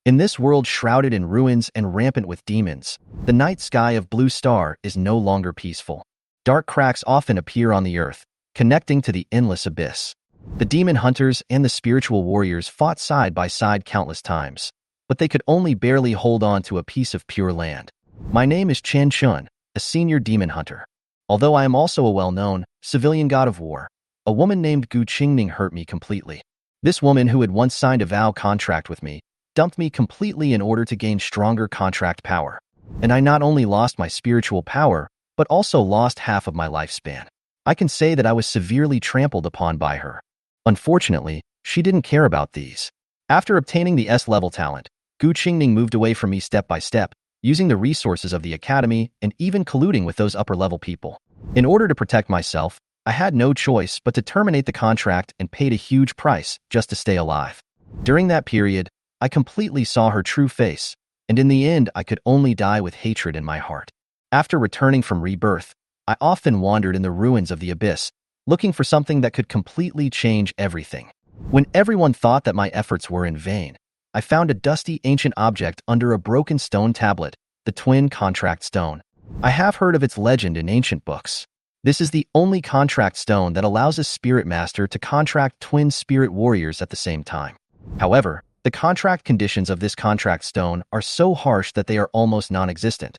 In this world shrouded in ruins and rampant with demons, the night sky of Blue Star is no longer peaceful. Dark cracks often appear on the earth, connecting to the endless abyss. The demon hunters and the spiritual warriors fought side by side countless times, but they could only barely hold on to a piece of pure land. My name is Chen Chen, a senior demon hunter. Although I am also a well-known civilian god of war, a woman named Gu Qingning hurt me completely. This woman, who had once signed a vow contract with me, dumped me completely in order to gain stronger contract power. And I not only lost my spiritual power, but also lost half of my lifespan. I can say that I was severely trampled upon by her. Unfortunately, she didn't care about these. After obtaining the S-level talent, Gu Qingning moved away from me step by step, using the resources of the academy and even colluding with those upper-level people. In order to protect myself, I had no choice but to terminate the contract and paid a huge price just to stay alive. During that period, I completely saw her true face, and in the end I could only die with hatred in my heart. After returning from rebirth, I often wandered in the ruins of the abyss, looking for something that could completely change everything. When everyone thought that my efforts were in vain, I found a dusty ancient object under a broken stone tablet, the Twin Contract Stone. I have heard of its legend in ancient books. This is the only contract stone that allows a spirit master to contract twin spirit warriors at the same time. However, the contract conditions of this contract stone are so harsh that they are almost non-existent.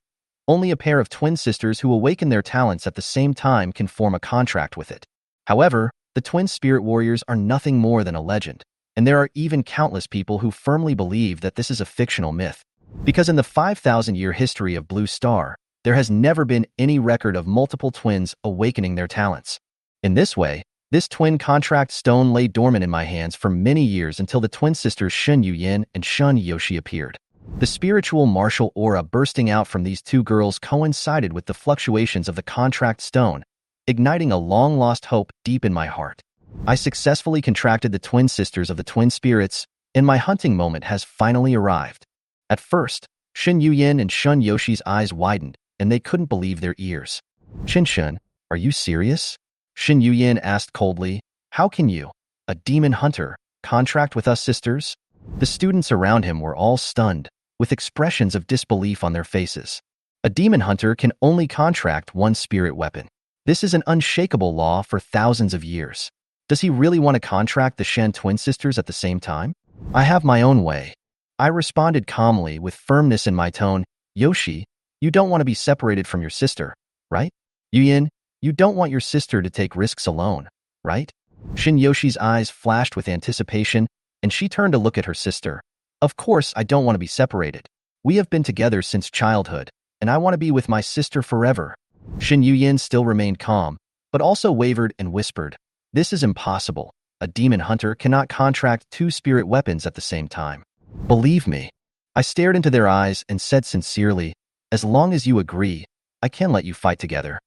Only a pair of twin sisters who awaken their talents at the same time can form a contract with it. However, the twin spirit warriors are nothing more than a legend, and there are even countless people who firmly believe that this is a fictional myth. Because in the 5,000-year history of Blue Star, there has never been any record of multiple twins awakening their talents. In this way, this twin contract stone lay dormant in my hands for many years until the twin sisters Shen Yuyin and Shun Yoshi appeared. The spiritual martial aura bursting out from these two girls coincided with the fluctuations of the contract stone, igniting a long-lost hope deep in my heart. I successfully contracted the twin sisters of the twin spirits, and my hunting moment has finally arrived. At first, Shen Yuyin and Shun Yoshi's eyes widened, and they couldn't believe their ears. Chen Chen, are you serious? Shen Yuyin asked coldly. How can you, a demon hunter, contract with us sisters? The students around him were all stunned, with expressions of disbelief on their faces. A demon hunter can only contract one spirit weapon. This is an unshakable law for thousands of years. Does he really want to contract the Shen twin sisters at the same time? I have my own way. I responded calmly with firmness in my tone. Yoshi, you don't want to be separated from your sister, right? Yuyin, you don't want your sister to take risks alone, right? Shin Yoshi's eyes flashed with anticipation, and she turned to look at her sister. Of course, I don't want to be separated. We have been together since childhood, and I want to be with my sister forever. Shin Yuyin still remained calm, but also wavered and whispered, this is impossible. A demon hunter cannot contract two spirit weapons at the same time. Believe me. I stared into their eyes and said sincerely, as long as you agree, I can let you fight together.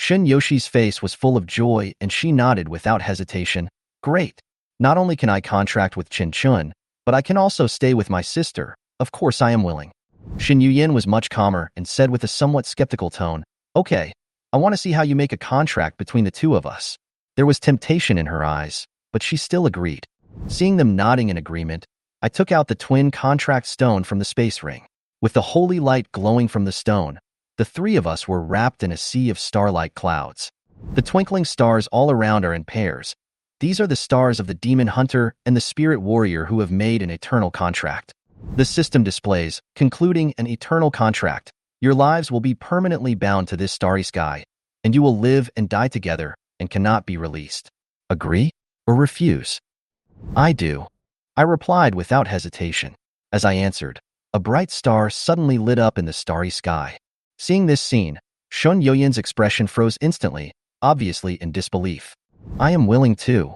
Shin Yoshi's face was full of joy and she nodded without hesitation. Great. Not only can I contract with Chen Chen, but I can also stay with my sister. Of course I am willing. Shin Yuyin was much calmer and said with a somewhat skeptical tone, okay, I want to see how you make a contract between the two of us. There was temptation in her eyes, but she still agreed. Seeing them nodding in agreement, I took out the twin contract stone from the space ring. With the holy light glowing from the stone, the three of us were wrapped in a sea of starlight clouds. The twinkling stars all around are in pairs. These are the stars of the demon hunter and the spirit warrior who have made an eternal contract. The system displays, concluding an eternal contract. Your lives will be permanently bound to this starry sky, and you will live and die together and cannot be released. Agree or refuse? I do. I replied without hesitation. As I answered, a bright star suddenly lit up in the starry sky. Seeing this scene, Shun Yoyin's expression froze instantly, obviously in disbelief. I am willing too.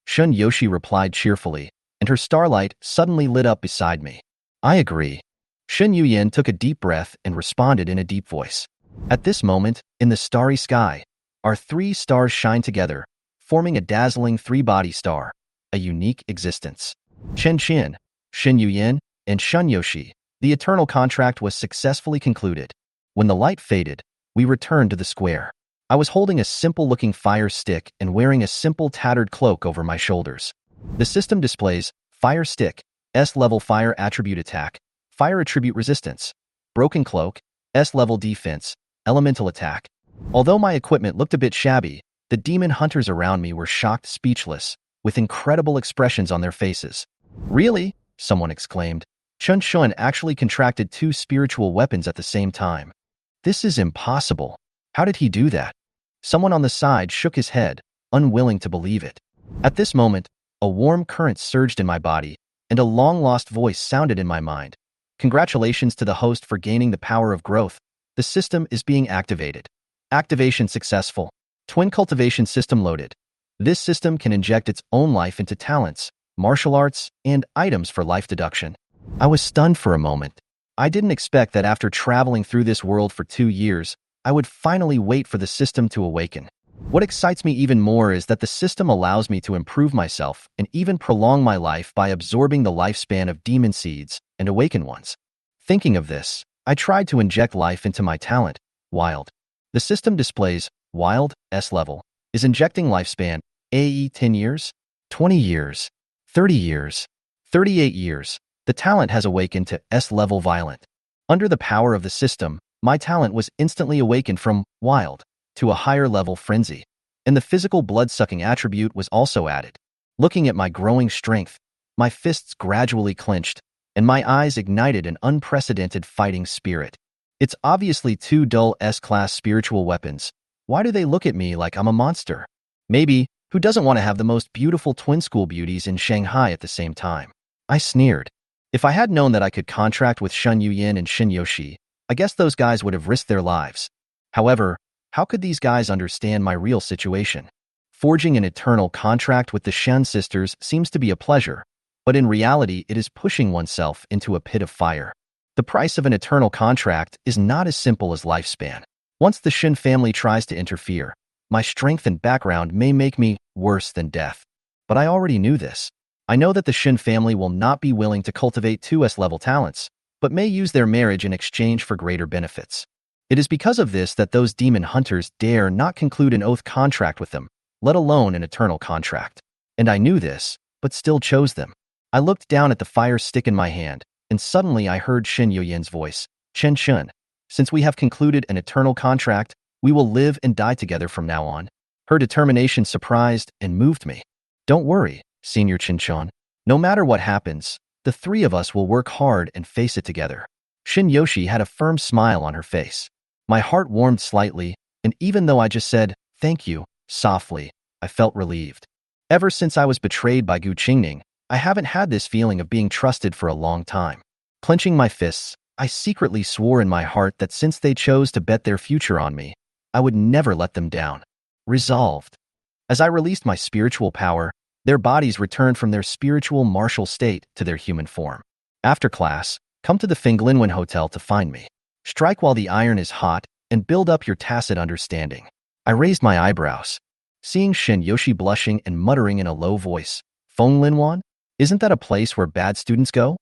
Shun Yoshi replied cheerfully, and her starlight suddenly lit up beside me. I agree. Shen Yuyin took a deep breath and responded in a deep voice. At this moment, in the starry sky, our three stars shine together, forming a dazzling three-body star, a unique existence. Chen Chen, Shen Yuyin, and Shun Yoshi, the eternal contract was successfully concluded. When the light faded, we returned to the square. I was holding a simple-looking fire stick and wearing a simple tattered cloak over my shoulders. The system displays Fire Stick, S-level fire attribute attack, fire attribute resistance, broken cloak, S-level defense, elemental attack. Although my equipment looked a bit shabby, the demon hunters around me were shocked speechless, with incredible expressions on their faces. Really? Someone exclaimed. Chen Chen actually contracted 2 spiritual weapons at the same time. This is impossible. How did he do that? Someone on the side shook his head, unwilling to believe it. At this moment, a warm current surged in my body, and a long-lost voice sounded in my mind. Congratulations to the host for gaining the power of growth. The system is being activated. Activation successful. Twin cultivation system loaded. This system can inject its own life into talents, martial arts, and items for life deduction. I was stunned for a moment. I didn't expect that after traveling through this world for 2 years, I would finally wait for the system to awaken. What excites me even more is that the system allows me to improve myself and even prolong my life by absorbing the lifespan of demon seeds and awaken ones. Thinking of this, I tried to inject life into my talent, Wild. The system displays Wild, S-level, is injecting lifespan, AE 10 years, 20 years, 30 years, 38 years. The talent has awakened to S-level Violent. Under the power of the system, my talent was instantly awakened from Wild to a higher level Frenzy, and the physical blood-sucking attribute was also added. Looking at my growing strength, my fists gradually clenched, and my eyes ignited an unprecedented fighting spirit. It's obviously 2 dull S-class spiritual weapons. Why do they look at me like I'm a monster? Maybe, who doesn't want to have the most beautiful twin school beauties in Shanghai at the same time? I sneered. If I had known that I could contract with Shen Yuyin and Shin Yoshi, I guess those guys would have risked their lives. However, how could these guys understand my real situation? Forging an eternal contract with the Shen sisters seems to be a pleasure, but in reality it is pushing oneself into a pit of fire. The price of an eternal contract is not as simple as lifespan. Once the Shin family tries to interfere, my strength and background may make me worse than death. But I already knew this. I know that the Shin family will not be willing to cultivate 2S-level talents, but may use their marriage in exchange for greater benefits. It is because of this that those demon hunters dare not conclude an oath contract with them, let alone an eternal contract. And I knew this, but still chose them. I looked down at the fire stick in my hand, and suddenly I heard Shin Yuyan's voice. Chen Chen, since we have concluded an eternal contract, we will live and die together from now on. Her determination surprised and moved me. Don't worry, Senior Chen Chen. No matter what happens, the 3 of us will work hard and face it together. Shin Yoshi had a firm smile on her face. My heart warmed slightly, and even though I just said, thank you, softly, I felt relieved. Ever since I was betrayed by Gu Qingning, I haven't had this feeling of being trusted for a long time. Clenching my fists, I secretly swore in my heart that since they chose to bet their future on me, I would never let them down. Resolved. As I released my spiritual power, their bodies returned from their spiritual martial state to their human form. After class, come to the Fenglinwen Hotel to find me. Strike while the iron is hot, and build up your tacit understanding. I raised my eyebrows. Seeing Shin Yoshi blushing and muttering in a low voice, Fenglinwen? Isn't that a place where bad students go?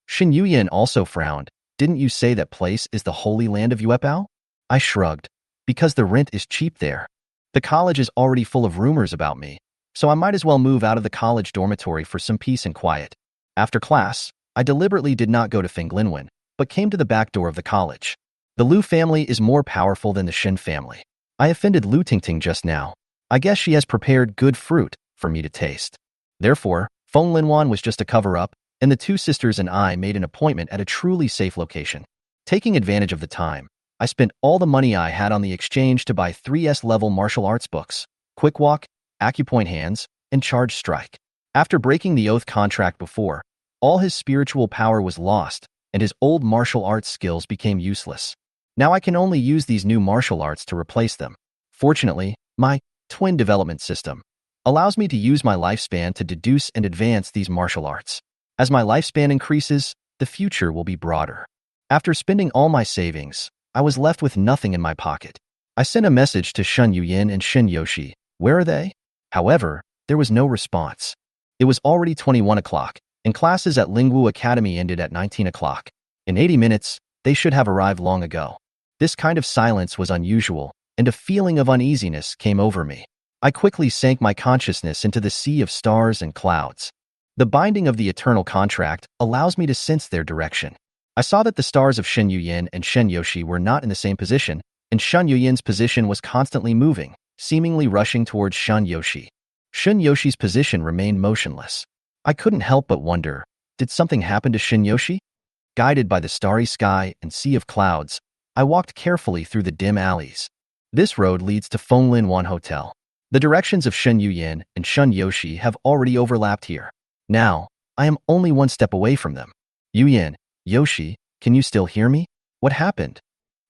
Shin Yuyan also frowned. Didn't you say that place is the holy land of Yuepao? I shrugged. Because the rent is cheap there. The college is already full of rumors about me, so I might as well move out of the college dormitory for some peace and quiet. After class, I deliberately did not go to Fenglinwen, but came to the back door of the college. The Lu family is more powerful than the Shin family. I offended Lu Tingting just now. I guess she has prepared good fruit for me to taste. Therefore, Fenglinwen was just a cover-up, and the 2 sisters and I made an appointment at a truly safe location. Taking advantage of the time, I spent all the money I had on the exchange to buy 3S-level martial arts books, Quick Walk, Acupoint Hands, and Charge Strike. After breaking the oath contract before, all his spiritual power was lost, and his old martial arts skills became useless. Now I can only use these new martial arts to replace them. Fortunately, my twin development system allows me to use my lifespan to deduce and advance these martial arts. As my lifespan increases, the future will be broader. After spending all my savings, I was left with nothing in my pocket. I sent a message to Shen Yuyin and Shin Yoshi. Where are they? However, there was no response. It was already 21 o'clock, and classes at Lingwu Academy ended at 19 o'clock. In 80 minutes, they should have arrived long ago. This kind of silence was unusual, and a feeling of uneasiness came over me. I quickly sank my consciousness into the sea of stars and clouds. The binding of the eternal contract allows me to sense their direction. I saw that the stars of Shen Yuyan and Shen Yoshi were not in the same position, and Shen Yuyan's position was constantly moving, seemingly rushing towards Shen Yoshi. Shen Yoshi's position remained motionless. I couldn't help but wonder, did something happen to Shen Yoshi? Guided by the starry sky and sea of clouds, I walked carefully through the dim alleys. This road leads to Fenglin Wan Hotel. The directions of Shen Yuyan and Shen Yoshi have already overlapped here. Now, I am only one step away from them. Yuyan, Yoshi, can you still hear me? What happened?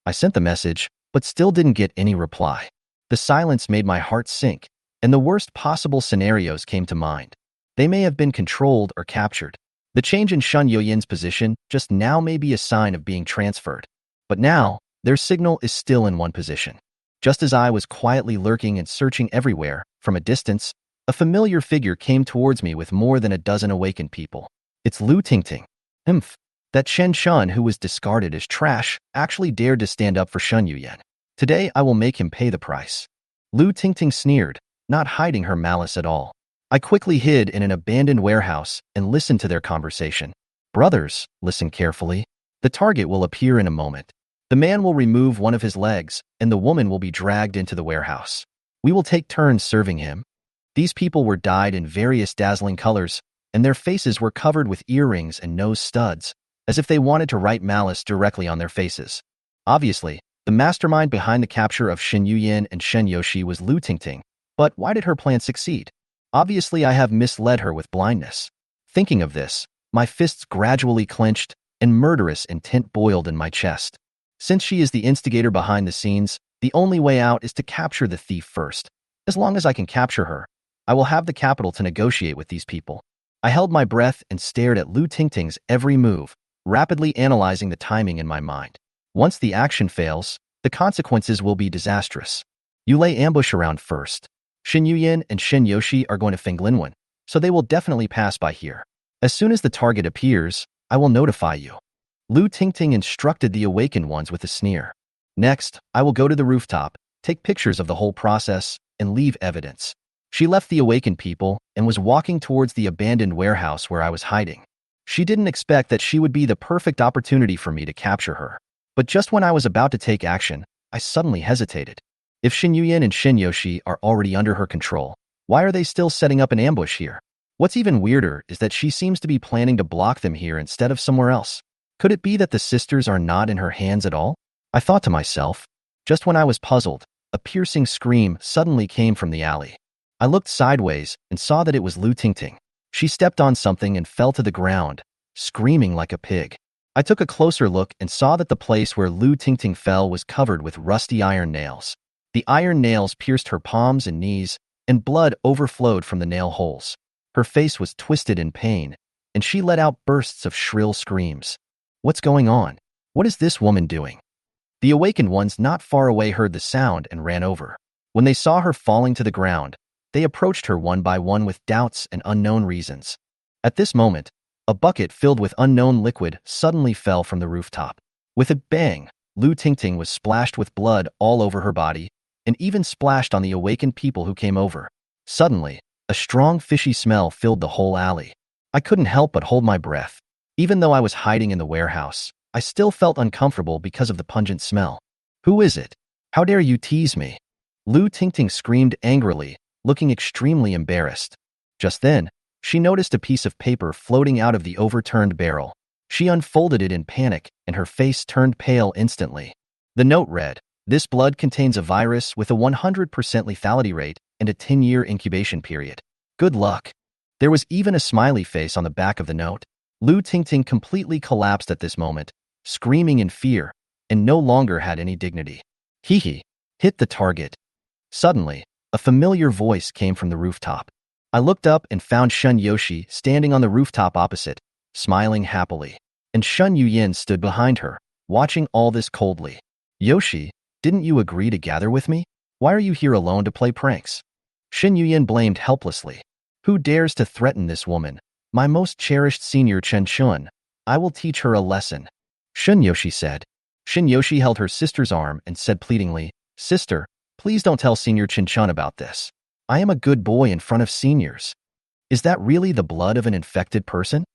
I sent the message, but still didn't get any reply. The silence made my heart sink, and the worst possible scenarios came to mind. They may have been controlled or captured. The change in Shen Yuyan's position just now may be a sign of being transferred. But now, their signal is still in one position. Just as I was quietly lurking and searching everywhere, from a distance, a familiar figure came towards me with more than a dozen awakened people. It's Gu Qingning. That Chen Chen who was discarded as trash actually dared to stand up for Shen Yuyan. Today I will make him pay the price. Gu Qingning sneered, not hiding her malice at all. I quickly hid in an abandoned warehouse and listened to their conversation. Brothers, listen carefully. The target will appear in a moment. The man will remove one of his legs, and the woman will be dragged into the warehouse. We will take turns serving him. These people were dyed in various dazzling colors, and their faces were covered with earrings and nose studs, as if they wanted to write malice directly on their faces. Obviously, the mastermind behind the capture of Shen Yuyan and Shen Yoshi was Gu Qingning, but why did her plan succeed? Obviously, I have misled her with blindness. Thinking of this, my fists gradually clenched, and murderous intent boiled in my chest. Since she is the instigator behind the scenes, the only way out is to capture the thief first. As long as I can capture her, I will have the capital to negotiate with these people. I held my breath and stared at Gu Qingting's every move, rapidly analyzing the timing in my mind. Once the action fails, the consequences will be disastrous. You lay ambush around first. Shen Yuyan and Shen Yoshi are going to Fenglin, so they will definitely pass by here. As soon as the target appears, I will notify you. Gu Qingning instructed the awakened ones with a sneer. Next, I will go to the rooftop, take pictures of the whole process, and leave evidence. She left the awakened people and was walking towards the abandoned warehouse where I was hiding. She didn't expect that she would be the perfect opportunity for me to capture her. But just when I was about to take action, I suddenly hesitated. If Shen Yuyan and Shen Yoshi are already under her control, why are they still setting up an ambush here? What's even weirder is that she seems to be planning to block them here instead of somewhere else. Could it be that the sisters are not in her hands at all? I thought to myself. Just when I was puzzled, a piercing scream suddenly came from the alley. I looked sideways and saw that it was Gu Qingning. She stepped on something and fell to the ground, screaming like a pig. I took a closer look and saw that the place where Gu Qingning fell was covered with rusty iron nails. The iron nails pierced her palms and knees, and blood overflowed from the nail holes. Her face was twisted in pain, and she let out bursts of shrill screams. What's going on? What is this woman doing? The awakened ones not far away heard the sound and ran over. When they saw her falling to the ground, they approached her one by one with doubts and unknown reasons. At this moment, a bucket filled with unknown liquid suddenly fell from the rooftop. With a bang, Gu Qingning was splashed with blood all over her body, and even splashed on the awakened people who came over. Suddenly, a strong fishy smell filled the whole alley. I couldn't help but hold my breath. Even though I was hiding in the warehouse, I still felt uncomfortable because of the pungent smell. Who is it? How dare you tease me? Gu Qingning screamed angrily, looking extremely embarrassed. Just then, she noticed a piece of paper floating out of the overturned barrel. She unfolded it in panic, and her face turned pale instantly. The note read, "This blood contains a virus with a 100% lethality rate and a 10-year incubation period. Good luck." There was even a smiley face on the back of the note. Gu Qingning completely collapsed at this moment, screaming in fear, and no longer had any dignity. Hee, hit the target. Suddenly, a familiar voice came from the rooftop. I looked up and found Shen Yoshi standing on the rooftop opposite, smiling happily, and Shen Yuyan stood behind her, watching all this coldly. Yoshi, didn't you agree to gather with me? Why are you here alone to play pranks? Shen Yuyan blamed helplessly. Who dares to threaten this woman? My most cherished senior Chen Chen. I will teach her a lesson. Shen Yoshi said. Shen Yoshi held her sister's arm and said pleadingly, Sister, please don't tell Senior Chen Chen about this. I am a good boy in front of seniors. Is that really the blood of an infected person?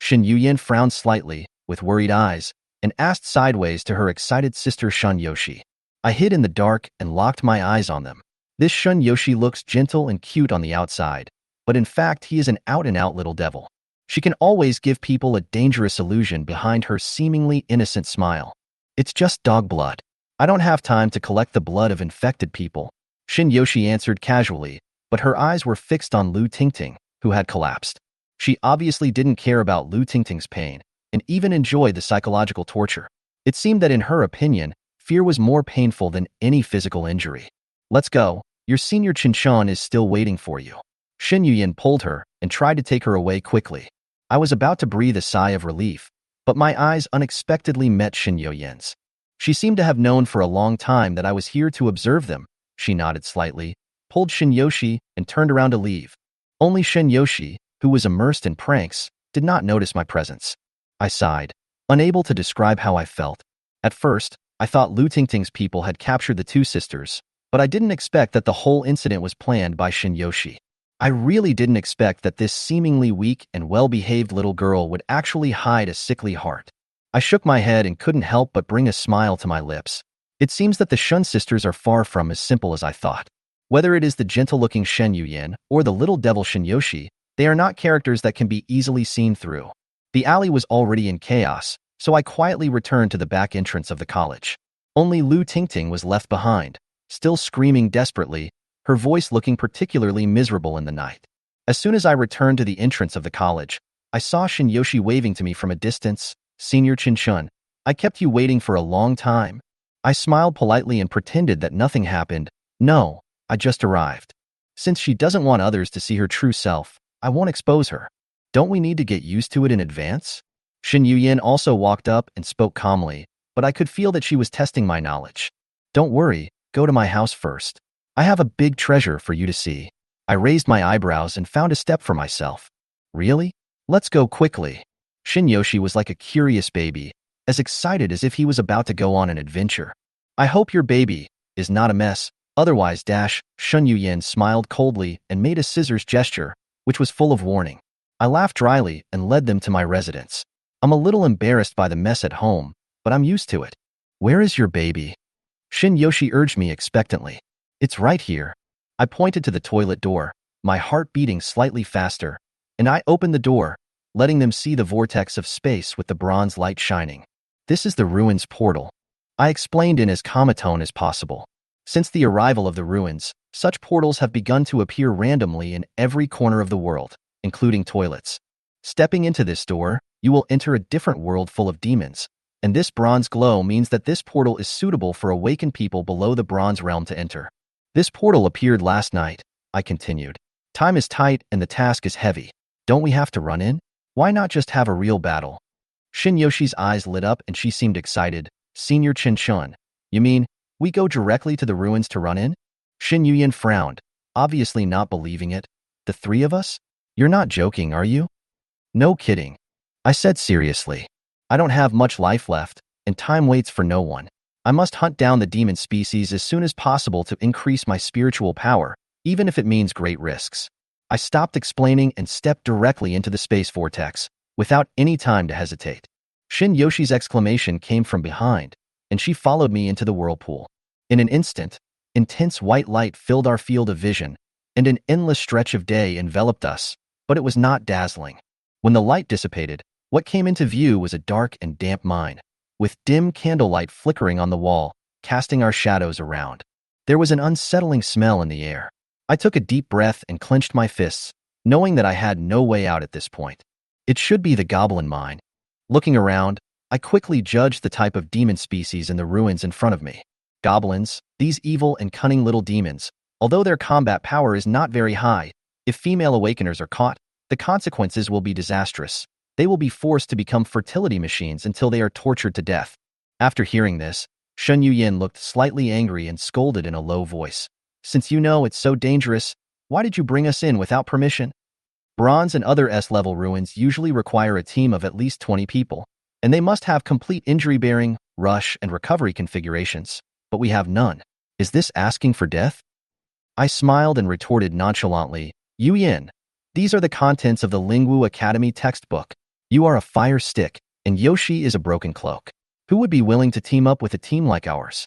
Shen Yuyan frowned slightly, with worried eyes, and asked sideways to her excited sister Shun Yoshi. I hid in the dark and locked my eyes on them. This Shun Yoshi looks gentle and cute on the outside, but in fact he is an out-and-out little devil. She can always give people a dangerous illusion behind her seemingly innocent smile. It's just dog blood. I don't have time to collect the blood of infected people, Shin Yoshi answered casually, but her eyes were fixed on Lu Tingting, who had collapsed. She obviously didn't care about Lu Tingting's pain, and even enjoyed the psychological torture. It seemed that in her opinion, fear was more painful than any physical injury. Let's go. Your senior Chen Chen is still waiting for you. Shin Yuyin pulled her and tried to take her away quickly. I was about to breathe a sigh of relief, but my eyes unexpectedly met Shin Yuyin's. She seemed to have known for a long time that I was here to observe them. She nodded slightly, pulled Shin Yoshi, and turned around to leave. Only Shin Yoshi, who was immersed in pranks, did not notice my presence. I sighed, unable to describe how I felt. At first, I thought Lu Tingting's people had captured the two sisters, but I didn't expect that the whole incident was planned by Shin Yoshi. I really didn't expect that this seemingly weak and well-behaved little girl would actually hide a sickly heart. I shook my head and couldn't help but bring a smile to my lips. It seems that the Shun sisters are far from as simple as I thought. Whether it is the gentle-looking Shen Yuyin or the little devil Shin Yoshi, they are not characters that can be easily seen through. The alley was already in chaos, so I quietly returned to the back entrance of the college. Only Lu Tingting was left behind, still screaming desperately, her voice looking particularly miserable in the night. As soon as I returned to the entrance of the college, I saw Shin Yoshi waving to me from a distance. Senior Chen Chen, I kept you waiting for a long time. I smiled politely and pretended that nothing happened. No, I just arrived. Since she doesn't want others to see her true self, I won't expose her. Don't we need to get used to it in advance? Shin Yuyin also walked up and spoke calmly, but I could feel that she was testing my knowledge. Don't worry, go to my house first. I have a big treasure for you to see. I raised my eyebrows and found a step for myself. Really? Let's go quickly. Shin Yoshi was like a curious baby, as excited as if he was about to go on an adventure. I hope your baby is not a mess, otherwise Shun Yuyin smiled coldly and made a scissors gesture, which was full of warning. I laughed dryly and led them to my residence. I'm a little embarrassed by the mess at home, but I'm used to it. Where is your baby? Shin Yoshi urged me expectantly. It's right here. I pointed to the toilet door, my heart beating slightly faster, and I opened the door, letting them see the vortex of space with the bronze light shining. This is the ruins portal. I explained in as calm a tone as possible. Since the arrival of the ruins, such portals have begun to appear randomly in every corner of the world, including toilets. Stepping into this door, you will enter a different world full of demons, and this bronze glow means that this portal is suitable for awakened people below the bronze realm to enter. This portal appeared last night, I continued. Time is tight and the task is heavy. Don't we have to run in? Why not just have a real battle? Shin Yoshi's eyes lit up and she seemed excited. Senior Chen Chen, you mean, we go directly to the ruins to run in? Shin Yuyin frowned, obviously not believing it. The three of us? You're not joking, are you? No kidding. I said seriously. I don't have much life left, and time waits for no one. I must hunt down the demon species as soon as possible to increase my spiritual power, even if it means great risks. I stopped explaining and stepped directly into the space vortex, without any time to hesitate. Shin Yoshi's exclamation came from behind, and she followed me into the whirlpool. In an instant, intense white light filled our field of vision, and an endless stretch of day enveloped us, but it was not dazzling. When the light dissipated, what came into view was a dark and damp mine, with dim candlelight flickering on the wall, casting our shadows around. There was an unsettling smell in the air. I took a deep breath and clenched my fists, knowing that I had no way out at this point. It should be the goblin mine. Looking around, I quickly judged the type of demon species in the ruins in front of me. Goblins, these evil and cunning little demons, although their combat power is not very high, if female awakeners are caught, the consequences will be disastrous. They will be forced to become fertility machines until they are tortured to death. After hearing this, Shun Yuyin looked slightly angry and scolded in a low voice. Since you know it's so dangerous, why did you bring us in without permission? Bronze and other S-level ruins usually require a team of at least 20 people, and they must have complete injury-bearing, rush, and recovery configurations, but we have none. Is this asking for death? I smiled and retorted nonchalantly, Yuyin, these are the contents of the Lingwu Academy textbook. You are a fire stick, and Yoshi is a broken cloak. Who would be willing to team up with a team like ours?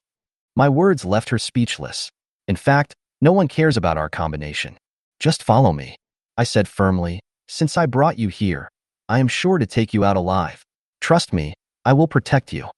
My words left her speechless. In fact, no one cares about our combination. Just follow me, I said firmly. Since I brought you here, I am sure to take you out alive. Trust me, I will protect you.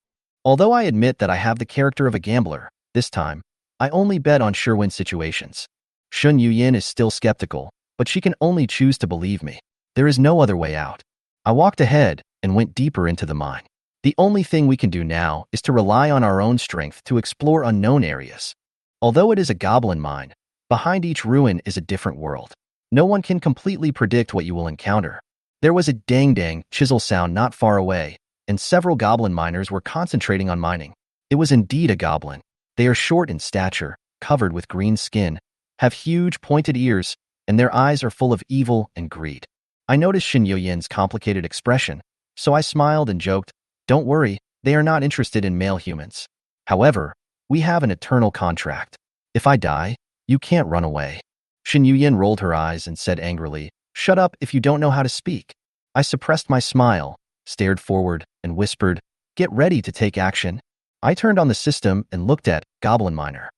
Although I admit that I have the character of a gambler, this time, I only bet on sure-win situations. Shun Yuyin is still skeptical, but she can only choose to believe me. There is no other way out. I walked ahead and went deeper into the mine. The only thing we can do now is to rely on our own strength to explore unknown areas. Although it is a goblin mine, behind each ruin is a different world. No one can completely predict what you will encounter. There was a dang-dang chisel sound not far away, and several goblin miners were concentrating on mining. It was indeed a goblin. They are short in stature, covered with green skin, have huge pointed ears, and their eyes are full of evil and greed. I noticed Shin Yoyin's complicated expression, so I smiled and joked, "Don't worry, they are not interested in male humans. However, we have an eternal contract. If I die, you can't run away." Shin Yuyin rolled her eyes and said angrily, "Shut up if you don't know how to speak." I suppressed my smile, stared forward, and whispered, "Get ready to take action." I turned on the system and looked at Goblin Miner.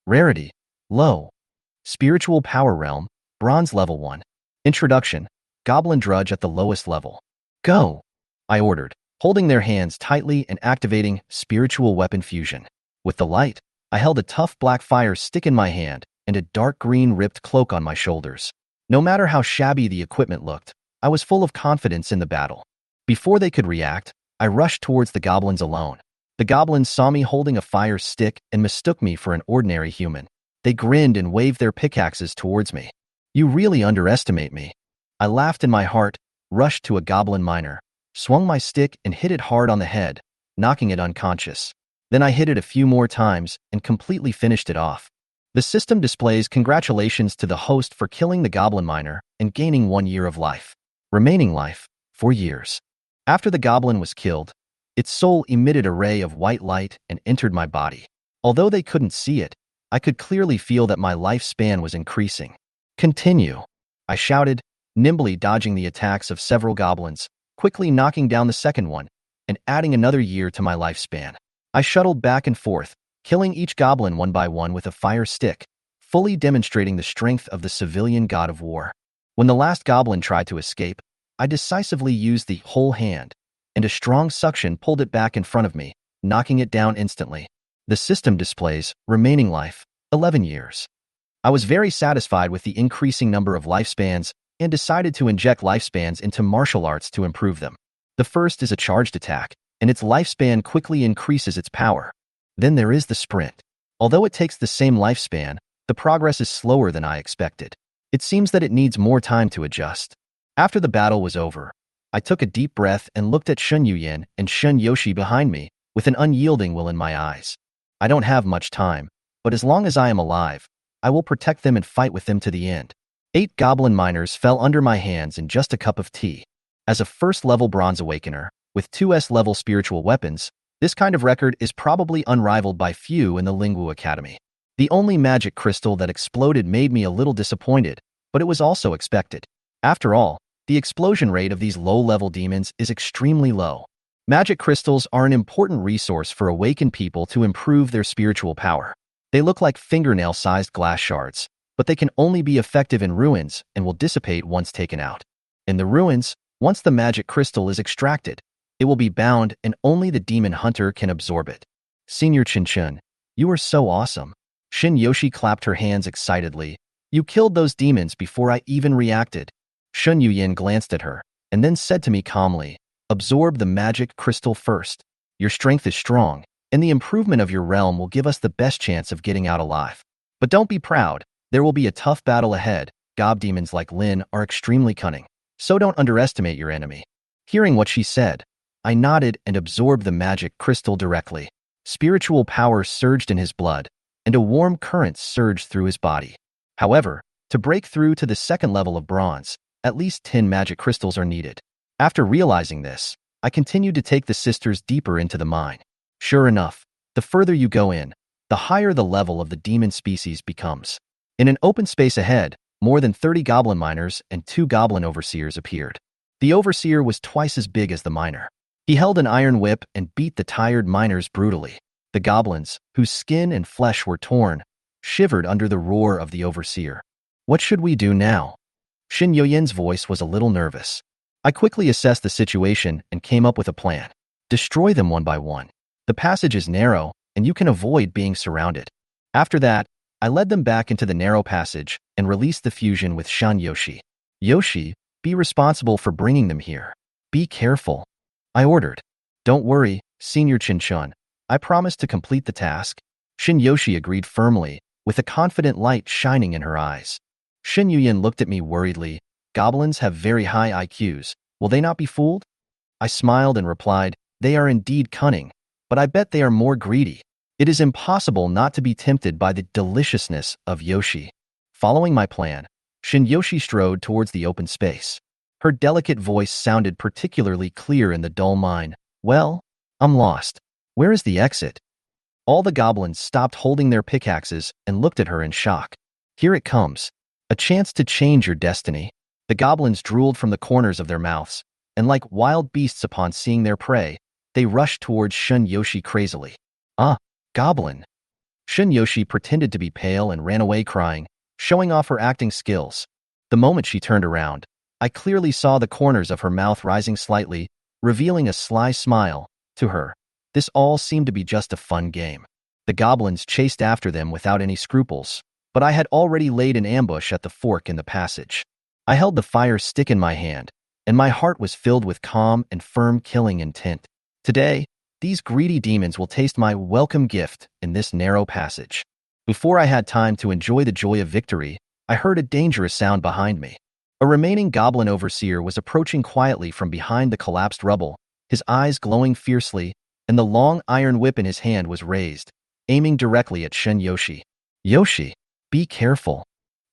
Rarity, low. Spiritual Power Realm, Bronze Level 1. Introduction, Goblin Drudge at the lowest level. Go, I ordered, holding their hands tightly and activating Spiritual Weapon Fusion. With the light, I held a tough black fire stick in my hand and a dark green ripped cloak on my shoulders. No matter how shabby the equipment looked, I was full of confidence in the battle. Before they could react, I rushed towards the goblins alone. The goblins saw me holding a fire stick and mistook me for an ordinary human. They grinned and waved their pickaxes towards me. "You really underestimate me." I laughed in my heart, rushed to a goblin miner, swung my stick and hit it hard on the head, knocking it unconscious. Then I hit it a few more times and completely finished it off. The system displays congratulations to the host for killing the goblin miner and gaining 1 year of life. Remaining life, 4 years. After the goblin was killed, its soul emitted a ray of white light and entered my body. Although they couldn't see it, I could clearly feel that my lifespan was increasing. "Continue," I shouted, nimbly dodging the attacks of several goblins, quickly knocking down the second one, and adding another year to my lifespan. I shuttled back and forth, killing each goblin one by one with a fire stick, fully demonstrating the strength of the civilian god of war. When the last goblin tried to escape, I decisively used the whole hand, and a strong suction pulled it back in front of me, knocking it down instantly. The system displays remaining life, 11 years. I was very satisfied with the increasing number of lifespans and decided to inject lifespans into martial arts to improve them. The first is a charged attack, and its lifespan quickly increases its power. Then there is the sprint. Although it takes the same lifespan, the progress is slower than I expected. It seems that it needs more time to adjust. After the battle was over, I took a deep breath and looked at Shun Yuyin and Shun Yoshi behind me with an unyielding will in my eyes. I don't have much time, but as long as I am alive, I will protect them and fight with them to the end. 8 goblin miners fell under my hands in just a cup of tea. As a first-level Bronze Awakener, with 2S-level spiritual weapons, this kind of record is probably unrivaled by few in the Lingwu Academy. The only magic crystal that exploded made me a little disappointed, but it was also expected. After all, the explosion rate of these low-level demons is extremely low. Magic crystals are an important resource for awakened people to improve their spiritual power. They look like fingernail-sized glass shards, but they can only be effective in ruins and will dissipate once taken out. In the ruins, once the magic crystal is extracted, it will be bound and only the demon hunter can absorb it. "Senior Chen Chen, you are so awesome." Shin Yoshi clapped her hands excitedly. "You killed those demons before I even reacted." Shun Yuyin glanced at her, and then said to me calmly, "Absorb the magic crystal first. Your strength is strong, and the improvement of your realm will give us the best chance of getting out alive. But don't be proud, there will be a tough battle ahead. Gob demons like Lin are extremely cunning, so don't underestimate your enemy." Hearing what she said, I nodded and absorbed the magic crystal directly. Spiritual power surged in his blood, and a warm current surged through his body. However, to break through to the second level of bronze, at least 10 magic crystals are needed. After realizing this, I continued to take the sisters deeper into the mine. Sure enough, the further you go in, the higher the level of the demon species becomes. In an open space ahead, more than 30 goblin miners and 2 goblin overseers appeared. The overseer was twice as big as the miner. He held an iron whip and beat the tired miners brutally. The goblins, whose skin and flesh were torn, shivered under the roar of the overseer. What should we do now? Shin Yoyen's voice was a little nervous. I quickly assessed the situation and came up with a plan. Destroy them one by one. The passage is narrow, and you can avoid being surrounded. After that, I led them back into the narrow passage and released the fusion with Shan Yoshi. Yoshi, be responsible for bringing them here. Be careful, I ordered. Don't worry, Senior Chen Chen. I promise to complete the task. Shin Yoshi agreed firmly, with a confident light shining in her eyes. Shin Yuyan looked at me worriedly. Goblins have very high IQs. Will they not be fooled? I smiled and replied, they are indeed cunning, but I bet they are more greedy. It is impossible not to be tempted by the deliciousness of Yoshi. Following my plan, Shin Yoshi strode towards the open space. Her delicate voice sounded particularly clear in the dull mine. Well, I'm lost. Where is the exit? All the goblins stopped holding their pickaxes and looked at her in shock. Here it comes. A chance to change your destiny. The goblins drooled from the corners of their mouths, and like wild beasts upon seeing their prey, they rushed towards Shun Yoshi crazily. Ah, goblin. Shun Yoshi pretended to be pale and ran away crying, showing off her acting skills. The moment she turned around, I clearly saw the corners of her mouth rising slightly, revealing a sly smile. To her, this all seemed to be just a fun game. The goblins chased after them without any scruples, but I had already laid an ambush at the fork in the passage. I held the fire stick in my hand, and my heart was filled with calm and firm killing intent. Today, these greedy demons will taste my welcome gift in this narrow passage. Before I had time to enjoy the joy of victory, I heard a dangerous sound behind me. A remaining goblin overseer was approaching quietly from behind the collapsed rubble, his eyes glowing fiercely, and the long iron whip in his hand was raised, aiming directly at Shen Yoshi. Yoshi, be careful,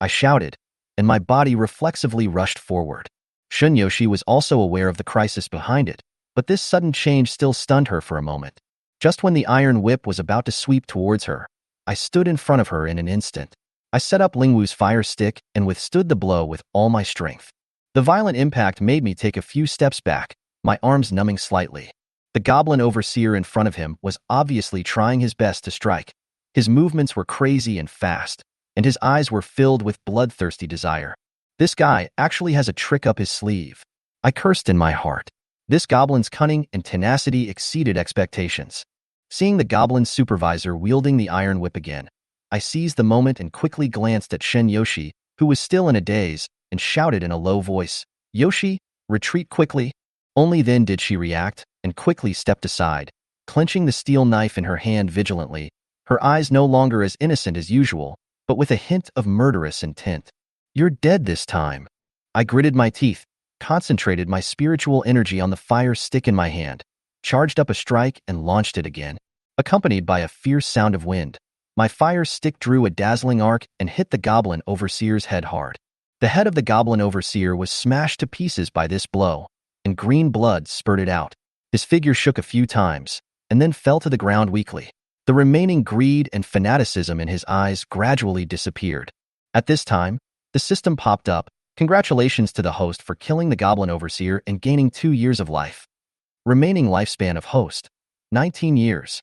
I shouted, and my body reflexively rushed forward. Shun Yoshi was also aware of the crisis behind it, but this sudden change still stunned her for a moment. Just when the iron whip was about to sweep towards her, I stood in front of her in an instant. I set up Lingwu's fire stick and withstood the blow with all my strength. The violent impact made me take a few steps back, my arms numbing slightly. The goblin overseer in front of him was obviously trying his best to strike. His movements were crazy and fast, and his eyes were filled with bloodthirsty desire. This guy actually has a trick up his sleeve. I cursed in my heart. This goblin's cunning and tenacity exceeded expectations. Seeing the goblin's supervisor wielding the iron whip again, I seized the moment and quickly glanced at Shen Yoshi, who was still in a daze, and shouted in a low voice, Yoshi, retreat quickly. Only then did she react, and quickly stepped aside, clenching the steel knife in her hand vigilantly, her eyes no longer as innocent as usual, but with a hint of murderous intent. You're dead this time. I gritted my teeth, concentrated my spiritual energy on the fire stick in my hand, charged up a strike and launched it again. Accompanied by a fierce sound of wind, my fire stick drew a dazzling arc and hit the goblin overseer's head hard. The head of the goblin overseer was smashed to pieces by this blow, and green blood spurted out. His figure shook a few times, and then fell to the ground weakly. The remaining greed and fanaticism in his eyes gradually disappeared. At this time, the system popped up. Congratulations to the host for killing the goblin overseer and gaining 2 years of life. Remaining lifespan of host, 19 years.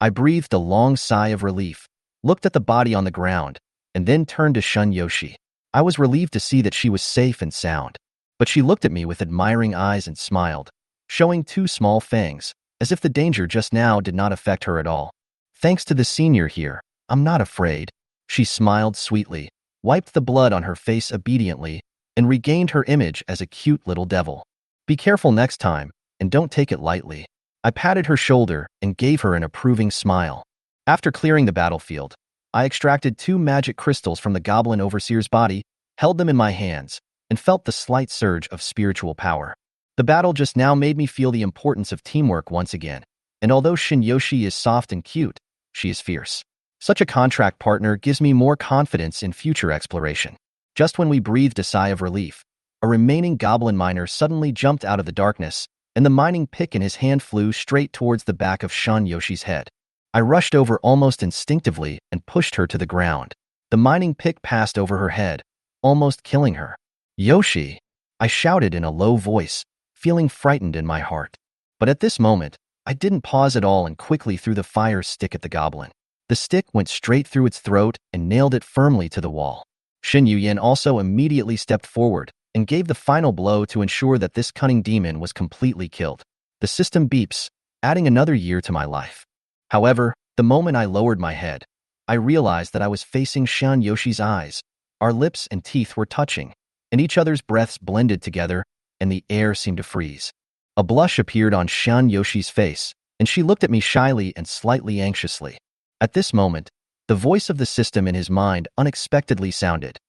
I breathed a long sigh of relief, looked at the body on the ground, and then turned to Shun Yoshi. I was relieved to see that she was safe and sound, but she looked at me with admiring eyes and smiled, showing 2 small fangs, as if the danger just now did not affect her at all. Thanks to the senior here, I'm not afraid. She smiled sweetly, wiped the blood on her face obediently, and regained her image as a cute little devil. Be careful next time, and don't take it lightly. I patted her shoulder and gave her an approving smile. After clearing the battlefield, I extracted 2 magic crystals from the goblin overseer's body, held them in my hands, and felt the slight surge of spiritual power. The battle just now made me feel the importance of teamwork once again, and although Shin Yoshi is soft and cute, she is fierce. Such a contract partner gives me more confidence in future exploration. Just when we breathed a sigh of relief, a remaining goblin miner suddenly jumped out of the darkness, and the mining pick in his hand flew straight towards the back of Shun Yoshi's head. I rushed over almost instinctively and pushed her to the ground. The mining pick passed over her head, almost killing her. Yoshi! I shouted in a low voice, feeling frightened in my heart. But at this moment, I didn't pause at all and quickly threw the fire stick at the goblin. The stick went straight through its throat and nailed it firmly to the wall. Shen Yuyan also immediately stepped forward and gave the final blow to ensure that this cunning demon was completely killed. The system beeps, adding another year to my life. However, the moment I lowered my head, I realized that I was facing Shan Yoshi's eyes. Our lips and teeth were touching, and each other's breaths blended together, and the air seemed to freeze. A blush appeared on Shan Yoshi's face, and she looked at me shyly and slightly anxiously. At this moment, the voice of the system in his mind unexpectedly sounded.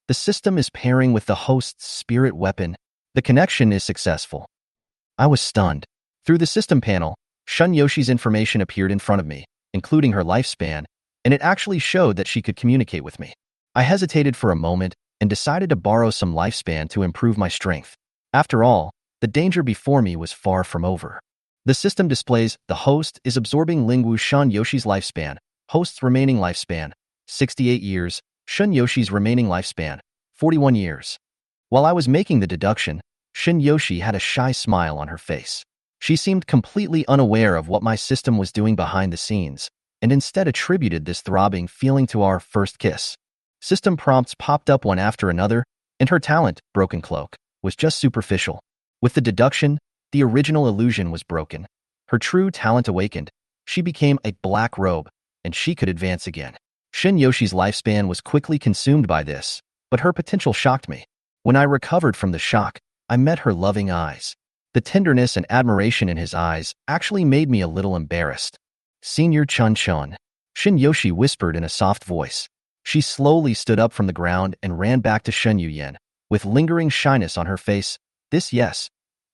The system is pairing with the host's spirit weapon. The connection is successful. I was stunned. Through the system panel, Shun Yoshi's information appeared in front of me, including her lifespan, and it actually showed that she could communicate with me. I hesitated for a moment and decided to borrow some lifespan to improve my strength. After all, the danger before me was far from over. The system displays the host is absorbing Lingwu Shun Yoshi's lifespan, host's remaining lifespan, 68 years, Shun Yoshi's remaining lifespan, 41 years. While I was making the deduction, Shin Yoshi had a shy smile on her face. She seemed completely unaware of what my system was doing behind the scenes, and instead attributed this throbbing feeling to our first kiss. System prompts popped up one after another, and her talent, Broken Cloak, was just superficial. With the deduction, the original illusion was broken. Her true talent awakened. She became a black robe, and she could advance again. Shin Yoshi's lifespan was quickly consumed by this, but her potential shocked me. When I recovered from the shock, I met her loving eyes. The tenderness and admiration in his eyes actually made me a little embarrassed. Senior Chen Chen, Shin Yoshi whispered in a soft voice. She slowly stood up from the ground and ran back to Shen Yuyan, with lingering shyness on her face. This yes.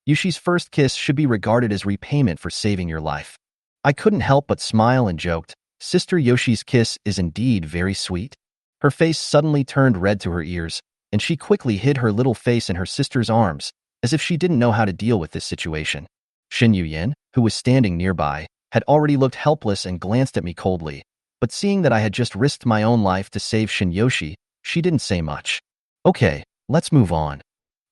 Yoshi's first kiss should be regarded as repayment for saving your life. I couldn't help but smile and joked, Sister Yoshi's kiss is indeed very sweet. Her face suddenly turned red to her ears, and she quickly hid her little face in her sister's arms, as if she didn't know how to deal with this situation. Shin Yuyan, who was standing nearby, had already looked helpless and glanced at me coldly, but seeing that I had just risked my own life to save Shin Yoshi, she didn't say much. Okay, let's move on.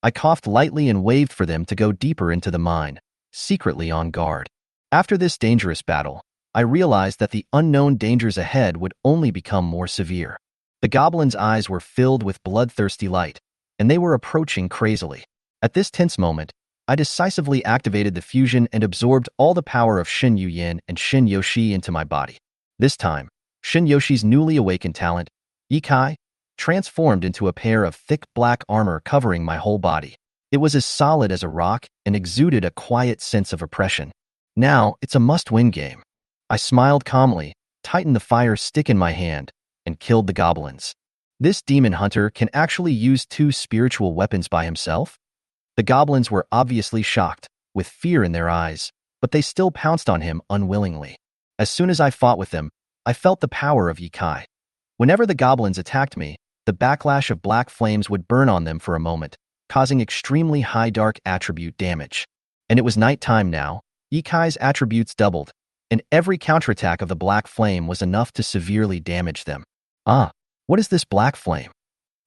I coughed lightly and waved for them to go deeper into the mine, secretly on guard. After this dangerous battle, I realized that the unknown dangers ahead would only become more severe. The goblin's eyes were filled with bloodthirsty light, and they were approaching crazily. At this tense moment, I decisively activated the fusion and absorbed all the power of Shin Yuyan and Shin Yoshi into my body. This time, Shin Yoshi's newly awakened talent, Yikai, transformed into a pair of thick black armor covering my whole body. It was as solid as a rock and exuded a quiet sense of oppression. Now, it's a must-win game. I smiled calmly, tightened the fire stick in my hand, and killed the goblins. This demon hunter can actually use 2 spiritual weapons by himself? The goblins were obviously shocked, with fear in their eyes, but they still pounced on him unwillingly. As soon as I fought with them, I felt the power of Yikai. Whenever the goblins attacked me, the backlash of black flames would burn on them for a moment, causing extremely high dark attribute damage. And it was nighttime now. Yikai's attributes doubled, and every counterattack of the black flame was enough to severely damage them. Ah, what is this black flame?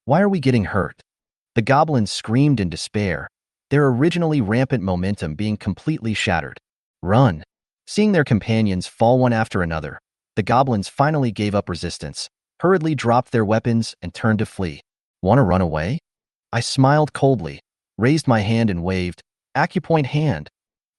Why are we getting hurt? The goblins screamed in despair, their originally rampant momentum being completely shattered. Run! Seeing their companions fall one after another, the goblins finally gave up resistance, hurriedly dropped their weapons, and turned to flee. Want to run away? I smiled coldly, raised my hand and waved, acupoint hand.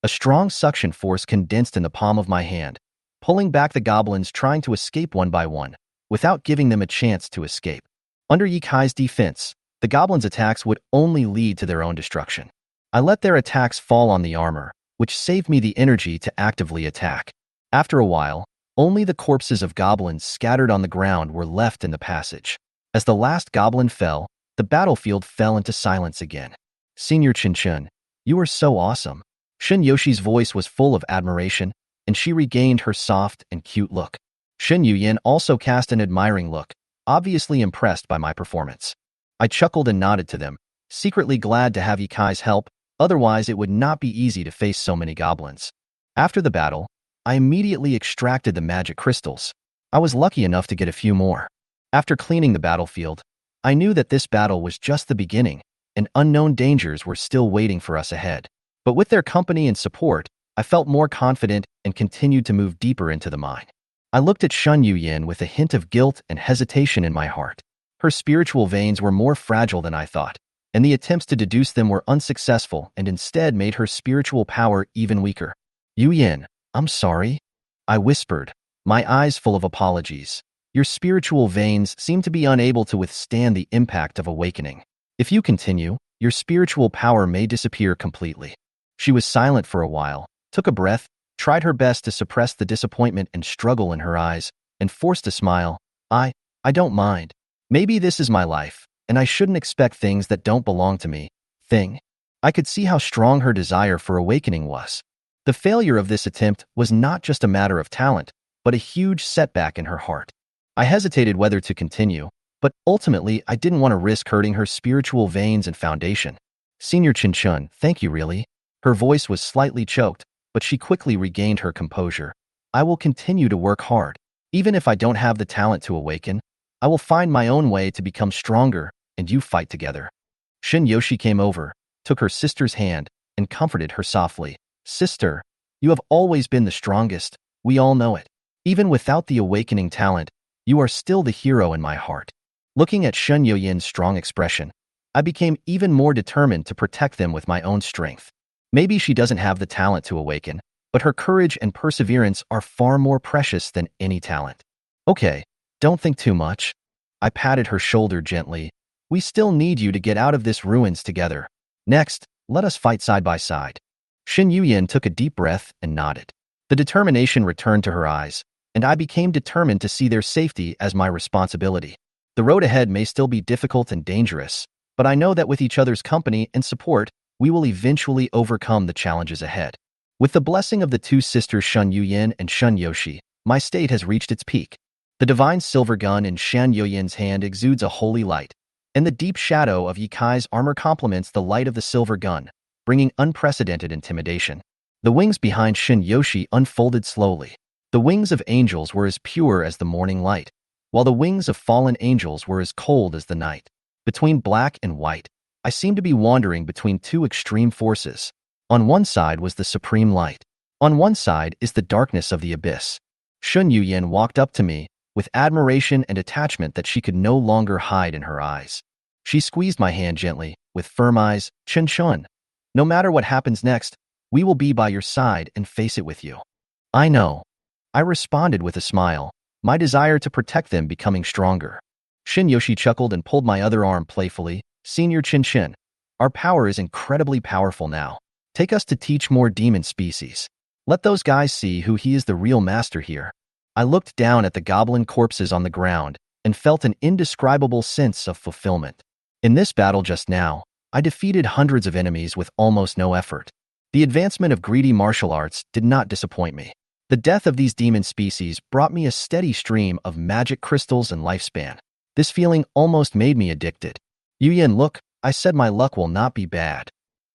A strong suction force condensed in the palm of my hand, pulling back the goblins trying to escape one by one, without giving them a chance to escape. Under Yikai's defense, the goblins' attacks would only lead to their own destruction. I let their attacks fall on the armor, which saved me the energy to actively attack. After a while, only the corpses of goblins scattered on the ground were left in the passage. As the last goblin fell, the battlefield fell into silence again. Senior Chen Chen, you are so awesome. Shin Yoshi's voice was full of admiration, and she regained her soft and cute look. Shin Yuyan also cast an admiring look, obviously impressed by my performance. I chuckled and nodded to them, secretly glad to have Yikai's help, otherwise it would not be easy to face so many goblins. After the battle, I immediately extracted the magic crystals. I was lucky enough to get a few more. After cleaning the battlefield, I knew that this battle was just the beginning, and unknown dangers were still waiting for us ahead. But with their company and support, I felt more confident and continued to move deeper into the mine. I looked at Shun Yuyin with a hint of guilt and hesitation in my heart. Her spiritual veins were more fragile than I thought, and the attempts to deduce them were unsuccessful and instead made her spiritual power even weaker. Yuyin, I'm sorry, I whispered, my eyes full of apologies. Your spiritual veins seem to be unable to withstand the impact of awakening. If you continue, your spiritual power may disappear completely. She was silent for a while, took a breath, tried her best to suppress the disappointment and struggle in her eyes, and forced a smile. I don't mind. Maybe this is my life, and I shouldn't expect things that don't belong to me. I could see how strong her desire for awakening was. The failure of this attempt was not just a matter of talent, but a huge setback in her heart. I hesitated whether to continue, but ultimately I didn't want to risk hurting her spiritual veins and foundation. Senior Chen Chen, thank you really. Her voice was slightly choked, but she quickly regained her composure. I will continue to work hard. Even if I don't have the talent to awaken, I will find my own way to become stronger, and you fight together. Shin Yoshi came over, took her sister's hand, and comforted her softly. Sister, you have always been the strongest, we all know it. Even without the awakening talent, you are still the hero in my heart. Looking at Shun Yoyin's strong expression, I became even more determined to protect them with my own strength. Maybe she doesn't have the talent to awaken, but her courage and perseverance are far more precious than any talent. Okay, don't think too much. I patted her shoulder gently. We still need you to get out of this ruins together. Next, let us fight side by side. Shin Yuyin took a deep breath and nodded. The determination returned to her eyes, and I became determined to see their safety as my responsibility. The road ahead may still be difficult and dangerous, but I know that with each other's company and support, we will eventually overcome the challenges ahead. With the blessing of the two sisters Shun Yuyin and Shun Yoshi, my state has reached its peak. The divine silver gun in Shan Yoyin's hand exudes a holy light, and the deep shadow of Yikai's armor complements the light of the silver gun, bringing unprecedented intimidation. The wings behind Shin Yoshi unfolded slowly. The wings of angels were as pure as the morning light, while the wings of fallen angels were as cold as the night. Between black and white, I seemed to be wandering between two extreme forces. On one side was the supreme light. On one side is the darkness of the abyss. Shun Yuyin walked up to me, with admiration and attachment that she could no longer hide in her eyes. She squeezed my hand gently, with firm eyes. Chen Chen, no matter what happens next, we will be by your side and face it with you. I know. I responded with a smile, my desire to protect them becoming stronger. Shin Yoshi chuckled and pulled my other arm playfully. Senior Chen Chen, our power is incredibly powerful now. Take us to teach more demon species. Let those guys see who he is the real master here. I looked down at the goblin corpses on the ground and felt an indescribable sense of fulfillment. In this battle just now, I defeated hundreds of enemies with almost no effort. The advancement of greedy martial arts did not disappoint me. The death of these demon species brought me a steady stream of magic crystals and lifespan. This feeling almost made me addicted. Yuyin, look, I said my luck will not be bad.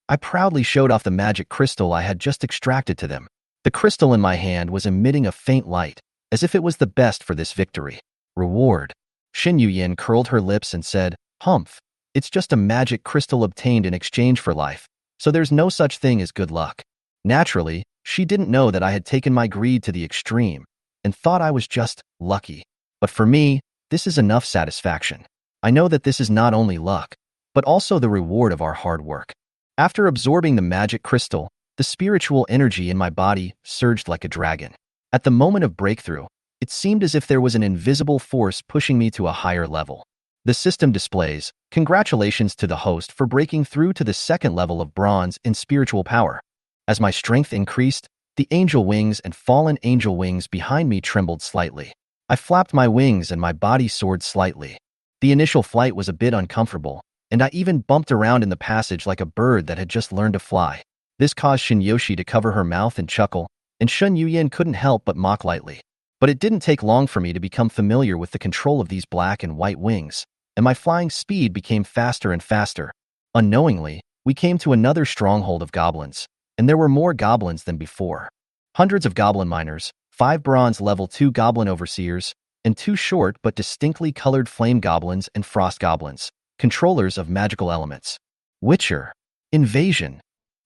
I proudly showed off the magic crystal I had just extracted to them. The crystal in my hand was emitting a faint light, as if it was the best for this victory. Reward. Shin Yuyin curled her lips and said, Humph, it's just a magic crystal obtained in exchange for life, so there's no such thing as good luck. Naturally, she didn't know that I had taken my greed to the extreme and thought I was just lucky. But for me, this is enough satisfaction. I know that this is not only luck, but also the reward of our hard work. After absorbing the magic crystal, the spiritual energy in my body surged like a dragon. At the moment of breakthrough, it seemed as if there was an invisible force pushing me to a higher level. The system displays, congratulations to the host for breaking through to the second level of bronze in spiritual power. As my strength increased, the angel wings and fallen angel wings behind me trembled slightly. I flapped my wings and my body soared slightly. The initial flight was a bit uncomfortable, and I even bumped around in the passage like a bird that had just learned to fly. This caused Shin Yoshi to cover her mouth and chuckle, and Shun Yuyin couldn't help but mock lightly. But it didn't take long for me to become familiar with the control of these black and white wings, and my flying speed became faster and faster. Unknowingly, we came to another stronghold of goblins, and there were more goblins than before. Hundreds of goblin miners, 5 bronze level 2 goblin overseers, and 2 short but distinctly colored flame goblins and frost goblins, controllers of magical elements. Witcher. Invasion.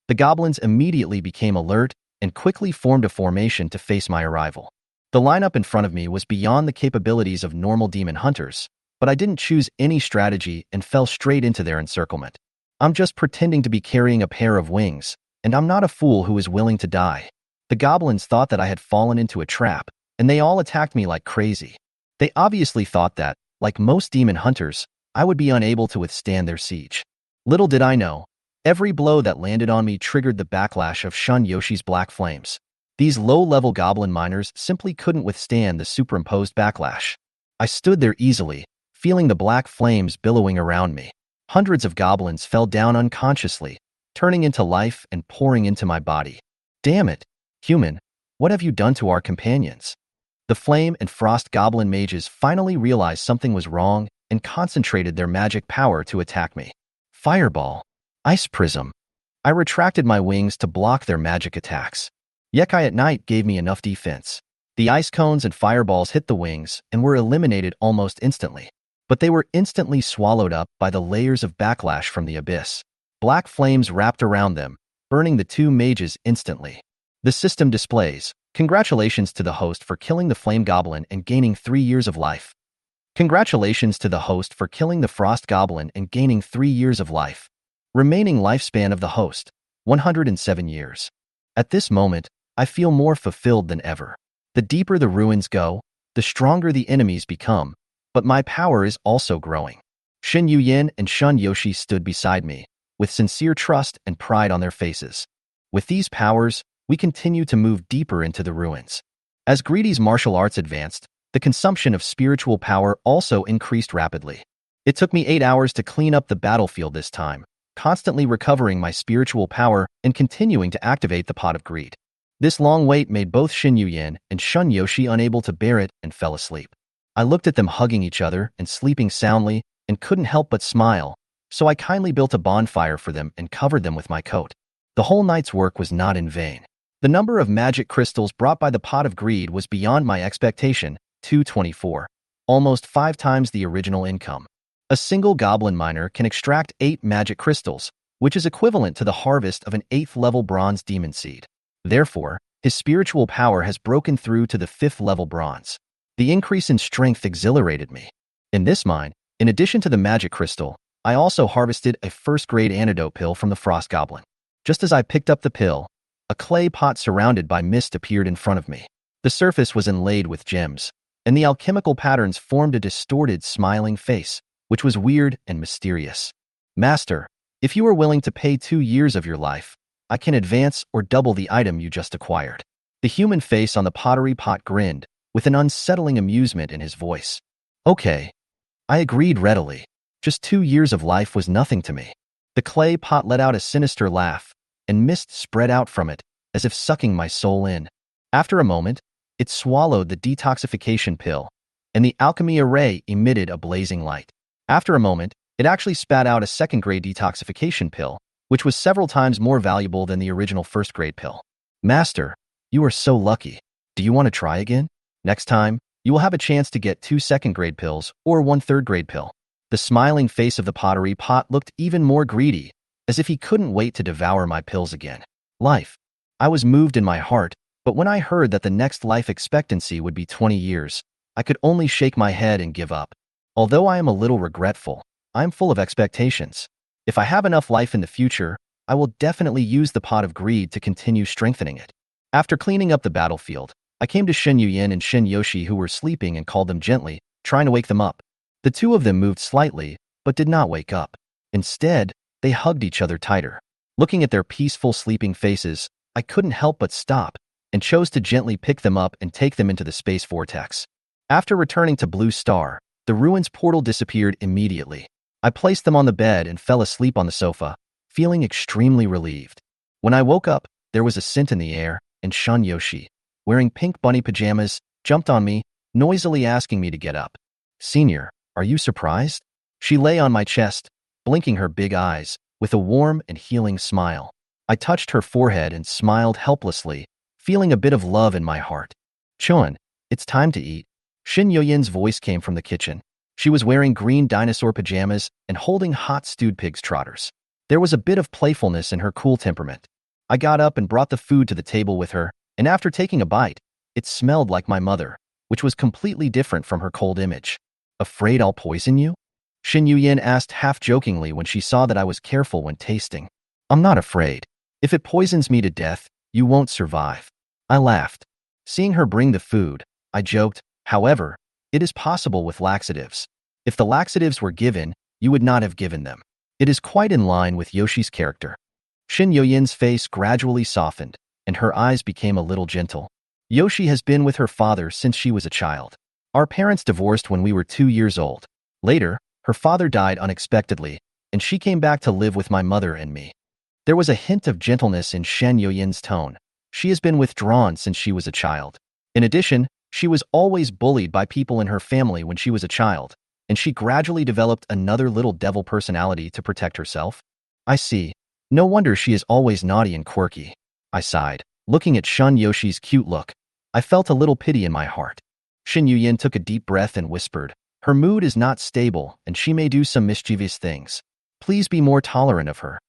The goblins immediately became alert, and quickly formed a formation to face my arrival. The lineup in front of me was beyond the capabilities of normal demon hunters, but I didn't choose any strategy and fell straight into their encirclement. I'm just pretending to be carrying a pair of wings, and I'm not a fool who is willing to die. The goblins thought that I had fallen into a trap, and they all attacked me like crazy. They obviously thought that, like most demon hunters, I would be unable to withstand their siege. Little did I know, every blow that landed on me triggered the backlash of Shun Yoshi's black flames. These low-level goblin miners simply couldn't withstand the superimposed backlash. I stood there easily, feeling the black flames billowing around me. Hundreds of goblins fell down unconsciously, turning into life and pouring into my body. Damn it, human, what have you done to our companions? The flame and frost goblin mages finally realized something was wrong and concentrated their magic power to attack me. Fireball. Ice prism. I retracted my wings to block their magic attacks. Yekai at night gave me enough defense. The ice cones and fireballs hit the wings and were eliminated almost instantly. But they were instantly swallowed up by the layers of backlash from the abyss. Black flames wrapped around them, burning the two mages instantly. The system displays, "Congratulations to the host for killing the flame goblin and gaining 3 years of life. Congratulations to the host for killing the frost goblin and gaining 3 years of life. Remaining lifespan of the host, 107 years. At this moment, I feel more fulfilled than ever. The deeper the ruins go, the stronger the enemies become, but my power is also growing. Shin Yuyin and Shun Yoshi stood beside me, with sincere trust and pride on their faces. With these powers, we continue to move deeper into the ruins. As Greedy's martial arts advanced, the consumption of spiritual power also increased rapidly. It took me 8 hours to clean up the battlefield this time, constantly recovering my spiritual power and continuing to activate the pot of greed. This long wait made both Shin Yuyin and Shun Yoshi unable to bear it and fell asleep. I looked at them hugging each other and sleeping soundly and couldn't help but smile, so I kindly built a bonfire for them and covered them with my coat. The whole night's work was not in vain. The number of magic crystals brought by the pot of greed was beyond my expectation, 224, almost 5 times the original income. A single goblin miner can extract 8 magic crystals, which is equivalent to the harvest of an 8th-level bronze demon seed. Therefore, his spiritual power has broken through to the 5th-level bronze. The increase in strength exhilarated me. In this mine, in addition to the magic crystal, I also harvested a first-grade antidote pill from the frost goblin. Just as I picked up the pill, a clay pot surrounded by mist appeared in front of me. The surface was inlaid with gems, and the alchemical patterns formed a distorted, smiling face, which was weird and mysterious. Master, if you are willing to pay 2 years of your life, I can advance or double the item you just acquired. The human face on the pottery pot grinned, with an unsettling amusement in his voice. Okay. I agreed readily. Just 2 years of life was nothing to me. The clay pot let out a sinister laugh, and mist spread out from it, as if sucking my soul in. After a moment, it swallowed the detoxification pill, and the alchemy array emitted a blazing light. After a moment, it actually spat out a second-grade detoxification pill, which was several times more valuable than the original first-grade pill. Master, you are so lucky. Do you want to try again? Next time, you will have a chance to get 2 second-grade pills or 1 third-grade pill. The smiling face of the pottery pot looked even more greedy, as if he couldn't wait to devour my pills again. Life. I was moved in my heart, but when I heard that the next life expectancy would be 20 years, I could only shake my head and give up. Although I am a little regretful, I am full of expectations. If I have enough life in the future, I will definitely use the pot of greed to continue strengthening it. After cleaning up the battlefield, I came to Shin Yuyin and Shin Yoshi who were sleeping and called them gently, trying to wake them up. The two of them moved slightly, but did not wake up. Instead, they hugged each other tighter. Looking at their peaceful sleeping faces, I couldn't help but stop, and chose to gently pick them up and take them into the space vortex. After returning to Blue Star, the ruins portal disappeared immediately. I placed them on the bed and fell asleep on the sofa, feeling extremely relieved. When I woke up, there was a scent in the air, and Shun Yoshi, wearing pink bunny pajamas, jumped on me, noisily asking me to get up. Senior, are you surprised? She lay on my chest, blinking her big eyes, with a warm and healing smile. I touched her forehead and smiled helplessly, feeling a bit of love in my heart. Chun, it's time to eat. Shin Yoyin's voice came from the kitchen. She was wearing green dinosaur pajamas and holding hot stewed pig's trotters. There was a bit of playfulness in her cool temperament. I got up and brought the food to the table with her, and after taking a bite, it smelled like my mother, which was completely different from her cold image. Afraid I'll poison you? Shin Yuyin asked half-jokingly when she saw that I was careful when tasting. I'm not afraid. If it poisons me to death, you won't survive. I laughed. Seeing her bring the food, I joked, however, it is possible with laxatives. If the laxatives were given, you would not have given them. It is quite in line with Yoshi's character. Shin Yuyen's face gradually softened, and her eyes became a little gentle. Yoshi has been with her father since she was a child. Our parents divorced when we were 2 years old. Later, her father died unexpectedly, and she came back to live with my mother and me. There was a hint of gentleness in Shen Yuyen's tone. She has been withdrawn since she was a child. In addition, she was always bullied by people in her family when she was a child, and she gradually developed another little devil personality to protect herself. I see. No wonder she is always naughty and quirky. I sighed. Looking at Shun Yoshi's cute look, I felt a little pity in my heart. Shin Yuyin took a deep breath and whispered, her mood is not stable and she may do some mischievous things. Please be more tolerant of her.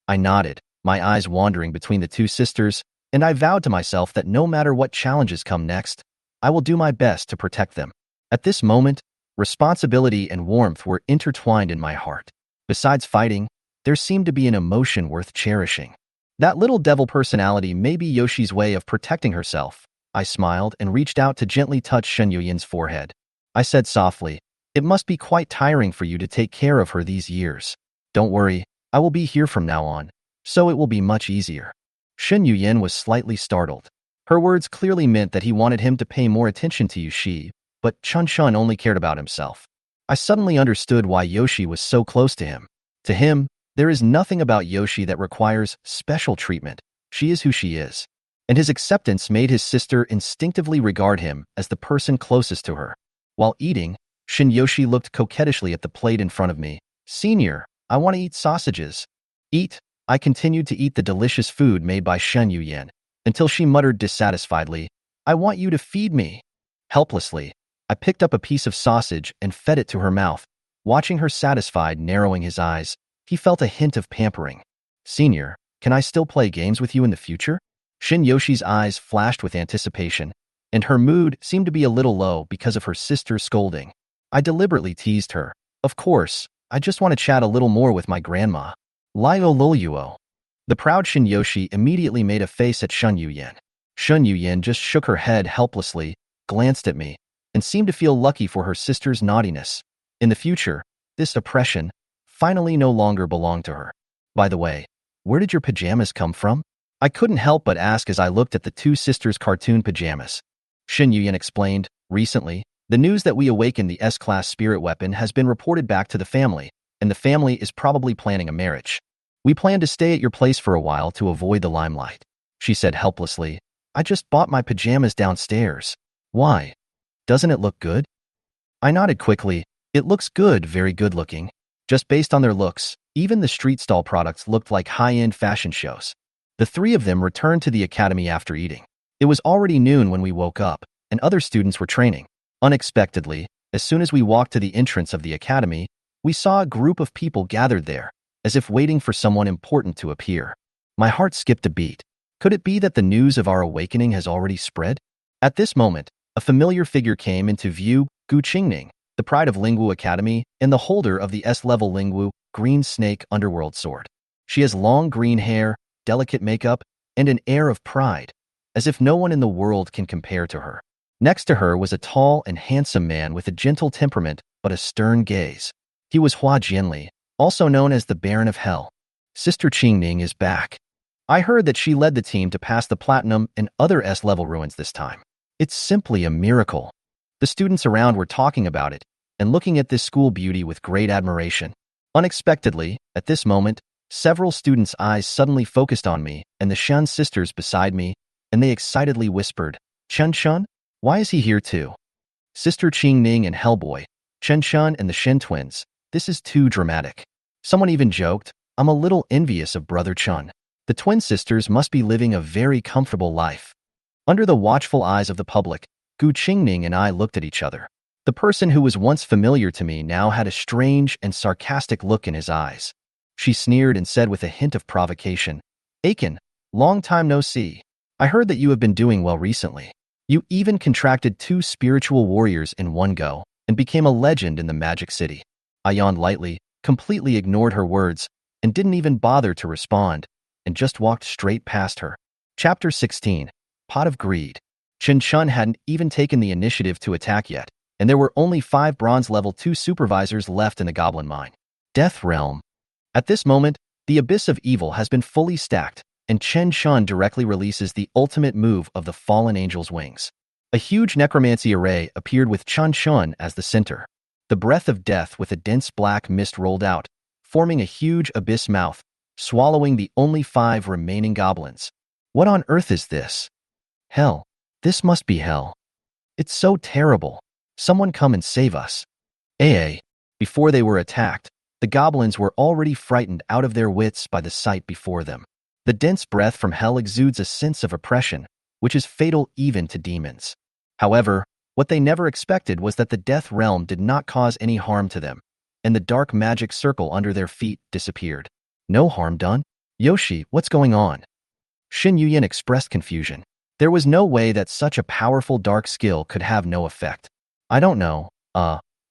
I nodded, my eyes wandering between the two sisters, and I vowed to myself that no matter what challenges come next, I will do my best to protect them. At this moment, responsibility and warmth were intertwined in my heart. Besides fighting, there seemed to be an emotion worth cherishing. That little devil personality may be Yoshi's way of protecting herself. I smiled and reached out to gently touch Shen Yuyin's forehead. I said softly, it must be quite tiring for you to take care of her these years. Don't worry, I will be here from now on, so it will be much easier. Shen Yuyin was slightly startled. Her words clearly meant that he wanted him to pay more attention to Yushi, but Chen Chen only cared about himself. I suddenly understood why Yoshi was so close to him. To him, there is nothing about Yoshi that requires special treatment. She is who she is. And his acceptance made his sister instinctively regard him as the person closest to her. While eating, Shin Yoshi looked coquettishly at the plate in front of me. Senior, I want to eat sausages. Eat. I continued to eat the delicious food made by Shen Yuyin, until she muttered dissatisfiedly, I want you to feed me. Helplessly, I picked up a piece of sausage and fed it to her mouth. Watching her satisfied, narrowing his eyes, he felt a hint of pampering. Senior, can I still play games with you in the future? Shin Yoshi's eyes flashed with anticipation, and her mood seemed to be a little low because of her sister's scolding. I deliberately teased her. Of course, I just want to chat a little more with my grandma. Lio Loluo. The proud Shin Yoshi immediately made a face at Shun Yuyin. Shun Yuyin just shook her head helplessly, glanced at me, and seemed to feel lucky for her sister's naughtiness. In the future, this oppression finally no longer belonged to her. By the way, where did your pajamas come from? I couldn't help but ask as I looked at the two sisters' cartoon pajamas. Shin Yuyin explained, recently, the news that we awakened the S-class spirit weapon has been reported back to the family, and the family is probably planning a marriage. We plan to stay at your place for a while to avoid the limelight. She said helplessly, I just bought my pajamas downstairs. Why? Doesn't it look good? I nodded quickly. It looks good, very good looking. Just based on their looks, even the street stall products looked like high-end fashion shows. The three of them returned to the academy after eating. It was already noon when we woke up, and other students were training. Unexpectedly, as soon as we walked to the entrance of the academy, we saw a group of people gathered there, as if waiting for someone important to appear. My heart skipped a beat. Could it be that the news of our awakening has already spread? At this moment, a familiar figure came into view, Gu Qingning, the pride of Lingwu Academy and the holder of the S-level Lingwu Green Snake Underworld Sword. She has long green hair, delicate makeup, and an air of pride, as if no one in the world can compare to her. Next to her was a tall and handsome man with a gentle temperament but a stern gaze. He was Hua Jianli, also known as the Baron of Hell. Sister Qingning is back. I heard that she led the team to pass the Platinum and other S-level ruins this time. It's simply a miracle. The students around were talking about it and looking at this school beauty with great admiration. Unexpectedly, at this moment, several students' eyes suddenly focused on me and the Shen sisters beside me, and they excitedly whispered, Chen Chen? Why is he here too? Sister Qingning and Hellboy, Chen Chen and the Shen twins. This is too dramatic. Someone even joked, I'm a little envious of Brother Chen. The twin sisters must be living a very comfortable life. Under the watchful eyes of the public, Gu Qingning and I looked at each other. The person who was once familiar to me now had a strange and sarcastic look in his eyes. She sneered and said with a hint of provocation, Aiken, Long time no see. I heard that you have been doing well recently. You even contracted 2 spiritual warriors in one go and became a legend in the Magic City. I yawned lightly, completely ignored her words, and didn't even bother to respond, and just walked straight past her. Chapter 16. Pot of Greed. Chen Chen hadn't even taken the initiative to attack yet, and there were only 5 bronze level 2 supervisors left in the goblin mine. Death Realm. At this moment, the Abyss of Evil has been fully stacked, and Chen Chen directly releases the ultimate move of the Fallen Angel's wings. A huge necromancy array appeared with Chen Chen as the center. The breath of death with a dense black mist rolled out, forming a huge abyss mouth, swallowing the only 5 remaining goblins. What on earth is this? Hell. This must be hell. It's so terrible. Someone come and save us. Before they were attacked, the goblins were already frightened out of their wits by the sight before them. The dense breath from hell exudes a sense of oppression, which is fatal even to demons. However, what they never expected was that the Death Realm did not cause any harm to them, and the dark magic circle under their feet disappeared. No harm done? Yoshi, what's going on? Xin Yuyan expressed confusion. There was no way that such a powerful dark skill could have no effect. I don't know,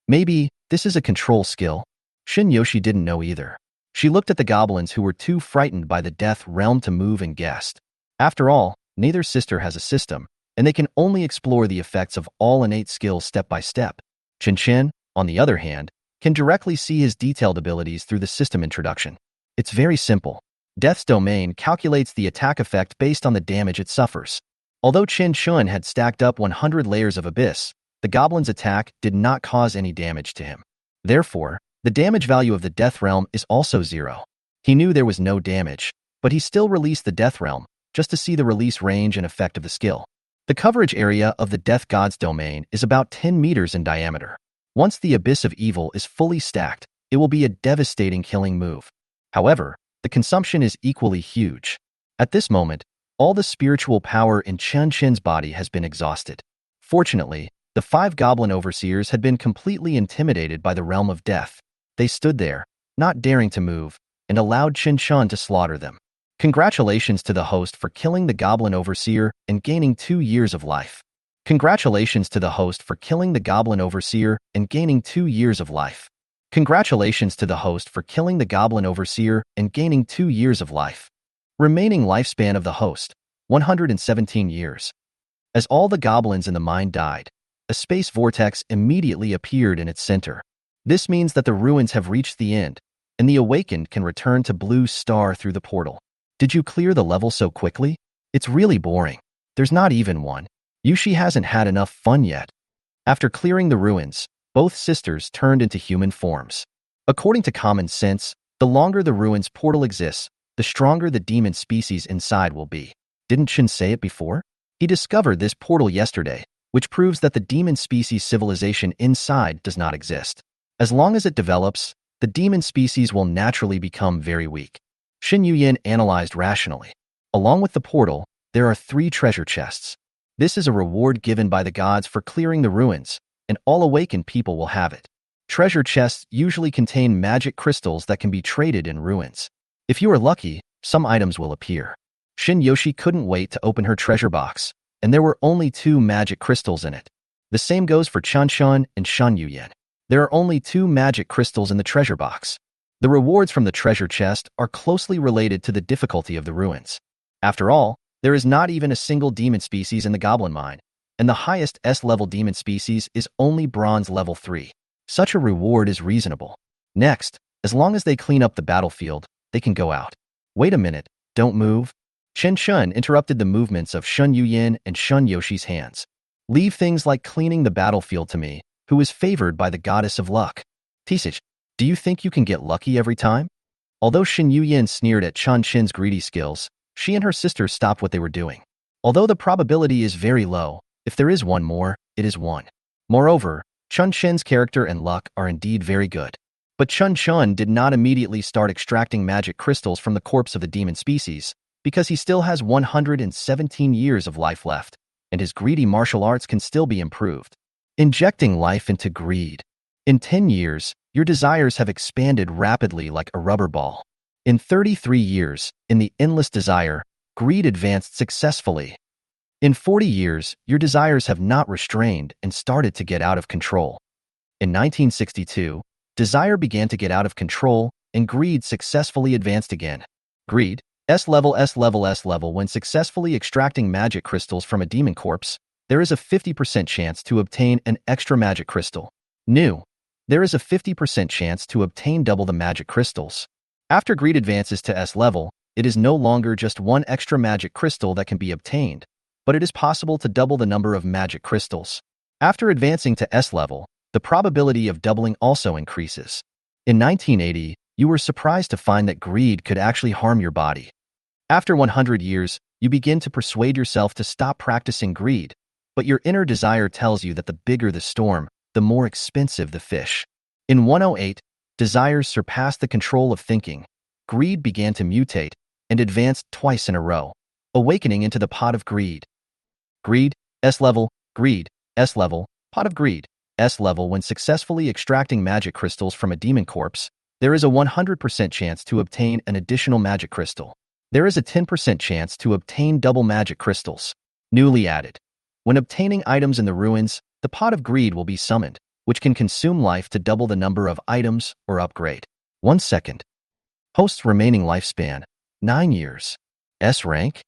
maybe this is a control skill? Shin Yoshi didn't know either. She looked at the goblins who were too frightened by the Death Realm to move and guessed. After all, neither sister has a system, and they can only explore the effects of all innate skills step by step. Chen Chen, on the other hand, can directly see his detailed abilities through the system introduction. It's very simple. Death's domain calculates the attack effect based on the damage it suffers. Although Chen Chen had stacked up 100 layers of abyss, the goblin's attack did not cause any damage to him. Therefore, the damage value of the Death Realm is also 0. He knew there was no damage, but he still released the Death Realm, just to see the release range and effect of the skill. The coverage area of the Death God's domain is about 10 meters in diameter. Once the Abyss of Evil is fully stacked, it will be a devastating killing move. However, the consumption is equally huge. At this moment, all the spiritual power in Chen Chen's body has been exhausted. Fortunately, the 5 goblin overseers had been completely intimidated by the realm of death. They stood there, not daring to move, and allowed Chen Chen to slaughter them. Congratulations to the host for killing the goblin overseer and gaining 2 years of life. Congratulations to the host for killing the goblin overseer and gaining 2 years of life. Congratulations to the host for killing the goblin overseer and gaining 2 years of life. Remaining lifespan of the host, 117 years. As all the goblins in the mine died, a space vortex immediately appeared in its center. This means that the ruins have reached the end, and the awakened can return to Blue Star through the portal. Did you clear the level so quickly? It's really boring. There's not even one. Yushi hasn't had enough fun yet. After clearing the ruins, both sisters turned into human forms. According to common sense, the longer the ruins portal exists, the stronger the demon species inside will be. Didn't Chen say it before? He discovered this portal yesterday, which proves that the demon species civilization inside does not exist. As long as it develops, the demon species will naturally become very weak. Xin Yuyan analyzed rationally. Along with the portal, there are 3 treasure chests. This is a reward given by the gods for clearing the ruins, and all awakened people will have it. Treasure chests usually contain magic crystals that can be traded in ruins. If you are lucky, some items will appear. Shin Yoshi couldn't wait to open her treasure box, and there were only 2 magic crystals in it. The same goes for Chen Chen and Shan Yuyan. There are only 2 magic crystals in the treasure box. The rewards from the treasure chest are closely related to the difficulty of the ruins. After all, there is not even a single demon species in the goblin mine, and the highest S-level demon species is only bronze level 3. Such a reward is reasonable. Next, as long as they clean up the battlefield, they can go out. Wait a minute, don't move. Chen Chen interrupted the movements of Shun Yuyan and Shun Yoshi's hands. Leave things like cleaning the battlefield to me, who is favored by the goddess of luck. Tisich, do you think you can get lucky every time? Although Shin Yuyan sneered at Chen Chen's greedy skills, she and her sister stopped what they were doing. Although the probability is very low, if there is one more, it is 1. Moreover, Chen Chen's character and luck are indeed very good. But Chen Chen did not immediately start extracting magic crystals from the corpse of the demon species, because he still has 117 years of life left, and his greedy martial arts can still be improved. Injecting life into greed. In 10 years, your desires have expanded rapidly like a rubber ball. In 33 years, in the endless desire, greed advanced successfully. In 40 years, your desires have not restrained and started to get out of control. In 1962, desire began to get out of control and greed successfully advanced again. Greed, S level, S level, S level. When successfully extracting magic crystals from a demon corpse, there is a 50% chance to obtain an extra magic crystal. New. There is a 50% chance to obtain double the magic crystals. After greed advances to S level, it is no longer just one extra magic crystal that can be obtained, but it is possible to double the number of magic crystals. After advancing to S level, the probability of doubling also increases. In 1980, you were surprised to find that greed could actually harm your body. After 100 years, you begin to persuade yourself to stop practicing greed, but your inner desire tells you that the bigger the storm, the more expensive the fish. In 108, desires surpassed the control of thinking. Greed began to mutate and advanced twice in a row, awakening into the pot of greed. Greed, S level, greed, S level, pot of greed, S level. When successfully extracting magic crystals from a demon corpse, there is a 100% chance to obtain an additional magic crystal. There is a 10% chance to obtain double magic crystals. Newly added. When obtaining items in the ruins, the pot of greed will be summoned, which can consume life to double the number of items or upgrade. 1 second. Host's remaining lifespan, 9 years. S rank?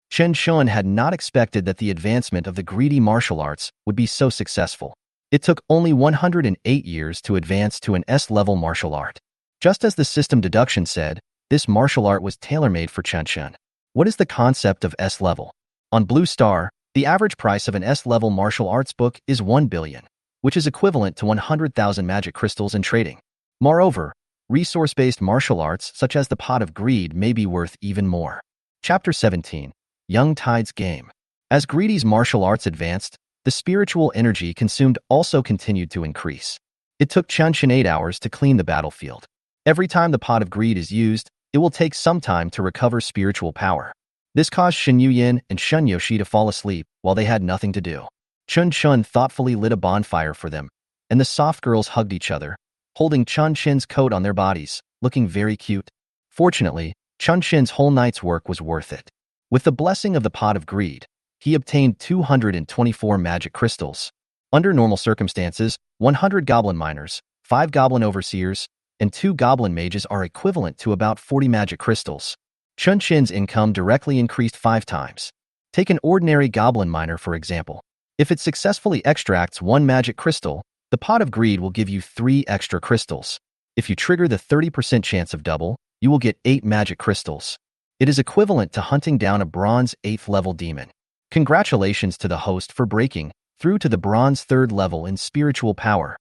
Chen Chen had not expected that the advancement of the greedy martial arts would be so successful. It took only 108 years to advance to an S-level martial art. Just as the system deduction said, this martial art was tailor-made for Chen Chen. What is the concept of S-level? On Blue Star, the average price of an S-level martial arts book is 1 billion, which is equivalent to 100,000 magic crystals in trading. Moreover, resource-based martial arts such as the Pot of Greed may be worth even more. Chapter 17. Young Tide's Game. As Greedy's martial arts advanced, the spiritual energy consumed also continued to increase. It took Chen Chen 8 hours to clean the battlefield. Every time the Pot of Greed is used, it will take some time to recover spiritual power. This caused Shen Yuyin and Shun Yoshi to fall asleep while they had nothing to do. Chen Chen thoughtfully lit a bonfire for them, and the soft girls hugged each other, holding Chen Chen's coat on their bodies, looking very cute. Fortunately, Chen Chen's whole night's work was worth it. With the blessing of the Pot of Greed, he obtained 224 magic crystals. Under normal circumstances, 100 goblin miners, 5 goblin overseers, and 2 goblin mages are equivalent to about 40 magic crystals. Chen Chen's income directly increased 5 times. Take an ordinary goblin miner for example. If it successfully extracts 1 magic crystal, the Pot of Greed will give you 3 extra crystals. If you trigger the 30% chance of double, you will get 8 magic crystals. It is equivalent to hunting down a bronze 8th level demon. Congratulations to the host for breaking through to the bronze 3rd level in spiritual power.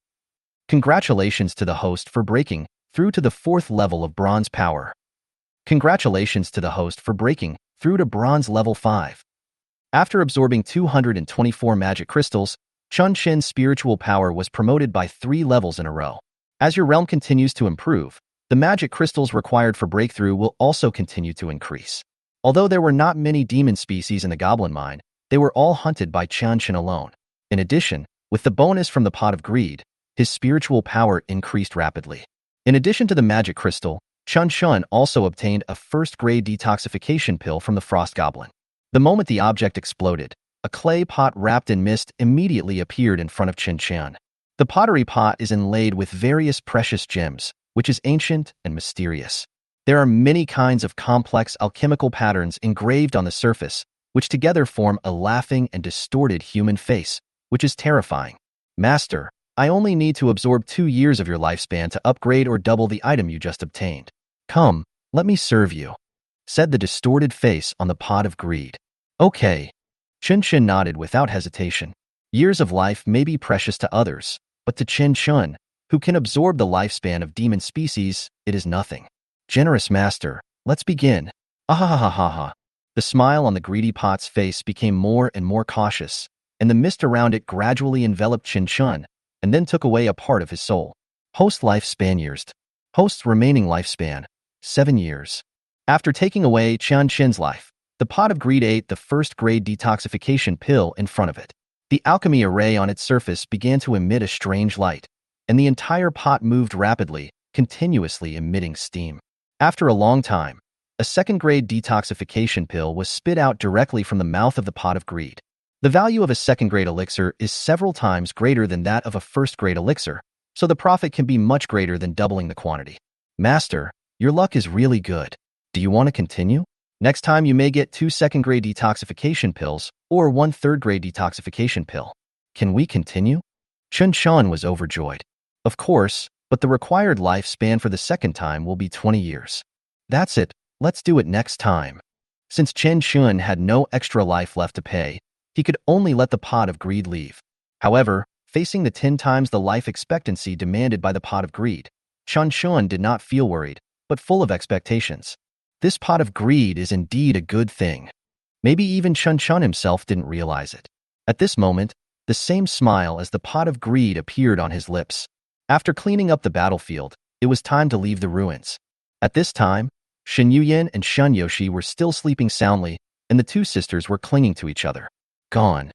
Congratulations to the host for breaking through to the 4th level of bronze power. Congratulations to the host for breaking through to bronze level 5. After absorbing 224 magic crystals, Chen Chen's spiritual power was promoted by 3 levels in a row. As your realm continues to improve, the magic crystals required for breakthrough will also continue to increase. Although there were not many demon species in the goblin mine, they were all hunted by Chen Chen alone. In addition, with the bonus from the Pot of Greed, his spiritual power increased rapidly. In addition to the magic crystal, Chen Chen also obtained a first-grade detoxification pill from the Frost Goblin. The moment the object exploded, a clay pot wrapped in mist immediately appeared in front of Chen Chen. The pottery pot is inlaid with various precious gems, which is ancient and mysterious. There are many kinds of complex alchemical patterns engraved on the surface, which together form a laughing and distorted human face, which is terrifying. Master, I only need to absorb 2 years of your lifespan to upgrade or double the item you just obtained. Come, let me serve you, said the distorted face on the Pot of Greed. Okay. Chen Chen nodded without hesitation. Years of life may be precious to others, but to Chen Chen, who can absorb the lifespan of demon species, it is nothing. Generous master, let's begin. Ahahahaha. The smile on the greedy pot's face became more and more cautious, and the mist around it gradually enveloped Chen Chen, and then took away a part of his soul. Host lifespan years. Host's remaining lifespan, 7 years. After taking away Chen Chen's life, the Pot of Greed ate the first-grade detoxification pill in front of it. The alchemy array on its surface began to emit a strange light, and the entire pot moved rapidly, continuously emitting steam. After a long time, A second-grade detoxification pill was spit out directly from the mouth of the pot of greed. The value of a second-grade elixir is several times greater than that of a first-grade elixir, so the profit can be much greater than doubling the quantity. Master, your luck is really good. Do you want to continue? Next time you may get 2 second-grade detoxification pills or 1 third-grade detoxification pill. Can we continue? Chen Chen was overjoyed. Of course, but the required lifespan for the second time will be 20 years. That's it, let's do it next time. Since Chen Chen had no extra life left to pay, he could only let the pot of greed leave. However, facing the 10 times the life expectancy demanded by the pot of greed, Chen Chen did not feel worried, but full of expectations. This pot of greed is indeed a good thing. Maybe even Chen Chen himself didn't realize it. At this moment, the same smile as the pot of greed appeared on his lips. After cleaning up the battlefield, it was time to leave the ruins. At this time, Shen Yuyan and Shen Yoshi were still sleeping soundly, and the two sisters were clinging to each other. Gone.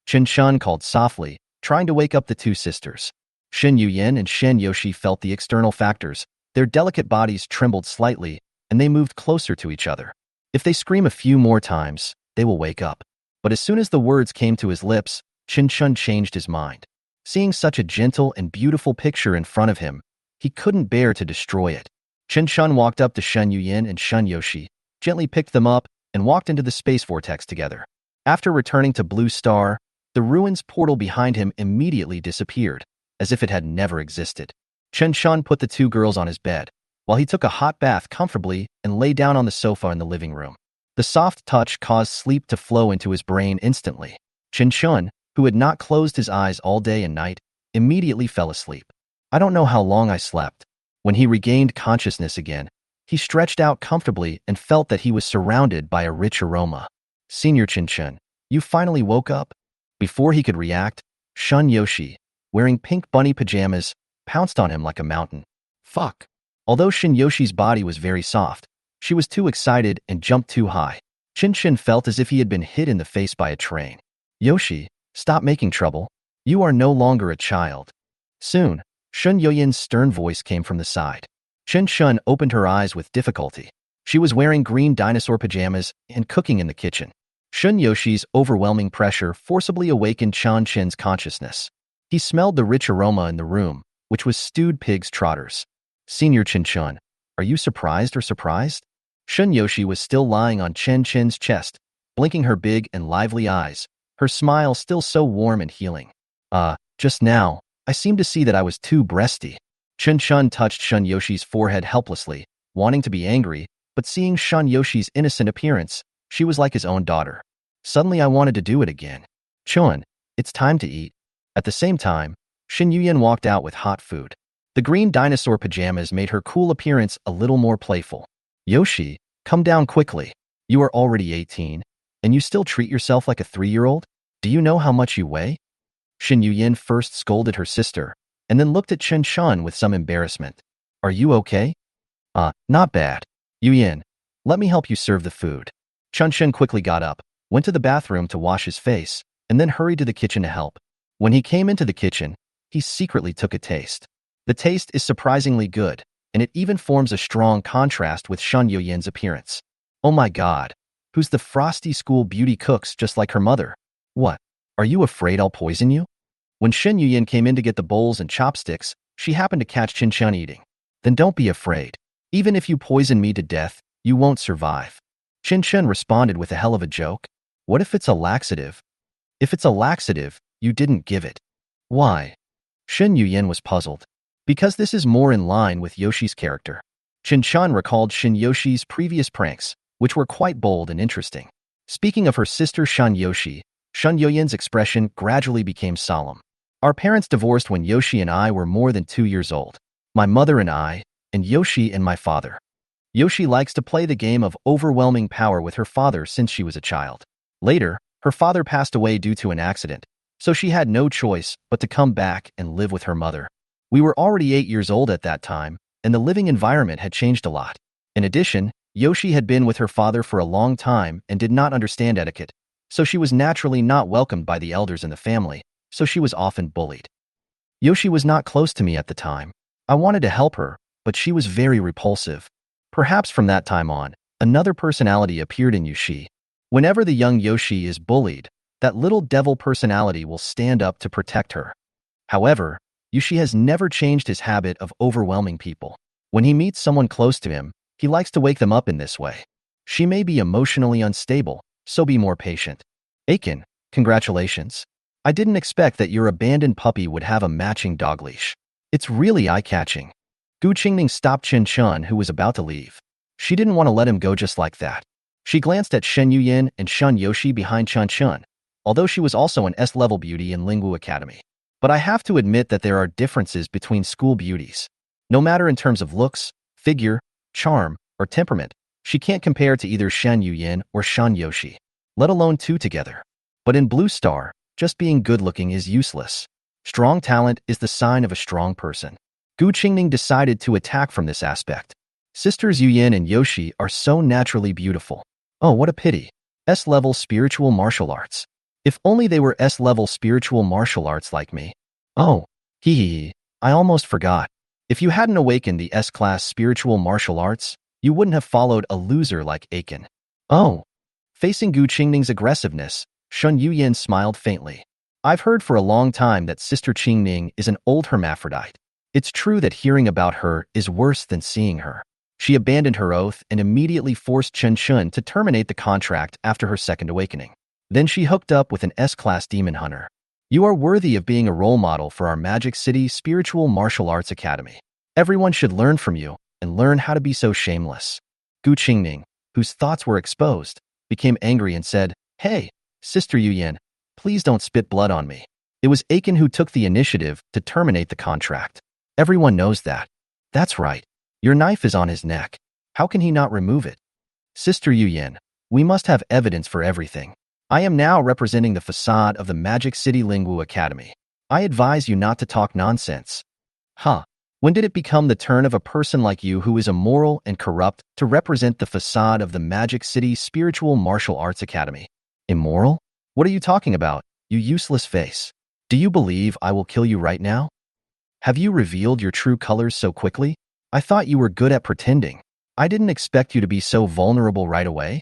Chen Chen called softly, trying to wake up the two sisters. Shen Yuyan and Shen Yoshi felt the external factors. Their delicate bodies trembled slightly, and they moved closer to each other. If they scream a few more times, they will wake up. But as soon as the words came to his lips, Chen Chen changed his mind. Seeing such a gentle and beautiful picture in front of him, he couldn't bear to destroy it. Chen Chen walked up to Shen Yuyan and Shen Yoshi, gently picked them up, and walked into the space vortex together. After returning to Blue Star, the ruins portal behind him immediately disappeared, as if it had never existed. Chen Chen put the two girls on his bed, while he took a hot bath comfortably and lay down on the sofa in the living room. The soft touch caused sleep to flow into his brain instantly. Chen Chen, who had not closed his eyes all day and night, immediately fell asleep. I don't know how long I slept. When he regained consciousness again, he stretched out comfortably and felt that he was surrounded by a rich aroma. Senior Chen Chen, you finally woke up? Before he could react, Shen Yoshi, wearing pink bunny pajamas, pounced on him like a mountain. Fuck. Although Shen Yoshi's body was very soft, she was too excited and jumped too high. Chen Chen felt as if he had been hit in the face by a train. Yoshi, stop making trouble. You are no longer a child. Soon, Shen Yuyan's stern voice came from the side. Chen Chen opened her eyes with difficulty. She was wearing green dinosaur pajamas and cooking in the kitchen. Shen Yoshi's overwhelming pressure forcibly awakened Chen Chen's consciousness. He smelled the rich aroma in the room, which was stewed pig's trotters. Senior Chen Chen, are you surprised or surprised? Shen Yoshi was still lying on Chen Chen's chest, blinking her big and lively eyes, her smile still so warm and healing. Just now, I seemed to see that I was too breasty. Chen Chen touched Shen Yoshi's forehead helplessly, wanting to be angry, but seeing Shen Yoshi's innocent appearance, she was like his own daughter. Suddenly I wanted to do it again. Chen, it's time to eat. At the same time, Shen Yuyan walked out with hot food. The green dinosaur pajamas made her cool appearance a little more playful. Yoshi, come down quickly. You are already 18, and you still treat yourself like a 3-year-old? Do you know how much you weigh? Shen Yuyan first scolded her sister, and then looked at Chen Chen with some embarrassment. Are you okay? Not bad. Yuyan, let me help you serve the food. Chen Chen quickly got up, went to the bathroom to wash his face, and then hurried to the kitchen to help. When he came into the kitchen, he secretly took a taste. The taste is surprisingly good, and it even forms a strong contrast with Shen Yuyan's appearance. Oh my god, who's the frosty school beauty cooks just like her mother? What? Are you afraid I'll poison you? When Shen Yuyan came in to get the bowls and chopsticks, she happened to catch Chen Chen eating. Then don't be afraid. Even if you poison me to death, you won't survive. Chen Chen responded with a hell of a joke. What if it's a laxative? If it's a laxative, you didn't give it. Why? Shen Yuyan was puzzled. Because this is more in line with Yoshi's character. Chen Chen recalled Shen Yoshi's previous pranks, which were quite bold and interesting. Speaking of her sister Shen Yoshi, Shen Yuyan's expression gradually became solemn. Our parents divorced when Yoshi and I were more than 2 years old. My mother and I, and Yoshi and my father. Yoshi likes to play the game of overwhelming power with her father since she was a child. Later, her father passed away due to an accident, so she had no choice but to come back and live with her mother. We were already 8 years old at that time, and the living environment had changed a lot. In addition, Yoshi had been with her father for a long time and did not understand etiquette, so she was naturally not welcomed by the elders in the family, so she was often bullied. Yoshi was not close to me at the time. I wanted to help her, but she was very repulsive. Perhaps from that time on, Another personality appeared in Yushi. Whenever the young Yoshi is bullied, that little devil personality will stand up to protect her. However, Yushi has never changed his habit of overwhelming people. When he meets someone close to him, he likes to wake them up in this way. She may be emotionally unstable, so be more patient. Aiken, congratulations. I didn't expect that your abandoned puppy would have a matching dog leash. It's really eye-catching. Gu Qingning stopped Chen Chen, who was about to leave. She didn't want to let him go just like that. She glanced at Shen Yuyan and Shun Yoshi behind Chen Chen, although she was also an S-level beauty in Lingwu Academy. But I have to admit that there are differences between school beauties. No matter in terms of looks, figure, charm, or temperament, she can't compare to either Shen Yuyan or Shun Yoshi, let alone two together. But in Blue Star, just being good-looking is useless. Strong talent is the sign of a strong person. Gu Qingning decided to attack from this aspect. Sisters Yuyan and Yoshi are so naturally beautiful. Oh, what a pity. S-level spiritual martial arts. If only they were S-level spiritual martial arts like me. Oh, hee hee hee, I almost forgot. If you hadn't awakened the S-class spiritual martial arts, you wouldn't have followed a loser like Aiken. Oh. Facing Gu Qingning's aggressiveness, Shun Yuyan smiled faintly. I've heard for a long time that Sister Qingning is an old hermaphrodite. It's true that hearing about her is worse than seeing her. She abandoned her oath and immediately forced Chen Chen to terminate the contract after her second awakening. Then she hooked up with an S-class demon hunter. You are worthy of being a role model for our Magic City Spiritual Martial Arts Academy. Everyone should learn from you and learn how to be so shameless. Gu Qingning, whose thoughts were exposed, became angry and said, Hey, Sister Yuyan, please don't spit blood on me. It was Aiken who took the initiative to terminate the contract. Everyone knows that. That's right. Your knife is on his neck. How can he not remove it? Sister Yuyan, we must have evidence for everything. I am now representing the facade of the Magic City Lingwu Academy. I advise you not to talk nonsense. Huh. When did it become the turn of a person like you who is immoral and corrupt to represent the facade of the Magic City Spiritual Martial Arts Academy? Immoral? What are you talking about, you useless face? Do you believe I will kill you right now? Have you revealed your true colors so quickly? I thought you were good at pretending. I didn't expect you to be so vulnerable right away.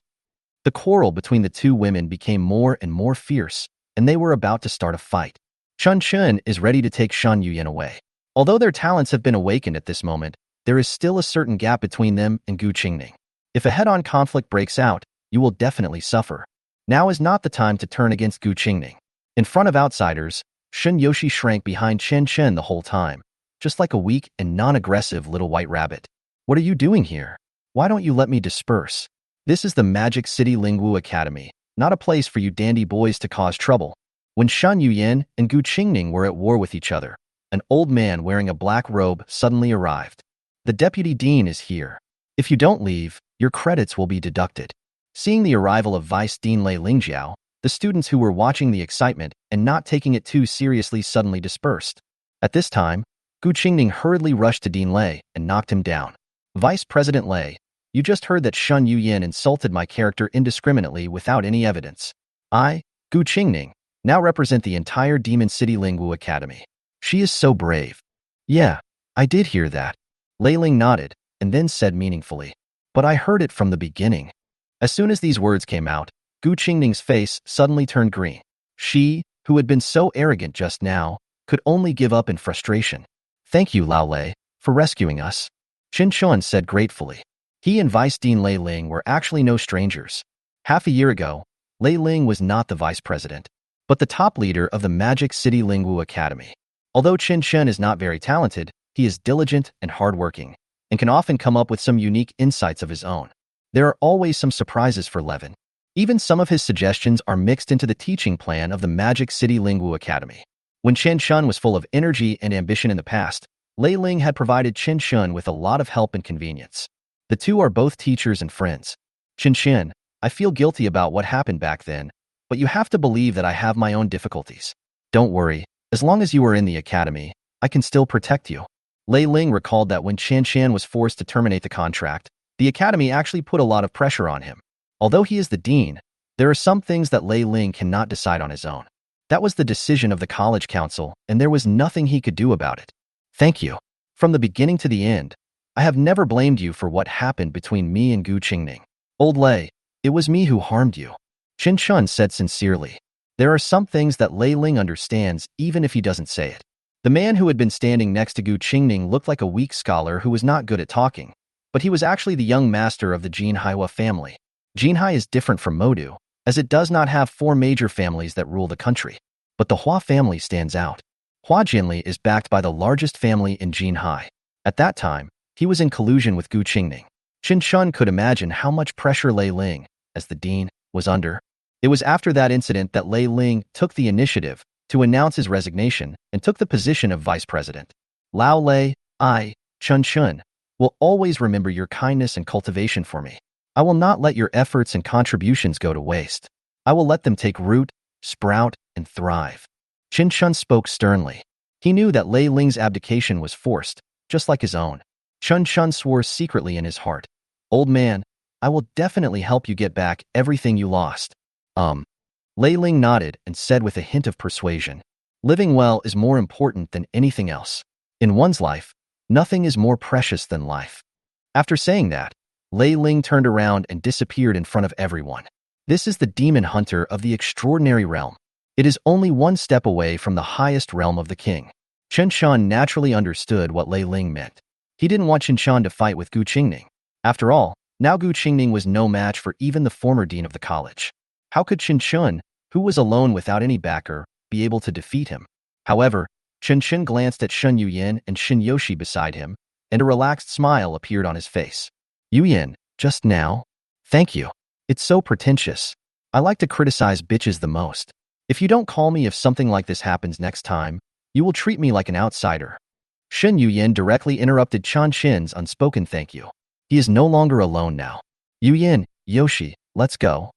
The quarrel between the two women became more and more fierce, and they were about to start a fight. Chen Chen is ready to take Shan Yuyan away. Although their talents have been awakened at this moment, there is still a certain gap between them and Gu Qingning. If a head-on conflict breaks out, you will definitely suffer. Now is not the time to turn against Gu Qingning. In front of outsiders, Shun Yoshi shrank behind Chen Chen the whole time, just like a weak and non-aggressive little white rabbit. What are you doing here? Why don't you let me disperse? This is the Magic City Lingwu Academy, not a place for you dandy boys to cause trouble. When Shan Yuyan and Gu Qingning were at war with each other, an old man wearing a black robe suddenly arrived. The deputy dean is here. If you don't leave, your credits will be deducted. Seeing the arrival of Vice Dean Lei Lingjiao, the students who were watching the excitement and not taking it too seriously suddenly dispersed. At this time, Gu Qingning hurriedly rushed to Dean Lei and knocked him down. Vice President Lei, you just heard that Shun Yuyan insulted my character indiscriminately without any evidence. I, Gu Qingning, now represent the entire Demon City Lingwu Academy. She is so brave. Yeah, I did hear that. Lei Ling nodded and then said meaningfully, but I heard it from the beginning. As soon as these words came out, Gu Qingning's face suddenly turned green. She, who had been so arrogant just now, could only give up in frustration. Thank you, Lao Lei, for rescuing us. Chen Chen said gratefully. He and Vice Dean Lei Ling were actually no strangers. Half a year ago, Lei Ling was not the vice president, but the top leader of the Magic City Lingwu Academy. Although Chen Chen is not very talented, he is diligent and hardworking, and can often come up with some unique insights of his own. There are always some surprises for Levin. Even some of his suggestions are mixed into the teaching plan of the Magic City Lingwu Academy. When Chen Chen was full of energy and ambition in the past, Lei Ling had provided Chen Chen with a lot of help and convenience. The two are both teachers and friends. Chen Chen, I feel guilty about what happened back then, but you have to believe that I have my own difficulties. Don't worry, as long as you are in the academy, I can still protect you. Lei Ling recalled that when Chen Chen was forced to terminate the contract, the academy actually put a lot of pressure on him. Although he is the dean, there are some things that Lei Ling cannot decide on his own. That was the decision of the college council, and there was nothing he could do about it. Thank you. From the beginning to the end, I have never blamed you for what happened between me and Gu Qingning. Old Lei, it was me who harmed you. Chen Chen said sincerely. There are some things that Lei Ling understands even if he doesn't say it. The man who had been standing next to Gu Qingning looked like a weak scholar who was not good at talking, but he was actually the young master of the Jinhaiwa family. Jinhai is different from Modu, as it does not have four major families that rule the country. But the Hua family stands out. Hua Jianli is backed by the largest family in Jinhai. At that time, he was in collusion with Gu Qingning. Chen Chen could imagine how much pressure Lei Ling, as the dean, was under. It was after that incident that Lei Ling took the initiative to announce his resignation and took the position of vice president. Lao Lei, I, Chen Chen, will always remember your kindness and cultivation for me. I will not let your efforts and contributions go to waste. I will let them take root, sprout, and thrive. Chen Chen spoke sternly. He knew that Lei Ling's abdication was forced, just like his own. Chen Chen swore secretly in his heart. Old man, I will definitely help you get back everything you lost. Lei Ling nodded and said with a hint of persuasion, living well is more important than anything else. In one's life, nothing is more precious than life. After saying that, Lei Ling turned around and disappeared in front of everyone. This is the demon hunter of the extraordinary realm. It is only one step away from the highest realm of the king. Chen Chen naturally understood what Lei Ling meant. He didn't want Chen Chen to fight with Gu Qingning. After all, now Gu Qingning was no match for even the former dean of the college. How could Chen Chen, who was alone without any backer, be able to defeat him? However, Chen Chen glanced at Shen Yuyin and Shin Yoshi beside him, and a relaxed smile appeared on his face. Yuyin, just now? Thank you. It's so pretentious. I like to criticize bitches the most. If you don't call me if something like this happens next time, you will treat me like an outsider. Shen Yuyin directly interrupted Chen Chen's unspoken thank you. He is no longer alone now. Yuyin, Yoshi, let's go.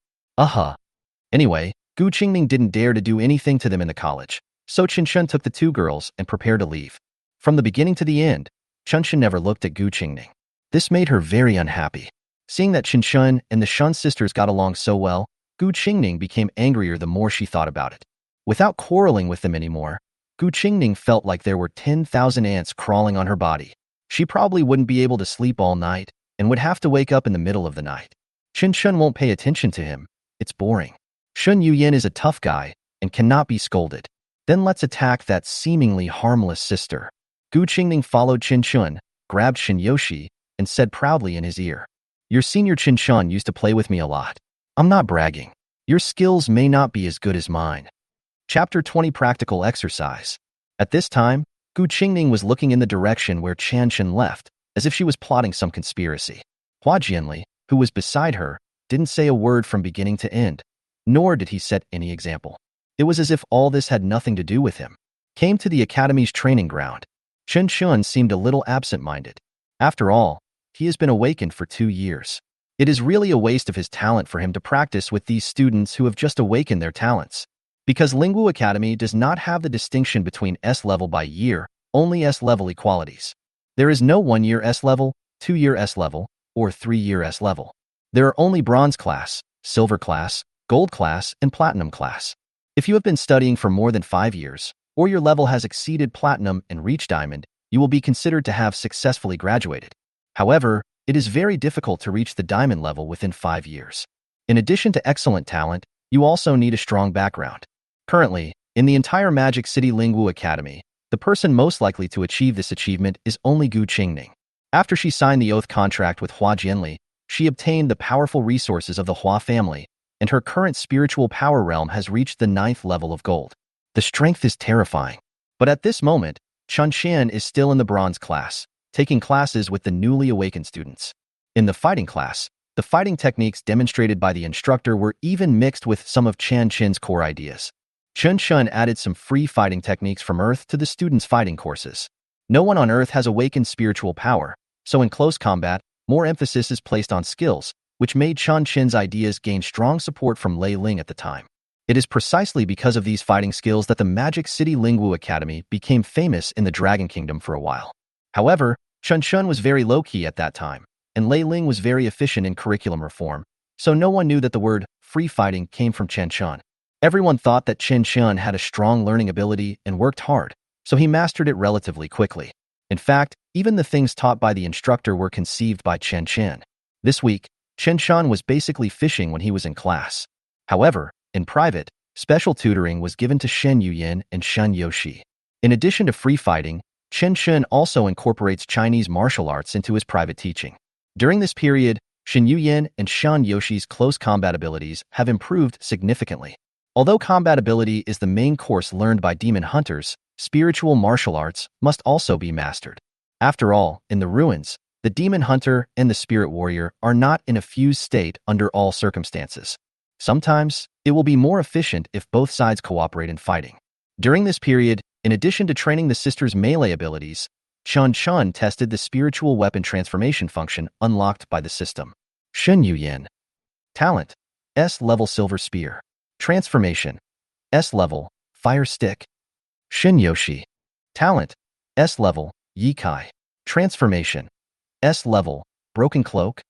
Anyway, Gu Qingning didn't dare to do anything to them in the college, so Chen Chen took the two girls and prepared to leave. From the beginning to the end, Chen Chen never looked at Gu Qingning. This made her very unhappy. Seeing that Chen Chen and the Shun sisters got along so well, Gu Qingning became angrier the more she thought about it. Without quarreling with them anymore, Gu Qingning felt like there were 10,000 ants crawling on her body. She probably wouldn't be able to sleep all night and would have to wake up in the middle of the night. Chen Chen won't pay attention to him. It's boring. Shen Yuyin is a tough guy and cannot be scolded. Then let's attack that seemingly harmless sister. Gu Qingning followed Chen Chen, grabbed Shin Yoshi, and said proudly in his ear, your senior Chen Chen used to play with me a lot. I'm not bragging. Your skills may not be as good as mine. Chapter 20 Practical Exercise. At this time, Gu Qingning was looking in the direction where Chen Chen left, as if she was plotting some conspiracy. Hua Jianli, who was beside her, didn't say a word from beginning to end, nor did he set any example. It was as if all this had nothing to do with him. Came to the academy's training ground. Chen Chen seemed a little absent-minded. After all, he has been awakened for 2 years. It is really a waste of his talent for him to practice with these students who have just awakened their talents. Because Lingwu Academy does not have the distinction between S-level by year, only S-level equalities. There is no 1-year S-level, 2-year S-level, or 3-year S-level. There are only bronze class, silver class, gold class, and platinum class. If you have been studying for more than 5 years, or your level has exceeded platinum and reached diamond, you will be considered to have successfully graduated. However, it is very difficult to reach the diamond level within 5 years. In addition to excellent talent, you also need a strong background. Currently, in the entire Magic City Lingwu Academy, the person most likely to achieve this achievement is only Gu Qingning. After she signed the oath contract with Hua Jianli, she obtained the powerful resources of the Hua family, and her current spiritual power realm has reached the 9th level of gold. The strength is terrifying. But at this moment, Chen Chen is still in the bronze class, taking classes with the newly awakened students. In the fighting class, the fighting techniques demonstrated by the instructor were even mixed with some of Chen Chen's core ideas. Chen Chen added some free fighting techniques from Earth to the students' fighting courses. No one on Earth has awakened spiritual power, so in close combat, more emphasis is placed on skills, which made Chen Chen's ideas gain strong support from Lei Ling at the time. It is precisely because of these fighting skills that the Magic City Lingwu Academy became famous in the Dragon Kingdom for a while. However, Chen Chen was very low-key at that time, and Lei Ling was very efficient in curriculum reform, so no one knew that the word free fighting came from Chen Chen. Everyone thought that Chen Chen had a strong learning ability and worked hard, so he mastered it relatively quickly. In fact, even the things taught by the instructor were conceived by Chen Chen. This week, Chen Chen was basically fishing when he was in class. However, in private, special tutoring was given to Shen Yuyin and Shen Yoshi. In addition to free fighting, Chen Chen also incorporates Chinese martial arts into his private teaching. During this period, Shen Yuyin and Shen Yoshi's close combat abilities have improved significantly. Although combat ability is the main course learned by demon hunters, spiritual martial arts must also be mastered. After all, in the ruins, the demon hunter and the spirit warrior are not in a fused state under all circumstances. Sometimes, it will be more efficient if both sides cooperate in fighting. During this period, in addition to training the sisters' melee abilities, Chen Chen tested the spiritual weapon transformation function unlocked by the system. Shen Yuyin. Talent: S-level silver spear. Transformation: S-level fire stick. Shen Yoshi. Talent: S-level Yikai. Transformation: S-level broken cloak.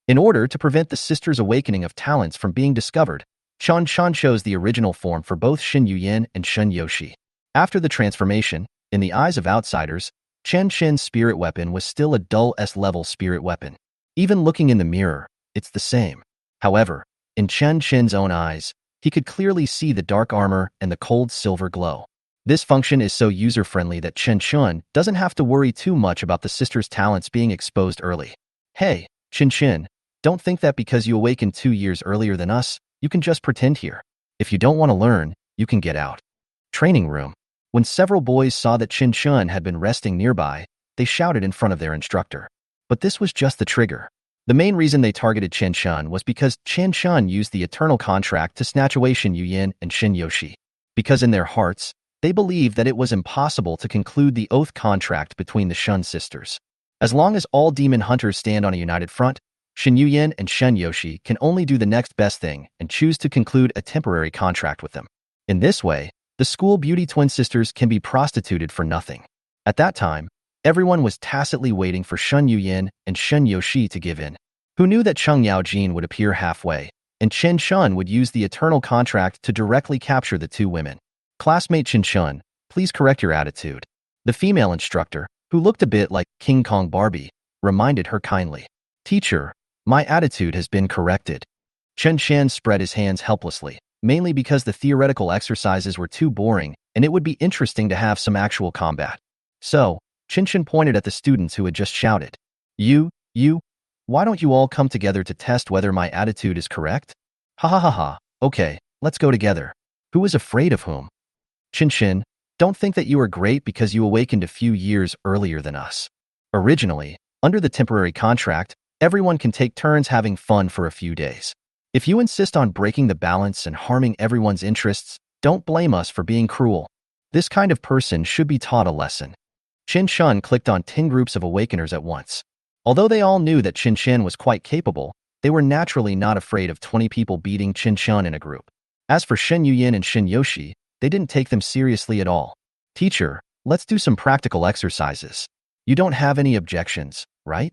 In order to prevent the sisters' awakening of talents from being discovered, Chen Chen chose the original form for both Shen Yuyin and Shen Yoshi. After the transformation, in the eyes of outsiders, Chen Chen's spirit weapon was still a dull S-level spirit weapon. Even looking in the mirror, it's the same. However, in Chen Chen's own eyes, he could clearly see the dark armor and the cold silver glow. This function is so user-friendly that Chen Chen doesn't have to worry too much about the sisters' talents being exposed early. Hey, Chen Chen, don't think that because you awakened 2 years earlier than us, you can just pretend here. If you don't want to learn, you can get out. Training room. When several boys saw that Chen Chen had been resting nearby, they shouted in front of their instructor. But this was just the trigger. The main reason they targeted Chen Chen was because Chen Chen used the eternal contract to snatch away Shen Yuyin and Shen Yoshi. Because in their hearts, they believed that it was impossible to conclude the oath contract between the Shun sisters. As long as all demon hunters stand on a united front, Shen Yuyin and Shen Yoshi can only do the next best thing and choose to conclude a temporary contract with them. In this way, the school beauty twin sisters can be prostituted for nothing. At that time, everyone was tacitly waiting for Shen Yuyin and Shen Yoshi to give in. Who knew that Cheng Yaojin would appear halfway, and Chen Chen would use the eternal contract to directly capture the two women? Classmate Chen Chen, please correct your attitude. The female instructor, who looked a bit like King Kong Barbie, reminded her kindly. Teacher, my attitude has been corrected. Chen Chen spread his hands helplessly, mainly because the theoretical exercises were too boring and it would be interesting to have some actual combat. So, Chen Chen pointed at the students who had just shouted, You, why don't you all come together to test whether my attitude is correct? Ha ha ha ha, okay, let's go together. Who is afraid of whom? Chen Chen, don't think that you are great because you awakened a few years earlier than us. Originally, under the temporary contract, everyone can take turns having fun for a few days. If you insist on breaking the balance and harming everyone's interests, don't blame us for being cruel. This kind of person should be taught a lesson. Chen Chen clicked on 10 groups of awakeners at once. Although they all knew that Chen Chen was quite capable, they were naturally not afraid of 20 people beating Chen Chen in a group. As for Shen Yuyin and Shen Yoshi, they didn't take them seriously at all. Teacher, let's do some practical exercises. You don't have any objections, right?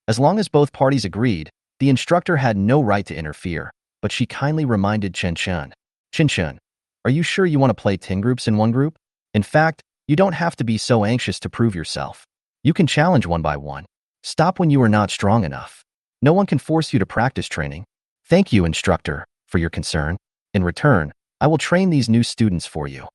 As long as both parties agreed, the instructor had no right to interfere, but she kindly reminded Chen Chen. Chen Chen, are you sure you want to play 10 groups in one group? In fact, you don't have to be so anxious to prove yourself. You can challenge one by one. Stop when you are not strong enough. No one can force you to practice training. Thank you, instructor, for your concern. In return, I will train these new students for you.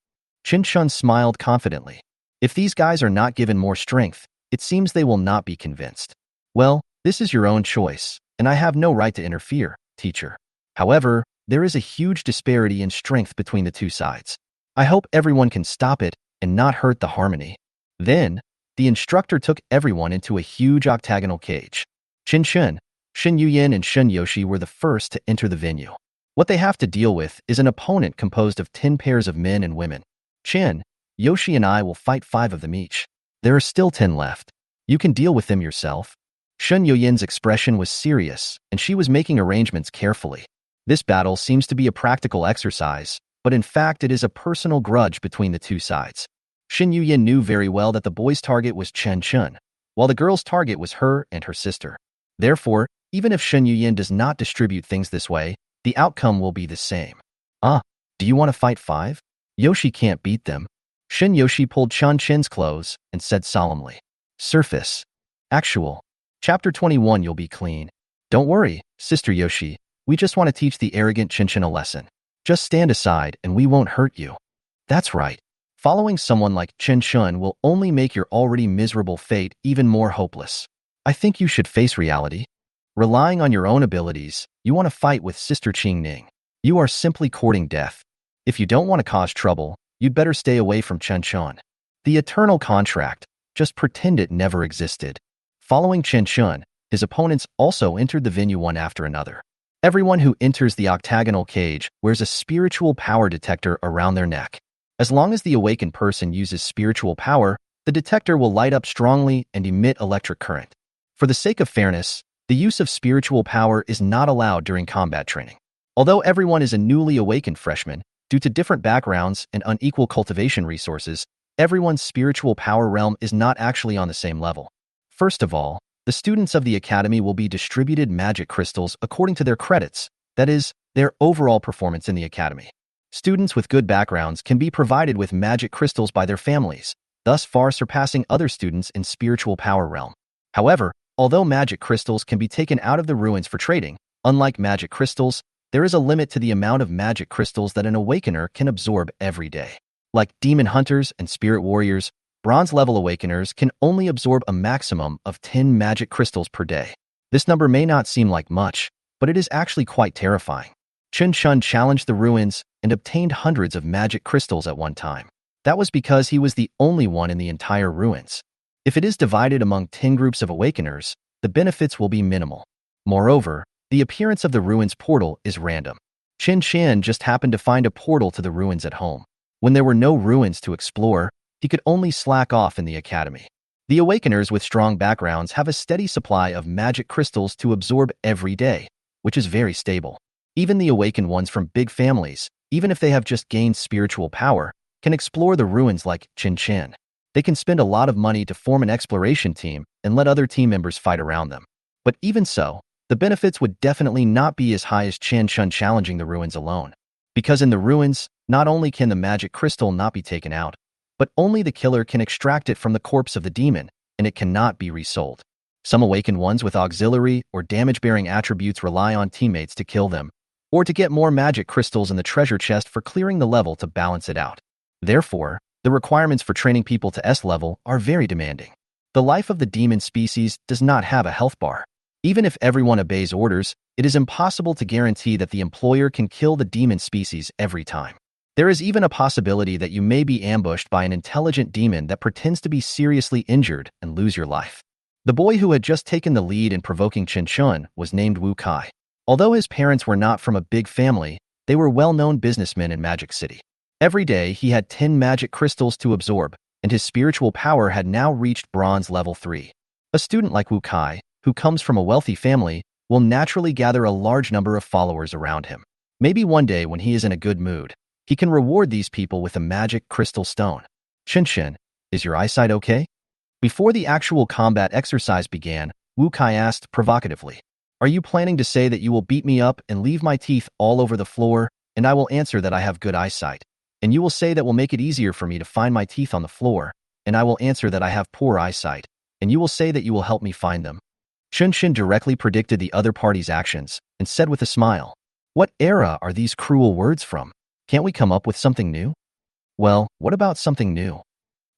Chen Chen smiled confidently. If these guys are not given more strength, it seems they will not be convinced. Well, this is your own choice, and I have no right to interfere, teacher. However, there is a huge disparity in strength between the two sides. I hope everyone can stop it and not hurt the harmony. Then, the instructor took everyone into a huge octagonal cage. Chen Chen, Shen Yuyin, and Shen Yoshi were the first to enter the venue. What they have to deal with is an opponent composed of 10 pairs of men and women. Chen, Yoshi, and I will fight 5 of them each. There are still 10 left. You can deal with them yourself. Shen Yuyin's expression was serious, and she was making arrangements carefully. This battle seems to be a practical exercise, but in fact it is a personal grudge between the two sides. Shen Yuyin knew very well that the boy's target was Chen Chen, while the girl's target was her and her sister. Therefore, even if Shen Yuyin does not distribute things this way, the outcome will be the same. Do you want to fight 5? Yoshi can't beat them. Shen Yoshi pulled Chen Chen's clothes and said solemnly. Surface. Actual. Chapter 21. You'll be clean. Don't worry, Sister Yoshi. We just want to teach the arrogant Chen Chen a lesson. Just stand aside and we won't hurt you. That's right. Following someone like Chen Chen will only make your already miserable fate even more hopeless. I think you should face reality. Relying on your own abilities, you want to fight with Sister Qingning. You are simply courting death. If you don't want to cause trouble, you'd better stay away from Chen Chen. The eternal contract. Just pretend it never existed. Following Chen Chen, his opponents also entered the venue one after another. Everyone who enters the octagonal cage wears a spiritual power detector around their neck. As long as the awakened person uses spiritual power, the detector will light up strongly and emit electric current. For the sake of fairness, the use of spiritual power is not allowed during combat training. Although everyone is a newly awakened freshman, due to different backgrounds and unequal cultivation resources, everyone's spiritual power realm is not actually on the same level. First of all, the students of the academy will be distributed magic crystals according to their credits, that is, their overall performance in the academy. Students with good backgrounds can be provided with magic crystals by their families, thus far surpassing other students in spiritual power realm. However, although magic crystals can be taken out of the ruins for trading, unlike magic crystals, there is a limit to the amount of magic crystals that an awakener can absorb every day. Like demon hunters and spirit warriors, bronze-level awakeners can only absorb a maximum of 10 magic crystals per day. This number may not seem like much, but it is actually quite terrifying. Chen Chen challenged the ruins and obtained hundreds of magic crystals at one time. That was because he was the only one in the entire ruins. If it is divided among 10 groups of awakeners, the benefits will be minimal. Moreover, the appearance of the ruins portal is random. Chen Chen just happened to find a portal to the ruins at home. When there were no ruins to explore, he could only slack off in the academy. The awakeners with strong backgrounds have a steady supply of magic crystals to absorb every day, which is very stable. Even the awakened ones from big families, even if they have just gained spiritual power, can explore the ruins like Chen Chen. They can spend a lot of money to form an exploration team and let other team members fight around them. But even so, the benefits would definitely not be as high as Chen Chen challenging the ruins alone. Because in the ruins, not only can the magic crystal not be taken out, but only the killer can extract it from the corpse of the demon, and it cannot be resold. Some awakened ones with auxiliary or damage-bearing attributes rely on teammates to kill them, or to get more magic crystals in the treasure chest for clearing the level to balance it out. Therefore, the requirements for training people to S level are very demanding. The life of the demon species does not have a health bar. Even if everyone obeys orders, it is impossible to guarantee that the employer can kill the demon species every time. There is even a possibility that you may be ambushed by an intelligent demon that pretends to be seriously injured and lose your life. The boy who had just taken the lead in provoking Chen Chen was named Wu Kai. Although his parents were not from a big family, they were well-known businessmen in Magic City. Every day, he had 10 magic crystals to absorb, and his spiritual power had now reached bronze level 3. A student like Wu Kai, who comes from a wealthy family, will naturally gather a large number of followers around him. Maybe one day when he is in a good mood, he can reward these people with a magic crystal stone. Chen Chen, is your eyesight okay? Before the actual combat exercise began, Wu Kai asked provocatively, "Are you planning to say that you will beat me up and leave my teeth all over the floor, and I will answer that I have good eyesight? And you will say that will make it easier for me to find my teeth on the floor, and I will answer that I have poor eyesight, and you will say that you will help me find them?" Chen Chen directly predicted the other party's actions and said with a smile, "What era are these cruel words from? Can't we come up with something new?" "Well, what about something new?"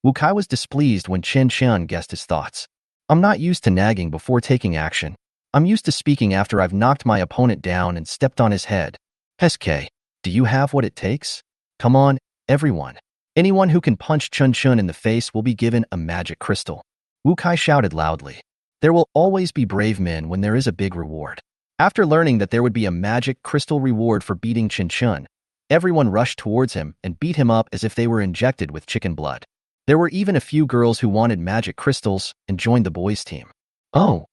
Wu Kai was displeased when Chen Chen guessed his thoughts. "I'm not used to nagging before taking action. I'm used to speaking after I've knocked my opponent down and stepped on his head. SK, do you have what it takes? Come on, everyone. Anyone who can punch Chen Chen in the face will be given a magic crystal." Wu Kai shouted loudly. There will always be brave men when there is a big reward. After learning that there would be a magic crystal reward for beating Chen Chen, everyone rushed towards him and beat him up as if they were injected with chicken blood. There were even a few girls who wanted magic crystals and joined the boys' team. Oh!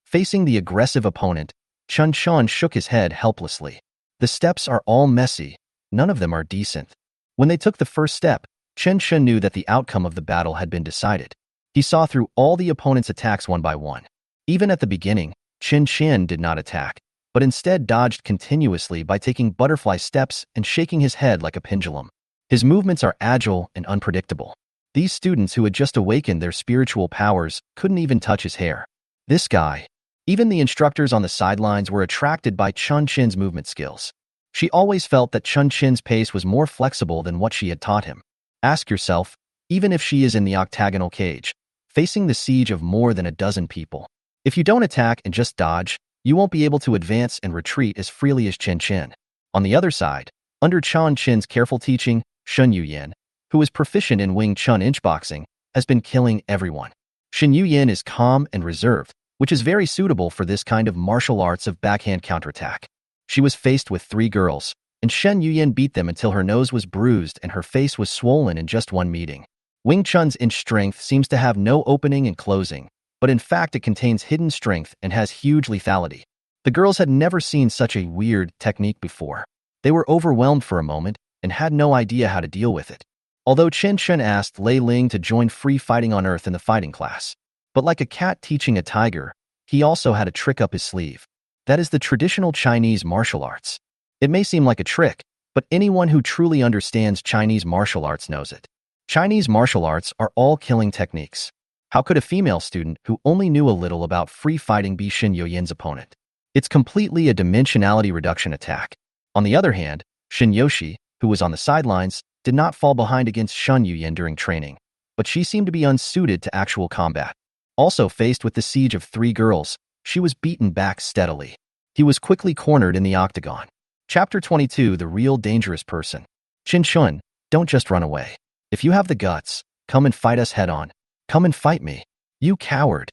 Facing the aggressive opponent, Chen Chen shook his head helplessly. The steps are all messy. None of them are decent. When they took the first step, Chen Chen knew that the outcome of the battle had been decided. He saw through all the opponent's attacks one by one. Even at the beginning, Chen Chen did not attack, but instead dodged continuously by taking butterfly steps and shaking his head like a pendulum. His movements are agile and unpredictable. These students who had just awakened their spiritual powers couldn't even touch his hair. This guy, Even the instructors on the sidelines were attracted by Chen Chen's movement skills. She always felt that Chen Chen's pace was more flexible than what she had taught him. Ask yourself, even if she is in the octagonal cage, facing the siege of more than a dozen people, if you don't attack and just dodge, you won't be able to advance and retreat as freely as Chen Chen. On the other side, under Chen Chen's careful teaching, Shen Yuyan, who is proficient in Wing Chun inchboxing, has been killing everyone. Shen Yuyan is calm and reserved, which is very suitable for this kind of martial arts of backhand counterattack. She was faced with 3 girls, and Shen Yuyan beat them until her nose was bruised and her face was swollen in just one meeting. Wing Chun's inch strength seems to have no opening and closing, but in fact it contains hidden strength and has huge lethality. The girls had never seen such a weird technique before. They were overwhelmed for a moment and had no idea how to deal with it. Although Chen Chen asked Lei Ling to join free fighting on Earth in the fighting class. But like a cat teaching a tiger, he also had a trick up his sleeve. That is the traditional Chinese martial arts. It may seem like a trick, but anyone who truly understands Chinese martial arts knows it. Chinese martial arts are all killing techniques. How could a female student who only knew a little about free fighting be Shen Yuyan's opponent? It's completely a dimensionality reduction attack. On the other hand, Shen Yoshi, who was on the sidelines, did not fall behind against Shen Yuyan during training, but she seemed to be unsuited to actual combat. Also faced with the siege of 3 girls, she was beaten back steadily. He was quickly cornered in the octagon. Chapter 22: The Real Dangerous Person. Chen Chen, don't just run away. If you have the guts, come and fight us head-on. Come and fight me. You coward.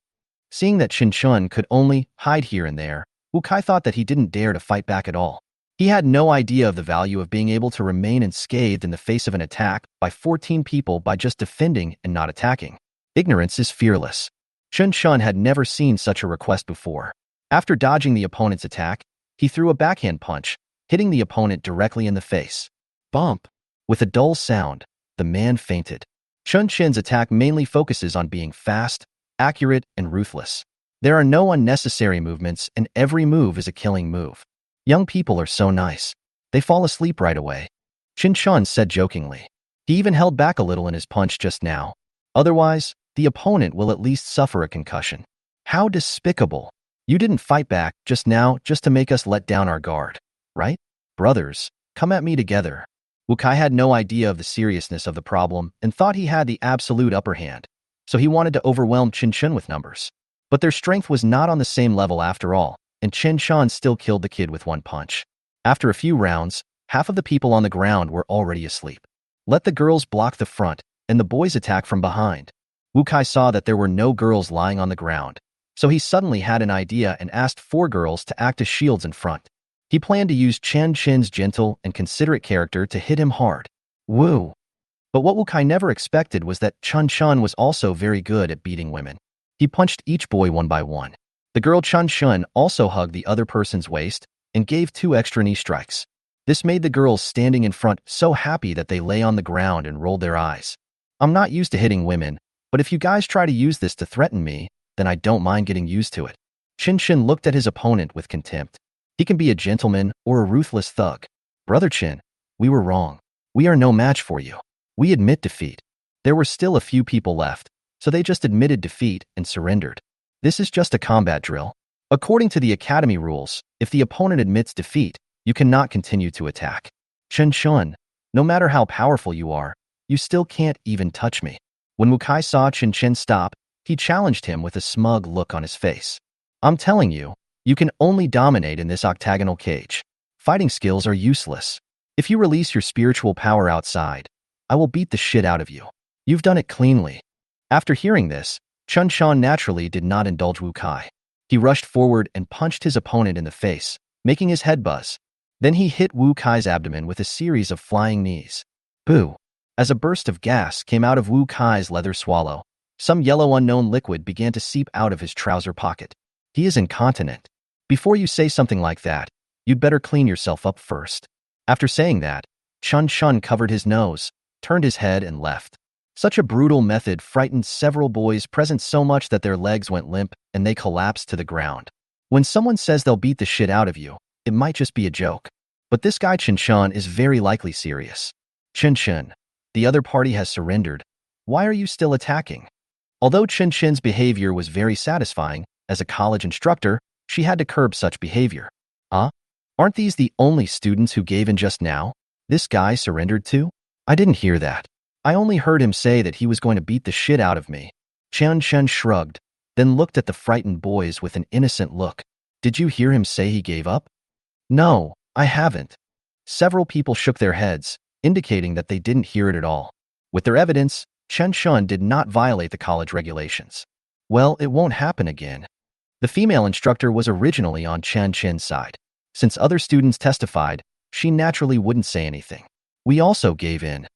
Seeing that Chen Chen could only hide here and there, Wu Kai thought that he didn't dare to fight back at all. He had no idea of the value of being able to remain unscathed in the face of an attack by 14 people by just defending and not attacking. Ignorance is fearless. Chen Chen had never seen such a request before. After dodging the opponent's attack, he threw a backhand punch, hitting the opponent directly in the face. Bump! With a dull sound, the man fainted. Chen Chen's attack mainly focuses on being fast, accurate, and ruthless. There are no unnecessary movements, and every move is a killing move. Young people are so nice. They fall asleep right away. Chen Chen said jokingly. He even held back a little in his punch just now. Otherwise, the opponent will at least suffer a concussion. How despicable. You didn't fight back just now just to make us let down our guard, right? Brothers, come at me together. Wu Kai had no idea of the seriousness of the problem and thought he had the absolute upper hand, so he wanted to overwhelm Chen Chen with numbers. But their strength was not on the same level after all, and Chen Chen still killed the kid with one punch. After a few rounds, half of the people on the ground were already asleep. Let the girls block the front, and the boys attack from behind. Wu Kai saw that there were no girls lying on the ground, so he suddenly had an idea and asked 4 girls to act as shields in front. He planned to use Chen Chen's gentle and considerate character to hit him hard. Woo! But what Wu Kai never expected was that Chen Chen was also very good at beating women. He punched each boy one by one. The girl Chen Chen also hugged the other person's waist and gave 2 extra knee strikes. This made the girls standing in front so happy that they lay on the ground and rolled their eyes. I'm not used to hitting women, but if you guys try to use this to threaten me, then I don't mind getting used to it. Chen Chen looked at his opponent with contempt. He can be a gentleman or a ruthless thug. Brother Chen, we were wrong. We are no match for you. We admit defeat. There were still a few people left, so they just admitted defeat and surrendered. This is just a combat drill. According to the academy rules, if the opponent admits defeat, you cannot continue to attack. Chen Chen, no matter how powerful you are, you still can't even touch me. When Wu Kai saw Chen Chen stop, he challenged him with a smug look on his face. I'm telling you, you can only dominate in this octagonal cage. Fighting skills are useless. If you release your spiritual power outside, I will beat the shit out of you. You've done it cleanly. After hearing this, Chen Chen naturally did not indulge Wu Kai. He rushed forward and punched his opponent in the face, making his head buzz. Then he hit Wu Kai's abdomen with a series of flying knees. Boo! As a burst of gas came out of Wu Kai's leather swallow, some yellow unknown liquid began to seep out of his trouser pocket. He is incontinent. Before you say something like that, you'd better clean yourself up first. After saying that, Chen Chen covered his nose, turned his head and left. Such a brutal method frightened several boys present so much that their legs went limp and they collapsed to the ground. When someone says they'll beat the shit out of you, it might just be a joke. But this guy Chen Chen is very likely serious. Chen Chen, the other party has surrendered. Why are you still attacking? Although Chen Chen's behavior was very satisfying, as a college instructor, she had to curb such behavior. Huh? Aren't these the only students who gave in just now? This guy surrendered too? I didn't hear that. I only heard him say that he was going to beat the shit out of me. Chen Chen shrugged, then looked at the frightened boys with an innocent look. Did you hear him say he gave up? No, I haven't. Several people shook their heads, indicating that they didn't hear it at all. With their evidence, Chen Chen did not violate the college regulations. Well, it won't happen again. The female instructor was originally on Chen Chen's side. Since other students testified, she naturally wouldn't say anything. We also gave in.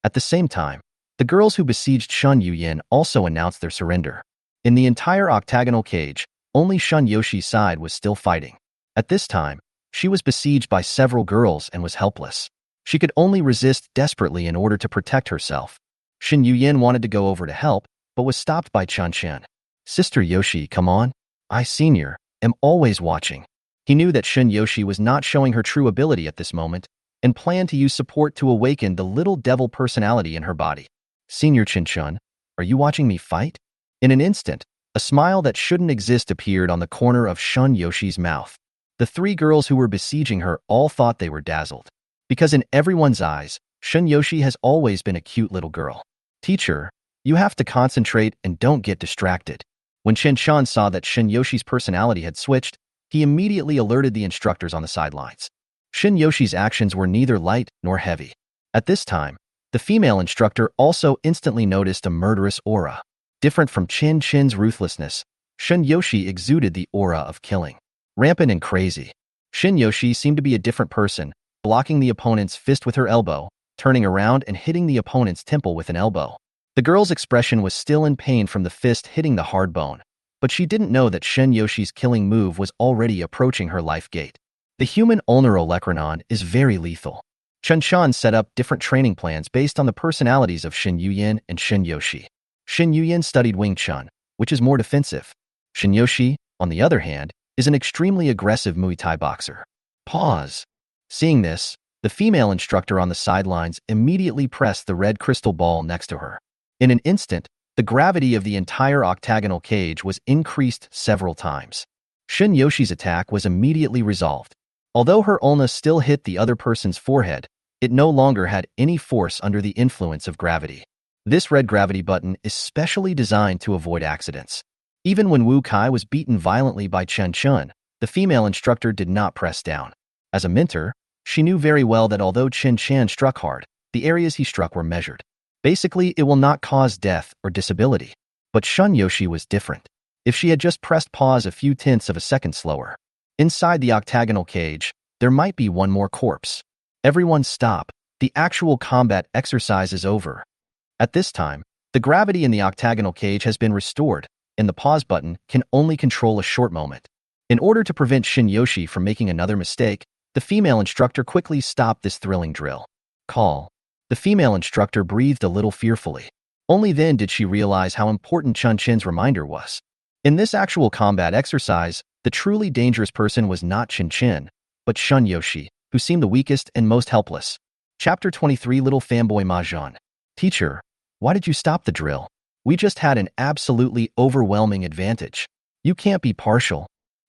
At the same time, the girls who besieged Shun Yuyin also announced their surrender. In the entire octagonal cage, only Shun Yoshi's side was still fighting. At this time, she was besieged by several girls and was helpless. She could only resist desperately in order to protect herself. Shin Yuyin wanted to go over to help, but was stopped by Chen Chen. Sister Yoshi, come on. I, Senior, am always watching. He knew that Shun Yoshi was not showing her true ability at this moment, and planned to use support to awaken the little devil personality in her body. Senior Chen Chen, are you watching me fight? In an instant, a smile that shouldn't exist appeared on the corner of Shun Yoshi's mouth. The three girls who were besieging her all thought they were dazzled. Because in everyone's eyes, Shun Yoshi has always been a cute little girl. Teacher, you have to concentrate and don't get distracted. When Chen Chen saw that Shun Yoshi's personality had switched, he immediately alerted the instructors on the sidelines. Shun Yoshi's actions were neither light nor heavy. At this time, the female instructor also instantly noticed a murderous aura. Different from Chen Chen's ruthlessness, Shun Yoshi exuded the aura of killing. Rampant and crazy, Shun Yoshi seemed to be a different person, blocking the opponent's fist with her elbow, turning around and hitting the opponent's temple with an elbow. The girl's expression was still in pain from the fist hitting the hard bone, but she didn't know that Shun Yoshi's killing move was already approaching her life gate. The human ulnarolecranon is very lethal. Chen Chen set up different training plans based on the personalities of Shin Yuyin and Shin Yoshi. Shin Yuyin studied Wing Chun, which is more defensive. Shin Yoshi, on the other hand, is an extremely aggressive Muay Thai boxer. Pause. Seeing this, the female instructor on the sidelines immediately pressed the red crystal ball next to her. In an instant, the gravity of the entire octagonal cage was increased several times. Shin Yoshi's attack was immediately resolved. Although her ulna still hit the other person's forehead, it no longer had any force under the influence of gravity. This red gravity button is specially designed to avoid accidents. Even when Wu Kai was beaten violently by Chen Chen, the female instructor did not press down. As a mentor, she knew very well that although Chen Chen struck hard, the areas he struck were measured. Basically, it will not cause death or disability. But Shun Yoshi was different. If she had just pressed pause a few tenths of a second slower, inside the octagonal cage, there might be one more corpse. Everyone stop. The actual combat exercise is over. At this time, the gravity in the octagonal cage has been restored, and the pause button can only control a short moment. In order to prevent Shin Yoshi from making another mistake, the female instructor quickly stopped this thrilling drill. Call. The female instructor breathed a little fearfully. Only then did she realize how important Chen Chen's reminder was. In this actual combat exercise, the truly dangerous person was not Chen Chen, but Shun Yoshi, who seemed the weakest and most helpless. Chapter 23 Little Fanboy Mahjong. Teacher, why did you stop the drill? We just had an absolutely overwhelming advantage. You can't be partial.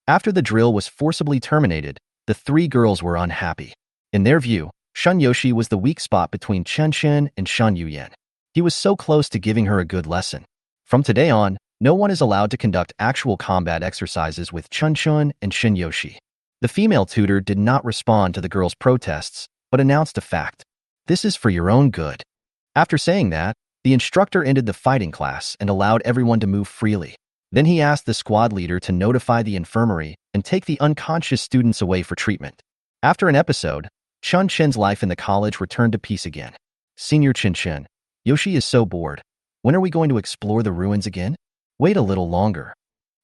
After the drill was forcibly terminated, the three girls were unhappy. In their view, Shun Yoshi was the weak spot between Chen Chen and Shun Yuyin. He was so close to giving her a good lesson. From today on, no one is allowed to conduct actual combat exercises with Chen Chen and Shin Yoshi. The female tutor did not respond to the girls' protests, but announced a fact. This is for your own good. After saying that, the instructor ended the fighting class and allowed everyone to move freely. Then he asked the squad leader to notify the infirmary and take the unconscious students away for treatment. After an episode, Chen Chen's life in the college returned to peace again. Senior Chen Chen, Yoshi is so bored. When are we going to explore the ruins again? Wait a little longer.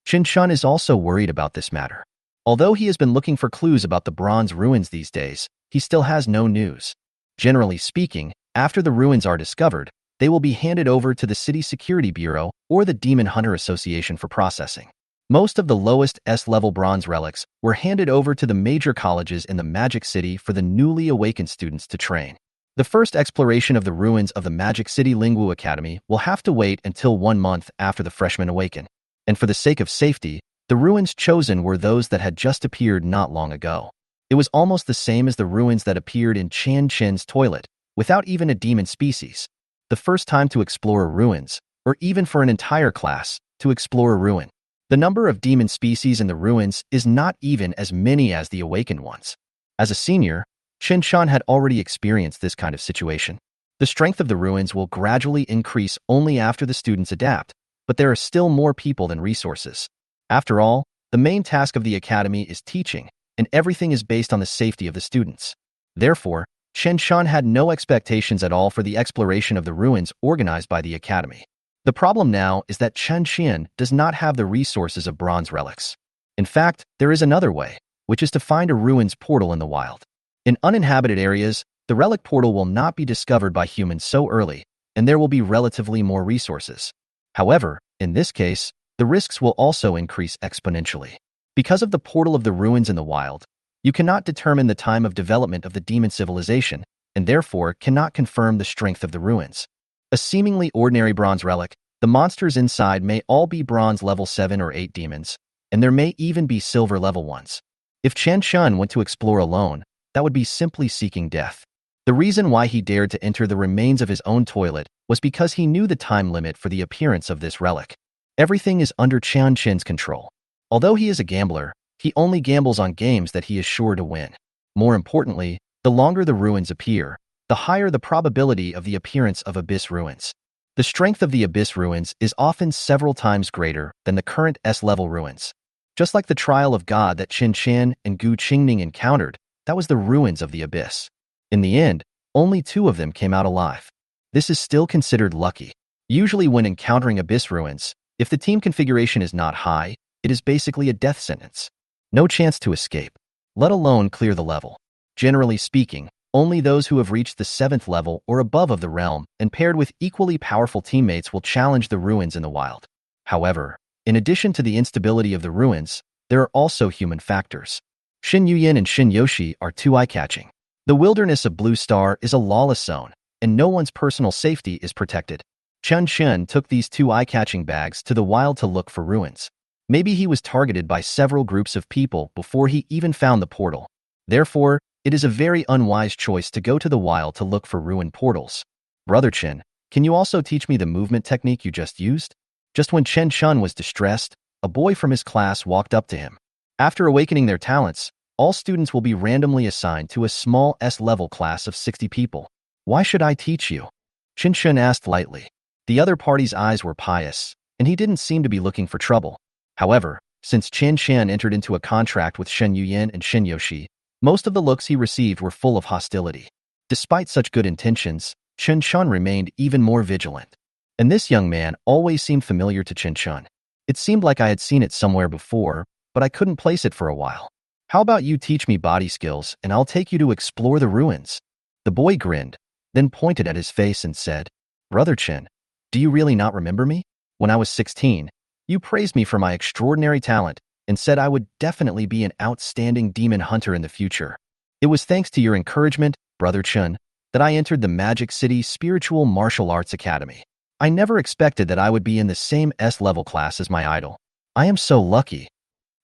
Chen Chen is also worried about this matter. Although he has been looking for clues about the bronze ruins these days, he still has no news. Generally speaking, after the ruins are discovered, they will be handed over to the City Security Bureau or the Demon Hunter Association for processing. Most of the lowest S-level bronze relics were handed over to the major colleges in the Magic City for the newly awakened students to train. The first exploration of the ruins of the Magic City Lingwu Academy will have to wait until 1 month after the freshmen awaken. And for the sake of safety, The ruins chosen were those that had just appeared not long ago. It was almost the same as the ruins that appeared in Chen Chen's toilet, without even a demon species. The first time to explore ruins, or even for an entire class, to explore a ruin. The number of demon species in the ruins is not even as many as the awakened ones. As a senior, Chen Chen had already experienced this kind of situation. The strength of the ruins will gradually increase only after the students adapt, but there are still more people than resources. After all, the main task of the academy is teaching, and everything is based on the safety of the students. Therefore, Chen Chen had no expectations at all for the exploration of the ruins organized by the academy. The problem now is that Chen Chen does not have the resources of bronze relics. In fact, there is another way, which is to find a ruins portal in the wild. In uninhabited areas, the relic portal will not be discovered by humans so early, and there will be relatively more resources. However, in this case, the risks will also increase exponentially. Because of the portal of the ruins in the wild, you cannot determine the time of development of the demon civilization, and therefore cannot confirm the strength of the ruins. A seemingly ordinary bronze relic, the monsters inside may all be bronze level 7 or 8 demons, and there may even be silver level ones. If Chen Chen went to explore alone, that would be simply seeking death. The reason why he dared to enter the remains of his own toilet was because he knew the time limit for the appearance of this relic. Everything is under Chen Chen's control. Although he is a gambler, he only gambles on games that he is sure to win. More importantly, the longer the ruins appear, the higher the probability of the appearance of abyss ruins. The strength of the abyss ruins is often several times greater than the current S-level ruins. Just like the trial of God that Chen Chen and Gu Qingning encountered, that was the ruins of the abyss. In the end, only 2 of them came out alive. This is still considered lucky. Usually when encountering abyss ruins, if the team configuration is not high, it is basically a death sentence. No chance to escape, let alone clear the level. Generally speaking, only those who have reached the 7th level or above of the realm and paired with equally powerful teammates will challenge the ruins in the wild. However, in addition to the instability of the ruins, there are also human factors. Shin Yuyin and Shin Yoshi are too eye-catching. The wilderness of Blue Star is a lawless zone, and no one's personal safety is protected. Chen Chen took these 2 eye-catching bags to the wild to look for ruins. Maybe he was targeted by several groups of people before he even found the portal. Therefore, it is a very unwise choice to go to the wild to look for ruined portals. Brother Chen, can you also teach me the movement technique you just used? Just when Chen Chen was distressed, a boy from his class walked up to him. After awakening their talents, all students will be randomly assigned to a small S-level class of 60 people. Why should I teach you? Chen Chen asked lightly. The other party's eyes were pious, and he didn't seem to be looking for trouble. However, since Chen Chen entered into a contract with Shen Yuyin and Shen Yoshi, most of the looks he received were full of hostility. Despite such good intentions, Chen Chen remained even more vigilant. And this young man always seemed familiar to Chen Chen. It seemed like I had seen it somewhere before, but I couldn't place it for a while. How about you teach me body skills and I'll take you to explore the ruins? The boy grinned, then pointed at his face and said, Brother Chen, do you really not remember me? When I was 16, you praised me for my extraordinary talent and said I would definitely be an outstanding demon hunter in the future. It was thanks to your encouragement, Brother Chen, that I entered the Magic City Spiritual Martial Arts Academy. I never expected that I would be in the same S-level class as my idol. I am so lucky.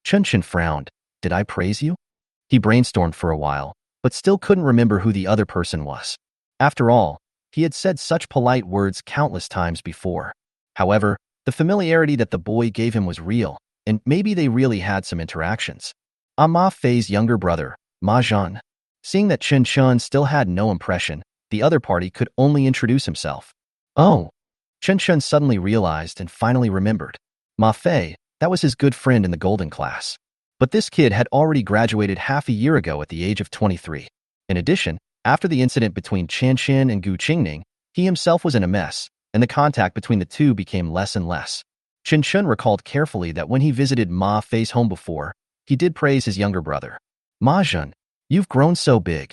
Chen Chen frowned. Did I praise you? He brainstormed for a while, but still couldn't remember who the other person was. After all, he had said such polite words countless times before. However, the familiarity that the boy gave him was real, and maybe they really had some interactions. Ma Fei's younger brother, Ma Zhan. Seeing that Chen Chen still had no impression, the other party could only introduce himself. Oh! Chen Chen suddenly realized and finally remembered. Ma Fei, that was his good friend in the golden class. But this kid had already graduated half a year ago at the age of 23. In addition, after the incident between Chen Chen and Gu Qingning, he himself was in a mess, and the contact between the two became less and less. Chen Chen recalled carefully that when he visited Ma Fei's home before, he did praise his younger brother. Ma Zhen, you've grown so big.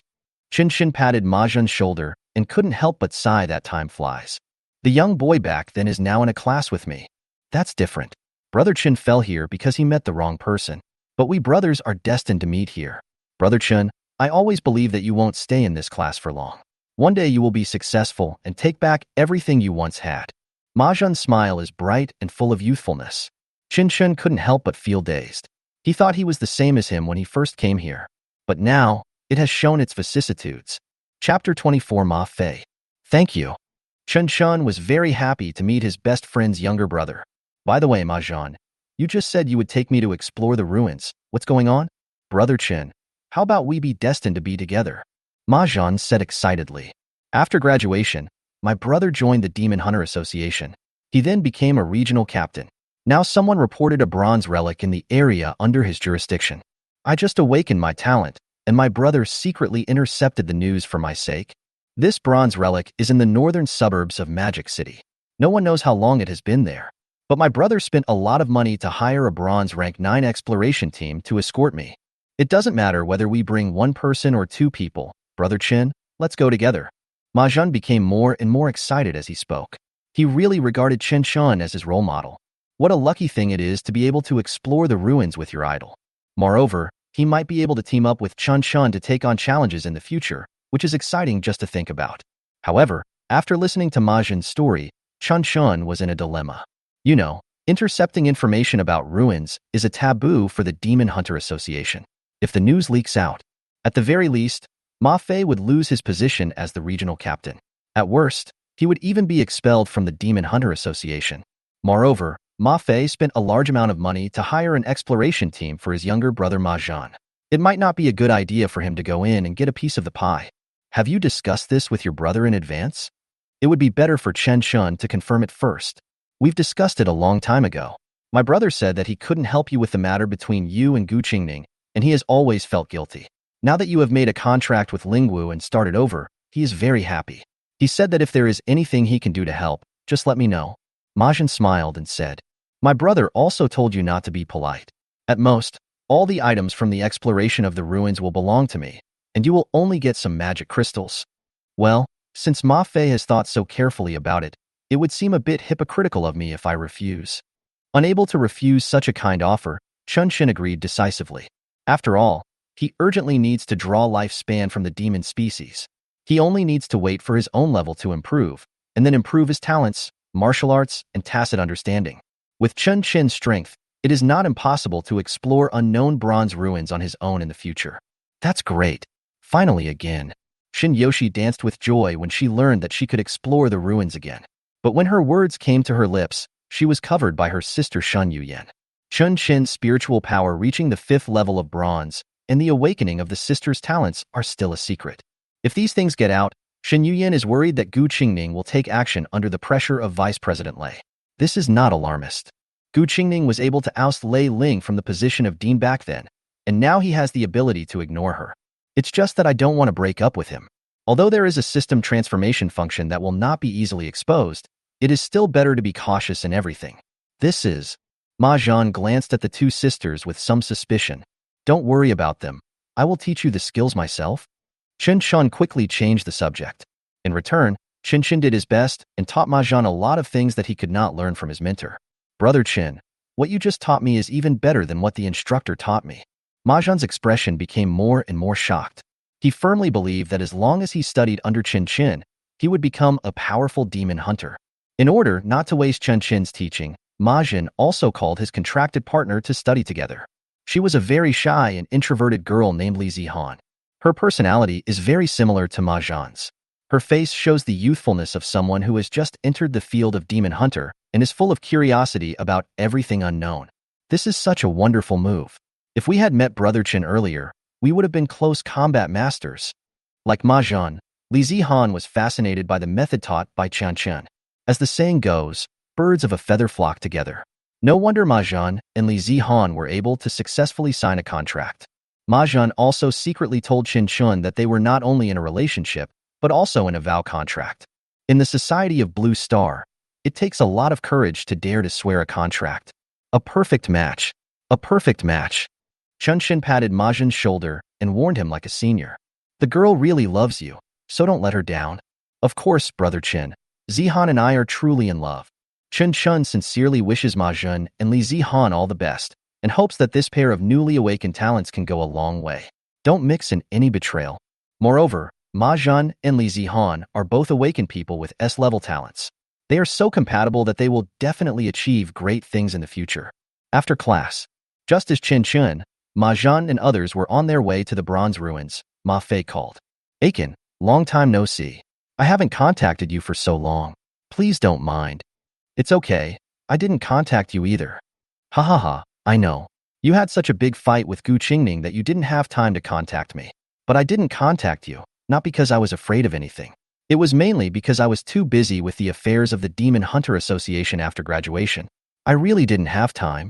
Chen Chen patted Ma Zhen's shoulder and couldn't help but sigh that time flies. The young boy back then is now in a class with me. That's different. Brother Chen fell here because he met the wrong person. But we brothers are destined to meet here. Brother Chen, I always believe that you won't stay in this class for long. One day you will be successful and take back everything you once had. Ma Zhen's smile is bright and full of youthfulness. Chen Chen couldn't help but feel dazed. He thought he was the same as him when he first came here. But now, it has shown its vicissitudes. Chapter 24 Ma Fei. Thank you. Chen Chen was very happy to meet his best friend's younger brother. By the way, Ma Zhan, you just said you would take me to explore the ruins. What's going on? Brother Chen, how about we be destined to be together? Ma Zhan said excitedly. After graduation, my brother joined the Demon Hunter Association. He then became a regional captain. Now someone reported a bronze relic in the area under his jurisdiction. I just awakened my talent, and my brother secretly intercepted the news for my sake. This bronze relic is in the northern suburbs of Magic City. No one knows how long it has been there. But my brother spent a lot of money to hire a bronze rank 9 exploration team to escort me. It doesn't matter whether we bring one person or two people. Brother Chen, let's go together. Ma Zhan became more and more excited as he spoke. He really regarded Chen Chen as his role model. What a lucky thing it is to be able to explore the ruins with your idol. Moreover, he might be able to team up with Chen Chen to take on challenges in the future, which is exciting just to think about. However, after listening to Ma Zhan's story, Chen Chen was in a dilemma. You know, intercepting information about ruins is a taboo for the Demon Hunter Association. If the news leaks out, at the very least, Ma Fei would lose his position as the regional captain. At worst, he would even be expelled from the Demon Hunter Association. Moreover, Ma Fei spent a large amount of money to hire an exploration team for his younger brother Ma Zhan. It might not be a good idea for him to go in and get a piece of the pie. Have you discussed this with your brother in advance? It would be better for Chen Chen to confirm it first. We've discussed it a long time ago. My brother said that he couldn't help you with the matter between you and Gu Qingning, and he has always felt guilty. Now that you have made a contract with Lingwu and started over, he is very happy. He said that if there is anything he can do to help, just let me know. Ma Zhan smiled and said, my brother also told you not to be polite. At most, all the items from the exploration of the ruins will belong to me, and you will only get some magic crystals. Well, since Ma Fei has thought so carefully about it, it would seem a bit hypocritical of me if I refuse. Unable to refuse such a kind offer, Chen Chen agreed decisively. After all, he urgently needs to draw lifespan from the demon species. He only needs to wait for his own level to improve, and then improve his talents, martial arts, and tacit understanding. With Chen Chen's strength, it is not impossible to explore unknown bronze ruins on his own in the future. That's great. Finally again. Shin Yoshi danced with joy when she learned that she could explore the ruins again. But when her words came to her lips, she was covered by her sister Shun Yuyan. Chen Chen's spiritual power reaching the 5th level of bronze, and the awakening of the sister's talents are still a secret. If these things get out, Shin Yuyan is worried that Gu Qingning will take action under the pressure of Vice President Lei. This is not alarmist. Gu Qingning was able to oust Lei Ling from the position of dean back then, and now he has the ability to ignore her. It's just that I don't want to break up with him. Although there is a system transformation function that will not be easily exposed, it is still better to be cautious in everything. This is... Ma Zhan glanced at the two sisters with some suspicion. Don't worry about them. I will teach you the skills myself. Chen Chen quickly changed the subject. In return, Chen Chen did his best and taught Ma Zhan a lot of things that he could not learn from his mentor. Brother Chen, what you just taught me is even better than what the instructor taught me. Ma Zhan's expression became more and more shocked. He firmly believed that as long as he studied under Chen Chen, he would become a powerful demon hunter. In order not to waste Chen Chen's teaching, Ma Zhan also called his contracted partner to study together. She was a very shy and introverted girl named Li Zihan. Her personality is very similar to Ma Zhan's. Her face shows the youthfulness of someone who has just entered the field of demon hunter and is full of curiosity about everything unknown. This is such a wonderful move. If we had met Brother Chen earlier, we would have been close combat masters. Like Ma Zhan, Li Zihan was fascinated by the method taught by Chen Chen. As the saying goes, birds of a feather flock together. No wonder Ma Zhan and Li Zihan were able to successfully sign a contract. Ma Zhan also secretly told Chen Chen that they were not only in a relationship, but also in a vow contract. In the society of Blue Star, it takes a lot of courage to dare to swear a contract. A perfect match. A perfect match. Chen Chen patted Ma Zhan's shoulder and warned him like a senior. The girl really loves you, so don't let her down. Of course, Brother Chen, Zihan and I are truly in love. Chen Chen sincerely wishes Ma Zhan and Li Zihan all the best, and hopes that this pair of newly awakened talents can go a long way. Don't mix in any betrayal. Moreover, Ma Zhan and Li Zihan are both awakened people with S-level talents. They are so compatible that they will definitely achieve great things in the future. After class, just as Chen Chen, Ma Zhan, and others were on their way to the bronze ruins, Ma Fei called. Aiken, long time no see. I haven't contacted you for so long. Please don't mind. It's okay. I didn't contact you either. Ha ha ha, I know. You had such a big fight with Gu Qingning that you didn't have time to contact me. But I didn't contact you, not because I was afraid of anything. It was mainly because I was too busy with the affairs of the Demon Hunter Association after graduation. I really didn't have time.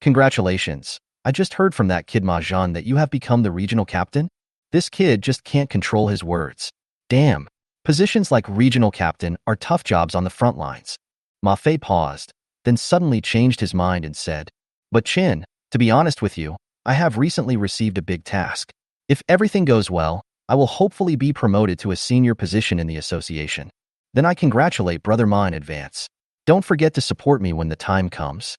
Congratulations. I just heard from that kid Ma Zhan that you have become the regional captain. This kid just can't control his words. Damn. Positions like regional captain are tough jobs on the front lines. Ma Fei paused, then suddenly changed his mind and said, But Chen, to be honest with you, I have recently received a big task. If everything goes well, I will hopefully be promoted to a senior position in the association. Then I congratulate Brother Ma in advance. Don't forget to support me when the time comes.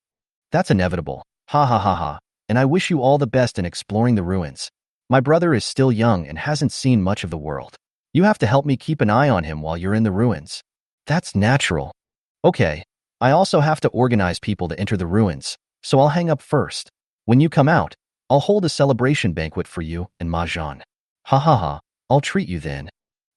That's inevitable. Ha ha ha ha. And I wish you all the best in exploring the ruins. My brother is still young and hasn't seen much of the world. You have to help me keep an eye on him while you're in the ruins. That's natural. Okay, I also have to organize people to enter the ruins, so I'll hang up first. When you come out, I'll hold a celebration banquet for you and Ma Zhan. Ha ha ha, I'll treat you then.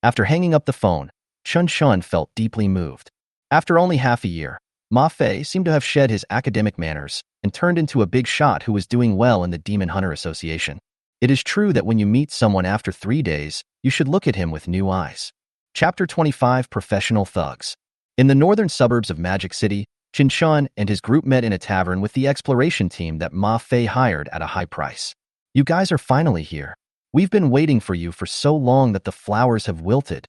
After hanging up the phone, Chen Chen felt deeply moved. After only half a year, Ma Fei seemed to have shed his academic manners and turned into a big shot who was doing well in the Demon Hunter Association. It is true that when you meet someone after 3 days, you should look at him with new eyes. Chapter 25 Professional Thugs. In the northern suburbs of Magic City, Chen Chen and his group met in a tavern with the exploration team that Ma Fei hired at a high price. You guys are finally here. We've been waiting for you for so long that the flowers have wilted.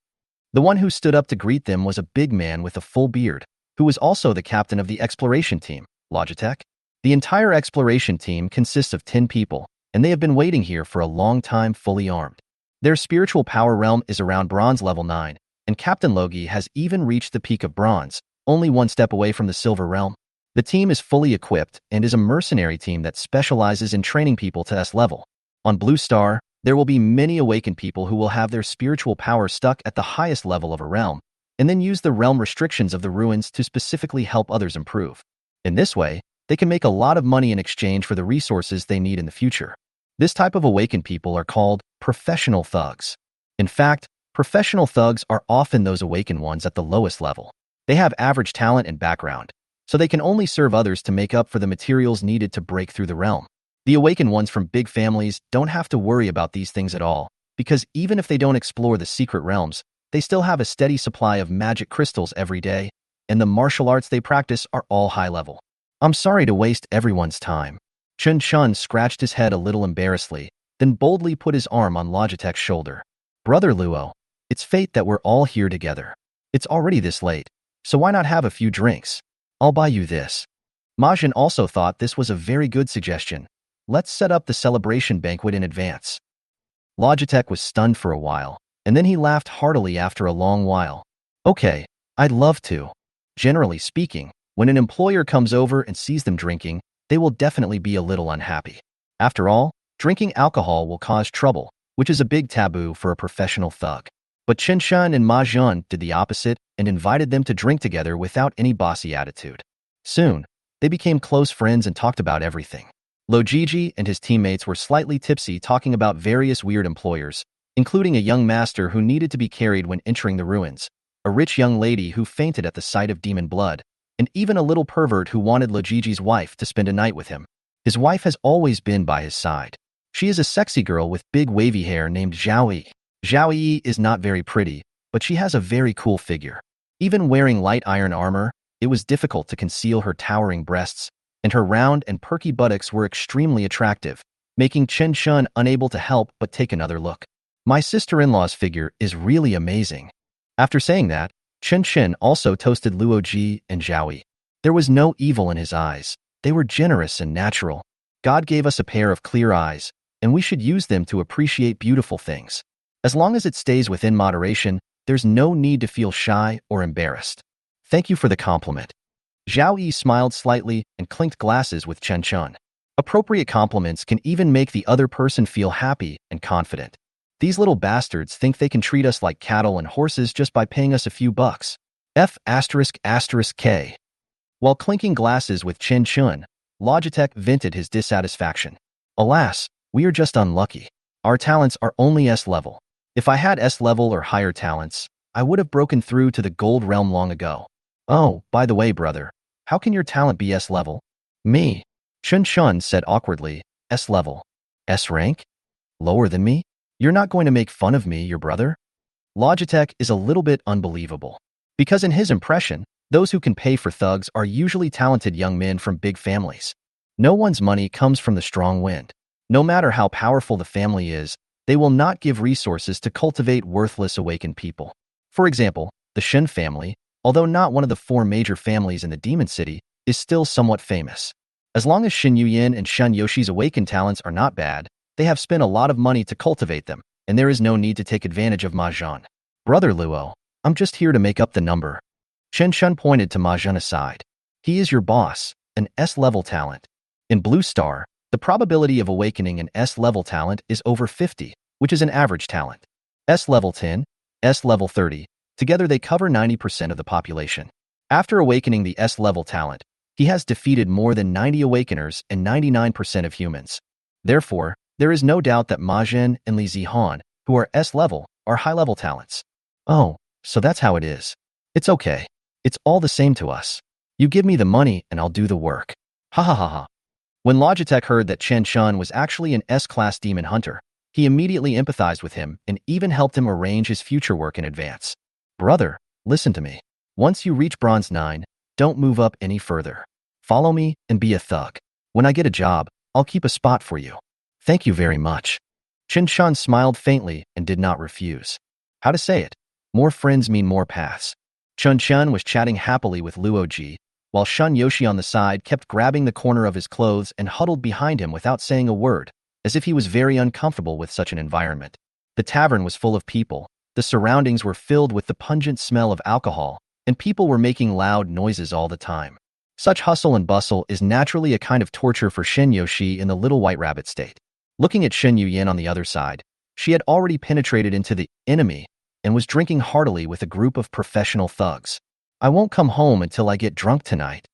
The one who stood up to greet them was a big man with a full beard, who was also the captain of the exploration team, Logitech. The entire exploration team consists of 10 people, and they have been waiting here for a long time fully armed. Their spiritual power realm is around bronze level 9, and Captain Logi has even reached the peak of bronze, only one step away from the silver realm. The team is fully equipped and is a mercenary team that specializes in training people to S level. On Blue Star, there will be many awakened people who will have their spiritual power stuck at the highest level of a realm, and then use the realm restrictions of the ruins to specifically help others improve. In this way, they can make a lot of money in exchange for the resources they need in the future. This type of awakened people are called professional thugs. In fact, professional thugs are often those awakened ones at the lowest level. They have average talent and background, so they can only serve others to make up for the materials needed to break through the realm. The awakened ones from big families don't have to worry about these things at all, because even if they don't explore the secret realms, they still have a steady supply of magic crystals every day, and the martial arts they practice are all high level. I'm sorry to waste everyone's time. Chen Chen scratched his head a little embarrassedly, then boldly put his arm on Logitech's shoulder. Brother Luo, it's fate that we're all here together. It's already this late, so why not have a few drinks? I'll buy you this. Ma Zhan also thought this was a very good suggestion. Let's set up the celebration banquet in advance. Logitech was stunned for a while, and then he laughed heartily after a long while. Okay, I'd love to. Generally speaking, when an employer comes over and sees them drinking, they will definitely be a little unhappy. After all, drinking alcohol will cause trouble, which is a big taboo for a professional thug. But Chen Chen and Ma Zhan did the opposite and invited them to drink together without any bossy attitude. Soon, they became close friends and talked about everything. Logigi and his teammates were slightly tipsy talking about various weird employers, including a young master who needed to be carried when entering the ruins, a rich young lady who fainted at the sight of demon blood, and even a little pervert who wanted Logigi's wife to spend a night with him. His wife has always been by his side. She is a sexy girl with big wavy hair named Zhao Yi. Zhao Yi is not very pretty, but she has a very cool figure. Even wearing light iron armor, it was difficult to conceal her towering breasts, and her round and perky buttocks were extremely attractive, making Chen Chen unable to help but take another look. My sister-in-law's figure is really amazing. After saying that, Chen Chen also toasted Luo Ji and Zhao Yi. There was no evil in his eyes. They were generous and natural. God gave us a pair of clear eyes, and we should use them to appreciate beautiful things. As long as it stays within moderation, there's no need to feel shy or embarrassed. Thank you for the compliment. Zhao Yi smiled slightly and clinked glasses with Chen Chen. Appropriate compliments can even make the other person feel happy and confident. These little bastards think they can treat us like cattle and horses just by paying us a few bucks. F***K. While clinking glasses with Chen Chen, Logitech vented his dissatisfaction. Alas, we are just unlucky. Our talents are only S level. If I had S level or higher talents, I would have broken through to the gold realm long ago. Oh, by the way, brother, how can your talent be S level? Me. Chen Chen said awkwardly, S level. S rank? Lower than me? You're not going to make fun of me, your brother? Logitech is a little bit unbelievable. Because in his impression, those who can pay for thugs are usually talented young men from big families. No one's money comes from the strong wind. No matter how powerful the family is, they will not give resources to cultivate worthless awakened people. For example, the Shen family, although not one of the four major families in the Demon City, is still somewhat famous. As long as Shen Yuyin and Shen Yoshi's awakened talents are not bad, they have spent a lot of money to cultivate them, and there is no need to take advantage of Mahjong. Brother Luo, I'm just here to make up the number. Chen Chen pointed to Mahjong aside. He is your boss, an S-level talent. In Blue Star, the probability of awakening an S-level talent is over 50, which is an average talent. S-level 10, S-level 30, together they cover 90% of the population. After awakening the S-level talent, he has defeated more than 90 awakeners and 99% of humans. Therefore, there is no doubt that Ma Zhen and Li Zihan, who are S-level, are high-level talents. Oh, so that's how it is. It's okay. It's all the same to us. You give me the money and I'll do the work. Ha ha ha ha. When Logitech heard that Chen Chen was actually an S-class demon hunter, he immediately empathized with him and even helped him arrange his future work in advance. Brother, listen to me. Once you reach Bronze 9, don't move up any further. Follow me and be a thug. When I get a job, I'll keep a spot for you. Thank you very much. Chen Chen smiled faintly and did not refuse. How to say it? More friends mean more paths. Chen Chen was chatting happily with Luo Ji, while Shun Yoshi on the side kept grabbing the corner of his clothes and huddled behind him without saying a word, as if he was very uncomfortable with such an environment. The tavern was full of people. The surroundings were filled with the pungent smell of alcohol, and people were making loud noises all the time. Such hustle and bustle is naturally a kind of torture for Shen Yoshi in the Little White Rabbit state. Looking at Shen Yuyin on the other side, she had already penetrated into the enemy and was drinking heartily with a group of professional thugs. I won't come home until I get drunk tonight.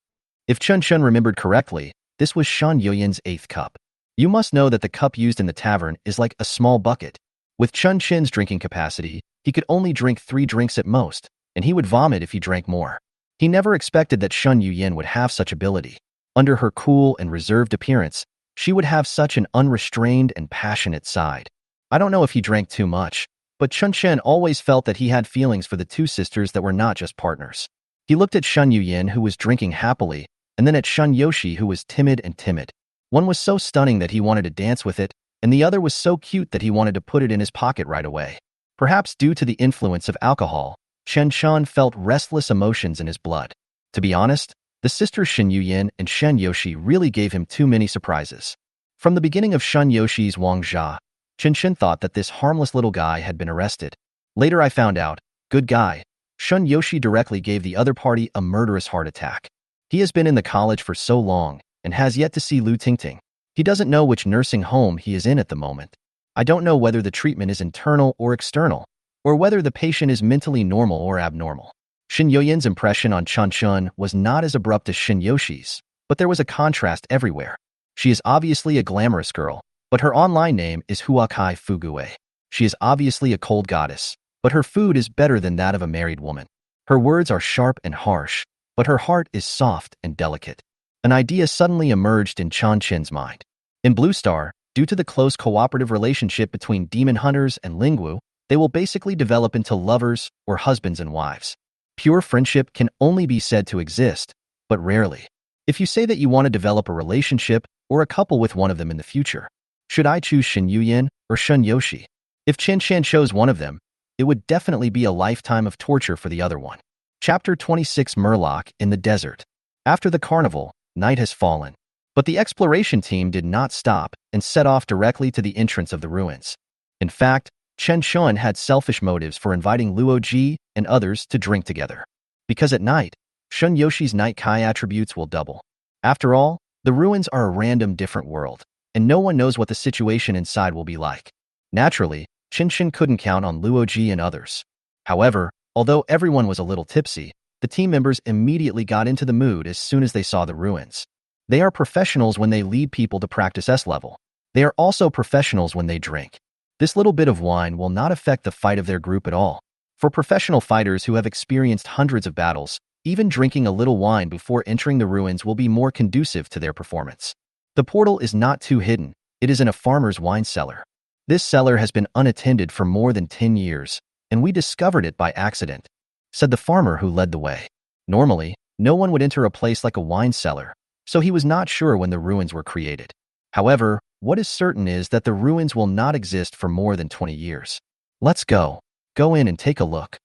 If Chen Chen remembered correctly, this was Shan Yuyin's 8th cup. You must know that the cup used in the tavern is like a small bucket. With Chen Chen's drinking capacity, he could only drink 3 drinks at most, and he would vomit if he drank more. He never expected that Shan Yuyin would have such ability. Under her cool and reserved appearance, she would have such an unrestrained and passionate side. I don't know if he drank too much, but Chen Chen always felt that he had feelings for the two sisters that were not just partners. He looked at Shan Yuyin, who was drinking happily, and then at Shun Yoshi, who was timid and timid. One was so stunning that he wanted to dance with it, and the other was so cute that he wanted to put it in his pocket right away. Perhaps due to the influence of alcohol, Chen Chen felt restless emotions in his blood. To be honest, the sisters Shen Yuyin and Shen Yoshi really gave him too many surprises. From the beginning of Shun Yoshi's Wang Jia, Chen Chen thought that this harmless little guy had been arrested. Later I found out, good guy, Shun Yoshi directly gave the other party a murderous heart attack. He has been in the college for so long and has yet to see Lu Tingting. He doesn't know which nursing home he is in at the moment. I don't know whether the treatment is internal or external, or whether the patient is mentally normal or abnormal. Shin Yoyin's impression on Chen Chen was not as abrupt as Shin Yoshi's, but there was a contrast everywhere. She is obviously a glamorous girl, but her online name is Huakai Fugue. She is obviously a cold goddess, but her food is better than that of a married woman. Her words are sharp and harsh, but her heart is soft and delicate. An idea suddenly emerged in Chen Chen's mind. In Blue Star, due to the close cooperative relationship between demon hunters and Lingwu, they will basically develop into lovers or husbands and wives. Pure friendship can only be said to exist, but rarely. If you say that you want to develop a relationship or a couple with one of them in the future, should I choose Shin Yuyin or Shun Yoshi? If Chen Chen chose one of them, it would definitely be a lifetime of torture for the other one. Chapter 26 Murloc in the Desert. After the carnival, night has fallen. But the exploration team did not stop and set off directly to the entrance of the ruins. In fact, Chen Chen had selfish motives for inviting Luo Ji and others to drink together. Because at night, Shun Yoshi's night Kai attributes will double. After all, the ruins are a random different world, and no one knows what the situation inside will be like. Naturally, Chen Chen couldn't count on Luo Ji and others. However, although everyone was a little tipsy, the team members immediately got into the mood as soon as they saw the ruins. They are professionals when they lead people to practice S level. They are also professionals when they drink. This little bit of wine will not affect the fight of their group at all. For professional fighters who have experienced hundreds of battles, even drinking a little wine before entering the ruins will be more conducive to their performance. The portal is not too hidden. It is in a farmer's wine cellar. This cellar has been unattended for more than 10 years, and we discovered it by accident, said the farmer who led the way. Normally, no one would enter a place like a wine cellar, so he was not sure when the ruins were created. However, what is certain is that the ruins will not exist for more than 20 years. Let's go. Go in and take a look.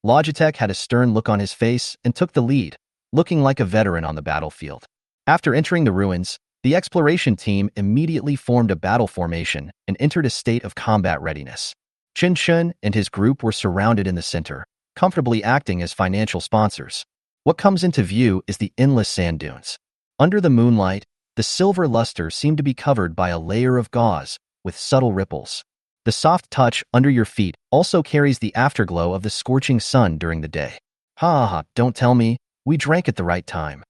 Logitech had a stern look on his face and took the lead, looking like a veteran on the battlefield. After entering the ruins, the exploration team immediately formed a battle formation and entered a state of combat readiness. Chen Chen and his group were surrounded in the center, comfortably acting as financial sponsors. What comes into view is the endless sand dunes. Under the moonlight, the silver luster seemed to be covered by a layer of gauze with subtle ripples. The soft touch under your feet also carries the afterglow of the scorching sun during the day. Ha ha, don't tell me, we drank at the right time.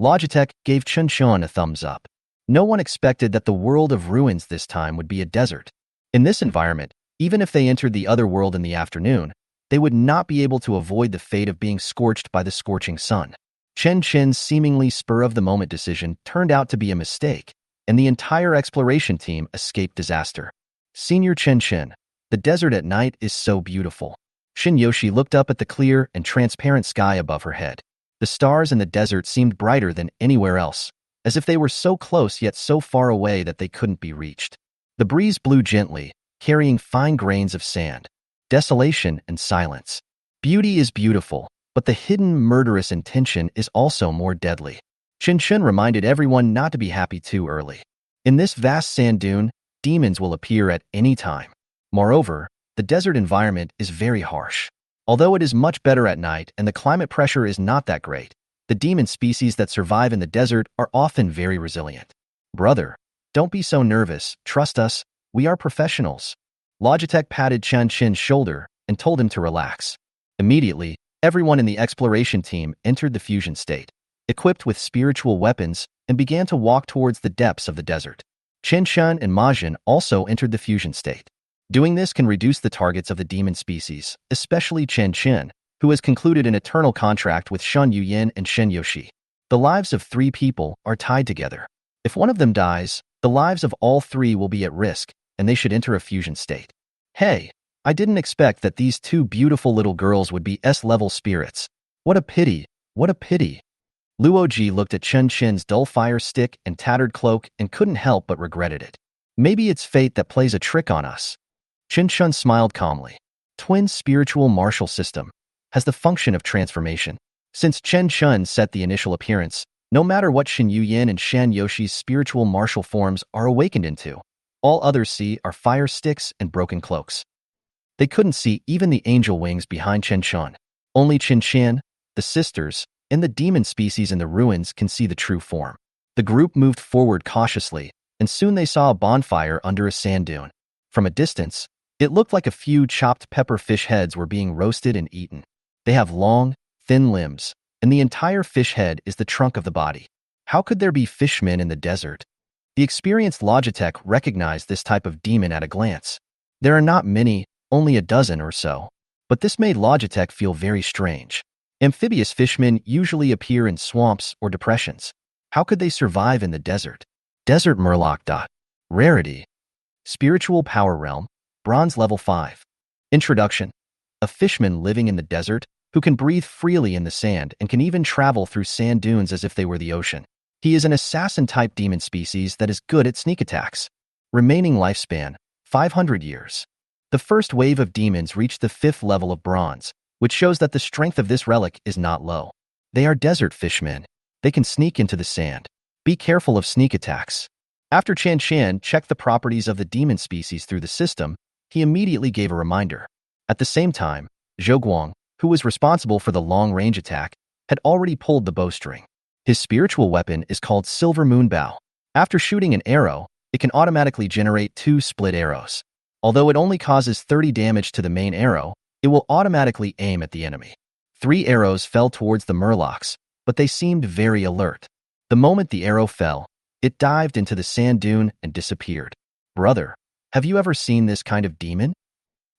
Logitech gave Chen Chen a thumbs up. No one expected that the world of ruins this time would be a desert. In this environment, even if they entered the other world in the afternoon, they would not be able to avoid the fate of being scorched by the scorching sun. Chen Chen's seemingly spur-of-the-moment decision turned out to be a mistake, and the entire exploration team escaped disaster. Senior Chen Chen, the desert at night is so beautiful. Shin Yoshi looked up at the clear and transparent sky above her head. The stars in the desert seemed brighter than anywhere else, as if they were so close yet so far away that they couldn't be reached. The breeze blew gently, carrying fine grains of sand. Desolation and silence. Beauty is beautiful, but the hidden murderous intention is also more deadly. Chen Chen reminded everyone not to be happy too early. In this vast sand dune, demons will appear at any time. Moreover, the desert environment is very harsh. Although it is much better at night and the climate pressure is not that great, the demon species that survive in the desert are often very resilient. Brother, don't be so nervous, trust us, we are professionals. Logitech patted Chen Chen's shoulder and told him to relax. Immediately, everyone in the exploration team entered the fusion state, equipped with spiritual weapons, and began to walk towards the depths of the desert. Chen Chen and Ma Jin also entered the fusion state. Doing this can reduce the targets of the demon species, especially Chen Chen, who has concluded an eternal contract with Shen Yuyan and Shen Yoshi. The lives of 3 people are tied together. If one of them dies, the lives of all 3 will be at risk, and they should enter a fusion state. Hey, I didn't expect that these 2 beautiful little girls would be S-level spirits. What a pity, what a pity. Luoji looked at Chen Chen's dull fire stick and tattered cloak and couldn't help but regretted it. Maybe it's fate that plays a trick on us. Chen Chen smiled calmly. Twin spiritual martial system has the function of transformation. Since Chen Chen set the initial appearance, no matter what Shin Yuyan and Shan Yoshi's spiritual martial forms are awakened into, all others see are fire sticks and broken cloaks. They couldn't see even the angel wings behind Chen Chen. Only Chen Chen, the sisters, and the demon species in the ruins can see the true form. The group moved forward cautiously, and soon they saw a bonfire under a sand dune. From a distance, it looked like a few chopped pepper fish heads were being roasted and eaten. They have long, thin limbs, and the entire fish head is the trunk of the body. How could there be fishmen in the desert? The experienced Logitech recognized this type of demon at a glance. There are not many, only a dozen or so, but this made Logitech feel very strange. Amphibious fishmen usually appear in swamps or depressions. How could they survive in the desert? Desert Murloc. Rarity. Spiritual Power Realm, Bronze Level 5. Introduction. A fishman living in the desert who can breathe freely in the sand and can even travel through sand dunes as if they were the ocean. He is an assassin-type demon species that is good at sneak attacks. Remaining lifespan, 500 years. The first wave of demons reached the 5th level of bronze, which shows that the strength of this relic is not low. They are desert fishmen. They can sneak into the sand. Be careful of sneak attacks. After Chen Chen checked the properties of the demon species through the system, he immediately gave a reminder. At the same time, Zhou Guang, who was responsible for the long-range attack, had already pulled the bowstring. His spiritual weapon is called Silver Moon Bow. After shooting an arrow, it can automatically generate 2 split arrows. Although it only causes 30 damage to the main arrow, it will automatically aim at the enemy. 3 arrows fell towards the Murlocs, but they seemed very alert. The moment the arrow fell, it dived into the sand dune and disappeared. Brother, have you ever seen this kind of demon?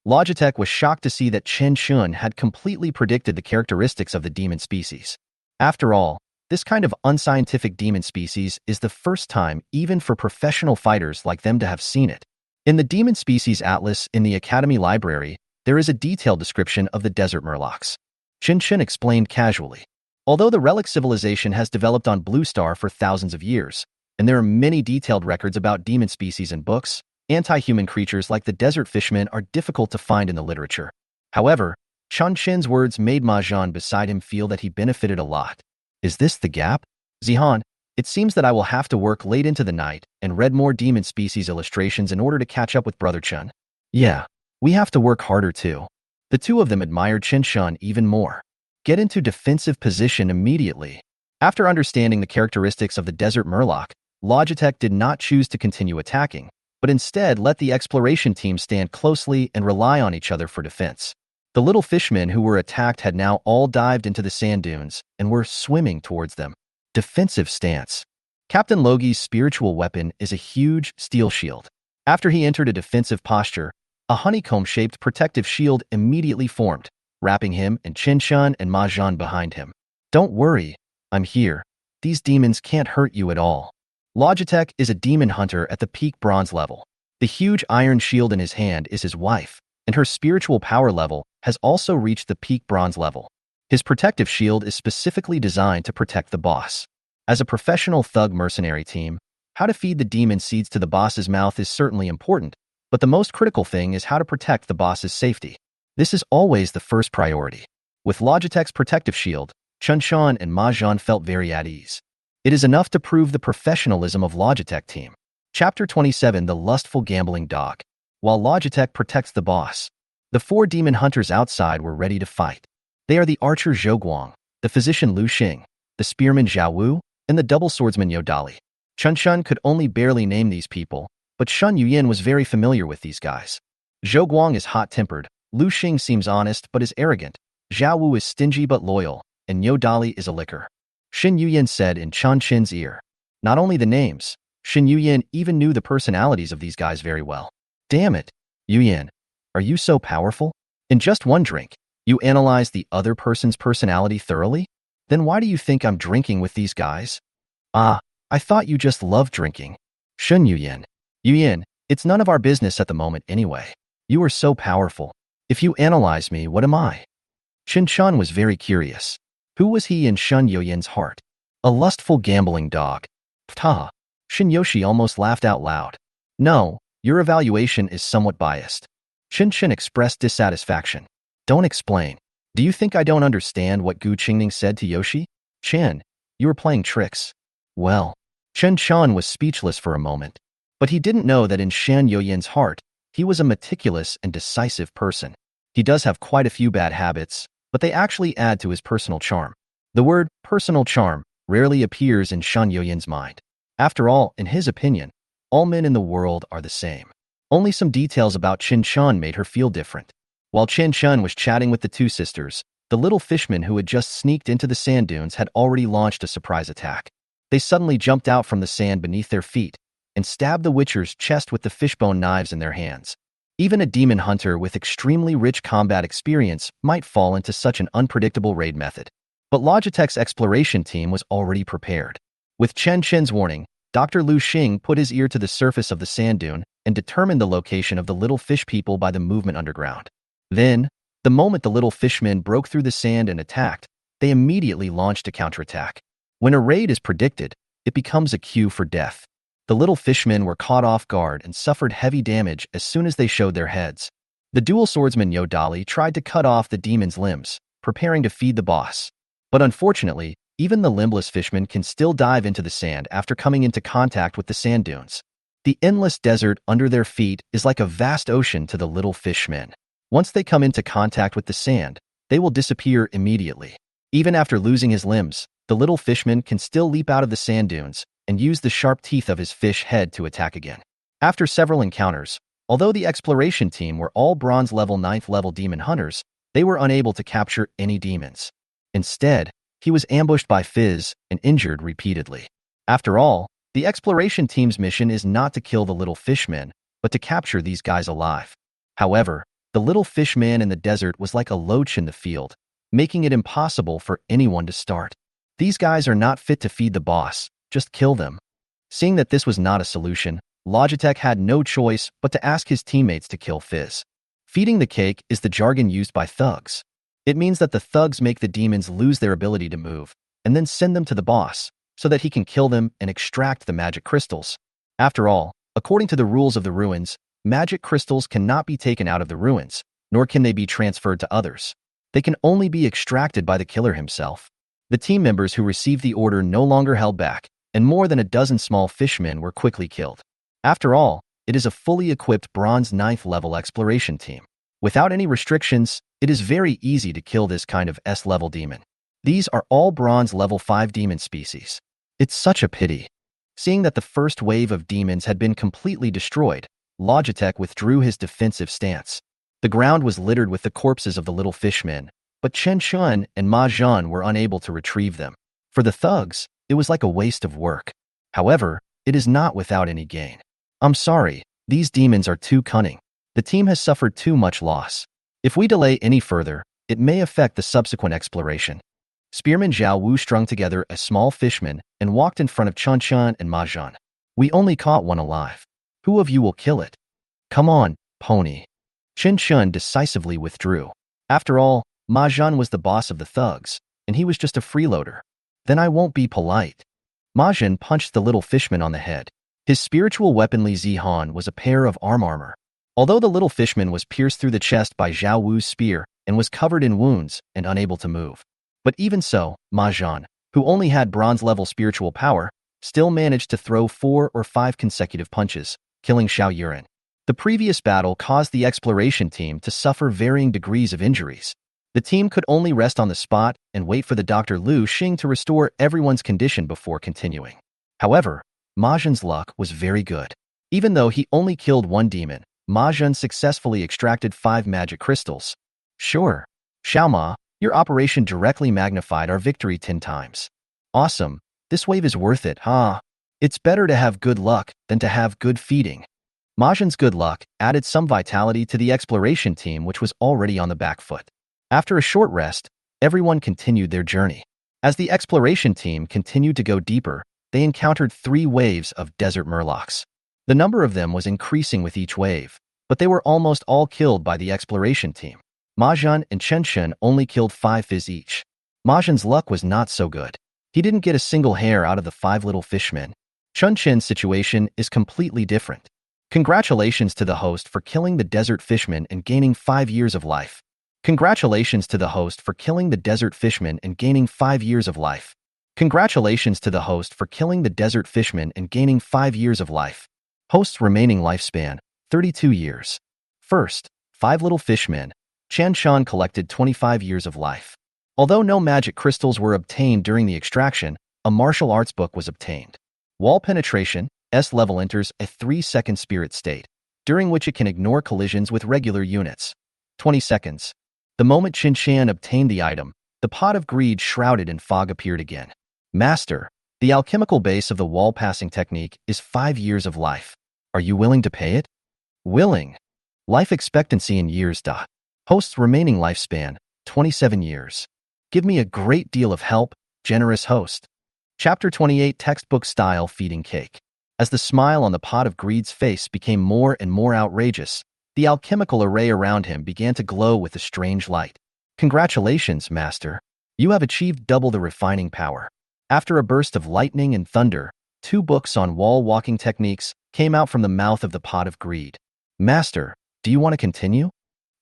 Logitech was shocked to see that Chen Chen had completely predicted the characteristics of the demon species. After all, this kind of unscientific demon species is the first time even for professional fighters like them to have seen it. In the Demon Species Atlas in the Academy Library, there is a detailed description of the desert murlocs. Chen Chen explained casually. Although the relic civilization has developed on Blue Star for thousands of years, and there are many detailed records about demon species in books, anti-human creatures like the desert fishmen are difficult to find in the literature. However, Chen Chen's words made Ma Zhan beside him feel that he benefited a lot. Is this the gap? Zihan, it seems that I will have to work late into the night and read more demon species illustrations in order to catch up with Brother Chen. Yeah, we have to work harder too. The two of them admired Chen Chen even more. Get into defensive position immediately. After understanding the characteristics of the desert murloc, Logitech did not choose to continue attacking, but instead let the exploration team stand closely and rely on each other for defense. The little fishmen who were attacked had now all dived into the sand dunes and were swimming towards them. Defensive stance. Captain Logi's spiritual weapon is a huge steel shield. After he entered a defensive posture, a honeycomb-shaped protective shield immediately formed, wrapping him and Chen Chen and Ma Zhan behind him. Don't worry, I'm here. These demons can't hurt you at all. Logitech is a demon hunter at the peak bronze level. The huge iron shield in his hand is his wife, and her spiritual power level has also reached the peak bronze level. His protective shield is specifically designed to protect the boss. As a professional thug mercenary team, how to feed the demon seeds to the boss's mouth is certainly important, but the most critical thing is how to protect the boss's safety. This is always the first priority. With Logitech's protective shield, Chen Chen and Ma Zhan felt very at ease. It is enough to prove the professionalism of Logitech team. Chapter 27: The Lustful Gambling Dog. While Logitech protects the boss, the four demon hunters outside were ready to fight. They are the archer Zhou Guang, the physician Lu Xing, the spearman Zhao Wu, and the double swordsman Yo Dali. Chen Chen could only barely name these people, but Shun Yuyin was very familiar with these guys. Zhou Guang is hot-tempered, Lu Xing seems honest but is arrogant, Zhao Wu is stingy but loyal, and Yo Dali is a licker. Shin Yuyin said in Chen Chen's ear. Not only the names, Shin Yuyin even knew the personalities of these guys very well. Damn it, Yuyin, are you so powerful? In just one drink, you analyze the other person's personality thoroughly? Then why do you think I'm drinking with these guys? Ah, I thought you just loved drinking. Shun Yuyin. Yuyin, it's none of our business at the moment anyway. You are so powerful. If you analyze me, what am I? Chen Chen was very curious. Who was he in Shun Yuyin's heart? A lustful gambling dog. Ptah. Shin Yoshi almost laughed out loud. No, your evaluation is somewhat biased. Chen Chen expressed dissatisfaction. Don't explain. Do you think I don't understand what Gu Qingning said to Yoshi? Chen, you were playing tricks. Well, Chen Chen was speechless for a moment. But he didn't know that in Shan Yoyin's heart, he was a meticulous and decisive person. He does have quite a few bad habits, but they actually add to his personal charm. The word personal charm rarely appears in Shan Yoyin's mind. After all, in his opinion, all men in the world are the same. Only some details about Chen Chen made her feel different. While Chen Chen was chatting with the two sisters, the little fishmen who had just sneaked into the sand dunes had already launched a surprise attack. They suddenly jumped out from the sand beneath their feet and stabbed the Witcher's chest with the fishbone knives in their hands. Even a demon hunter with extremely rich combat experience might fall into such an unpredictable raid method. But Logitech's exploration team was already prepared. With Chen Chen's warning, Dr. Lu Xing put his ear to the surface of the sand dune and determined the location of the little fish people by the movement underground. Then, the moment the little fishmen broke through the sand and attacked, they immediately launched a counterattack. When a raid is predicted, it becomes a cue for death. The little fishmen were caught off guard and suffered heavy damage as soon as they showed their heads. The dual swordsman Yo Dali tried to cut off the demon's limbs, preparing to feed the boss. But unfortunately, even the limbless fishmen can still dive into the sand after coming into contact with the sand dunes. The endless desert under their feet is like a vast ocean to the little fishmen. Once they come into contact with the sand, they will disappear immediately. Even after losing his limbs, the little fishman can still leap out of the sand dunes and use the sharp teeth of his fish head to attack again. After several encounters, although the exploration team were all bronze level 9th level demon hunters, they were unable to capture any demons. Instead, he was ambushed by Fizz and injured repeatedly. After all, the exploration team's mission is not to kill the little fishmen, but to capture these guys alive. However, the little fishman in the desert was like a loach in the field, making it impossible for anyone to start. These guys are not fit to feed the boss, just kill them. Seeing that this was not a solution, Logitech had no choice but to ask his teammates to kill Fizz. Feeding the cake is the jargon used by thugs. It means that the thugs make the demons lose their ability to move, and then send them to the boss, so that he can kill them and extract the magic crystals. After all, according to the rules of the ruins, magic crystals cannot be taken out of the ruins, nor can they be transferred to others. They can only be extracted by the killer himself. The team members who received the order no longer held back, and more than a dozen small fishmen were quickly killed. After all, it is a fully equipped bronze 9th level exploration team. Without any restrictions, it is very easy to kill this kind of S-level demon. These are all bronze level 5 demon species. It's such a pity. Seeing that the first wave of demons had been completely destroyed, Logitech withdrew his defensive stance. The ground was littered with the corpses of the little fishmen, but Chen Chen and Ma Zhan were unable to retrieve them. For the thugs, it was like a waste of work. However, it is not without any gain. I'm sorry, these demons are too cunning. The team has suffered too much loss. If we delay any further, it may affect the subsequent exploration. Spearman Zhao Wu strung together a small fishman and walked in front of Chen Chen and Ma Zhan. We only caught one alive. Who of you will kill it? Come on, pony. Chen Chen decisively withdrew. After all, Ma Zhan was the boss of the thugs, and he was just a freeloader. Then I won't be polite. Ma Zhan punched the little fishman on the head. His spiritual weapon Li Zihan was a pair of armor. Although the little fishman was pierced through the chest by Zhao Wu's spear and was covered in wounds and unable to move. But even so, Ma Zhan, who only had bronze-level spiritual power, still managed to throw 4 or 5 consecutive punches, killing Xiao Yuren. The previous battle caused the exploration team to suffer varying degrees of injuries. The team could only rest on the spot and wait for the Dr. Lu Xing to restore everyone's condition before continuing. However, Ma Zhan's luck was very good. Even though he only killed one demon, Ma Zhan successfully extracted 5 magic crystals. Sure, Xiao Ma, your operation directly magnified our victory 10 times. Awesome, this wave is worth it, huh? It's better to have good luck than to have good feeding. Ma Zhan's good luck added some vitality to the exploration team, which was already on the back foot. After a short rest, everyone continued their journey. As the exploration team continued to go deeper, they encountered 3 waves of desert murlocs. The number of them was increasing with each wave, but they were almost all killed by the exploration team. Ma Zhan and Chen Chen only killed 5 Fizz each. Ma Zhan's luck was not so good. He didn't get a single hair out of the 5 little fishmen. Chen Chen's situation is completely different. Congratulations to the host for killing the desert fishman and gaining 5 years of life. Congratulations to the host for killing the desert fishman and gaining 5 years of life. Congratulations to the host for killing the desert fishman and gaining 5 years of life. Host's remaining lifespan, 32 years. First, 5 little fishmen. Chen Chen collected 25 years of life. Although no magic crystals were obtained during the extraction, a martial arts book was obtained. Wall penetration, S-level enters a 3-second spirit state, during which it can ignore collisions with regular units. 20 seconds. The moment Chen Chen obtained the item, the pot of greed shrouded in fog appeared again. Master, the alchemical base of the wall passing technique is 5 years of life. Are you willing to pay it? Willing. Life expectancy in years. Host's remaining lifespan, 27 years. Give me a great deal of help, generous host. Chapter 28 Textbook Style Feeding Cake. As the smile on the pot of greed's face became more and more outrageous, the alchemical array around him began to glow with a strange light. Congratulations, Master. You have achieved double the refining power. After a burst of lightning and thunder, 2 books on wall walking techniques came out from the mouth of the pot of greed. Master, do you want to continue?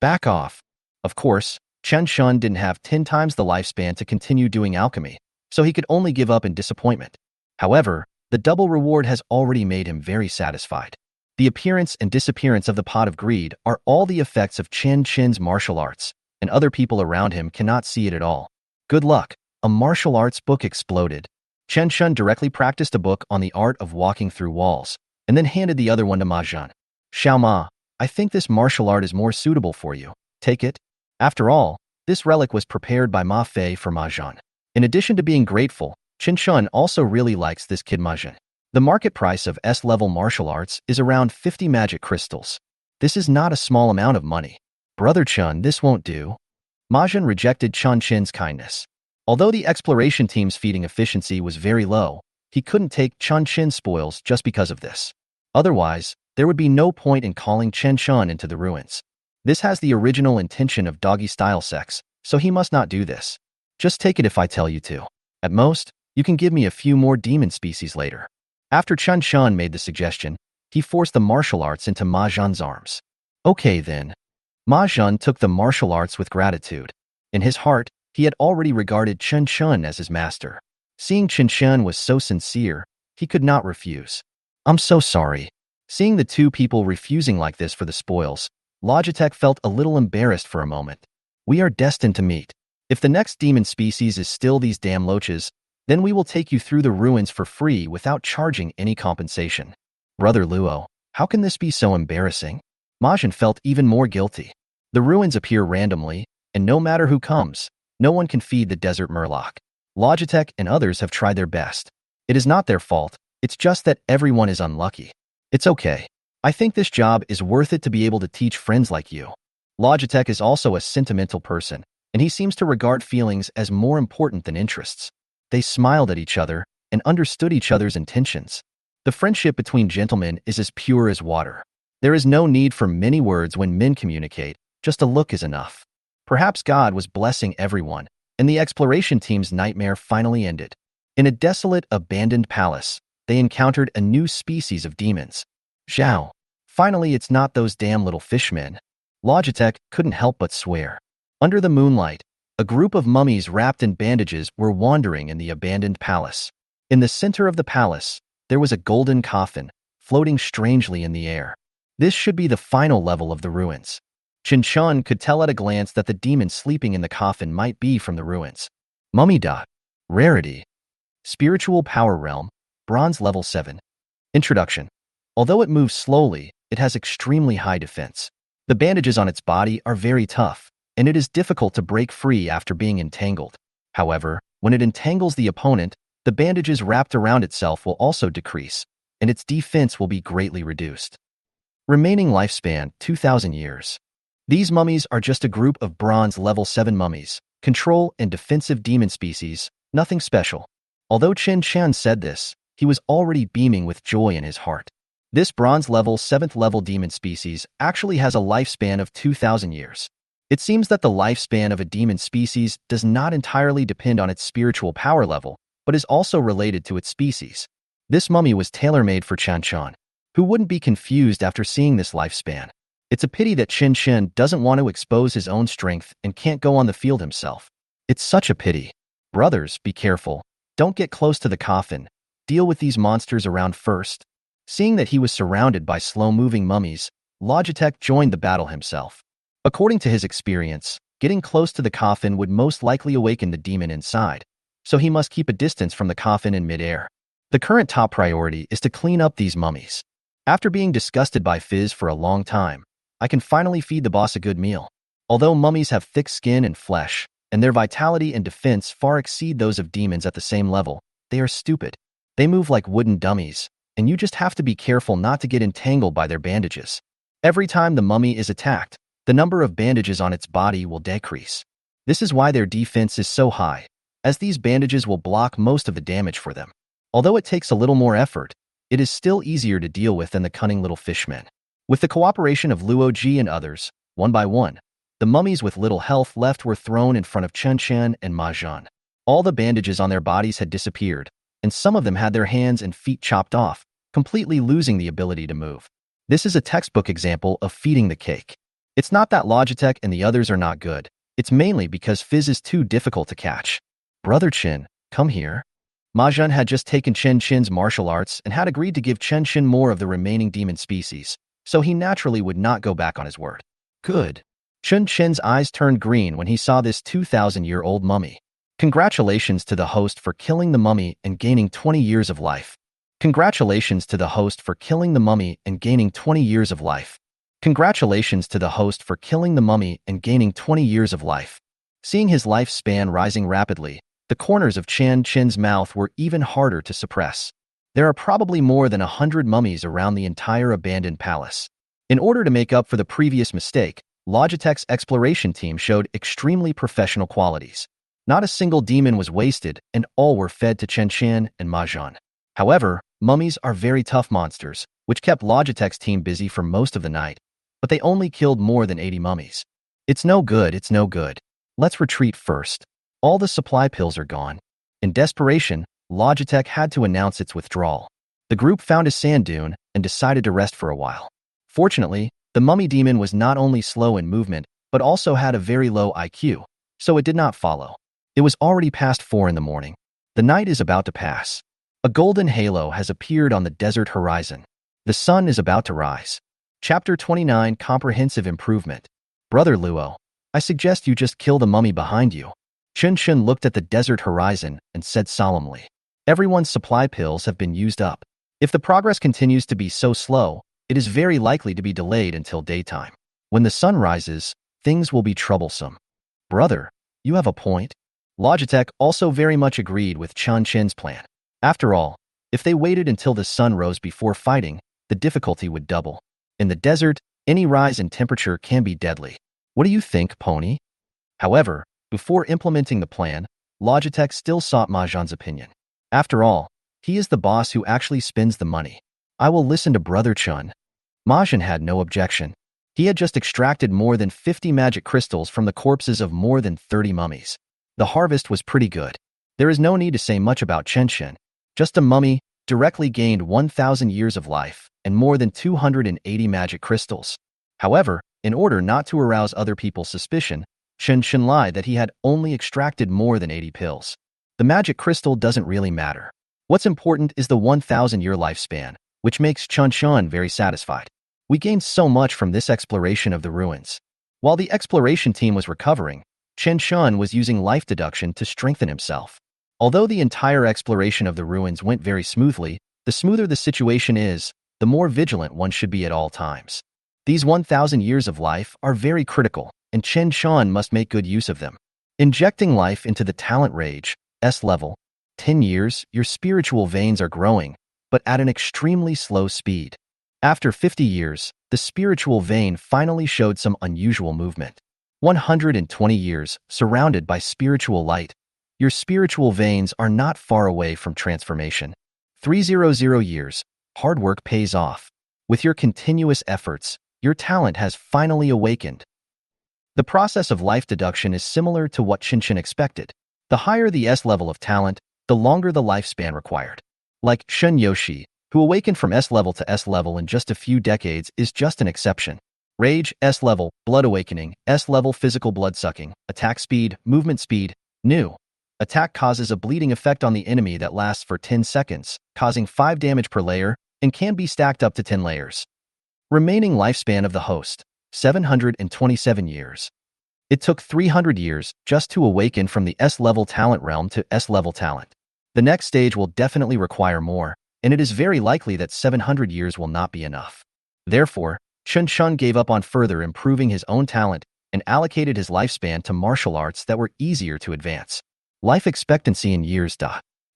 Back off. Of course, Chen Chen didn't have 10 times the lifespan to continue doing alchemy, so he could only give up in disappointment. However, the double reward has already made him very satisfied. The appearance and disappearance of the pot of greed are all the effects of Chen Chen's martial arts, and other people around him cannot see it at all. Good luck. A martial arts book exploded. Chen Chen directly practiced a book on the art of walking through walls, and then handed the other one to Ma Zhan. Xiao Ma, I think this martial art is more suitable for you. Take it. After all, this relic was prepared by Ma Fei for Ma Zhan. In addition to being grateful, Chen Chen also really likes this kid Majin. The market price of S-level martial arts is around 50 magic crystals. This is not a small amount of money. Brother Chen, this won't do. Majin rejected Chen Chen's kindness. Although the exploration team's feeding efficiency was very low, he couldn't take Chen Chen's spoils just because of this. Otherwise, there would be no point in calling Chen Chen into the ruins. This has the original intention of doggy-style sex, so he must not do this. Just take it if I tell you to. At most, you can give me a few more demon species later. After Chen Chen made the suggestion, he forced the martial arts into Ma Zhan's arms. Okay then. Ma Zhan took the martial arts with gratitude. In his heart, he had already regarded Chen Chen as his master. Seeing Chen Chen was so sincere, he could not refuse. I'm so sorry. Seeing the two people refusing like this for the spoils, Logitech felt a little embarrassed for a moment. We are destined to meet. If the next demon species is still these damn loaches, then we will take you through the ruins for free without charging any compensation. Brother Luo, how can this be so embarrassing? Majin felt even more guilty. The ruins appear randomly, and no matter who comes, no one can feed the desert murloc. Logitech and others have tried their best. It is not their fault, it's just that everyone is unlucky. It's okay. I think this job is worth it to be able to teach friends like you. Logitech is also a sentimental person, and he seems to regard feelings as more important than interests. They smiled at each other and understood each other's intentions. The friendship between gentlemen is as pure as water. There is no need for many words when men communicate, just a look is enough. Perhaps God was blessing everyone, and the exploration team's nightmare finally ended. In a desolate, abandoned palace, they encountered a new species of demons. Zhao. Finally, it's not those damn little fishmen. Logitech couldn't help but swear. Under the moonlight, a group of mummies wrapped in bandages were wandering in the abandoned palace. In the center of the palace, there was a golden coffin, floating strangely in the air. This should be the final level of the ruins. Chen Chen could tell at a glance that the demon sleeping in the coffin might be from the ruins. Mummy. Rarity. Spiritual Power Realm, Bronze Level 7. Introduction. Although it moves slowly, it has extremely high defense. The bandages on its body are very tough, and it is difficult to break free after being entangled. However, when it entangles the opponent, the bandages wrapped around itself will also decrease, and its defense will be greatly reduced. Remaining lifespan, 2,000 years. These mummies are just a group of Bronze Level 7 mummies, control and defensive demon species, nothing special. Although Chen Chen said this, he was already beaming with joy in his heart. This Bronze Level 7th level demon species actually has a lifespan of 2,000 years. It seems that the lifespan of a demon species does not entirely depend on its spiritual power level, but is also related to its species. This mummy was tailor-made for Chen Chen, who wouldn't be confused after seeing this lifespan. It's a pity that Chen Chen doesn't want to expose his own strength and can't go on the field himself. It's such a pity. Brothers, be careful. Don't get close to the coffin. Deal with these monsters around first. Seeing that he was surrounded by slow-moving mummies, Logitech joined the battle himself. According to his experience, getting close to the coffin would most likely awaken the demon inside, so he must keep a distance from the coffin in midair. The current top priority is to clean up these mummies. After being disgusted by Fizz for a long time, I can finally feed the boss a good meal. Although mummies have thick skin and flesh, and their vitality and defense far exceed those of demons at the same level, they are stupid. They move like wooden dummies, and you just have to be careful not to get entangled by their bandages. Every time the mummy is attacked, the number of bandages on its body will decrease. This is why their defense is so high, as these bandages will block most of the damage for them. Although it takes a little more effort, it is still easier to deal with than the cunning little fishmen. With the cooperation of Luo Ji and others, one by one, the mummies with little health left were thrown in front of Chen Chen and Ma Zhan. All the bandages on their bodies had disappeared, and some of them had their hands and feet chopped off, completely losing the ability to move. This is a textbook example of feeding the cake. It's not that Logitech and the others are not good, it's mainly because Fizz is too difficult to catch. Brother Chen, come here. Ma Zhan had just taken Chen Chen's martial arts and had agreed to give Chen Chen more of the remaining demon species, so he naturally would not go back on his word. Good. Chen Chen's eyes turned green when he saw this 2,000-year-old mummy. Congratulations to the host for killing the mummy and gaining 20 years of life. Congratulations to the host for killing the mummy and gaining 20 years of life. Congratulations to the host for killing the mummy and gaining 20 years of life. Seeing his lifespan rising rapidly, The corners of Chen Chen's mouth were even harder to suppress. There are probably more than 100 mummies around the entire abandoned palace. In order to make up for the previous mistake, Logitech's exploration team showed extremely professional qualities. Not a single demon was wasted, and all were fed to Chen Chen and Mahjong. However, mummies are very tough monsters, which kept Logitech's team busy for most of the night, but they only killed more than 80 mummies. It's no good, it's no good. Let's retreat first. All the supply pills are gone. In desperation, Logitech had to announce its withdrawal. The group found a sand dune and decided to rest for a while. Fortunately, the mummy demon was not only slow in movement, but also had a very low IQ, so it did not follow. It was already past 4 in the morning. The night is about to pass. A golden halo has appeared on the desert horizon. The sun is about to rise. Chapter 29 Comprehensive Improvement. Brother Luo, I suggest you just kill the mummy behind you. Chen Chen looked at the desert horizon and said solemnly, everyone's supply pills have been used up. If the progress continues to be so slow, it is very likely to be delayed until daytime. When the sun rises, things will be troublesome. Brother, you have a point. Logitech also very much agreed with Chen Chen's plan. After all, if they waited until the sun rose before fighting, the difficulty would double. In the desert, any rise in temperature can be deadly. What do you think, Pony? However, before implementing the plan, Logitech still sought Mahjong's opinion. After all, he is the boss who actually spends the money. I will listen to Brother Chen. Mahjong had no objection. He had just extracted more than 50 magic crystals from the corpses of more than 30 mummies. The harvest was pretty good. There is no need to say much about Chen Chen. Just a mummy directly gained 1,000 years of life and more than 280 magic crystals. However, in order not to arouse other people's suspicion, Chen Chen lied that he had only extracted more than 80 pills. The magic crystal doesn't really matter. What's important is the 1,000-year lifespan, which makes Chen Chen very satisfied. We gained so much from this exploration of the ruins. While the exploration team was recovering, Chen Chen was using life deduction to strengthen himself. Although the entire exploration of the ruins went very smoothly, the smoother the situation is, the more vigilant one should be at all times. These 1,000 years of life are very critical, and Chen Chen must make good use of them. Injecting life into the talent rage, S level. 10 years, your spiritual veins are growing, but at an extremely slow speed. After 50 years, the spiritual vein finally showed some unusual movement. 120 years, surrounded by spiritual light. Your spiritual veins are not far away from transformation. 300 years, hard work pays off. With your continuous efforts, your talent has finally awakened. The process of life deduction is similar to what Chen Chen expected. The higher the S level of talent, the longer the lifespan required. Like Shen Yoshi, who awakened from S level to S level in just a few decades, is just an exception. Rage, S level, blood awakening, S level physical blood sucking, attack speed, movement speed, new. Attack causes a bleeding effect on the enemy that lasts for 10 seconds, causing 5 damage per layer, and can be stacked up to 10 layers. Remaining lifespan of the host, 727 years. It took 300 years just to awaken from the S-level talent realm to S-level talent. The next stage will definitely require more, and it is very likely that 700 years will not be enough. Therefore, Chen Chen gave up on further improving his own talent and allocated his lifespan to martial arts that were easier to advance. Life expectancy in years.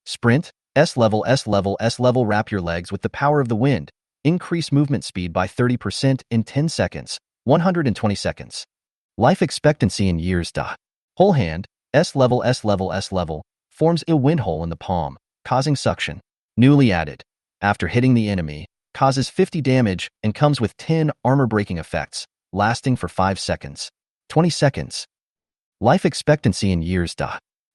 Sprint, S-level, S-level, S-level. Wrap your legs with the power of the wind. Increase movement speed by 30% in 10 seconds, 120 seconds. Life expectancy in years. Whole hand, S-level, S-level, S-level, forms a wind hole in the palm, causing suction. Newly added. After hitting the enemy, causes 50 damage and comes with 10 armor-breaking effects, lasting for 5 seconds. 20 seconds. Life expectancy in years.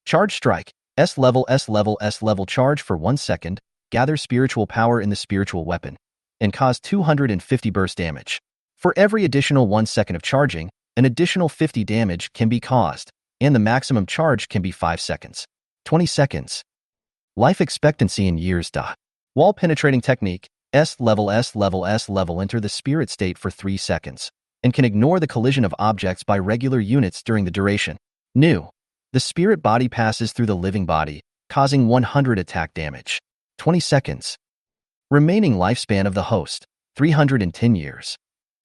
Charge strike, S-level, S-level, S-level. Charge for 1 second, gather spiritual power in the spiritual weapon, and cause 250 burst damage. For every additional 1 second of charging, an additional 50 damage can be caused, and the maximum charge can be 5 seconds. 20 seconds. Life expectancy in years. Wall penetrating technique, S-level, S-level, S-level. Enter the spirit state for 3 seconds, and can ignore the collision of objects by regular units during the duration. New. The spirit body passes through the living body, causing 100 attack damage. 20 seconds. Remaining lifespan of the host, 310 years.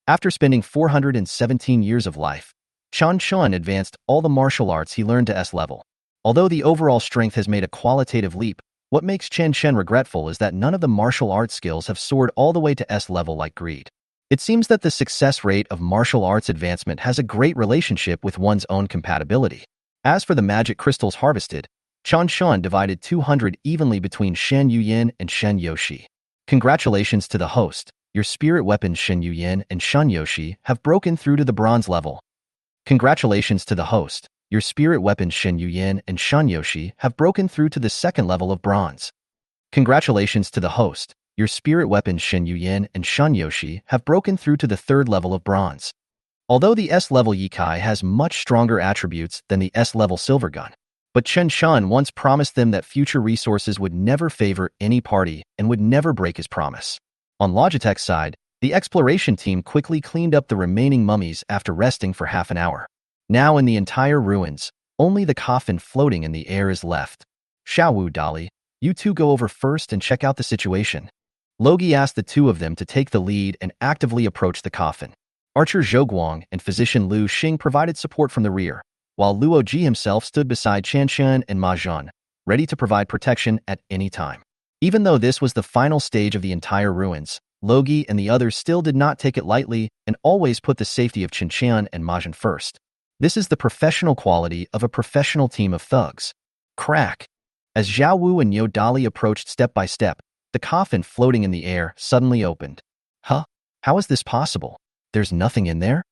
After spending 417 years of life, Chen Chen advanced all the martial arts he learned to S level. Although the overall strength has made a qualitative leap, what makes Chen Chen regretful is that none of the martial arts skills have soared all the way to S level like greed. It seems that the success rate of martial arts advancement has a great relationship with one's own compatibility. As for the magic crystals harvested, Chen Chen divided 200 evenly between Shen Yuyin and Shen Yoshi. Congratulations to the host. Your spirit weapons Shen Yuyin and Shen Yoshi have broken through to the bronze level. Congratulations to the host. Your spirit weapons Shen Yuyin and Shen Yoshi have broken through to the second level of bronze. Congratulations to the host. Your spirit weapons Shen Yuyin and Shen Yoshi have broken through to the third level of bronze. Although the S-level Yikai has much stronger attributes than the S-level silver gun, but Chen Chen once promised them that future resources would never favor any party and would never break his promise. On Logitech's side, the exploration team quickly cleaned up the remaining mummies after resting for half an hour. Now in the entire ruins, only the coffin floating in the air is left. Xiaowu Dali, you two go over first and check out the situation. Logi asked the two of them to take the lead and actively approach the coffin. Archer Zhou Guang and physician Lu Xing provided support from the rear, while Luo Ji himself stood beside Chen Chen and Ma Zhan, ready to provide protection at any time. Even though this was the final stage of the entire ruins, Logi and the others still did not take it lightly and always put the safety of Chen Chen and Ma Zhan first. This is the professional quality of a professional team of thugs. Crack! As Zhao Wu and Yo Dali approached step by step, the coffin floating in the air suddenly opened. Huh? How is this possible? There's nothing in there?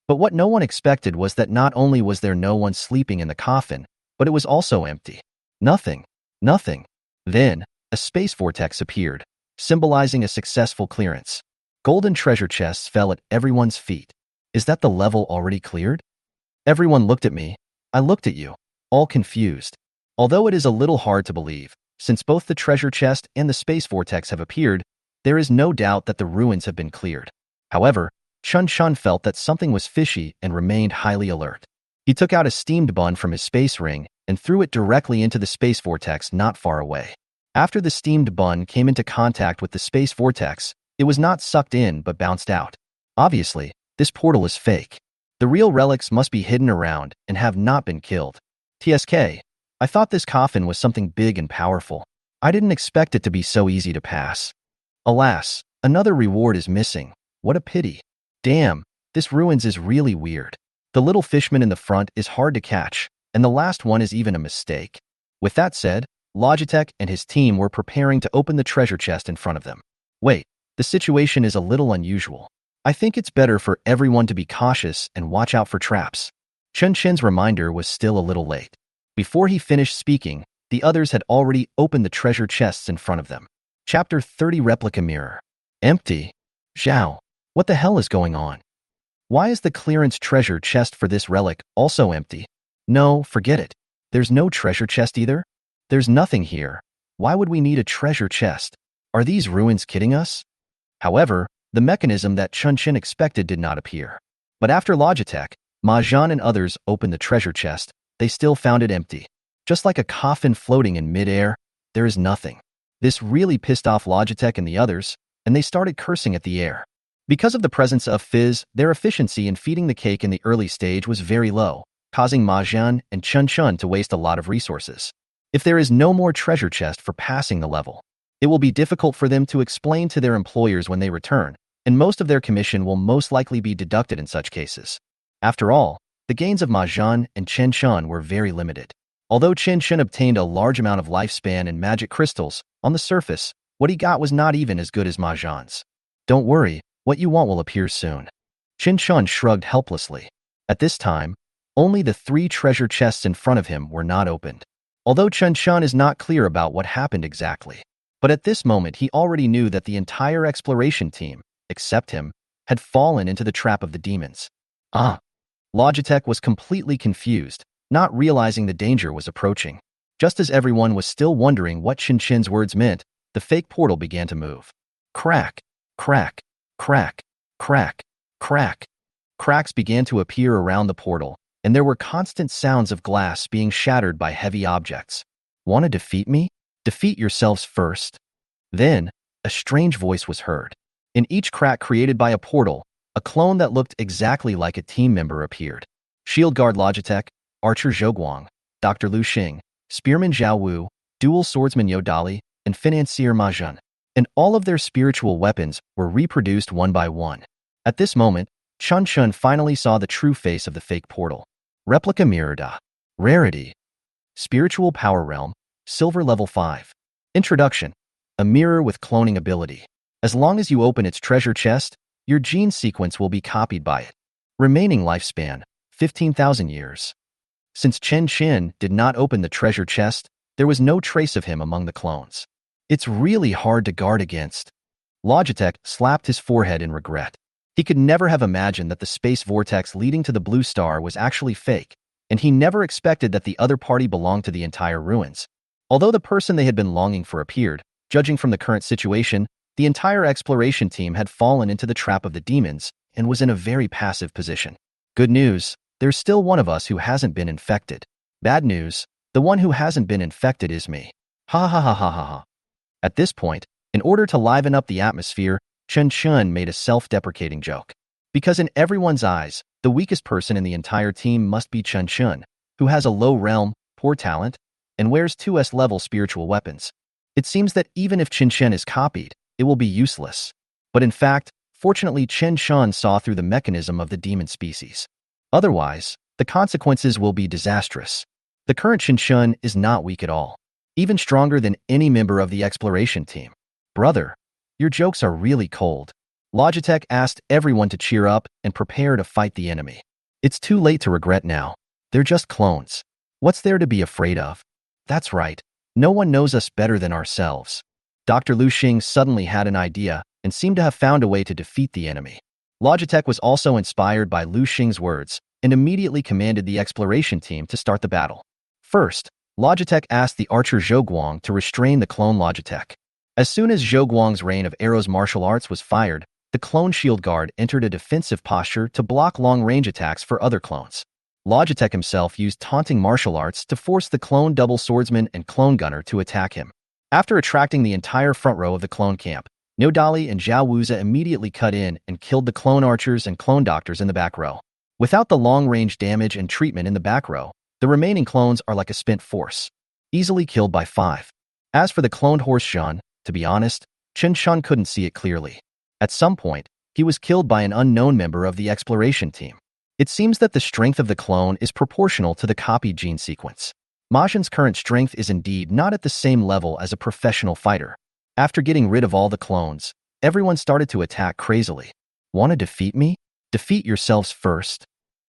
But what no one expected was that not only was there no one sleeping in the coffin, but it was also empty. Nothing. Nothing. Then, a space vortex appeared, symbolizing a successful clearance. Golden treasure chests fell at everyone's feet. Is that the level already cleared? Everyone looked at me. I looked at you, all confused. Although it is a little hard to believe, since both the treasure chest and the space vortex have appeared, there is no doubt that the ruins have been cleared. However, Chen Chen felt that something was fishy and remained highly alert. He took out a steamed bun from his space ring and threw it directly into the space vortex not far away. After the steamed bun came into contact with the space vortex, it was not sucked in but bounced out. Obviously, this portal is fake. The real relics must be hidden around and have not been killed. TSK, I thought this coffin was something big and powerful. I didn't expect it to be so easy to pass. Alas, another reward is missing. What a pity. Damn, this ruins is really weird. The little fishman in the front is hard to catch, and the last one is even a mistake. With that said, Logitech and his team were preparing to open the treasure chest in front of them. Wait, the situation is a little unusual. I think it's better for everyone to be cautious and watch out for traps. Chen Chen's reminder was still a little late. Before he finished speaking, the others had already opened the treasure chests in front of them. Chapter 30 Replica Mirror. Empty. Zhao, what the hell is going on? Why is the clearance treasure chest for this relic also empty? No, forget it. There's no treasure chest either? There's nothing here. Why would we need a treasure chest? Are these ruins kidding us? However, the mechanism that Chen Chen expected did not appear. But after Logitech, Ma Zhan and others opened the treasure chest, they still found it empty. Just like a coffin floating in mid-air, there is nothing. This really pissed off Logitech and the others, and they started cursing at the air. Because of the presence of Fizz, their efficiency in feeding the cake in the early stage was very low, causing Ma Zhan and Chen Chen to waste a lot of resources. If there is no more treasure chest for passing the level, it will be difficult for them to explain to their employers when they return, and most of their commission will most likely be deducted in such cases. After all, the gains of Ma Zhan and Chen Chen were very limited. Although Chen Chen obtained a large amount of lifespan and magic crystals, on the surface, what he got was not even as good as Ma Zhan's. Don't worry, what you want will appear soon. Chen Chen shrugged helplessly. At this time, only the 3 treasure chests in front of him were not opened. Although Chen Chen is not clear about what happened exactly, but at this moment he already knew that the entire exploration team, except him, had fallen into the trap of the demons. Logitech was completely confused, not realizing the danger was approaching. Just as everyone was still wondering what Chen Chen's words meant, the fake portal began to move. Crack, crack, crack, crack, crack. Cracks began to appear around the portal, and there were constant sounds of glass being shattered by heavy objects. Want to defeat me? Defeat yourselves first. Then, a strange voice was heard. In each crack created by a portal, a clone that looked exactly like a team member appeared. Shield Guard Logitech, Archer Zhou Guang, Dr. Lu Xing, spearman Zhao Wu, dual swordsman Yo Dali, and financier Ma Jun. And all of their spiritual weapons were reproduced one by one. At this moment, Chen Chen finally saw the true face of the fake portal. Replica mirror da. Rarity. Spiritual power realm, silver level 5. Introduction. A mirror with cloning ability. As long as you open its treasure chest, your gene sequence will be copied by it. Remaining lifespan, 15,000 years. Since Chen Chen did not open the treasure chest, there was no trace of him among the clones. It's really hard to guard against. Logitech slapped his forehead in regret. He could never have imagined that the space vortex leading to the blue star was actually fake, and he never expected that the other party belonged to the entire ruins. Although the person they had been longing for appeared, judging from the current situation, the entire exploration team had fallen into the trap of the demons and was in a very passive position. Good news, there's still one of us who hasn't been infected. Bad news, the one who hasn't been infected is me. Ha ha ha ha ha ha. At this point, in order to liven up the atmosphere, Chen Chen made a self-deprecating joke. Because in everyone's eyes, the weakest person in the entire team must be Chen Chen, who has a low realm, poor talent, and wears 2S-level spiritual weapons. It seems that even if Chen Chen is copied, it will be useless. But in fact, fortunately Chen Chen saw through the mechanism of the demon species. Otherwise, the consequences will be disastrous. The current Chen Chen is not weak at all. Even stronger than any member of the exploration team. Brother, your jokes are really cold. Logitech asked everyone to cheer up and prepare to fight the enemy. It's too late to regret now. They're just clones. What's there to be afraid of? That's right. No one knows us better than ourselves. Dr. Lu Xing suddenly had an idea and seemed to have found a way to defeat the enemy. Logitech was also inspired by Lu Xing's words and immediately commanded the exploration team to start the battle. First, Logitech asked the archer Zhou Guang to restrain the clone Logitech. As soon as Zhou Guang's rain of arrows martial arts was fired, the clone shield guard entered a defensive posture to block long-range attacks for other clones. Logitech himself used taunting martial arts to force the clone double swordsman and clone gunner to attack him. After attracting the entire front row of the clone camp, Nodali and Zhao Wuza immediately cut in and killed the clone archers and clone doctors in the back row. Without the long-range damage and treatment in the back row, the remaining clones are like a spent force, easily killed by 5. As for the cloned horse Shan, to be honest, Chen Chen couldn't see it clearly. At some point, he was killed by an unknown member of the exploration team. It seems that the strength of the clone is proportional to the copied gene sequence. Ma Jun's current strength is indeed not at the same level as a professional fighter. After getting rid of all the clones, everyone started to attack crazily. Want to defeat me? Defeat yourselves first.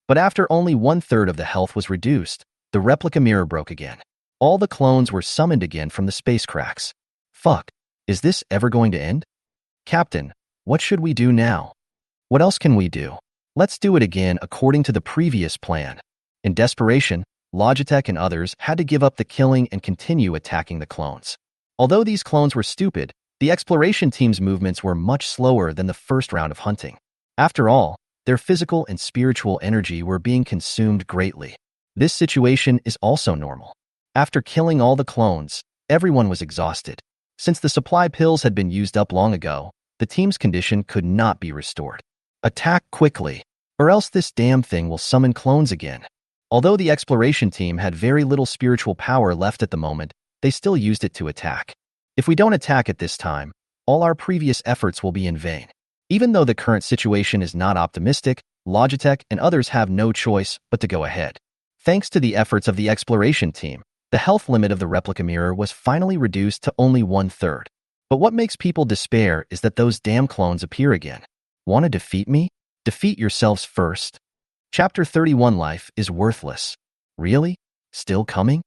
But after only 1/3 of the health was reduced, the replica mirror broke again. All the clones were summoned again from the space cracks. Fuck, is this ever going to end? Captain, what should we do now? What else can we do? Let's do it again according to the previous plan. In desperation, Logitech and others had to give up the killing and continue attacking the clones. Although these clones were stupid, the exploration team's movements were much slower than the first round of hunting. After all, their physical and spiritual energy were being consumed greatly. This situation is also normal. After killing all the clones, everyone was exhausted. Since the supply pills had been used up long ago, the team's condition could not be restored. Attack quickly, or else this damn thing will summon clones again. Although the exploration team had very little spiritual power left at the moment, they still used it to attack. If we don't attack at this time, all our previous efforts will be in vain. Even though the current situation is not optimistic, Logitech and others have no choice but to go ahead. Thanks to the efforts of the exploration team, the health limit of the replica mirror was finally reduced to only 1/3. But what makes people despair is that those damn clones appear again. Want to defeat me? Defeat yourselves first. Chapter 31 Life is worthless. Really? Still coming?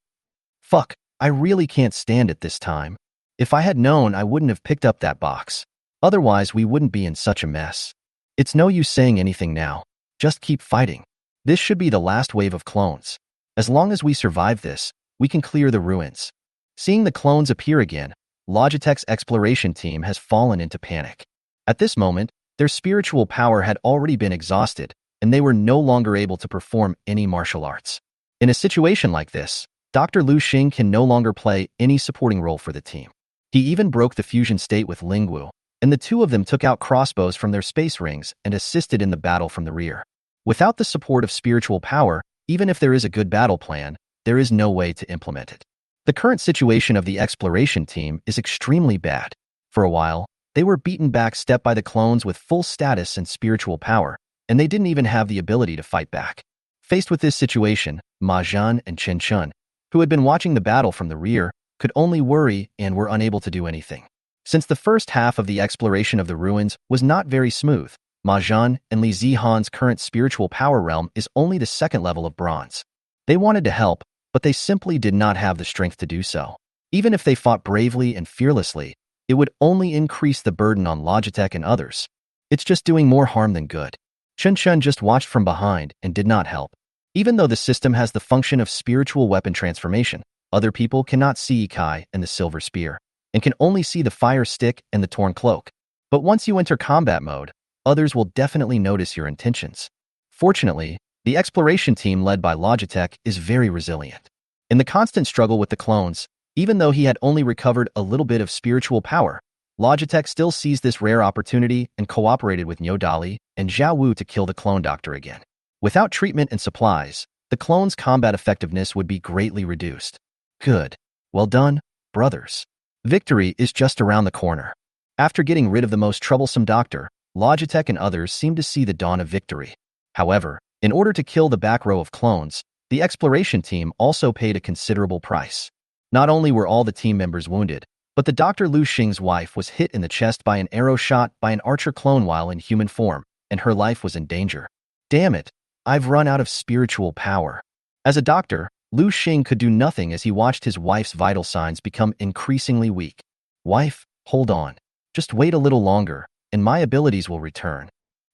Fuck, I really can't stand it this time. If I had known, I wouldn't have picked up that box. Otherwise, we wouldn't be in such a mess. It's no use saying anything now. Just keep fighting. This should be the last wave of clones. As long as we survive this, we can clear the ruins. Seeing the clones appear again, Logitech's exploration team has fallen into panic. At this moment, their spiritual power had already been exhausted, and they were no longer able to perform any martial arts. In a situation like this, Dr. Lu Xing can no longer play any supporting role for the team. He even broke the fusion state with Lingwu, and the two of them took out crossbows from their space rings and assisted in the battle from the rear. Without the support of spiritual power, even if there is a good battle plan, there is no way to implement it. The current situation of the exploration team is extremely bad. For a while, they were beaten back step by the clones with full status and spiritual power, and they didn't even have the ability to fight back. Faced with this situation, Ma Zhan and Chen Chen, who had been watching the battle from the rear, could only worry and were unable to do anything. Since the first half of the exploration of the ruins was not very smooth, Ma Zhan and Li Zihan's current spiritual power realm is only the second level of bronze. They wanted to help, but they simply did not have the strength to do so. Even if they fought bravely and fearlessly, it would only increase the burden on Logitech and others. It's just doing more harm than good. Chen Chen just watched from behind and did not help. Even though the system has the function of spiritual weapon transformation, other people cannot see Kai and the silver spear, and can only see the fire stick and the torn cloak. But once you enter combat mode, others will definitely notice your intentions. Fortunately, the exploration team led by Logitech is very resilient. In the constant struggle with the clones, even though he had only recovered a little bit of spiritual power, Logitech still seized this rare opportunity and cooperated with Niu Dali and Zhao Wu to kill the clone doctor again. Without treatment and supplies, the clone's combat effectiveness would be greatly reduced. Good. Well done, brothers. Victory is just around the corner. After getting rid of the most troublesome doctor, Logitech and others seemed to see the dawn of victory. However, in order to kill the back row of clones, the exploration team also paid a considerable price. Not only were all the team members wounded, but the Dr. Lu Xing's wife was hit in the chest by an arrow shot by an archer clone while in human form, and her life was in danger. Damn it, I've run out of spiritual power. As a doctor, Lu Xing could do nothing as he watched his wife's vital signs become increasingly weak. Wife, hold on. Just wait a little longer, and my abilities will return.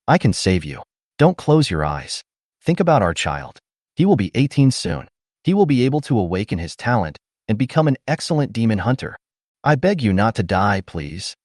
I can save you. Don't close your eyes. Think about our child. He will be 18 soon. He will be able to awaken his talent and become an excellent demon hunter. I beg you not to die, please.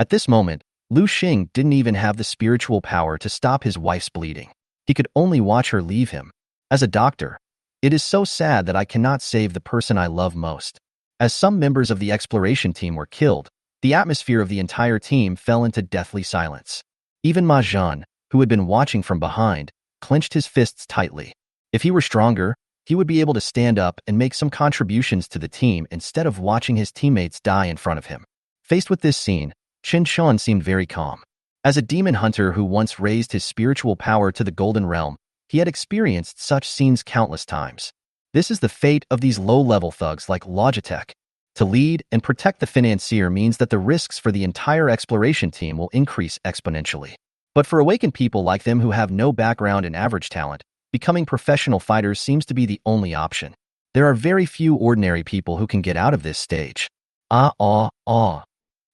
At this moment, Lu Xing didn't even have the spiritual power to stop his wife's bleeding. He could only watch her leave him. As a doctor, it is so sad that I cannot save the person I love most. As some members of the exploration team were killed, the atmosphere of the entire team fell into deathly silence. Even Ma Zhan, who had been watching from behind, clenched his fists tightly. If he were stronger, he would be able to stand up and make some contributions to the team instead of watching his teammates die in front of him. Faced with this scene, Chen Chen seemed very calm. As a demon hunter who once raised his spiritual power to the Golden Realm, he had experienced such scenes countless times. This is the fate of these low-level thugs like Logitech. To lead and protect the financier means that the risks for the entire exploration team will increase exponentially. But for awakened people like them who have no background in average talent, becoming professional fighters seems to be the only option. There are very few ordinary people who can get out of this stage.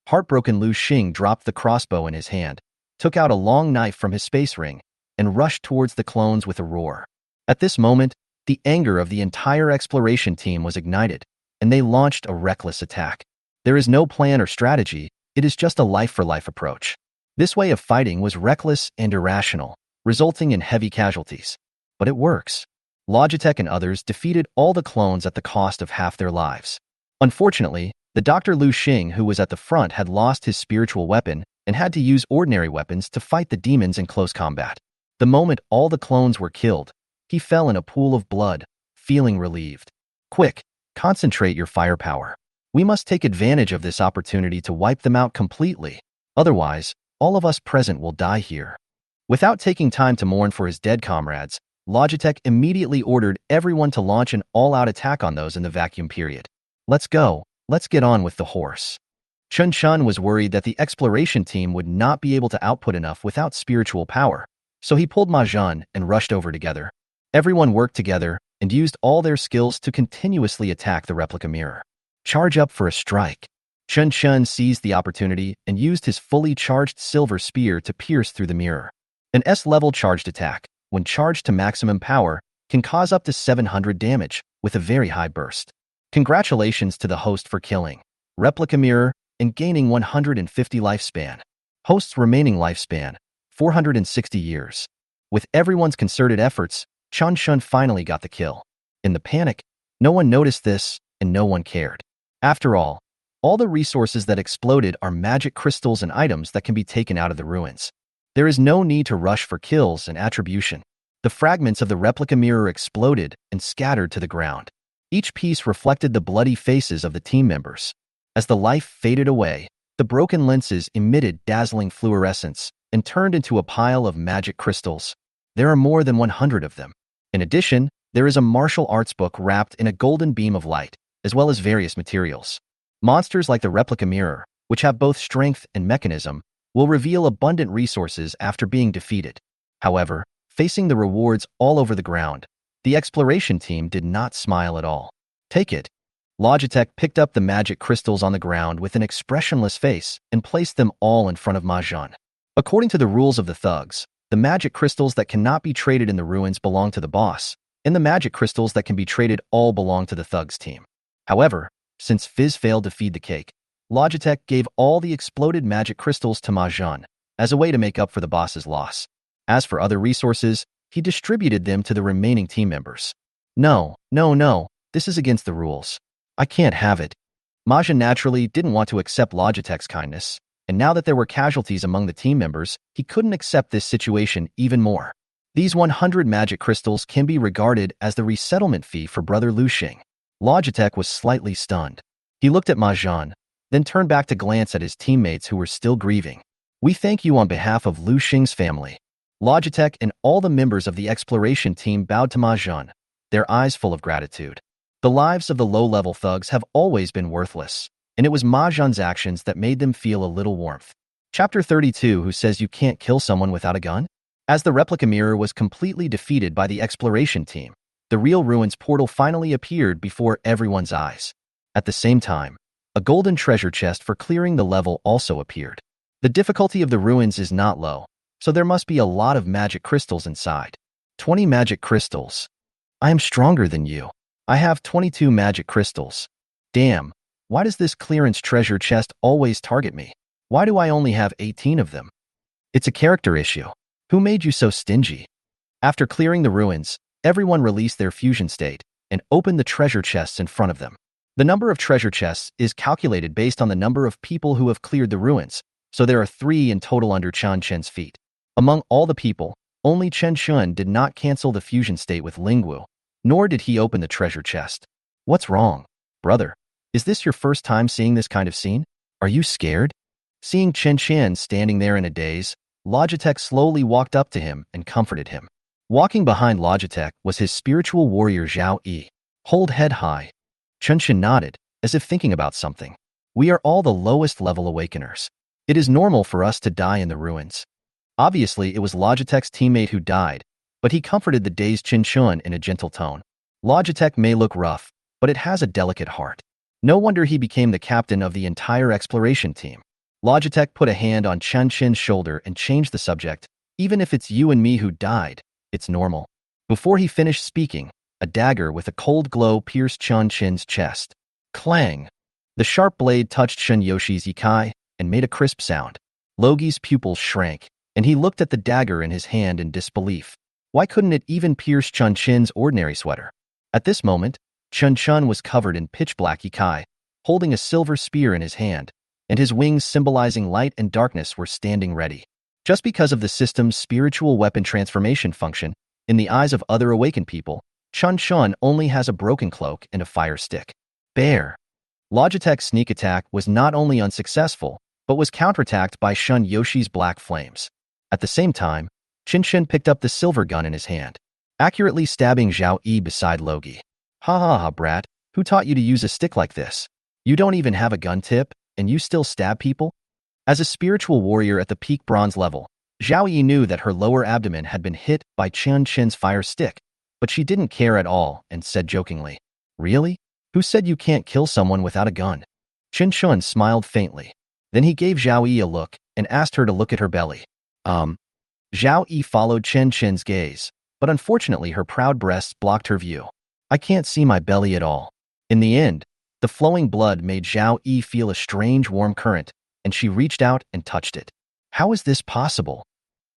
Heartbroken Lu Xing dropped the crossbow in his hand, took out a long knife from his space ring, and rushed towards the clones with a roar. At this moment, the anger of the entire exploration team was ignited, and they launched a reckless attack. There is no plan or strategy, it is just a life-for-life approach. This way of fighting was reckless and irrational, resulting in heavy casualties. But it works. Logitech and others defeated all the clones at the cost of half their lives. Unfortunately, the Dr. Lu Xing who was at the front had lost his spiritual weapon and had to use ordinary weapons to fight the demons in close combat. The moment all the clones were killed, he fell in a pool of blood, feeling relieved. Quick, concentrate your firepower. We must take advantage of this opportunity to wipe them out completely. Otherwise, all of us present will die here. Without taking time to mourn for his dead comrades, Logitech immediately ordered everyone to launch an all-out attack on those in the vacuum period. Let's go. Let's get on with the horse. Chen Chen was worried that the exploration team would not be able to output enough without spiritual power, so he pulled Ma Zhan and rushed over together. Everyone worked together and used all their skills to continuously attack the replica mirror. Charge up for a strike. Chen Chen seized the opportunity and used his fully charged silver spear to pierce through the mirror. An S-level charged attack, when charged to maximum power, can cause up to 700 damage with a very high burst. Congratulations to the host for killing replica mirror and gaining 150 lifespan. Host's remaining lifespan, 460 years. With everyone's concerted efforts, Chen Chen finally got the kill. In the panic, no one noticed this and no one cared. After all the resources that exploded are magic crystals and items that can be taken out of the ruins. There is no need to rush for kills and attribution. The fragments of the replica mirror exploded and scattered to the ground. Each piece reflected the bloody faces of the team members. As the life faded away, the broken lenses emitted dazzling fluorescence and turned into a pile of magic crystals. There are more than 100 of them. In addition, there is a martial arts book wrapped in a golden beam of light, as well as various materials. Monsters like the replica mirror, which have both strength and mechanism, will reveal abundant resources after being defeated. However, facing the rewards all over the ground, the exploration team did not smile at all. Take it. Logitech picked up the magic crystals on the ground with an expressionless face and placed them all in front of Mahjong. According to the rules of the thugs, the magic crystals that cannot be traded in the ruins belong to the boss, and the magic crystals that can be traded all belong to the thugs team. However, since Fizz failed to feed the cake, Logitech gave all the exploded magic crystals to Mahjong as a way to make up for the boss's loss. As for other resources, he distributed them to the remaining team members. No, this is against the rules. I can't have it. Mahjong naturally didn't want to accept Logitech's kindness, and now that there were casualties among the team members, he couldn't accept this situation even more. These 100 magic crystals can be regarded as the resettlement fee for Brother Lu Xing. Logitech was slightly stunned. He looked at Mahjong, then turned back to glance at his teammates who were still grieving. We thank you on behalf of Lu Xing's family. Logitech and all the members of the exploration team bowed to Mahjong, their eyes full of gratitude. The lives of the low-level thugs have always been worthless, and it was Mahjong's actions that made them feel a little warmth. Chapter 32. Who says you can't kill someone without a gun? As the replica mirror was completely defeated by the exploration team, the real ruins portal finally appeared before everyone's eyes. At the same time, a golden treasure chest for clearing the level also appeared. The difficulty of the ruins is not low, so there must be a lot of magic crystals inside. 20 magic crystals. I am stronger than you. I have 22 magic crystals. Damn, why does this clearance treasure chest always target me? Why do I only have 18 of them? It's a character issue. Who made you so stingy? After clearing the ruins, everyone released their fusion state and opened the treasure chests in front of them. The number of treasure chests is calculated based on the number of people who have cleared the ruins, so there are 3 in total under Chen Chen's feet. Among all the people, only Chen Chen did not cancel the fusion state with Lingwu, nor did he open the treasure chest. What's wrong, brother? Is this your first time seeing this kind of scene? Are you scared? Seeing Chen Chen standing there in a daze, Logitech slowly walked up to him and comforted him. Walking behind Logitech was his spiritual warrior Zhao Yi. Hold head high. Chen Chen nodded, as if thinking about something. We are all the lowest level awakeners. It is normal for us to die in the ruins. Obviously, it was Logitech's teammate who died, but he comforted the dazed Chen Chen in a gentle tone. Logitech may look rough, but it has a delicate heart. No wonder he became the captain of the entire exploration team. Logitech put a hand on Chen Chen's shoulder and changed the subject. Even if it's you and me who died, it's normal. Before he finished speaking, a dagger with a cold glow pierced Chen Chen's chest. Clang! The sharp blade touched Shen Yoshi's Yikai and made a crisp sound. Logi's pupils shrank, and he looked at the dagger in his hand in disbelief. Why couldn't it even pierce Chen Chen's ordinary sweater? At this moment, Chen Chen was covered in pitch-black Yikai, holding a silver spear in his hand, and his wings symbolizing light and darkness were standing ready. Just because of the system's spiritual weapon transformation function, in the eyes of other awakened people, Chen Chen only has a broken cloak and a fire stick. Bear! Logitech's sneak attack was not only unsuccessful, but was counterattacked by Shen Yoshi's black flames. At the same time, Chen Chen picked up the silver gun in his hand, accurately stabbing Zhao Yi beside Logi. Ha ha ha, brat, who taught you to use a stick like this? You don't even have a gun tip, and you still stab people? As a spiritual warrior at the peak bronze level, Zhao Yi knew that her lower abdomen had been hit by Chen Chen's fire stick, but she didn't care at all and said jokingly, Really? Who said you can't kill someone without a gun? Chen Chen smiled faintly. Then he gave Zhao Yi a look and asked her to look at her belly. Zhao Yi followed Chen Chen's gaze, but unfortunately her proud breasts blocked her view. I can't see my belly at all. In the end, the flowing blood made Zhao Yi feel a strange warm current, and she reached out and touched it. How is this possible?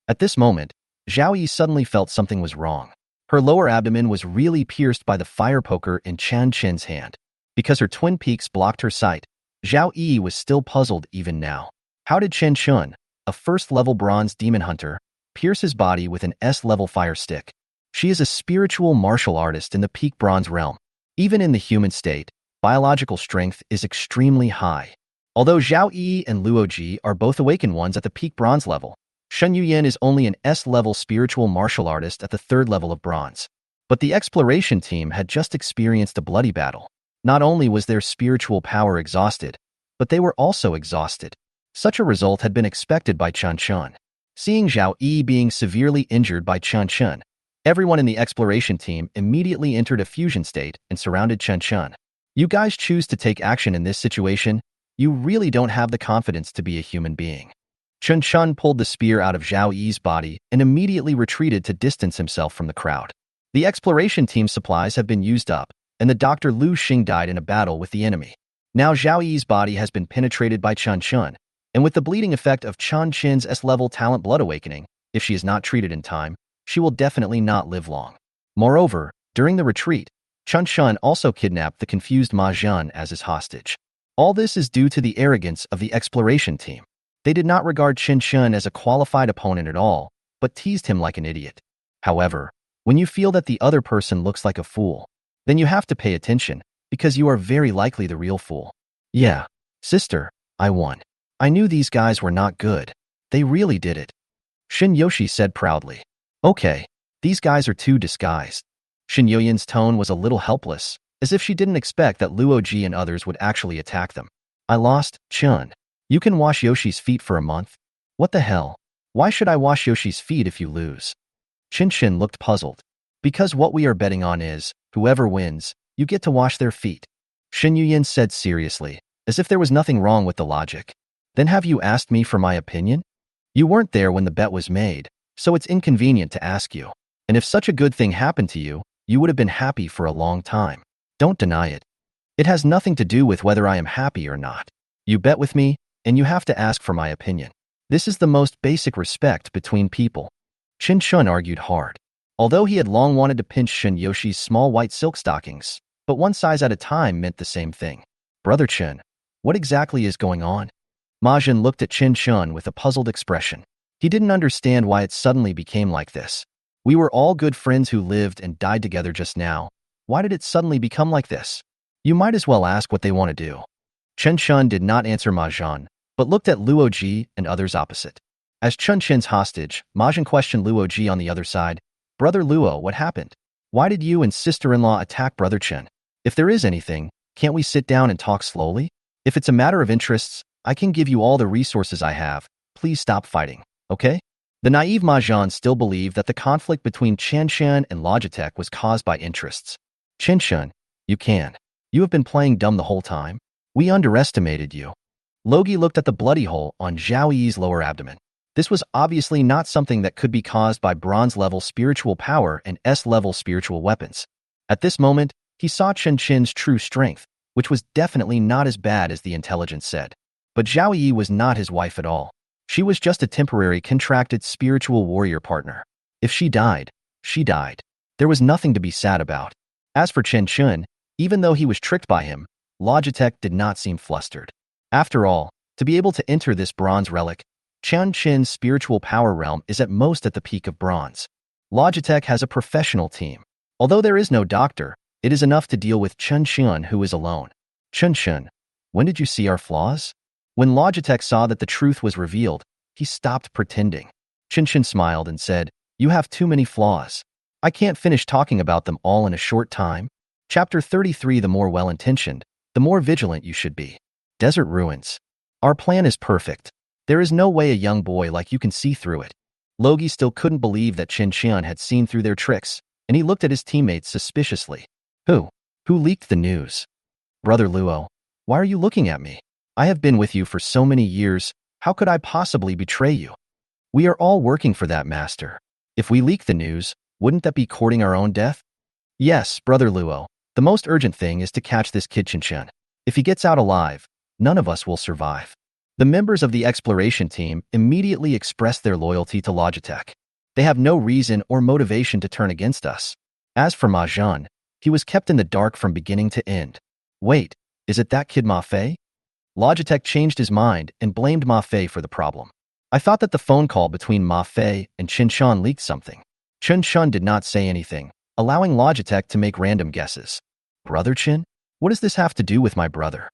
At this moment, Zhao Yi suddenly felt something was wrong. Her lower abdomen was really pierced by the fire poker in Chen Chen's hand. Because her twin peaks blocked her sight, Zhao Yi was still puzzled even now. How did Chen Chen, a first-level bronze demon hunter, pierce his body with an S-level fire stick? She is a spiritual martial artist in the peak bronze realm. Even in the human state, biological strength is extremely high. Although Zhao Yi and Luo Ji are both awakened ones at the peak bronze level, Shen Yuyan is only an S-level spiritual martial artist at the 3rd level of bronze. But the exploration team had just experienced a bloody battle. Not only was their spiritual power exhausted, but they were also exhausted. Such a result had been expected by Chen Chen. Seeing Zhao Yi being severely injured by Chen Chen, everyone in the exploration team immediately entered a fusion state and surrounded Chen Chen. You guys choose to take action in this situation? You really don't have the confidence to be a human being. Chen Chen pulled the spear out of Zhao Yi's body and immediately retreated to distance himself from the crowd. The exploration team's supplies have been used up, and the Dr. Lu Xing died in a battle with the enemy. Now Zhao Yi's body has been penetrated by Chen Chen, and with the bleeding effect of Chen Chen's S-level talent blood awakening, if she is not treated in time, she will definitely not live long. Moreover, during the retreat, Chen Chen also kidnapped the confused Ma Zhen as his hostage. All this is due to the arrogance of the exploration team. They did not regard Chen Chen as a qualified opponent at all, but teased him like an idiot. However, when you feel that the other person looks like a fool, then you have to pay attention, because you are very likely the real fool. Yeah, sister, I won. I knew these guys were not good. They really did it. Shin Yoshi said proudly. Okay, these guys are too disguised. Shin Yuyan's tone was a little helpless, as if she didn't expect that Luo Ji and others would actually attack them. I lost, Chun. You can wash Yoshi's feet for a month? What the hell? Why should I wash Yoshi's feet if you lose? Chen Chen looked puzzled. Because what we are betting on is, whoever wins, you get to wash their feet. Shin Yuyan said seriously, as if there was nothing wrong with the logic. Then have you asked me for my opinion? You weren't there when the bet was made, so it's inconvenient to ask you. And if such a good thing happened to you, you would have been happy for a long time. Don't deny it. It has nothing to do with whether I am happy or not. You bet with me, and you have to ask for my opinion. This is the most basic respect between people. Chen Chen argued hard. Although he had long wanted to pinch Shin Yoshi's small white silk stockings, but one size at a time meant the same thing. Brother Chen, what exactly is going on? Ma Zhen looked at Chen Chen with a puzzled expression. He didn't understand why it suddenly became like this. We were all good friends who lived and died together just now. Why did it suddenly become like this? You might as well ask what they want to do. Chen Chen did not answer Ma Zhen, but looked at Luo Ji and others opposite. As Chen Chen's hostage, Ma Zhen questioned Luo Ji on the other side. Brother Luo, what happened? Why did you and sister-in-law attack Brother Chen? If there is anything, can't we sit down and talk slowly? If it's a matter of interests, I can give you all the resources I have. Please stop fighting, okay? The naive Ma Zhen still believed that the conflict between Chen Chen and Logitech was caused by interests. Chen Chen, you can. You have been playing dumb the whole time. We underestimated you. Logi looked at the bloody hole on Zhao Yi's lower abdomen. This was obviously not something that could be caused by bronze-level spiritual power and S-level spiritual weapons. At this moment, he saw Chen Chen's true strength, which was definitely not as bad as the intelligence said. But Zhao Yi was not his wife at all. She was just a temporary contracted spiritual warrior partner. If she died, she died. There was nothing to be sad about. As for Chen Chen, even though he was tricked by him, Logitech did not seem flustered. After all, to be able to enter this bronze relic, Chen Chen's spiritual power realm is at most at the peak of bronze. Logitech has a professional team. Although there is no doctor, it is enough to deal with Chen Chen, who is alone. Chen Chen, when did you see our flaws? When Logitech saw that the truth was revealed, he stopped pretending. Chen Chen smiled and said, You have too many flaws. I can't finish talking about them all in a short time. Chapter 33. The more well-intentioned, the more vigilant you should be. Desert ruins. Our plan is perfect. There is no way a young boy like you can see through it. Logi still couldn't believe that Chen Chen had seen through their tricks, and he looked at his teammates suspiciously. Who leaked the news? Brother Luo, why are you looking at me? I have been with you for so many years, how could I possibly betray you? We are all working for that, master. If we leak the news, wouldn't that be courting our own death? Yes, Brother Luo, the most urgent thing is to catch this kid Chen Chen. If he gets out alive, none of us will survive. The members of the exploration team immediately expressed their loyalty to Logitech. They have no reason or motivation to turn against us. As for Ma Zhen, he was kept in the dark from beginning to end. Wait, is it that kid Ma Fei? Logitech changed his mind and blamed Ma Fei for the problem. I thought that the phone call between Ma Fei and Chen Chen leaked something. Chen Chen did not say anything, allowing Logitech to make random guesses. brother, Chen? What does this have to do with my brother?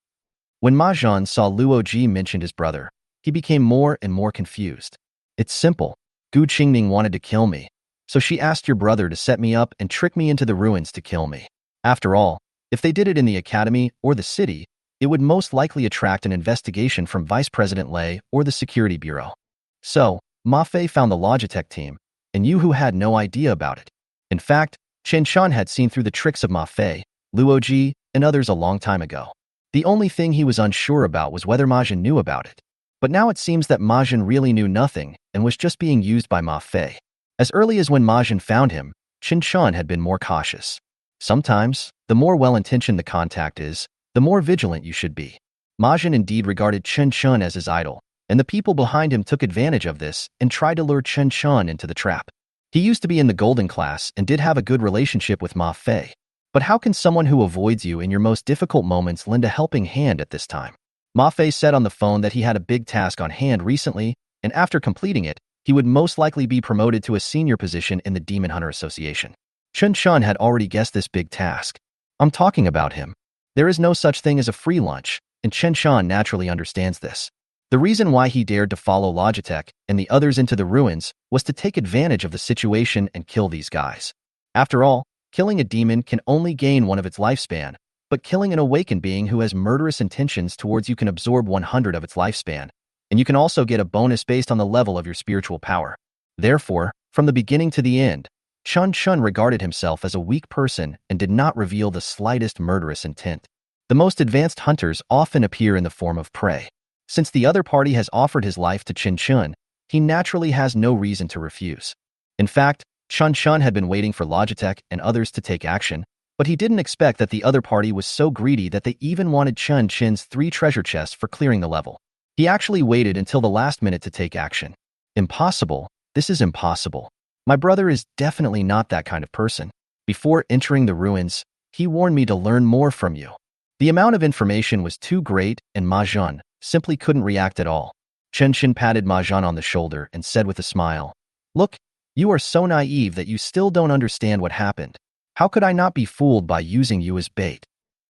When Ma Zhan saw Luo Ji mentioned his brother, he became more and more confused. It's simple. Gu Qingning wanted to kill me, so she asked your brother to set me up and trick me into the ruins to kill me. After all, if they did it in the academy or the city, it would most likely attract an investigation from Vice President Lei or the Security Bureau. So, Ma Fei found the Logitech team, and you who had no idea about it. In fact, Chen Chen had seen through the tricks of Ma Fei, Luo Ji, and others a long time ago. The only thing he was unsure about was whether Ma Zhan knew about it. But now it seems that Ma Zhan really knew nothing and was just being used by Ma Fei. As early as when Ma Zhan found him, Chen Chen had been more cautious. Sometimes, the more well-intentioned the contact is, the more vigilant you should be. Ma Zhan indeed regarded Chen Chen as his idol, and the people behind him took advantage of this and tried to lure Chen Chen into the trap. He used to be in the golden class and did have a good relationship with Ma Fei. But how can someone who avoids you in your most difficult moments lend a helping hand at this time? Ma Fei said on the phone that he had a big task on hand recently, and after completing it, he would most likely be promoted to a senior position in the Demon Hunter Association. Chen Chen had already guessed this big task. I'm talking about him. There is no such thing as a free lunch, and Chen Chen naturally understands this. The reason why he dared to follow Logitech and the others into the ruins was to take advantage of the situation and kill these guys. After all, killing a demon can only gain one of its lifespan, but killing an awakened being who has murderous intentions towards you can absorb 100 of its lifespan, and you can also get a bonus based on the level of your spiritual power. Therefore, from the beginning to the end, Chen Chen regarded himself as a weak person and did not reveal the slightest murderous intent. The most advanced hunters often appear in the form of prey. Since the other party has offered his life to Chen Chen, he naturally has no reason to refuse. In fact, Chen Chen had been waiting for Logitech and others to take action, but he didn't expect that the other party was so greedy that they even wanted Chen Chen's 3 treasure chests for clearing the level. He actually waited until the last minute to take action. Impossible. This is impossible. My brother is definitely not that kind of person. Before entering the ruins, he warned me to learn more from you. The amount of information was too great, and Ma Zhan simply couldn't react at all. Chen Chen patted Ma Zhan on the shoulder and said with a smile, "Look, you are so naive that you still don't understand what happened. How could I not be fooled by using you as bait?"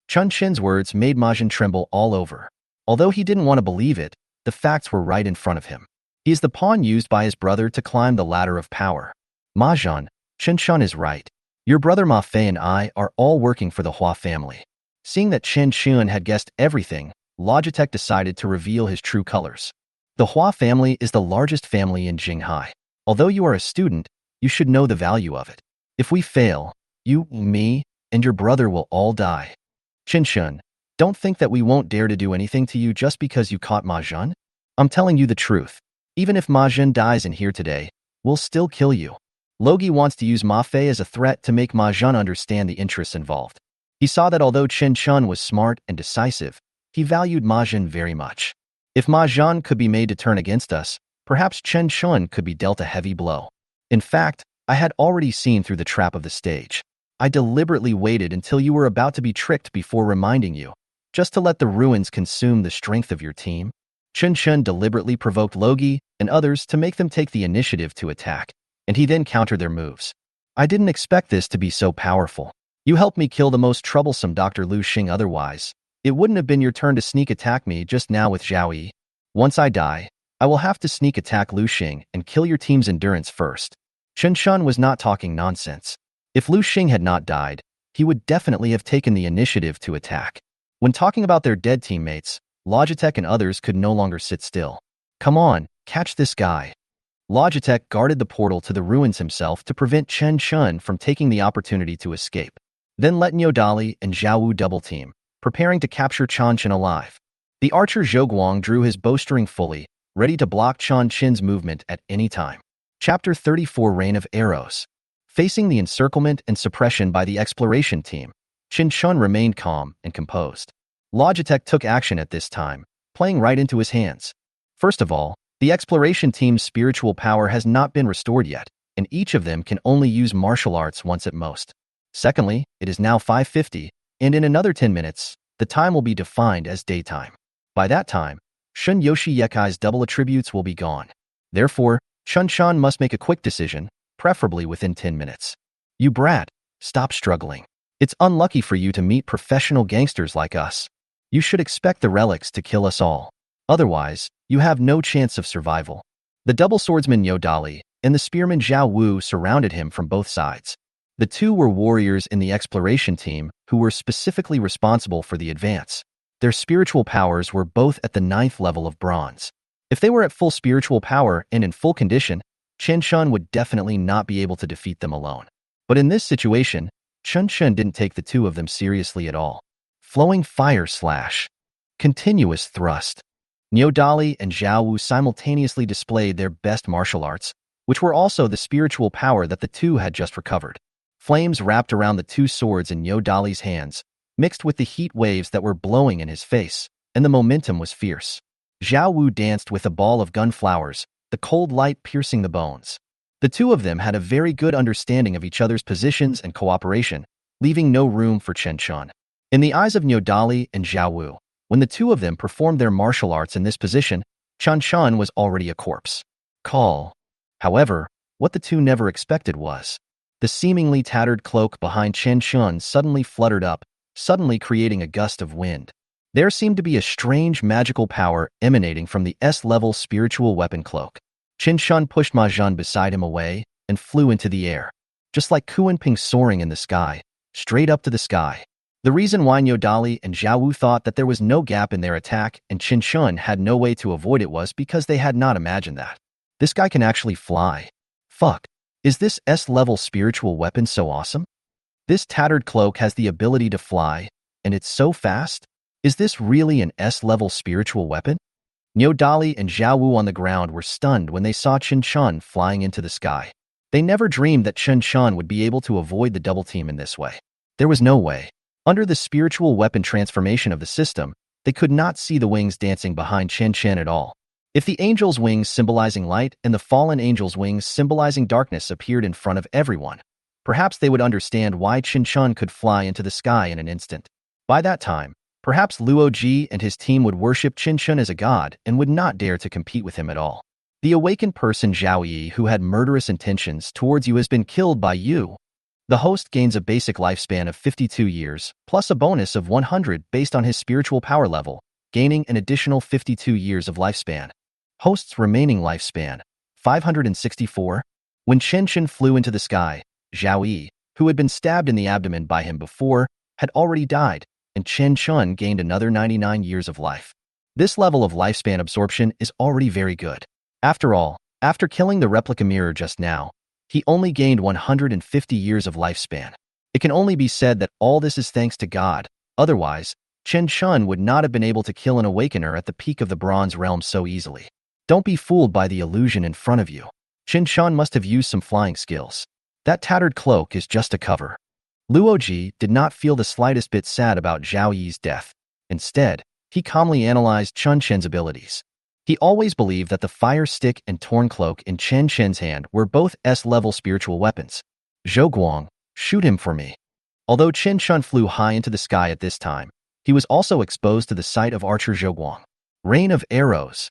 Chen Chen's words made Ma Zhan tremble all over. Although he didn't want to believe it, the facts were right in front of him. He is the pawn used by his brother to climb the ladder of power. Ma Zhan, Chen Chen is right. Your brother Ma Fei and I are all working for the Hua family. Seeing that Chen Chen had guessed everything, Logitech decided to reveal his true colors. The Hua family is the largest family in Jinghai. Although you are a student, you should know the value of it. If we fail, you, me, and your brother will all die. Chen Chen, don't think that we won't dare to do anything to you just because you caught Ma Zhan. I'm telling you the truth. Even if Ma Zhan dies in here today, we'll still kill you. Logi wants to use Ma Fei as a threat to make Ma Zhan understand the interests involved. He saw that although Chen Chen was smart and decisive, he valued Ma Zhan very much. If Ma Zhan could be made to turn against us, perhaps Chen Chen could be dealt a heavy blow. In fact, I had already seen through the trap of the stage. I deliberately waited until you were about to be tricked before reminding you, just to let the ruins consume the strength of your team. Chen Chen deliberately provoked Logi and others to make them take the initiative to attack, and he then countered their moves. I didn't expect this to be so powerful. You helped me kill the most troublesome Dr. Lu Xing otherwise. It wouldn't have been your turn to sneak attack me just now with Zhao Yi. Once I die, I will have to sneak attack Lu Xing and kill your team's endurance first. Chen Chen was not talking nonsense. If Lu Xing had not died, he would definitely have taken the initiative to attack. When talking about their dead teammates, Logitech and others could no longer sit still. Come on, catch this guy. Logitech guarded the portal to the ruins himself to prevent Chen Chen from taking the opportunity to escape. Then let Niu Dali and Zhao Wu double-team, preparing to capture Chen Chen alive. The archer Zhou Guang drew his bowstring fully, ready to block Chen Chen's movement at any time. Chapter 34 Rain of Arrows. Facing the encirclement and suppression by the exploration team, Chen Chen remained calm and composed. Logitech took action at this time, playing right into his hands. First of all, the exploration team's spiritual power has not been restored yet, and each of them can only use martial arts once at most. Secondly, it is now 5:50, and in another 10 minutes, the time will be defined as daytime. By that time, Shun Yoshi Yekai's double attributes will be gone. Therefore, Chen Chen must make a quick decision, preferably within 10 minutes. You brat, stop struggling. It's unlucky for you to meet professional gangsters like us. You should expect the relics to kill us all. Otherwise, you have no chance of survival. The double swordsman Yo Dali and the spearman Zhao Wu surrounded him from both sides. The two were warriors in the exploration team who were specifically responsible for the advance. Their spiritual powers were both at the 9th level of bronze. If they were at full spiritual power and in full condition, Chen Chen would definitely not be able to defeat them alone. But in this situation, Chen Chen didn't take the two of them seriously at all. Flowing fire slash. Continuous thrust. Niu Dali and Zhao Wu simultaneously displayed their best martial arts, which were also the spiritual power that the two had just recovered. Flames wrapped around the two swords in Niu Dali's hands, mixed with the heat waves that were blowing in his face, and the momentum was fierce. Zhao Wu danced with a ball of gun flowers, the cold light piercing the bones. The two of them had a very good understanding of each other's positions and cooperation, leaving no room for Chen Chen. In the eyes of Niu Dali and Zhao Wu, when the two of them performed their martial arts in this position, Chen Chen was already a corpse. Call. However, what the two never expected was the seemingly tattered cloak behind Chen Chen suddenly fluttered up, suddenly creating a gust of wind. There seemed to be a strange magical power emanating from the S-level spiritual weapon cloak. Chen Chen pushed Ma Zhan beside him away and flew into the air, just like Gu Qingning soaring in the sky, straight up to the sky. The reason why Niu Dali and Zhao Wu thought that there was no gap in their attack and Chen Chen had no way to avoid it was because they had not imagined that. This guy can actually fly. Fuck. Is this S-level spiritual weapon so awesome? This tattered cloak has the ability to fly, and it's so fast? Is this really an S-level spiritual weapon? Niu Dali and Zhao Wu on the ground were stunned when they saw Chen Chen flying into the sky. They never dreamed that Chen Chen would be able to avoid the double team in this way. There was no way. Under the spiritual weapon transformation of the system, they could not see the wings dancing behind Chen Chen at all. If the angel's wings symbolizing light and the fallen angel's wings symbolizing darkness appeared in front of everyone, perhaps they would understand why Chen Chen could fly into the sky in an instant. By that time, perhaps Luo Ji and his team would worship Chen Chen as a god and would not dare to compete with him at all. The awakened person Zhao Yi who had murderous intentions towards you has been killed by you. The host gains a basic lifespan of 52 years, plus a bonus of 100 based on his spiritual power level, gaining an additional 52 years of lifespan. Host's remaining lifespan, 564. When Chen Chen flew into the sky, Zhao Yi, who had been stabbed in the abdomen by him before, had already died, and Chen Chen gained another 99 years of life. This level of lifespan absorption is already very good. After all, after killing the replica mirror just now, he only gained 150 years of lifespan. It can only be said that all this is thanks to God, otherwise, Chen Chen would not have been able to kill an awakener at the peak of the Bronze Realm so easily. Don't be fooled by the illusion in front of you. Chen Chen must have used some flying skills. That tattered cloak is just a cover. Luo Ji did not feel the slightest bit sad about Zhao Yi's death. Instead, he calmly analyzed Chen Chen's abilities. He always believed that the fire stick and torn cloak in Chen Chen's hand were both S-level spiritual weapons. Zhou Guang, shoot him for me. Although Chen Chen flew high into the sky at this time, he was also exposed to the sight of archer Zhou Guang. Rain of arrows.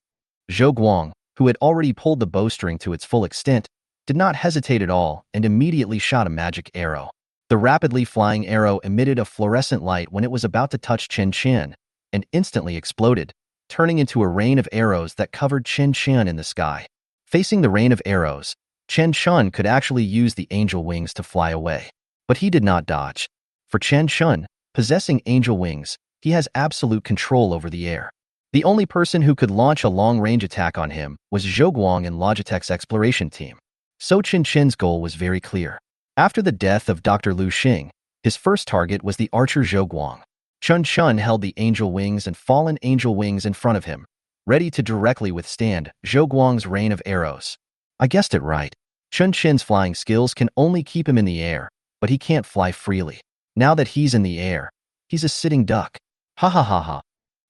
Zhou Guang, who had already pulled the bowstring to its full extent, did not hesitate at all and immediately shot a magic arrow. The rapidly flying arrow emitted a fluorescent light when it was about to touch Chen Chen, and instantly exploded, turning into a rain of arrows that covered Chen Chen in the sky. Facing the rain of arrows, Chen Chen could actually use the angel wings to fly away. But he did not dodge. For Chen Chen, possessing angel wings, he has absolute control over the air. The only person who could launch a long-range attack on him was Zhou Guang and Logitech's exploration team. So Chen Chen's goal was very clear. After the death of Dr. Lu Xing, his first target was the archer Zhou Guang. Chen Chen held the angel wings and fallen angel wings in front of him, ready to directly withstand Zhou Guang's rain of arrows. I guessed it right. Chen Chen's flying skills can only keep him in the air, but he can't fly freely. Now that he's in the air, he's a sitting duck. Ha ha ha ha.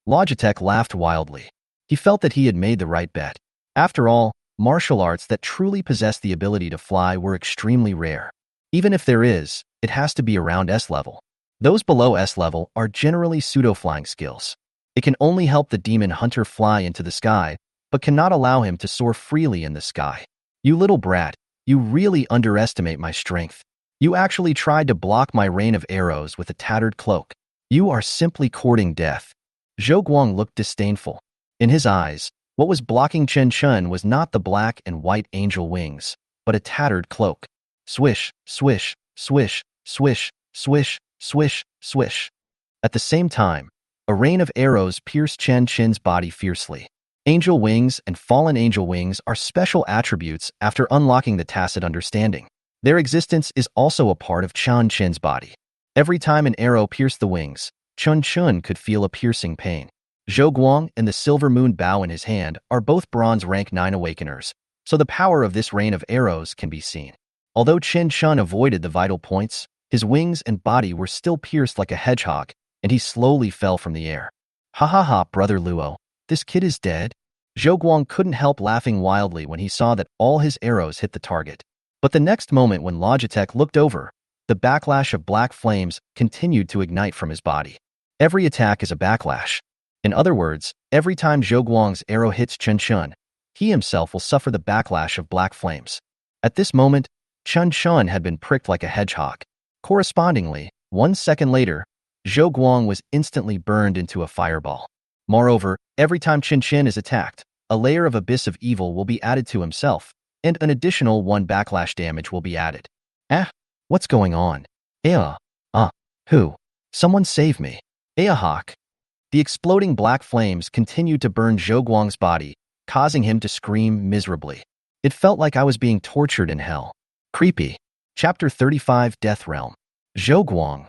Logitech laughed wildly. He felt that he had made the right bet. After all, martial arts that truly possess the ability to fly were extremely rare. Even if there is, it has to be around S-level. Those below S-level are generally pseudo-flying skills. It can only help the demon hunter fly into the sky, but cannot allow him to soar freely in the sky. You little brat, you really underestimate my strength. You actually tried to block my rain of arrows with a tattered cloak. You are simply courting death. Zhou Guang looked disdainful. In his eyes, what was blocking Chen Chen was not the black and white angel wings, but a tattered cloak. Swish, swish, swish, swish, swish, swish, swish. At the same time, a rain of arrows pierced Chen Chen's body fiercely. Angel wings and fallen angel wings are special attributes after unlocking the tacit understanding. Their existence is also a part of Chen Chen's body. Every time an arrow pierced the wings, Chen Chen could feel a piercing pain. Zhou Guang and the silver moon bow in his hand are both bronze rank 9 awakeners, so the power of this rain of arrows can be seen. Although Chen Chen avoided the vital points, his wings and body were still pierced like a hedgehog, and he slowly fell from the air. Ha ha ha, brother Luo, this kid is dead? Zhou Guang couldn't help laughing wildly when he saw that all his arrows hit the target. But the next moment when Logitech looked over, the backlash of black flames continued to ignite from his body. Every attack is a backlash. In other words, every time Zhou Guang's arrow hits Chen Chen, he himself will suffer the backlash of black flames. At this moment, Chen Chen had been pricked like a hedgehog. Correspondingly, 1 second later, Zhou Guang was instantly burned into a fireball. Moreover, every time Chen Chen is attacked, a layer of abyss of evil will be added to himself, and an additional 1 backlash damage will be added. What's going on? Who? Someone save me. Hawk. The exploding black flames continued to burn Zhou Guang's body, causing him to scream miserably. It felt like I was being tortured in hell. Creepy. Chapter 35, Death Realm. Zhou Guang.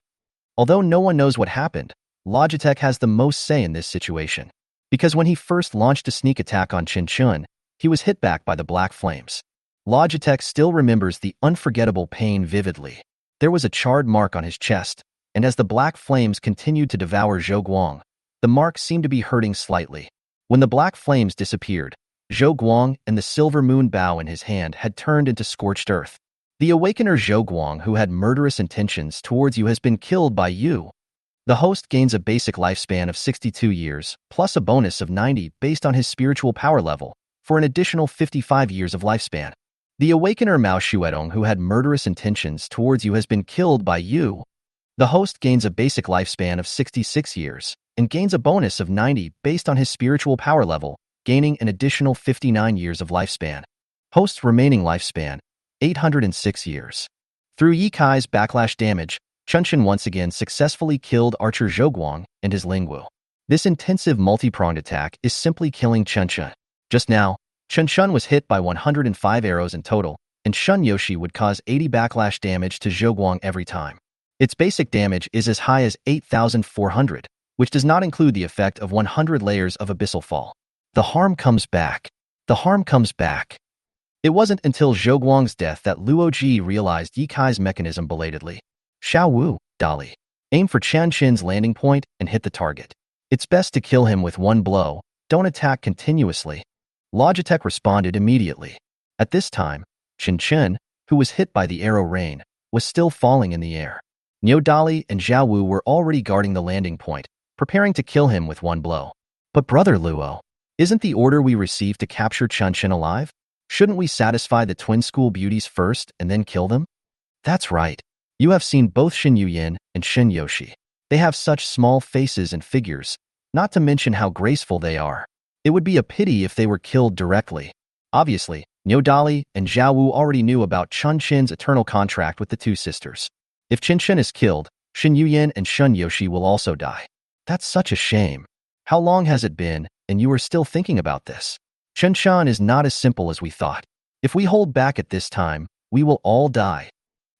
Although no one knows what happened, Logitech has the most say in this situation. Because when he first launched a sneak attack on Chen Chen, he was hit back by the black flames. Logitech still remembers the unforgettable pain vividly. There was a charred mark on his chest, and as the black flames continued to devour Zhou Guang, the mark seemed to be hurting slightly. When the black flames disappeared, Zhou Guang and the silver moon bow in his hand had turned into scorched earth. The awakener Zhou Guang, who had murderous intentions towards you, has been killed by you. The host gains a basic lifespan of 62 years, plus a bonus of 90 based on his spiritual power level, for an additional 55 years of lifespan. The awakener Mao Shuedong, who had murderous intentions towards you, has been killed by you. The host gains a basic lifespan of 66 years, and gains a bonus of 90 based on his spiritual power level, gaining an additional 59 years of lifespan. Host's remaining lifespan, 806 years. Through Yi Kai's backlash damage, Chen Chen once again successfully killed Archer Zhou Guang and his Lingwu. This intensive multi-pronged attack is simply killing Chen Chen. Just now, Chen Chen was hit by 105 arrows in total, and Shun Yoshi would cause 80 backlash damage to Zhou Guang every time. Its basic damage is as high as 8,400, which does not include the effect of 100 layers of abyssal fall. The harm comes back. The harm comes back. It wasn't until Zhou Guang's death that Luo Ji realized Yi Kai's mechanism belatedly. Xiao Wu, Dali. Aim for Chen Chen's landing point and hit the target. It's best to kill him with one blow, don't attack continuously. Logitech responded immediately. At this time, Chen Chen, who was hit by the arrow rain, was still falling in the air. Niu Dali and Xiao Wu were already guarding the landing point, preparing to kill him with one blow. But brother Luo, isn't the order we received to capture Chen Chen alive? Shouldn't we satisfy the twin school beauties first and then kill them? That's right. You have seen both Shin Yuyin and Shin Yoshi. They have such small faces and figures, not to mention how graceful they are. It would be a pity if they were killed directly. Obviously, Niu Dali and Xiao Wu already knew about Chen Chen's eternal contract with the two sisters. If Chen Chen is killed, Shin Yuyin and Shun Yoshi will also die. That's such a shame. How long has it been, and you are still thinking about this? Chen Chen is not as simple as we thought. If we hold back at this time, we will all die.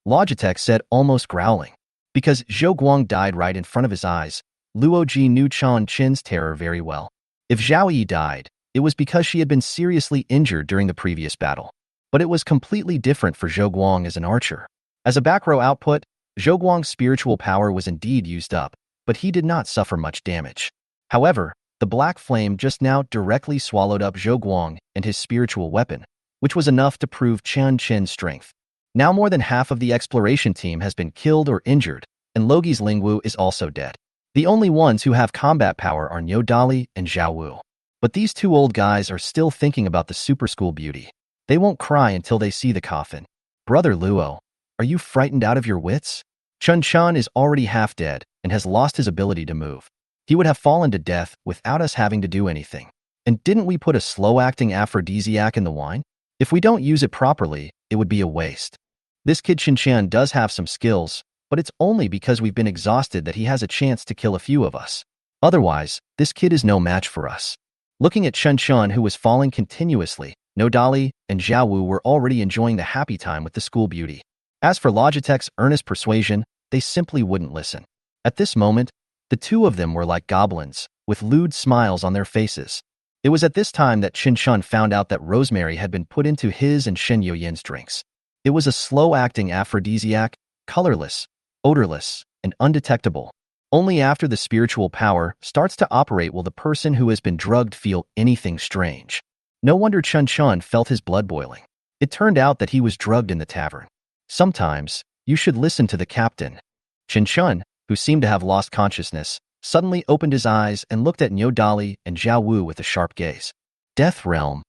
Logitech said, almost growling. Because Zhou Guang died right in front of his eyes, Luo Ji knew Chen Chen's terror very well. If Zhao Yi died, it was because she had been seriously injured during the previous battle. But it was completely different for Zhou Guang as an archer. As a back row output, Zhou Guang's spiritual power was indeed used up, but he did not suffer much damage. However, the black flame just now directly swallowed up Zhou Guang and his spiritual weapon, which was enough to prove Chen Chen's strength. Now more than half of the exploration team has been killed or injured, and Logi's Lingwu is also dead. The only ones who have combat power are Niu Dali and Xiao Wu. But these two old guys are still thinking about the super school beauty. They won't cry until they see the coffin. Brother Luo, Are you frightened out of your wits? Chen Chen is already half dead and has lost his ability to move. He would have fallen to death without us having to do anything. And didn't we put a slow-acting aphrodisiac in the wine? If we don't use it properly, it would be a waste. This kid Chen Chen does have some skills, but it's only because we've been exhausted that he has a chance to kill a few of us. Otherwise, this kid is no match for us. Looking at Chen Chen, who was falling continuously, Nodali and Xiao Wu were already enjoying the happy time with the school beauty. As for Logitech's earnest persuasion, they simply wouldn't listen. At this moment, the two of them were like goblins, with lewd smiles on their faces. It was at this time that Chen Chen found out that rosemary had been put into his and Shen Yuyan's drinks. It was a slow-acting aphrodisiac, colorless, odorless, and undetectable. Only after the spiritual power starts to operate will the person who has been drugged feel anything strange. No wonder Chen Chen felt his blood boiling. It turned out that he was drugged in the tavern. Sometimes, you should listen to the captain. Chen Chen, who seemed to have lost consciousness, suddenly opened his eyes and looked at Niu Dali and Xiao Wu with a sharp gaze. Death Realm.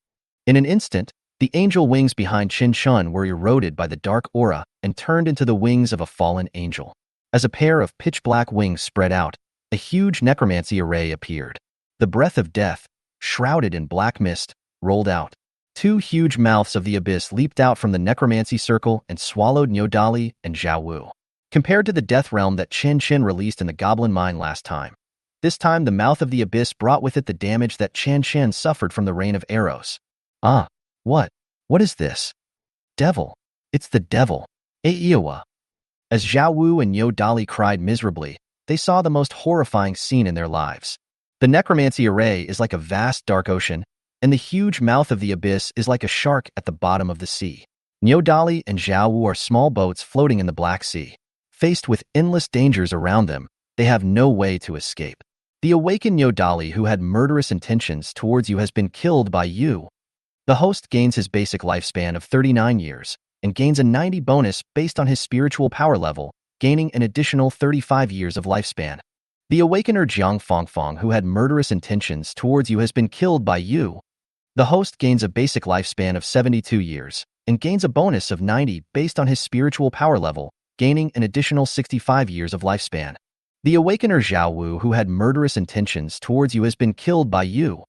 In an instant, the angel wings behind Chen Chen were eroded by the dark aura and turned into the wings of a fallen angel. As a pair of pitch-black wings spread out, a huge necromancy array appeared. The breath of death, shrouded in black mist, rolled out. Two huge mouths of the abyss leaped out from the necromancy circle and swallowed Niu Dali and Xiao Wu. Compared to the death realm that Chen Chen released in the goblin mine last time, this time the mouth of the abyss brought with it the damage that Chen Chen suffered from the rain of arrows. Ah, what? What is this? Devil. It's the devil. Aiwa. As Xiao Wu and Niu Dali cried miserably, they saw the most horrifying scene in their lives. The necromancy array is like a vast dark ocean, and the huge mouth of the abyss is like a shark at the bottom of the sea. Niu Dali and Xiao Wu are small boats floating in the Black Sea. Faced with endless dangers around them, they have no way to escape. The awakened Niu Dali, who had murderous intentions towards you, has been killed by you. The host gains his basic lifespan of 39 years and gains a 90 bonus based on his spiritual power level, gaining an additional 35 years of lifespan. The awakener Jiang Fongfong, who had murderous intentions towards you, has been killed by you. The host gains a basic lifespan of 72 years and gains a bonus of 90 based on his spiritual power level, gaining an additional 65 years of lifespan. The awakener Xiao Wu, who had murderous intentions towards you, has been killed by you.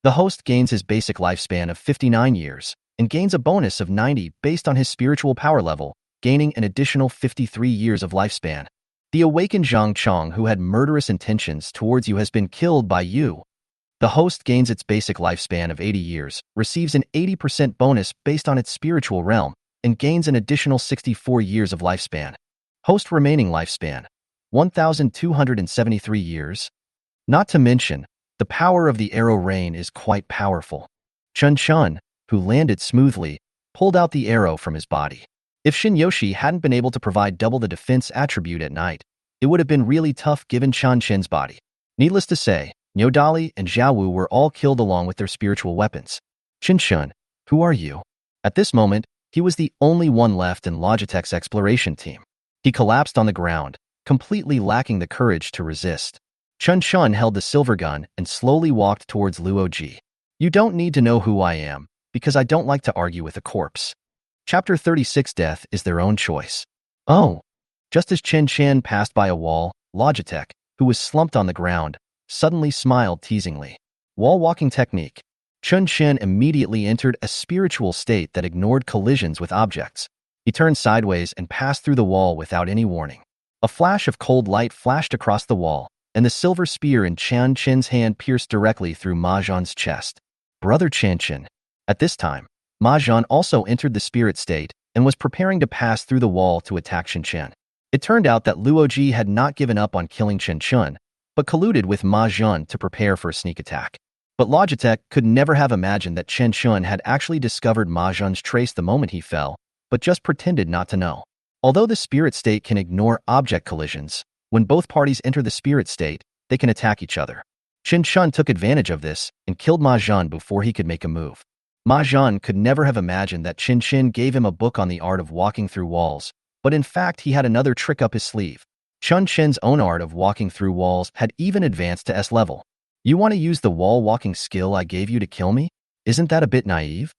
The host gains his basic lifespan of 59 years and gains a bonus of 90 based on his spiritual power level, gaining an additional 53 years of lifespan. The awakened Zhang Chong, who had murderous intentions towards you, has been killed by you. The host gains its basic lifespan of 80 years, receives an 80% bonus based on its spiritual realm, and gains an additional 64 years of lifespan. Host remaining lifespan, 1,273 years. Not to mention, the power of the arrow rain is quite powerful. Chen Chen, who landed smoothly, pulled out the arrow from his body. If Shin Yoshi hadn't been able to provide double the defense attribute at night, it would have been really tough given Chen Chen's body. Needless to say, Niu Dali and Xiao Wu were all killed along with their spiritual weapons. Chen Chen, who are you? At this moment, he was the only one left in Logitech's exploration team. He collapsed on the ground, completely lacking the courage to resist. Chen Chen held the silver gun and slowly walked towards Luoji. You don't need to know who I am, because I don't like to argue with a corpse. Chapter 36. Death is their own choice. Oh! Just as Chen Chen passed by a wall, Logitech, who was slumped on the ground, suddenly smiled teasingly. Wall walking technique. Chen Chen immediately entered a spiritual state that ignored collisions with objects. He turned sideways and passed through the wall without any warning. A flash of cold light flashed across the wall, and the silver spear in Chen Chen's hand pierced directly through Ma Zhan's chest. Brother Chen Chen. At this time, Ma Zhan also entered the spirit state and was preparing to pass through the wall to attack Chen Chen. It turned out that Luoji had not given up on killing Chen Chen, but colluded with Ma Zhan to prepare for a sneak attack. But Logitech could never have imagined that Chen Chen had actually discovered Ma Zhan's trace the moment he fell, but just pretended not to know. Although the spirit state can ignore object collisions, when both parties enter the spirit state, they can attack each other. Chen Chen took advantage of this and killed Ma Zhan before he could make a move. Ma Zhan could never have imagined that Chen Chen gave him a book on the art of walking through walls, but in fact he had another trick up his sleeve. Chen Chen's own art of walking through walls had even advanced to S level. You want to use the wall walking skill I gave you to kill me? Isn't that a bit naive?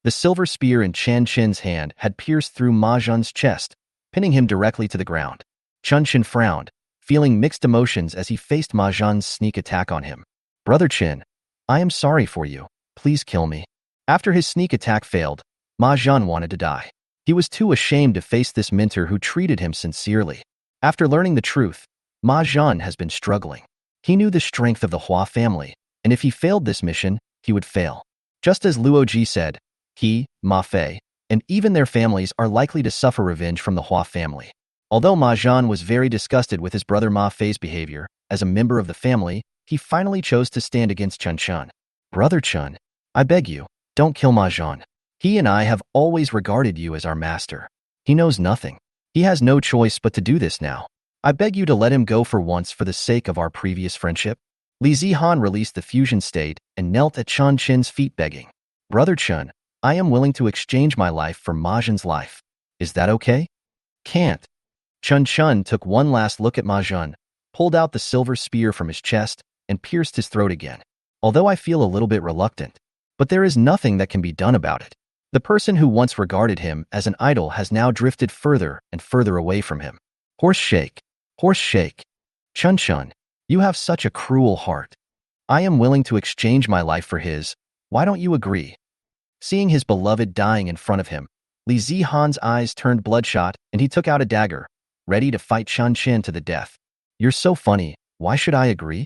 The silver spear in Chen Chen's hand had pierced through Ma Zhan's chest, pinning him directly to the ground. Chen Chen frowned, feeling mixed emotions as he faced Ma Zhan's sneak attack on him. Brother Chen, I am sorry for you. Please kill me. After his sneak attack failed, Ma Zhan wanted to die. He was too ashamed to face this mentor who treated him sincerely. After learning the truth, Ma Zhan has been struggling. He knew the strength of the Hua family, and if he failed this mission, he would fail. Just as Luo Ji said, he, Ma Fei, and even their families are likely to suffer revenge from the Hua family. Although Ma Zhan was very disgusted with his brother Ma Fei's behavior, as a member of the family, he finally chose to stand against Chen Chen. Brother Chen, I beg you, don't kill Ma Zhan. He and I have always regarded you as our master. He knows nothing. He has no choice but to do this now. I beg you to let him go for once for the sake of our previous friendship. Li Zihan released the fusion state and knelt at Chen Chen's feet begging. Brother Chen, I am willing to exchange my life for Ma Zhan's life. Is that okay? Can't. Chen Chen took one last look at Ma Zhan, pulled out the silver spear from his chest, and pierced his throat again. Although I feel a little bit reluctant, but there is nothing that can be done about it. The person who once regarded him as an idol has now drifted further and further away from him. Horse shake. Horse shake. Chen Chen, you have such a cruel heart. I am willing to exchange my life for his. Why don't you agree? Seeing his beloved dying in front of him, Li Zihan's eyes turned bloodshot and he took out a dagger, ready to fight Chen Chen to the death. You're so funny. Why should I agree?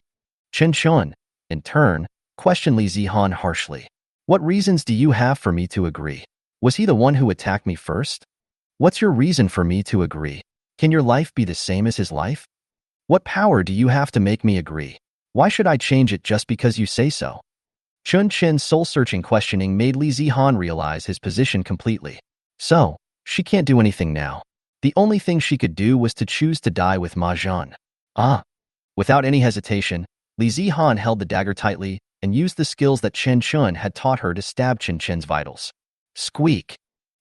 Chen Chen, in turn, questioned Li Zihan harshly. What reasons do you have for me to agree? Was he the one who attacked me first? What's your reason for me to agree? Can your life be the same as his life? What power do you have to make me agree? Why should I change it just because you say so? Chen Chen's soul-searching questioning made Li Zihan realize his position completely. So, she can't do anything now. The only thing she could do was to choose to die with Ma Zhan. Without any hesitation, Li Zihan held the dagger tightly and used the skills that Chen Chen had taught her to stab Chen Chen's vitals. Squeak!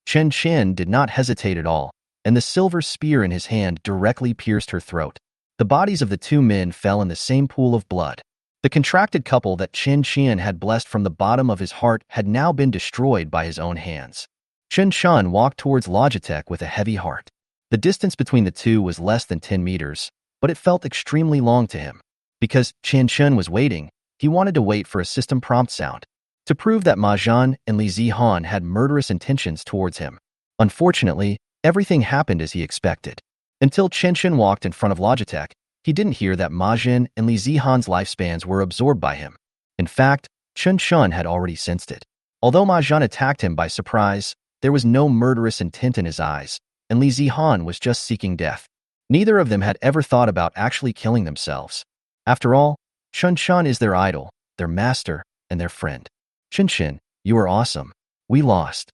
Chen Chen did not hesitate at all, and the silver spear in his hand directly pierced her throat. The bodies of the two men fell in the same pool of blood. The contracted couple that Chen Chen had blessed from the bottom of his heart had now been destroyed by his own hands. Chen Chen walked towards Logitech with a heavy heart. The distance between the two was less than 10 meters, but it felt extremely long to him. Because Chen Chen was waiting, he wanted to wait for a system prompt sound to prove that Ma Zhan and Li Zihan had murderous intentions towards him. Unfortunately, everything happened as he expected. Until Chen Chen walked in front of Logitech, he didn't hear that Ma Zhan and Li Zihan's lifespans were absorbed by him. In fact, Chen Chen had already sensed it. Although Ma Zhan attacked him by surprise, there was no murderous intent in his eyes, and Li Zihan was just seeking death. Neither of them had ever thought about actually killing themselves. After all, Chen Chen is their idol, their master, and their friend. Chen Chen, you are awesome. We lost.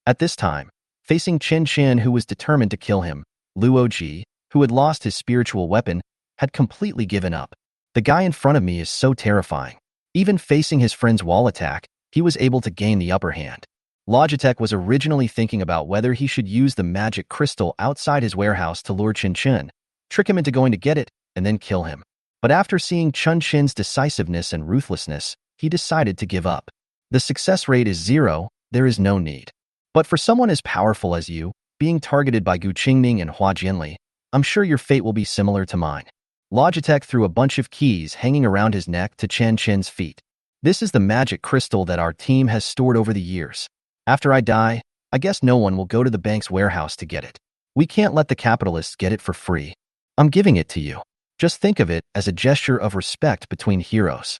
At this time, facing Chen Chen, who was determined to kill him, Luo Ji, who had lost his spiritual weapon, had completely given up. The guy in front of me is so terrifying. Even facing his friend's wall attack, he was able to gain the upper hand. Logitech was originally thinking about whether he should use the magic crystal outside his warehouse to lure Chen Chen, trick him into going to get it, and then kill him. But after seeing Chen Chen's decisiveness and ruthlessness, he decided to give up. The success rate is 0, there is no need. But for someone as powerful as you, being targeted by Gu Qingning and Hua Jianli, I'm sure your fate will be similar to mine. Logitech threw a bunch of keys hanging around his neck to Chen Chen's feet. This is the magic crystal that our team has stored over the years. After I die, I guess no one will go to the bank's warehouse to get it. We can't let the capitalists get it for free. I'm giving it to you. Just think of it as a gesture of respect between heroes.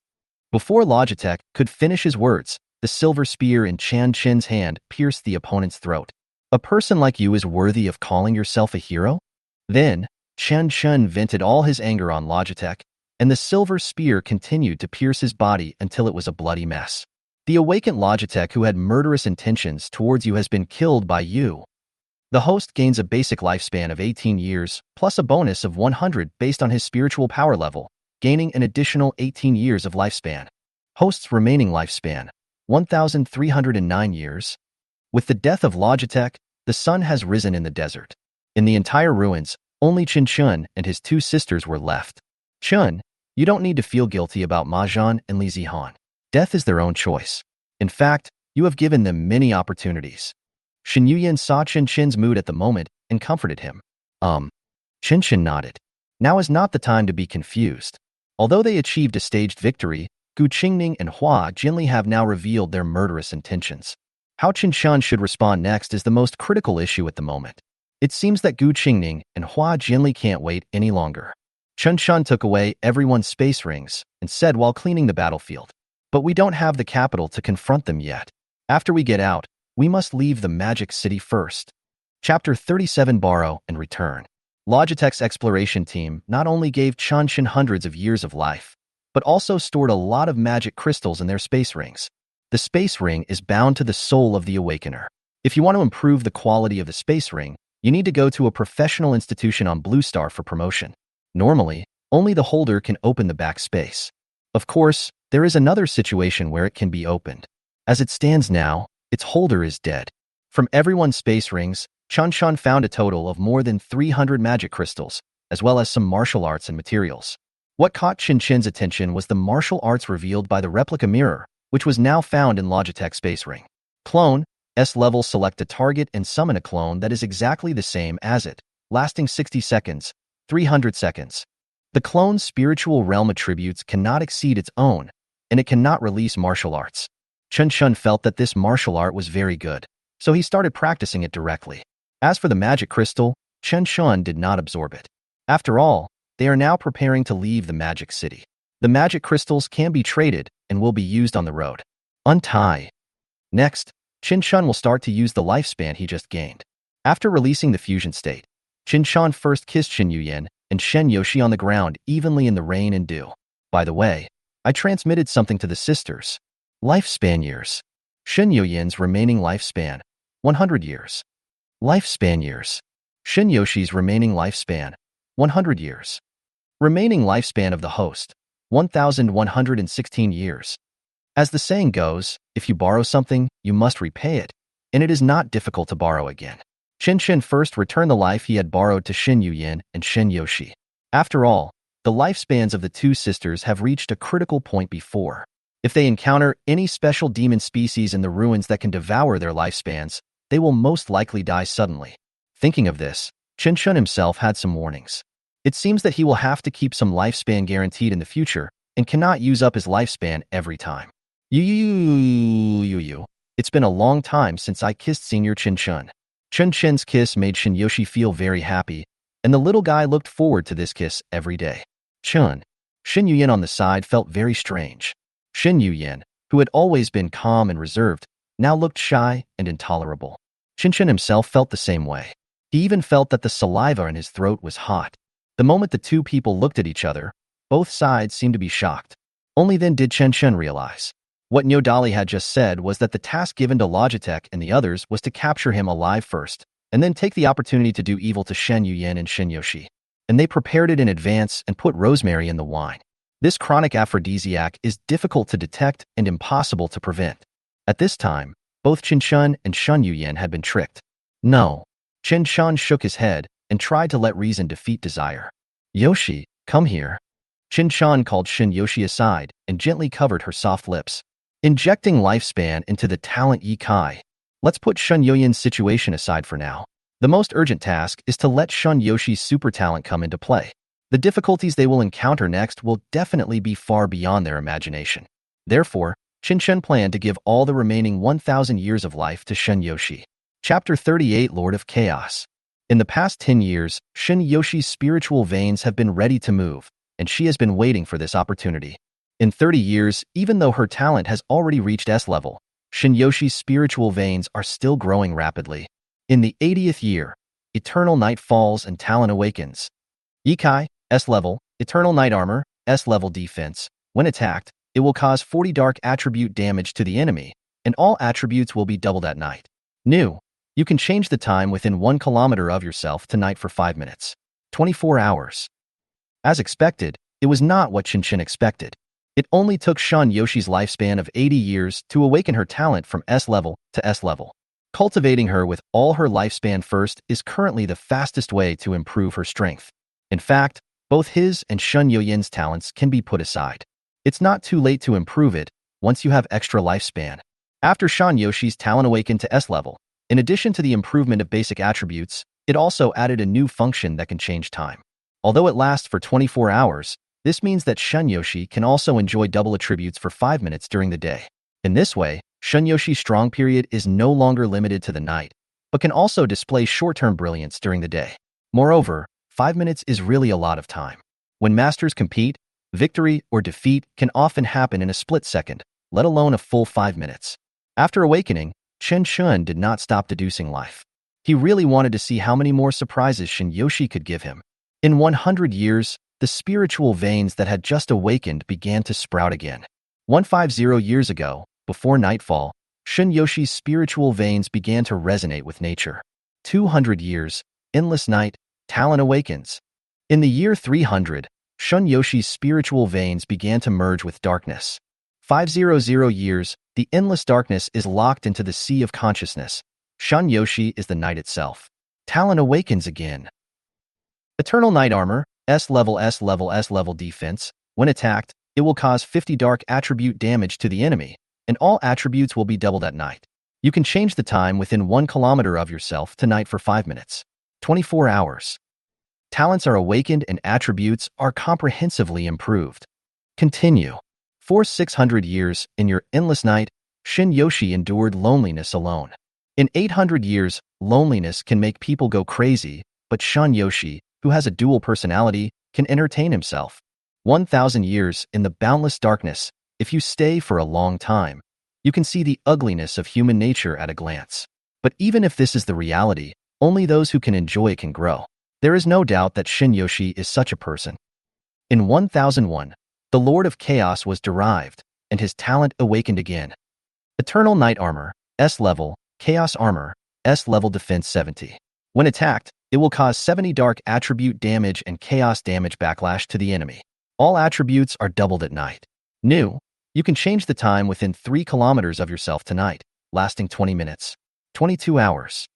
Before Logitech could finish his words, the silver spear in Chen Chen's hand pierced the opponent's throat. A person like you is worthy of calling yourself a hero? Then, Chen Chen vented all his anger on Logitech, and the silver spear continued to pierce his body until it was a bloody mess. The awakened Logitech who had murderous intentions towards you has been killed by you. The host gains a basic lifespan of 18 years, plus a bonus of 100 based on his spiritual power level, gaining an additional 18 years of lifespan. Host's remaining lifespan, 1,309 years. With the death of Logitech, the sun has risen in the desert. In the entire ruins, only Chen Chen and his two sisters were left. Chen, you don't need to feel guilty about Ma Zhan and Li Zihan. Death is their own choice. In fact, you have given them many opportunities. Shen Yuyan saw Chen Chen's mood at the moment and comforted him. Chen Chen nodded. Now is not the time to be confused. Although they achieved a staged victory, Gu Qingning and Hua Jinli have now revealed their murderous intentions. How Chen Chen should respond next is the most critical issue at the moment. It seems that Gu Qingning and Hua Jinli can't wait any longer. Chen Chen took away everyone's space rings and said while cleaning the battlefield, "But we don't have the capital to confront them yet. After we get out, we must leave the magic city first." Chapter 37 Borrow and Return. Logitech's exploration team not only gave Chen Chen hundreds of years of life, but also stored a lot of magic crystals in their space rings. The space ring is bound to the soul of the awakener. If you want to improve the quality of the space ring, you need to go to a professional institution on Blue Star for promotion. Normally, only the holder can open the back space. Of course, there is another situation where it can be opened. As it stands now, its holder is dead. From everyone's space rings, Chen Chen found a total of more than 300 magic crystals, as well as some martial arts and materials. What caught Chen Chen's attention was the martial arts revealed by the replica mirror, which was now found in Logitech's space ring. Clone, S-level, select a target and summon a clone that is exactly the same as it, lasting 60 seconds, 300 seconds. The clone's spiritual realm attributes cannot exceed its own, and it cannot release martial arts. Chen Chen felt that this martial art was very good, so he started practicing it directly. As for the magic crystal, Chen Chen did not absorb it. After all, they are now preparing to leave the magic city. The magic crystals can be traded and will be used on the road. Untie. Next, Chen Chen will start to use the lifespan he just gained. After releasing the fusion state, Chen Chen first kissed Shen Yuyan and Shen Yoshi on the ground evenly in the rain and dew. By the way, I transmitted something to the sisters. Lifespan years. Shen Yuyan's remaining lifespan, 100 years. Lifespan years. Shen Yoshi's remaining lifespan, 100 years. Remaining lifespan of the host, 1,116 years. As the saying goes, if you borrow something, you must repay it, and it is not difficult to borrow again. Chen Chen first returned the life he had borrowed to Shen Yuyan and Shen Yoshi. After all, the lifespans of the two sisters have reached a critical point before. If they encounter any special demon species in the ruins that can devour their lifespans, they will most likely die suddenly. Thinking of this, Chen Chen himself had some warnings. It seems that he will have to keep some lifespan guaranteed in the future and cannot use up his lifespan every time. It's been a long time since I kissed Senior Chen Chen. Chen Chen's kiss made Shen Yoshi feel very happy, and the little guy looked forward to this kiss every day. Shen Yuyan on the side felt very strange. Shen Yuyan, who had always been calm and reserved, now looked shy and intolerable. Chen Chen himself felt the same way. He even felt that the saliva in his throat was hot. The moment the two people looked at each other, both sides seemed to be shocked. Only then did Chen Chen realize. What Nyodali had just said was that the task given to Logitech and the others was to capture him alive first, and then take the opportunity to do evil to Shen Yuyan and Shen Yoshi. And they prepared it in advance and put rosemary in the wine. This chronic aphrodisiac is difficult to detect and impossible to prevent. At this time, both Chen Chen and Shen Yuyan had been tricked. No. Chen Chen shook his head and tried to let reason defeat desire. Yoshi, come here. Chen Chen called Shen Yoshi aside and gently covered her soft lips. Injecting lifespan into the talent Yi Kai. Let's put Shen Yuyan's situation aside for now. The most urgent task is to let Shen Yoshi's super talent come into play. The difficulties they will encounter next will definitely be far beyond their imagination. Therefore, Chen Chen planned to give all the remaining 1,000 years of life to Shen Yoshi. Chapter 38 Lord of Chaos. In the past 10 years, Shen Yoshi's spiritual veins have been ready to move, and she has been waiting for this opportunity. In 30 years, even though her talent has already reached S level, Shen Yoshi's spiritual veins are still growing rapidly. In the 80th year, Eternal Night falls and talent awakens. Yikai, S level, Eternal Night armor, S level defense. When attacked, it will cause 40 dark attribute damage to the enemy, and all attributes will be doubled at night. New. You can change the time within 1 kilometer of yourself to night for 5 minutes. 24 hours. As expected, it was not what Chen Chen expected. It only took Shen Yoshi's lifespan of 80 years to awaken her talent from S level to S level. Cultivating her with all her lifespan first is currently the fastest way to improve her strength. In fact, both his and Shen Yuyan's talents can be put aside. It's not too late to improve it once you have extra lifespan. After Shen Yoshi's talent awakened to S level, in addition to the improvement of basic attributes, It also added a new function that can change time. Although it lasts for 24 hours, this means that Shunyoshi can also enjoy double attributes for 5 minutes during the day. In this way, Shunyoshi's strong period is no longer limited to the night, but can also display short-term brilliance during the day. Moreover, 5 minutes is really a lot of time. When masters compete, victory or defeat can often happen in a split second, let alone a full 5 minutes. After awakening, Chen Chen did not stop deducing life. He really wanted to see how many more surprises Shunyoshi could give him. In 100 years, the spiritual veins that had just awakened began to sprout again. 150 years ago, before nightfall, Shunyoshi's spiritual veins began to resonate with nature. 200 years, endless night, talent awakens. In the year 300, Shunyoshi's spiritual veins began to merge with darkness. 500 years, the endless darkness is locked into the sea of consciousness. Shunyoshi is the night itself. Talent awakens again. Eternal Night Armor, S level defense. When attacked, it will cause 50 dark attribute damage to the enemy, and all attributes will be doubled at night. You can change the time within 1 kilometer of yourself to night for 5 minutes. 24 hours. Talents are awakened and attributes are comprehensively improved. Continue. For 600 years, in your endless night, Shunyoshi endured loneliness alone. In 800 years, loneliness can make people go crazy, but Shunyoshi, who has a dual personality, can entertain himself. 1,000 years in the boundless darkness, if you stay for a long time, you can see the ugliness of human nature at a glance. But even if this is the reality, only those who can enjoy it can grow. There is no doubt that Shunyoshi is such a person. In 1001, the Lord of Chaos was derived, and his talent awakened again. Eternal Night Armor, S level, Chaos Armor, S level defense 70. When attacked, it will cause 70 dark attribute damage and chaos damage backlash to the enemy. All attributes are doubled at night. New, you can change the time within 3 kilometers of yourself tonight, lasting 20 minutes. 22 hours.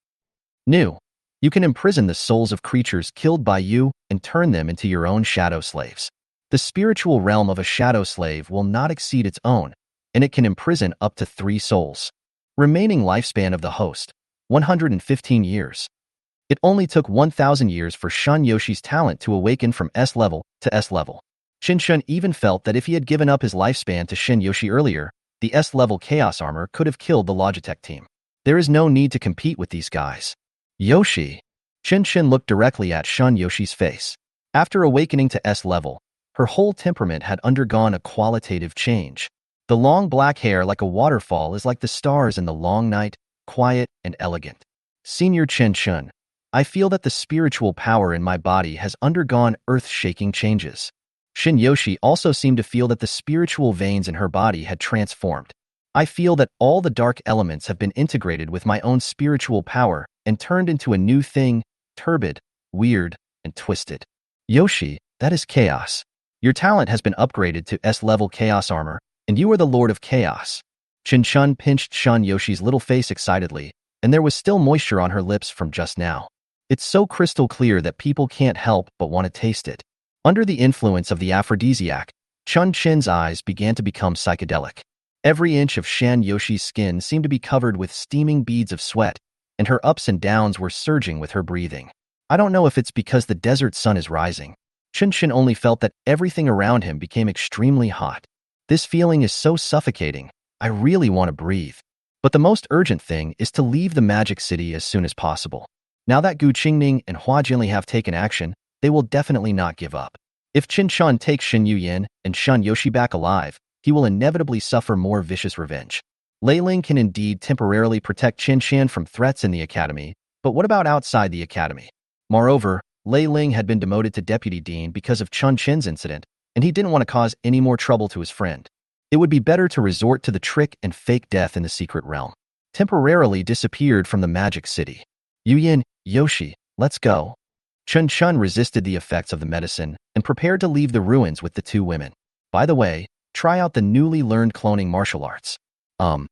New, you can imprison the souls of creatures killed by you and turn them into your own shadow slaves. The spiritual realm of a shadow slave will not exceed its own, and it can imprison up to 3 souls. Remaining lifespan of the host, 115 years. It only took 1,000 years for Shunyoshi's talent to awaken from S level to S level. Chen Chen even felt that if he had given up his lifespan to Shunyoshi earlier, the S level Chaos Armor could have killed the Logitech team. There is no need to compete with these guys. Yoshi. Chen Chen looked directly at Shunyoshi's face. After awakening to S level, her whole temperament had undergone a qualitative change. The long black hair like a waterfall is like the stars in the long night, quiet and elegant. Senior Chen Chen, I feel that the spiritual power in my body has undergone earth-shaking changes. Shunyoshi also seemed to feel that the spiritual veins in her body had transformed. I feel that all the dark elements have been integrated with my own spiritual power and turned into a new thing, turbid, weird, and twisted. Yoshi, that is chaos. Your talent has been upgraded to S-level Chaos Armor, and you are the Lord of Chaos. Chen Chen pinched Shun-Yoshi's little face excitedly, and there was still moisture on her lips from just now. It's so crystal clear that people can't help but want to taste it. Under the influence of the aphrodisiac, Chen Chen's eyes began to become psychedelic. Every inch of Shan Yoshi's skin seemed to be covered with steaming beads of sweat, and her ups and downs were surging with her breathing. I don't know if it's because the desert sun is rising. Chen Chen only felt that everything around him became extremely hot. This feeling is so suffocating. I really want to breathe. But the most urgent thing is to leave the magic city as soon as possible. Now that Gu Qingning and Hua Jinli have taken action, they will definitely not give up. If Chen Chen takes Shen Yuyan and Shun Yoshi back alive, he will inevitably suffer more vicious revenge. Lei Ling can indeed temporarily protect Chen Chen from threats in the academy, but what about outside the academy? Moreover, Lei Ling had been demoted to deputy dean because of Chen Chen's incident, and he didn't want to cause any more trouble to his friend. It would be better to resort to the trick and fake death in the secret realm. Temporarily disappeared from the magic city. Yuyan, Yoshi, let's go. Chen Chen resisted the effects of the medicine and prepared to leave the ruins with the two women. By the way, try out the newly learned cloning martial arts. Xin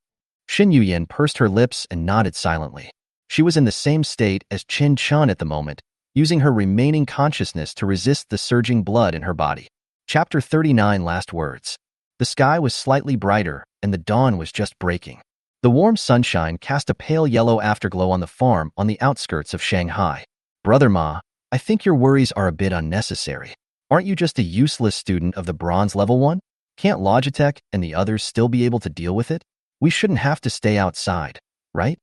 Yuyan pursed her lips and nodded silently. She was in the same state as Chen Chen at the moment, using her remaining consciousness to resist the surging blood in her body. Chapter 39 Last Words. The sky was slightly brighter, and the dawn was just breaking. The warm sunshine cast a pale yellow afterglow on the farm on the outskirts of Shanghai. Brother Ma, I think your worries are a bit unnecessary. Aren't you just a useless student of the bronze level 1? Can't Logitech and the others still be able to deal with it? We shouldn't have to stay outside, right?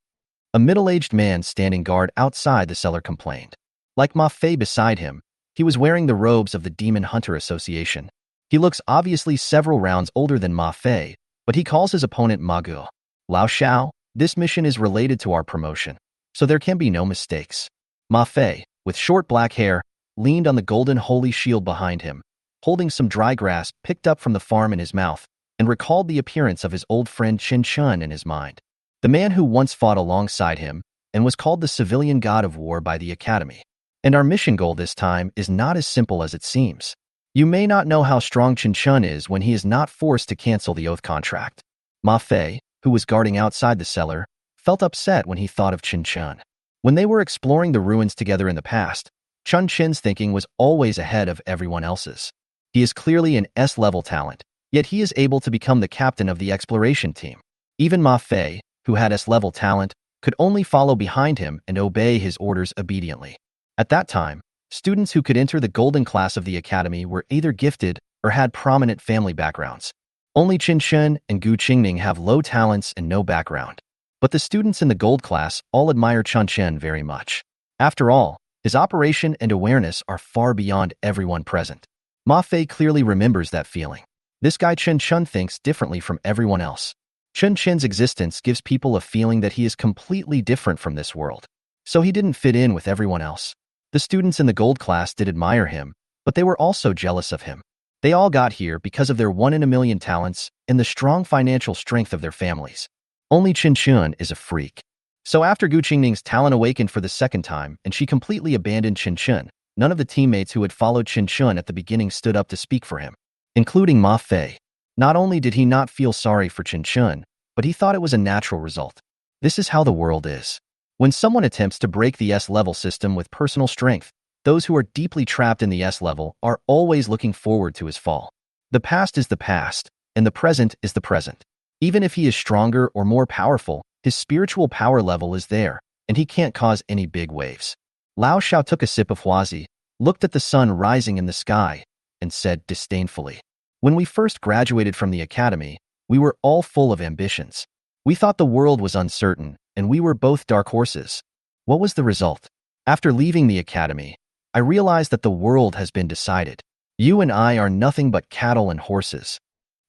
A middle-aged man standing guard outside the cellar complained. Like Ma Fei beside him, he was wearing the robes of the Demon Hunter Association. He looks obviously several rounds older than Ma Fei, but he calls his opponent Ma Gu. Lao Xiao, this mission is related to our promotion, so there can be no mistakes. Ma Fei, with short black hair, leaned on the golden holy shield behind him, holding some dry grass picked up from the farm in his mouth, and recalled the appearance of his old friend Chen Chen in his mind. The man who once fought alongside him and was called the civilian god of war by the Academy. And our mission goal this time is not as simple as it seems. You may not know how strong Chen Chen is when he is not forced to cancel the oath contract. Ma Fei, who was guarding outside the cellar, felt upset when he thought of Chen Chen. When they were exploring the ruins together in the past, Chen Chen's thinking was always ahead of everyone else's. He is clearly an S-level talent, yet he is able to become the captain of the exploration team. Even Ma Fei, who had S-level talent, could only follow behind him and obey his orders obediently. At that time, students who could enter the golden class of the academy were either gifted or had prominent family backgrounds. Only Chen Chen and Gu Qingning have low talents and no background. But the students in the gold class all admire Chen Chen very much. After all, his operation and awareness are far beyond everyone present. Ma Fei clearly remembers that feeling. This guy Chen Chen thinks differently from everyone else. Chen Chen's existence gives people a feeling that he is completely different from this world. So he didn't fit in with everyone else. The students in the gold class did admire him, but they were also jealous of him. They all got here because of their 1-in-a-million talents and the strong financial strength of their families. Only Chen Chen is a freak. So after Gu Qingning's talent awakened for the second time and she completely abandoned Chen Chen, none of the teammates who had followed Chen Chen at the beginning stood up to speak for him, including Ma Fei. Not only did he not feel sorry for Chen Chen, but he thought it was a natural result. This is how the world is. When someone attempts to break the S-level system with personal strength, those who are deeply trapped in the S-level are always looking forward to his fall. The past is the past, and the present is the present. Even if he is stronger or more powerful, his spiritual power level is there, and he can't cause any big waves. Lao Xiao took a sip of huazi, looked at the sun rising in the sky, and said disdainfully, "When we first graduated from the academy, we were all full of ambitions. We thought the world was uncertain, and we were both dark horses. What was the result? After leaving the academy, I realized that the world has been decided. You and I are nothing but cattle and horses.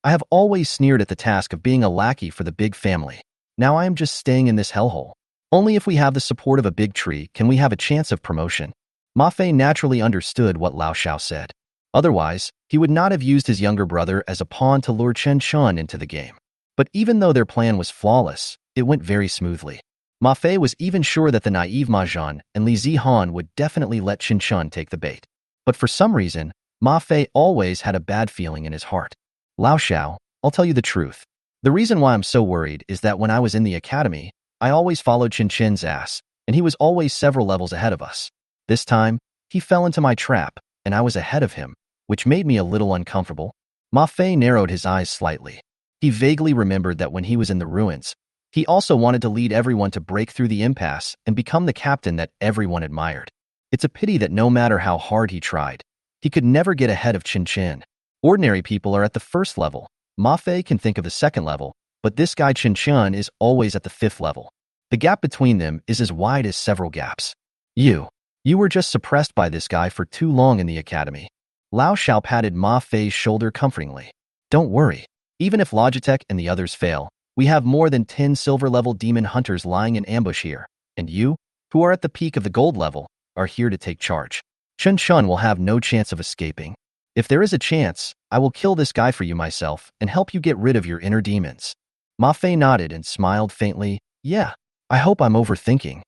I have always sneered at the task of being a lackey for the big family. Now I am just staying in this hellhole. Only if we have the support of a big tree can we have a chance of promotion." Ma Fei naturally understood what Lao Xiao said. Otherwise, he would not have used his younger brother as a pawn to lure Chen Chen into the game. But even though their plan was flawless, it went very smoothly. Ma Fei was even sure that the naive Ma Zhan and Li Zihan would definitely let Chen Chen take the bait. But for some reason, Ma Fei always had a bad feeling in his heart. "Lao Xiao, I'll tell you the truth. The reason why I'm so worried is that when I was in the academy, I always followed Chen Chen's ass, and he was always several levels ahead of us. This time, he fell into my trap, and I was ahead of him, which made me a little uncomfortable." Ma Fei narrowed his eyes slightly. He vaguely remembered that when he was in the ruins, he also wanted to lead everyone to break through the impasse and become the captain that everyone admired. It's a pity that no matter how hard he tried, he could never get ahead of Chen Chen. Ordinary people are at the first level. Ma Fei can think of the second level, but this guy Chen Chen is always at the 5th level. The gap between them is as wide as several gaps. You were just suppressed by this guy for too long in the academy." Lao Xiao patted Ma Fei's shoulder comfortingly. "Don't worry. Even if Logitech and the others fail, we have more than 10 silver-level demon hunters lying in ambush here, and you, who are at the peak of the gold level, are here to take charge. Chen Chen will have no chance of escaping. If there is a chance, I will kill this guy for you myself and help you get rid of your inner demons." Ma Fei nodded and smiled faintly. "Yeah, I hope I'm overthinking."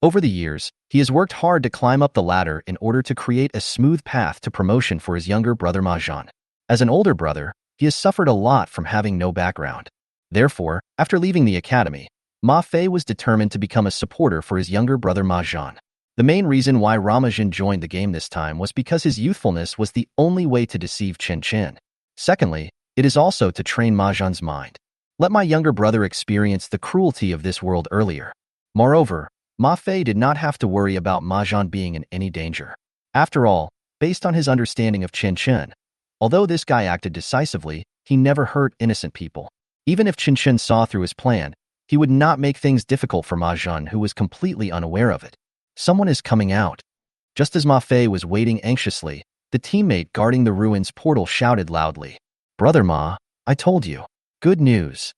Over the years, he has worked hard to climb up the ladder in order to create a smooth path to promotion for his younger brother Ma Zhan. As an older brother, he has suffered a lot from having no background. Therefore, after leaving the academy, Ma Fei was determined to become a supporter for his younger brother Ma Zhan. The main reason why Ramazan joined the game this time was because his youthfulness was the only way to deceive Chen Chen. Secondly, it is also to train Ma Zhan's mind. Let my younger brother experience the cruelty of this world earlier. Moreover, Ma Fei did not have to worry about Ma Zhan being in any danger. After all, based on his understanding of Chen Chen, although this guy acted decisively, he never hurt innocent people. Even if Chen Chen saw through his plan, he would not make things difficult for Ma Zhan, who was completely unaware of it. Someone is coming out. Just as Ma Fei was waiting anxiously, the teammate guarding the ruins portal shouted loudly, "Brother Ma, I told you. Good news."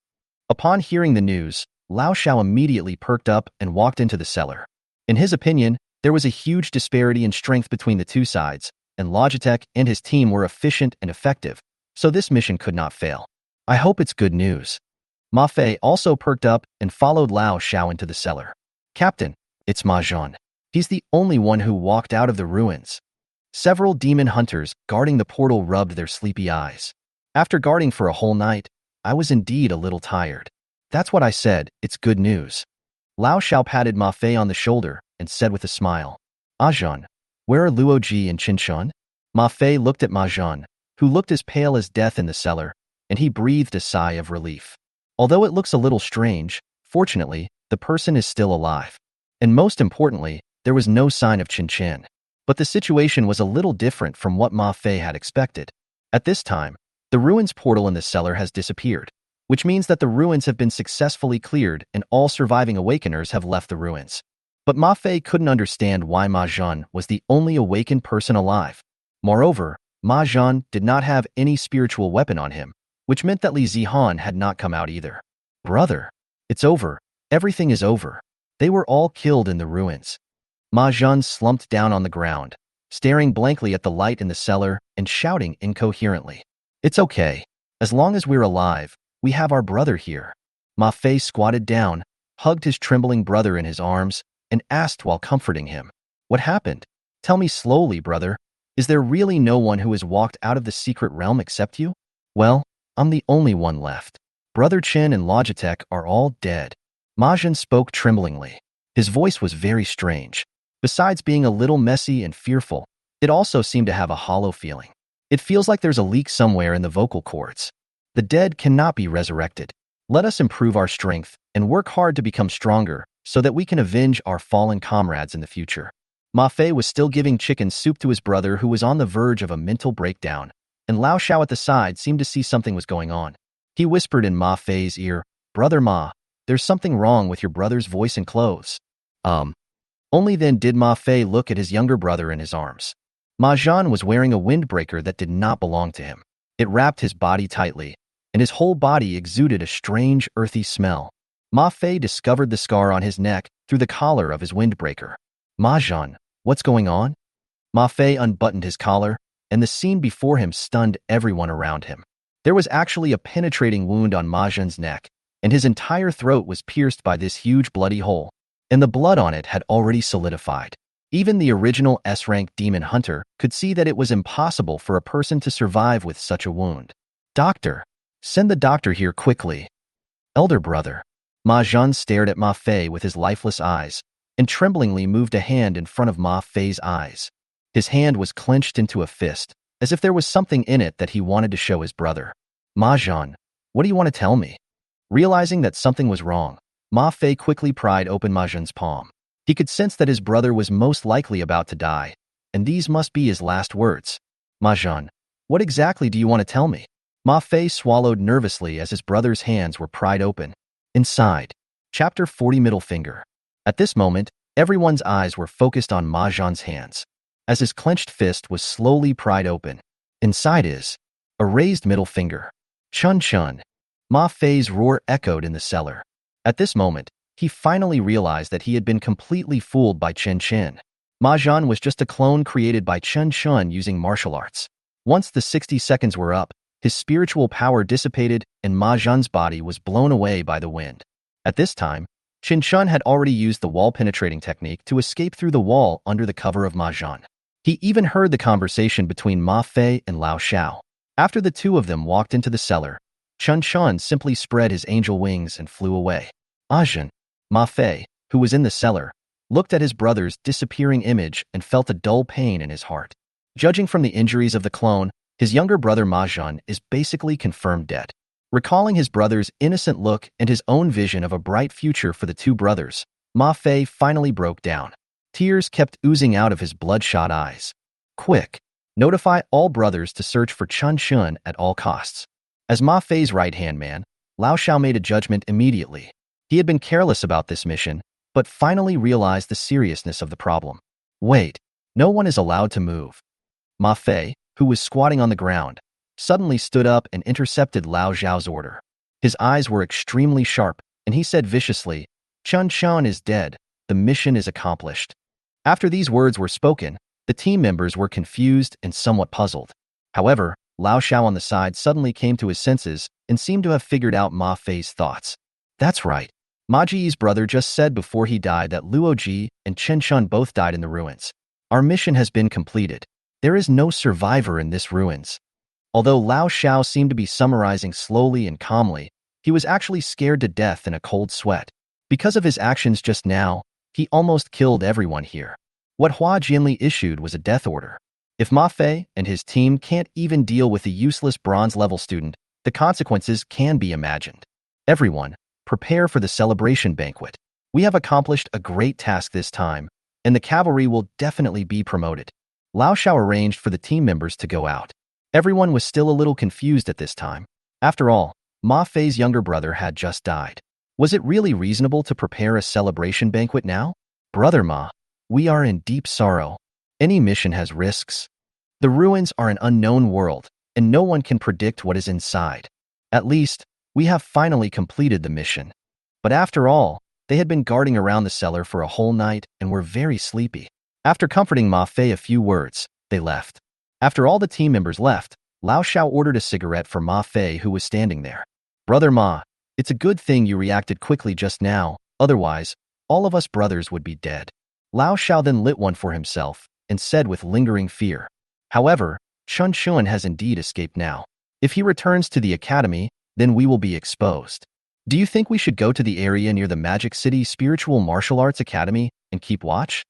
Upon hearing the news, Lao Shao immediately perked up and walked into the cellar. In his opinion, there was a huge disparity in strength between the two sides, and Logitech and his team were efficient and effective, so this mission could not fail. I hope it's good news. Ma Fei also perked up and followed Lao Shao into the cellar. Captain, it's Ma Zhan. He's the only one who walked out of the ruins. Several demon hunters guarding the portal rubbed their sleepy eyes. After guarding for a whole night, I was indeed a little tired. That's what I said, it's good news. Lao Shao patted Ma Fei on the shoulder and said with a smile, "Ah Zhan, where are Luo Ji and Chen Chen?" Ma Fei looked at Ma Zhan, who looked as pale as death in the cellar, and he breathed a sigh of relief. Although it looks a little strange, fortunately, the person is still alive. And most importantly, there was no sign of Chen Chen. But the situation was a little different from what Ma Fei had expected. At this time, the ruins portal in the cellar has disappeared, which means that the ruins have been successfully cleared and all surviving awakeners have left the ruins. But Ma Fei couldn't understand why Ma Zhan was the only awakened person alive. Moreover, Ma Zhan did not have any spiritual weapon on him, which meant that Li Zihan had not come out either. Brother, it's over. Everything is over. They were all killed in the ruins. Ma Zhan slumped down on the ground, staring blankly at the light in the cellar and shouting incoherently. It's okay. As long as we're alive, we have our brother here. Ma Fei squatted down, hugged his trembling brother in his arms, and asked while comforting him, "What happened? Tell me slowly, brother. Is there really no one who has walked out of the secret realm except you?" "Well, I'm the only one left. Brother Chen and Logitech are all dead." Ma Zhan spoke tremblingly. His voice was very strange. Besides being a little messy and fearful, it also seemed to have a hollow feeling. It feels like there's a leak somewhere in the vocal cords. The dead cannot be resurrected. Let us improve our strength and work hard to become stronger so that we can avenge our fallen comrades in the future. Ma Fei was still giving chicken soup to his brother, who was on the verge of a mental breakdown, and Lao Shao at the side seemed to see something was going on. He whispered in Ma Fei's ear, "Brother Ma, there's something wrong with your brother's voice and clothes." Only then did Ma Fei look at his younger brother in his arms. Ma Zhan was wearing a windbreaker that did not belong to him. It wrapped his body tightly, and his whole body exuded a strange, earthy smell. Ma Fei discovered the scar on his neck through the collar of his windbreaker. "Ma Zhan, what's going on?" Ma Fei unbuttoned his collar, and the scene before him stunned everyone around him. There was actually a penetrating wound on Ma Zhan's neck, and his entire throat was pierced by this huge bloody hole, and the blood on it had already solidified. Even the original S-rank demon hunter could see that it was impossible for a person to survive with such a wound. "Doctor, send the doctor here quickly." "Elder brother." Ma Zhan stared at Ma Fei with his lifeless eyes, and tremblingly moved a hand in front of Ma Fei's eyes. His hand was clenched into a fist, as if there was something in it that he wanted to show his brother. "Ma Zhan, what do you want to tell me?" Realizing that something was wrong, Ma Fei quickly pried open Ma Zhan's palm. He could sense that his brother was most likely about to die, and these must be his last words. "Ma Zhan, what exactly do you want to tell me?" Ma Fei swallowed nervously as his brother's hands were pried open. Inside. Chapter 40, Middle Finger. At this moment, everyone's eyes were focused on Ma Zhan's hands, as his clenched fist was slowly pried open. Inside is a raised middle finger. "Chen Chen." Ma Fei's roar echoed in the cellar. At this moment, he finally realized that he had been completely fooled by Chen Chen. Ma Zhan was just a clone created by Chen Chen using martial arts. Once the 60 seconds were up, his spiritual power dissipated and Ma Zhan's body was blown away by the wind. At this time, Chen Chen had already used the wall-penetrating technique to escape through the wall under the cover of Ma Zhan. He even heard the conversation between Ma Fei and Lao Shao. After the two of them walked into the cellar, Chen Chen simply spread his angel wings and flew away. Zhan. Ma Fei, who was in the cellar, looked at his brother's disappearing image and felt a dull pain in his heart. Judging from the injuries of the clone, his younger brother Ma Zhan is basically confirmed dead. Recalling his brother's innocent look and his own vision of a bright future for the two brothers, Ma Fei finally broke down. Tears kept oozing out of his bloodshot eyes. Quick! Notify all brothers to search for Chen Chen at all costs. As Ma Fei's right-hand man, Lao Shao made a judgment immediately. He had been careless about this mission, but finally realized the seriousness of the problem. Wait, no one is allowed to move. Ma Fei, who was squatting on the ground, suddenly stood up and intercepted Lao Zhao's order. His eyes were extremely sharp, and he said viciously, Chen Chen is dead. The mission is accomplished. After these words were spoken, the team members were confused and somewhat puzzled. However, Lao Shao on the side suddenly came to his senses and seemed to have figured out Ma Fei's thoughts. That's right. Ma Ji's brother just said before he died that Luo Ji and Chen Chen both died in the ruins. Our mission has been completed. There is no survivor in this ruins. Although Lao Shao seemed to be summarizing slowly and calmly, he was actually scared to death in a cold sweat. Because of his actions just now, he almost killed everyone here. What Hua Jianli issued was a death order. If Ma Fei and his team can't even deal with the useless bronze-level student, the consequences can be imagined. Everyone, prepare for the celebration banquet. We have accomplished a great task this time, and the cavalry will definitely be promoted. Lao Shao arranged for the team members to go out. Everyone was still a little confused at this time. After all, Ma Fei's younger brother had just died. Was it really reasonable to prepare a celebration banquet now? Brother Ma, we are in deep sorrow. Any mission has risks. The ruins are an unknown world, and no one can predict what is inside. At least, we have finally completed the mission. But after all, they had been guarding around the cellar for a whole night and were very sleepy. After comforting Ma Fei a few words, they left. After all the team members left, Lao Shao ordered a cigarette for Ma Fei, who was standing there. Brother Ma, it's a good thing you reacted quickly just now, otherwise, all of us brothers would be dead. Lao Shao then lit one for himself and said with lingering fear. However, Chen Chen has indeed escaped now. If he returns to the academy, then we will be exposed. Do you think we should go to the area near the Magic City Spiritual Martial Arts Academy and keep watch?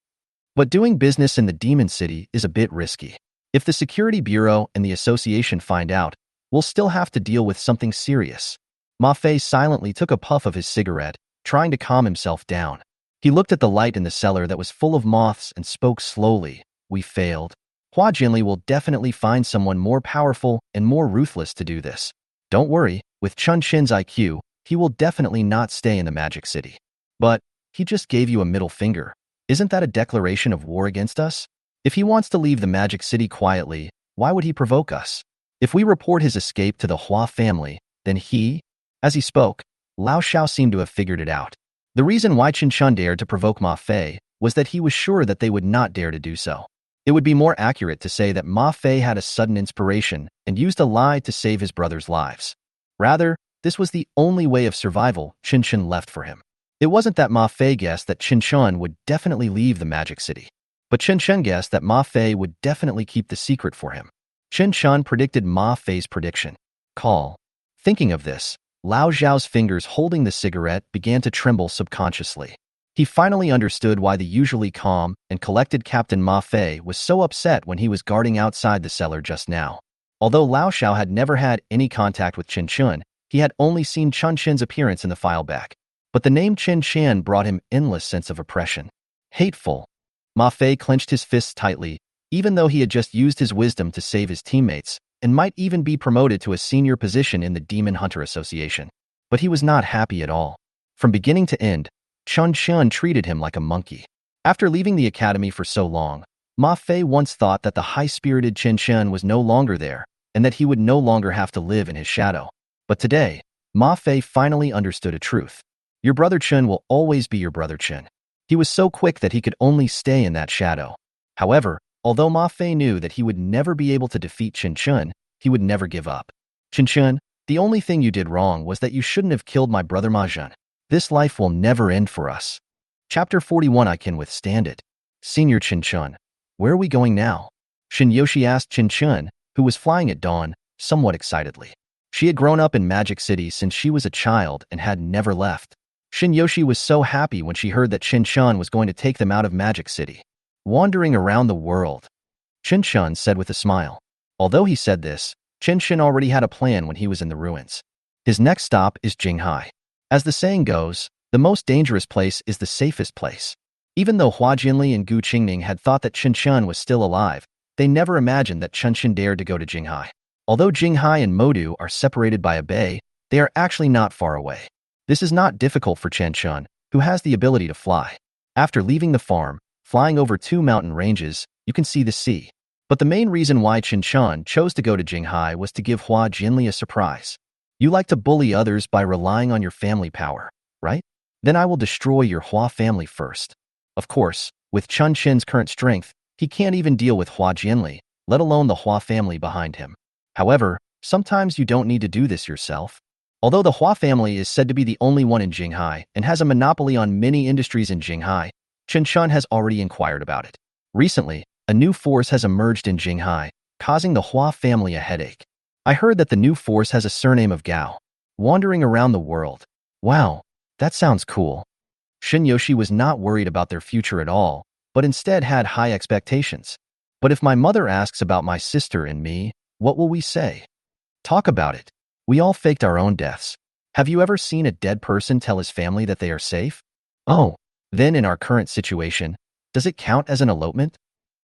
But doing business in the Demon City is a bit risky. If the Security Bureau and the Association find out, we'll still have to deal with something serious. Ma Fei silently took a puff of his cigarette, trying to calm himself down. He looked at the light in the cellar that was full of moths and spoke slowly. We failed. Hua Jinli will definitely find someone more powerful and more ruthless to do this. Don't worry, with Chen Chen's IQ, he will definitely not stay in the Magic City. But, he just gave you a middle finger. Isn't that a declaration of war against us? If he wants to leave the Magic City quietly, why would he provoke us? If we report his escape to the Hua family, then he... As he spoke, Lao Shao seemed to have figured it out. The reason why Chen Chen dared to provoke Ma Fei was that he was sure that they would not dare to do so. It would be more accurate to say that Ma Fei had a sudden inspiration and used a lie to save his brother's lives. Rather, this was the only way of survival Chen Chen left for him. It wasn't that Ma Fei guessed that Chen Chen would definitely leave the Magic City, but Chen Chen guessed that Ma Fei would definitely keep the secret for him. Chen Chen predicted Ma Fei's prediction. Call. Thinking of this, Lao Zhao's fingers holding the cigarette began to tremble subconsciously. He finally understood why the usually calm and collected Captain Ma Fei was so upset when he was guarding outside the cellar just now. Although Lao Shao had never had any contact with Chen Chen, he had only seen Chen Chen's appearance in the file back. But the name Chen Chen brought him endless sense of oppression. Hateful. Ma Fei clenched his fists tightly, even though he had just used his wisdom to save his teammates, and might even be promoted to a senior position in the Demon Hunter Association. But he was not happy at all. From beginning to end, Chen Chen treated him like a monkey. After leaving the academy for so long, Ma Fei once thought that the high-spirited Chen Chen was no longer there, and that he would no longer have to live in his shadow. But today, Ma Fei finally understood a truth. Your brother Chen will always be your brother Chen. He was so quick that he could only stay in that shadow. However, although Ma Fei knew that he would never be able to defeat Chen Chen, he would never give up. Chen Chen, the only thing you did wrong was that you shouldn't have killed my brother Ma Zhen. This life will never end for us. Chapter 41. I can withstand it. Senior Chen Chen, where are we going now? Shin Yoshi asked Chen Chen, who was flying at dawn, somewhat excitedly. She had grown up in Magic City since she was a child and had never left. Shin Yoshi was so happy when she heard that Chen Chen was going to take them out of Magic City. Wandering around the world, Chen Chen said with a smile. Although he said this, Chen Chen already had a plan when he was in the ruins. His next stop is Jinghai. As the saying goes, The most dangerous place is the safest place. Even though Hua Jinli and Gu Qingning had thought that Chen Chen was still alive, they never imagined that Chen Chen dared to go to Jinghai. Although Jinghai and Modu are separated by a bay, they are actually not far away. This is not difficult for Chen Chen, who has the ability to fly. After leaving the farm, flying over 2 mountain ranges, you can see the sea. But the main reason why Chen Chen chose to go to Jinghai was to give Hua Jinli a surprise. You like to bully others by relying on your family power, right? Then I will destroy your Hua family first. Of course, with Chen Chen's current strength, he can't even deal with Hua Jinli, let alone the Hua family behind him. However, sometimes you don't need to do this yourself. Although the Hua family is said to be the only one in Jinghai and has a monopoly on many industries in Jinghai, Chen Chen has already inquired about it. Recently, a new force has emerged in Jinghai, causing the Hua family a headache. I heard that the new force has a surname of Gao, wandering around the world. Wow, that sounds cool. Shin Yoshi was not worried about their future at all, but instead had high expectations. But if my mother asks about my sister and me, what will we say? Talk about it. We all faked our own deaths. Have you ever seen a dead person tell his family that they are safe? Oh, then in our current situation, does it count as an elopement?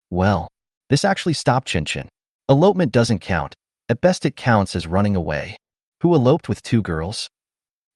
Well, this actually stopped Chen Chen. Elopement doesn't count. At best it counts as running away. Who eloped with 2 girls?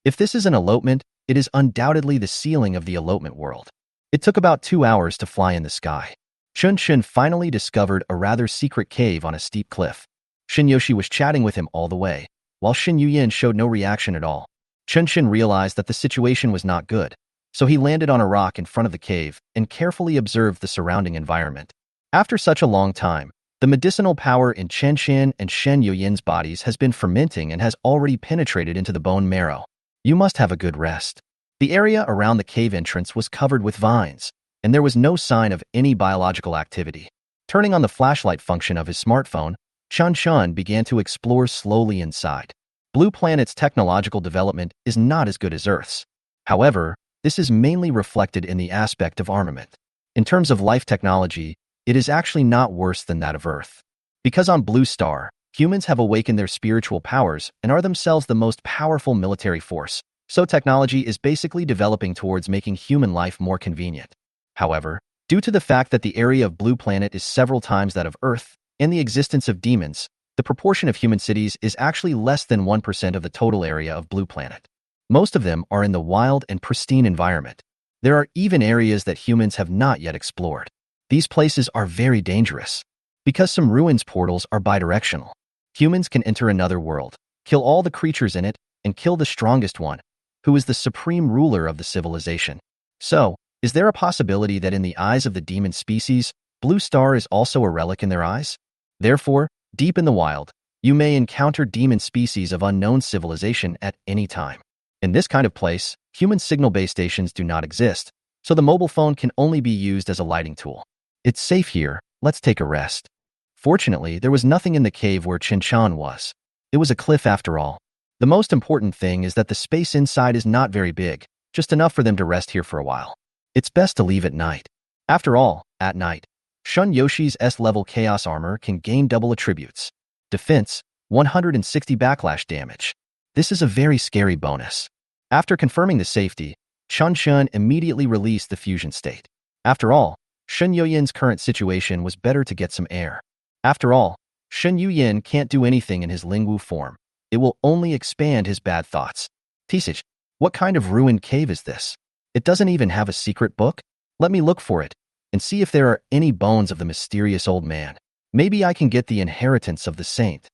If this is an elopement, it is undoubtedly the ceiling of the elopement world. It took about 2 hours to fly in the sky. Chen Chen finally discovered a rather secret cave on a steep cliff. Shin Yoshi was chatting with him all the way, while Shin Yuyin showed no reaction at all. Chen Chen realized that the situation was not good, so he landed on a rock in front of the cave and carefully observed the surrounding environment. After such a long time, the medicinal power in Chen Chen and Shen Yuyin's bodies has been fermenting and has already penetrated into the bone marrow. You must have a good rest. The area around the cave entrance was covered with vines, and there was no sign of any biological activity. Turning on the flashlight function of his smartphone, Chen Chen began to explore slowly inside. Blue Planet's technological development is not as good as Earth's. However, this is mainly reflected in the aspect of armament. In terms of life technology, it is actually not worse than that of Earth. Because on Blue Star, humans have awakened their spiritual powers and are themselves the most powerful military force, so technology is basically developing towards making human life more convenient. However, due to the fact that the area of Blue Planet is several times that of Earth, and the existence of demons, the proportion of human cities is actually less than 1% of the total area of Blue Planet. Most of them are in the wild and pristine environment. There are even areas that humans have not yet explored. These places are very dangerous. Because some ruins portals are bidirectional, humans can enter another world, kill all the creatures in it, and kill the strongest one, who is the supreme ruler of the civilization. So, is there a possibility that in the eyes of the demon species, Blue Star is also a relic in their eyes? Therefore, deep in the wild, you may encounter demon species of unknown civilization at any time. In this kind of place, human signal base stations do not exist, so the mobile phone can only be used as a lighting tool. It's safe here, let's take a rest. Fortunately, there was nothing in the cave where Chen Chen was. It was a cliff after all. The most important thing is that the space inside is not very big, just enough for them to rest here for a while. It's best to leave at night. After all, at night, Shun Yoshi's S-level Chaos Armor can gain double attributes. Defense, 160 backlash damage. This is a very scary bonus. After confirming the safety, Chen Chen immediately released the fusion state. After all, Shen Yuyin current situation was better to get some air. After all, Shen Yuyin can't do anything in his Lingwu form. It will only expand his bad thoughts. Tisage, what kind of ruined cave is this? It doesn't even have a secret book? Let me look for it and see if there are any bones of the mysterious old man. Maybe I can get the inheritance of the saint.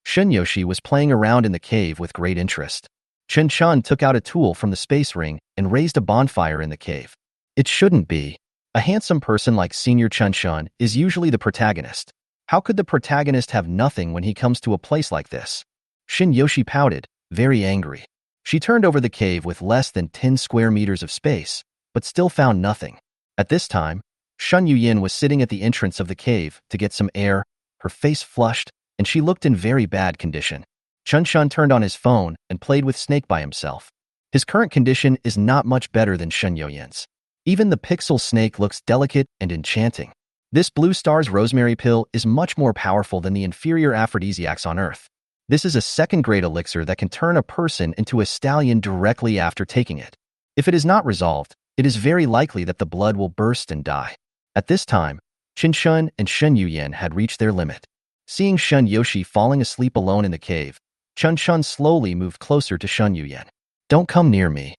Shen Yoshi was playing around in the cave with great interest. Chen Chen took out a tool from the space ring and raised a bonfire in the cave. It shouldn't be. A handsome person like Senior Chen Chen is usually the protagonist. How could the protagonist have nothing when he comes to a place like this? Shin Yoshi pouted, very angry. She turned over the cave with less than 10 square meters of space, but still found nothing. At this time, Shun Yuyin was sitting at the entrance of the cave to get some air, her face flushed, and she looked in very bad condition. Chen Chen turned on his phone and played with Snake by himself. His current condition is not much better than Shun Yuyin's. Even the pixel snake looks delicate and enchanting. This Blue Star's rosemary pill is much more powerful than the inferior aphrodisiacs on Earth. This is a second-grade elixir that can turn a person into a stallion directly after taking it. If it is not resolved, it is very likely that the blood will burst and die. At this time, Chen Chen and Shen Yuyan had reached their limit. Seeing Shen Yoshi falling asleep alone in the cave, Chen Chen slowly moved closer to Shen Yuyan. Don't come near me.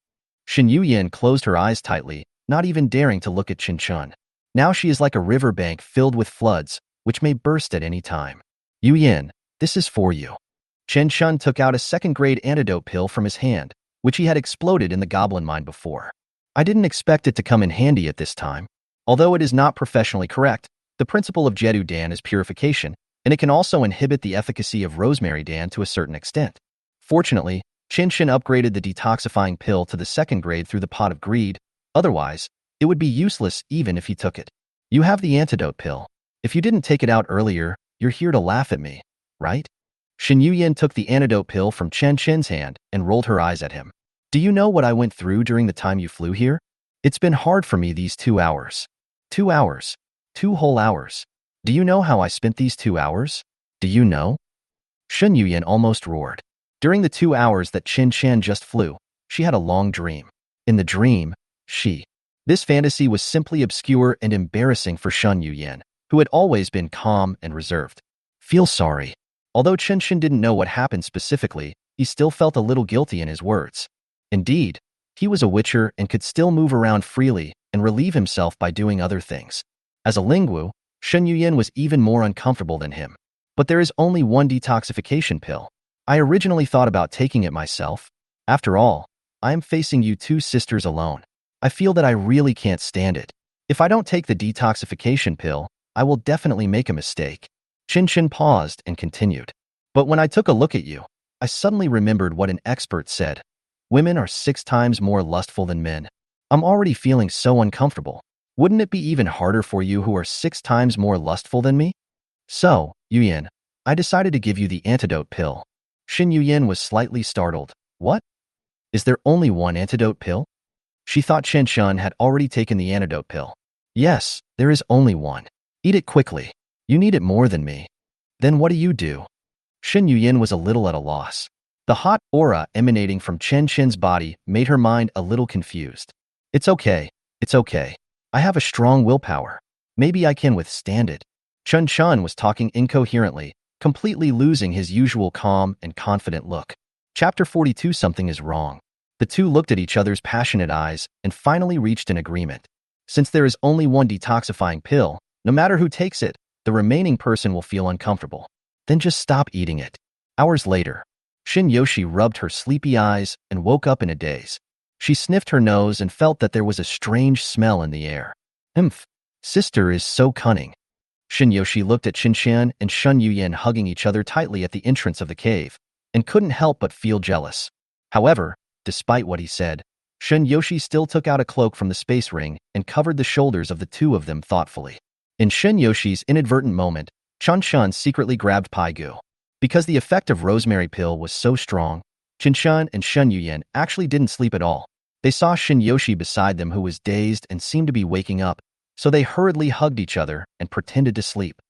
Shen Yuyan closed her eyes tightly, not even daring to look at Chen Chen. Now she is like a riverbank filled with floods, which may burst at any time. Yuyan, this is for you. Chen Chen took out a second-grade antidote pill from his hand, which he had exploded in the goblin mine before. I didn't expect it to come in handy at this time. Although it is not professionally correct, the principle of Jedu Dan is purification, and it can also inhibit the efficacy of rosemary Dan to a certain extent. Fortunately, Chen Chen upgraded the detoxifying pill to the second grade through the pot of greed. Otherwise, it would be useless even if he took it. You have the antidote pill. If you didn't take it out earlier, you're here to laugh at me, right? Shen Yuyan took the antidote pill from Chen Chen's hand and rolled her eyes at him. Do you know what I went through during the time you flew here? It's been hard for me these 2 hours. 2 hours. 2 whole hours. Do you know how I spent these 2 hours? Do you know? Shen Yuyan almost roared. During the 2 hours that Chen Chen just flew, she had a long dream. In the dream, This fantasy was simply obscure and embarrassing for Shen Yuyan, who had always been calm and reserved. Feel sorry. Although Chen Chen didn't know what happened specifically, he still felt a little guilty in his words. Indeed, he was a witcher and could still move around freely and relieve himself by doing other things. As a Lingwu, Shen Yuyan was even more uncomfortable than him. But there is only one detoxification pill. I originally thought about taking it myself. After all, I am facing you 2 sisters alone. I feel that I really can't stand it. If I don't take the detoxification pill, I will definitely make a mistake. Chen Chen paused and continued. But when I took a look at you, I suddenly remembered what an expert said. Women are 6 times more lustful than men. I'm already feeling so uncomfortable. Wouldn't it be even harder for you who are 6 times more lustful than me? So, Yuyan, I decided to give you the antidote pill. Shen Yuyan was slightly startled. What? Is there only one antidote pill? She thought Chen Chen had already taken the antidote pill. Yes, there is only one. Eat it quickly. You need it more than me. Then what do you do? Shen Yuyan was a little at a loss. The hot aura emanating from Chen Chen's body made her mind a little confused. It's okay. It's okay. I have a strong willpower. Maybe I can withstand it. Chen Chen was talking incoherently, completely losing his usual calm and confident look. Chapter 42. Something is wrong. The two looked at each other's passionate eyes and finally reached an agreement. Since there is only one detoxifying pill, no matter who takes it, the remaining person will feel uncomfortable. Then just stop eating it. Hours later, Shin Yoshi rubbed her sleepy eyes and woke up in a daze. She sniffed her nose and felt that there was a strange smell in the air. Sister is so cunning. Shin Yoshi looked at Chen Chen and Shun Yuyan hugging each other tightly at the entrance of the cave, and couldn't help but feel jealous. However, despite what he said, Shun Yoshi still took out a cloak from the space ring and covered the shoulders of the two of them thoughtfully. In Shin Yoshi's inadvertent moment, Chen Chen secretly grabbed Pai Gu. Because the effect of rosemary pill was so strong, Chen Chen and Shun Yuyan actually didn't sleep at all. They saw Shin Yoshi beside them who was dazed and seemed to be waking up, so they hurriedly hugged each other and pretended to sleep.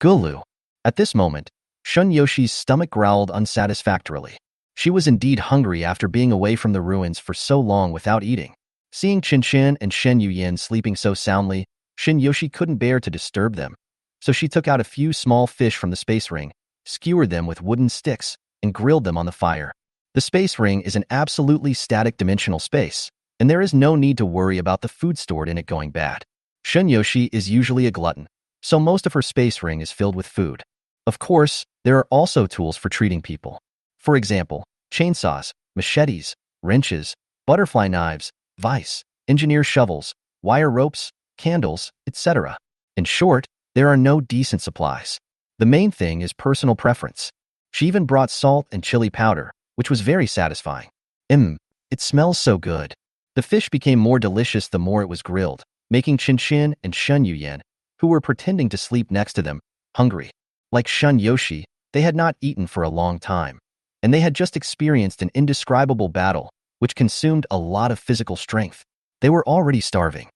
Gulu. At this moment, Shun Yoshi's stomach growled unsatisfactorily. She was indeed hungry after being away from the ruins for so long without eating. Seeing Chen Chen and Shen Yuyan sleeping so soundly, Shin Yoshi couldn't bear to disturb them. So she took out a few small fish from the space ring, skewered them with wooden sticks, and grilled them on the fire. The space ring is an absolutely static dimensional space, and there is no need to worry about the food stored in it going bad. Shun Yoshi is usually a glutton, so most of her space ring is filled with food. Of course, there are also tools for treating people. For example, chainsaws, machetes, wrenches, butterfly knives, vice, engineer shovels, wire ropes, candles, etc. In short, there are no decent supplies. The main thing is personal preference. She even brought salt and chili powder, which was very satisfying. It smells so good. The fish became more delicious the more it was grilled, making Chen Chen and Shun Yuyan, who were pretending to sleep next to them, hungry. Like Shun Yoshi, they had not eaten for a long time, and they had just experienced an indescribable battle, which consumed a lot of physical strength. They were already starving.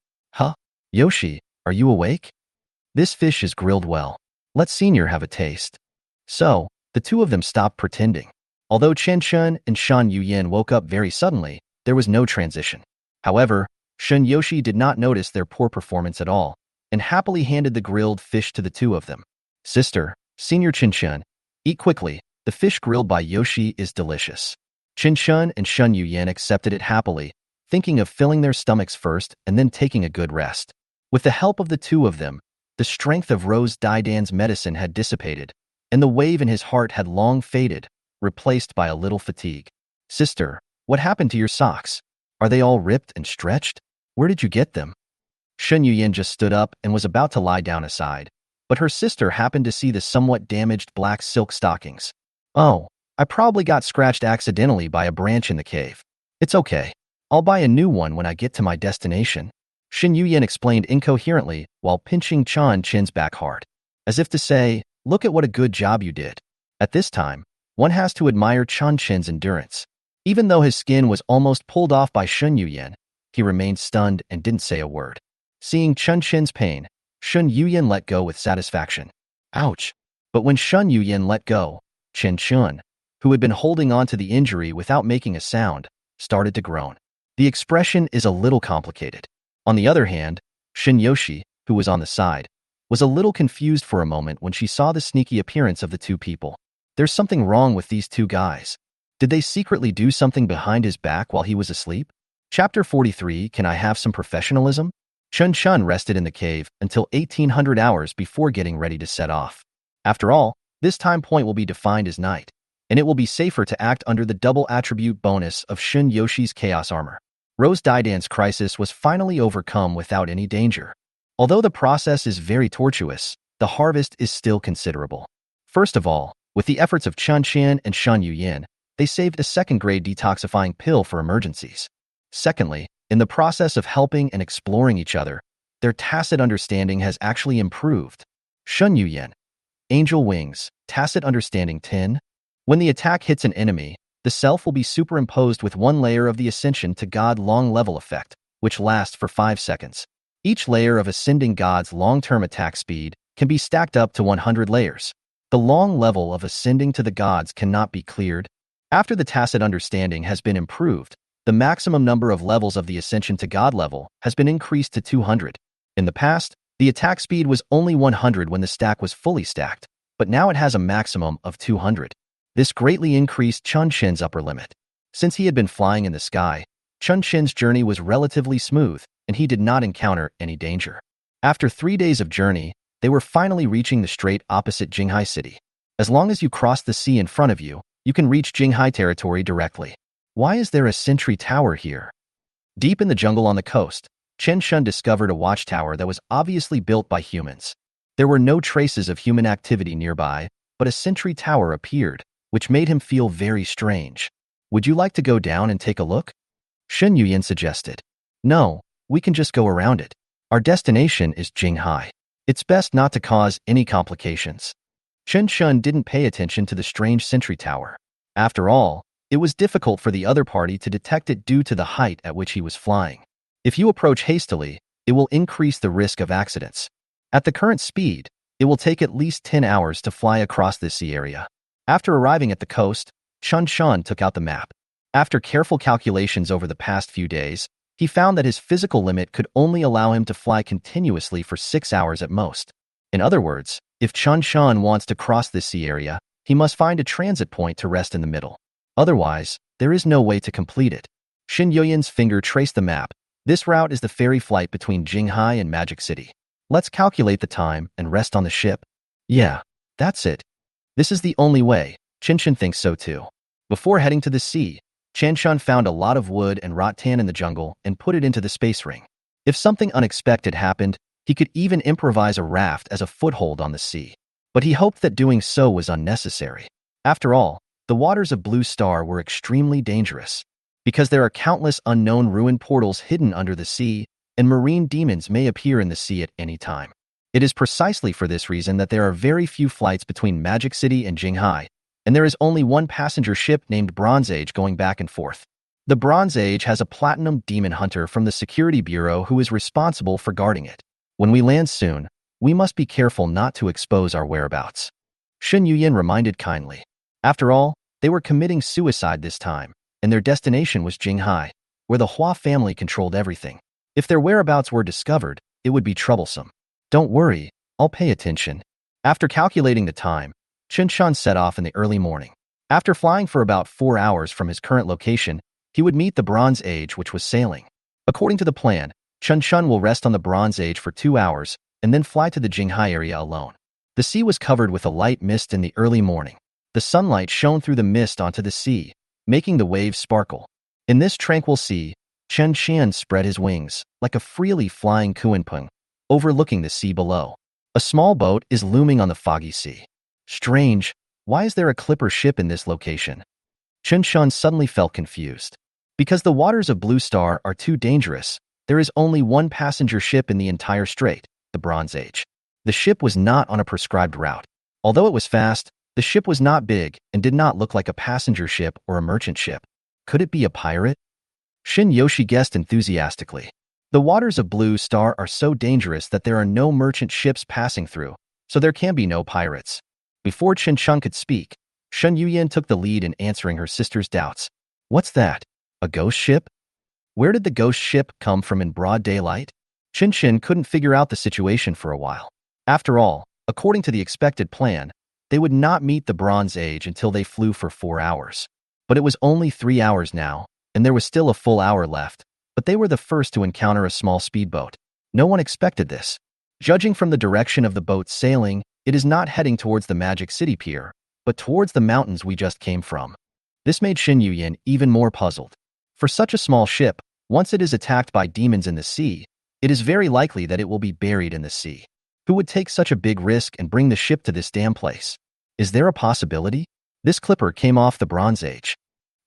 Yoshi, are you awake? This fish is grilled well. Let Senior have a taste. So, the two of them stopped pretending. Although Chen Chen and Shan Yuyan woke up very suddenly, there was no transition. However, Shun Yoshi did not notice their poor performance at all, and happily handed the grilled fish to the two of them. Sister, Senior Chen Chen, eat quickly. The fish grilled by Yoshi is delicious. Chen Chen and Shun Yuyan accepted it happily, thinking of filling their stomachs first and then taking a good rest. With the help of the two of them, the strength of Rose Daidan's medicine had dissipated, and the wave in his heart had long faded, replaced by a little fatigue. Sister, what happened to your socks? Are they all ripped and stretched? Where did you get them? Shun Yuyan just stood up and was about to lie down aside, but her sister happened to see the somewhat damaged black silk stockings. Oh, I probably got scratched accidentally by a branch in the cave. It's okay. I'll buy a new one when I get to my destination. Shin Yuyan explained incoherently while pinching Chen Chen's back hard, as if to say, look at what a good job you did. At this time, one has to admire Chen Chen's endurance. Even though his skin was almost pulled off by Shun Yuyan, he remained stunned and didn't say a word. Seeing Chen Chen's pain, Shun Yuyan let go with satisfaction. Ouch! But when Shun Yuyan let go, Chen Chen, who had been holding on to the injury without making a sound, started to groan. The expression is a little complicated. On the other hand, Shin Yoshi, who was on the side, was a little confused for a moment when she saw the sneaky appearance of the two people. There's something wrong with these two guys. Did they secretly do something behind his back while he was asleep? Chapter 43, Can I Have Some Professionalism? Chen Chen rested in the cave until 1800 hours before getting ready to set off. After all, this time point will be defined as night, and it will be safer to act under the double attribute bonus of Shin Yoshi's Chaos Armor. Rose Daidan's crisis was finally overcome without any danger. Although the process is very tortuous, the harvest is still considerable. First of all, with the efforts of Chen Chen and Shun Yuyan, they saved a second-grade detoxifying pill for emergencies. Secondly, in the process of helping and exploring each other, their tacit understanding has actually improved. Shun Yuyan, Angel Wings, Tacit Understanding 10. When the attack hits an enemy, the self will be superimposed with one layer of the Ascension to God long level effect, which lasts for 5 seconds. Each layer of Ascending God's long-term attack speed can be stacked up to 100 layers. The long level of Ascending to the Gods cannot be cleared. After the Tacit Understanding has been improved, the maximum number of levels of the Ascension to God level has been increased to 200. In the past, the attack speed was only 100 when the stack was fully stacked, but now it has a maximum of 200. This greatly increased Chen Chen's upper limit. Since he had been flying in the sky, Chen Chen's journey was relatively smooth, and he did not encounter any danger. After 3 days of journey, they were finally reaching the strait opposite Jinghai City. As long as you cross the sea in front of you, you can reach Jinghai territory directly. Why is there a sentry tower here? Deep in the jungle on the coast, Chen Shun discovered a watchtower that was obviously built by humans. There were no traces of human activity nearby, but a sentry tower appeared, which made him feel very strange. Would you like to go down and take a look? Shen Yuyan suggested. No, we can just go around it. Our destination is Jinghai. It's best not to cause any complications. Chen Shun didn't pay attention to the strange sentry tower. After all, it was difficult for the other party to detect it due to the height at which he was flying. If you approach hastily, it will increase the risk of accidents. At the current speed, it will take at least 10 hours to fly across this sea area. After arriving at the coast, Chen Chen took out the map. After careful calculations over the past few days, he found that his physical limit could only allow him to fly continuously for 6 hours at most. In other words, if Chen Chen wants to cross this sea area, he must find a transit point to rest in the middle. Otherwise, there is no way to complete it. Shin Yuyan's finger traced the map. This route is the ferry flight between Jinghai and Magic City. Let's calculate the time and rest on the ship. Yeah, that's it. This is the only way. Chen Chen thinks so too. Before heading to the sea, Chen Chen found a lot of wood and rattan in the jungle and put it into the space ring. If something unexpected happened, he could even improvise a raft as a foothold on the sea. But he hoped that doing so was unnecessary. After all, the waters of Blue Star were extremely dangerous. Because there are countless unknown ruin portals hidden under the sea, and marine demons may appear in the sea at any time. It is precisely for this reason that there are very few flights between Magic City and Jinghai, and there is only one passenger ship named Bronze Age going back and forth. The Bronze Age has a platinum demon hunter from the Security Bureau who is responsible for guarding it. When we land soon, we must be careful not to expose our whereabouts. Shin Yuyan reminded kindly. After all, they were committing suicide this time, and their destination was Jinghai, where the Hua family controlled everything. If their whereabouts were discovered, it would be troublesome. Don't worry, I'll pay attention. After calculating the time, Chen Chen set off in the early morning. After flying for about 4 hours from his current location, he would meet the Bronze Age, which was sailing. According to the plan, Chen Chen will rest on the Bronze Age for 2 hours and then fly to the Jinghai area alone. The sea was covered with a light mist in the early morning. The sunlight shone through the mist onto the sea, making the waves sparkle. In this tranquil sea, Chen Chen spread his wings, like a freely flying kuenpeng, overlooking the sea below. A small boat is looming on the foggy sea. Strange, why is there a clipper ship in this location? Chen Chen suddenly felt confused. Because the waters of Blue Star are too dangerous, there is only one passenger ship in the entire strait, the Bronze Age. The ship was not on a prescribed route. Although it was fast, the ship was not big and did not look like a passenger ship or a merchant ship. Could it be a pirate? Shin Yoshi guessed enthusiastically. The waters of Blue Star are so dangerous that there are no merchant ships passing through, so there can be no pirates. Before Chen Chen could speak, Shen Yuyan took the lead in answering her sister's doubts. What's that? A ghost ship? Where did the ghost ship come from in broad daylight? Chen Chen couldn't figure out the situation for a while. After all, according to the expected plan, they would not meet the Bronze Age until they flew for 4 hours. But it was only 3 hours now, and there was still a full hour left, but they were the first to encounter a small speedboat. No one expected this. Judging from the direction of the boat sailing, it is not heading towards the Magic City Pier, but towards the mountains we just came from. This made Shin Yuyan even more puzzled. For such a small ship, once it is attacked by demons in the sea, it is very likely that it will be buried in the sea. Who would take such a big risk and bring the ship to this damn place? Is there a possibility? This clipper came off the Bronze Age.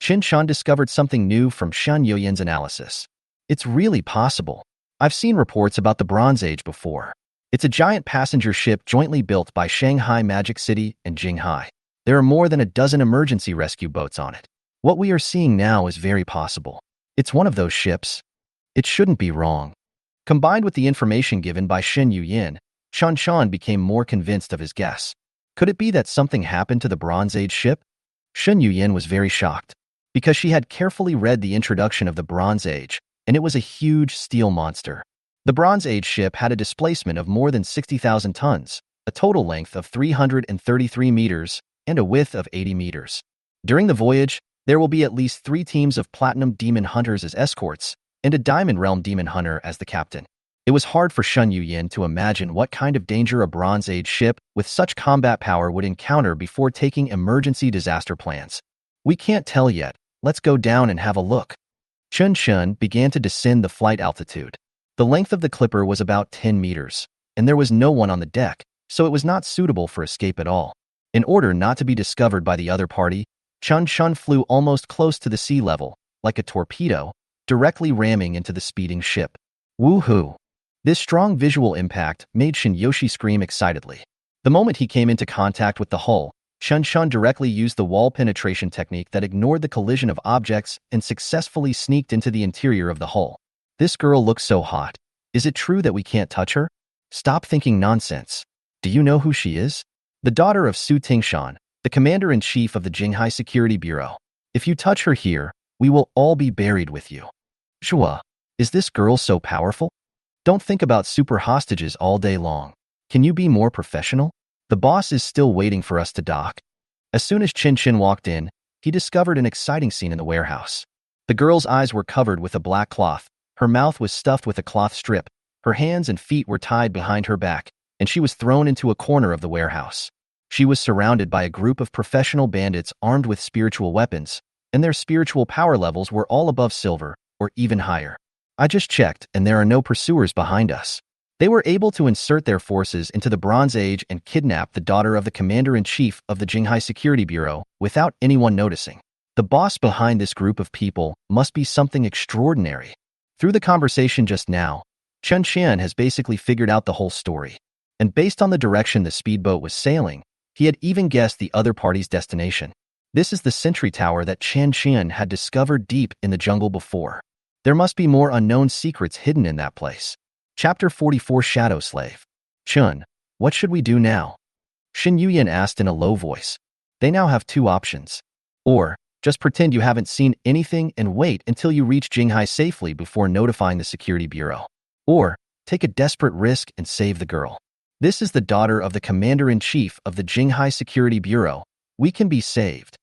Chen Chen discovered something new from Shan Yuyan's analysis. It's really possible. I've seen reports about the Bronze Age before. It's a giant passenger ship jointly built by Shanghai Magic City and Jinghai. There are more than a dozen emergency rescue boats on it. What we are seeing now is very possible. It's one of those ships. It shouldn't be wrong. Combined with the information given by Shen Yuyan, Chen Chen became more convinced of his guess. Could it be that something happened to the Bronze Age ship? Shen Yuyan was very shocked, because she had carefully read the introduction of the Bronze Age, and it was a huge steel monster. The Bronze Age ship had a displacement of more than 60,000 tons, a total length of 333 meters, and a width of 80 meters. During the voyage, there will be at least 3 teams of Platinum Demon Hunters as escorts, and a Diamond Realm Demon Hunter as the captain. It was hard for Shen Yuyan to imagine what kind of danger a Bronze Age ship with such combat power would encounter before taking emergency disaster plans. We can't tell yet. Let's go down and have a look. Chen Chen began to descend the flight altitude. The length of the clipper was about 10 meters, and there was no one on the deck, so it was not suitable for escape at all. In order not to be discovered by the other party, Chen Chen flew almost close to the sea level, like a torpedo, directly ramming into the speeding ship. Woohoo! This strong visual impact made Shin Yoshi scream excitedly. The moment he came into contact with the hull, Chen Chen directly used the wall penetration technique that ignored the collision of objects and successfully sneaked into the interior of the hull. This girl looks so hot. Is it true that we can't touch her? Stop thinking nonsense. Do you know who she is? The daughter of Su Tingshan, the commander-in-chief of the Jinghai Security Bureau. If you touch her here, we will all be buried with you. Shua, is this girl so powerful? Don't think about super hostages all day long. Can you be more professional? The boss is still waiting for us to dock. As soon as Chen Chen walked in, he discovered an exciting scene in the warehouse. The girl's eyes were covered with a black cloth, her mouth was stuffed with a cloth strip, her hands and feet were tied behind her back, and she was thrown into a corner of the warehouse. She was surrounded by a group of professional bandits armed with spiritual weapons, and their spiritual power levels were all above silver, or even higher. I just checked, and there are no pursuers behind us. They were able to insert their forces into the Bronze Age and kidnap the daughter of the commander-in-chief of the Jinghai Security Bureau without anyone noticing. The boss behind this group of people must be something extraordinary. Through the conversation just now, Chen Chen has basically figured out the whole story. And based on the direction the speedboat was sailing, he had even guessed the other party's destination. This is the sentry tower that Chen Chen had discovered deep in the jungle before. There must be more unknown secrets hidden in that place. Chapter 44 Shadow Slave. Chun, what should we do now? Shin Yuyan asked in a low voice. They now have 2 options. Or, Just pretend you haven't seen anything and wait until you reach Jinghai safely before notifying the security bureau. Or, take a desperate risk and save the girl. This is the daughter of the commander-in-chief of the Jinghai Security Bureau. We can be saved.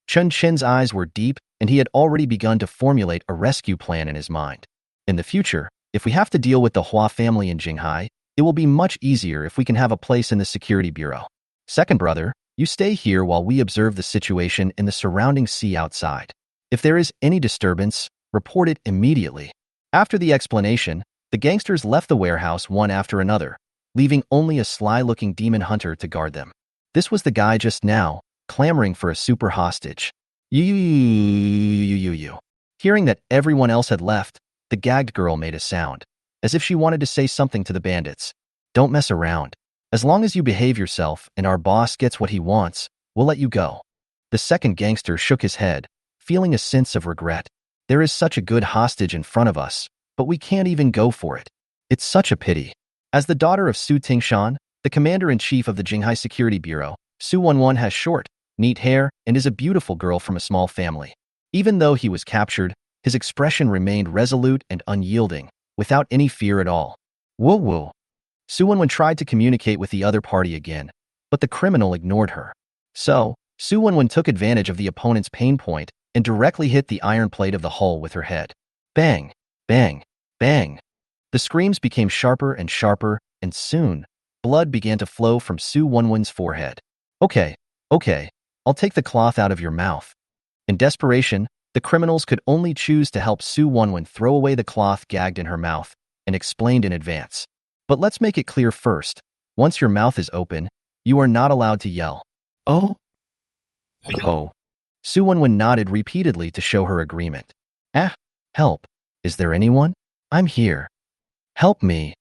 Chen Chen's eyes were deep, and he had already begun to formulate a rescue plan in his mind. In the future, if we have to deal with the Hua family in Jinghai, it will be much easier if we can have a place in the security bureau. Second brother, you stay here while we observe the situation in the surrounding sea outside. If there is any disturbance, report it immediately. After the explanation, the gangsters left the warehouse one after another, leaving only a sly-looking demon hunter to guard them. This was the guy just now, clamoring for a super hostage. You. Hearing that everyone else had left, the gagged girl made a sound, as if she wanted to say something to the bandits. Don't mess around. As long as you behave yourself and our boss gets what he wants, we'll let you go. The second gangster shook his head, feeling a sense of regret. There is such a good hostage in front of us, but we can't even go for it. It's such a pity. As the daughter of Su Tingshan, the commander-in-chief of the Jinghai Security Bureau, Su Wenwen has short, neat hair and is a beautiful girl from a small family. Even though he was captured, his expression remained resolute and unyielding, without any fear at all. Whoa. Su Wenwen tried to communicate with the other party again, but the criminal ignored her. So, Su Wenwen took advantage of the opponent's pain point and directly hit the iron plate of the hull with her head. Bang, bang, bang. The screams became sharper and sharper, and soon, blood began to flow from Su Wenwen's forehead. Okay, I'll take the cloth out of your mouth. In desperation, the criminals could only choose to help Su Wenwen throw away the cloth gagged in her mouth, and explained in advance. But let's make it clear first. Once your mouth is open, you are not allowed to yell. Oh. Su Wenwen nodded repeatedly to show her agreement. Help. Is there anyone? I'm here. Help me.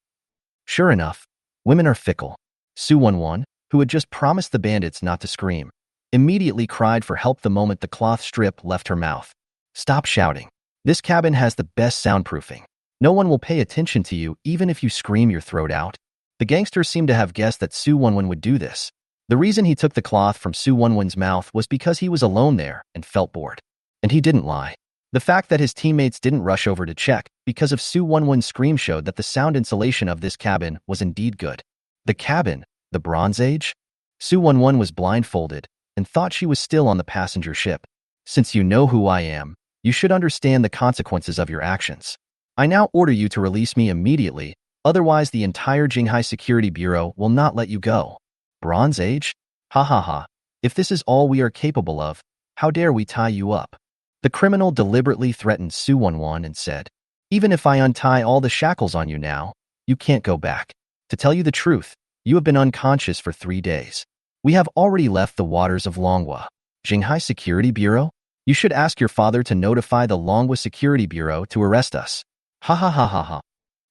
Sure enough, women are fickle. Su Wenwen, who had just promised the bandits not to scream, immediately cried for help the moment the cloth strip left her mouth. Stop shouting. This cabin has the best soundproofing. No one will pay attention to you even if you scream your throat out. The gangsters seemed to have guessed that Su Wenwen would do this. The reason he took the cloth from Su Wenwen's mouth was because he was alone there and felt bored. And he didn't lie. The fact that his teammates didn't rush over to check because of Su Wenwen's scream showed that the sound insulation of this cabin was indeed good. The cabin, the Bronze Age? Su Wenwen was blindfolded and thought she was still on the passenger ship. Since you know who I am, you should understand the consequences of your actions. I now order you to release me immediately, otherwise the entire Jinghai Security Bureau will not let you go. Bronze Age? Ha. If this is all we are capable of, how dare we tie you up? The criminal deliberately threatened Su Wenwen and said, even if I untie all the shackles on you now, you can't go back. To tell you the truth, you have been unconscious for 3 days. We have already left the waters of Longhua. Jinghai Security Bureau? You should ask your father to notify the Longhua Security Bureau to arrest us. Ha.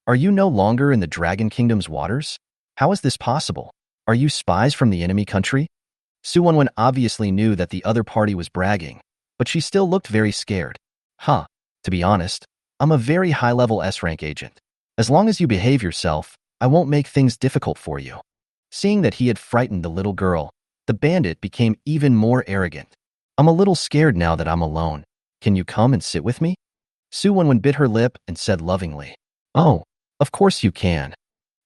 Are you no longer in the Dragon Kingdom's waters? How is this possible? Are you spies from the enemy country? Su Wenwen obviously knew that the other party was bragging, but she still looked very scared. To be honest, I'm a very high-level S-rank agent. As long as you behave yourself, I won't make things difficult for you. Seeing that he had frightened the little girl, the bandit became even more arrogant. I'm a little scared now that I'm alone. Can you come and sit with me? Su Wenwen bit her lip and said lovingly, Oh, of course you can.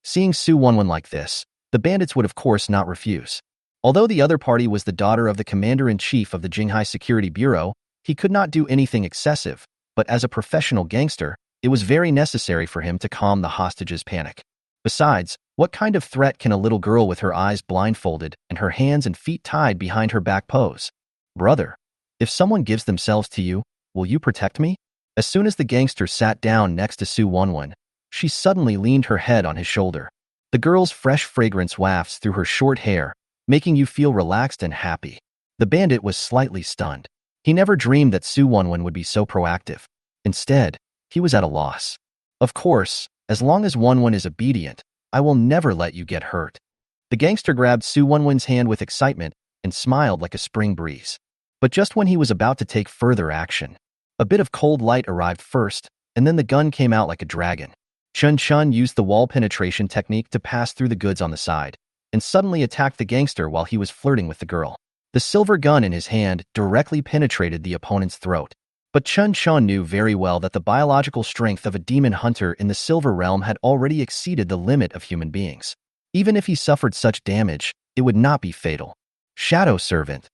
Seeing Su Wenwen like this, the bandits would of course not refuse. Although the other party was the daughter of the commander-in-chief of the Jinghai Security Bureau, he could not do anything excessive, but as a professional gangster, it was very necessary for him to calm the hostages' panic. Besides, what kind of threat can a little girl with her eyes blindfolded and her hands and feet tied behind her back pose? Brother, if someone gives themselves to you, will you protect me? As soon as the gangster sat down next to Su Wenwen, she suddenly leaned her head on his shoulder. The girl's fresh fragrance wafts through her short hair, making you feel relaxed and happy. The bandit was slightly stunned. He never dreamed that Su Wenwen would be so proactive. Instead, he was at a loss. Of course, as long as Wenwen is obedient, I will never let you get hurt. The gangster grabbed Su Wenwen's hand with excitement and smiled like a spring breeze. But just when he was about to take further action, a bit of cold light arrived first, and then the gun came out like a dragon. Chen Chen used the wall penetration technique to pass through the goods on the side, and suddenly attacked the gangster while he was flirting with the girl. The silver gun in his hand directly penetrated the opponent's throat. But Chen Chen knew very well that the biological strength of a demon hunter in the silver realm had already exceeded the limit of human beings. Even if he suffered such damage, it would not be fatal. Shadow Servant.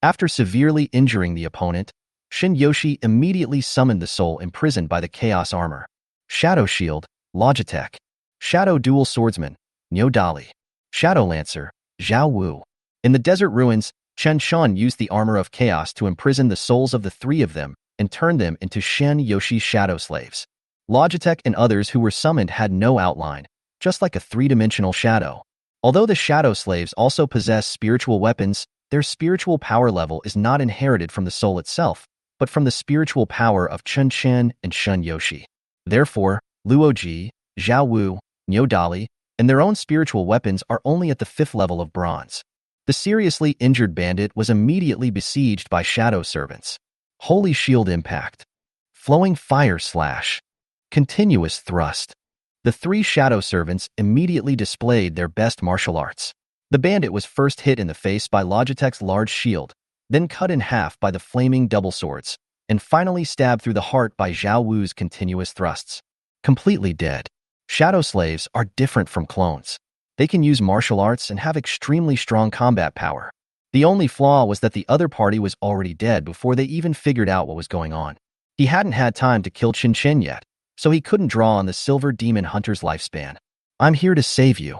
After severely injuring the opponent, Shin Yoshi immediately summoned the soul imprisoned by the Chaos Armor. Shadow Shield, Logitech. Shadow Dual Swordsman, Nyo Dali. Shadow Lancer, Zhao Wu. In the desert ruins, Chen Chen used the Armor of Chaos to imprison the souls of the three of them and turn them into Shin Yoshi's shadow slaves. Logitech and others who were summoned had no outline, just like a three-dimensional shadow. Although the shadow slaves also possess spiritual weapons, their spiritual power level is not inherited from the soul itself, but from the spiritual power of Chen Chen and Shun Yoshi. Therefore, Luoji, Zhao Wu, Nyo Dali, and their own spiritual weapons are only at the 5th level of bronze. The seriously injured bandit was immediately besieged by shadow servants. Holy Shield Impact. Flowing Fire Slash. Continuous Thrust. The three shadow servants immediately displayed their best martial arts. The bandit was first hit in the face by Logitech's large shield, then cut in half by the flaming double swords, and finally stabbed through the heart by Zhao Wu's continuous thrusts. Completely dead. Shadow slaves are different from clones. They can use martial arts and have extremely strong combat power. The only flaw was that the other party was already dead before they even figured out what was going on. He hadn't had time to kill Chen Chen yet, so he couldn't draw on the silver demon hunter's lifespan. I'm here to save you.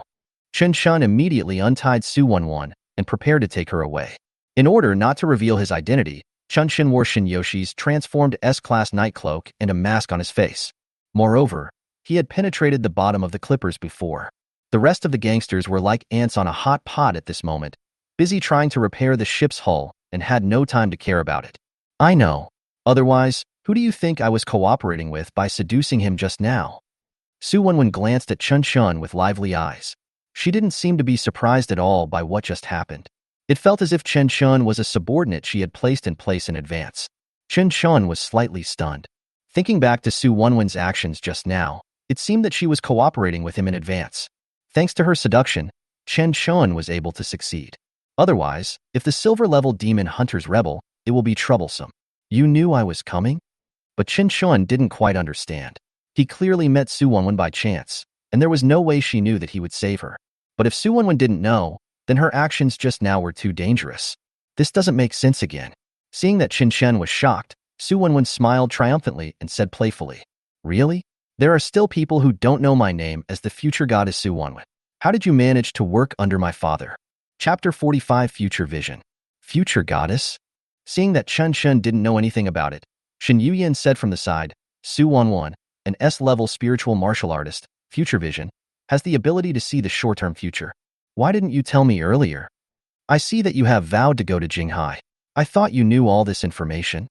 Chen Chen immediately untied Su Wenwen and prepared to take her away. In order not to reveal his identity, Chen Chen wore Shin Yoshi's transformed S-Class night cloak and a mask on his face. Moreover, he had penetrated the bottom of the clippers before. The rest of the gangsters were like ants on a hot pot at this moment, busy trying to repair the ship's hull and had no time to care about it. I know. Otherwise, who do you think I was cooperating with by seducing him just now? Su Wenwen glanced at Chen Chen with lively eyes. She didn't seem to be surprised at all by what just happened. It felt as if Chen Chen was a subordinate she had placed in place in advance. Chen Chen was slightly stunned. Thinking back to Su Wenwen's actions just now, it seemed that she was cooperating with him in advance. Thanks to her seduction, Chen Chen was able to succeed. Otherwise, if the silver-level demon hunter's rebel, it will be troublesome. You knew I was coming? But Chen Chen didn't quite understand. He clearly met Su Wenwen by chance, and there was no way she knew that he would save her. But if Su Wenwen didn't know, then her actions just now were too dangerous. This doesn't make sense again. Seeing that Chen Chen was shocked, Su Wenwen smiled triumphantly and said playfully, Really? There are still people who don't know my name as the future goddess Su Wenwen. How did you manage to work under my father? Chapter 45 Future Vision. Future goddess? Seeing that Chen Chen didn't know anything about it, Shin Yuyan said from the side, Su Wenwen, an S-level spiritual martial artist, Future Vision, has the ability to see the short-term future. Why didn't you tell me earlier? I see that you have vowed to go to Jinghai. I thought you knew all this information.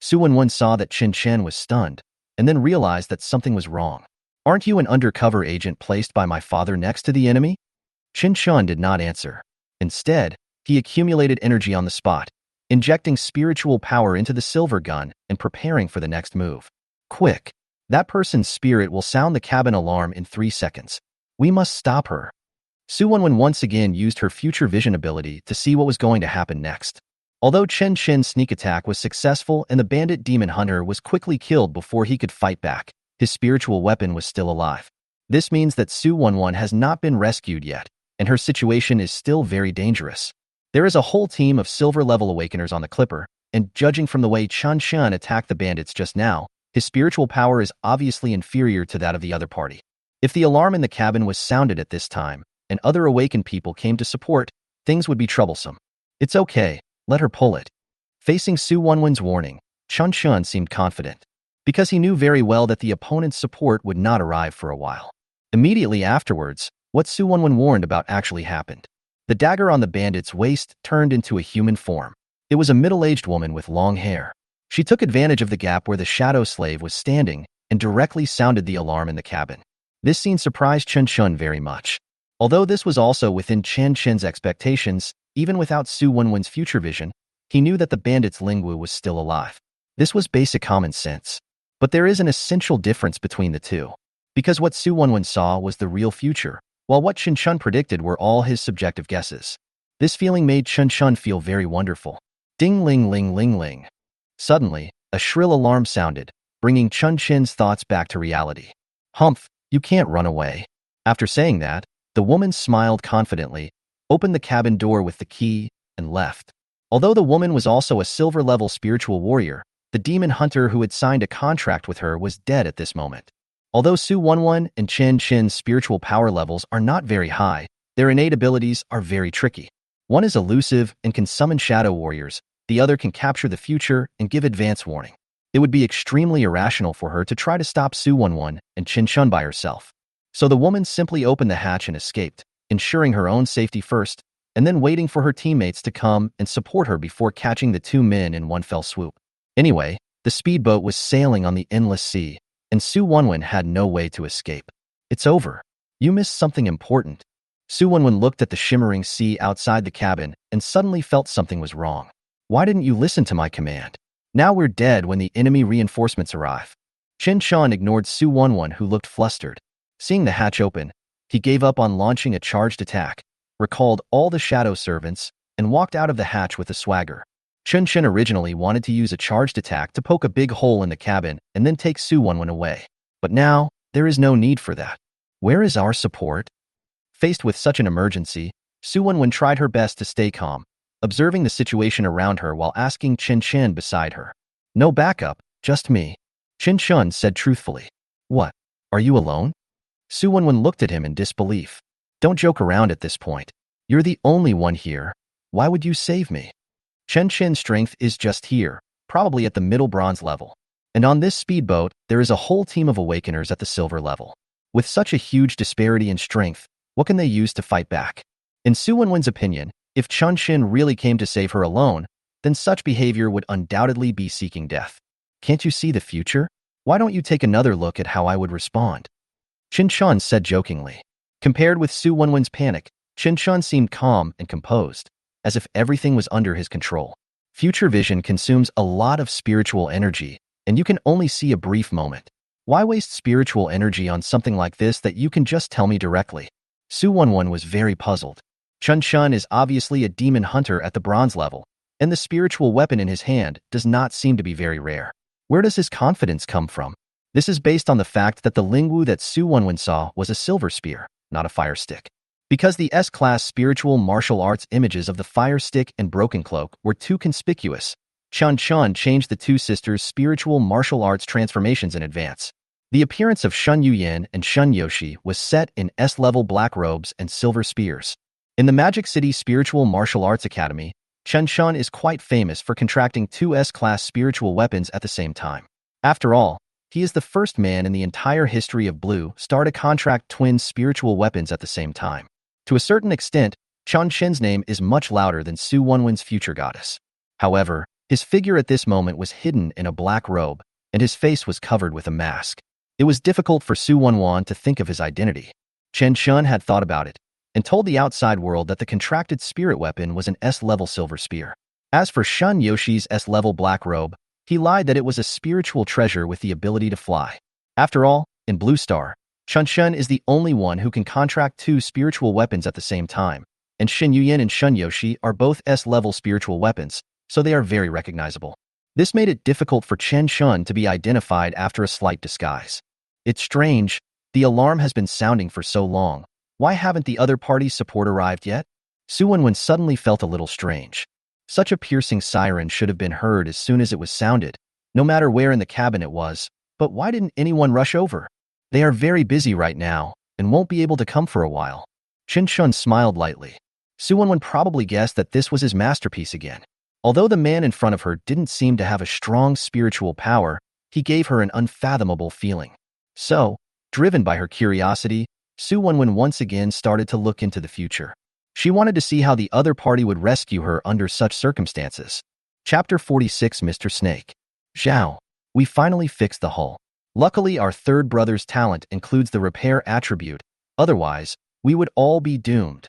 Su Wenwen saw that Chen Chen was stunned, and then realized that something was wrong. Aren't you an undercover agent placed by my father next to the enemy? Chen Chen did not answer. Instead, he accumulated energy on the spot, injecting spiritual power into the silver gun and preparing for the next move. Quick! That person's spirit will sound the cabin alarm in 3 seconds. We must stop her. Su Wenwen once again used her future vision ability to see what was going to happen next. Although Chen Chen's sneak attack was successful and the bandit demon hunter was quickly killed before he could fight back, his spiritual weapon was still alive. This means that Su Wenwen has not been rescued yet, and her situation is still very dangerous. There is a whole team of silver-level awakeners on the clipper, and judging from the way Chen Chen attacked the bandits just now, his spiritual power is obviously inferior to that of the other party. If the alarm in the cabin was sounded at this time, and other awakened people came to support, things would be troublesome. It's okay, let her pull it. Facing Su Wenwen's warning, Chen Chen seemed confident, because he knew very well that the opponent's support would not arrive for a while. Immediately afterwards, what Su Wenwen warned about actually happened. The dagger on the bandit's waist turned into a human form. It was a middle-aged woman with long hair. She took advantage of the gap where the shadow slave was standing and directly sounded the alarm in the cabin. This scene surprised Chen Chen very much. Although this was also within Chen Chen's expectations, even without Su Wenwen's future vision, he knew that the bandit's Lingwu was still alive. This was basic common sense. But there is an essential difference between the two. Because what Su Wenwen saw was the real future, while what Chen Chen predicted were all his subjective guesses. This feeling made Chen Chen feel very wonderful. Ding ling ling ling ling. Suddenly, a shrill alarm sounded, bringing Chen Chen's thoughts back to reality. Humph, you can't run away. After saying that, the woman smiled confidently, opened the cabin door with the key, and left. Although the woman was also a silver-level spiritual warrior, the demon hunter who had signed a contract with her was dead at this moment. Although Su Wenwen and Chen Chen's spiritual power levels are not very high, their innate abilities are very tricky. One is elusive and can summon shadow warriors, the other can capture the future and give advance warning. It would be extremely irrational for her to try to stop Su Wenwen and Chen Chen by herself. So the woman simply opened the hatch and escaped, ensuring her own safety first, and then waiting for her teammates to come and support her before catching the two men in one fell swoop. Anyway, the speedboat was sailing on the endless sea, and Su Wenwen had no way to escape. It's over. You missed something important. Su Wenwen looked at the shimmering sea outside the cabin and suddenly felt something was wrong. Why didn't you listen to my command? Now we're dead when the enemy reinforcements arrive. Chen Chen ignored Su Wenwen, who looked flustered. Seeing the hatch open, he gave up on launching a charged attack, recalled all the shadow servants, and walked out of the hatch with a swagger. Chen Chen originally wanted to use a charged attack to poke a big hole in the cabin and then take Su Wenwen away. But now, there is no need for that. Where is our support? Faced with such an emergency, Su Wenwen tried her best to stay calm, observing the situation around her while asking Chen Chen beside her. No backup, just me. Chen Chen said truthfully. What? Are you alone? Su Wenwen looked at him in disbelief. Don't joke around at this point. You're the only one here. Why would you save me? Chen Chen's strength is just here, probably at the middle bronze level. And on this speedboat, there is a whole team of awakeners at the silver level. With such a huge disparity in strength, what can they use to fight back? In Su Wenwen's opinion, if Chen Chen really came to save her alone, then such behavior would undoubtedly be seeking death. Can't you see the future? Why don't you take another look at how I would respond? Chen Chen said jokingly. Compared with Su Wenwen's panic, Chen Chen seemed calm and composed, as if everything was under his control. Future vision consumes a lot of spiritual energy, and you can only see a brief moment. Why waste spiritual energy on something like this that you can just tell me directly? Su Wenwen was very puzzled. Chen Chen is obviously a demon hunter at the bronze level, and the spiritual weapon in his hand does not seem to be very rare. Where does his confidence come from? This is based on the fact that the Lingwu that Su Wenwen saw was a silver spear, not a fire stick. Because the S-class spiritual martial arts images of the fire stick and broken cloak were too conspicuous, Chen Chen changed the two sisters' spiritual martial arts transformations in advance. The appearance of Shun Yuyan and Shun Yoshi was set in S-level black robes and silver spears. In the Magic City Spiritual Martial Arts Academy, Chen Chen is quite famous for contracting two S-class spiritual weapons at the same time. After all, he is the first man in the entire history of Blue Star to contract twin spiritual weapons at the same time. To a certain extent, Chen Chen's name is much louder than Su Wenwen's future goddess. However, his figure at this moment was hidden in a black robe, and his face was covered with a mask. It was difficult for Su Wenwen to think of his identity. Chen Chen had thought about it, and told the outside world that the contracted spirit weapon was an S-level silver spear. As for Shun Yoshi's S-level black robe, he lied that it was a spiritual treasure with the ability to fly. After all, in Blue Star, Chen Chen is the only one who can contract two spiritual weapons at the same time, and Shin Yuyan and Shun Yoshi are both S-level spiritual weapons, so they are very recognizable. This made it difficult for Chen Chen to be identified after a slight disguise. It's strange, the alarm has been sounding for so long. Why haven't the other party's support arrived yet? Su Wenwen suddenly felt a little strange. Such a piercing siren should have been heard as soon as it was sounded, no matter where in the cabin it was, but why didn't anyone rush over? They are very busy right now, and won't be able to come for a while. Chen Chen smiled lightly. Su Wenwen probably guessed that this was his masterpiece again. Although the man in front of her didn't seem to have a strong spiritual power, he gave her an unfathomable feeling. So, driven by her curiosity, Su Wenwen once again started to look into the future. She wanted to see how the other party would rescue her under such circumstances. Chapter 46 Mr. Snake. Zhao. We finally fixed the hull. Luckily, our third brother's talent includes the repair attribute, otherwise, we would all be doomed.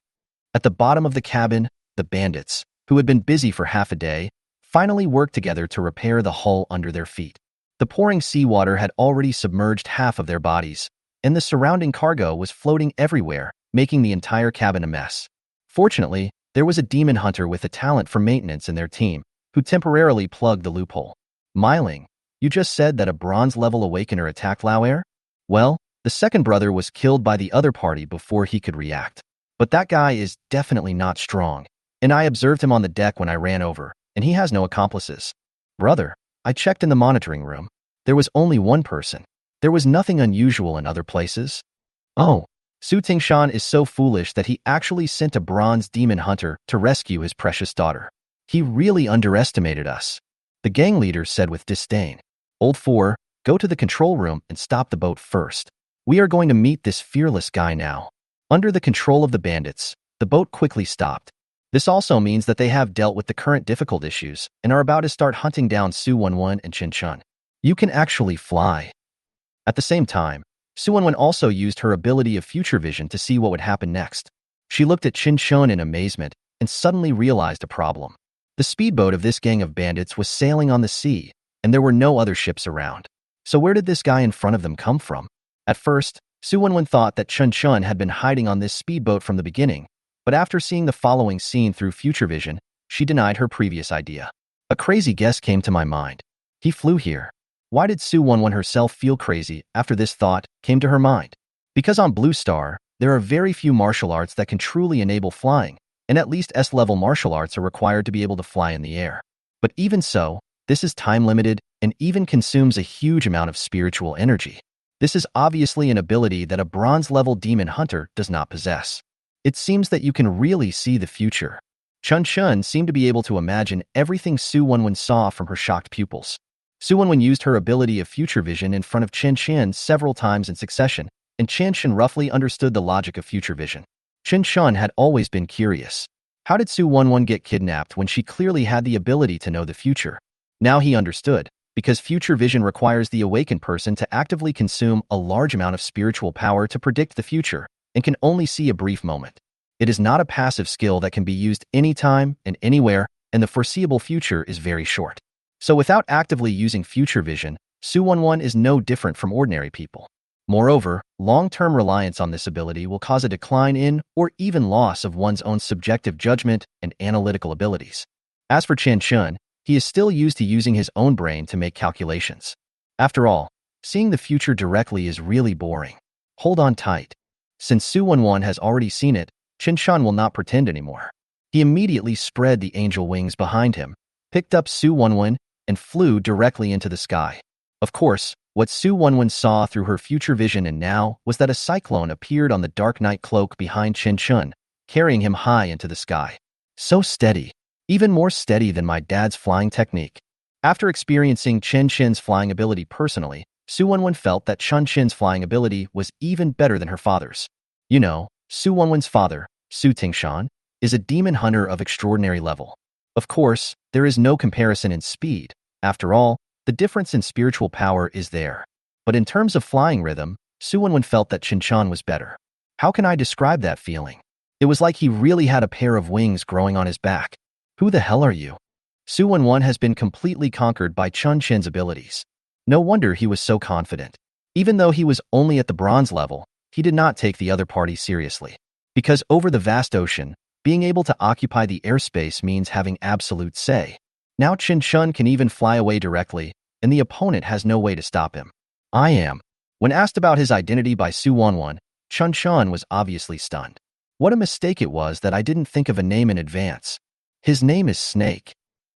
At the bottom of the cabin, the bandits, who had been busy for half a day, finally worked together to repair the hull under their feet. The pouring seawater had already submerged half of their bodies, and the surrounding cargo was floating everywhere, making the entire cabin a mess. Fortunately, There was a demon hunter with a talent for maintenance in their team, who temporarily plugged the loophole. Myling, you just said that a bronze-level awakener attacked Lauer? Well, the second brother was killed by the other party before he could react. But that guy is definitely not strong, and I observed him on the deck when I ran over, and he has no accomplices. Brother, I checked in the monitoring room. There was only one person. There was nothing unusual in other places. Oh, Su Tingshan is so foolish that he actually sent a bronze demon hunter to rescue his precious daughter. He really underestimated us, the gang leader said with disdain. Old Four, go to the control room and stop the boat first. We are going to meet this fearless guy now. Under the control of the bandits, the boat quickly stopped. This also means that they have dealt with the current difficult issues and are about to start hunting down Su Wenwen and Chen Chen. You can actually fly. At the same time, Su Wenwen also used her ability of future vision to see what would happen next. She looked at Chen Chen in amazement and suddenly realized a problem. The speedboat of this gang of bandits was sailing on the sea, and there were no other ships around. So where did this guy in front of them come from? At first, Su Wenwen thought that Chen Chen had been hiding on this speedboat from the beginning, but after seeing the following scene through future vision, she denied her previous idea. A crazy guess came to my mind. He flew here. Why did Su Wenwen herself feel crazy after this thought came to her mind? Because on Blue Star, there are very few martial arts that can truly enable flying, and at least S-level martial arts are required to be able to fly in the air. But even so, this is time-limited and even consumes a huge amount of spiritual energy. This is obviously an ability that a bronze-level demon hunter does not possess. It seems that you can really see the future. Chen Chen seemed to be able to imagine everything Su Wenwen saw from her shocked pupils. Su Wenwen used her ability of future vision in front of Chen Chen several times in succession, and Chen Chen roughly understood the logic of future vision. Chen Chen had always been curious. How did Su Wenwen get kidnapped when she clearly had the ability to know the future? Now he understood. Because future vision requires the awakened person to actively consume a large amount of spiritual power to predict the future, and can only see a brief moment. It is not a passive skill that can be used anytime and anywhere, and the foreseeable future is very short. So without actively using future vision, Su Wenwen is no different from ordinary people. Moreover, long-term reliance on this ability will cause a decline in or even loss of one's own subjective judgment and analytical abilities. As for Chen Chen, he is still used to using his own brain to make calculations. After all, seeing the future directly is really boring. Hold on tight. Since Su Wenwen has already seen it, Chen Chen will not pretend anymore. He immediately spread the angel wings behind him, picked up Su Wenwen, and flew directly into the sky. Of course, what Su Wenwen saw through her future vision and now was that a cyclone appeared on the dark night cloak behind Chen Chen, carrying him high into the sky. So steady. Even more steady than my dad's flying technique. After experiencing Chen Chen's flying ability personally, Su Wenwen felt that Chen Chen's flying ability was even better than her father's. You know, Su Wenwen's father, Su Tingshan, is a demon hunter of extraordinary level. Of course, there is no comparison in speed. After all, the difference in spiritual power is there. But in terms of flying rhythm, Su Wenwen felt that Chen Chen was better. How can I describe that feeling? It was like he really had a pair of wings growing on his back. Who the hell are you? Su Wenwen has been completely conquered by Chen Chen's abilities. No wonder he was so confident. Even though he was only at the bronze level, he did not take the other party seriously. Because over the vast ocean, being able to occupy the airspace means having absolute say. Now Chen Chen can even fly away directly, and the opponent has no way to stop him. I am. When asked about his identity by Su Wenwen, Chen Chen was obviously stunned. What a mistake it was that I didn't think of a name in advance. His name is Snake.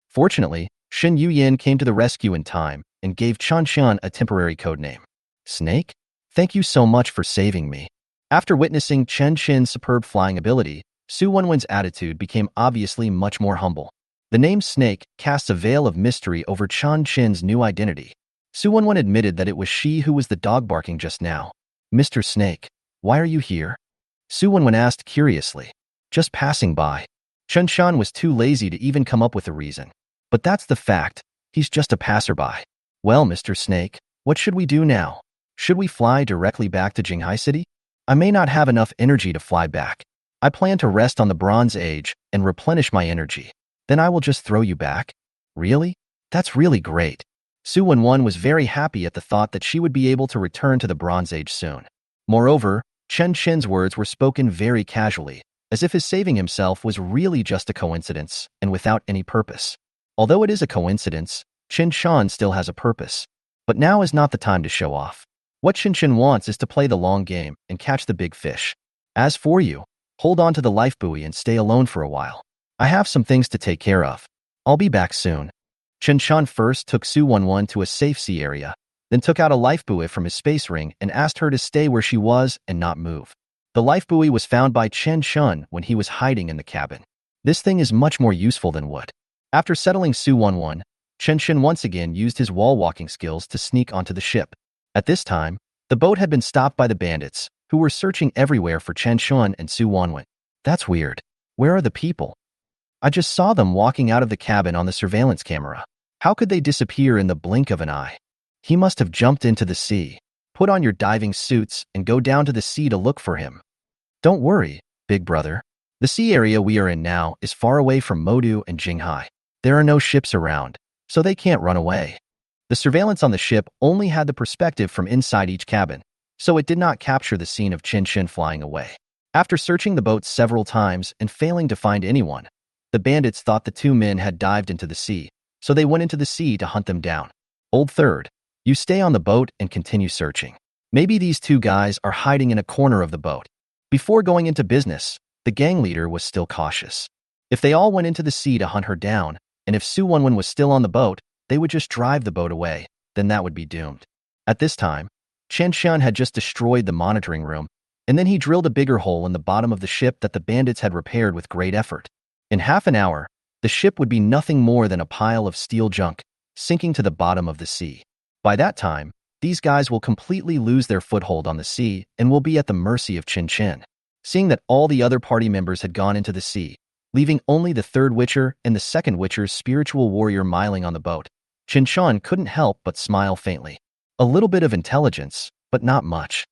Fortunately, Shen Yuyin came to the rescue in time and gave Chen Chen a temporary codename. Snake? Thank you so much for saving me. After witnessing Chen Chen's superb flying ability, Su Wenwen's attitude became obviously much more humble. The name Snake casts a veil of mystery over Chen Chen's new identity. Su Wenwen admitted that it was she who was the dog barking just now. Mr. Snake, why are you here? Su Wenwen asked curiously. Just passing by. Chen Chen was too lazy to even come up with a reason. But that's the fact. He's just a passerby. Well, Mr. Snake, what should we do now? Should we fly directly back to Jinghai City? I may not have enough energy to fly back. I plan to rest on the Bronze Age and replenish my energy. Then I will just throw you back. Really? That's really great. Su Wenwen was very happy at the thought that she would be able to return to the Bronze Age soon. Moreover, Chen Chen's words were spoken very casually, as if his saving himself was really just a coincidence and without any purpose. Although it is a coincidence, Chen Chen still has a purpose. But now is not the time to show off. What Chen Chen wants is to play the long game and catch the big fish. As for you, hold on to the life buoy and stay alone for a while. I have some things to take care of. I'll be back soon. Chen Chen first took Su Wanwan to a safe sea area, then took out a life buoy from his space ring and asked her to stay where she was and not move. The life buoy was found by Chen Chen when he was hiding in the cabin. This thing is much more useful than wood. After settling Su Wanwan, Chen Chen once again used his wall-walking skills to sneak onto the ship. At this time, the boat had been stopped by the bandits, who were searching everywhere for Chen Chen and Su Wanwan. That's weird. Where are the people? I just saw them walking out of the cabin on the surveillance camera. How could they disappear in the blink of an eye? He must have jumped into the sea. Put on your diving suits and go down to the sea to look for him. Don't worry, big brother. The sea area we are in now is far away from Modu and Jinghai. There are no ships around, so they can't run away. The surveillance on the ship only had the perspective from inside each cabin, so it did not capture the scene of Chen Chen flying away. After searching the boat several times and failing to find anyone, the bandits thought the two men had dived into the sea, so they went into the sea to hunt them down. Old Third, you stay on the boat and continue searching. Maybe these two guys are hiding in a corner of the boat. Before going into business, the gang leader was still cautious. If they all went into the sea to hunt her down, and if Su Wanwan was still on the boat, they would just drive the boat away, then that would be doomed. At this time, Chen Chen had just destroyed the monitoring room, and then he drilled a bigger hole in the bottom of the ship that the bandits had repaired with great effort. In half an hour, the ship would be nothing more than a pile of steel junk, sinking to the bottom of the sea. By that time, these guys will completely lose their foothold on the sea and will be at the mercy of Chen Chen. Seeing that all the other party members had gone into the sea, leaving only the third Witcher and the second Witcher's spiritual warrior Myling on the boat, Chen Chen couldn't help but smile faintly. A little bit of intelligence, but not much.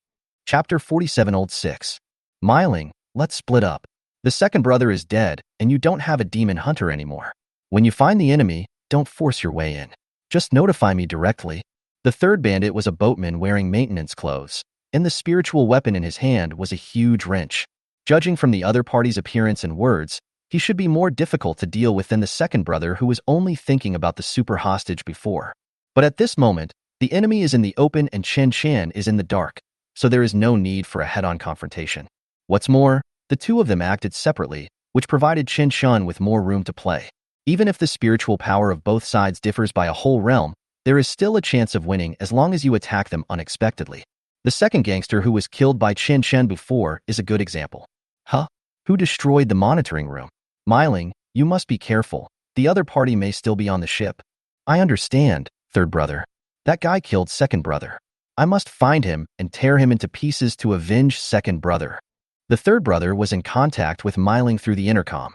Chapter 47 Old 6. Myling, let's split up. The second brother is dead, and you don't have a demon hunter anymore. When you find the enemy, don't force your way in. Just notify me directly. The third bandit was a boatman wearing maintenance clothes, and the spiritual weapon in his hand was a huge wrench. Judging from the other party's appearance and words, he should be more difficult to deal with than the second brother who was only thinking about the super hostage before. But at this moment, the enemy is in the open and Chen Chen is in the dark, so there is no need for a head-on confrontation. What's more, the two of them acted separately, which provided Chen Chen with more room to play. Even if the spiritual power of both sides differs by a whole realm, there is still a chance of winning as long as you attack them unexpectedly. The second gangster who was killed by Chen Chen before is a good example. Huh? Who destroyed the monitoring room? Myling, you must be careful. The other party may still be on the ship. I understand, third brother. That guy killed second brother. I must find him and tear him into pieces to avenge second brother. The third brother was in contact with Myling through the intercom.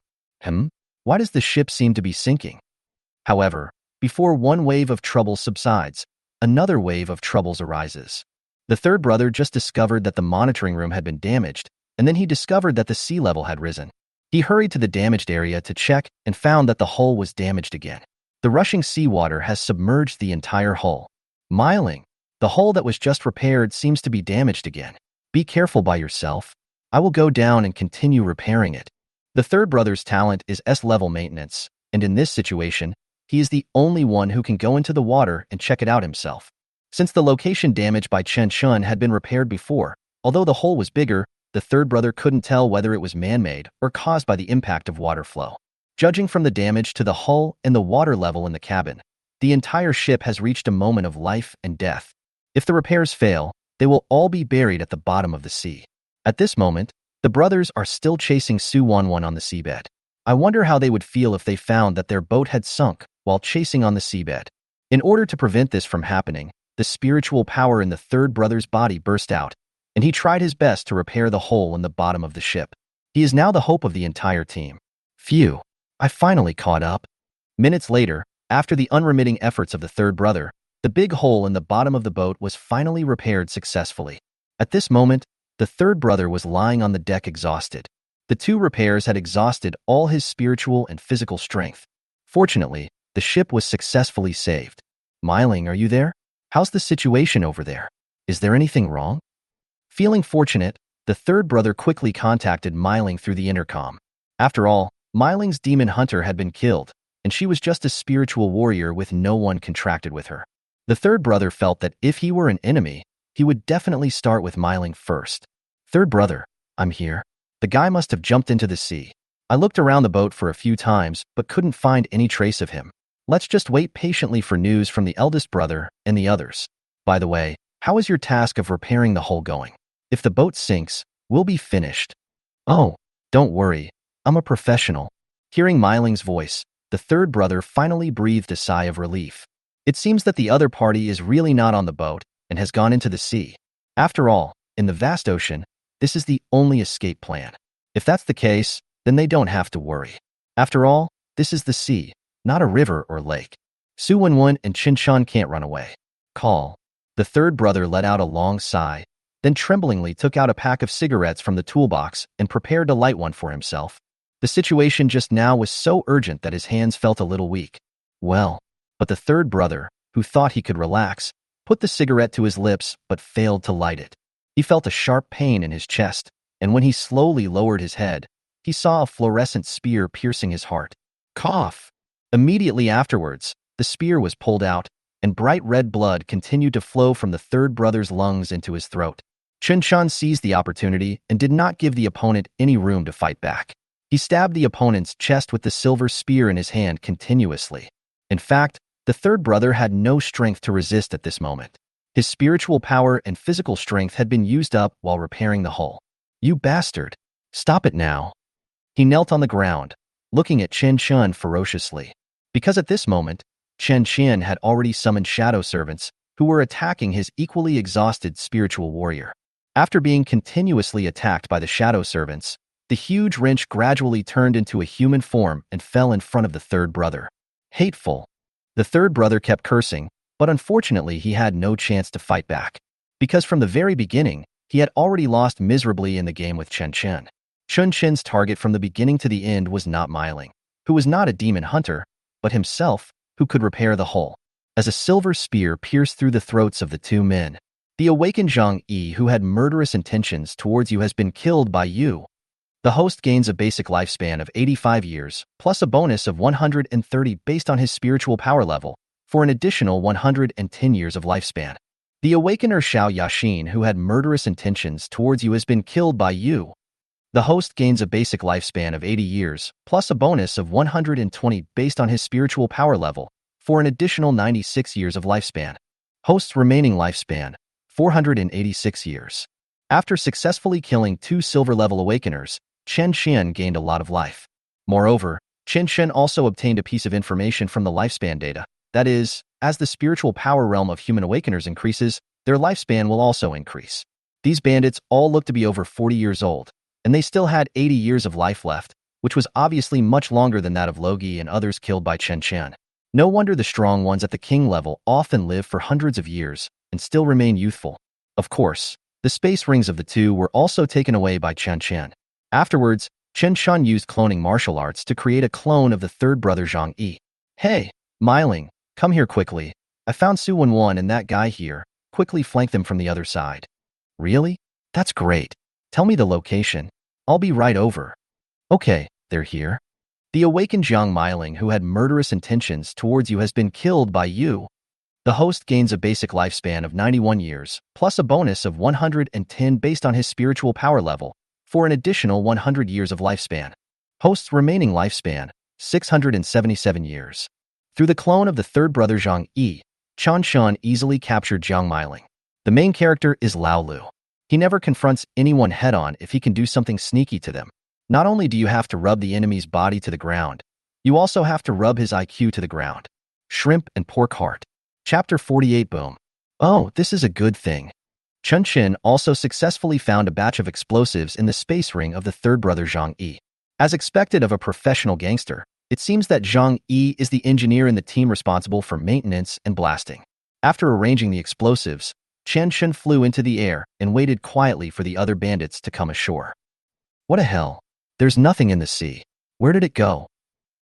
Why does the ship seem to be sinking? However, before one wave of trouble subsides, another wave of troubles arises. The third brother just discovered that the monitoring room had been damaged, and then he discovered that the sea level had risen. He hurried to the damaged area to check and found that the hull was damaged again. The rushing seawater has submerged the entire hull. Myling, the hull that was just repaired seems to be damaged again. Be careful by yourself. I will go down and continue repairing it. The third brother's talent is S-level maintenance, and in this situation, he is the only one who can go into the water and check it out himself. Since the location damaged by Chen Chen had been repaired before, although the hole was bigger, the third brother couldn't tell whether it was man-made or caused by the impact of water flow. Judging from the damage to the hull and the water level in the cabin, the entire ship has reached a moment of life and death. If the repairs fail, they will all be buried at the bottom of the sea. At this moment, the brothers are still chasing Su Wanwan on the seabed. I wonder how they would feel if they found that their boat had sunk while chasing on the seabed. In order to prevent this from happening, the spiritual power in the third brother's body burst out, and he tried his best to repair the hole in the bottom of the ship. He is now the hope of the entire team. Phew, I finally caught up. Minutes later, after the unremitting efforts of the third brother, the big hole in the bottom of the boat was finally repaired successfully. At this moment, the third brother was lying on the deck exhausted. The two repairs had exhausted all his spiritual and physical strength. Fortunately, the ship was successfully saved. Myling, are you there? How's the situation over there? Is there anything wrong? Feeling fortunate, The third brother quickly contacted Myling through the intercom. After all, Myling's demon hunter had been killed, and she was just a spiritual warrior with no one contracted with her. The third brother felt that if he were an enemy, he would definitely start with Myling first. Third brother, I'm here. The guy must have jumped into the sea. I looked around the boat for a few times, but couldn't find any trace of him. Let's just wait patiently for news from the eldest brother and the others. By the way, how is your task of repairing the hull going? If the boat sinks, we'll be finished. Oh, don't worry. I'm a professional. Hearing Myling's voice, the third brother finally breathed a sigh of relief. It seems that the other party is really not on the boat and has gone into the sea. After all, in the vast ocean, this is the only escape plan. If that's the case, then they don't have to worry. After all, this is the sea, not a river or lake. Su Wenwen and Chen Chen can't run away. Call. The third brother let out a long sigh, then tremblingly took out a pack of cigarettes from the toolbox and prepared to light one for himself. The situation just now was so urgent that his hands felt a little weak. Well, but the third brother, who thought he could relax, put the cigarette to his lips but failed to light it. He felt a sharp pain in his chest, and when he slowly lowered his head, he saw a fluorescent spear piercing his heart. Cough! Immediately afterwards, the spear was pulled out, and bright red blood continued to flow from the third brother's lungs into his throat. Chen Chen seized the opportunity and did not give the opponent any room to fight back. He stabbed the opponent's chest with the silver spear in his hand continuously. In fact, the third brother had no strength to resist at this moment. His spiritual power and physical strength had been used up while repairing the hull. You bastard! Stop it now! He knelt on the ground, looking at Chen Chen ferociously. Because at this moment, Chen Chen had already summoned shadow servants who were attacking his equally exhausted spiritual warrior. After being continuously attacked by the shadow servants, the huge wrench gradually turned into a human form and fell in front of the third brother. Hateful! The third brother kept cursing, but unfortunately he had no chance to fight back. Because from the very beginning, he had already lost miserably in the game with Chen Chen. Chen Chen's target from the beginning to the end was not Myling, who was not a demon hunter, but himself, who could repair the hull. As a silver spear pierced through the throats of the two men, the awakened Zhang Yi who had murderous intentions towards you has been killed by you. The host gains a basic lifespan of 85 years, plus a bonus of 130 based on his spiritual power level, for an additional 110 years of lifespan. The awakener Xiao Yaxin who had murderous intentions towards you has been killed by you. The host gains a basic lifespan of 80 years, plus a bonus of 120 based on his spiritual power level, for an additional 96 years of lifespan. Host's remaining lifespan, 486 years. After successfully killing 2 silver-level awakeners, Chen Chen gained a lot of life. Moreover, Chen Chen also obtained a piece of information from the lifespan data. That is, as the spiritual power realm of human awakeners increases, their lifespan will also increase. These bandits all look to be over 40 years old, and they still had 80 years of life left, which was obviously much longer than that of Logi and others killed by Chen Chen. No wonder the strong ones at the king level often live for hundreds of years and still remain youthful. Of course, the space rings of the two were also taken away by Chen Chen. Afterwards, Chen Chen used cloning martial arts to create a clone of the third brother Zhang Yi. Hey, Myling, come here quickly. I found Su Wenwen and that guy here. Quickly flank them from the other side. Really? That's great. Tell me the location. I'll be right over. Okay, they're here. The awakened Zhang Myling who had murderous intentions towards you has been killed by you. The host gains a basic lifespan of 91 years, plus a bonus of 110 based on his spiritual power level, for an additional 100 years of lifespan. Host's remaining lifespan, 677 years. Through the clone of the third brother Zhang Yi, Chen Chen easily captured Zhang Myling. The main character is Lao Lu. He never confronts anyone head-on if he can do something sneaky to them. Not only do you have to rub the enemy's body to the ground, you also have to rub his IQ to the ground. Shrimp and pork heart. Chapter 48 Boom. Oh, this is a good thing. Chen Chen also successfully found a batch of explosives in the space ring of the third brother Zhang Yi. As expected of a professional gangster, it seems that Zhang Yi is the engineer in the team responsible for maintenance and blasting. After arranging the explosives, Chen Chen flew into the air and waited quietly for the other bandits to come ashore. What the hell? There's nothing in the sea. Where did it go?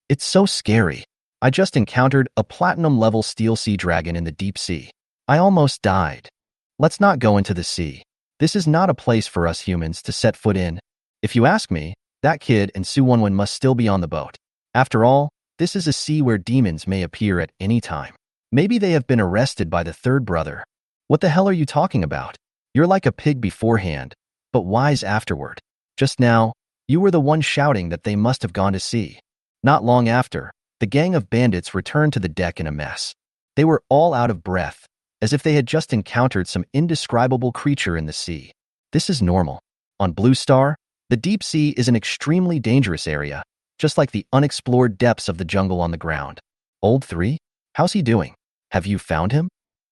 It's so scary. I just encountered a platinum-level steel sea dragon in the deep sea. I almost died. Let's not go into the sea. This is not a place for us humans to set foot in. If you ask me, that kid and Su Wenwen must still be on the boat. After all, this is a sea where demons may appear at any time. Maybe they have been arrested by the third brother. What the hell are you talking about? You're like a pig beforehand, but wise afterward. Just now, you were the one shouting that they must have gone to sea. Not long after, the gang of bandits returned to the deck in a mess. They were all out of breath, as if they had just encountered some indescribable creature in the sea. This is normal. On Blue Star, the deep sea is an extremely dangerous area, just like the unexplored depths of the jungle on the ground. Old 3? How's he doing? Have you found him?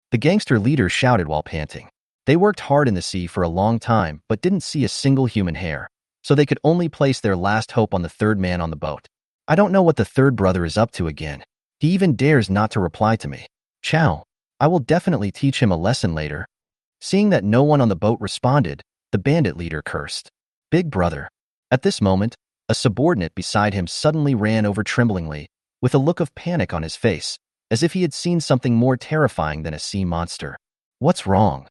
The gangster leader shouted while panting. They worked hard in the sea for a long time but didn't see a single human hair, so they could only place their last hope on the third man on the boat. I don't know what the third brother is up to again. He even dares not to reply to me. Chow. I will definitely teach him a lesson later. Seeing that no one on the boat responded, the bandit leader cursed. Big brother. At this moment, a subordinate beside him suddenly ran over tremblingly, with a look of panic on his face, as if he had seen something more terrifying than a sea monster. What's wrong?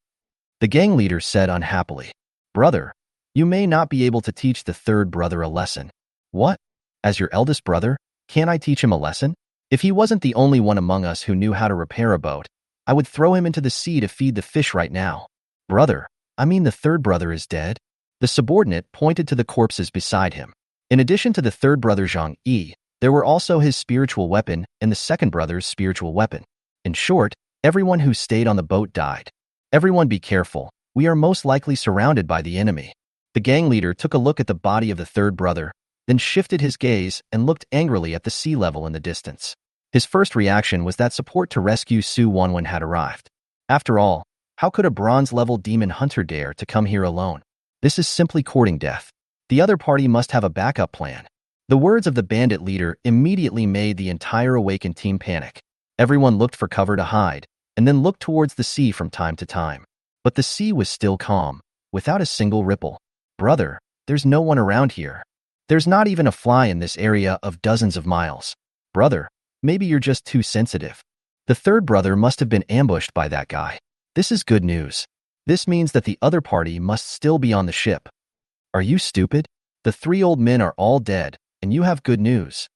The gang leader said unhappily. Brother, you may not be able to teach the third brother a lesson. What? As your eldest brother, can't I teach him a lesson? If he wasn't the only one among us who knew how to repair a boat, I would throw him into the sea to feed the fish right now. Brother, I mean the third brother is dead? The subordinate pointed to the corpses beside him. In addition to the third brother Zhang Yi, there were also his spiritual weapon and the second brother's spiritual weapon. In short, everyone who stayed on the boat died. Everyone be careful, we are most likely surrounded by the enemy. The gang leader took a look at the body of the third brother, then shifted his gaze and looked angrily at the sea level in the distance. His first reaction was that support to rescue Su Wenwen had arrived. After all, how could a bronze-level demon hunter dare to come here alone? This is simply courting death. The other party must have a backup plan. The words of the bandit leader immediately made the entire awakened team panic. Everyone looked for cover to hide, and then looked towards the sea from time to time. But the sea was still calm, without a single ripple. Brother, there's no one around here. There's not even a fly in this area of dozens of miles. Brother, maybe you're just too sensitive. The third brother must have been ambushed by that guy. This is good news. This means that the other party must still be on the ship. Are you stupid? The 3 old men are all dead, and you have good news.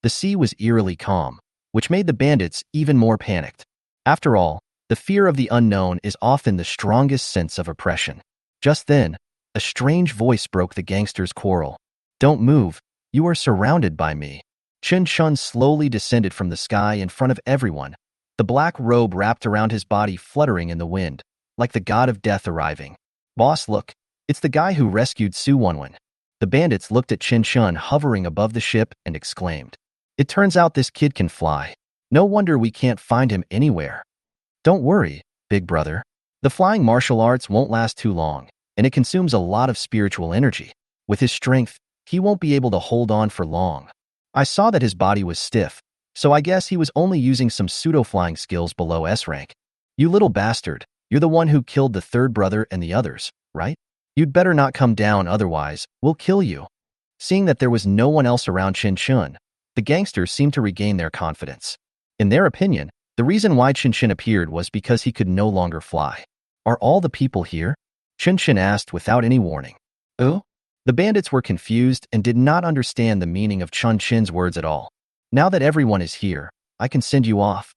The sea was eerily calm, which made the bandits even more panicked. After all, the fear of the unknown is often the strongest sense of oppression. Just then, a strange voice broke the gangsters' quarrel. Don't move, you are surrounded by me. Chen Chen slowly descended from the sky in front of everyone, the black robe wrapped around his body fluttering in the wind, like the god of death arriving. Boss, look, it's the guy who rescued Su Wenwen. The bandits looked at Chen Chen hovering above the ship and exclaimed, It turns out this kid can fly. No wonder we can't find him anywhere. Don't worry, big brother. The flying martial arts won't last too long, and it consumes a lot of spiritual energy. With his strength, he won't be able to hold on for long. I saw that his body was stiff, so I guess he was only using some pseudo-flying skills below S rank. You little bastard, you're the one who killed the third brother and the others, right? You'd better not come down, otherwise, we'll kill you. Seeing that there was no one else around Chen Chen, the gangsters seemed to regain their confidence. In their opinion, the reason why Chen Chen appeared was because he could no longer fly. Are all the people here? Chen Chen asked without any warning. Oh? The bandits were confused and did not understand the meaning of Chen Chen's words at all. Now that everyone is here, I can send you off.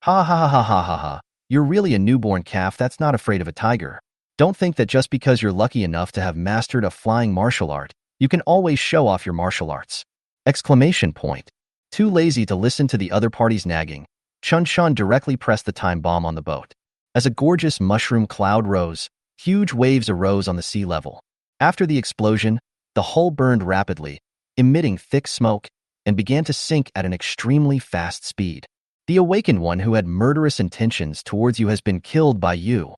Ha ha ha ha ha ha ha. You're really a newborn calf that's not afraid of a tiger. Don't think that just because you're lucky enough to have mastered a flying martial art, you can always show off your martial arts. Exclamation point. Too lazy to listen to the other party's nagging, Chen Chen directly pressed the time bomb on the boat. As a gorgeous mushroom cloud rose, huge waves arose on the sea level. After the explosion, the hull burned rapidly, emitting thick smoke, and began to sink at an extremely fast speed. The awakened one who had murderous intentions towards you has been killed by you.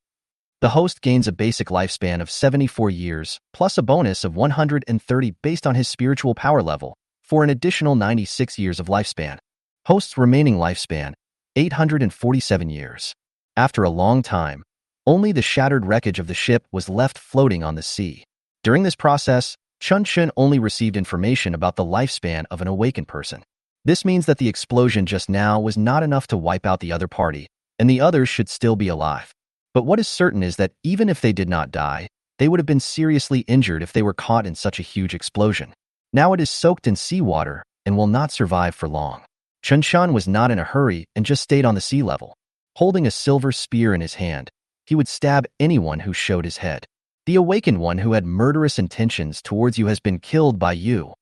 The host gains a basic lifespan of 74 years, plus a bonus of 130 based on his spiritual power level, for an additional 96 years of lifespan. Host's remaining lifespan, 847 years. After a long time, only the shattered wreckage of the ship was left floating on the sea. During this process, Chen Chen only received information about the lifespan of an awakened person. This means that the explosion just now was not enough to wipe out the other party, and the others should still be alive. But what is certain is that even if they did not die, They would have been seriously injured if they were caught in such a huge explosion. Now it is soaked in seawater and will not survive for long. Chen Chen was not in a hurry and just stayed on the sea level. Holding a silver spear in his hand, he would stab anyone who showed his head. The awakened one who had murderous intentions towards you has been killed by you.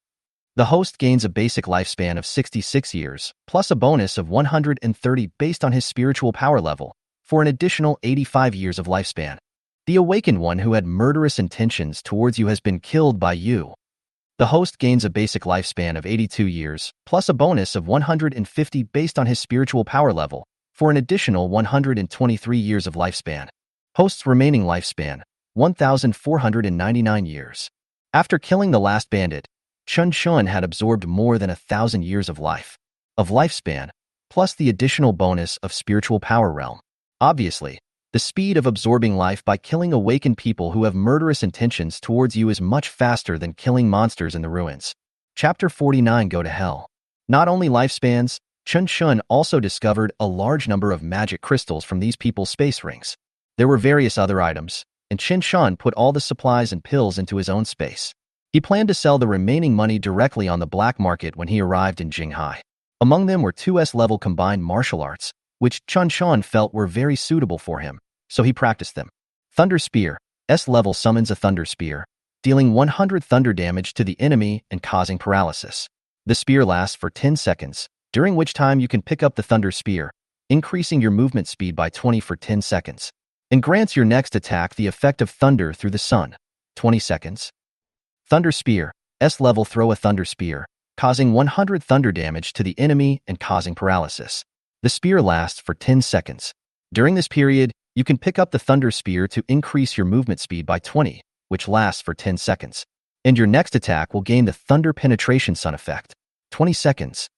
The host gains a basic lifespan of 66 years, plus a bonus of 130 based on his spiritual power level, for an additional 85 years of lifespan. The awakened one who had murderous intentions towards you has been killed by you. The host gains a basic lifespan of 82 years, plus a bonus of 150 based on his spiritual power level, for an additional 123 years of lifespan. Host's remaining lifespan, 1,499 years. After killing the last bandit, Chen Chen had absorbed more than 1,000 years of lifespan, plus the additional bonus of spiritual power realm. Obviously, the speed of absorbing life by killing awakened people who have murderous intentions towards you is much faster than killing monsters in the ruins. Chapter 49 Go to Hell. Not only lifespans, Chen Chen also discovered a large number of magic crystals from these people's space rings. There were various other items, and Chen Chen put all the supplies and pills into his own space. He planned to sell the remaining money directly on the black market when he arrived in Jinghai. Among them were 2S-level combined martial arts, which Chen Chen felt were very suitable for him, so he practiced them. Thunder Spear, S-level summons a Thunder Spear, dealing 100 thunder damage to the enemy and causing paralysis. The spear lasts for 10 seconds, during which time you can pick up the Thunder Spear, increasing your movement speed by 20 for 10 seconds, and grants your next attack the effect of thunder through the sun, 20 seconds. Thunder Spear, S-level throw a Thunder Spear, causing 100 thunder damage to the enemy and causing paralysis. The spear lasts for 10 seconds. During this period, you can pick up the Thunder Spear to increase your movement speed by 20, which lasts for 10 seconds. And your next attack will gain the Thunder Penetration Sun effect, 20 seconds.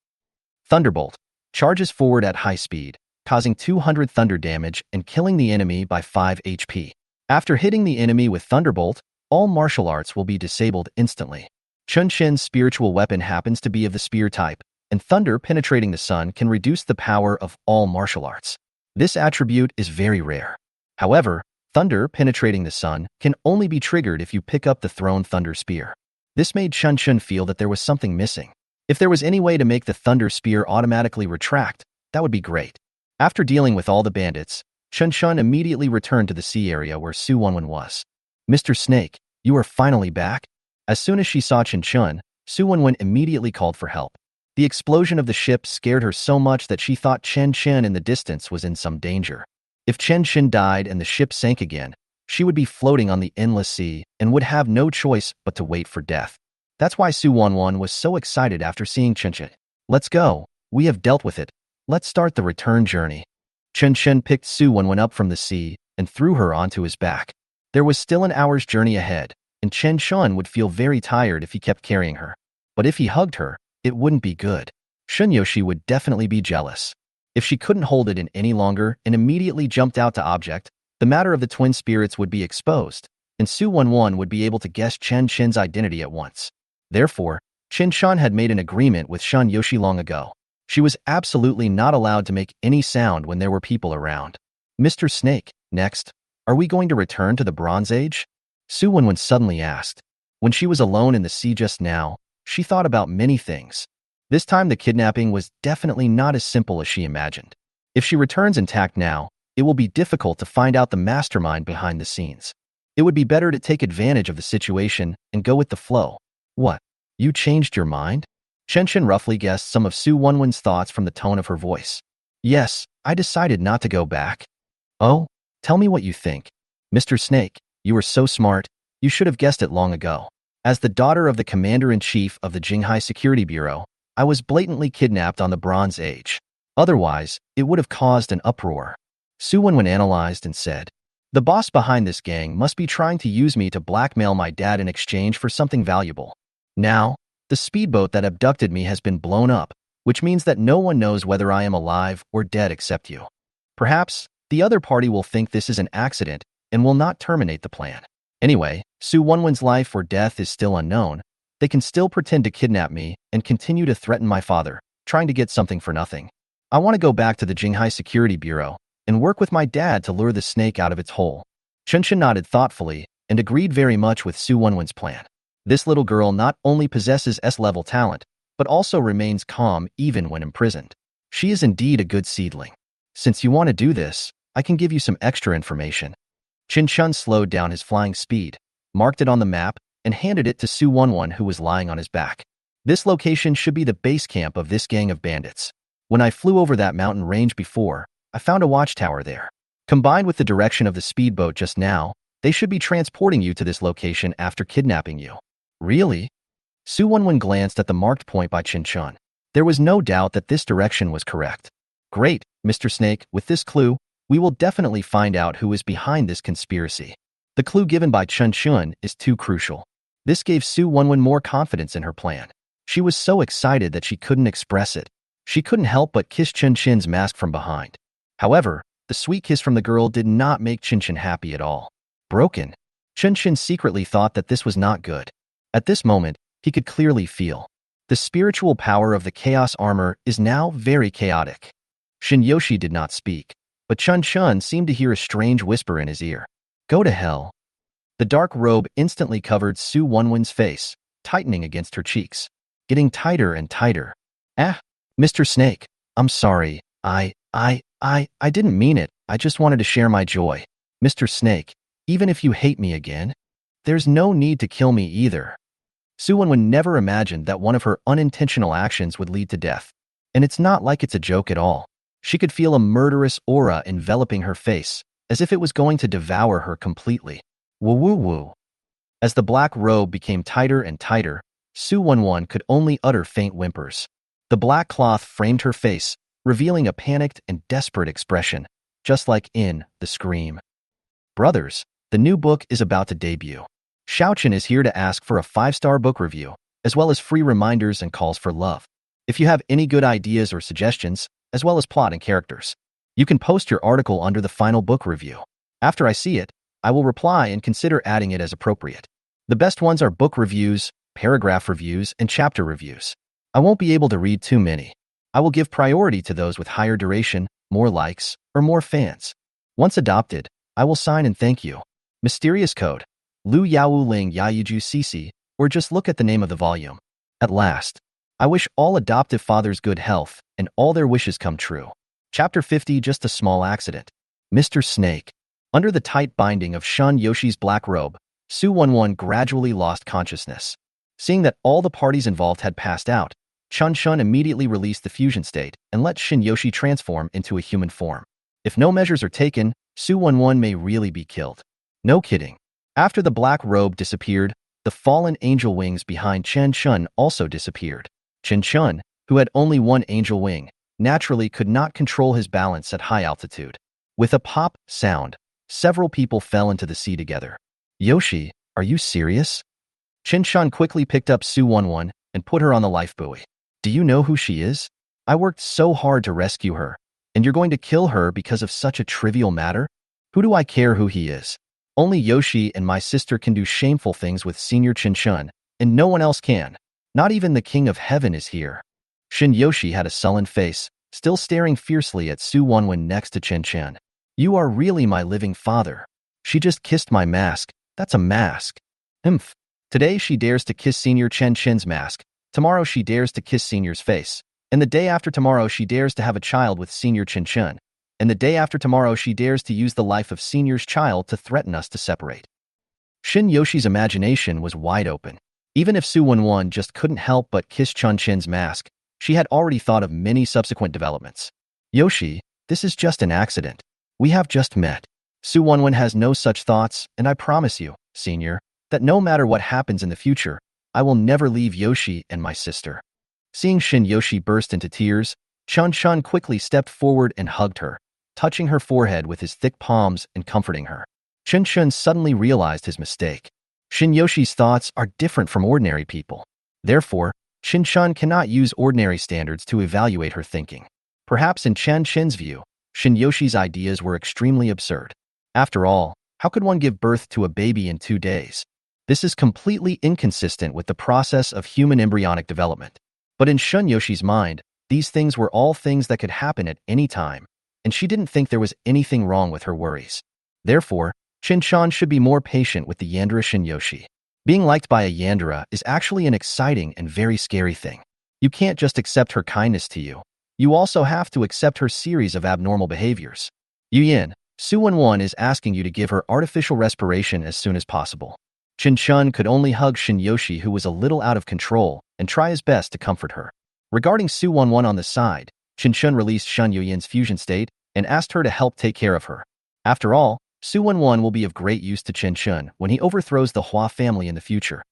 Thunderbolt, charges forward at high speed, causing 200 thunder damage and killing the enemy by 5 HP. After hitting the enemy with Thunderbolt, all martial arts will be disabled instantly. Chen Chen's spiritual weapon happens to be of the spear type, and thunder penetrating the sun can reduce the power of all martial arts. This attribute is very rare. However, thunder penetrating the sun can only be triggered if you pick up the thrown Thunder Spear. This made Chen Chen feel that there was something missing. If there was any way to make the Thunder Spear automatically retract, that would be great. After dealing with all the bandits, Chen Chen immediately returned to the sea area where Su Wenwen was. Mr. Snake, you are finally back? As soon as she saw Chen Chen, Su Wenwen immediately called for help. The explosion of the ship scared her so much that she thought Chen Chen in the distance was in some danger. If Chen Chen died and the ship sank again, she would be floating on the endless sea and would have no choice but to wait for death. That's why Su Wenwen was so excited after seeing Chen Chen. Let's go. We have dealt with it. Let's start the return journey. Chen Chen picked Su Wenwen up from the sea and threw her onto his back. There was still an hour's journey ahead, and Chen Chen would feel very tired if he kept carrying her. But if he hugged her, it wouldn't be good. Shunyoshi would definitely be jealous. If she couldn't hold it in any longer and immediately jumped out to object, the matter of the twin spirits would be exposed, and Su Wenwen would be able to guess Chen Chen's identity at once. Therefore, Chen Chen had made an agreement with Shunyoshi long ago. She was absolutely not allowed to make any sound when there were people around. Mr. Snake, next, are we going to return to the Bronze Age? Su Wenwen suddenly asked. When she was alone in the sea just now, she thought about many things. This time the kidnapping was definitely not as simple as she imagined. If she returns intact now, it will be difficult to find out the mastermind behind the scenes. It would be better to take advantage of the situation and go with the flow. What? You changed your mind? Chen Chen roughly guessed some of Su Wenwen's thoughts from the tone of her voice. Yes, I decided not to go back. Oh, tell me what you think. Mr. Snake, you were so smart, you should have guessed it long ago. As the daughter of the commander-in-chief of the Jinghai Security Bureau, I was blatantly kidnapped on the Bronze Age. Otherwise, it would have caused an uproar. Su Wenwen analyzed and said, the boss behind this gang must be trying to use me to blackmail my dad in exchange for something valuable. Now, the speedboat that abducted me has been blown up, which means that no one knows whether I am alive or dead except you. Perhaps, the other party will think this is an accident and will not terminate the plan. Anyway, Su Wenwen's life or death is still unknown. They can still pretend to kidnap me and continue to threaten my father, trying to get something for nothing. I want to go back to the Jinghai Security Bureau and work with my dad to lure the snake out of its hole. Chen Chen nodded thoughtfully and agreed very much with Su Wenwen's plan. This little girl not only possesses S-level talent, but also remains calm even when imprisoned. She is indeed a good seedling. Since you want to do this, I can give you some extra information. Chen Chen slowed down his flying speed, marked it on the map, and handed it to Su Wenwen, who was lying on his back. This location should be the base camp of this gang of bandits. When I flew over that mountain range before, I found a watchtower there. Combined with the direction of the speedboat just now, they should be transporting you to this location after kidnapping you. Really? Su Wenwen glanced at the marked point by Chen Chen. There was no doubt that this direction was correct. Great, Mr. Snake, with this clue, we will definitely find out who is behind this conspiracy. The clue given by Chen Chen is too crucial. This gave Su Wenwen more confidence in her plan. She was so excited that she couldn't express it. She couldn't help but kiss Chen Chen's mask from behind. However, the sweet kiss from the girl did not make Chen Chen happy at all. Broken. Chen Chen secretly thought that this was not good. At this moment, he could clearly feel. The spiritual power of the chaos armor is now very chaotic. Shin Yoshi did not speak, but Chen Chen seemed to hear a strange whisper in his ear. Go to hell. The dark robe instantly covered Su Wenwen's face, tightening against her cheeks, getting tighter and tighter. Mr. Snake, I'm sorry. I didn't mean it. I just wanted to share my joy. Mr. Snake, even if you hate me again, there's no need to kill me either. Su Wenwen never imagined that one of her unintentional actions would lead to death. And it's not like it's a joke at all. She could feel a murderous aura enveloping her face, as if it was going to devour her completely. Woo-woo-woo. As the black robe became tighter and tighter, Su Wenwen could only utter faint whimpers. The black cloth framed her face, revealing a panicked and desperate expression, just like in The Scream. Brothers, the new book is about to debut. Chen is here to ask for a 5-star book review, as well as free reminders and calls for love. If you have any good ideas or suggestions, as well as plot and characters, you can post your article under the final book review. After I see it, I will reply and consider adding it as appropriate. The best ones are book reviews, paragraph reviews, and chapter reviews. I won't be able to read too many. I will give priority to those with higher duration, more likes, or more fans. Once adopted, I will sign and thank you. Mysterious code. Lu Yao Ling Yayuju Cc, or just look at the name of the volume. At last, I wish all adoptive fathers good health and all their wishes come true. Chapter 50, just a small accident. Mr. Snake. Under the tight binding of Shun Yoshi's black robe, Su Wenwen gradually lost consciousness. Seeing that all the parties involved had passed out, Chen Chen immediately released the fusion state and let Shin Yoshi transform into a human form. If no measures are taken, Su Wenwen may really be killed. No kidding. After the black robe disappeared, the fallen angel wings behind Chen Chen also disappeared. Chen Chen, who had only one angel wing, naturally could not control his balance at high altitude. With a pop sound, several people fell into the sea together. Yoshi, are you serious? Chen Chen quickly picked up Su Wenwen and put her on the life buoy. Do you know who she is? I worked so hard to rescue her, and you're going to kill her because of such a trivial matter? Who do I care who he is? Only Yoshi and my sister can do shameful things with Senior Chen Chen, and no one else can. Not even the King of Heaven is here. Shin Yoshi had a sullen face, still staring fiercely at Su Wenwen next to Chen Chen. You are really my living father. She just kissed my mask. That's a mask. Humph. Today she dares to kiss Senior Chen Chen's mask. Tomorrow she dares to kiss Senior's face. And the day after tomorrow she dares to have a child with Senior Chen Chen. And the day after tomorrow she dares to use the life of Senior's child to threaten us to separate. Shin Yoshi's imagination was wide open. Even if Su Wenwen just couldn't help but kiss Chen Chen's mask, she had already thought of many subsequent developments. Yoshi, this is just an accident. We have just met. Su Wenwen has no such thoughts, and I promise you, Senior, that no matter what happens in the future, I will never leave Yoshi and my sister. Seeing Shin Yoshi burst into tears, Chen Chen quickly stepped forward and hugged her, touching her forehead with his thick palms and comforting her. Chen Chen suddenly realized his mistake. Shin Yoshi's thoughts are different from ordinary people. Therefore, Chen Chen cannot use ordinary standards to evaluate her thinking. Perhaps in Chen Chen's view, Shin Yoshi's ideas were extremely absurd. After all, how could one give birth to a baby in 2 days? This is completely inconsistent with the process of human embryonic development. But in Shun Yoshi's mind, these things were all things that could happen at any time, and she didn't think there was anything wrong with her worries. Therefore, Chen Chen should be more patient with the Yandere Shinyoshi. Being liked by a Yandere is actually an exciting and very scary thing. You can't just accept her kindness to you. You also have to accept her series of abnormal behaviors. Yu Yin, Su Wenwen is asking you to give her artificial respiration as soon as possible. Chen Chen could only hug Shinyoshi, who was a little out of control, and try his best to comfort her. Regarding Su Wenwen on the side, Chen Chen released Shen Yuyin's fusion state and asked her to help take care of her. After all, Su Wenwen will be of great use to Chen Chen when he overthrows the Hua family in the future.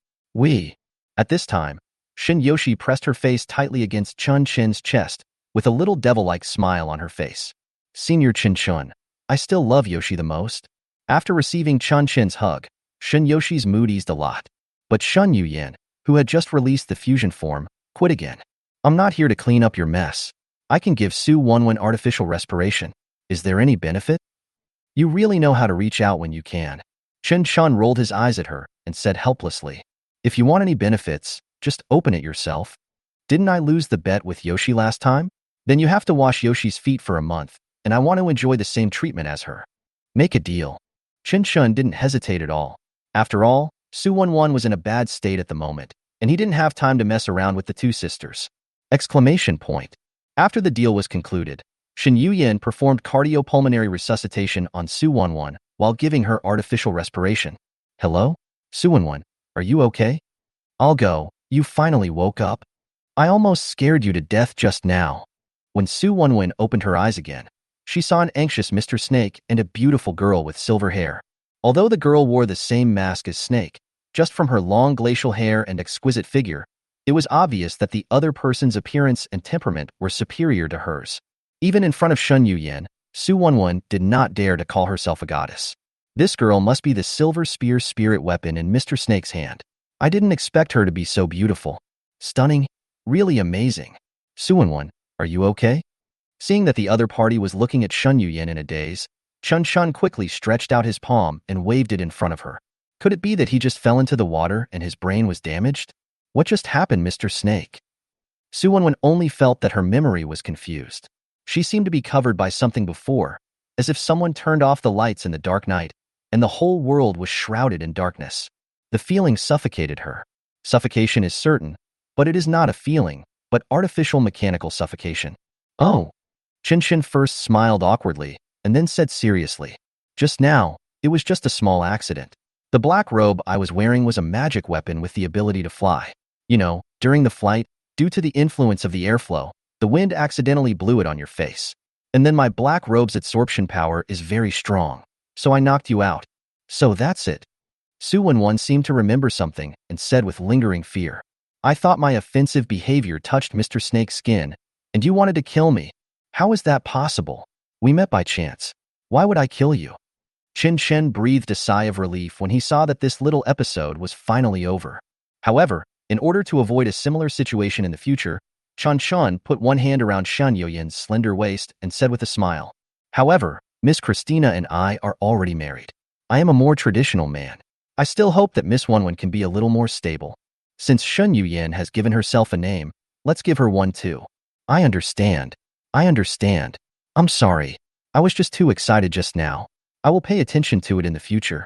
At this time, Shinyoshi pressed her face tightly against Chen Chen's chest with a little devil-like smile on her face. Senior Chen Chen, I still love Yoshi the most. After receiving Chen Chen's hug, Shinyoshi's mood eased a lot. But Shen Yuyin, who had just released the fusion form, quit again. I'm not here to clean up your mess. I can give Su Wenwen artificial respiration. Is there any benefit? You really know how to reach out when you can. Chen Chen rolled his eyes at her and said helplessly, if you want any benefits, just open it yourself. Didn't I lose the bet with Yoshi last time? Then you have to wash Yoshi's feet for a month, and I want to enjoy the same treatment as her. Make a deal. Chen Chen didn't hesitate at all. After all, Su Wenwen was in a bad state at the moment, and he didn't have time to mess around with the two sisters. Exclamation point. After the deal was concluded, Shin Yuyin performed cardiopulmonary resuscitation on Su Wenwen while giving her artificial respiration. Hello? Su Wenwen, are you okay? I'll go. You finally woke up? I almost scared you to death just now. When Su Wenwen opened her eyes again, she saw an anxious Mr. Snake and a beautiful girl with silver hair. Although the girl wore the same mask as Snake, just from her long glacial hair and exquisite figure, it was obvious that the other person's appearance and temperament were superior to hers. Even in front of Shen Yuyin, Su Wenwen did not dare to call herself a goddess. This girl must be the silver spear spirit weapon in Mr. Snake's hand. I didn't expect her to be so beautiful. Stunning. Really amazing. Su Wenwen, are you okay? Seeing that the other party was looking at Shen Yuyin in a daze, Chen Chen quickly stretched out his palm and waved it in front of her. Could it be that he just fell into the water and his brain was damaged? What just happened, Mr. Snake? Su Wenwen only felt that her memory was confused. She seemed to be covered by something before, as if someone turned off the lights in the dark night, and the whole world was shrouded in darkness. The feeling suffocated her. Suffocation is certain, but it is not a feeling, but artificial mechanical suffocation. Oh. Chen Chen first smiled awkwardly, and then said seriously, just now, it was just a small accident. The black robe I was wearing was a magic weapon with the ability to fly. You know, during the flight, due to the influence of the airflow, the wind accidentally blew it on your face. And then my black robe's absorption power is very strong, so I knocked you out. So that's it. Su Wenwen seemed to remember something and said with lingering fear, I thought my offensive behavior touched Mr. Snake's skin, and you wanted to kill me. How is that possible? We met by chance. Why would I kill you? Chen Chen breathed a sigh of relief when he saw that this little episode was finally over. However, in order to avoid a similar situation in the future, Chen Chen put one hand around Shen Yuyan's slender waist and said with a smile, however, Miss Christina and I are already married. I am a more traditional man. I still hope that Miss Wenwen can be a little more stable. Since Shen Yuyin has given herself a name, let's give her one too. I understand. I'm sorry. I was just too excited just now. I will pay attention to it in the future.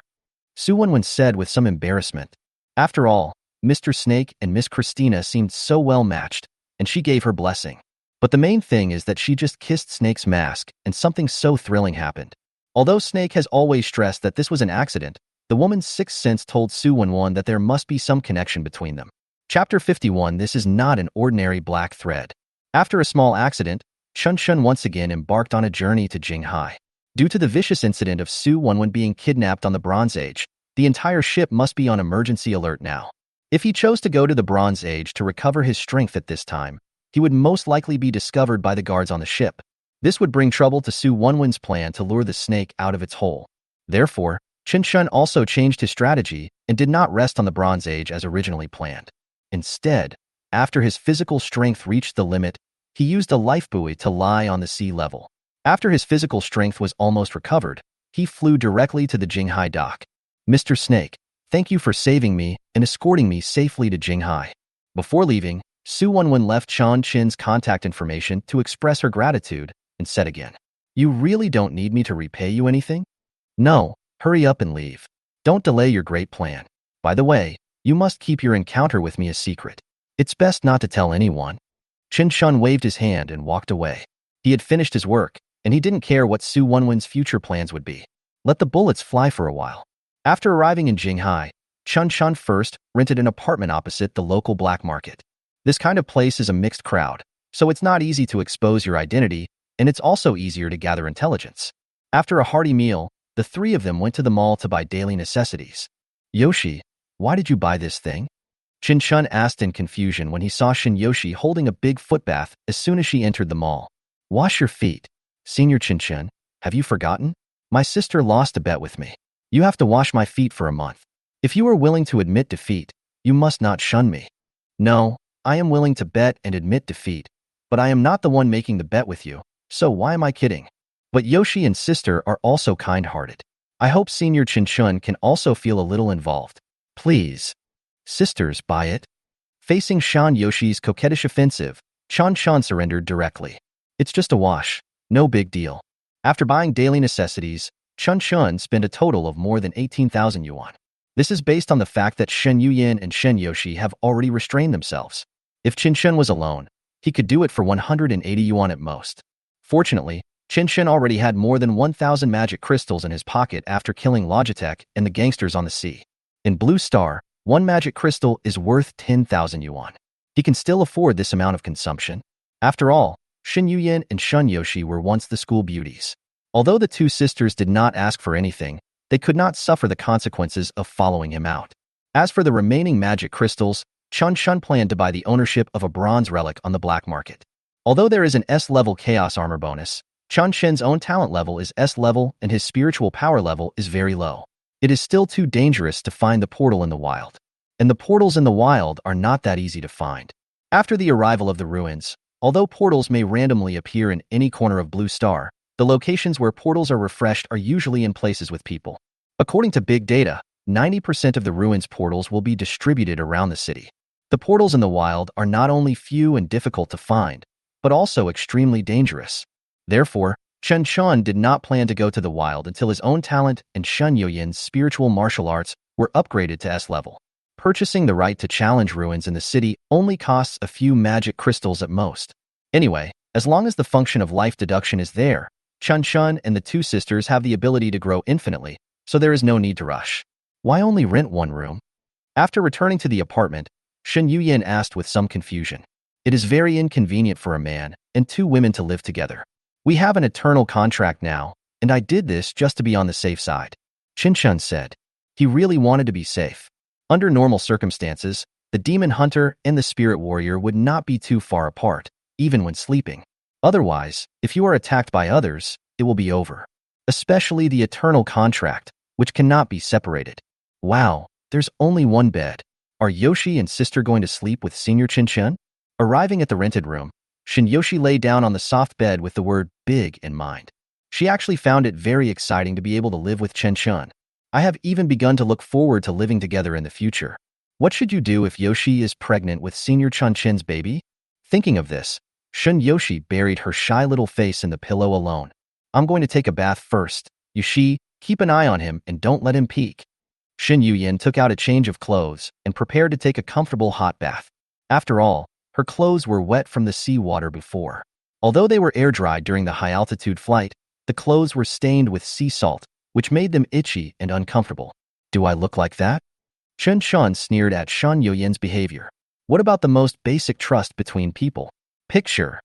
Su Wenwen said with some embarrassment. After all, Mr. Snake and Miss Christina seemed so well matched, and she gave her blessing. But the main thing is that she just kissed Snake's mask, and something so thrilling happened. Although Snake has always stressed that this was an accident, the woman's sixth sense told Su Wenwen that there must be some connection between them. Chapter 51. This is not an ordinary black thread. After a small accident, Chen Chen once again embarked on a journey to Jinghai. Due to the vicious incident of Su Wenwen being kidnapped on the Bronze Age, the entire ship must be on emergency alert now. If he chose to go to the Bronze Age to recover his strength at this time, he would most likely be discovered by the guards on the ship. This would bring trouble to Su Wenwen's plan to lure the snake out of its hole. Therefore, Chen Chen also changed his strategy and did not rest on the Bronze Age as originally planned. Instead, after his physical strength reached the limit, he used a lifebuoy to lie on the sea level. After his physical strength was almost recovered, he flew directly to the Jinghai dock. Mr. Snake, thank you for saving me and escorting me safely to Jinghai. Before leaving, Su Wenwen left Chen Chen's contact information to express her gratitude and said again, you really don't need me to repay you anything? No, Hurry up and leave. Don't delay your great plan. By the way, you must keep your encounter with me a secret. It's best not to tell anyone. Chen Chen waved his hand and walked away. He had finished his work, and he didn't care what Su Wenwen's future plans would be. Let the bullets fly for a while. After arriving in Jinghai, Chen Chen first rented an apartment opposite the local black market. This kind of place is a mixed crowd, so it's not easy to expose your identity, and it's also easier to gather intelligence. After a hearty meal, the three of them went to the mall to buy daily necessities. Yoshi, why did you buy this thing? Chen Chen asked in confusion when he saw Shin Yoshi holding a big foot bath as soon as she entered the mall. Wash your feet. Senior Chen Chen, have you forgotten? My sister lost a bet with me. You have to wash my feet for a month. If you are willing to admit defeat, you must not shun me. No, I am willing to bet and admit defeat, but I am not the one making the bet with you, so why am I kidding? But Yoshi and sister are also kind-hearted. I hope Senior Chen Chen can also feel a little involved. Please. Sisters, buy it. Facing Shan Yoshi's coquettish offensive, Chen Chen surrendered directly. It's just a wash. No big deal. After buying daily necessities, Chen Chen spent a total of more than 18,000 yuan. This is based on the fact that Shen Yuyan and Shen Yoshi have already restrained themselves. If Chen Chen was alone, he could do it for 180 yuan at most. Fortunately, Chen Chen already had more than 1,000 magic crystals in his pocket after killing Logitech and the gangsters on the sea. In Blue Star, one magic crystal is worth 10,000 yuan. He can still afford this amount of consumption. After all, Shen Yuyan and Shen Yoshi were once the school beauties. Although the two sisters did not ask for anything, they could not suffer the consequences of following him out. As for the remaining magic crystals, Chen Chen planned to buy the ownership of a bronze relic on the black market. Although there is an S-level chaos armor bonus, Chen Chen's own talent level is S-level and his spiritual power level is very low. It is still too dangerous to find the portal in the wild. And the portals in the wild are not that easy to find. After the arrival of the ruins, although portals may randomly appear in any corner of Blue Star, the locations where portals are refreshed are usually in places with people. According to big data, 90% of the ruins portals will be distributed around the city. The portals in the wild are not only few and difficult to find, but also extremely dangerous. Therefore, Chen Chen did not plan to go to the wild until his own talent and Shen Yuyan's spiritual martial arts were upgraded to S level. Purchasing the right to challenge ruins in the city only costs a few magic crystals at most. Anyway, as long as the function of life deduction is there, Chen Chen and the two sisters have the ability to grow infinitely, so there is no need to rush. Why only rent one room? After returning to the apartment, Shen Yuyan asked with some confusion. It is very inconvenient for a man and two women to live together. We have an eternal contract now, and I did this just to be on the safe side. Chen Chen said. He really wanted to be safe. Under normal circumstances, the demon hunter and the spirit warrior would not be too far apart, even when sleeping. Otherwise, if you are attacked by others, it will be over. Especially the eternal contract, which cannot be separated. Wow, there's only one bed. Are Yoshi and sister going to sleep with Senior Chen Chen? Arriving at the rented room, Shin Yoshi lay down on the soft bed with the word big in mind. She actually found it very exciting to be able to live with Chen Chen. I have even begun to look forward to living together in the future. What should you do if Yoshi is pregnant with Senior Chen Chen's baby? Thinking of this, Shin Yoshi buried her shy little face in the pillow alone. I'm going to take a bath first. Yoshi, keep an eye on him and don't let him peek. Shin Yuyan took out a change of clothes and prepared to take a comfortable hot bath. After all, her clothes were wet from the seawater before. Although they were air-dried during the high-altitude flight, the clothes were stained with sea salt, which made them itchy and uncomfortable. Do I look like that? Chen Chen sneered at Shan Yuyan's behavior. What about the most basic trust between people? Picture.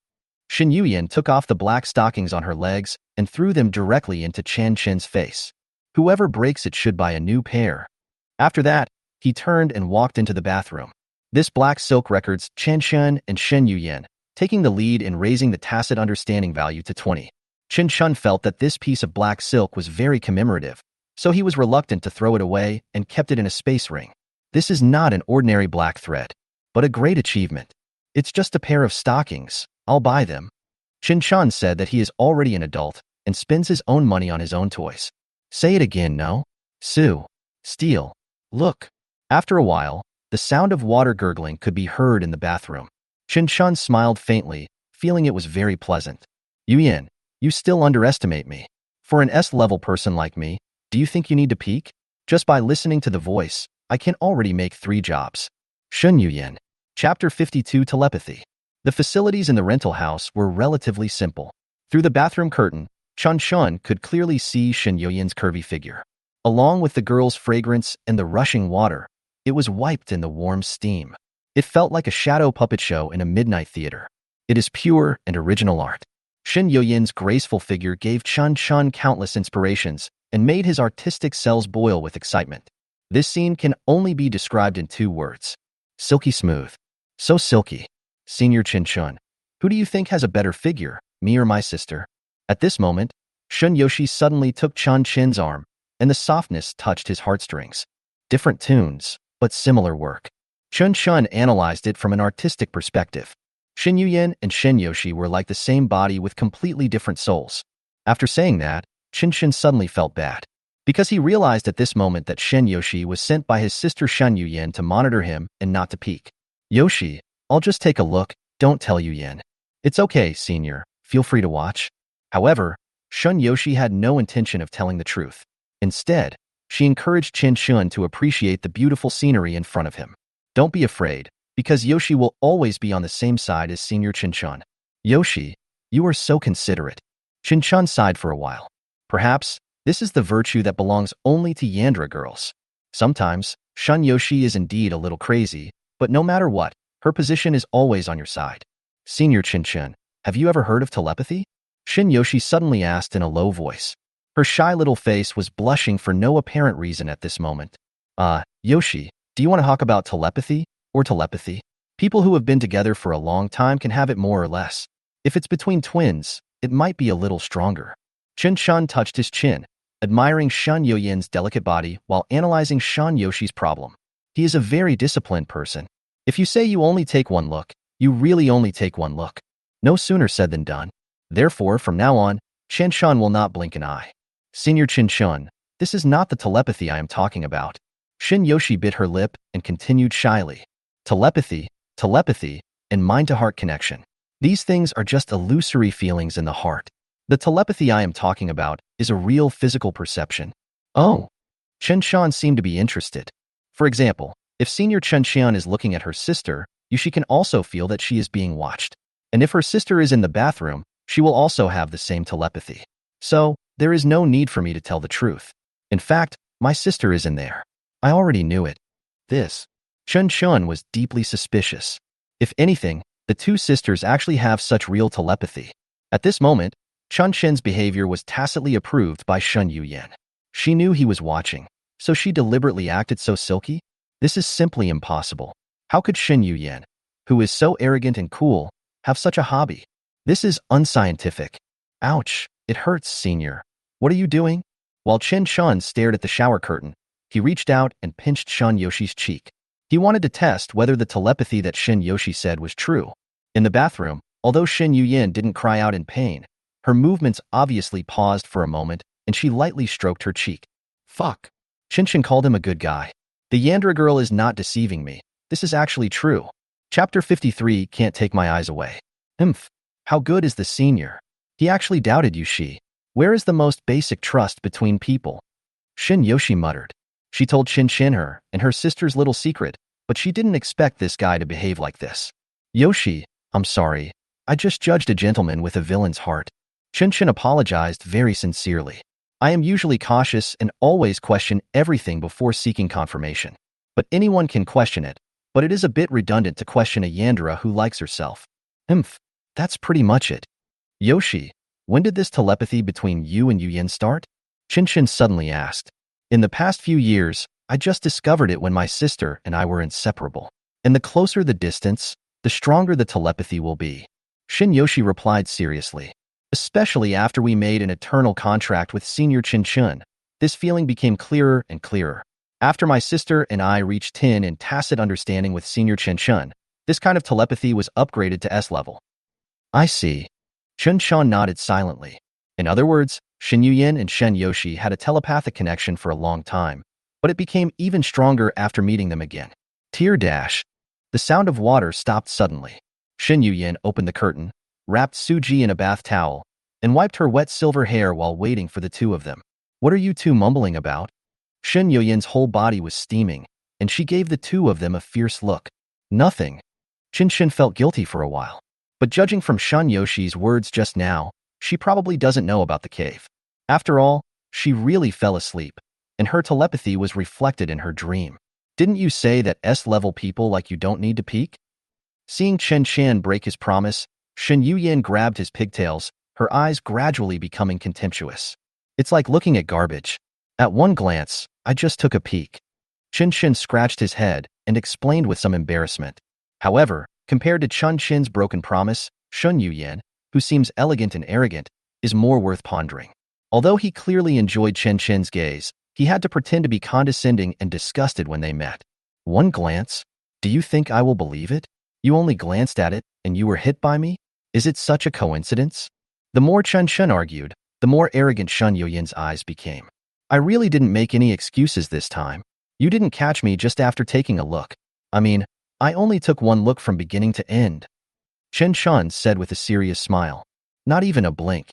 Shin Yuyan took off the black stockings on her legs and threw them directly into Chen Chen's face. Whoever breaks it should buy a new pair. After that, he turned and walked into the bathroom. This black silk records Chen Chen and Shen Yuyan, taking the lead in raising the tacit understanding value to 20. Chen Chen felt that this piece of black silk was very commemorative, so he was reluctant to throw it away and kept it in a space ring. This is not an ordinary black thread, but a great achievement. It's just a pair of stockings. I'll buy them. Chen Chen said that he is already an adult and spends his own money on his own toys. Say it again, no? Sue. Steal. Look. After a while, the sound of water gurgling could be heard in the bathroom. Chen Chen smiled faintly, feeling it was very pleasant. Yuyan, you still underestimate me. For an S-level person like me, Do you think you need to peek? Just by listening to the voice, I can already make 3 jobs. Shun Yuyan. Chapter 52 Telepathy. The facilities in the rental house were relatively simple. Through the bathroom curtain, Chen Chen could clearly see Shen Yuyan's curvy figure. Along with the girl's fragrance and the rushing water, it was wiped in the warm steam. It felt like a shadow puppet show in a midnight theater. It is pure and original art. Shen Yuyan's graceful figure gave Chen Chen countless inspirations and made his artistic cells boil with excitement. This scene can only be described in 2 words. Silky smooth. So silky. Senior Chen Chen. Who do you think has a better figure, me or my sister? At this moment, Shun Yoshi suddenly took Chen Chen's arm, and the softness touched his heartstrings. Different tunes, but similar work. Chen Chen analyzed it from an artistic perspective. Shin Yuyan and Shen Yoshi were like the same body with completely different souls. After saying that, Chen Chen suddenly felt bad. Because he realized at this moment that Shen Yoshi was sent by his sister Shen Yuyan to monitor him and not to peek. Yoshi, I'll just take a look, don't tell Yuyan. It's okay, senior, feel free to watch. However, Shun Yoshi had no intention of telling the truth. Instead, she encouraged Chen Chen to appreciate the beautiful scenery in front of him. Don't be afraid, because Yoshi will always be on the same side as Senior Chen Chen. Yoshi, you are so considerate. Chen Chen sighed for a while. Perhaps, this is the virtue that belongs only to Yandra girls. Sometimes, Shun Yoshi is indeed a little crazy, but no matter what, her position is always on your side. Senior Chen Chen, have you ever heard of telepathy? Shin Yoshi suddenly asked in a low voice. Her shy little face was blushing for no apparent reason at this moment. Yoshi, do you want to talk about telepathy or telepathy? People who have been together for a long time can have it more or less. If it's between twins, it might be a little stronger. Chen Chen touched his chin, admiring Shun Yuyan's delicate body while analyzing Shun Yoshi's problem. He is a very disciplined person. If you say you only take one look, you really only take one look. No sooner said than done. Therefore, from now on, Chen Chen will not blink an eye. Senior Chen Chen, this is not the telepathy I am talking about. Shin Yoshi bit her lip and continued shyly. Telepathy, and mind-to-heart connection. These things are just illusory feelings in the heart. The telepathy I am talking about is a real physical perception. Oh. Chen Chen seemed to be interested. For example, if Senior Chen Chen is looking at her sister, she can also feel that she is being watched. And if her sister is in the bathroom, she will also have the same telepathy. So, there is no need for me to tell the truth. In fact, my sister is in there. I already knew it. This. Chen Chen was deeply suspicious. If anything, the 2 sisters actually have such real telepathy. At this moment, Chen Chen's behavior was tacitly approved by Shun Yuyan. She knew he was watching, so she deliberately acted so silky? This is simply impossible. How could Shen Yuyan, who is so arrogant and cool, have such a hobby? This is unscientific. Ouch, it hurts, senior. What are you doing? While Chen Chen stared at the shower curtain, he reached out and pinched Shun Yoshi's cheek. He wanted to test whether the telepathy that Shin Yoshi said was true. In the bathroom, although Shin Yuyan didn't cry out in pain, her movements obviously paused for a moment and she lightly stroked her cheek. Fuck. Chen Chen called him a good guy. The Yandra girl is not deceiving me. This is actually true. Chapter 53 can't take my eyes away. How good is the senior? He actually doubted you, she. Where is the most basic trust between people? Shin Yoshi muttered. She told Chen Chen her and her sister's little secret, but she didn't expect this guy to behave like this. Yoshi, I'm sorry. I just judged a gentleman with a villain's heart. Chen Chen apologized very sincerely. I am usually cautious and always question everything before seeking confirmation. But anyone can question it, but it is a bit redundant to question a Yandra who likes herself. That's pretty much it. Yoshi, when did this telepathy between you and Yuyan start? Chen Chen suddenly asked. In the past few years, I just discovered it when my sister and I were inseparable. And the closer the distance, the stronger the telepathy will be. Shin Yoshi replied seriously. Especially after we made an eternal contract with Senior Chen Chen, this feeling became clearer and clearer. After my sister and I reached 10 in tacit understanding with Senior Chen Chen, this kind of telepathy was upgraded to S level. I see. Chen Chen nodded silently. In other words, Shin Yuyan and Shen Yoshi had a telepathic connection for a long time, but it became even stronger after meeting them again. Tear dash. The sound of water stopped suddenly. Shin Yuyan opened the curtain, wrapped Suji in a bath towel, and wiped her wet silver hair while waiting for the 2 of them. What are you two mumbling about? Shen Yuyan's whole body was steaming, and she gave the two of them a fierce look. Nothing. Chen Chen felt guilty for a while. But judging from Shan Yoshi's words just now, she probably doesn't know about the cave. After all, she really fell asleep, and her telepathy was reflected in her dream. Didn't you say that S-level people like you don't need to peek? Seeing Chen Chen break his promise, Shen Yuyan grabbed his pigtails, her eyes gradually becoming contemptuous. It's like looking at garbage. At one glance, I just took a peek. Chen Chen scratched his head and explained with some embarrassment. However, compared to Chen Chen's broken promise, Shen Yuyan, who seems elegant and arrogant, is more worth pondering. Although he clearly enjoyed Chen Chen's gaze, he had to pretend to be condescending and disgusted when they met. One glance? Do you think I will believe it? You only glanced at it, and you were hit by me? Is it such a coincidence? The more Chen Chen argued, the more arrogant Shen Yuyan's eyes became. I really didn't make any excuses this time. You didn't catch me just after taking a look. I mean, I only took one look from beginning to end. Chen Chen said with a serious smile. Not even a blink.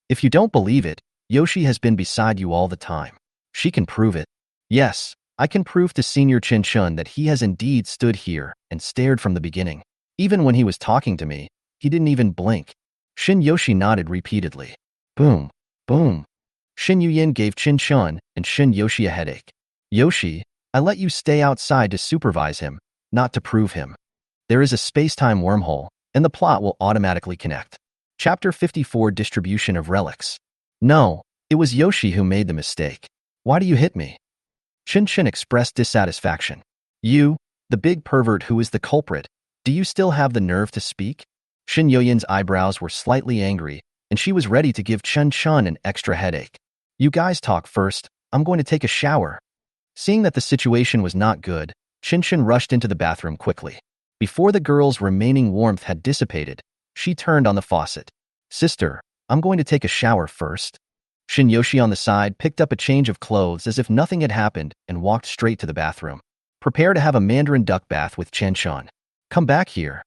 If you don't believe it, Yoshi has been beside you all the time. She can prove it. Yes, I can prove to Senior Chen Chen that he has indeed stood here and stared from the beginning. Even when he was talking to me, he didn't even blink. Shin Yoshi nodded repeatedly. Boom, boom. Shin Yuyan gave Chen Chen and Shin Yoshi a headache. Yoshi, I let you stay outside to supervise him, not to prove him. There is a space-time wormhole, and the plot will automatically connect. Chapter 54 Distribution of Relics. No, it was Yoshi who made the mistake. Why do you hit me? Chen Chen expressed dissatisfaction. You, the big pervert who is the culprit, do you still have the nerve to speak? Shin Yuyan's eyebrows were slightly angry, and she was ready to give Chen Chen an extra headache. You guys talk first, I'm going to take a shower. Seeing that the situation was not good, Chen Chen rushed into the bathroom quickly. Before the girl's remaining warmth had dissipated, she turned on the faucet. Sister, I'm going to take a shower first. Shin Yoshi on the side picked up a change of clothes as if nothing had happened and walked straight to the bathroom. Prepare to have a mandarin duck bath with Chen Chen. Come back here.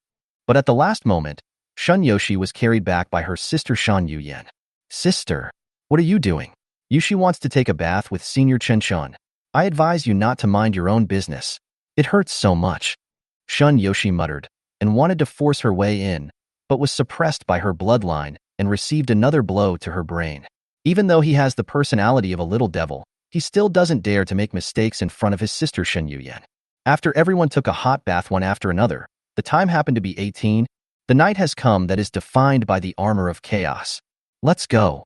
But at the last moment, Shun Yoshi was carried back by her sister Shan Yuyan. Sister, what are you doing? Yushi wants to take a bath with Senior Chen Chen. I advise you not to mind your own business. It hurts so much. Shun Yoshi muttered, and wanted to force her way in, but was suppressed by her bloodline and received another blow to her brain. Even though he has the personality of a little devil, he still doesn't dare to make mistakes in front of his sister Shin Yuyan. After everyone took a hot bath one after another, the time happened to be 18. The night has come that is defined by the armor of chaos. Let's go.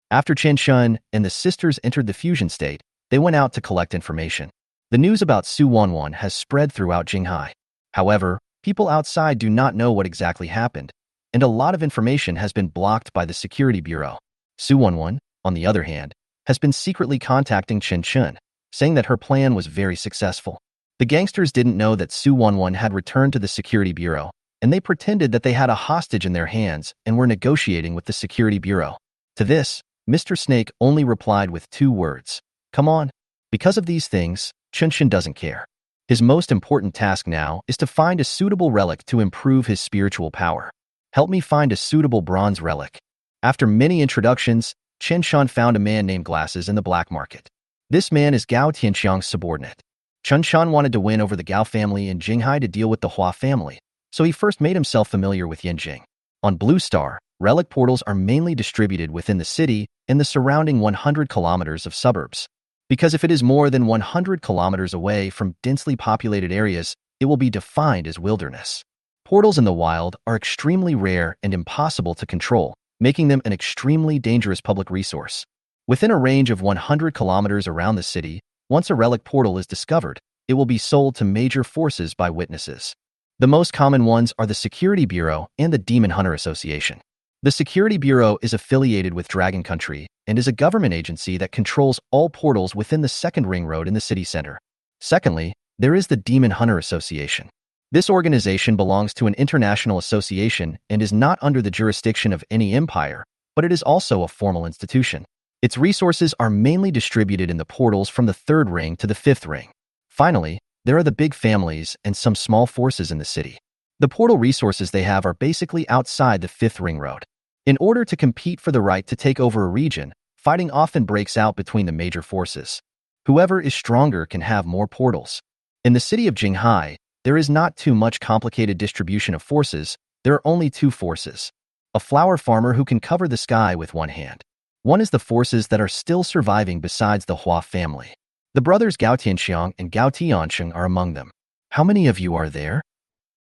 After Chen Chen and the sisters entered the fusion state, they went out to collect information. The news about Su Wanwan has spread throughout Jinghai. However, people outside do not know what exactly happened, and a lot of information has been blocked by the Security Bureau. Su Wanwan, on the other hand, has been secretly contacting Chen Chen, saying that her plan was very successful. The gangsters didn't know that Su Wanwan had returned to the Security Bureau, and they pretended that they had a hostage in their hands and were negotiating with the Security Bureau. To this, Mr. Snake only replied with 2 words. Come on. Because of these things, Chen Chen doesn't care. His most important task now is to find a suitable relic to improve his spiritual power. Help me find a suitable bronze relic. After many introductions, Chen Chen found a man named Glasses in the black market. This man is Gu Qing's subordinate. Chen Chen wanted to win over the Gao family in Jinghai to deal with the Hua family, so he first made himself familiar with Yanjing. On Blue Star, relic portals are mainly distributed within the city and the surrounding 100 kilometers of suburbs. Because if it is more than 100 kilometers away from densely populated areas, it will be defined as wilderness. Portals in the wild are extremely rare and impossible to control, making them an extremely dangerous public resource. Within a range of 100 kilometers around the city, once a relic portal is discovered, it will be sold to major forces by witnesses. The most common ones are the Security Bureau and the Demon Hunter Association. The Security Bureau is affiliated with Dragon Country and is a government agency that controls all portals within the second ring road in the city center. Secondly, there is the Demon Hunter Association. This organization belongs to an international association and is not under the jurisdiction of any empire, but it is also a formal institution. Its resources are mainly distributed in the portals from the 3rd ring to the 5th ring. Finally, there are the big families and some small forces in the city. The portal resources they have are basically outside the 5th ring road. In order to compete for the right to take over a region, Fighting often breaks out between the major forces. Whoever is stronger can have more portals. In the city of Jinghai, there is not too much complicated distribution of forces. There are only two forces. A flower farmer who can cover the sky with one hand. One is the forces that are still surviving besides the Hua family. The brothers Gu Qingning and Gu Qingning are among them. How many of you are there?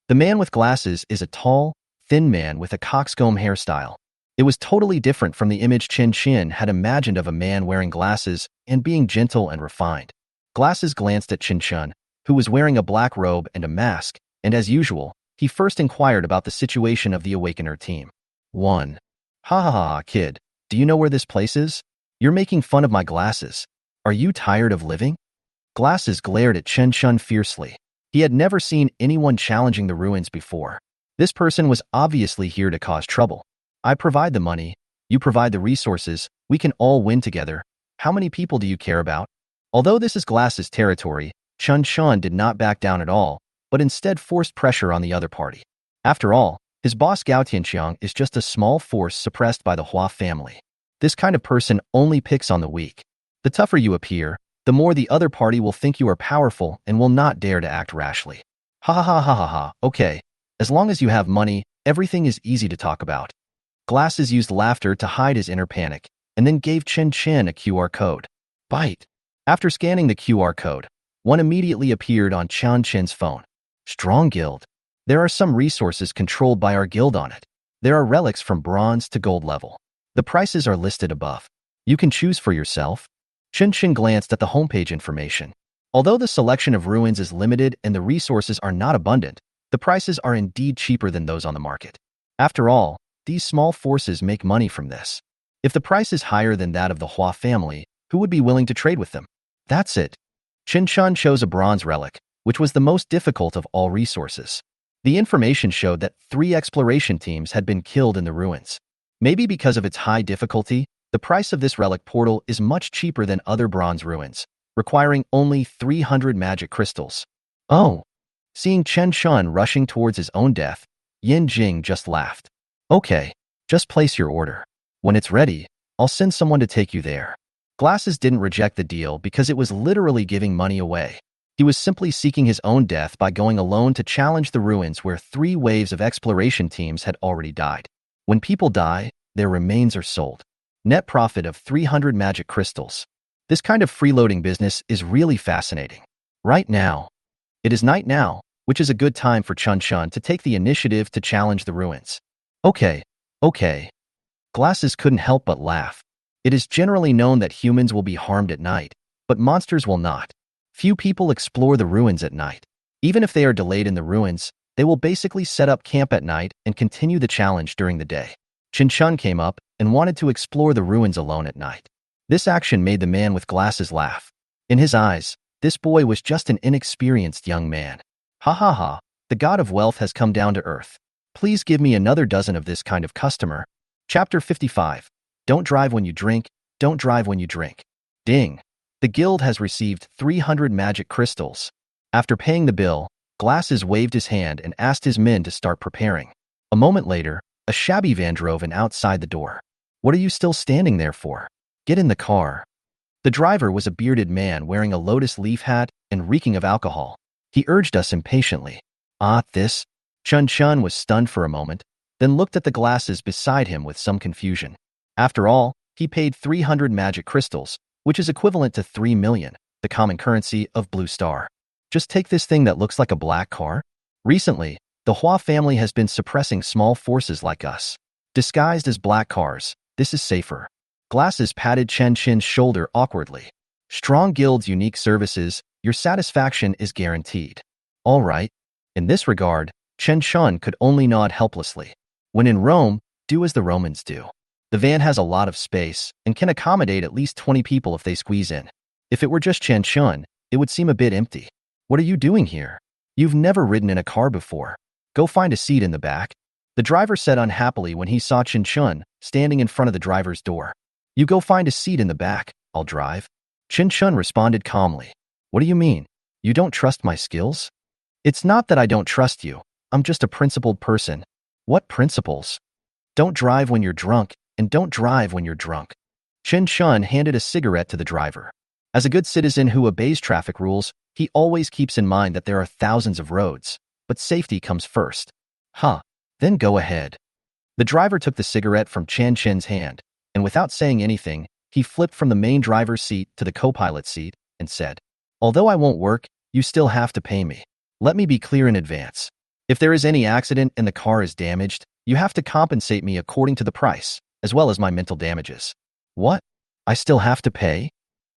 The man with glasses is a tall, thin man with a coxcomb hairstyle. It was totally different from the image Chen Chen had imagined of a man wearing glasses and being gentle and refined. Glasses glanced at Chen Chen, who was wearing a black robe and a mask, and as usual, he first inquired about the situation of the Awakener team. 1. Ha ha ha, kid. Do you know where this place is? You're making fun of my glasses. Are you tired of living? Glasses glared at Chen Chen fiercely. He had never seen anyone challenging the ruins before. This person was obviously here to cause trouble. I provide the money, you provide the resources, we can all win together. How many people do you care about? Although this is Glasses' territory, Chen Chen did not back down at all, but instead forced pressure on the other party. After all, his boss Gu Qingning is just a small force suppressed by the Hua family. This kind of person only picks on the weak. The tougher you appear, the more the other party will think you are powerful and will not dare to act rashly. Ha ha ha ha ha ha, okay. As long as you have money, everything is easy to talk about. Glasses used laughter to hide his inner panic, and then gave Chen Chen a QR code. Bite. After scanning the QR code, one immediately appeared on Chen Chen's phone. Strong Guild. There are some resources controlled by our guild on it. There are relics from bronze to gold level. The prices are listed above. You can choose for yourself. Chen Chen glanced at the homepage information. Although the selection of ruins is limited and the resources are not abundant, the prices are indeed cheaper than those on the market. After all, these small forces make money from this. If the price is higher than that of the Hua family, who would be willing to trade with them? That's it. Chen Chen chose a bronze relic, which was the most difficult of all resources. The information showed that 3 exploration teams had been killed in the ruins. Maybe because of its high difficulty, the price of this relic portal is much cheaper than other bronze ruins, requiring only 300 magic crystals. Oh! Seeing Chen Chen rushing towards his own death, Yin Jing just laughed. Okay, just place your order. When it's ready, I'll send someone to take you there. Glasses didn't reject the deal because it was literally giving money away. He was simply seeking his own death by going alone to challenge the ruins where 3 waves of exploration teams had already died. When people die, their remains are sold. Net profit of 300 magic crystals. This kind of freeloading business is really fascinating. Right now. It is night now, which is a good time for Chen Chen to take the initiative to challenge the ruins. Okay. Glasses couldn't help but laugh. It is generally known that humans will be harmed at night, but monsters will not. Few people explore the ruins at night. Even if they are delayed in the ruins, they will basically set up camp at night and continue the challenge during the day. Chen Chen came up and wanted to explore the ruins alone at night. This action made the man with glasses laugh. In his eyes, this boy was just an inexperienced young man. Ha ha ha, the god of wealth has come down to earth. Please give me another dozen of this kind of customer. Chapter 55. Don't drive when you drink, don't drive when you drink. Ding. The guild has received 300 magic crystals. After paying the bill, Glasses waved his hand and asked his men to start preparing. A moment later, a shabby van drove in outside the door. What are you still standing there for? Get in the car. The driver was a bearded man wearing a lotus leaf hat and reeking of alcohol. He urged us impatiently. This? Chen Chen was stunned for a moment, then looked at the glasses beside him with some confusion. After all, he paid 300 magic crystals, which is equivalent to 3 million, the common currency of Blue Star. Just take this thing that looks like a black car? Recently, the Hua family has been suppressing small forces like us. Disguised as black cars, this is safer. Glasses patted Chen Chen's shoulder awkwardly. Strong Guild's unique services, your satisfaction is guaranteed. All right. In this regard, Chen Chen could only nod helplessly. When in Rome, do as the Romans do. The van has a lot of space and can accommodate at least 20 people if they squeeze in. If it were just Chen Chen, it would seem a bit empty. What are you doing here? You've never ridden in a car before. Go find a seat in the back. The driver said unhappily when he saw Chen Chen standing in front of the driver's door. You go find a seat in the back, I'll drive. Chen Chen responded calmly. What do you mean? You don't trust my skills? It's not that I don't trust you. I'm just a principled person. What principles? Don't drive when you're drunk, and don't drive when you're drunk. Chen Chen handed a cigarette to the driver. As a good citizen who obeys traffic rules, he always keeps in mind that there are thousands of roads, but safety comes first. Huh, then go ahead. The driver took the cigarette from Chen Chen's hand, and without saying anything, he flipped from the main driver's seat to the co-pilot seat and said, "Although I won't work, you still have to pay me. Let me be clear in advance. If there is any accident and the car is damaged, you have to compensate me according to the price, as well as my mental damages." What? I still have to pay?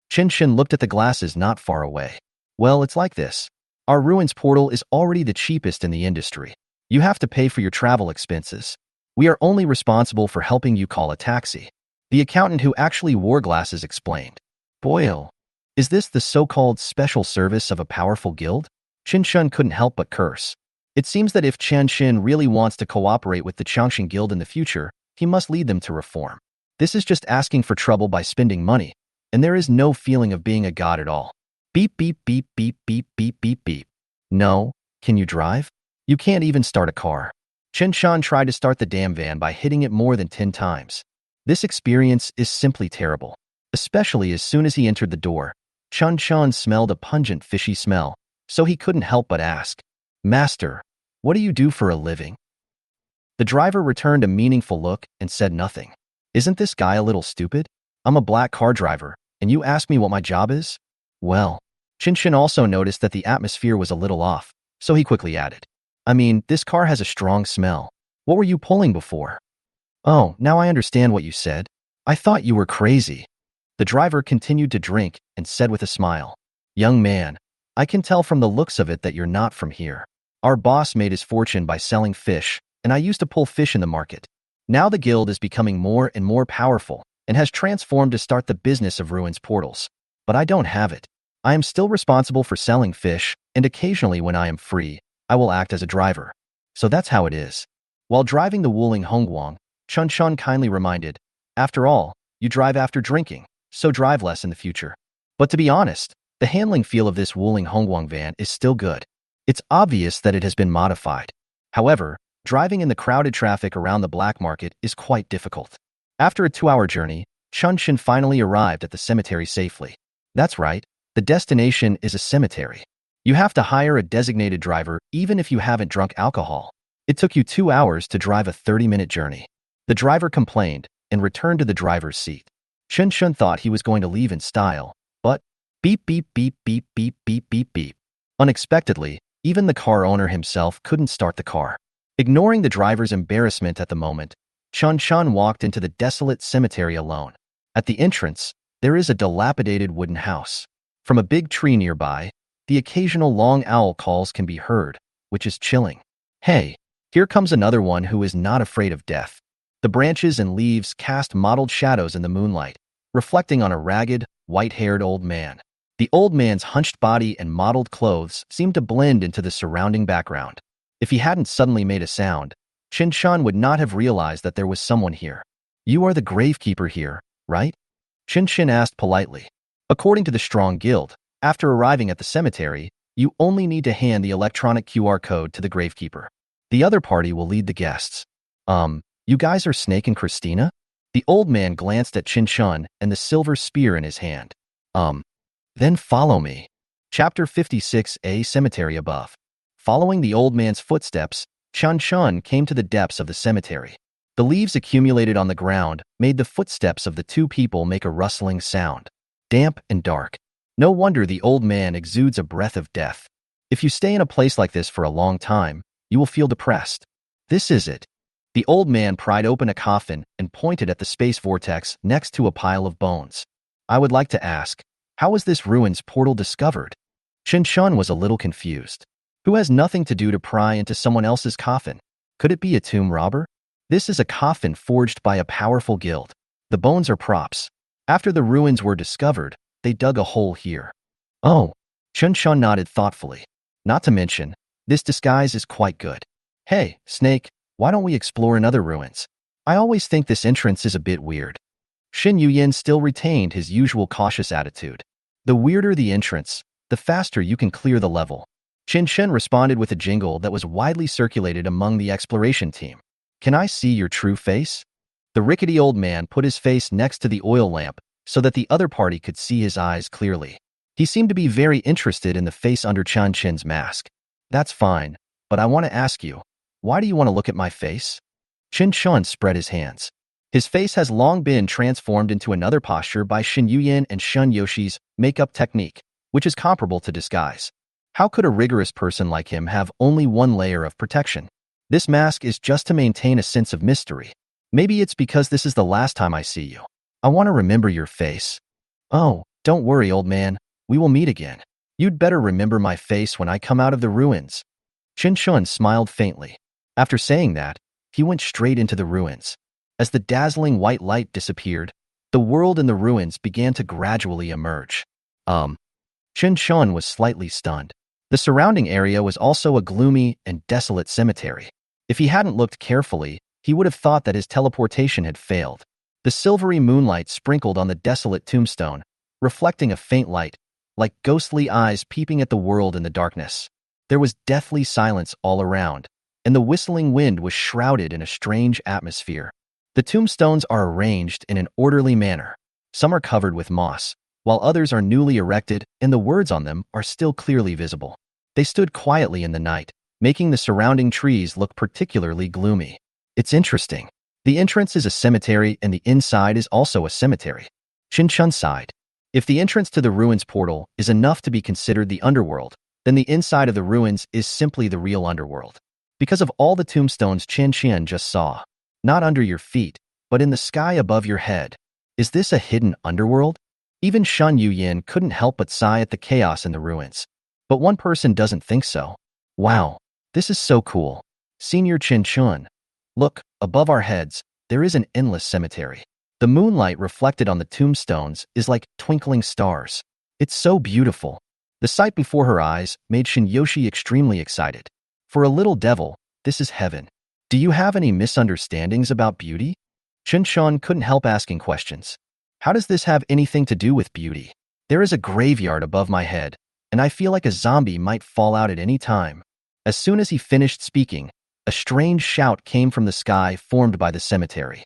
Chen Chen looked at the glasses not far away. Well, it's like this. Our ruins portal is already the cheapest in the industry. You have to pay for your travel expenses. We are only responsible for helping you call a taxi. The accountant who actually wore glasses explained. Boyle, is this the so-called special service of a powerful guild? Chen Chen couldn't help but curse. It seems that if Chen Chen really wants to cooperate with the Changxing Guild in the future, he must lead them to reform. This is just asking for trouble by spending money, and there is no feeling of being a god at all. Beep, beep, beep, beep, beep, beep, beep, beep. No, can you drive? You can't even start a car. Chen Chen tried to start the damn van by hitting it more than 10 times. This experience is simply terrible. Especially as soon as he entered the door, Chen Chen smelled a pungent fishy smell, so he couldn't help but ask, "Master, what do you do for a living?" The driver returned a meaningful look and said nothing. Isn't this guy a little stupid? I'm a black car driver, and you ask me what my job is? Well, Chen Chen also noticed that the atmosphere was a little off, so he quickly added, I mean, this car has a strong smell. What were you pulling before? Oh, now I understand what you said. I thought you were crazy. The driver continued to drink and said with a smile, Young man, I can tell from the looks of it that you're not from here. Our boss made his fortune by selling fish, and I used to pull fish in the market. Now the guild is becoming more and more powerful and has transformed to start the business of ruins portals. But I don't have it. I am still responsible for selling fish, and occasionally when I am free, I will act as a driver. So that's how it is. While driving the Wuling Hongguang, Chen Chen kindly reminded, after all, you drive after drinking, so drive less in the future. But to be honest, the handling feel of this Wuling Hongguang van is still good. It's obvious that it has been modified. However, driving in the crowded traffic around the black market is quite difficult. After a 2-hour journey, Chen Chen finally arrived at the cemetery safely. That's right, the destination is a cemetery. You have to hire a designated driver even if you haven't drunk alcohol. It took you 2 hours to drive a 30-minute journey. The driver complained and returned to the driver's seat. Chen Chen thought he was going to leave in style, but beep, beep, beep, beep, beep, beep, beep, beep. Unexpectedly, even the car owner himself couldn't start the car. Ignoring the driver's embarrassment at the moment, Chen Chen walked into the desolate cemetery alone. At the entrance, there is a dilapidated wooden house. From a big tree nearby, the occasional long owl calls can be heard, which is chilling. Hey, here comes another one who is not afraid of death. The branches and leaves cast mottled shadows in the moonlight, reflecting on a ragged, white-haired old man. The old man's hunched body and mottled clothes seemed to blend into the surrounding background. If he hadn't suddenly made a sound, Chen Chen would not have realized that there was someone here. You are the gravekeeper here, right? Chen Chen asked politely. According to the Strong Guild, after arriving at the cemetery, you only need to hand the electronic QR code to the gravekeeper. The other party will lead the guests. You guys are Snake and Christina? The old man glanced at Chen Chen and the silver spear in his hand. Then follow me. Chapter 56A Cemetery Above. Following the old man's footsteps, Chen Chen came to the depths of the cemetery. The leaves accumulated on the ground made the footsteps of the two people make a rustling sound. Damp and dark. No wonder the old man exudes a breath of death. If you stay in a place like this for a long time, you will feel depressed. This is it. The old man pried open a coffin and pointed at the space vortex next to a pile of bones. I would like to ask, how was this ruins portal discovered? Chen Chen was a little confused. Who has nothing to do to pry into someone else's coffin? Could it be a tomb robber? This is a coffin forged by a powerful guild. The bones are props. After the ruins were discovered, they dug a hole here. Oh, Chen Chen nodded thoughtfully. Not to mention, this disguise is quite good. Hey, Snake, why don't we explore another ruins? I always think this entrance is a bit weird. Xin Yuyan still retained his usual cautious attitude. The weirder the entrance, the faster you can clear the level. Chen Chen responded with a jingle that was widely circulated among the exploration team. Can I see your true face? The rickety old man put his face next to the oil lamp so that the other party could see his eyes clearly. He seemed to be very interested in the face under Chen Chen's mask. That's fine, but I want to ask you, why do you want to look at my face? Chen Chen spread his hands. His face has long been transformed into another posture by Shen Yuyan and Shun Yoshi's makeup technique, which is comparable to disguise. How could a rigorous person like him have only one layer of protection? This mask is just to maintain a sense of mystery. Maybe it's because this is the last time I see you. I want to remember your face. Oh, don't worry, old man. We will meet again. You'd better remember my face when I come out of the ruins. Chen Chen smiled faintly. After saying that, he went straight into the ruins. As the dazzling white light disappeared, the world in the ruins began to gradually emerge. Chen Chen was slightly stunned. The surrounding area was also a gloomy and desolate cemetery. If he hadn't looked carefully, he would have thought that his teleportation had failed. The silvery moonlight sprinkled on the desolate tombstone, reflecting a faint light, like ghostly eyes peeping at the world in the darkness. There was deathly silence all around, and the whistling wind was shrouded in a strange atmosphere. The tombstones are arranged in an orderly manner. Some are covered with moss, while others are newly erected and the words on them are still clearly visible. They stood quietly in the night, making the surrounding trees look particularly gloomy. It's interesting. The entrance is a cemetery and the inside is also a cemetery. Chen Chen sighed. If the entrance to the ruins portal is enough to be considered the underworld, then the inside of the ruins is simply the real underworld. Because of all the tombstones Chen Chen just saw, not under your feet, but in the sky above your head. Is this a hidden underworld? Even Shan Yuyin couldn't help but sigh at the chaos in the ruins. But one person doesn't think so. Wow, this is so cool. Senior Chen Chen. Look, above our heads, there is an endless cemetery. The moonlight reflected on the tombstones is like twinkling stars. It's so beautiful. The sight before her eyes made Shin Yoshi extremely excited. For a little devil, this is heaven. Do you have any misunderstandings about beauty? Chen Chen couldn't help asking questions. How does this have anything to do with beauty? There is a graveyard above my head, and I feel like a zombie might fall out at any time. As soon as he finished speaking, a strange shout came from the sky formed by the cemetery.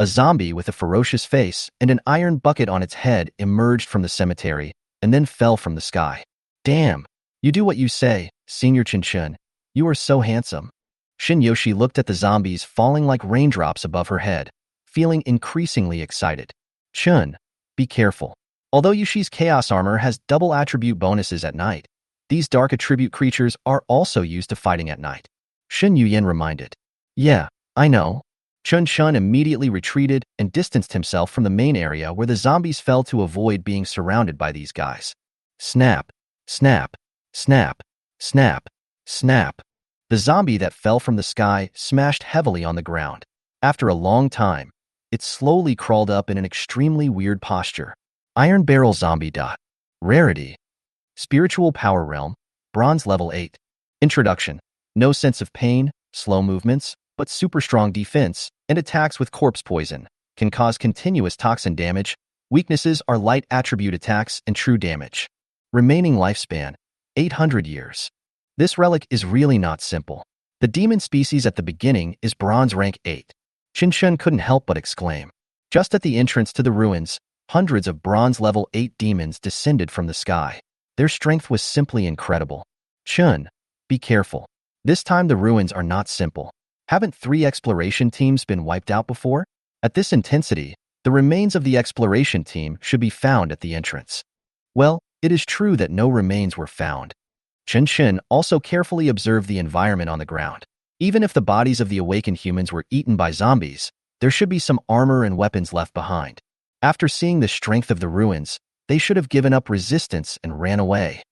A zombie with a ferocious face and an iron bucket on its head emerged from the cemetery and then fell from the sky. Damn, you do what you say, Senior Chen Chen. You are so handsome. Shin Yoshi looked at the zombies falling like raindrops above her head, feeling increasingly excited. Chen, be careful. Although Yoshi's Chaos Armor has double attribute bonuses at night, these dark attribute creatures are also used to fighting at night. Shin Yuyan reminded. Yeah, I know. Chen Chen immediately retreated and distanced himself from the main area where the zombies fell to avoid being surrounded by these guys. Snap, snap, snap, snap, snap. The zombie that fell from the sky smashed heavily on the ground. After a long time, it slowly crawled up in an extremely weird posture. Iron Barrel Zombie. Rarity. Spiritual Power Realm, Bronze Level 8. Introduction. No sense of pain, slow movements, but super strong defense, and attacks with corpse poison. Can cause continuous toxin damage. Weaknesses are light attribute attacks and true damage. Remaining lifespan, 800 years. This relic is really not simple. The demon species at the beginning is bronze rank 8. Chen Chen couldn't help but exclaim. Just at the entrance to the ruins, hundreds of bronze level 8 demons descended from the sky. Their strength was simply incredible. Chen, be careful. This time the ruins are not simple. Haven't 3 exploration teams been wiped out before? At this intensity, the remains of the exploration team should be found at the entrance. Well, it is true that no remains were found. Chen Chen also carefully observed the environment on the ground. Even if the bodies of the awakened humans were eaten by zombies, there should be some armor and weapons left behind. After seeing the strength of the ruins, they should have given up resistance and ran away.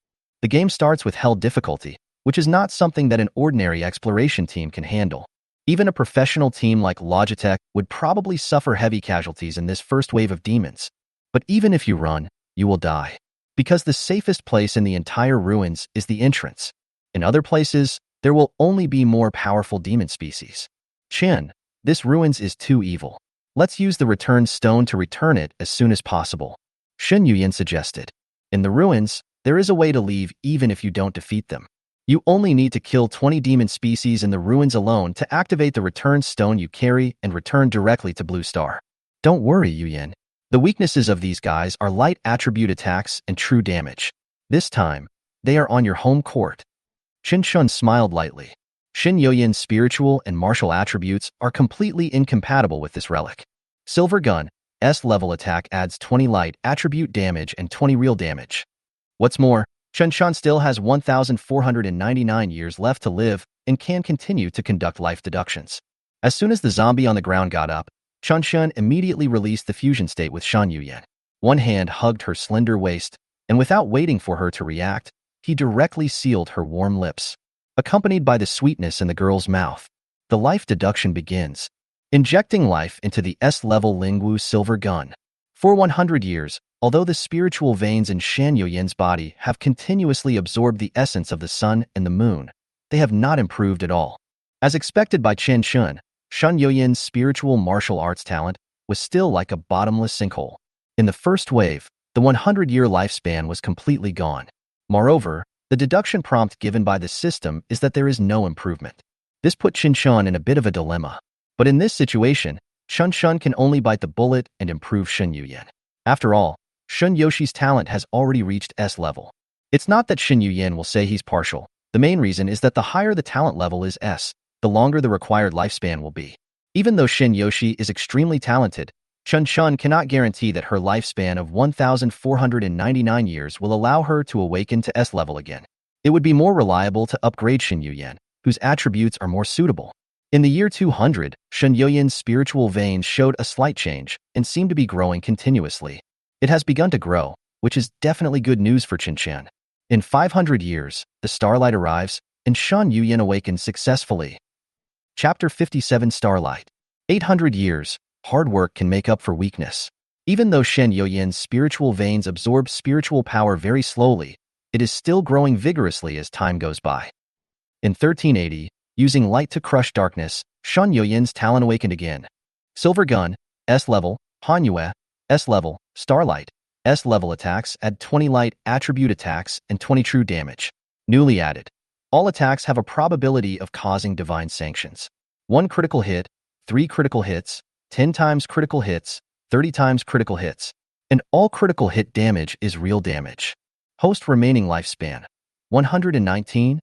The game starts with hell difficulty, which is not something that an ordinary exploration team can handle. Even a professional team like Logitech would probably suffer heavy casualties in this first wave of demons. But even if you run, you will die. Because the safest place in the entire ruins is the entrance. In other places, there will only be more powerful demon species. Chen, this ruins is too evil. Let's use the return stone to return it as soon as possible. Shen Yuyan suggested. In the ruins, there is a way to leave even if you don't defeat them. You only need to kill 20 demon species in the ruins alone to activate the return stone you carry and return directly to Blue Star. Don't worry, Yuyin. The weaknesses of these guys are light attribute attacks and true damage. This time, they are on your home court. Chen Chen smiled lightly. Shin Yoyin's spiritual and martial attributes are completely incompatible with this relic. Silver Gun, S-level attack adds 20 light attribute damage and 20 real damage. What's more, Chen Chen still has 1,499 years left to live and can continue to conduct life deductions. As soon as the zombie on the ground got up, Chen Chen immediately released the fusion state with Shan Yuyan. One hand hugged her slender waist, and without waiting for her to react, he directly sealed her warm lips. Accompanied by the sweetness in the girl's mouth, the life deduction begins, injecting life into the S-level Lingwu Silver Gun. For 100 years, although the spiritual veins in Shan Yuyan's body have continuously absorbed the essence of the sun and the moon, they have not improved at all. As expected by Chen Chen, Shan Yuyan's spiritual martial arts talent was still like a bottomless sinkhole. In the first wave, the 100-year lifespan was completely gone. Moreover, the deduction prompt given by the system is that there is no improvement. This put Chen Chen in a bit of a dilemma. But in this situation, Chen Chen can only bite the bullet and improve Shen Yuyan. After all, Shun Yoshi's talent has already reached S level. It's not that Shin Yuyan will say he's partial. The main reason is that the higher the talent level is S, the longer the required lifespan will be. Even though Shin Yoshi is extremely talented, Chen Chen cannot guarantee that her lifespan of 1,499 years will allow her to awaken to S level again. It would be more reliable to upgrade Shin Yuyan, whose attributes are more suitable. In the year 200, Shin Yuyan's spiritual veins showed a slight change and seemed to be growing continuously. It has begun to grow, which is definitely good news for Chen Chen. In 500 years, the starlight arrives, and Shan Yuyan awakens successfully. Chapter 57 Starlight. 800 years, hard work can make up for weakness. Even though Shen Yuyan's spiritual veins absorb spiritual power very slowly, it is still growing vigorously as time goes by. In 1380, using light to crush darkness, Shan Yuyan's talent awakened again. Silver Gun, S-level, Hanyue, S-level, Starlight, S-level attacks add 20 light attribute attacks and 20 true damage. Newly added. All attacks have a probability of causing divine sanctions. 1 critical hit, 3 critical hits, 10 times critical hits, 30 times critical hits. And all critical hit damage is real damage. Host remaining lifespan. 119.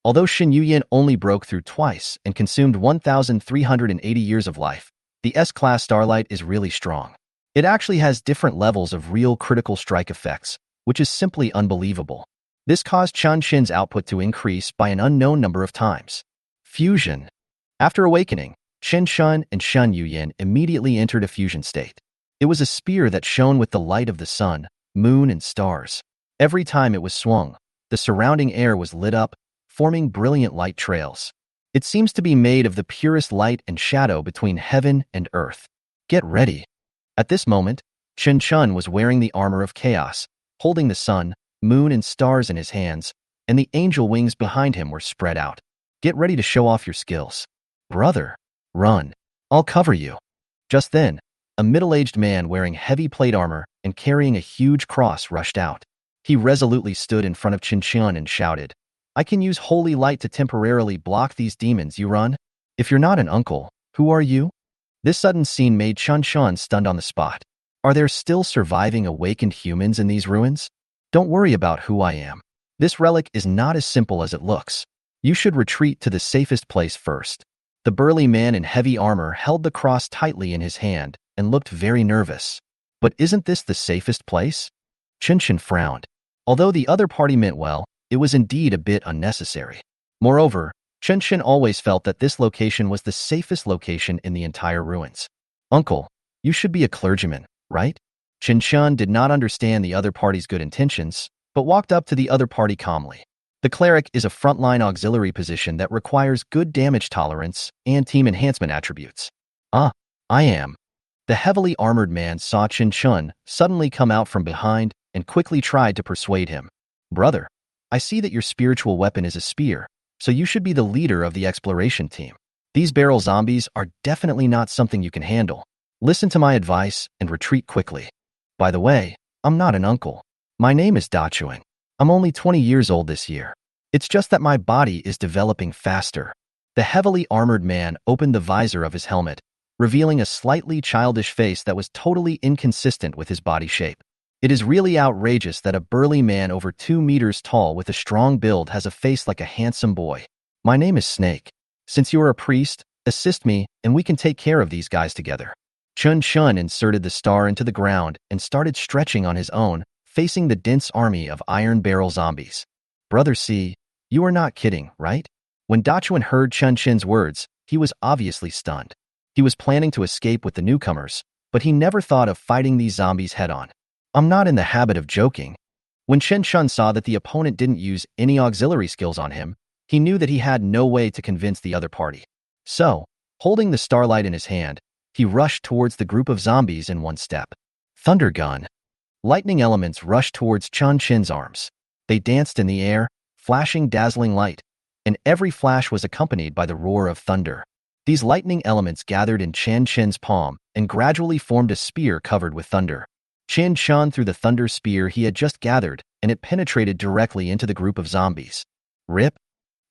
Although Shin Yuyan only broke through twice and consumed 1,380 years of life, the S-class Starlight is really strong. It actually has different levels of real critical strike effects, which is simply unbelievable. This caused Chen Chen's output to increase by an unknown number of times. Fusion. After awakening, Chen Chen and Shan Yuyan immediately entered a fusion state. It was a spear that shone with the light of the sun, moon, and stars. Every time it was swung, the surrounding air was lit up, forming brilliant light trails. It seems to be made of the purest light and shadow between heaven and earth. Get ready. At this moment, Chen Chen was wearing the armor of chaos, holding the sun, moon, and stars in his hands, and the angel wings behind him were spread out. Get ready to show off your skills. Brother, run. I'll cover you. Just then, a middle-aged man wearing heavy plate armor and carrying a huge cross rushed out. He resolutely stood in front of Chen Chen and shouted, "I can use holy light to temporarily block these demons, you run? If you're not an uncle, who are you?" This sudden scene made Chen Chen stunned on the spot. Are there still surviving awakened humans in these ruins? Don't worry about who I am. This relic is not as simple as it looks. You should retreat to the safest place first. The burly man in heavy armor held the cross tightly in his hand and looked very nervous. But isn't this the safest place? Chen Chen frowned. Although the other party meant well, it was indeed a bit unnecessary. Moreover, Chen Chen always felt that this location was the safest location in the entire ruins. Uncle, you should be a clergyman, right? Chen Chen did not understand the other party's good intentions, but walked up to the other party calmly. The cleric is a frontline auxiliary position that requires good damage tolerance and team enhancement attributes. Ah, I am. The heavily armored man saw Chen Chen suddenly come out from behind and quickly tried to persuade him. Brother, I see that your spiritual weapon is a spear, so you should be the leader of the exploration team. These barrel zombies are definitely not something you can handle. Listen to my advice and retreat quickly. By the way, I'm not an uncle. My name is Da Chuan. I'm only 20 years old this year. It's just that my body is developing faster. The heavily armored man opened the visor of his helmet, revealing a slightly childish face that was totally inconsistent with his body shape. It is really outrageous that a burly man over 2 meters tall with a strong build has a face like a handsome boy. My name is Snake. Since you are a priest, assist me, and we can take care of these guys together. Chen Chen inserted the star into the ground and started stretching on his own, facing the dense army of iron barrel zombies. Brother C, you are not kidding, right? When Dachuan heard Chen Chen's words, he was obviously stunned. He was planning to escape with the newcomers, but he never thought of fighting these zombies head-on. I'm not in the habit of joking. When Chen Chen saw that the opponent didn't use any auxiliary skills on him, he knew that he had no way to convince the other party. So, holding the starlight in his hand, he rushed towards the group of zombies in one step. Thunder gun. Lightning elements rushed towards Chen Chen's arms. They danced in the air, flashing dazzling light, and every flash was accompanied by the roar of thunder. These lightning elements gathered in Chen Chen's palm and gradually formed a spear covered with thunder. Chen Chen threw the thunder spear he had just gathered, and it penetrated directly into the group of zombies. Rip!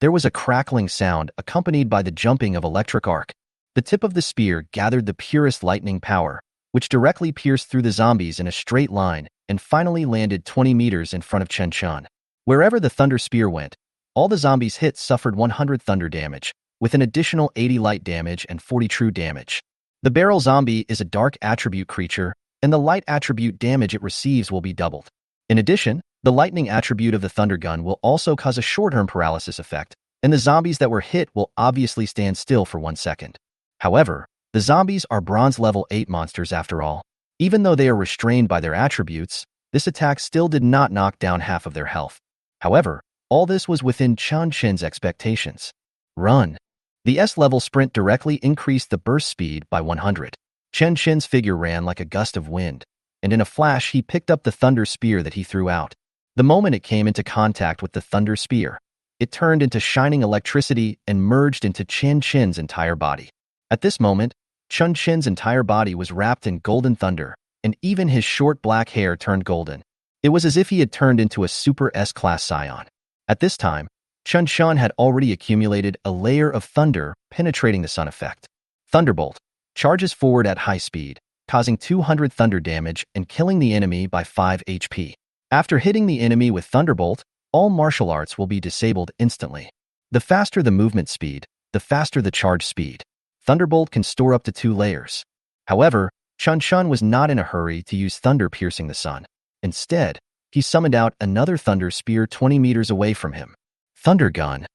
There was a crackling sound accompanied by the jumping of electric arc. The tip of the spear gathered the purest lightning power, which directly pierced through the zombies in a straight line and finally landed 20 meters in front of Chen Chen. Wherever the thunder spear went, all the zombies hit suffered 100 thunder damage, with an additional 80 light damage and 40 true damage. The barrel zombie is a dark attribute creature, and the light attribute damage it receives will be doubled. In addition, the lightning attribute of the thunder gun will also cause a short-term paralysis effect, and the zombies that were hit will obviously stand still for 1 second. However, the zombies are bronze level 8 monsters after all. Even though they are restrained by their attributes, this attack still did not knock down half of their health. However, all this was within Chen Chen's expectations. Run. The S-level sprint directly increased the burst speed by 100. Chen Chen's figure ran like a gust of wind, and in a flash he picked up the thunder spear that he threw out. The moment it came into contact with the thunder spear, it turned into shining electricity and merged into Chen Chen's entire body. At this moment, Chen Chen's entire body was wrapped in golden thunder, and even his short black hair turned golden. It was as if he had turned into a super S-class scion. At this time, Chen Chen had already accumulated a layer of thunder penetrating the sun effect. Thunderbolt charges forward at high speed, causing 200 thunder damage and killing the enemy by 5 HP. After hitting the enemy with Thunderbolt, all martial arts will be disabled instantly. The faster the movement speed, the faster the charge speed. Thunderbolt can store up to 2 layers. However, Chen Chen was not in a hurry to use thunder piercing the sun. Instead, he summoned out another thunder spear 20 meters away from him. Thunder gun.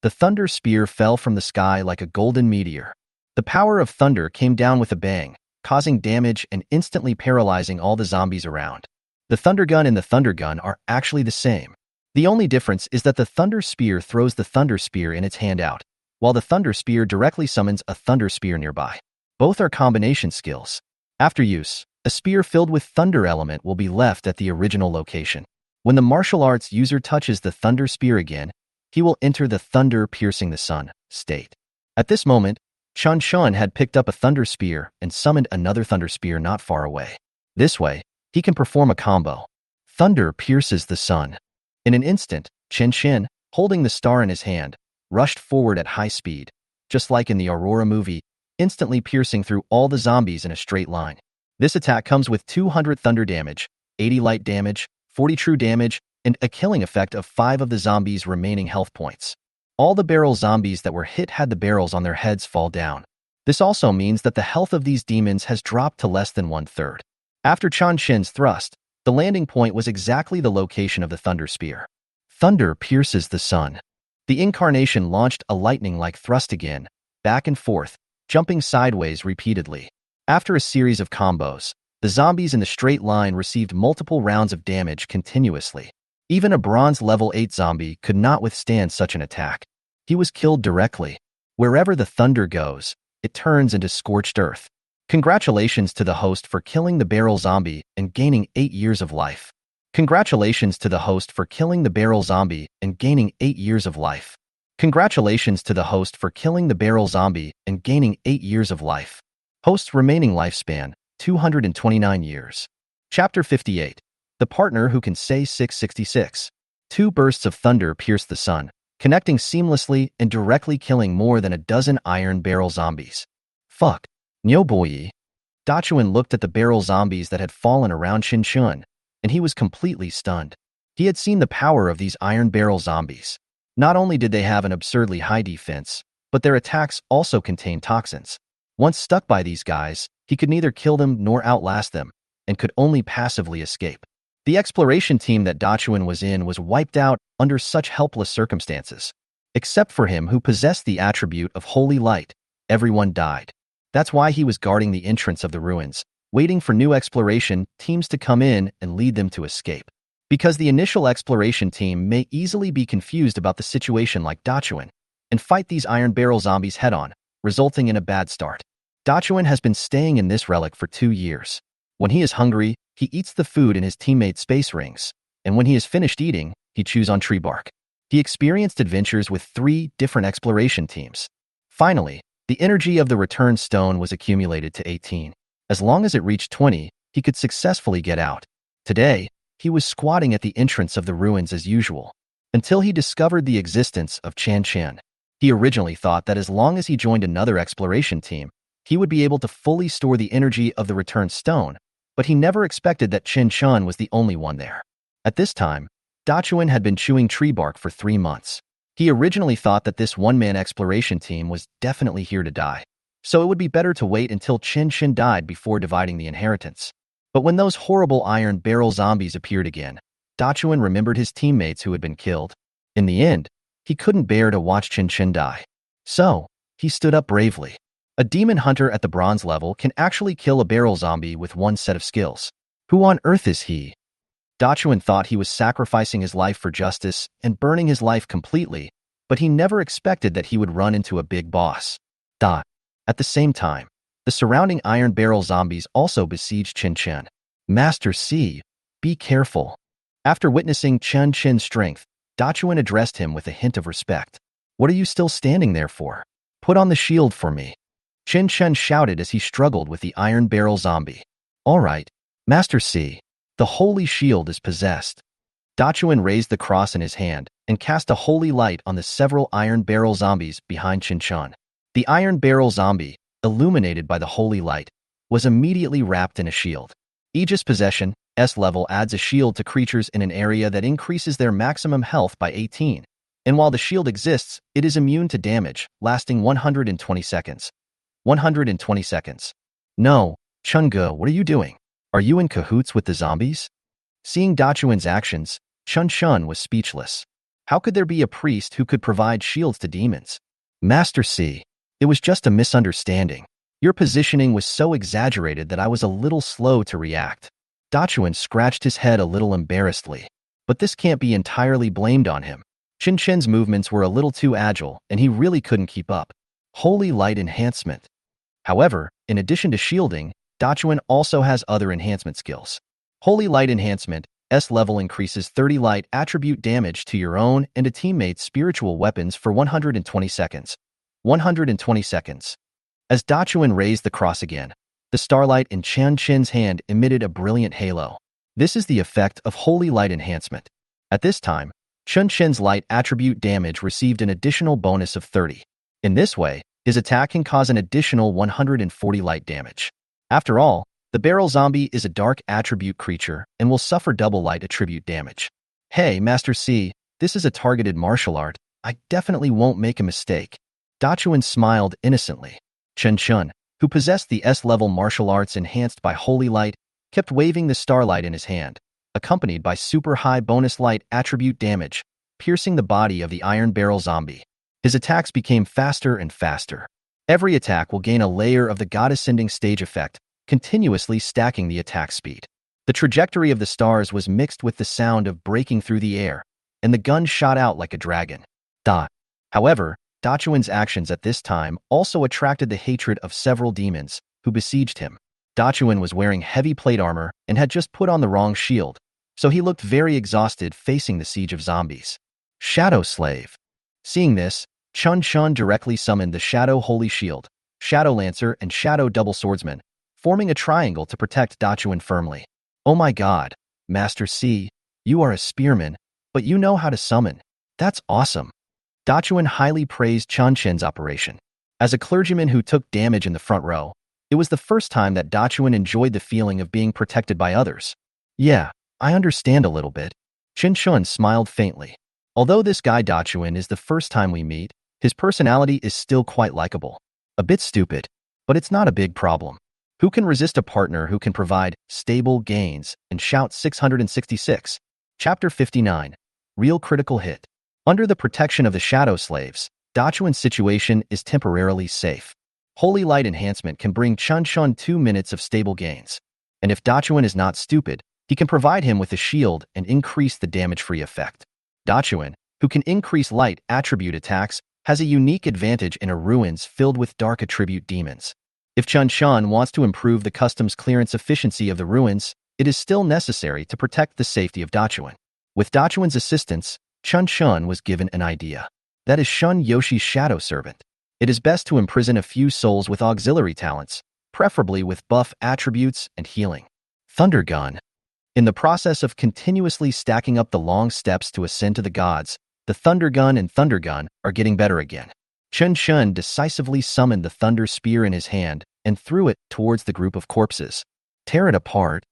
The thunder spear fell from the sky like a golden meteor. The power of thunder came down with a bang, causing damage and instantly paralyzing all the zombies around. The thunder gun and the thunder gun are actually the same. The only difference is that the thunder spear throws the thunder spear in its hand out, while the thunder spear directly summons a thunder spear nearby. Both are combination skills. After use, a spear filled with thunder element will be left at the original location. When the martial arts user touches the thunder spear again, he will enter the thunder piercing the sun state. At this moment, Chen Chen had picked up a thunder spear and summoned another thunder spear not far away. This way, he can perform a combo. Thunder pierces the sun. In an instant, Chen Chen, holding the star in his hand, rushed forward at high speed, just like in the Aurora movie, instantly piercing through all the zombies in a straight line. This attack comes with 200 thunder damage, 80 light damage, 40 true damage, and a killing effect of 5 of the zombies' remaining health points. All the barrel zombies that were hit had the barrels on their heads fall down. This also means that the health of these demons has dropped to less than 1/3. After Chen Chen's thrust, the landing point was exactly the location of the thunder spear. Thunder pierces the sun. The incarnation launched a lightning-like thrust again, back and forth, jumping sideways repeatedly. After a series of combos, the zombies in the straight line received multiple rounds of damage continuously. Even a bronze level 8 zombie could not withstand such an attack. He was killed directly. Wherever the thunder goes, it turns into scorched earth. Congratulations to the host for killing the barrel zombie and gaining 8 years of life. Congratulations to the host for killing the barrel zombie and gaining 8 years of life. Congratulations to the host for killing the barrel zombie and gaining 8 years of life. Host's remaining lifespan, 229 years. Chapter 58. The Partner Who Can Say 666. Two bursts of thunder pierced the sun, connecting seamlessly and directly killing more than a dozen iron barrel zombies. Fuck. Nyo boy. Dachuan looked at the barrel zombies that had fallen around Chen Chen, and he was completely stunned. He had seen the power of these iron barrel zombies. Not only did they have an absurdly high defense, but their attacks also contained toxins. Once stuck by these guys, he could neither kill them nor outlast them, and could only passively escape. The exploration team that Dachuan was in was wiped out under such helpless circumstances. Except for him who possessed the attribute of holy light, everyone died. That's why he was guarding the entrance of the ruins, waiting for new exploration teams to come in and lead them to escape. Because the initial exploration team may easily be confused about the situation like Dachuan, and fight these iron barrel zombies head-on, resulting in a bad start. Dachuan has been staying in this relic for 2 years. When he is hungry, he eats the food in his teammates' space rings, and when he is finished eating, he chews on tree bark. He experienced adventures with 3 different exploration teams. Finally, the energy of the return stone was accumulated to 18. As long as it reached 20, he could successfully get out. Today, he was squatting at the entrance of the ruins as usual, until he discovered the existence of Chen Chen. He originally thought that as long as he joined another exploration team, he would be able to fully store the energy of the return stone, but he never expected that Chen Chen was the only one there. At this time, Dachuan had been chewing tree bark for 3 months. He originally thought that this one-man exploration team was definitely here to die, so it would be better to wait until Chen Chen died before dividing the inheritance. But when those horrible iron barrel zombies appeared again, Dachuan remembered his teammates who had been killed. In the end, he couldn't bear to watch Chen Chen die. So, he stood up bravely. A demon hunter at the bronze level can actually kill a barrel zombie with 1 set of skills. Who on earth is he? Dachuan thought he was sacrificing his life for justice and burning his life completely, but he never expected that he would run into a big boss. At the same time, the surrounding iron barrel zombies also besieged Chen Chen. Master C, be careful. After witnessing Chen Chen's strength, Dachuan addressed him with a hint of respect. What are you still standing there for? Put on the shield for me. Chen Chen shouted as he struggled with the iron barrel zombie. All right, Master C. The holy shield is possessed. Dachuan raised the cross in his hand and cast a holy light on the several iron barrel zombies behind Chen Chen. The iron barrel zombie, illuminated by the holy light, was immediately wrapped in a shield. Aegis possession, S level, adds a shield to creatures in an area that increases their maximum health by 18. And while the shield exists, it is immune to damage, lasting 120 seconds. 120 seconds. No, Chunga, what are you doing? Are you in cahoots with the zombies? Seeing Dachuan's actions, Chen Chen was speechless. How could there be a priest who could provide shields to demons? Master C, it was just a misunderstanding. Your positioning was so exaggerated that I was a little slow to react. Dachuan scratched his head a little embarrassedly. But this can't be entirely blamed on him. Chen Chen's movements were a little too agile, and he really couldn't keep up. Holy light enhancement. However, in addition to shielding, Dachuan also has other enhancement skills. Holy light enhancement, S level, increases 30 light attribute damage to your own and a teammate's spiritual weapons for 120 seconds. 120 seconds. As Dachuan raised the cross again, the starlight in Chen Chen's hand emitted a brilliant halo. This is the effect of holy light enhancement. At this time, Chen Chen's light attribute damage received an additional bonus of 30. In this way, his attack can cause an additional 140 light damage. After all, the barrel zombie is a dark attribute creature and will suffer double light attribute damage. Hey, Master C, this is a targeted martial art. I definitely won't make a mistake. Dachuan smiled innocently. Chen Chen, who possessed the S-level martial arts enhanced by holy light, kept waving the starlight in his hand, accompanied by super high bonus light attribute damage, piercing the body of the iron barrel zombie. His attacks became faster and faster. Every attack will gain a layer of the God-ascending stage effect, continuously stacking the attack speed. The trajectory of the stars was mixed with the sound of breaking through the air, and the gun shot out like a dragon. However, Dachuan's actions at this time also attracted the hatred of several demons who besieged him. Dachuan was wearing heavy plate armor and had just put on the wrong shield, so he looked very exhausted facing the siege of zombies. Shadow Slave. Seeing this, Chen Chen directly summoned the Shadow Holy Shield, Shadow Lancer, and Shadow Double Swordsman, forming a triangle to protect Dachuan firmly. Oh my god, Master C, you are a spearman, But you know how to summon. That's awesome. Dachuan highly praised Chen Chen's operation. As a clergyman who took damage in the front row, it was the first time that Dachuan enjoyed the feeling of being protected by others. Yeah, I understand a little bit. Chen Chen smiled faintly. Although this guy Dachuan is the first time we meet, his personality is still quite likable. A bit stupid, but it's not a big problem. Who can resist a partner who can provide stable gains and shout 666? Chapter 59. Real Critical Hit. Under the protection of the Shadow Slaves, Dachuan's situation is temporarily safe. Holy Light Enhancement can bring Chen Chen 2 minutes of stable gains. And if Dachuan is not stupid, he can provide him with a shield and increase the damage-free effect. Dachuan, who can increase light attribute attacks, has a unique advantage in a ruins filled with dark attribute demons. If Chen Chen wants to improve the customs clearance efficiency of the ruins, it is still necessary to protect the safety of Dachuan. With Dachuan's assistance, Chen Chen was given an idea. That is Shun Yoshi's shadow servant. It is best to imprison a few souls with auxiliary talents, preferably with buff attributes and healing. Thunder Gun. In the process of continuously stacking up the long steps to ascend to the gods, the Thunder Gun and Thunder Gun are getting better again. Chen Chen decisively summoned the Thunder Spear in his hand and threw it towards the group of corpses. Tear it apart.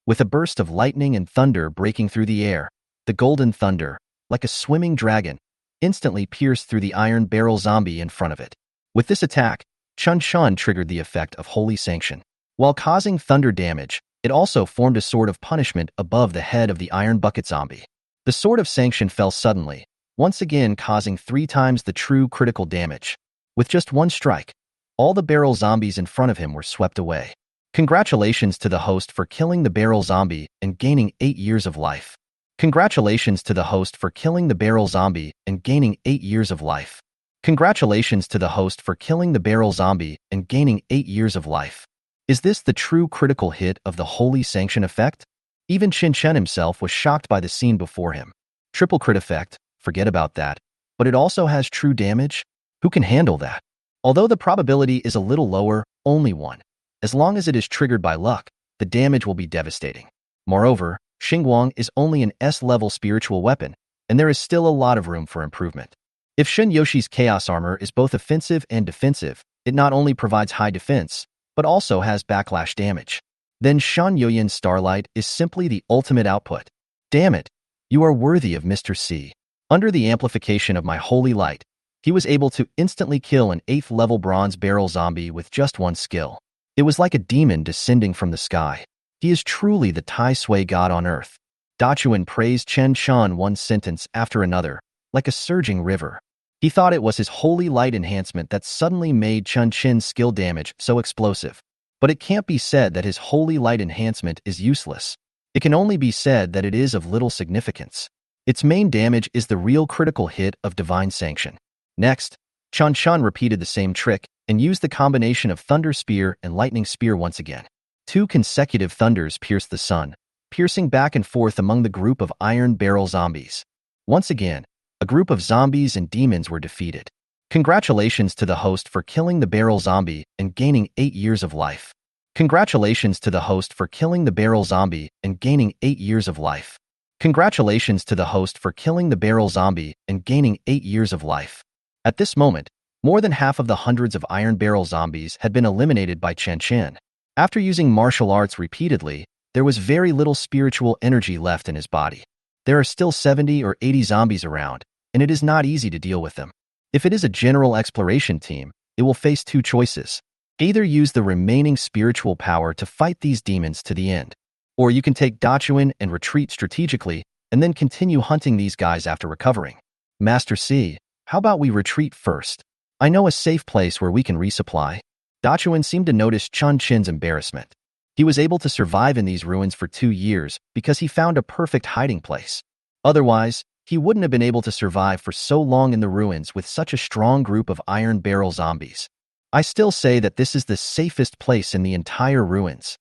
With a burst of lightning and thunder breaking through the air, the Golden Thunder, like a swimming dragon, instantly pierced through the iron barrel zombie in front of it. With this attack, Chen Chen triggered the effect of Holy Sanction. While causing thunder damage, it also formed a sword of punishment above the head of the iron bucket zombie. The sword of sanction fell suddenly, once again causing 3 times the true critical damage. With just one strike, all the barrel zombies in front of him were swept away. Congratulations to the host for killing the barrel zombie and gaining 8 years of life. Congratulations to the host for killing the barrel zombie and gaining 8 years of life. Congratulations to the host for killing the barrel zombie and gaining 8 years of life. Is this the true critical hit of the Holy Sanction effect? Even Chen Chen himself was shocked by the scene before him. Triple crit effect, forget about that. But it also has true damage? Who can handle that? Although the probability is a little lower, only 1. As long as it is triggered by luck, the damage will be devastating. Moreover, Xingguang is only an S-level spiritual weapon, and there is still a lot of room for improvement. If Shen Yoshi's Chaos Armor is both offensive and defensive, it not only provides high defense, but also has backlash damage. Then Shan Yoyin's Starlight is simply the ultimate output. Damn it, you are worthy of Mr. C. Under the amplification of my holy light, he was able to instantly kill an 8th-level bronze barrel zombie with just one skill. It was like a demon descending from the sky. He is truly the Tai Sui god on earth. Dachuan praised Chen Chen one sentence after another, like a surging river. He thought it was his holy light enhancement that suddenly made Chen Chen's skill damage so explosive. But it can't be said that his holy light enhancement is useless. It can only be said that it is of little significance. Its main damage is the real critical hit of Divine Sanction. Next, Chen Chen repeated the same trick and used the combination of Thunder Spear and Lightning Spear once again. 2 consecutive thunders pierced the sun, piercing back and forth among the group of iron barrel zombies. Once again, a group of zombies and demons were defeated. Congratulations to the host for killing the barrel zombie and gaining 8 years of life. Congratulations to the host for killing the barrel zombie and gaining 8 years of life. Congratulations to the host for killing the barrel zombie and gaining 8 years of life. At this moment, more than half of the hundreds of iron barrel zombies had been eliminated by Chen Chen. After using martial arts repeatedly, there was very little spiritual energy left in his body. There are still 70 or 80 zombies around, and it is not easy to deal with them. If it is a general exploration team, it will face 2 choices. Either use the remaining spiritual power to fight these demons to the end, or you can take Dachuan and retreat strategically and then continue hunting these guys after recovering. Master C, how about we retreat first? I know a safe place where we can resupply. Dachuan seemed to notice Chen Chen's embarrassment. He was able to survive in these ruins for 2 years because he found a perfect hiding place. Otherwise, he wouldn't have been able to survive for so long in the ruins with such a strong group of iron barrel zombies. I still say that this is the safest place in the entire ruins.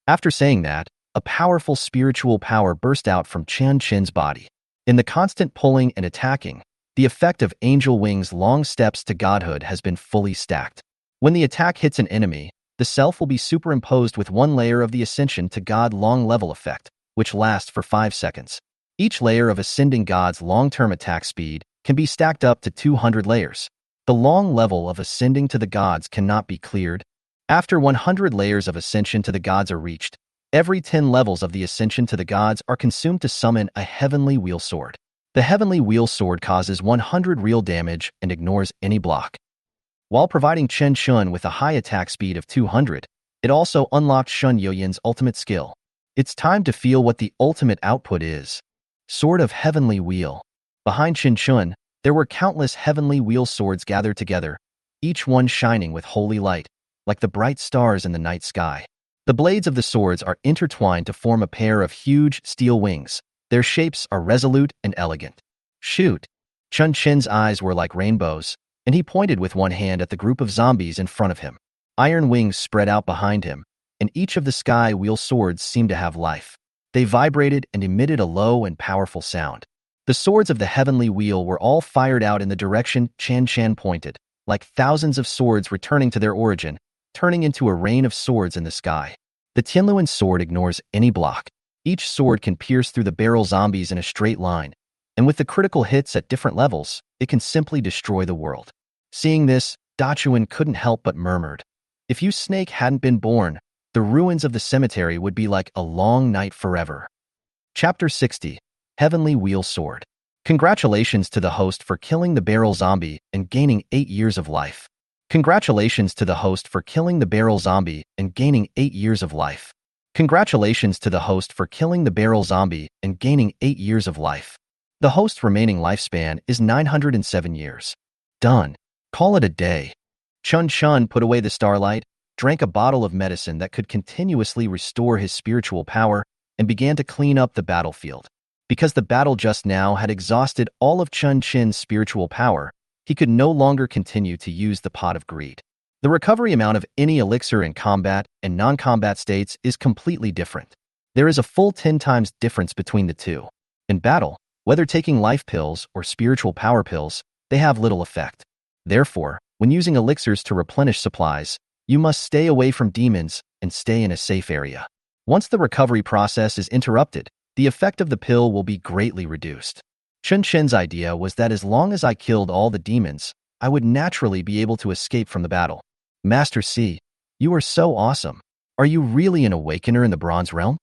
After saying that, a powerful spiritual power burst out from Chen Chen's body. In the constant pulling and attacking, the effect of Angel Wing's long steps to godhood has been fully stacked. When the attack hits an enemy, the self will be superimposed with 1 layer of the Ascension to God long level effect, which lasts for 5 seconds. Each layer of Ascending God's long-term attack speed can be stacked up to 200 layers. The long level of Ascending to the Gods cannot be cleared. After 100 layers of Ascension to the Gods are reached, every 10 levels of the Ascension to the Gods are consumed to summon a Heavenly Wheel Sword. The Heavenly Wheel Sword causes 100 real damage and ignores any block. While providing Chen Chen with a high attack speed of 200, it also unlocked Shun Yoyin's ultimate skill. It's time to feel what the ultimate output is. Sword of Heavenly Wheel. Behind Chen Chen, there were countless Heavenly Wheel Swords gathered together, each one shining with holy light, like the bright stars in the night sky. The blades of the swords are intertwined to form a pair of huge steel wings. Their shapes are resolute and elegant. Shoot! Chen Chen's eyes were like rainbows, and he pointed with one hand at the group of zombies in front of him. Iron wings spread out behind him, and each of the sky wheel swords seemed to have life. They vibrated and emitted a low and powerful sound. The swords of the Heavenly Wheel were all fired out in the direction Chen Chen pointed, like thousands of swords returning to their origin, turning into a rain of swords in the sky. The Tianluan sword ignores any block. Each sword can pierce through the barrel zombies in a straight line, and with the critical hits at different levels, it can simply destroy the world. Seeing this, Dachuan couldn't help but murmured, "If you Snake hadn't been born, the ruins of the cemetery would be like a long night forever." Chapter 60. Heavenly Wheel Sword. Congratulations to the host for killing the barrel zombie and gaining 8 years of life. Congratulations to the host for killing the barrel zombie and gaining 8 years of life. Congratulations to the host for killing the barrel zombie and gaining 8 years of life. The host's remaining lifespan is 907 years. Done. Call it a day. Chen Chen put away the starlight, drank a bottle of medicine that could continuously restore his spiritual power, and began to clean up the battlefield. Because the battle just now had exhausted all of Chen Chen's spiritual power, he could no longer continue to use the pot of greed. The recovery amount of any elixir in combat and non-combat states is completely different. There is a full 10 times difference between the two. In battle, whether taking life pills or spiritual power pills, they have little effect. Therefore, when using elixirs to replenish supplies, you must stay away from demons and stay in a safe area. Once the recovery process is interrupted, the effect of the pill will be greatly reduced. Chen Chen's idea was that as long as I killed all the demons, I would naturally be able to escape from the battle. Master C, you are so awesome. Are you really an awakener in the Bronze Realm?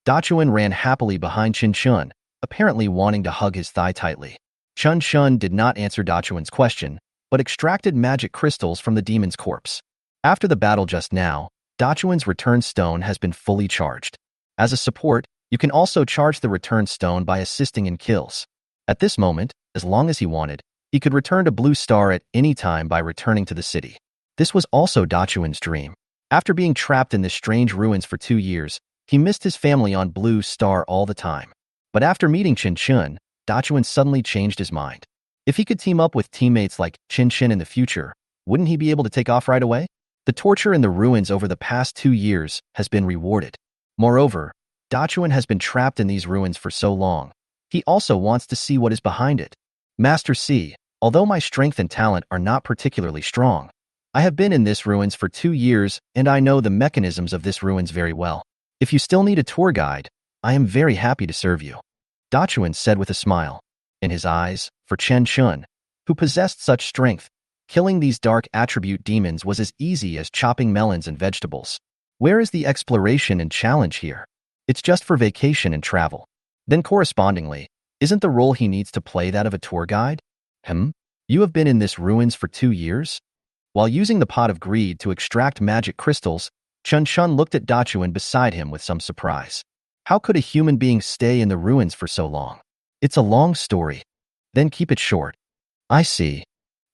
Dachuan ran happily behind Chen Chen, apparently wanting to hug his thigh tightly. Chen Chen did not answer Dachuan's question, but extracted magic crystals from the demon's corpse. After the battle just now, Dachuan's return stone has been fully charged. As a support, you can also charge the return stone by assisting in kills. At this moment, as long as he wanted, he could return to Blue Star at any time by returning to the city. This was also Dachuan's dream. After being trapped in this strange ruins for 2 years, he missed his family on Blue Star all the time. But after meeting Chen Chen, Dachuan suddenly changed his mind. If he could team up with teammates like Chen Chen in the future, wouldn't he be able to take off right away? The torture in the ruins over the past 2 years has been rewarded. Moreover, Dachuan has been trapped in these ruins for so long. He also wants to see what is behind it. Master C, although my strength and talent are not particularly strong, I have been in this ruins for 2 years and I know the mechanisms of this ruins very well. If you still need a tour guide, I am very happy to serve you. Dachuan said with a smile. In his eyes, for Chen Chen, who possessed such strength, killing these dark attribute demons was as easy as chopping melons and vegetables. Where is the exploration and challenge here? It's just for vacation and travel. Then correspondingly, isn't the role he needs to play that of a tour guide? You have been in this ruins for 2 years? While using the pot of greed to extract magic crystals, Chen Chen looked at Dachuan beside him with some surprise. How could a human being stay in the ruins for so long? It's a long story. Then keep it short. I see.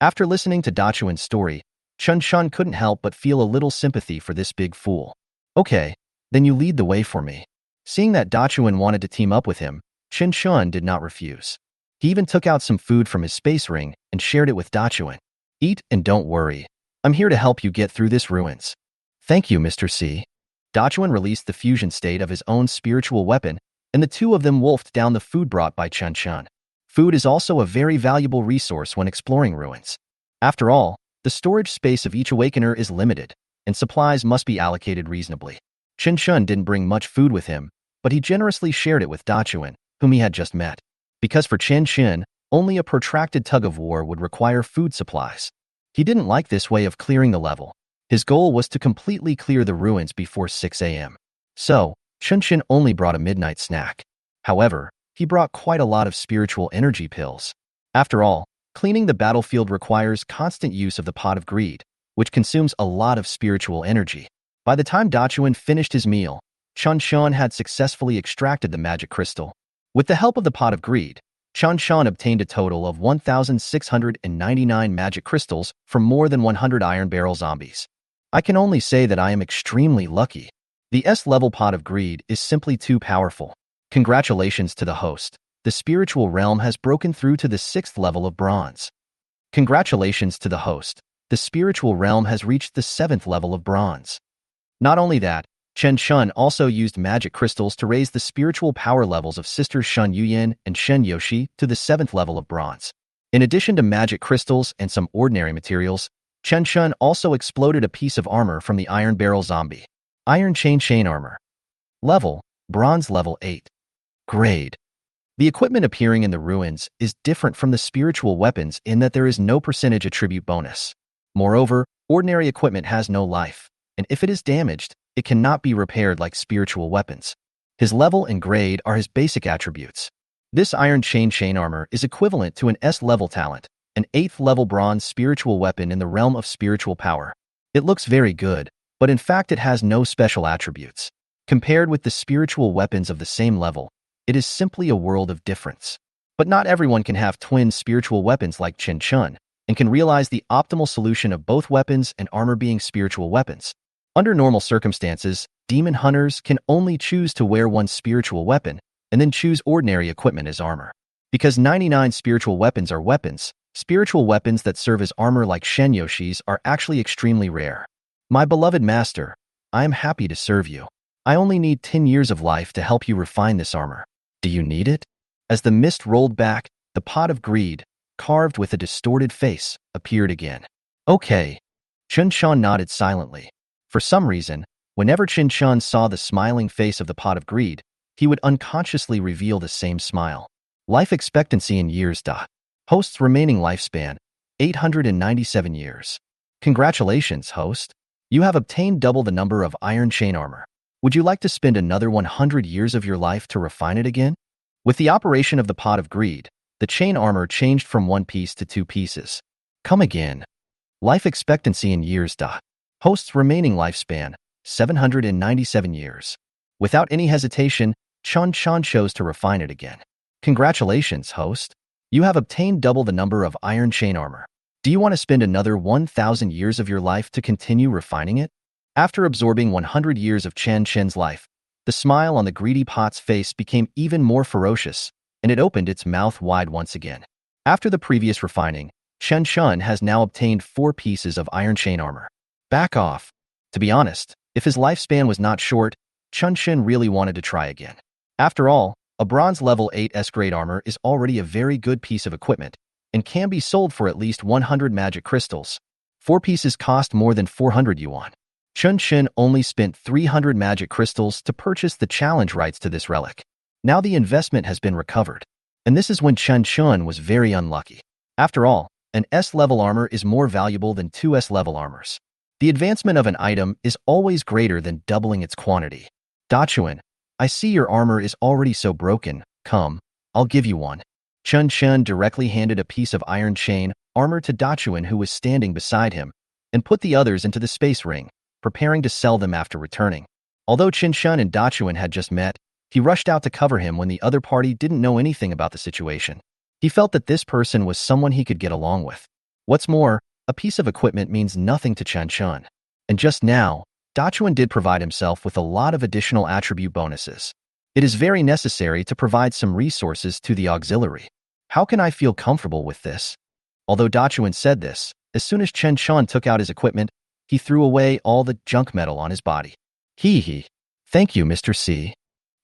After listening to Dachuan's story, Chen Chen couldn't help but feel a little sympathy for this big fool. Okay, then you lead the way for me. Seeing that Dachuan wanted to team up with him, Chen Chen did not refuse. He even took out some food from his space ring and shared it with Dachuan. Eat and don't worry. I'm here to help you get through this ruins. Thank you, Mr. C. Dachuan released the fusion state of his own spiritual weapon, and the two of them wolfed down the food brought by Chen Chen. Food is also a very valuable resource when exploring ruins. After all, the storage space of each awakener is limited, and supplies must be allocated reasonably. Chen Chen didn't bring much food with him, but he generously shared it with Dachuan, whom he had just met. Because for Chen Chen, only a protracted tug-of-war would require food supplies. He didn't like this way of clearing the level. His goal was to completely clear the ruins before 6 a.m. So, Chen Chen only brought a midnight snack. However, he brought quite a lot of spiritual energy pills. After all, cleaning the battlefield requires constant use of the pot of greed, which consumes a lot of spiritual energy. By the time Dachuan finished his meal, Chen Chen had successfully extracted the magic crystal. With the help of the pot of greed, Chen Chen obtained a total of 1,699 magic crystals from more than 100 iron barrel zombies. I can only say that I am extremely lucky. The S-level pot of greed is simply too powerful. Congratulations to the host. The spiritual realm has broken through to the 6th level of bronze. Congratulations to the host. The spiritual realm has reached the 7th level of bronze. Not only that, Chen Chen also used magic crystals to raise the spiritual power levels of sisters Shen Yuyan and Shen Yoshi to the 7th level of bronze. In addition to magic crystals and some ordinary materials, Chen Chen also exploded a piece of armor from the iron barrel zombie. Iron chain armor. Level, bronze level 8. Grade. The equipment appearing in the ruins is different from the spiritual weapons in that there is no percentage attribute bonus. Moreover, ordinary equipment has no life, and if it is damaged, it cannot be repaired like spiritual weapons. His level and grade are his basic attributes. This iron chain armor is equivalent to an S-level talent, an 8th level bronze spiritual weapon in the realm of spiritual power. It looks very good, but in fact it has no special attributes. Compared with the spiritual weapons of the same level, it is simply a world of difference. But not everyone can have twin spiritual weapons like Chen Chen, and can realize the optimal solution of both weapons and armor being spiritual weapons. Under normal circumstances, demon hunters can only choose to wear one spiritual weapon, and then choose ordinary equipment as armor. Because 99 spiritual weapons are weapons, spiritual weapons that serve as armor like Shen Yoshi's are actually extremely rare. My beloved master, I am happy to serve you. I only need 10 years of life to help you refine this armor. Do you need it? As the mist rolled back, the pot of greed, carved with a distorted face, appeared again. Okay. Chen Chen nodded silently. For some reason, whenever Chen Chen saw the smiling face of the pot of greed, he would unconsciously reveal the same smile. Life expectancy in years. Host's remaining lifespan, 897 years. Congratulations, host. You have obtained double the number of iron chain armor. Would you like to spend another 100 years of your life to refine it again? With the operation of the pot of greed, the chain armor changed from 1 piece to 2 pieces. Come again. Life expectancy in years. Host's remaining lifespan, 797 years. Without any hesitation, Chen Chen chose to refine it again. Congratulations, host. You have obtained double the number of iron chain armor. Do you want to spend another 1,000 years of your life to continue refining it? After absorbing 100 years of Chen Chen's life, the smile on the greedy pot's face became even more ferocious, and it opened its mouth wide once again. After the previous refining, Chen Chen has now obtained 4 pieces of iron chain armor. Back off. To be honest, if his lifespan was not short, Chen Chen really wanted to try again. After all, a bronze level 8 S-grade armor is already a very good piece of equipment, and can be sold for at least 100 magic crystals. 4 pieces cost more than 400 yuan. Chen Chen only spent 300 magic crystals to purchase the challenge rights to this relic. Now the investment has been recovered. And this is when Chen Chen was very unlucky. After all, an S-level armor is more valuable than 2 S-level armors. The advancement of an item is always greater than doubling its quantity. Dachuan, I see your armor is already so broken. Come, I'll give you one. Chen Chen directly handed a piece of iron chain armor to Dachuan, who was standing beside him, and put the others into the space ring, preparing to sell them after returning. Although Chen Chen and Dachuan had just met, he rushed out to cover him when the other party didn't know anything about the situation. He felt that this person was someone he could get along with. What's more, a piece of equipment means nothing to Chen Chen. And just now, Dachuan did provide himself with a lot of additional attribute bonuses. It is very necessary to provide some resources to the auxiliary. How can I feel comfortable with this? Although Dachuan said this, as soon as Chen Chen took out his equipment, he threw away all the junk metal on his body. Hee. Thank you, Mr. C.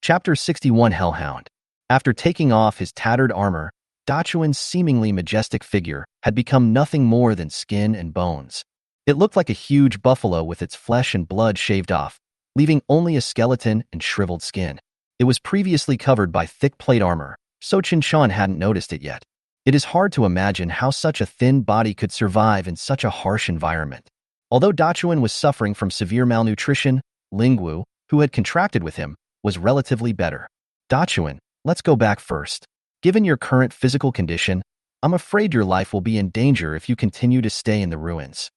Chapter 61 Hellhound. After taking off his tattered armor, Dachuan's seemingly majestic figure had become nothing more than skin and bones. It looked like a huge buffalo with its flesh and blood shaved off, leaving only a skeleton and shriveled skin. It was previously covered by thick plate armor, so Chen Chen hadn't noticed it yet. It is hard to imagine how such a thin body could survive in such a harsh environment. Although Dachuan was suffering from severe malnutrition, Lingwu, who had contracted with him, was relatively better. Dachuan, let's go back first. Given your current physical condition, I'm afraid your life will be in danger if you continue to stay in the ruins.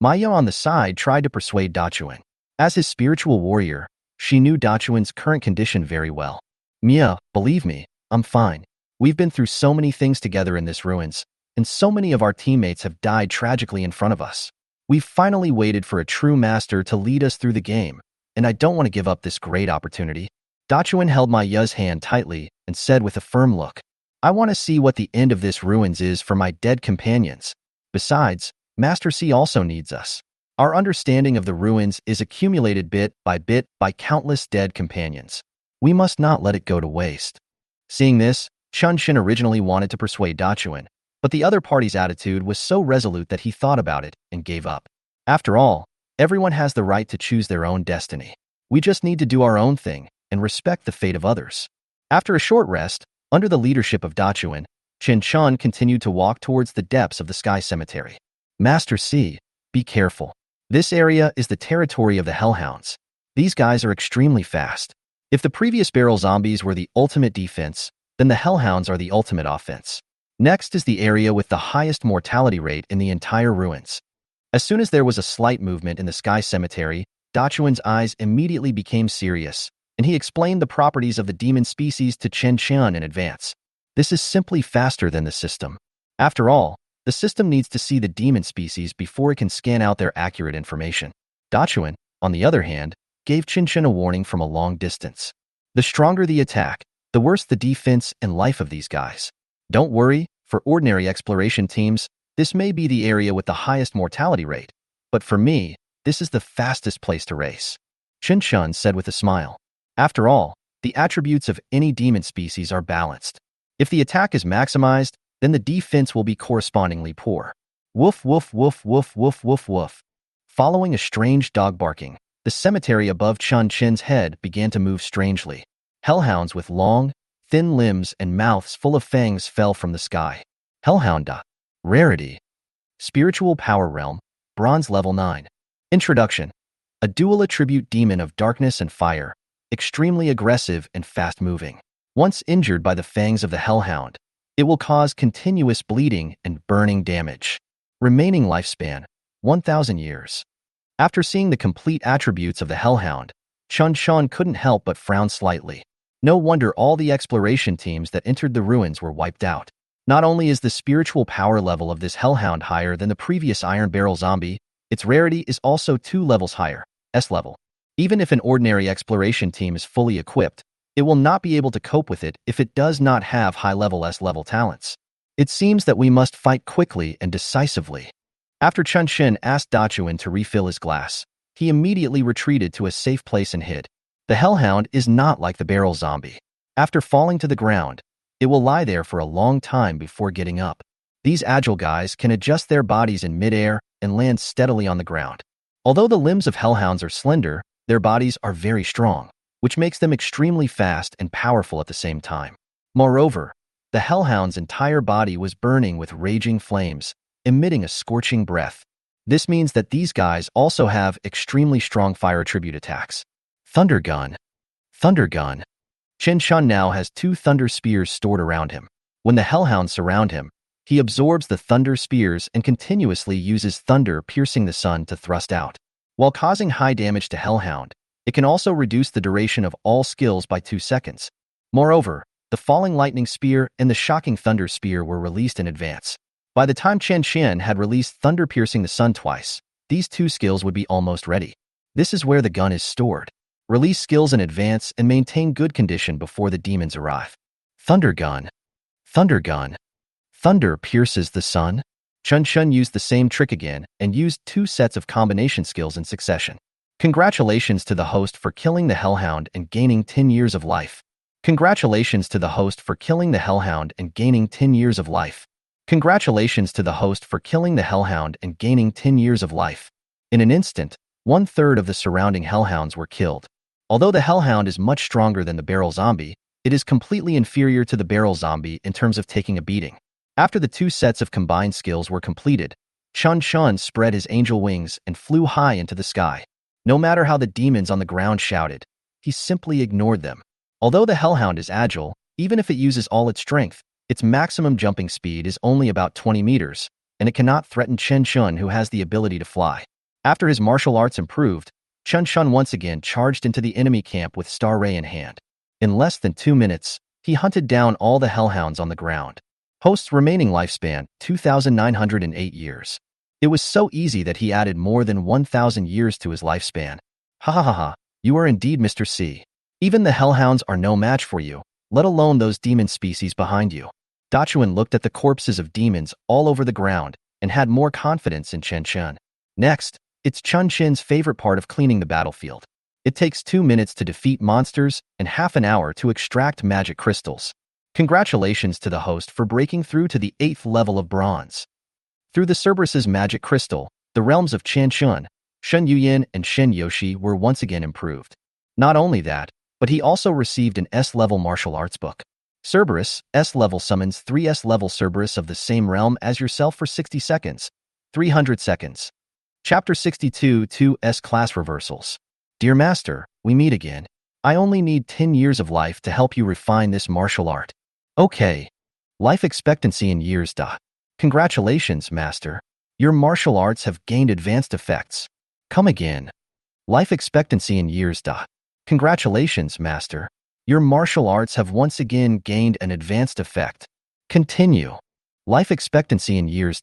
Maya on the side tried to persuade Dachuan. As his spiritual warrior, she knew Dachuan's current condition very well. Mia, believe me, I'm fine. We've been through so many things together in this ruins, and so many of our teammates have died tragically in front of us. We've finally waited for a true master to lead us through the game, and I don't want to give up this great opportunity. Dachuan held Maya's hand tightly and said with a firm look, I want to see what the end of this ruins is for my dead companions. Besides, Master C also needs us. Our understanding of the ruins is accumulated bit by countless dead companions. We must not let it go to waste. Seeing this, Chen Chen originally wanted to persuade Dachuan, but the other party's attitude was so resolute that he thought about it and gave up. After all, everyone has the right to choose their own destiny. We just need to do our own thing and respect the fate of others. After a short rest, under the leadership of Dachuan, Chen Chen continued to walk towards the depths of the Sky Cemetery. Master C, be careful. This area is the territory of the Hellhounds. These guys are extremely fast. If the previous barrel zombies were the ultimate defense, then the Hellhounds are the ultimate offense. Next is the area with the highest mortality rate in the entire ruins. As soon as there was a slight movement in the Sky Cemetery, Dachuan's eyes immediately became serious, and he explained the properties of the demon species to Chen Chen in advance. This is simply faster than the system. After all, the system needs to see the demon species before it can scan out their accurate information. Dachuan, on the other hand, gave Chen Chen a warning from a long distance. The stronger the attack, the worse the defense and life of these guys. Don't worry, for ordinary exploration teams, this may be the area with the highest mortality rate, but for me, this is the fastest place to race. Chen Chen said with a smile. After all, the attributes of any demon species are balanced. If the attack is maximized, then the defense will be correspondingly poor. Woof, woof, woof, woof, woof, woof, woof. Following a strange dog barking, the cemetery above Chen Chen's head began to move strangely. Hellhounds with long, thin limbs and mouths full of fangs fell from the sky. Hellhound. Rarity. Spiritual Power Realm, Bronze Level 9. Introduction. A dual attribute demon of darkness and fire, extremely aggressive and fast-moving. Once injured by the fangs of the Hellhound, it will cause continuous bleeding and burning damage. Remaining lifespan, 1,000 years. After seeing the complete attributes of the Hellhound, Chen Chen couldn't help but frown slightly. No wonder all the exploration teams that entered the ruins were wiped out. Not only is the spiritual power level of this Hellhound higher than the previous Iron Barrel zombie, its rarity is also 2 levels higher, S level. Even if an ordinary exploration team is fully equipped, it will not be able to cope with it if it does not have high-level S-level talents. It seems that we must fight quickly and decisively. After Chen Chen asked Dachuan to refill his glass, he immediately retreated to a safe place and hid. The Hellhound is not like the barrel zombie. After falling to the ground, it will lie there for a long time before getting up. These agile guys can adjust their bodies in midair and land steadily on the ground. Although the limbs of Hellhounds are slender, their bodies are very strong, which makes them extremely fast and powerful at the same time. Moreover, the Hellhound's entire body was burning with raging flames, emitting a scorching breath. This means that these guys also have extremely strong fire attribute attacks. Thunder Gun. Thunder Gun. Chen Chen now has 2 thunder spears stored around him. When the Hellhounds surround him, he absorbs the thunder spears and continuously uses thunder piercing the sun to thrust out. While causing high damage to Hellhound, it can also reduce the duration of all skills by 2 seconds. Moreover, the Falling Lightning Spear and the Shocking Thunder Spear were released in advance. By the time Chen Chen had released Thunder Piercing the Sun twice, these 2 skills would be almost ready. This is where the gun is stored. Release skills in advance and maintain good condition before the demons arrive. Thunder Gun. Thunder Gun. Thunder pierces the sun. Chen Chen used the same trick again and used 2 sets of combination skills in succession. Congratulations to the host for killing the Hellhound and gaining 10 years of life. Congratulations to the host for killing the Hellhound and gaining 10 years of life. Congratulations to the host for killing the Hellhound and gaining 10 years of life. In an instant, 1/3 of the surrounding Hellhounds were killed. Although the Hellhound is much stronger than the Barrel Zombie, it is completely inferior to the Barrel Zombie in terms of taking a beating. After the two sets of combined skills were completed, Chen Chen spread his angel wings and flew high into the sky. No matter how the demons on the ground shouted, he simply ignored them. Although the Hellhound is agile, even if it uses all its strength, its maximum jumping speed is only about 20 meters, and it cannot threaten Chen Chen, who has the ability to fly. After his martial arts improved, Chen Chen once again charged into the enemy camp with Star Ray in hand. In less than 2 minutes, he hunted down all the Hellhounds on the ground. Host's remaining lifespan, 2,908 years. It was so easy that he added more than 1,000 years to his lifespan. Ha ha ha ha, you are indeed Mr. C. Even the Hellhounds are no match for you, let alone those demon species behind you. Dachuan looked at the corpses of demons all over the ground and had more confidence in Chen Chen. Next, it's Chen Chen's favorite part of cleaning the battlefield. It takes 2 minutes to defeat monsters and half an hour to extract magic crystals. Congratulations to the host for breaking through to the 8th level of bronze. Through the Cerberus's magic crystal, the realms of Chen Chen, Shen Yuyan, and Shen Yoshi were once again improved. Not only that, but he also received an S-level martial arts book. Cerberus, S-level summons 3 S-level Cerberus of the same realm as yourself for 60 seconds. 300 seconds. Chapter 62 2 S-Class Reversals. Dear Master, we meet again. I only need 10 years of life to help you refine this martial art. Okay. Life expectancy in years. Congratulations, Master. Your martial arts have gained advanced effects. Come again. Life expectancy in years. Congratulations, Master. Your martial arts have once again gained an advanced effect. Continue. Life expectancy in years.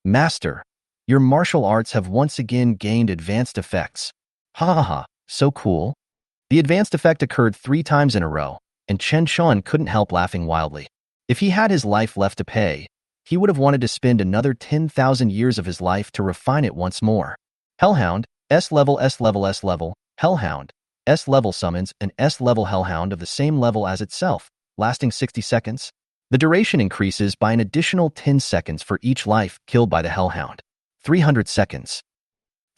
Master. Your martial arts have once again gained advanced effects. Ha ha ha, so cool. The advanced effect occurred 3 times in a row, and Chen Chen couldn't help laughing wildly. If he had his life left to pay, he would have wanted to spend another 10,000 years of his life to refine it once more. Hellhound, S-level, S-level, S-level, Hellhound, S-level summons an S-level Hellhound of the same level as itself, lasting 60 seconds. The duration increases by an additional 10 seconds for each life killed by the Hellhound. 300 seconds.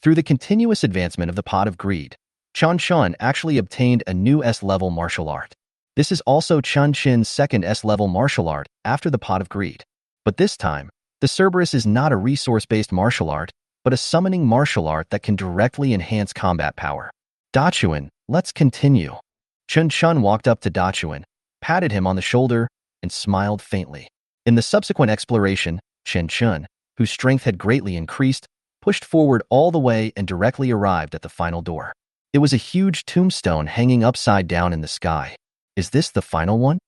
Through the continuous advancement of the Pot of Greed, Chen Chen actually obtained a new S-level martial art. This is also Chen Chen's second S-level martial art after the Pot of Greed. But this time, the Cerberus is not a resource-based martial art, but a summoning martial art that can directly enhance combat power. Dachuan, let's continue. Chen Chen walked up to Dachuan, patted him on the shoulder, and smiled faintly. In the subsequent exploration, Chen Chen, whose strength had greatly increased, pushed forward all the way and directly arrived at the final door. It was a huge tombstone hanging upside down in the sky. Is this the final one?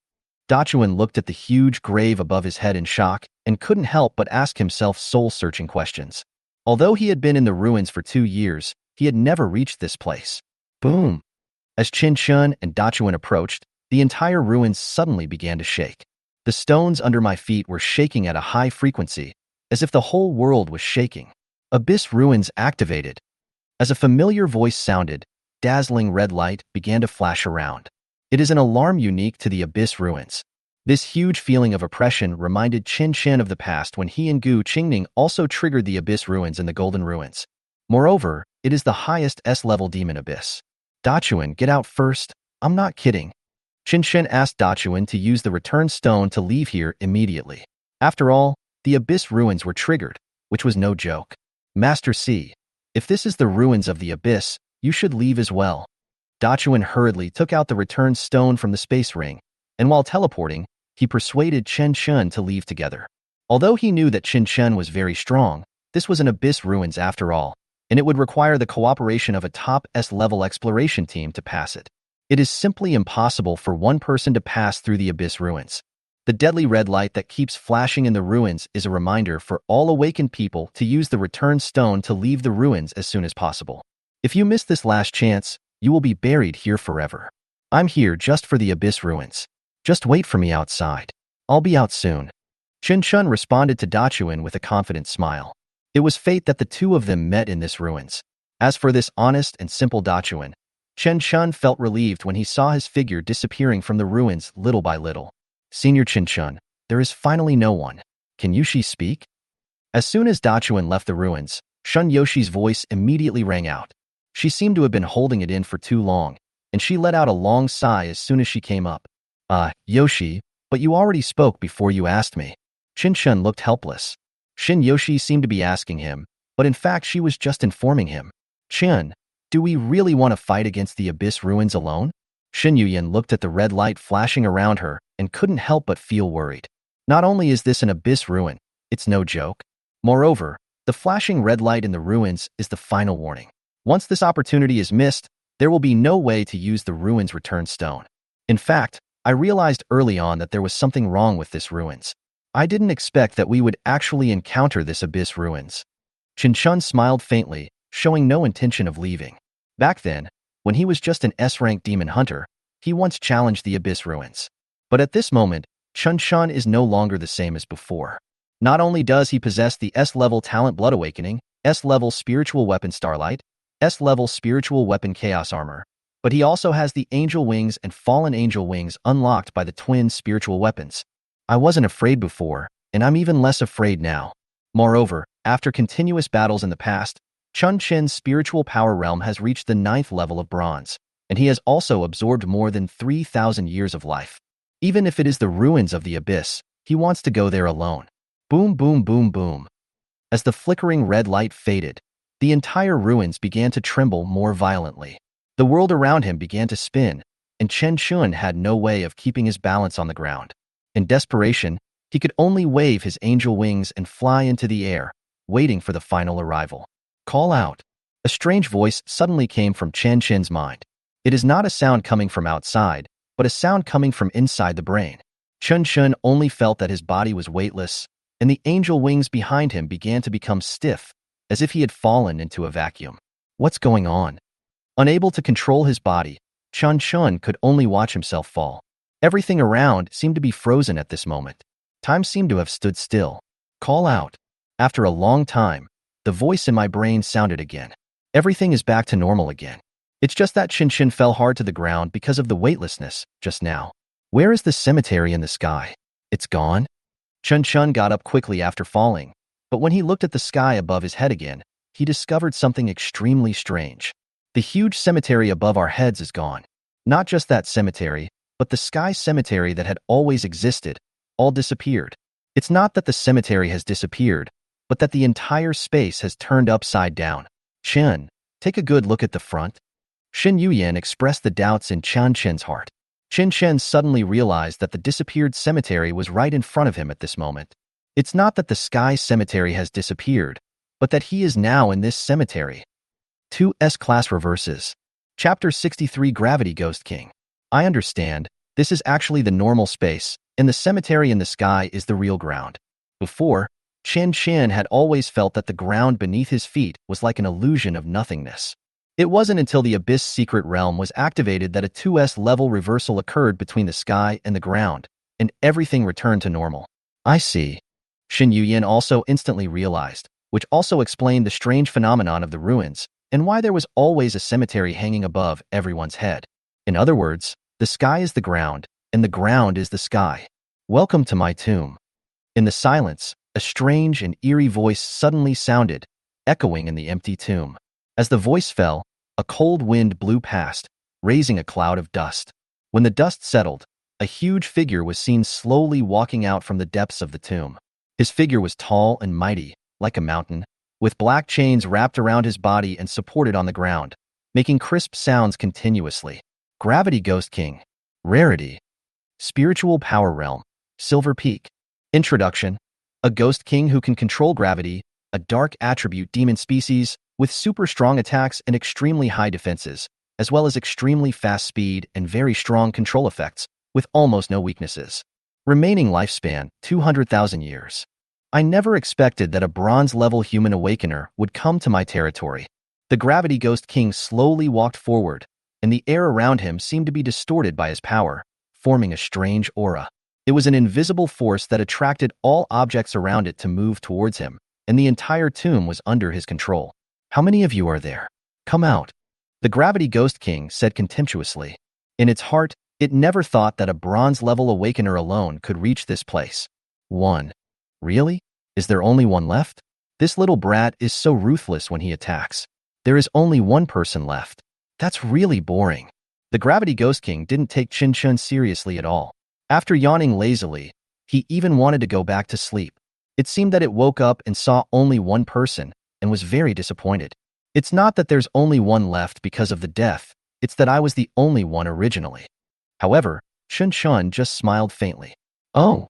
Dachuan looked at the huge grave above his head in shock and couldn't help but ask himself soul-searching questions. Although he had been in the ruins for 2 years, he had never reached this place. Boom! As Chen Chen and Dachuan approached, the entire ruins suddenly began to shake. The stones under my feet were shaking at a high frequency, as if the whole world was shaking. Abyss ruins activated. As a familiar voice sounded, dazzling red light began to flash around. It is an alarm unique to the Abyss ruins. This huge feeling of oppression reminded Chen Chen of the past when he and Gu Qingning also triggered the Abyss ruins in the Golden Ruins. Moreover, it is the highest S-level demon abyss. Dachuan, get out first. I'm not kidding. Chen Chen asked Dachuan to use the return stone to leave here immediately. After all, the Abyss ruins were triggered, which was no joke. Master C, if this is the ruins of the Abyss, you should leave as well. Dachuan hurriedly took out the return stone from the space ring, and while teleporting, he persuaded Chen Chen to leave together. Although he knew that Chen Chen was very strong, this was an Abyss ruins after all, and it would require the cooperation of a top S-level exploration team to pass it. It is simply impossible for one person to pass through the Abyss ruins. The deadly red light that keeps flashing in the ruins is a reminder for all awakened people to use the return stone to leave the ruins as soon as possible. If you miss this last chance, you will be buried here forever. I'm here just for the Abyss ruins. Just wait for me outside. I'll be out soon. Chen Chen responded to Dachuan with a confident smile. It was fate that the two of them met in this ruins. As for this honest and simple Dachuan, Chen Chen felt relieved when he saw his figure disappearing from the ruins little by little. Senior Chen Chen, there is finally no one. Can Yushi speak? As soon as Dachuan left the ruins, Shun Yoshi's voice immediately rang out. She seemed to have been holding it in for too long, and she let out a long sigh as soon as she came up. Yoshi, but you already spoke before you asked me. Chen Chen looked helpless. Shin Yoshi seemed to be asking him, but in fact she was just informing him. Chen, do we really want to fight against the Abyss Ruins alone? Shin Yuyan looked at the red light flashing around her and couldn't help but feel worried. Not only is this an Abyss Ruin, it's no joke. Moreover, the flashing red light in the ruins is the final warning. Once this opportunity is missed, there will be no way to use the ruins' return stone. In fact, I realized early on that there was something wrong with this ruins. I didn't expect that we would actually encounter this Abyss Ruins. Chen Chen smiled faintly, showing no intention of leaving. Back then, when he was just an S-rank demon hunter, he once challenged the Abyss Ruins. But at this moment, Chen Chen is no longer the same as before. Not only does he possess the S-level talent Blood Awakening, S-level spiritual weapon Starlight, S-level spiritual weapon Chaos Armor, but he also has the Angel Wings and Fallen Angel Wings unlocked by the twin spiritual weapons. I wasn't afraid before, and I'm even less afraid now. Moreover, after continuous battles in the past, Chen Chen's spiritual power realm has reached the 9th level of bronze, and he has also absorbed more than 3,000 years of life. Even if it is the ruins of the abyss, he wants to go there alone. Boom, boom, boom, boom. As the flickering red light faded, the entire ruins began to tremble more violently. The world around him began to spin, and Chen Chen had no way of keeping his balance on the ground. In desperation, he could only wave his angel wings and fly into the air, waiting for the final arrival. Call out. A strange voice suddenly came from Chen Chen's mind. It is not a sound coming from outside, but a sound coming from inside the brain. Chen Chen only felt that his body was weightless, and the angel wings behind him began to become stiff, as if he had fallen into a vacuum. What's going on? Unable to control his body, Chen Chen could only watch himself fall. Everything around seemed to be frozen at this moment. Time seemed to have stood still. Call out. After a long time, the voice in my brain sounded again. Everything is back to normal again. It's just that Chen Chen fell hard to the ground because of the weightlessness just now. Where is the cemetery in the sky? It's gone? Chen Chen got up quickly after falling, but when he looked at the sky above his head again, he discovered something extremely strange. The huge cemetery above our heads is gone. Not just that cemetery, but the sky cemetery that had always existed, all disappeared. It's not that the cemetery has disappeared, but that the entire space has turned upside down. Chen, take a good look at the front. Shin Yuyan expressed the doubts in Chen Chen's heart. Chen Chen suddenly realized that the disappeared cemetery was right in front of him at this moment. It's not that the sky cemetery has disappeared, but that he is now in this cemetery. 2 S-Class Reverses. Chapter 63 Gravity Ghost King. I understand, this is actually the normal space, and the cemetery in the sky is the real ground. Before, Chen Chen had always felt that the ground beneath his feet was like an illusion of nothingness. It wasn't until the Abyss Secret Realm was activated that a 2S level reversal occurred between the sky and the ground, and everything returned to normal. I see. Shin Yuyan also instantly realized, which also explained the strange phenomenon of the ruins, and why there was always a cemetery hanging above everyone's head. In other words, the sky is the ground, and the ground is the sky. Welcome to my tomb. In the silence, a strange and eerie voice suddenly sounded, echoing in the empty tomb. As the voice fell, a cold wind blew past, raising a cloud of dust. When the dust settled, a huge figure was seen slowly walking out from the depths of the tomb. His figure was tall and mighty, like a mountain, with black chains wrapped around his body and supported on the ground, making crisp sounds continuously. Gravity Ghost King. Rarity. Spiritual Power Realm. Silver Peak. Introduction. A Ghost King who can control gravity, a dark attribute demon species with super strong attacks and extremely high defenses, as well as extremely fast speed and very strong control effects, with almost no weaknesses. Remaining lifespan, 200,000 years. I never expected that a bronze-level human awakener would come to my territory. The Gravity Ghost King slowly walked forward, and the air around him seemed to be distorted by his power, forming a strange aura. It was an invisible force that attracted all objects around it to move towards him, and the entire tomb was under his control. How many of you are there? Come out. The Gravity Ghost King said contemptuously. In its heart, it never thought that a bronze-level awakener alone could reach this place. 1. Really? Is there only one left? This little brat is so ruthless when he attacks. There is only one person left. That's really boring. The Gravity Ghost King didn't take Chen Chen seriously at all. After yawning lazily, he even wanted to go back to sleep. It seemed that it woke up and saw only one person and was very disappointed. It's not that there's only one left because of the death, it's that I was the only one originally. However, Chen Chen just smiled faintly. Oh!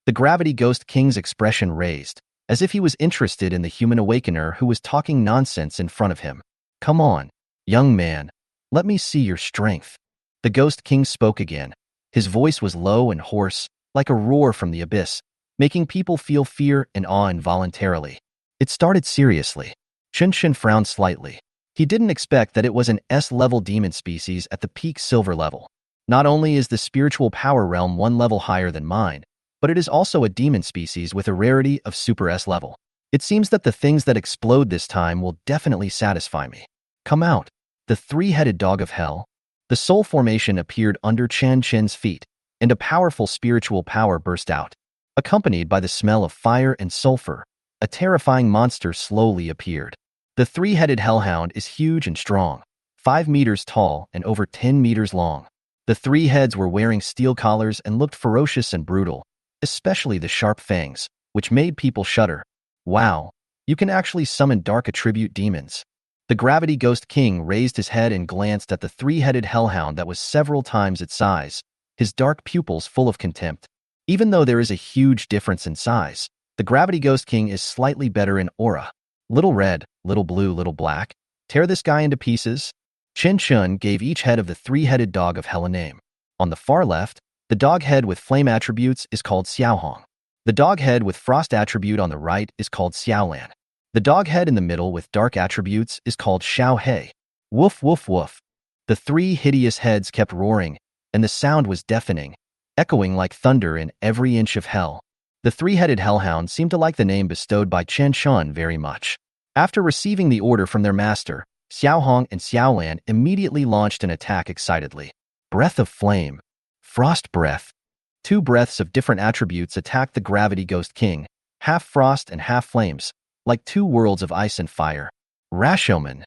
The Gravity Ghost King's expression raised, as if he was interested in the human awakener who was talking nonsense in front of him. Come on, young man, let me see your strength. The Ghost King spoke again. His voice was low and hoarse, like a roar from the abyss, making people feel fear and awe involuntarily. It started seriously. Chen Chen frowned slightly. He didn't expect that it was an S-level demon species at the peak silver level. Not only is the spiritual power realm one level higher than mine, but it is also a demon species with a rarity of Super S level. It seems that the things that explode this time will definitely satisfy me. Come out. The three-headed dog of hell. The soul formation appeared under Chen Chen's feet, and a powerful spiritual power burst out. Accompanied by the smell of fire and sulfur, a terrifying monster slowly appeared. The three-headed hellhound is huge and strong, 5 meters tall and over 10 meters long. The three heads were wearing steel collars and looked ferocious and brutal, especially the sharp fangs, which made people shudder. Wow, you can actually summon dark attribute demons. The Gravity Ghost King raised his head and glanced at the three-headed hellhound that was several times its size, his dark pupils full of contempt. Even though there is a huge difference in size, the Gravity Ghost King is slightly better in aura. Little red, little blue, little black. Tear this guy into pieces. Chen Chen gave each head of the three-headed dog of hell a name. On the far left, the dog head with flame attributes is called Xiaohong. The dog head with frost attribute on the right is called Xiaolan. The dog head in the middle with dark attributes is called Xiaohe. Woof, woof, woof. The three hideous heads kept roaring, and the sound was deafening, echoing like thunder in every inch of hell. The three-headed hellhound seemed to like the name bestowed by Chen Chen very much. After receiving the order from their master, Xiaohong and Xiaolan immediately launched an attack excitedly. Breath of flame. Frost breath. 2 breaths of different attributes attacked the Gravity Ghost King, half frost and half flames, like 2 worlds of ice and fire. Rashomon.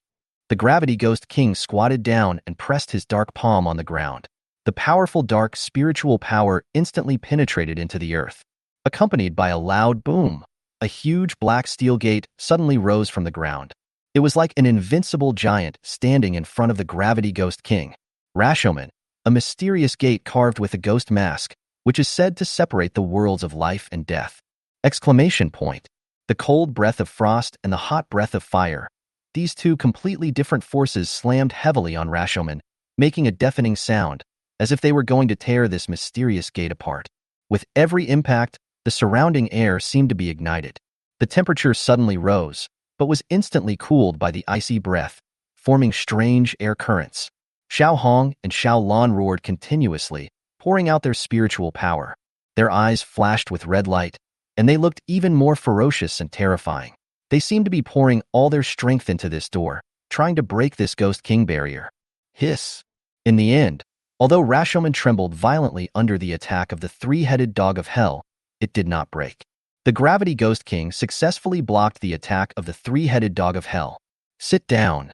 The Gravity Ghost King squatted down and pressed his dark palm on the ground. The powerful dark spiritual power instantly penetrated into the earth. Accompanied by a loud boom, a huge black steel gate suddenly rose from the ground. It was like an invincible giant standing in front of the Gravity Ghost King. Rashomon, a mysterious gate carved with a ghost mask, which is said to separate the worlds of life and death. Exclamation point. The cold breath of frost and the hot breath of fire. These 2 completely different forces slammed heavily on Rashomon, making a deafening sound, as if they were going to tear this mysterious gate apart. With every impact, the surrounding air seemed to be ignited. The temperature suddenly rose, but was instantly cooled by the icy breath, forming strange air currents. Xiao Hong and Xiao Lan roared continuously, pouring out their spiritual power. Their eyes flashed with red light, and they looked even more ferocious and terrifying. They seemed to be pouring all their strength into this door, trying to break this Ghost King barrier. Hiss. In the end, although Rashomon trembled violently under the attack of the three-headed dog of hell, it did not break. The Gravity Ghost King successfully blocked the attack of the three-headed dog of hell. Sit down.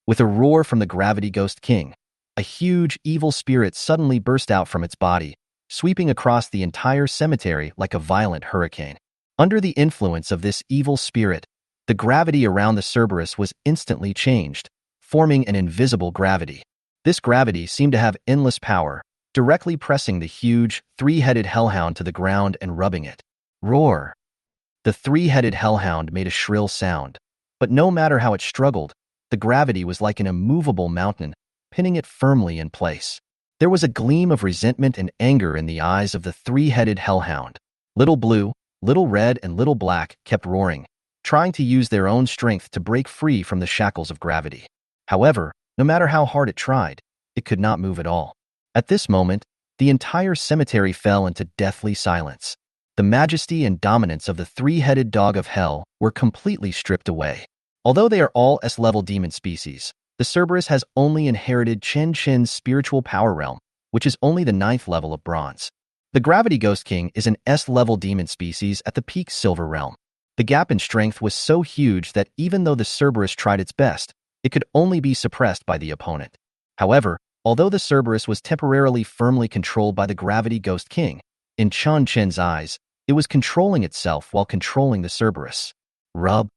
With a roar from the Gravity Ghost King, a huge evil spirit suddenly burst out from its body, sweeping across the entire cemetery like a violent hurricane. Under the influence of this evil spirit, the gravity around the Cerberus was instantly changed, forming an invisible gravity. This gravity seemed to have endless power, directly pressing the huge, three-headed hellhound to the ground and rubbing it. Roar! The three-headed hellhound made a shrill sound, but no matter how it struggled, the gravity was like an immovable mountain, pinning it firmly in place. There was a gleam of resentment and anger in the eyes of the three-headed hellhound. Little Blue, Little Red, and Little Black kept roaring, trying to use their own strength to break free from the shackles of gravity. However, no matter how hard it tried, it could not move at all. At this moment, the entire cemetery fell into deathly silence. The majesty and dominance of the three-headed dog of hell were completely stripped away. Although they are all S-level demon species, the Cerberus has only inherited Chen Chen's spiritual power realm, which is only the 9th level of bronze. The Gravity Ghost King is an S-level demon species at the peak silver realm. The gap in strength was so huge that even though the Cerberus tried its best, it could only be suppressed by the opponent. However, Although the Cerberus was temporarily firmly controlled by the Gravity Ghost King, in Chen Chen's eyes, it was controlling itself while controlling the Cerberus. Rub.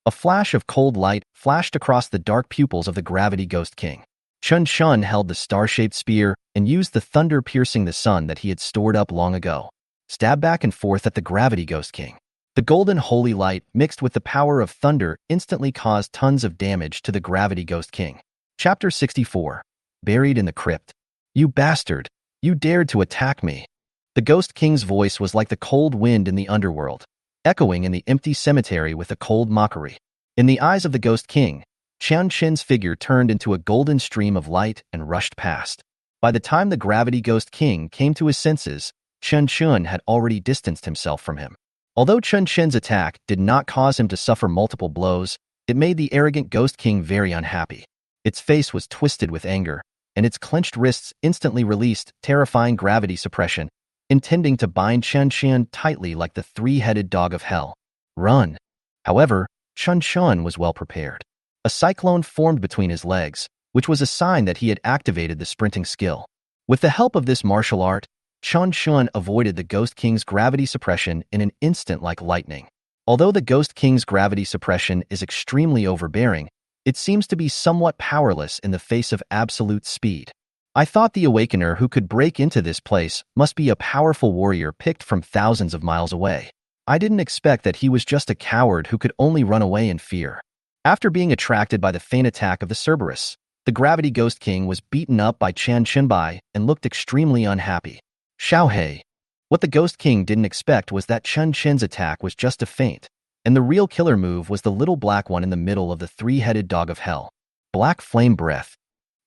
A flash of cold light flashed across the dark pupils of the Gravity Ghost King. Chen Chen held the star-shaped spear and used the thunder piercing the sun that he had stored up long ago. Stab back and forth at the Gravity Ghost King. The golden holy light mixed with the power of thunder instantly caused tons of damage to the Gravity Ghost King. Chapter 64. Buried in the Crypt. You bastard! You dared to attack me! The Ghost King's voice was like the cold wind in the underworld, echoing in the empty cemetery with a cold mockery. In the eyes of the Ghost King, Chen Chen's figure turned into a golden stream of light and rushed past. By the time the Gravity Ghost King came to his senses, Chen Chen had already distanced himself from him. Although Chen Chen's attack did not cause him to suffer multiple blows, it made the arrogant Ghost King very unhappy. Its face was twisted with anger, and its clenched wrists instantly released terrifying gravity suppression, intending to bind Chen Chen tightly like the three-headed dog of hell. Run! However, Chen Chen was well prepared. A cyclone formed between his legs, which was a sign that he had activated the sprinting skill. With the help of this martial art, Chen Chen avoided the Ghost King's gravity suppression in an instant like lightning. Although the Ghost King's gravity suppression is extremely overbearing, it seems to be somewhat powerless in the face of absolute speed. I thought the Awakener who could break into this place must be a powerful warrior picked from thousands of miles away. I didn't expect that he was just a coward who could only run away in fear. After being attracted by the feint attack of the Cerberus, the Gravity Ghost King was beaten up by Chen Chenbai and looked extremely unhappy. Xiaohei. What the Ghost King didn't expect was that Chen Chen's attack was just a feint, and the real killer move was the little black one in the middle of the three-headed dog of hell. Black Flame Breath.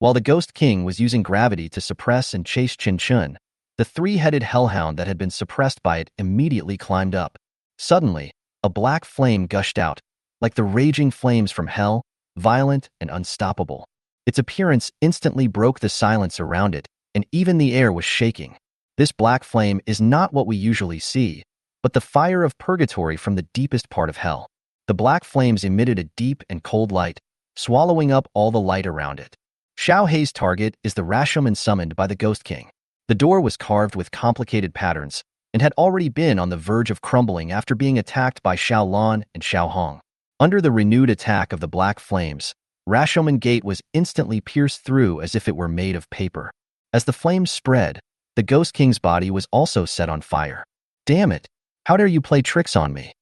While the Ghost King was using gravity to suppress and chase Chen Chen, the three-headed hellhound that had been suppressed by it immediately climbed up. Suddenly, a black flame gushed out, like the raging flames from hell, violent and unstoppable. Its appearance instantly broke the silence around it, and even the air was shaking. This black flame is not what we usually see, but the fire of purgatory from the deepest part of hell. The black flames emitted a deep and cold light, swallowing up all the light around it. Xiaohei's target is the Rashomon summoned by the Ghost King. The door was carved with complicated patterns and had already been on the verge of crumbling after being attacked by Xiao Lan and Xiao Hong. Under the renewed attack of the black flames, Rashomon Gate was instantly pierced through as if it were made of paper. As the flames spread, the Ghost King's body was also set on fire. Damn it! How dare you play tricks on me?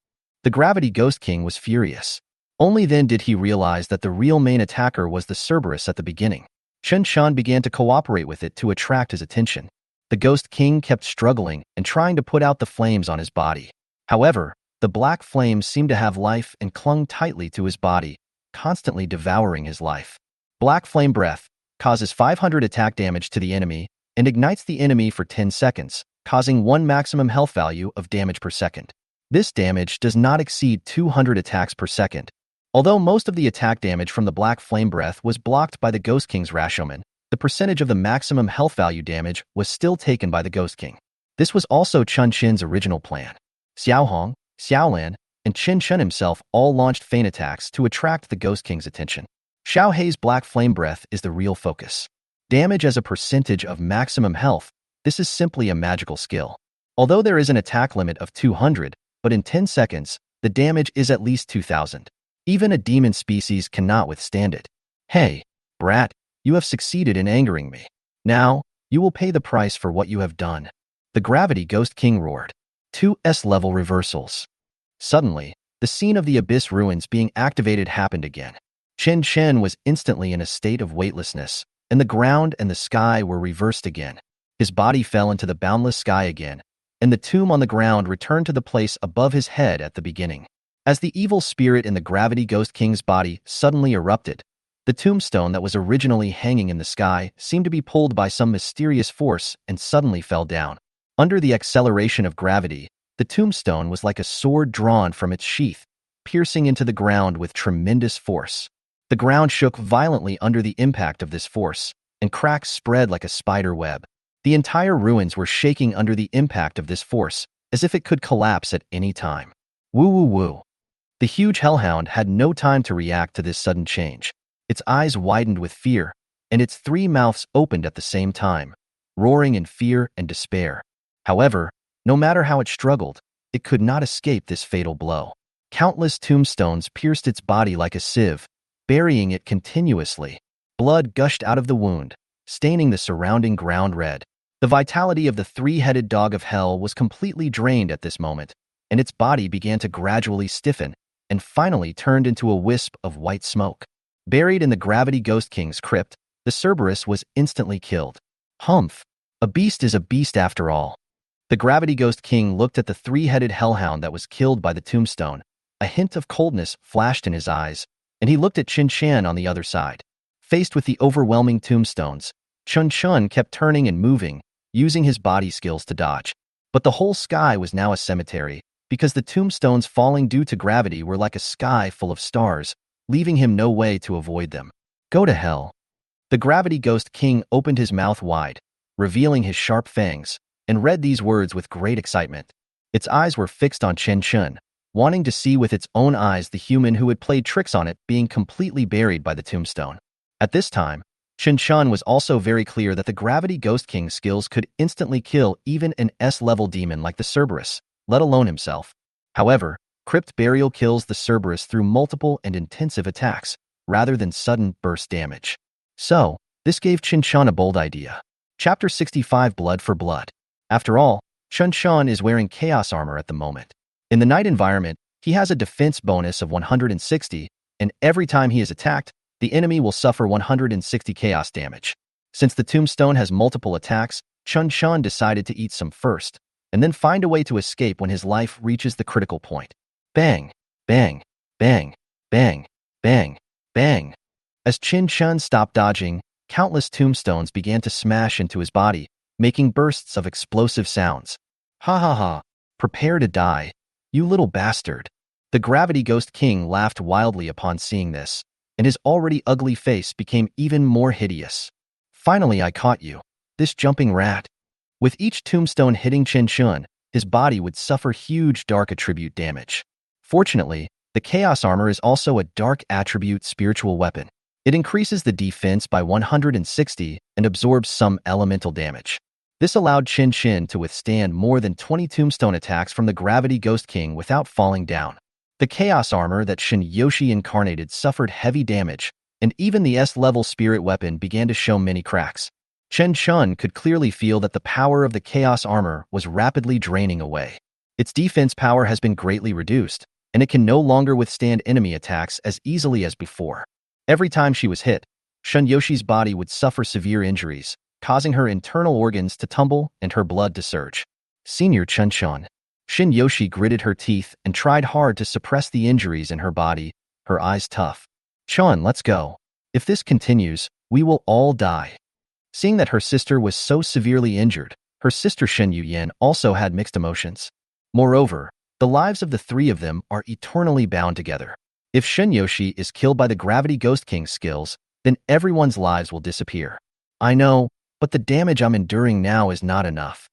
The Gravity Ghost King was furious. Only then did he realize that the real main attacker was the Cerberus at the beginning. Chen Chen began to cooperate with it to attract his attention. The Ghost King kept struggling and trying to put out the flames on his body. However, the black flames seemed to have life and clung tightly to his body, constantly devouring his life. Black Flame Breath causes 500 attack damage to the enemy and ignites the enemy for 10 seconds, causing 1 maximum health value of damage per second. This damage does not exceed 200 attacks per second. Although most of the attack damage from the Black Flame Breath was blocked by the Ghost King's Rashomon, the percentage of the maximum health value damage was still taken by the Ghost King. This was also Chen Chen's original plan. Xiao Hong, Xiao Lan, and Chen Chen himself all launched feint attacks to attract the Ghost King's attention. Xiaohei's Black Flame Breath is the real focus. Damage as a percentage of maximum health, this is simply a magical skill. Although there is an attack limit of 200, but in 10 seconds, the damage is at least 2,000. Even a demon species cannot withstand it. Hey, brat, you have succeeded in angering me. Now, you will pay the price for what you have done. The Gravity Ghost King roared. 2 S-level reversals. Suddenly, the scene of the Abyss ruins being activated happened again. Chen Chen was instantly in a state of weightlessness, and the ground and the sky were reversed again. His body fell into the boundless sky again, and the tomb on the ground returned to the place above his head at the beginning. As the evil spirit in the Gravity Ghost King's body suddenly erupted, the tombstone that was originally hanging in the sky seemed to be pulled by some mysterious force and suddenly fell down. Under the acceleration of gravity, the tombstone was like a sword drawn from its sheath, piercing into the ground with tremendous force. The ground shook violently under the impact of this force, and cracks spread like a spider web. The entire ruins were shaking under the impact of this force, as if it could collapse at any time. Woo woo woo. The huge hellhound had no time to react to this sudden change. Its eyes widened with fear, and its three mouths opened at the same time, roaring in fear and despair. However, no matter how it struggled, it could not escape this fatal blow. Countless tombstones pierced its body like a sieve, burying it continuously. Blood gushed out of the wound, staining the surrounding ground red. The vitality of the three-headed dog of hell was completely drained at this moment, and its body began to gradually stiffen and finally turned into a wisp of white smoke. Buried in the Gravity Ghost King's crypt, the Cerberus was instantly killed. Humph! A beast is a beast after all. The Gravity Ghost King looked at the three-headed hellhound that was killed by the tombstone. A hint of coldness flashed in his eyes, and he looked at Chen Chen on the other side. Faced with the overwhelming tombstones, Chen Chen kept turning and moving, using his body skills to dodge. But the whole sky was now a cemetery, because the tombstones falling due to gravity were like a sky full of stars, leaving him no way to avoid them. Go to hell. The Gravity Ghost King opened his mouth wide, revealing his sharp fangs, and read these words with great excitement. Its eyes were fixed on Chen Chen, wanting to see with its own eyes the human who had played tricks on it being completely buried by the tombstone. At this time, Chen Chen was also very clear that the Gravity Ghost King's skills could instantly kill even an S-level demon like the Cerberus, let alone himself. However, Crypt Burial kills the Cerberus through multiple and intensive attacks, rather than sudden burst damage. So, this gave Chen Chen a bold idea. Chapter 65 Blood for Blood. After all, Chen Chen is wearing Chaos Armor at the moment. In the night environment, he has a defense bonus of 160, and every time he is attacked, the enemy will suffer 160 chaos damage. Since the tombstone has multiple attacks, Chen Chen decided to eat some first, and then find a way to escape when his life reaches the critical point. Bang, bang, bang, bang, bang, bang. As Chen Chen stopped dodging, countless tombstones began to smash into his body, making bursts of explosive sounds. Ha ha ha, prepare to die, you little bastard. The Gravity Ghost King laughed wildly upon seeing this, and his already ugly face became even more hideous. Finally, I caught you, this jumping rat. With each tombstone hitting Chen Chen, his body would suffer huge dark attribute damage. Fortunately, the Chaos Armor is also a dark attribute spiritual weapon. It increases the defense by 160 and absorbs some elemental damage. This allowed Chen Chen to withstand more than 20 tombstone attacks from the Gravity Ghost King without falling down. The Chaos Armor that Shin Yoshi incarnated suffered heavy damage, and even the S-level spirit weapon began to show many cracks. Chen Chen could clearly feel that the power of the Chaos Armor was rapidly draining away. Its defense power has been greatly reduced, and it can no longer withstand enemy attacks as easily as before. Every time she was hit, Shin Yoshi's body would suffer severe injuries, causing her internal organs to tumble and her blood to surge. Senior Chen Chen. Shin Yoshi gritted her teeth and tried hard to suppress the injuries in her body, her eyes tough. Chen, let's go. If this continues, we will all die. Seeing that her sister was so severely injured, her sister Shen Yuyan also had mixed emotions. Moreover, the lives of the three of them are eternally bound together. If Shin Yoshi is killed by the Gravity Ghost King's skills, then everyone's lives will disappear. I know, but the damage I'm enduring now is not enough.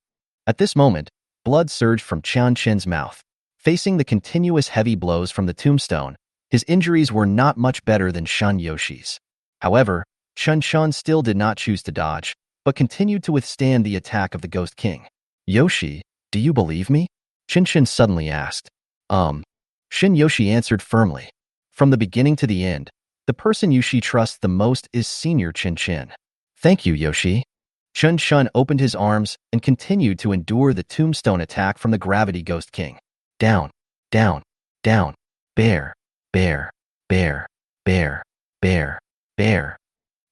At this moment, blood surged from Chen Chen's mouth. Facing the continuous heavy blows from the tombstone, his injuries were not much better than Shin Yoshi's. However, Chen Chen still did not choose to dodge, but continued to withstand the attack of the Ghost King. Yoshi, do you believe me? Chen Chen suddenly asked. Shin Yoshi answered firmly. From the beginning to the end, the person Yoshi trusts the most is Senior Chen Chen. Thank you, Yoshi. Chen Chen opened his arms and continued to endure the tombstone attack from the Gravity Ghost King. Down, down, down, bear, bear, bear, bear, bear, bear.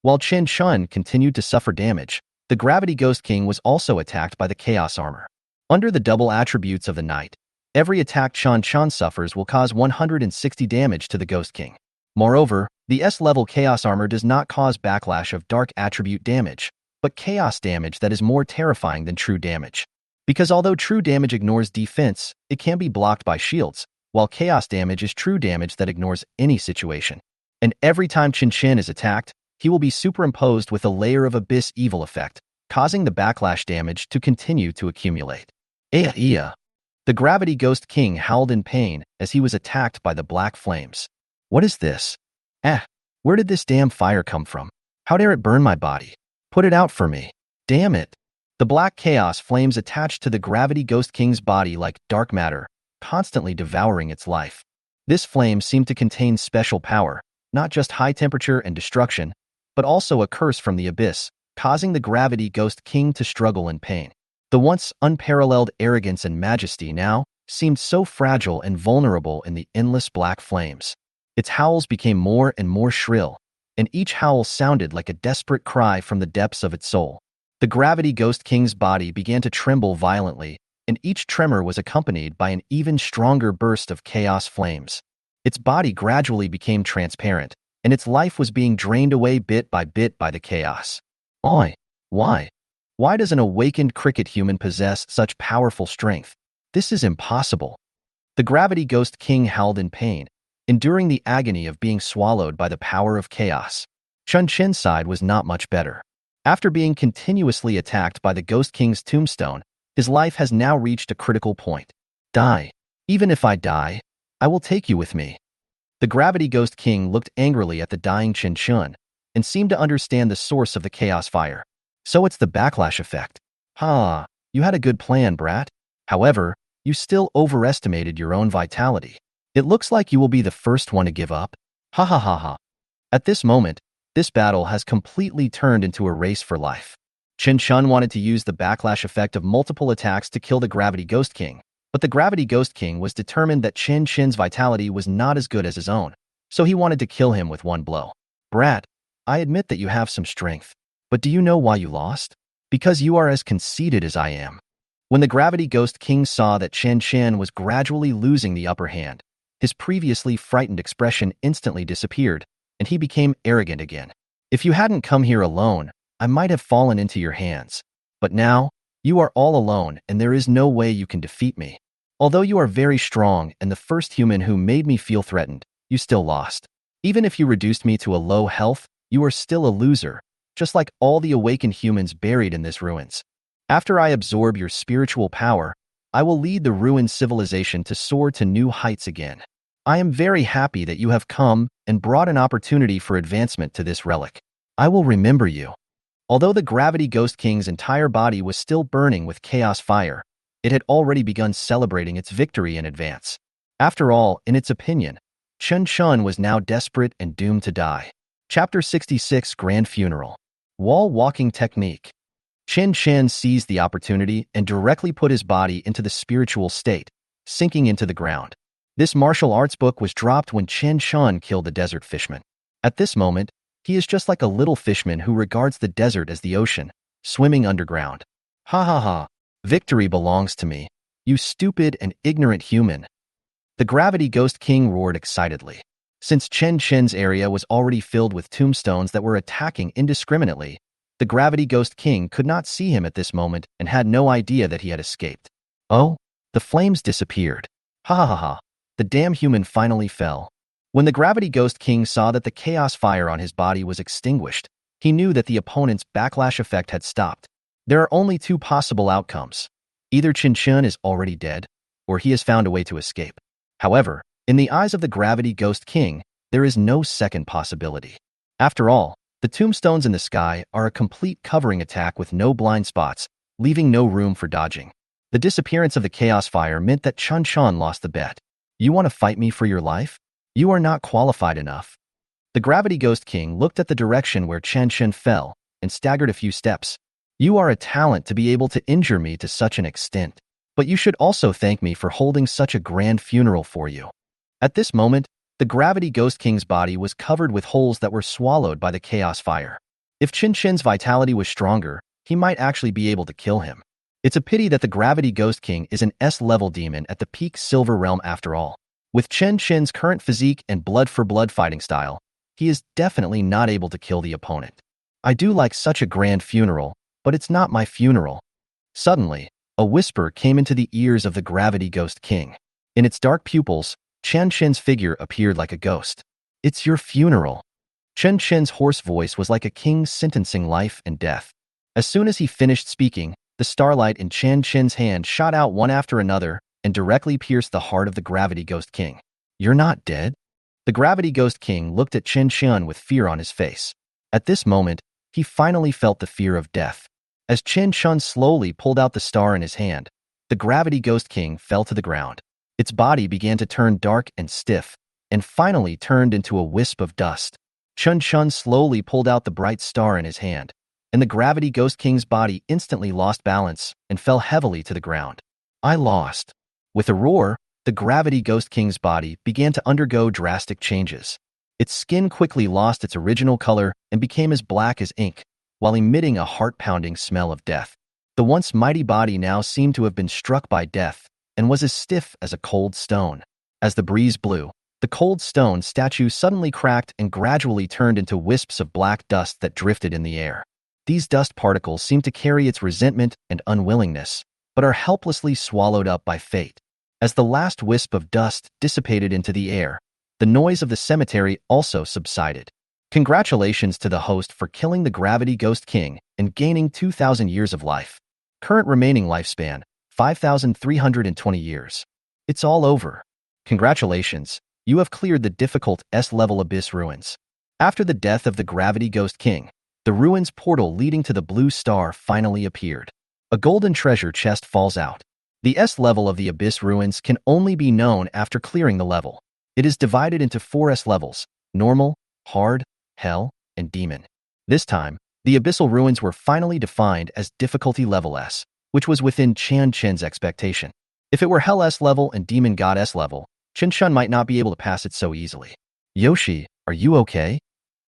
While Chen Chen continued to suffer damage, the Gravity Ghost King was also attacked by the Chaos Armor. Under the double attributes of the night, every attack Chen Chen suffers will cause 160 damage to the Ghost King. Moreover, the S-level Chaos Armor does not cause backlash of dark attribute damage, but chaos damage that is more terrifying than true damage. Because although true damage ignores defense, it can be blocked by shields, while chaos damage is true damage that ignores any situation. And every time Chen Chen is attacked, he will be superimposed with a layer of abyss evil effect, causing the backlash damage to continue to accumulate. The Gravity Ghost King howled in pain as he was attacked by the black flames. What is this? Where did this damn fire come from? How dare it burn my body? Put it out for me. Damn it. The black chaos flames attached to the Gravity Ghost King's body like dark matter, constantly devouring its life. This flame seemed to contain special power, not just high temperature and destruction, but also a curse from the abyss, causing the Gravity Ghost King to struggle in pain. The once unparalleled arrogance and majesty now seemed so fragile and vulnerable in the endless black flames. Its howls became more and more shrill, and each howl sounded like a desperate cry from the depths of its soul. The Gravity Ghost King's body began to tremble violently, and each tremor was accompanied by an even stronger burst of chaos flames. Its body gradually became transparent, and its life was being drained away bit by the chaos. Oi! Why? Why does an awakened cricket human possess such powerful strength? This is impossible. The Gravity Ghost King howled in pain, enduring the agony of being swallowed by the power of chaos. Chen Chen's side was not much better. After being continuously attacked by the Ghost King's tombstone, his life has now reached a critical point. Die. Even if I die, I will take you with me. The Gravity Ghost King looked angrily at the dying Chen Chen and seemed to understand the source of the chaos fire. So it's the backlash effect. Ha, you had a good plan, brat. However, you still overestimated your own vitality. It looks like you will be the first one to give up. Ha ha ha ha. At this moment, this battle has completely turned into a race for life. Chen Chen wanted to use the backlash effect of multiple attacks to kill the Gravity Ghost King, but the Gravity Ghost King was determined that Chen Chen's vitality was not as good as his own, so he wanted to kill him with one blow. Brat, I admit that you have some strength, but do you know why you lost? Because you are as conceited as I am. When the Gravity Ghost King saw that Chen Chen was gradually losing the upper hand, his previously frightened expression instantly disappeared, and he became arrogant again. If you hadn't come here alone, I might have fallen into your hands. But now, you are all alone and there is no way you can defeat me. Although you are very strong and the first human who made me feel threatened, you still lost. Even if you reduced me to a low health, you are still a loser, just like all the awakened humans buried in this ruins. After I absorb your spiritual power, I will lead the ruined civilization to soar to new heights again. I am very happy that you have come and brought an opportunity for advancement to this relic. I will remember you. Although the Gravity Ghost King's entire body was still burning with chaos fire, it had already begun celebrating its victory in advance. After all, in its opinion, Chen Chen was now desperate and doomed to die. Chapter 66 Grand Funeral. Wall Walking Technique. Chen Chen seized the opportunity and directly put his body into the spiritual state, sinking into the ground. This martial arts book was dropped when Chen Chen killed the desert fishman. At this moment, he is just like a little fishman who regards the desert as the ocean, swimming underground. Ha ha ha. Victory belongs to me, you stupid and ignorant human. The Gravity Ghost King roared excitedly. Since Chen Chen's area was already filled with tombstones that were attacking indiscriminately, the Gravity Ghost King could not see him at this moment and had no idea that he had escaped. Oh, the flames disappeared. Ha ha ha ha. The damn human finally fell. When the Gravity Ghost King saw that the chaos fire on his body was extinguished, he knew that the opponent's backlash effect had stopped. There are only two possible outcomes. Either Chen Chen is already dead, or he has found a way to escape. However, in the eyes of the Gravity Ghost King, there is no second possibility. After all, the tombstones in the sky are a complete covering attack with no blind spots, leaving no room for dodging. The disappearance of the chaos fire meant that Chen Chen lost the bet. You want to fight me for your life? You are not qualified enough. The Gravity Ghost King looked at the direction where Chen Chen fell and staggered a few steps. You are a talent to be able to injure me to such an extent, but you should also thank me for holding such a grand funeral for you. At this moment, the Gravity Ghost King's body was covered with holes that were swallowed by the chaos fire. If Chen Chen's vitality was stronger, he might actually be able to kill him. It's a pity that the Gravity Ghost King is an S-level demon at the peak Silver Realm after all. With Chen Chen's current physique and blood-for-blood fighting style, he is definitely not able to kill the opponent. I do like such a grand funeral, but it's not my funeral. Suddenly, a whisper came into the ears of the Gravity Ghost King. In its dark pupils, Chen Chen's figure appeared like a ghost. It's your funeral. Chen Chen's hoarse voice was like a king sentencing life and death. As soon as he finished speaking, the starlight in Chen Chen's hand shot out one after another and directly pierced the heart of the Gravity Ghost King. You're not dead? The Gravity Ghost King looked at Chen Chen with fear on his face. At this moment, he finally felt the fear of death. As Chen Chen slowly pulled out the star in his hand, the Gravity Ghost King fell to the ground. Its body began to turn dark and stiff, and finally turned into a wisp of dust. Chen Chen slowly pulled out the bright star in his hand, and the Gravity Ghost King's body instantly lost balance and fell heavily to the ground. I lost. With a roar, the Gravity Ghost King's body began to undergo drastic changes. Its skin quickly lost its original color and became as black as ink, while emitting a heart-pounding smell of death. The once mighty body now seemed to have been struck by death and was as stiff as a cold stone. As the breeze blew, the cold stone statue suddenly cracked and gradually turned into wisps of black dust that drifted in the air. These dust particles seem to carry its resentment and unwillingness, but are helplessly swallowed up by fate. As the last wisp of dust dissipated into the air, the noise of the cemetery also subsided. Congratulations to the host for killing the Gravity Ghost King and gaining 2,000 years of life. Current remaining lifespan, 5,320 years. It's all over. Congratulations, you have cleared the difficult S-level Abyss Ruins. After the death of the Gravity Ghost King, the ruins portal leading to the Blue Star finally appeared. A golden treasure chest falls out. The S-level of the Abyss Ruins can only be known after clearing the level. It is divided into 4 S-levels: normal, hard, hell, and demon. This time, the Abyssal Ruins were finally defined as difficulty level S, which was within Chen Chen's expectation. If it were Hell S level and Demon God S level, Chen Chen might not be able to pass it so easily. Yoshi, are you okay?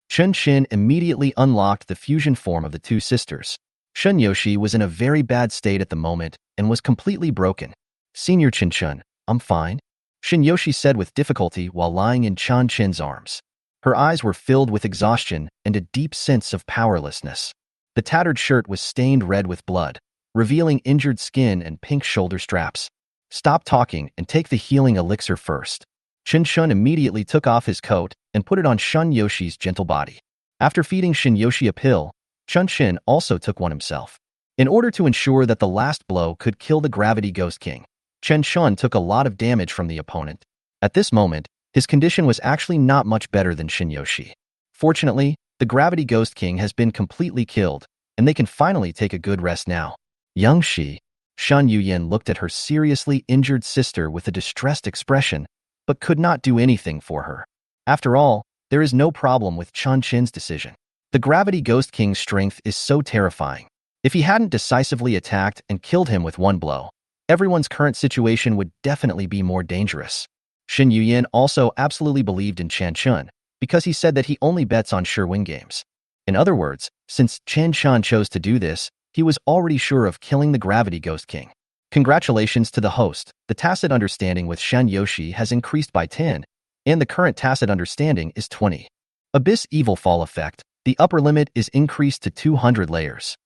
Chen Chen immediately unlocked the fusion form of the two sisters. Shun Yoshi was in a very bad state at the moment and was completely broken. Senior Chen Chen, I'm fine, Shin Yoshi said with difficulty while lying in Chen Chen's arms. Her eyes were filled with exhaustion and a deep sense of powerlessness. The tattered shirt was stained red with blood, revealing injured skin and pink shoulder straps. Stop talking and take the healing elixir first. Chen Shun immediately took off his coat and put it on Shun Yoshi's gentle body. After feeding Shin Yoshi a pill, Chen Chen also took one himself. In order to ensure that the last blow could kill the Gravity Ghost King, Chen Shun took a lot of damage from the opponent. At this moment, his condition was actually not much better than Shin Yoshi. Fortunately, the Gravity Ghost King has been completely killed, and they can finally take a good rest now. Young Shi, Shan Yuyan looked at her seriously injured sister with a distressed expression, but could not do anything for her. After all, there is no problem with Chen Chen's decision. The Gravity Ghost King's strength is so terrifying. If he hadn't decisively attacked and killed him with one blow, everyone's current situation would definitely be more dangerous. Shin Yuyan also absolutely believed in Chen Chen, because he said that he only bets on sure win games. In other words, since Chen Chen chose to do this, he was already sure of killing the Gravity Ghost King. Congratulations to the host. The tacit understanding with Shan Yoshi has increased by 10, and the current tacit understanding is 20. Abyss Evil Fall effect. The upper limit is increased to 200 layers.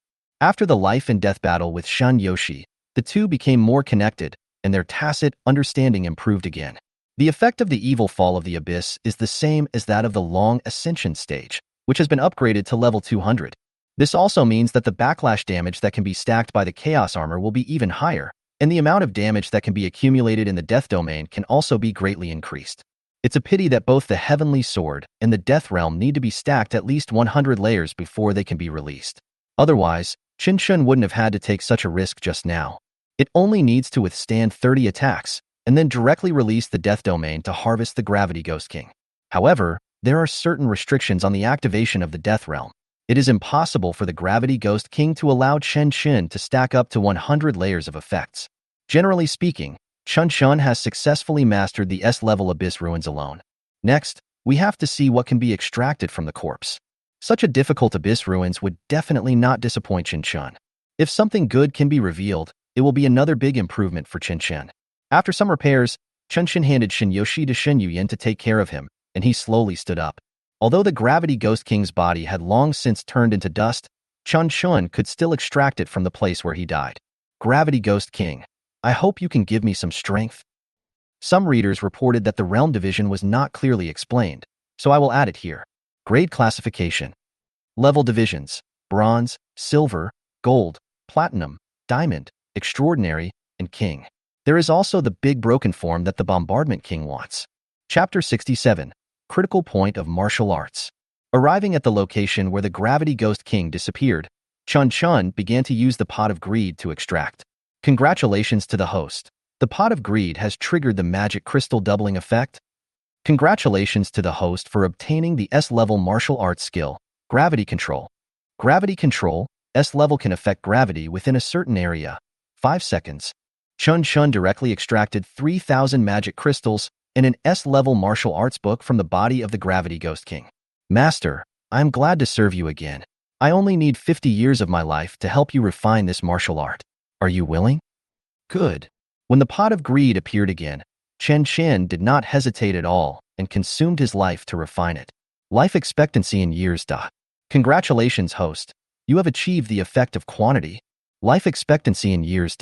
After the life and death battle with Shan Yoshi, the two became more connected, and their tacit understanding improved again. The effect of the evil fall of the abyss is the same as that of the long ascension stage, which has been upgraded to level 200. This also means that the backlash damage that can be stacked by the chaos armor will be even higher, and the amount of damage that can be accumulated in the death domain can also be greatly increased. It's a pity that both the Heavenly Sword and the Death Realm need to be stacked at least 100 layers before they can be released. Otherwise, Chen Chen wouldn't have had to take such a risk just now. It only needs to withstand 30 attacks, and then directly release the Death Domain to harvest the Gravity Ghost King. However, there are certain restrictions on the activation of the Death Realm. It is impossible for the Gravity Ghost King to allow Chen Chen to stack up to 100 layers of effects. Generally speaking, Chen Chen has successfully mastered the S-level Abyss Ruins alone. Next, we have to see what can be extracted from the corpse. Such a difficult Abyss Ruins would definitely not disappoint Chen Chen. If something good can be revealed, it will be another big improvement for Chen Chen. After some repairs, Chen Chen handed Shin Yoshi to Shin Yuyan to take care of him, and he slowly stood up. Although the Gravity Ghost King's body had long since turned into dust, Chen Chen could still extract it from the place where he died. Gravity Ghost King, I hope you can give me some strength. Some readers reported that the realm division was not clearly explained, so I will add it here. Grade classification. Level divisions: Bronze, Silver, Gold, Platinum, Diamond, Extraordinary, and King. There is also the big broken form that the Bombardment King wants. Chapter 67. Critical Point of Martial Arts. Arriving at the location where the Gravity Ghost King disappeared, Chen Chen began to use the Pot of Greed to extract. Congratulations to the host. The Pot of Greed has triggered the magic crystal doubling effect. Congratulations to the host for obtaining the S-level martial arts skill, Gravity Control. Gravity Control, S-level can affect gravity within a certain area. 5 seconds. Chen Chen directly extracted 3,000 magic crystals and an S-level martial arts book from the body of the Gravity Ghost King. Master, I am glad to serve you again. I only need 50 years of my life to help you refine this martial art. Are you willing? Good. When the Pot of Greed appeared again, Chen Chen did not hesitate at all and consumed his life to refine it. Life expectancy in years. Congratulations, host. You have achieved the effect of quantity. Life expectancy in years.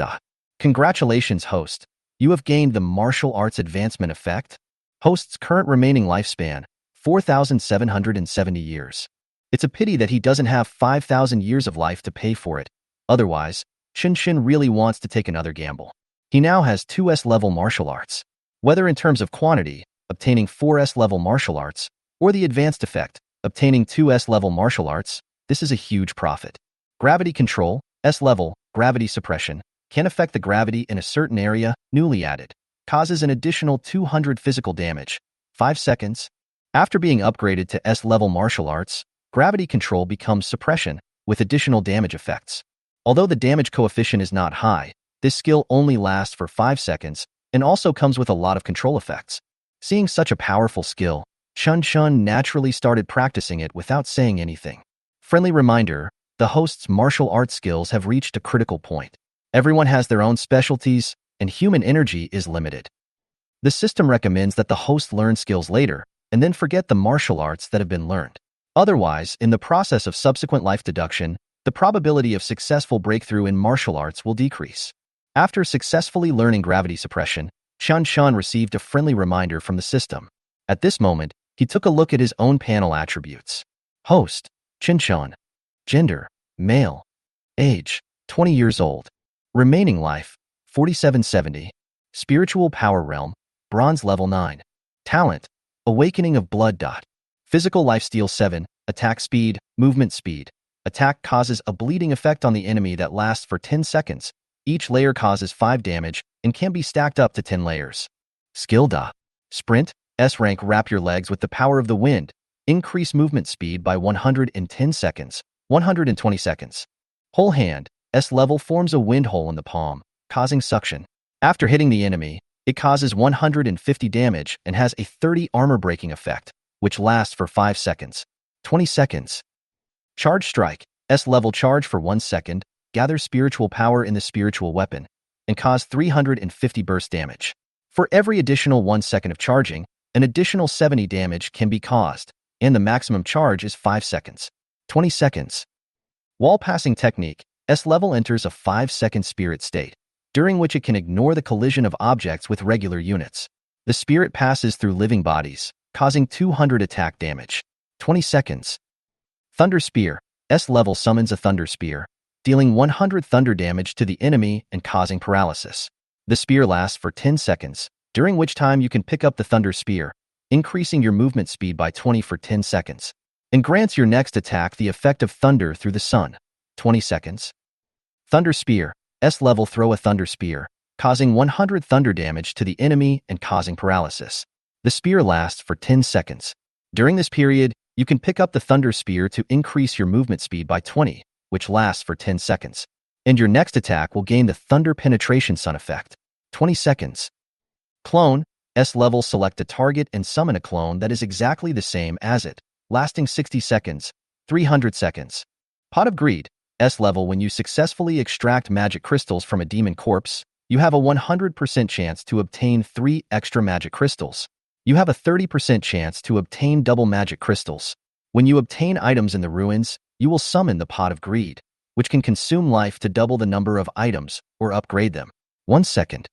Congratulations, host. You have gained the martial arts advancement effect. Host's current remaining lifespan, 4,770 years. It's a pity that he doesn't have 5,000 years of life to pay for it. Otherwise, Chen Chen really wants to take another gamble. He now has 2 S-level martial arts. Whether in terms of quantity, obtaining 4 S-level martial arts, or the advanced effect, obtaining 2 S-level martial arts, this is a huge profit. Gravity Control, S-level, Gravity Suppression, can affect the gravity in a certain area, newly added. Causes an additional 200 physical damage. 5 seconds. After being upgraded to S-level martial arts, Gravity Control becomes Suppression, with additional damage effects. Although the damage coefficient is not high, this skill only lasts for 5 seconds and also comes with a lot of control effects. Seeing such a powerful skill, Chen Chen naturally started practicing it without saying anything. Friendly reminder, the host's martial arts skills have reached a critical point. Everyone has their own specialties, and human energy is limited. The system recommends that the host learn skills later, and then forget the martial arts that have been learned. Otherwise, in the process of subsequent life deduction, the probability of successful breakthrough in martial arts will decrease. After successfully learning gravity suppression, Chen Chen received a friendly reminder from the system. At this moment, he took a look at his own panel attributes. Host, Chen Chen. Gender, male. Age, 20 years old. Remaining life, 4770. Spiritual power realm, bronze level 9. Talent, awakening of blood. Physical lifesteal 7, attack speed, movement speed. Attack causes a bleeding effect on the enemy that lasts for 10 seconds. Each layer causes 5 damage and can be stacked up to 10 layers. Skill. Sprint, S-rank, wrap your legs with the power of the wind. Increase movement speed by 110 seconds, 120 seconds. Whole hand, S-level, forms a wind hole in the palm, causing suction. After hitting the enemy, it causes 150 damage and has a 30 armor-breaking effect, which lasts for 5 seconds, 20 seconds. Charge strike, S-level, charge for 1 second, gather spiritual power in the spiritual weapon, and cause 350 burst damage. For every additional 1 second of charging, an additional 70 damage can be caused, and the maximum charge is 5 seconds, 20 seconds. Wall passing technique, S-level enters a 5-second spirit state, during which it can ignore the collision of objects with regular units. The spirit passes through living bodies, causing 200 attack damage, 20 seconds. Thunder Spear, S-level, summons a Thunder Spear, dealing 100 thunder damage to the enemy and causing paralysis. The spear lasts for 10 seconds, during which time you can pick up the Thunder Spear, increasing your movement speed by 20 for 10 seconds, and grants your next attack the effect of thunder through the sun, 20 seconds. Thunder Spear, S-level, throw a Thunder Spear, causing 100 thunder damage to the enemy and causing paralysis. The spear lasts for 10 seconds. During this period, you can pick up the Thunder Spear to increase your movement speed by 20, which lasts for 10 seconds. And your next attack will gain the Thunder Penetration Sun effect, 20 seconds. Clone, S-level, select a target and summon a clone that is exactly the same as it, lasting 60 seconds, 300 seconds. Pot of Greed, S-level, when you successfully extract magic crystals from a demon corpse, you have a 100% chance to obtain 3 extra magic crystals. You have a 30% chance to obtain double magic crystals. When you obtain items in the ruins, you will summon the Pot of Greed, which can consume life to double the number of items or upgrade them. 1 second.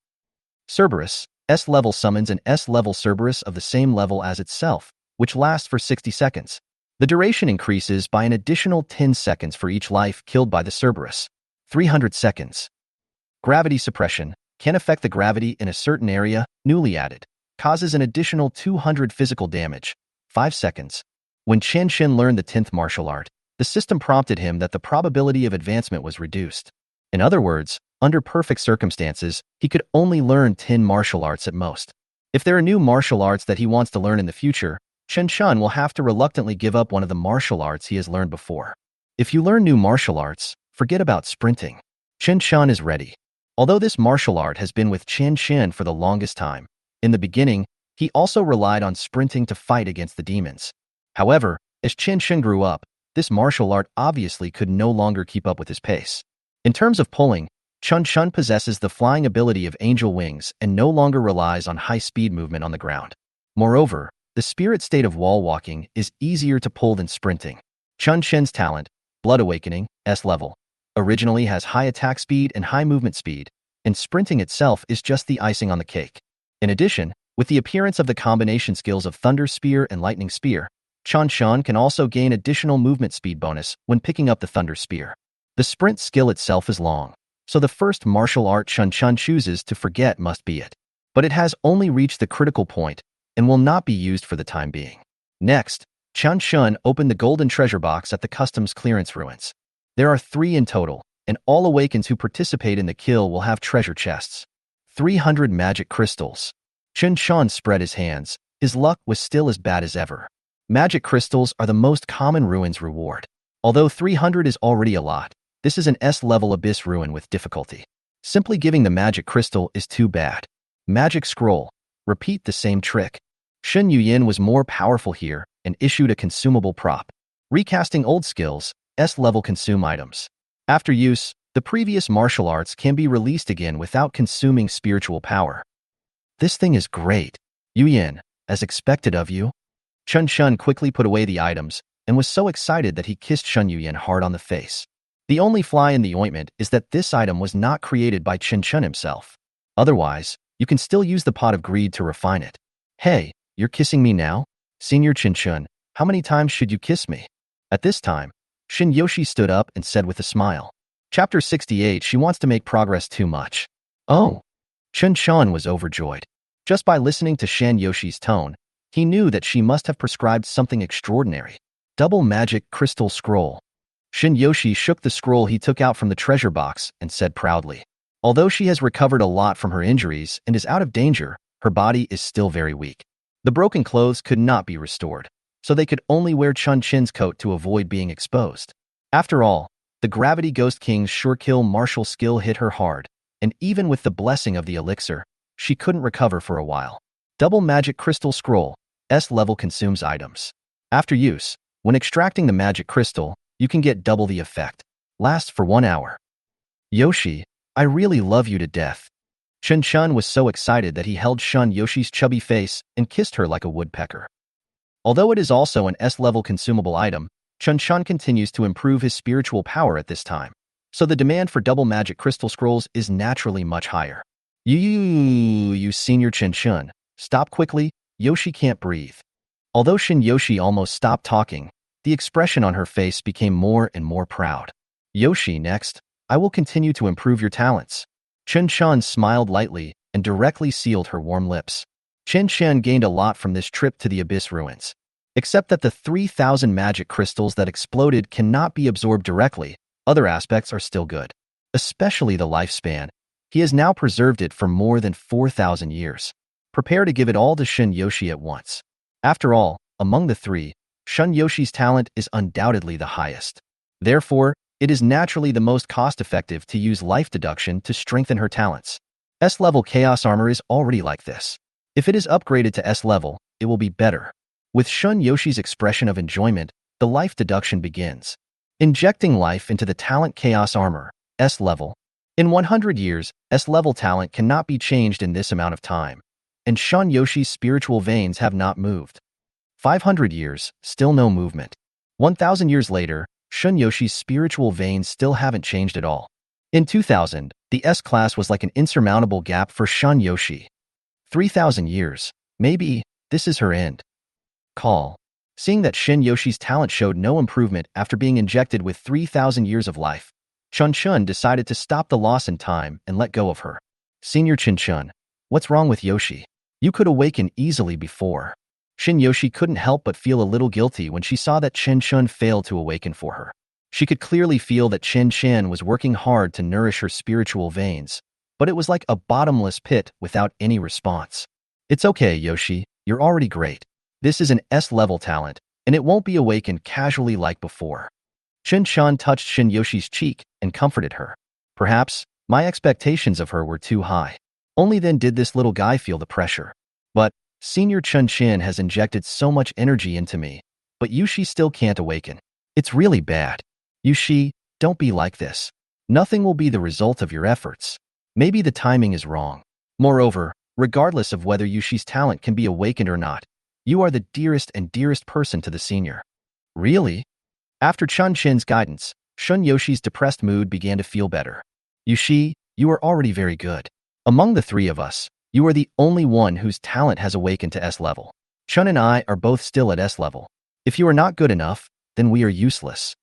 Cerberus, S-level, summons an S-level Cerberus of the same level as itself, which lasts for 60 seconds. The duration increases by an additional 10 seconds for each life killed by the Cerberus. 300 seconds. Gravity Suppression, can affect the gravity in a certain area, newly added. Causes an additional 200 physical damage. 5 seconds. When Chen Chen learned the 10th martial art, the system prompted him that the probability of advancement was reduced. In other words, under perfect circumstances, he could only learn 10 martial arts at most. If there are new martial arts that he wants to learn in the future, Chen Chen will have to reluctantly give up one of the martial arts he has learned before. If you learn new martial arts, forget about sprinting. Chen Chen is ready. Although this martial art has been with Chen Chen for the longest time, in the beginning, he also relied on sprinting to fight against the demons. However, as Chen Chen grew up, this martial art obviously could no longer keep up with his pace. In terms of pulling, Chen Chen possesses the flying ability of angel wings and no longer relies on high-speed movement on the ground. Moreover, the spirit state of wall walking is easier to pull than sprinting. Chen Chen's talent, Blood Awakening, S level, originally has high attack speed and high movement speed, and sprinting itself is just the icing on the cake. In addition, with the appearance of the combination skills of Thunder Spear and Lightning Spear, Chen Chen can also gain additional movement speed bonus when picking up the Thunder Spear. The sprint skill itself is long, so the first martial art Chen Chen chooses to forget must be it. But it has only reached the critical point and will not be used for the time being. Next, Chen Chen opened the golden treasure box at the customs clearance ruins. There are 3 in total, and all awakens who participate in the kill will have treasure chests. 300 magic crystals. Chen Chen spread his hands. His luck was still as bad as ever. Magic crystals are the most common ruins reward. Although 300 is already a lot, this is an S-level abyss ruin with difficulty. Simply giving the magic crystal is too bad. Magic scroll. Repeat the same trick. Shen Yuyin was more powerful here and issued a consumable prop. Recasting old skills, S-level consume items. After use, the previous martial arts can be released again without consuming spiritual power. This thing is great. Yuyin, as expected of you. Chen Chen quickly put away the items and was so excited that he kissed Shen Yuyin hard on the face. The only fly in the ointment is that this item was not created by Chen Chen himself. Otherwise, you can still use the pot of greed to refine it. Hey, you're kissing me now? Senior Chen Chen, how many times should you kiss me? At this time, Shin Yoshi stood up and said with a smile. Chapter 68. She wants to make progress too much. Oh. Chen Chen was overjoyed. Just by listening to Shan Yoshi's tone, he knew that she must have prescribed something extraordinary. Double magic crystal scroll. Shin Yoshi shook the scroll he took out from the treasure box and said proudly. Although she has recovered a lot from her injuries and is out of danger, her body is still very weak. The broken clothes could not be restored, so they could only wear Chen Chen's coat to avoid being exposed. After all, the Gravity Ghost King's sure-kill martial skill hit her hard, and even with the blessing of the elixir, she couldn't recover for a while. Double Magic Crystal Scroll, S-level consumes items. After use, when extracting the magic crystal, you can get double the effect. Lasts for 1 hour. Yoshi, I really love you to death. Chen Chen was so excited that he held Shun Yoshi's chubby face and kissed her like a woodpecker. Although it is also an S-level consumable item, Chen Chen continues to improve his spiritual power at this time, so the demand for double magic crystal scrolls is naturally much higher. You senior Chen Chen, stop quickly, Yoshi can't breathe. Although Shin Yoshi almost stopped talking, the expression on her face became more and more proud. Yoshi, next, I will continue to improve your talents. Chen Chen smiled lightly and directly sealed her warm lips. Chen Chen gained a lot from this trip to the Abyss Ruins. Except that the 3,000 magic crystals that exploded cannot be absorbed directly, other aspects are still good. Especially the lifespan. He has now preserved it for more than 4,000 years. Prepare to give it all to Shin Yoshi at once. After all, among the three, Shun Yoshi's talent is undoubtedly the highest. Therefore, it is naturally the most cost-effective to use life deduction to strengthen her talents. S-level Chaos Armor is already like this. If it is upgraded to S-level, it will be better. With Shun Yoshi's expression of enjoyment, the life deduction begins. Injecting life into the talent Chaos Armor, S-level. In 100 years, S-level talent cannot be changed in this amount of time, and Shun Yoshi's spiritual veins have not moved. 500 years, still no movement. 1,000 years later, Shun Yoshi's spiritual veins still haven't changed at all. In 2000, the S-class was like an insurmountable gap for Shun Yoshi. 3,000 years, maybe, this is her end. Call. Seeing that Shin Yoshi's talent showed no improvement after being injected with 3,000 years of life, Chen Chen decided to stop the loss in time and let go of her. Senior Chen Chen, what's wrong with Yoshi? You could awaken easily before. Yoshi couldn't help but feel a little guilty when she saw that Chen Chen failed to awaken for her. She could clearly feel that Chen Chen was working hard to nourish her spiritual veins, but it was like a bottomless pit without any response. It's okay, Yoshi, you're already great. This is an S-level talent, and it won't be awakened casually like before. Chen Chen touched Yoshi's cheek and comforted her. Perhaps my expectations of her were too high. Only then did this little guy feel the pressure. But Senior Chen Chen has injected so much energy into me, but Yoshi still can't awaken. It's really bad. Yoshi, don't be like this. Nothing will be the result of your efforts. Maybe the timing is wrong. Moreover, regardless of whether Yoshi's talent can be awakened or not, you are the dearest person to the senior. Really? After Chen Chen's guidance, Yoshi's depressed mood began to feel better. Yoshi, you are already very good. Among the three of us, you are the only one whose talent has awakened to S level. Chen and I are both still at S level. If you are not good enough, then we are useless.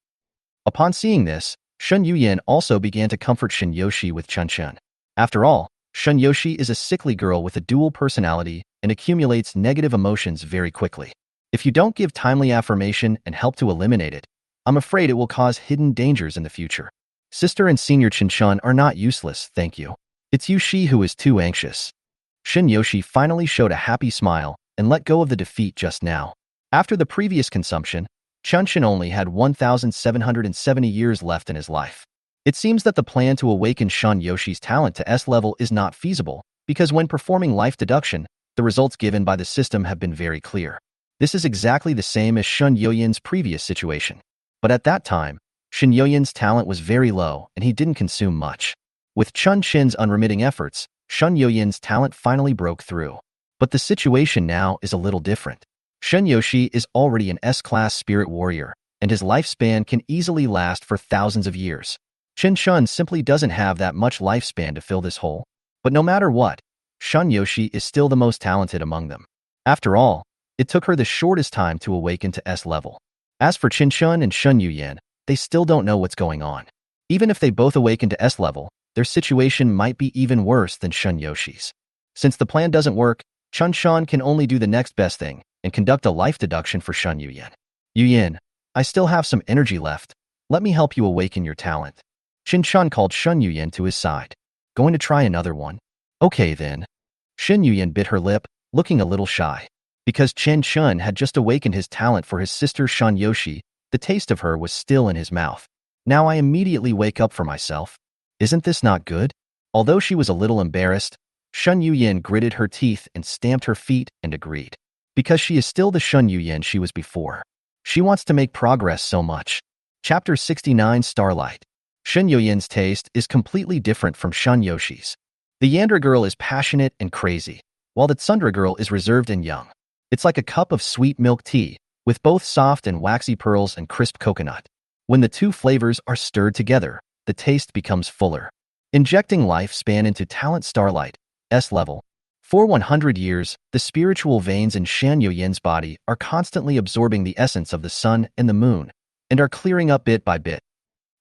Upon seeing this, Shen Yuyan also began to comfort Shen Yoshi with Chen Chen. After all, Shen Yoshi is a sickly girl with a dual personality and accumulates negative emotions very quickly. If you don't give timely affirmation and help to eliminate it, I'm afraid it will cause hidden dangers in the future. Sister and Senior Chen Chen are not useless, thank you. It's Yoshi who is too anxious. Shen Yoshi finally showed a happy smile and let go of the defeat just now. After the previous consumption, Chen Chen only had 1,770 years left in his life. It seems that the plan to awaken Shen Yoshi's talent to S level is not feasible, because when performing life deduction, the results given by the system have been very clear. This is exactly the same as Shen Yuyan's previous situation. But at that time, Shen Yuyan's talent was very low and he didn't consume much. With Chen Chen's unremitting efforts, Shen Yuyan's talent finally broke through. But the situation now is a little different. Shen Yoshi is already an S-class spirit warrior, and his lifespan can easily last for thousands of years. Chen Chen simply doesn't have that much lifespan to fill this hole. But no matter what, Shen Yoshi is still the most talented among them. After all, it took her the shortest time to awaken to S level. As for Chen Chen and Shen Yuyan, they still don't know what's going on. Even if they both awaken to S level, their situation might be even worse than Shen Yoshi's. Since the plan doesn't work, Chen Chen can only do the next best thing and conduct a life deduction for Shen Yuyan. Yuyan, I still have some energy left. Let me help you awaken your talent. Chen Chen called Shen Yuyan to his side. Going to try another one? Okay then. Shen Yuyan bit her lip, looking a little shy. Because Chen Chen had just awakened his talent for his sister Shen Yoshi, the taste of her was still in his mouth. Now I immediately wake up for myself. Isn't this not good? Although she was a little embarrassed, Shen Yuyan gritted her teeth and stamped her feet and agreed. Because she is still the Shen Yuyan she was before. She wants to make progress so much. Chapter 69 Starlight. Shen Yuyan's taste is completely different from Shen Yoshi's. The Yandra girl is passionate and crazy, while the Tsundra girl is reserved and young. It's like a cup of sweet milk tea, with both soft and waxy pearls and crisp coconut. When the two flavors are stirred together, the taste becomes fuller. Injecting lifespan into talent Starlight, S level. For 100 years, the spiritual veins in Shen Yuyan's body are constantly absorbing the essence of the sun and the moon, and are clearing up bit by bit.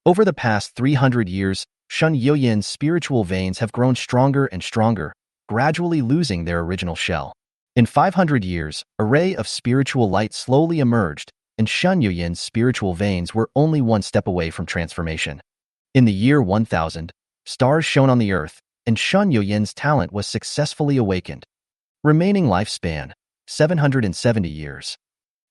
Over the past 300 years, Shen Yuyan's spiritual veins have grown stronger and stronger, gradually losing their original shell. In 500 years, a ray of spiritual light slowly emerged, and Shen Yuyan's spiritual veins were only one step away from transformation. In the year 1000, stars shone on the earth, and Shen Yuyan's talent was successfully awakened. Remaining lifespan, 770 years.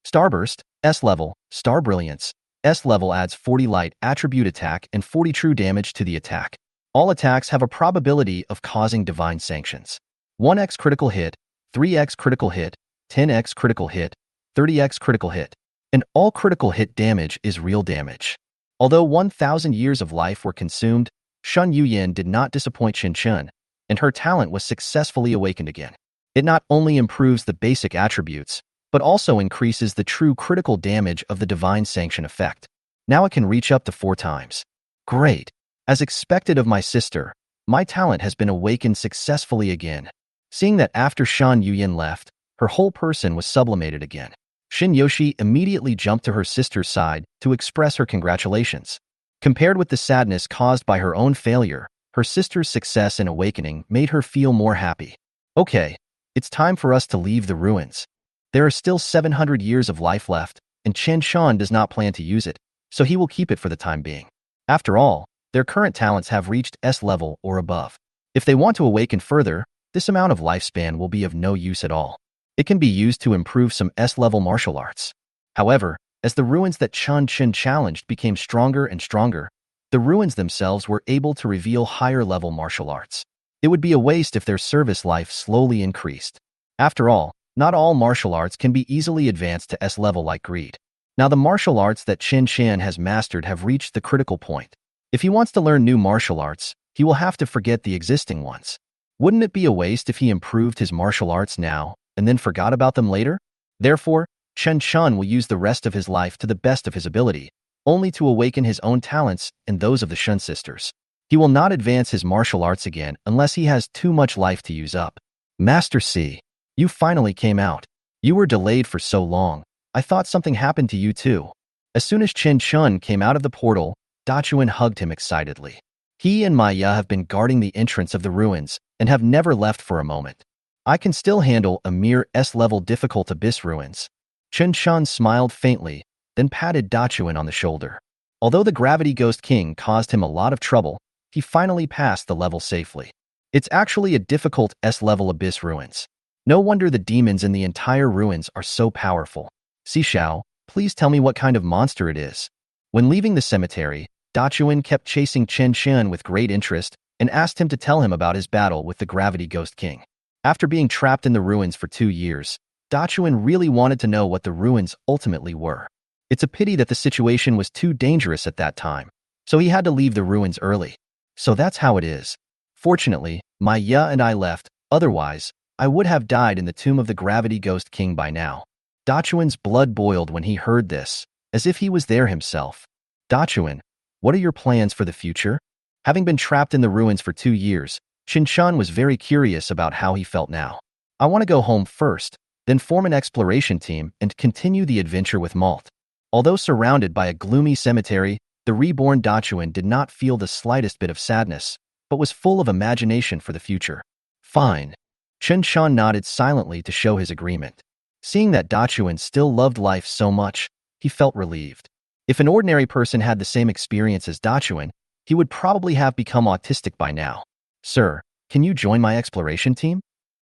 Starburst, S level, Star Brilliance, S level adds 40 light attribute attack and 40 true damage to the attack. All attacks have a probability of causing divine sanctions. 1x critical hit, 3x critical hit, 10x critical hit, 30x critical hit. And all critical hit damage is real damage. Although 1,000 years of life were consumed, Shen Yuyan did not disappoint Chen Chen, and her talent was successfully awakened again. It not only improves the basic attributes, but also increases the true critical damage of the divine sanction effect. Now it can reach up to 4 times. Great! As expected of my sister, my talent has been awakened successfully again. Seeing that after Shen Yuyan left, her whole person was sublimated again. Shen Yoshi immediately jumped to her sister's side to express her congratulations. Compared with the sadness caused by her own failure, her sister's success in awakening made her feel more happy. Okay, it's time for us to leave the ruins. There are still 700 years of life left, and Chen Chen does not plan to use it, so he will keep it for the time being. After all, their current talents have reached S level or above. If they want to awaken further, this amount of lifespan will be of no use at all. It can be used to improve some S-level martial arts. However, as the ruins that Chen Chen challenged became stronger and stronger, the ruins themselves were able to reveal higher-level martial arts. It would be a waste if their service life slowly increased. After all, not all martial arts can be easily advanced to S-level like greed. Now the martial arts that Chen Chen has mastered have reached the critical point. If he wants to learn new martial arts, he will have to forget the existing ones. Wouldn't it be a waste if he improved his martial arts now and then forgot about them later? Therefore, Chen Chen will use the rest of his life to the best of his ability, only to awaken his own talents and those of the Shen sisters. He will not advance his martial arts again unless he has too much life to use up. Master C, you finally came out. You were delayed for so long. I thought something happened to you too. As soon as Chen Chen came out of the portal, Dachuan hugged him excitedly. He and Maya have been guarding the entrance of the ruins and have never left for a moment. I can still handle a mere S-level difficult abyss ruins. Chen Chen smiled faintly, then patted Dachuan on the shoulder. Although the Gravity Ghost King caused him a lot of trouble, he finally passed the level safely. It's actually a difficult S-level abyss ruins. No wonder the demons in the entire ruins are so powerful. Xiao, please tell me what kind of monster it is. When leaving the cemetery, Dachuan kept chasing Chen Chen with great interest and asked him to tell him about his battle with the Gravity Ghost King. After being trapped in the ruins for 2 years, Dachuan really wanted to know what the ruins ultimately were. It's a pity that the situation was too dangerous at that time, so he had to leave the ruins early. So that's how it is. Fortunately, Maya and I left, otherwise, I would have died in the tomb of the Gravity Ghost King by now. Dachuan's blood boiled when he heard this, as if he was there himself. Dachuan, what are your plans for the future? Having been trapped in the ruins for 2 years, Chen Chen was very curious about how he felt now. I want to go home first, then form an exploration team and continue the adventure with Malt. Although surrounded by a gloomy cemetery, the reborn Dachuan did not feel the slightest bit of sadness, but was full of imagination for the future. Fine. Chen Chen nodded silently to show his agreement. Seeing that Dachuan still loved life so much, he felt relieved. If an ordinary person had the same experience as Dachuan, he would probably have become autistic by now. Sir, can you join my exploration team?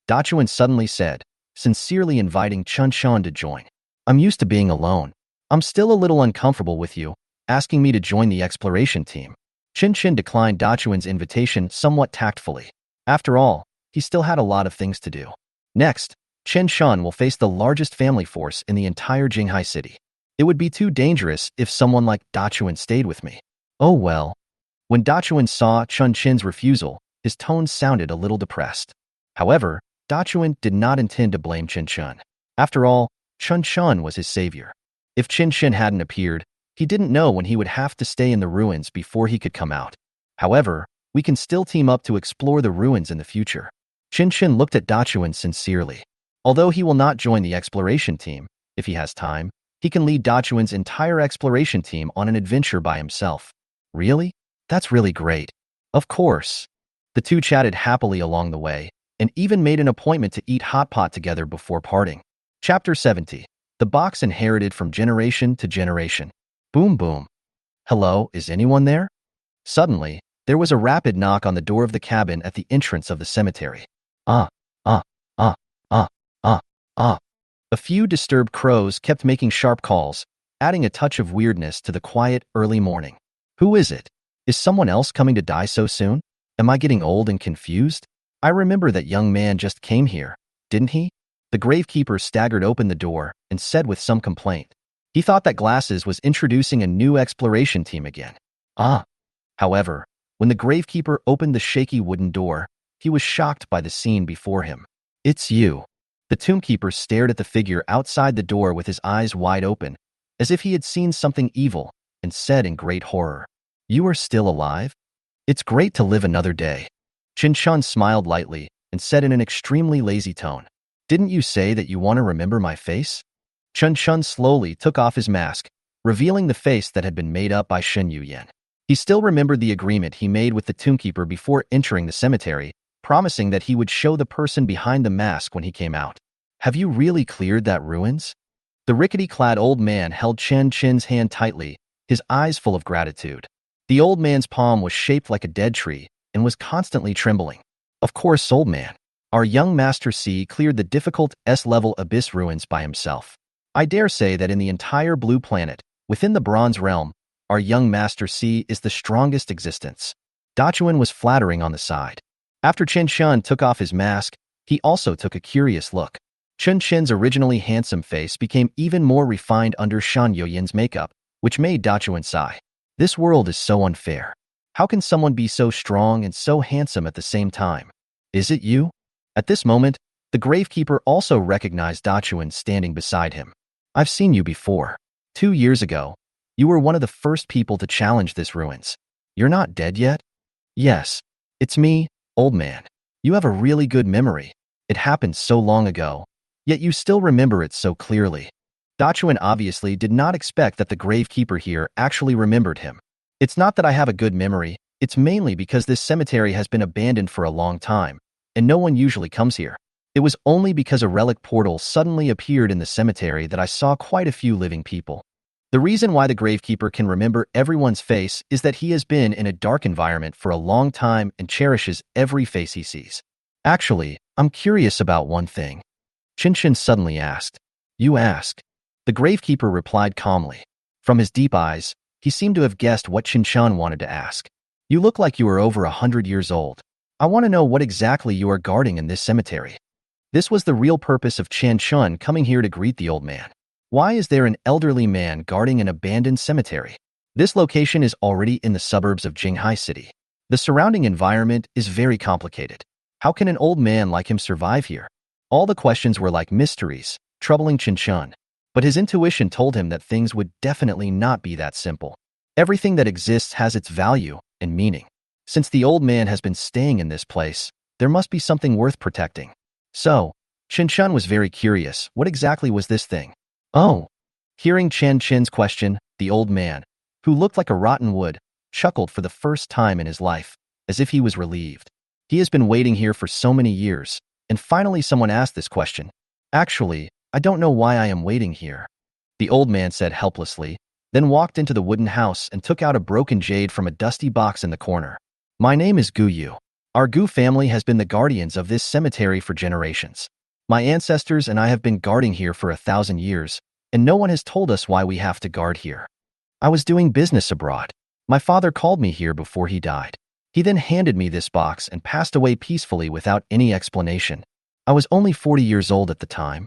Dachuan suddenly said, sincerely inviting Chen Chen to join. I'm used to being alone. I'm still a little uncomfortable with you, asking me to join the exploration team. Chen Chen declined Dachuan's invitation somewhat tactfully. After all, he still had a lot of things to do. Next, Chen Chen will face the largest family force in the entire Jinghai city. It would be too dangerous if someone like Dachuan stayed with me. Oh well. When Dachuan saw Chen Chen's refusal, his tone sounded a little depressed. However, Dachuan did not intend to blame Chen Chen. After all, Chen Chen was his savior. If Chen Chen hadn't appeared, he didn't know when he would have to stay in the ruins before he could come out. However, we can still team up to explore the ruins in the future. Chen Chen looked at Dachuan sincerely. Although he will not join the exploration team, if he has time, he can lead Dachuan's entire exploration team on an adventure by himself. Really? That's really great. Of course. The two chatted happily along the way, and even made an appointment to eat hot pot together before parting. Chapter 70. The box inherited from generation to generation. Boom boom. Hello, is anyone there? Suddenly, there was a rapid knock on the door of the cabin at the entrance of the cemetery. Ah, ah, ah, ah, ah, ah. A few disturbed crows kept making sharp calls, adding a touch of weirdness to the quiet, early morning. Who is it? Is someone else coming to die so soon? Am I getting old and confused? I remember that young man just came here, didn't he? The gravekeeper staggered open the door and said with some complaint. He thought that Glasses was introducing a new exploration team again. Ah. However, when the gravekeeper opened the shaky wooden door, he was shocked by the scene before him. It's you. The tombkeeper stared at the figure outside the door with his eyes wide open, as if he had seen something evil, and said in great horror, You are still alive? It's great to live another day. Chen Chen smiled lightly and said in an extremely lazy tone, Didn't you say that you want to remember my face? Chen Chen slowly took off his mask, revealing the face that had been made up by Shen Yuyan. He still remembered the agreement he made with the tombkeeper before entering the cemetery, promising that he would show the person behind the mask when he came out. Have you really cleared that ruins? The rickety-clad old man held Chen Chen's hand tightly, his eyes full of gratitude. The old man's palm was shaped like a dead tree and was constantly trembling. Of course, old man. Our young Master C cleared the difficult S-level abyss ruins by himself. I dare say that in the entire blue planet, within the bronze realm, our young Master C is the strongest existence. Dachuan was flattering on the side. After Chen Chen took off his mask, he also took a curious look. Chen Chen's originally handsome face became even more refined under Shan Yoyin's makeup, which made Dachuan sigh. This world is so unfair. How can someone be so strong and so handsome at the same time? Is it you? At this moment, the gravekeeper also recognized Dachuan standing beside him. I've seen you before. 2 years ago, you were one of the first people to challenge this ruins. You're not dead yet? Yes. It's me, old man. You have a really good memory. It happened so long ago, yet you still remember it so clearly. Dachuan obviously did not expect that the gravekeeper here actually remembered him. It's not that I have a good memory, it's mainly because this cemetery has been abandoned for a long time, and no one usually comes here. It was only because a relic portal suddenly appeared in the cemetery that I saw quite a few living people. The reason why the gravekeeper can remember everyone's face is that he has been in a dark environment for a long time and cherishes every face he sees. Actually, I'm curious about one thing. Chen Chen suddenly asked. You ask? The gravekeeper replied calmly. From his deep eyes, he seemed to have guessed what Chen Chen wanted to ask. You look like you are over 100 years old. I want to know what exactly you are guarding in this cemetery. This was the real purpose of Chen Chen coming here to greet the old man. Why is there an elderly man guarding an abandoned cemetery? This location is already in the suburbs of Jinghai City. The surrounding environment is very complicated. How can an old man like him survive here? All the questions were like mysteries, troubling Chen Chen. But his intuition told him that things would definitely not be that simple. Everything that exists has its value and meaning. Since the old man has been staying in this place, there must be something worth protecting. So, Chen Chen was very curious. What exactly was this thing? Oh. Hearing Chen Chen's question, the old man, who looked like a rotten wood, chuckled for the first time in his life, as if he was relieved. He has been waiting here for so many years, and finally someone asked this question. Actually, I don't know why I am waiting here. The old man said helplessly, then walked into the wooden house and took out a broken jade from a dusty box in the corner. My name is Gu Yu. Our Gu family has been the guardians of this cemetery for generations. My ancestors and I have been guarding here for 1,000 years, and no one has told us why we have to guard here. I was doing business abroad. My father called me here before he died. He then handed me this box and passed away peacefully without any explanation. I was only 40 years old at the time.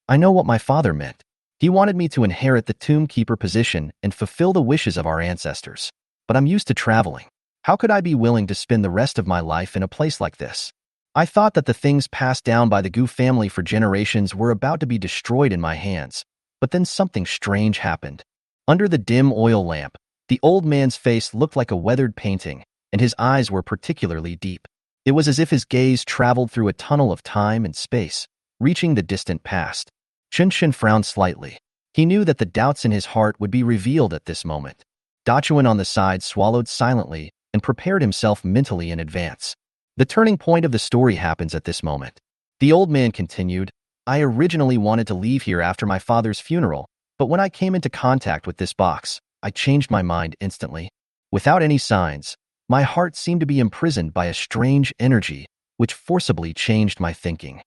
I know what my father meant. He wanted me to inherit the tomb keeper position and fulfill the wishes of our ancestors. But I'm used to traveling. How could I be willing to spend the rest of my life in a place like this? I thought that the things passed down by the Gu family for generations were about to be destroyed in my hands. But then something strange happened. Under the dim oil lamp, the old man's face looked like a weathered painting, and his eyes were particularly deep. It was as if his gaze traveled through a tunnel of time and space, reaching the distant past. Chen Chen frowned slightly. He knew that the doubts in his heart would be revealed at this moment. Dachuan on the side swallowed silently and prepared himself mentally in advance. The turning point of the story happens at this moment. The old man continued, I originally wanted to leave here after my father's funeral, but when I came into contact with this box, I changed my mind instantly. Without any signs, my heart seemed to be imprisoned by a strange energy, which forcibly changed my thinking.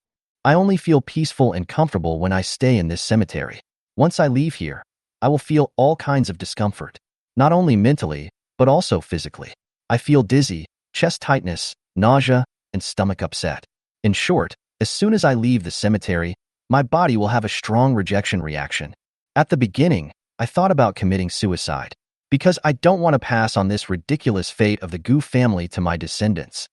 I only feel peaceful and comfortable when I stay in this cemetery. Once I leave here, I will feel all kinds of discomfort, not only mentally, but also physically. I feel dizzy, chest tightness, nausea, and stomach upset. In short, as soon as I leave the cemetery, my body will have a strong rejection reaction. At the beginning, I thought about committing suicide, because I don't want to pass on this ridiculous fate of the Gu family to my descendants.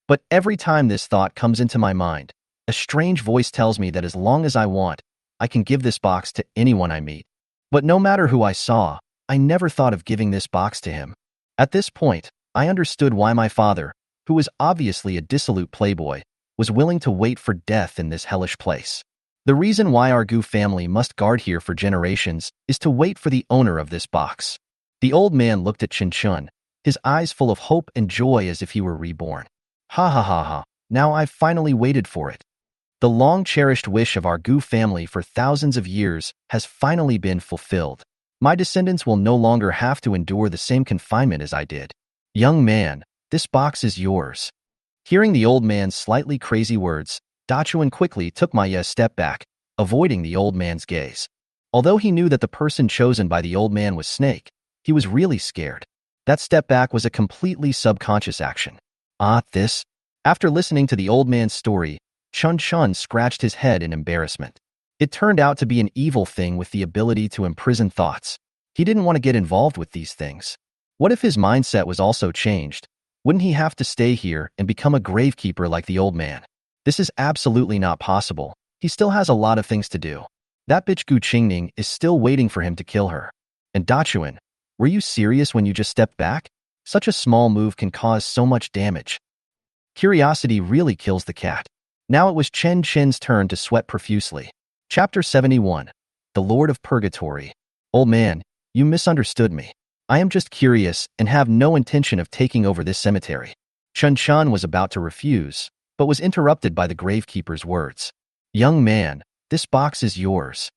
But every time this thought comes into my mind, a strange voice tells me that as long as I want, I can give this box to anyone I meet. But no matter who I saw, I never thought of giving this box to him. At this point, I understood why my father, who was obviously a dissolute playboy, was willing to wait for death in this hellish place. The reason why our Gu family must guard here for generations is to wait for the owner of this box. The old man looked at Chen Chen, his eyes full of hope and joy as if he were reborn. Ha ha ha ha, now I've finally waited for it. The long-cherished wish of our Gu family for thousands of years has finally been fulfilled. My descendants will no longer have to endure the same confinement as I did. Young man, this box is yours. Hearing the old man's slightly crazy words, Dachuan quickly took a step back, avoiding the old man's gaze. Although he knew that the person chosen by the old man was Snake, he was really scared. That step back was a completely subconscious action. This? After listening to the old man's story, Chen Chen scratched his head in embarrassment. It turned out to be an evil thing with the ability to imprison thoughts. He didn't want to get involved with these things. What if his mindset was also changed? Wouldn't he have to stay here and become a gravekeeper like the old man? This is absolutely not possible. He still has a lot of things to do. That bitch Gu Qingning is still waiting for him to kill her. And Dachuan, were you serious when you just stepped back? Such a small move can cause so much damage. Curiosity really kills the cat. Now it was Chen Chen's turn to sweat profusely. Chapter 71. The Lord of Purgatory. Old man, you misunderstood me. I am just curious and have no intention of taking over this cemetery. Chen Chen was about to refuse, but was interrupted by the gravekeeper's words. Young man, this box is yours.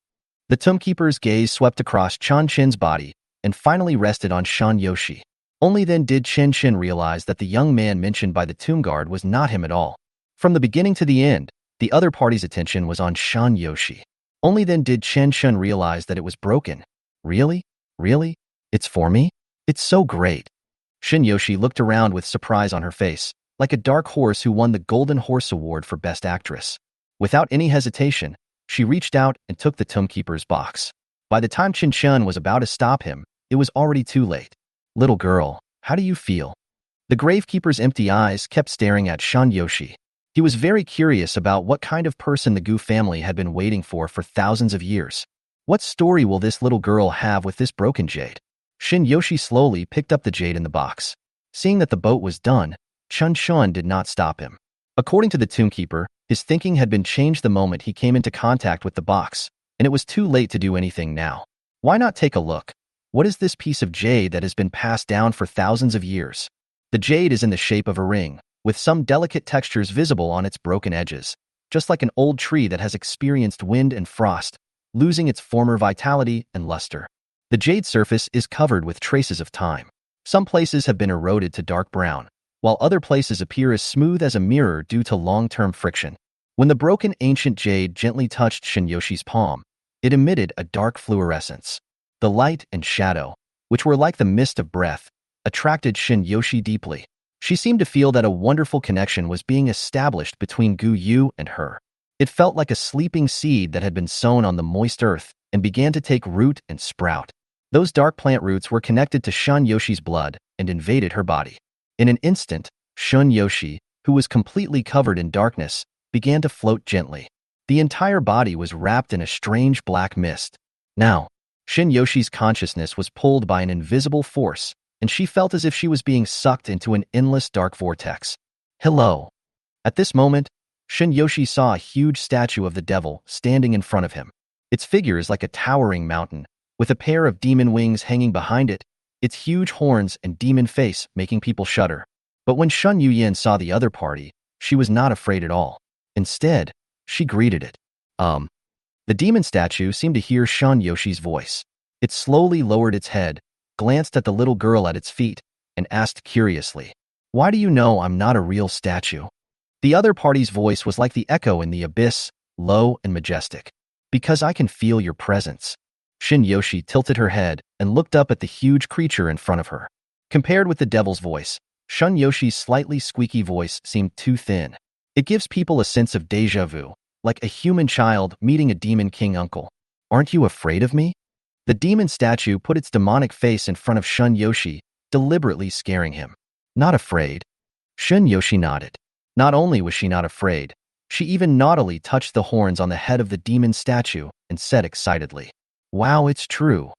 The tombkeeper's gaze swept across Chen Chen's body and finally rested on Shan Yoshi. Only then did Chen Chen realize that the young man mentioned by the tomb guard was not him at all. From the beginning to the end, the other party's attention was on Shan Yoshi. Only then did Chen Chen realize that it was broken. Really? Really? It's for me? It's so great. Shan Yoshi looked around with surprise on her face, like a dark horse who won the Golden Horse Award for Best Actress. Without any hesitation, she reached out and took the tombkeeper's box. By the time Chen Chen was about to stop him, it was already too late. Little girl, how do you feel? The gravekeeper's empty eyes kept staring at Shan Yoshi. He was very curious about what kind of person the Gu family had been waiting for thousands of years. What story will this little girl have with this broken jade? Shan Yoshi slowly picked up the jade in the box. Seeing that the boat was done, Chen Chen did not stop him. According to the tombkeeper, his thinking had been changed the moment he came into contact with the box, and it was too late to do anything now. Why not take a look? What is this piece of jade that has been passed down for thousands of years? The jade is in the shape of a ring, with some delicate textures visible on its broken edges, just like an old tree that has experienced wind and frost, losing its former vitality and luster. The jade surface is covered with traces of time. Some places have been eroded to dark brown, while other places appear as smooth as a mirror due to long-term friction. When the broken ancient jade gently touched Shan Yoshi's palm, it emitted a dark fluorescence. The light and shadow, which were like the mist of breath, attracted Shan Yoshi deeply. She seemed to feel that a wonderful connection was being established between Gu Yu and her. It felt like a sleeping seed that had been sown on the moist earth and began to take root and sprout. Those dark plant roots were connected to Shan Yoshi's blood and invaded her body. In an instant, Shan Yoshi, who was completely covered in darkness, began to float gently. The entire body was wrapped in a strange black mist. Now, Shan Yoshi's consciousness was pulled by an invisible force, and she felt as if she was being sucked into an endless dark vortex. Hello. At this moment, Shan Yoshi saw a huge statue of the devil standing in front of him. Its figure is like a towering mountain, with a pair of demon wings hanging behind it, its huge horns and demon face making people shudder. But when Shun Yuyan saw the other party, she was not afraid at all. Instead, she greeted it. The demon statue seemed to hear Shan Yoshi's voice. It slowly lowered its head, glanced at the little girl at its feet, and asked curiously, "Why do you know I'm not a real statue?" The other party's voice was like the echo in the abyss, low and majestic. "Because I can feel your presence." Shin Yoshi tilted her head and looked up at the huge creature in front of her. Compared with the devil's voice, Shun Yoshi's slightly squeaky voice seemed too thin. It gives people a sense of déjà vu, like a human child meeting a demon king uncle. "Aren't you afraid of me?" The demon statue put its demonic face in front of Shun Yoshi, deliberately scaring him. "Not afraid?" Shun Yoshi nodded. Not only was she not afraid, she even naughtily touched the horns on the head of the demon statue and said excitedly, "Wow, it's true."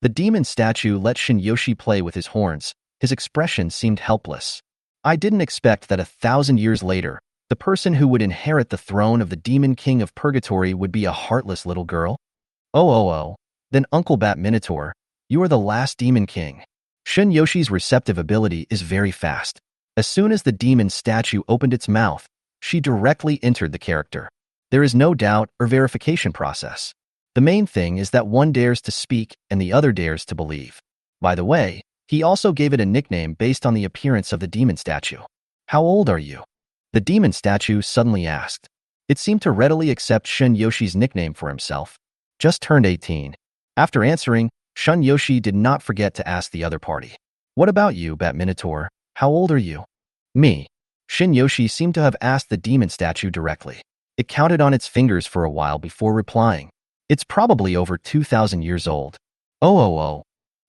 The demon statue let Shin Yoshi play with his horns. His expression seemed helpless. "I didn't expect that 1,000 years later, the person who would inherit the throne of the demon king of purgatory would be a heartless little girl." Oh. Then Uncle Bat Minotaur, you are the last demon king." Shun Yoshi's receptive ability is very fast. As soon as the demon statue opened its mouth, she directly entered the character. There is no doubt or verification process. The main thing is that one dares to speak and the other dares to believe. By the way, he also gave it a nickname based on the appearance of the demon statue. How old are you? The demon statue suddenly asked. It seemed to readily accept Shun Yoshi's nickname for himself. Just turned 18. After answering, Shun Yoshi did not forget to ask the other party. What about you, Bat Minotaur? How old are you? Me. Shin Yoshi seemed to have asked the demon statue directly. It counted on its fingers for a while before replying. It's probably over 2,000 years old. Oh.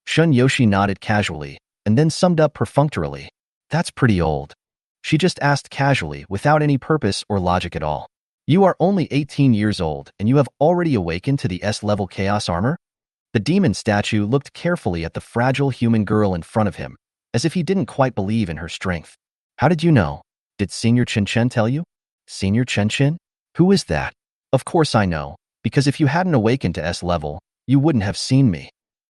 Shun Yoshi nodded casually, and then summed up perfunctorily. That's pretty old. She just asked casually, without any purpose or logic at all. You are only 18 years old, and you have already awakened to the S-level chaos armor? The demon statue looked carefully at the fragile human girl in front of him, as if he didn't quite believe in her strength. How did you know? Did Senior Chen Chen tell you? Senior Chen Chen? Who is that? Of course I know, because if you hadn't awakened to S-level, you wouldn't have seen me.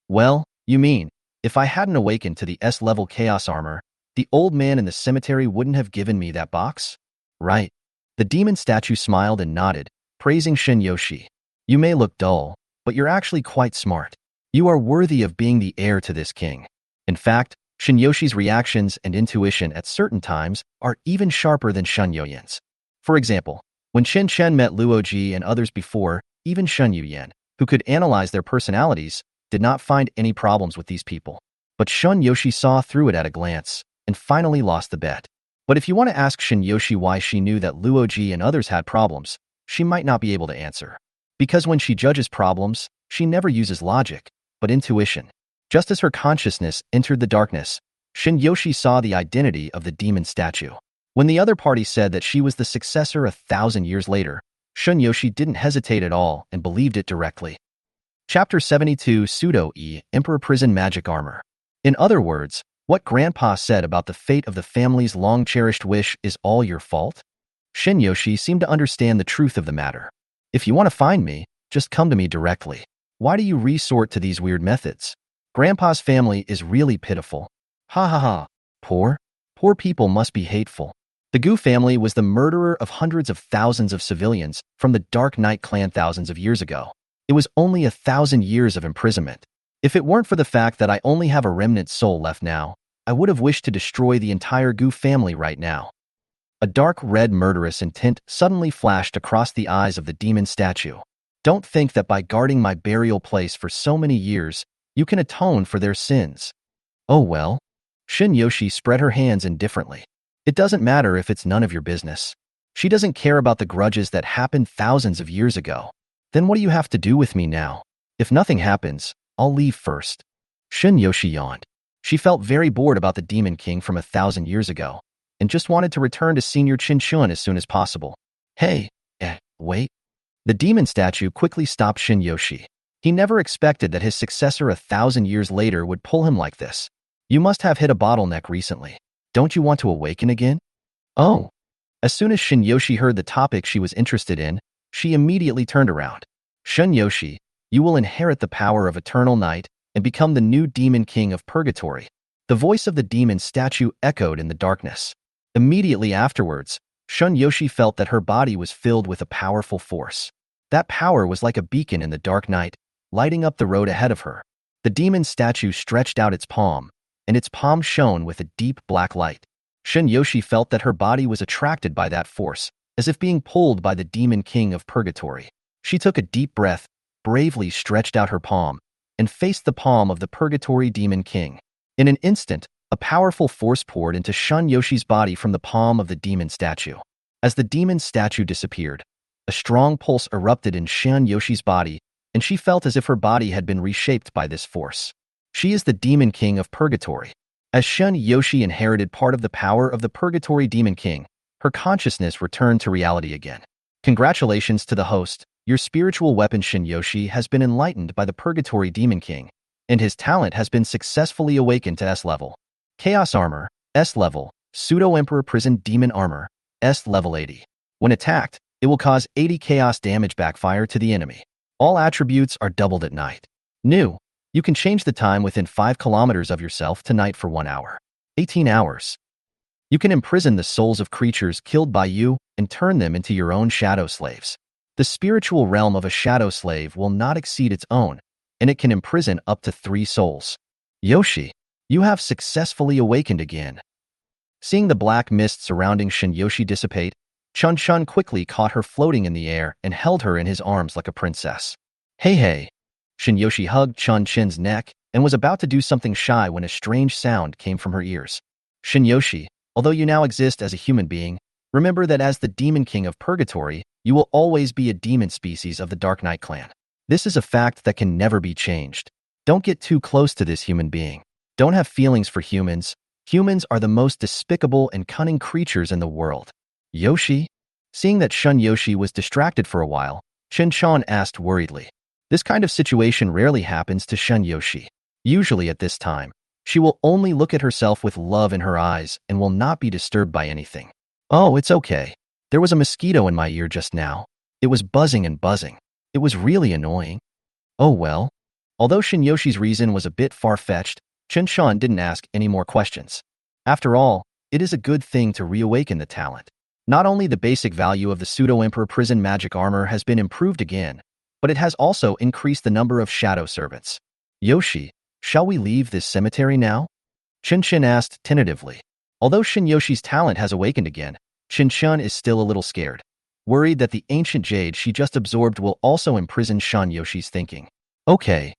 Well, you mean, if I hadn't awakened to the S-level chaos armor, the old man in the cemetery wouldn't have given me that box? Right. The demon statue smiled and nodded, praising Shin Yoshi. You may look dull, but you're actually quite smart. You are worthy of being the heir to this king. In fact, Shin Yoshi's reactions and intuition at certain times are even sharper than Shun Yoyen's. For example, when Chen Chen met Luoji and others before, even Shun Yuyan, who could analyze their personalities, did not find any problems with these people. But Shun Yoshi saw through it at a glance, and finally lost the bet. But if you want to ask Shin Yoshi why she knew that Luoji and others had problems, she might not be able to answer. Because when she judges problems, she never uses logic, but intuition. Just as her consciousness entered the darkness, Shin Yoshi saw the identity of the demon statue. When the other party said that she was the successor 1,000 years later, Shun Yoshi didn't hesitate at all and believed it directly. Chapter 72 Pseudo-E Emperor Prison Magic Armor. In other words, what Grandpa said about the fate of the family's long-cherished wish is all your fault? Shin Yoshi seemed to understand the truth of the matter. If you want to find me, just come to me directly. Why do you resort to these weird methods? Grandpa's family is really pitiful. Ha ha ha. Poor? Poor people must be hateful. The Gu family was the murderer of hundreds of thousands of civilians from the Dark Knight clan thousands of years ago. It was only 1,000 years of imprisonment. If it weren't for the fact that I only have a remnant soul left now, I would have wished to destroy the entire Gu family right now. A dark red murderous intent suddenly flashed across the eyes of the demon statue. Don't think that by guarding my burial place for so many years, you can atone for their sins. Oh well. Shin Yoshi spread her hands indifferently. It doesn't matter if it's none of your business. She doesn't care about the grudges that happened thousands of years ago. Then what do you have to do with me now? If nothing happens, I'll leave first. Shin Yoshi yawned. She felt very bored about the Demon King from 1,000 years ago, and just wanted to return to Senior Chen Chen as soon as possible. Hey, wait. The demon statue quickly stopped Shin Yoshi. He never expected that his successor 1,000 years later would pull him like this. You must have hit a bottleneck recently. Don't you want to awaken again? Oh. As soon as Shin Yoshi heard the topic she was interested in, she immediately turned around. Shin Yoshi, you will inherit the power of eternal night and become the new demon king of purgatory. The voice of the demon statue echoed in the darkness. Immediately afterwards, Shun Yoshi felt that her body was filled with a powerful force. That power was like a beacon in the dark night, lighting up the road ahead of her. The demon statue stretched out its palm, and its palm shone with a deep black light. Shun Yoshi felt that her body was attracted by that force, as if being pulled by the demon king of purgatory. She took a deep breath, bravely stretched out her palm, and faced the palm of the purgatory demon king. In an instant, a powerful force poured into Shun Yoshi's body from the palm of the demon statue. As the demon statue disappeared, a strong pulse erupted in Shun Yoshi's body, and she felt as if her body had been reshaped by this force. She is the demon king of purgatory. As Shun Yoshi inherited part of the power of the purgatory demon king, her consciousness returned to reality again. Congratulations to the host. Your spiritual weapon Shin Yoshi has been enlightened by the Purgatory Demon King, and his talent has been successfully awakened to S-level. Chaos Armor, S-level, Pseudo-Emperor Prison Demon Armor, S-level 80. When attacked, it will cause 80 chaos damage backfire to the enemy. All attributes are doubled at night. New, you can change the time within 5 kilometers of yourself to night for 1 hour. 18 hours. You can imprison the souls of creatures killed by you and turn them into your own shadow slaves. The spiritual realm of a shadow slave will not exceed its own, and it can imprison up to 3 souls. Yoshi, you have successfully awakened again. Seeing the black mist surrounding Shin Yoshi dissipate, Chen Chen quickly caught her floating in the air and held her in his arms like a princess. Hey hey! Shin Yoshi hugged Chen Chen's neck and was about to do something shy when a strange sound came from her ears. Shin Yoshi, although you now exist as a human being, remember that as the Demon King of Purgatory, you will always be a demon species of the Dark Knight clan. This is a fact that can never be changed. Don't get too close to this human being. Don't have feelings for humans. Humans are the most despicable and cunning creatures in the world. Yoshi? Seeing that Shun Yoshi was distracted for a while, Chen Chen asked worriedly. This kind of situation rarely happens to Shun Yoshi. Usually at this time, she will only look at herself with love in her eyes and will not be disturbed by anything. Oh, it's okay. There was a mosquito in my ear just now. It was buzzing and buzzing. It was really annoying. Oh well. Although Shin Yoshi's reason was a bit far-fetched, Chen Chen didn't ask any more questions. After all, it is a good thing to reawaken the talent. Not only the basic value of the Pseudo-Emperor Prison Magic Armor has been improved again, but it has also increased the number of shadow servants. Yoshi, shall we leave this cemetery now? Chen Chen asked tentatively. Although Shin Yoshi's talent has awakened again, Chen Chen is still a little scared, worried that the ancient jade she just absorbed will also imprison Shin Yoshi's thinking. Okay.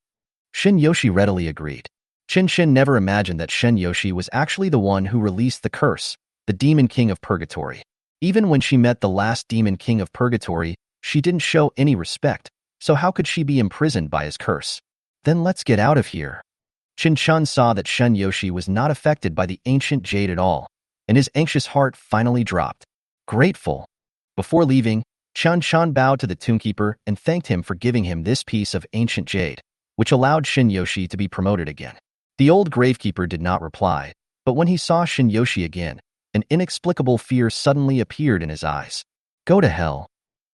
Shin Yoshi readily agreed. Chen Chen never imagined that Shin Yoshi was actually the one who released the curse, the Demon King of Purgatory. Even when she met the last Demon King of Purgatory, she didn't show any respect, so how could she be imprisoned by his curse? Then let's get out of here. Chen Chen saw that Shin Yoshi was not affected by the ancient jade at all, and his anxious heart finally dropped. Grateful. Before leaving, Chen Chen bowed to the tombkeeper and thanked him for giving him this piece of ancient jade, which allowed Shin Yoshi to be promoted again. The old gravekeeper did not reply, but when he saw Shin Yoshi again, an inexplicable fear suddenly appeared in his eyes. Go to hell.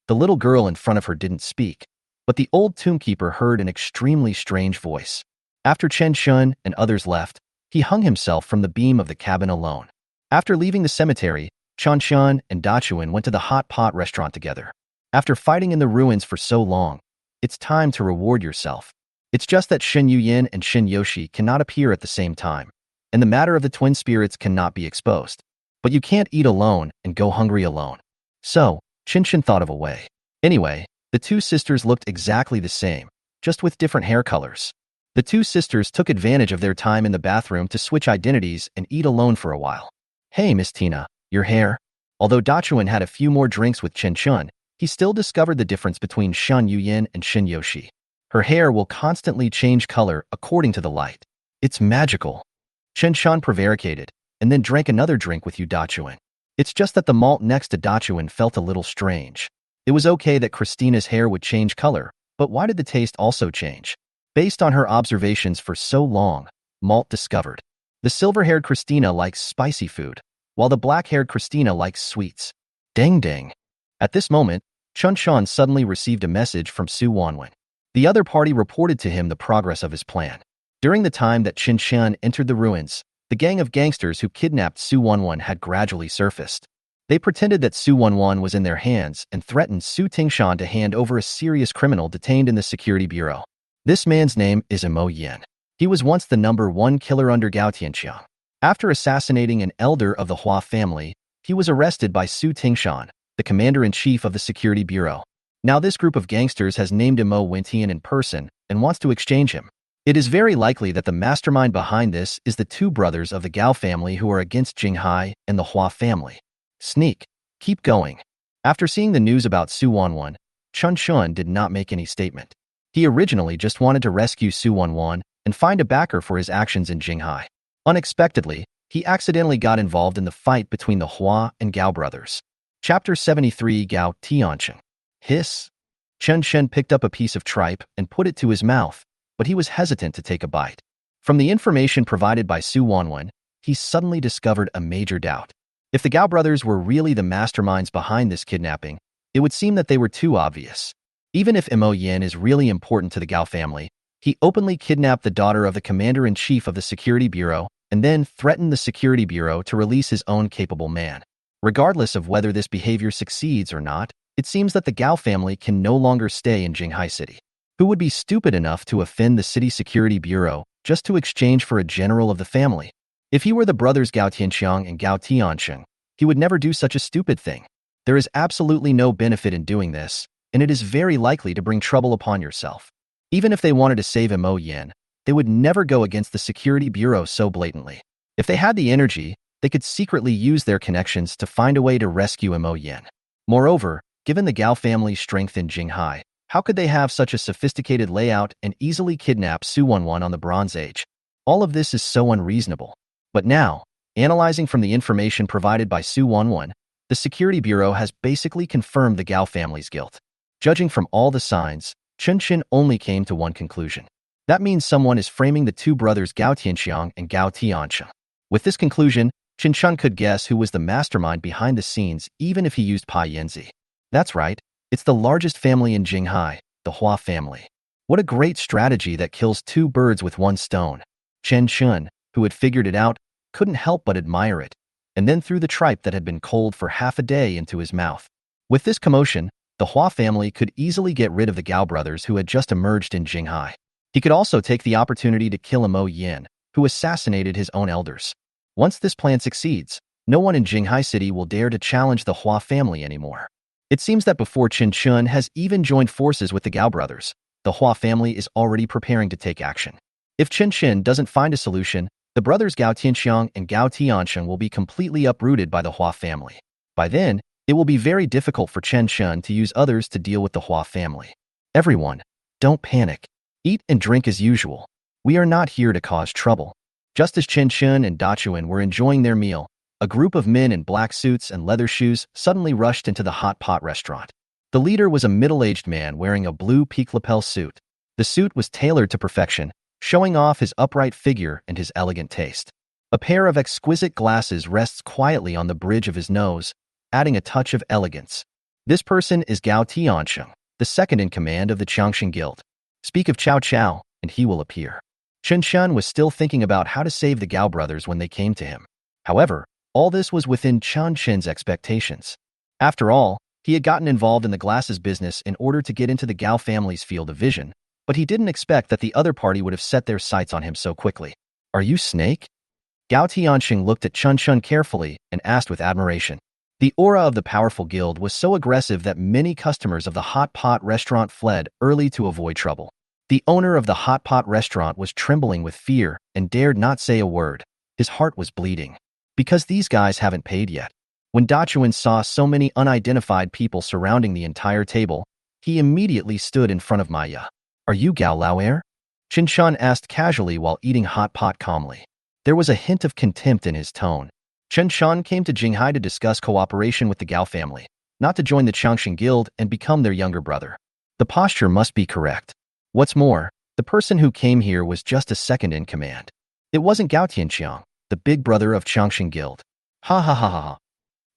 The little girl in front of her didn't speak, but the old tombkeeper heard an extremely strange voice. After Chen Chen and others left, he hung himself from the beam of the cabin alone. After leaving the cemetery, Chen Chen and Dachuan went to the hot pot restaurant together. After fighting in the ruins for so long, it's time to reward yourself. It's just that Shin Yuyin and Shin Yoshi cannot appear at the same time, and the matter of the twin spirits cannot be exposed. But you can't eat alone and go hungry alone. So, Chen Chen thought of a way. Anyway, the two sisters looked exactly the same, just with different hair colors. The two sisters took advantage of their time in the bathroom to switch identities and eat alone for a while. Hey, Miss Tina, your hair? Although Dachuan had a few more drinks with Chen Chen, he still discovered the difference between Shan Yuyin and Shin Yoshi. Her hair will constantly change color according to the light. It's magical. Chen Chen prevaricated, and then drank another drink with Dachuan. It's just that the malt next to Dachuan felt a little strange. It was okay that Christina's hair would change color, but why did the taste also change? Based on her observations for so long, Malt discovered. The silver-haired Christina likes spicy food, while the black-haired Christina likes sweets. Dang dang. At this moment, Chun Shan suddenly received a message from Su Wanwen. The other party reported to him the progress of his plan. During the time that Qin Shan entered the ruins, the gang of gangsters who kidnapped Su Wanwen had gradually surfaced. They pretended that Su Wanwen was in their hands and threatened Su Tingshan to hand over a serious criminal detained in the security bureau. This man's name is Mo Yin. He was once the #1 killer under Gu Qingning. After assassinating an elder of the Hua family, he was arrested by Su Tingshan, the commander-in-chief of the security bureau. Now this group of gangsters has named Mo Wintian in person and wants to exchange him. It is very likely that the mastermind behind this is the two brothers of the Gao family who are against Jinghai and the Hua family. Sneak. Keep going. After seeing the news about Su Wanwen, Chun Shun did not make any statement. He originally just wanted to rescue Su Wanwen and find a backer for his actions in Jinghai. Unexpectedly, he accidentally got involved in the fight between the Hua and Gao brothers. Chapter 73 Gao Tiancheng. Hiss. Chen Chen picked up a piece of tripe and put it to his mouth, but he was hesitant to take a bite. From the information provided by Su Wanwen, he suddenly discovered a major doubt. If the Gao brothers were really the masterminds behind this kidnapping, it would seem that they were too obvious. Even if Mo Yin is really important to the Gao family, he openly kidnapped the daughter of the commander-in-chief of the security bureau and then threatened the security bureau to release his own capable man. Regardless of whether this behavior succeeds or not, It seems that the Gao family can no longer stay in Jinghai City. Who would be stupid enough to offend the city security bureau just to exchange for a general of the family? If he were the brothers Gu Qingning and Gu Tiancheng, he would never do such a stupid thing. There is absolutely no benefit in doing this, and it is very likely to bring trouble upon yourself. Even if they wanted to save Mo Yin, they would never go against the security bureau so blatantly. If they had the energy, they could secretly use their connections to find a way to rescue Mo Yin. Moreover, given the Gao family's strength in Jinghai, how could they have such a sophisticated layout and easily kidnap Su Wanwan on the Bronze Age? All of this is so unreasonable. But now, analyzing from the information provided by Su Wanwan, the Security Bureau has basically confirmed the Gao family's guilt. Judging from all the signs, Chen Chen only came to one conclusion. That means someone is framing the two brothers Gu Tianxiang and Gu Tiancheng. With this conclusion, Chen Chen could guess who was the mastermind behind the scenes even if he used Pai Yanzi. That's right, it's the largest family in Jinghai, the Hua family. What a great strategy that kills two birds with one stone. Chen Chen, who had figured it out, couldn't help but admire it, and then threw the tripe that had been cold for half a day into his mouth. With this commotion, the Hua family could easily get rid of the Gao brothers who had just emerged in Jinghai. He could also take the opportunity to kill Mo Yin, who assassinated his own elders. Once this plan succeeds, no one in Jinghai City will dare to challenge the Hua family anymore. It seems that before Chen Chen has even joined forces with the Gao brothers, the Hua family is already preparing to take action. If Chen Chen doesn't find a solution, the brothers Gu Tianxiang and Gu Tiancheng will be completely uprooted by the Hua family. By then, it will be very difficult for Chen Chen to use others to deal with the Hua family. Everyone, don't panic. Eat and drink as usual. We are not here to cause trouble. Just as Chen Chen and Da Chuan were enjoying their meal, a group of men in black suits and leather shoes suddenly rushed into the hot pot restaurant. The leader was a middle-aged man wearing a blue pique lapel suit. The suit was tailored to perfection, showing off his upright figure and his elegant taste. A pair of exquisite glasses rests quietly on the bridge of his nose, adding a touch of elegance. This person is Gu Tiancheng, the second in command of the Changshan Guild. Speak of Cao Cao, and he will appear. Chen Chen was still thinking about how to save the Gao brothers when they came to him. However, all this was within Chen Chen's expectations. After all, he had gotten involved in the glasses business in order to get into the Gao family's field of vision, but he didn't expect that the other party would have set their sights on him so quickly. Are you Snake? Gao Tianxing looked at Chen Chen carefully and asked with admiration. The aura of the powerful guild was so aggressive that many customers of the hot pot restaurant fled early to avoid trouble. The owner of the hot pot restaurant was trembling with fear and dared not say a word. His heart was bleeding. Because these guys haven't paid yet. When Da Chuan saw so many unidentified people surrounding the entire table, he immediately stood in front of Maya. Are you Gao Lauer? Chen Chen asked casually while eating hot pot calmly. There was a hint of contempt in his tone. Chen Chen came to Jinghai to discuss cooperation with the Gao family, not to join the Changshan Guild and become their younger brother. The posture must be correct. What's more, the person who came here was just a second in command. It wasn't Gao Tianxiang, the big brother of Changshan Guild. Ha ha ha ha ha.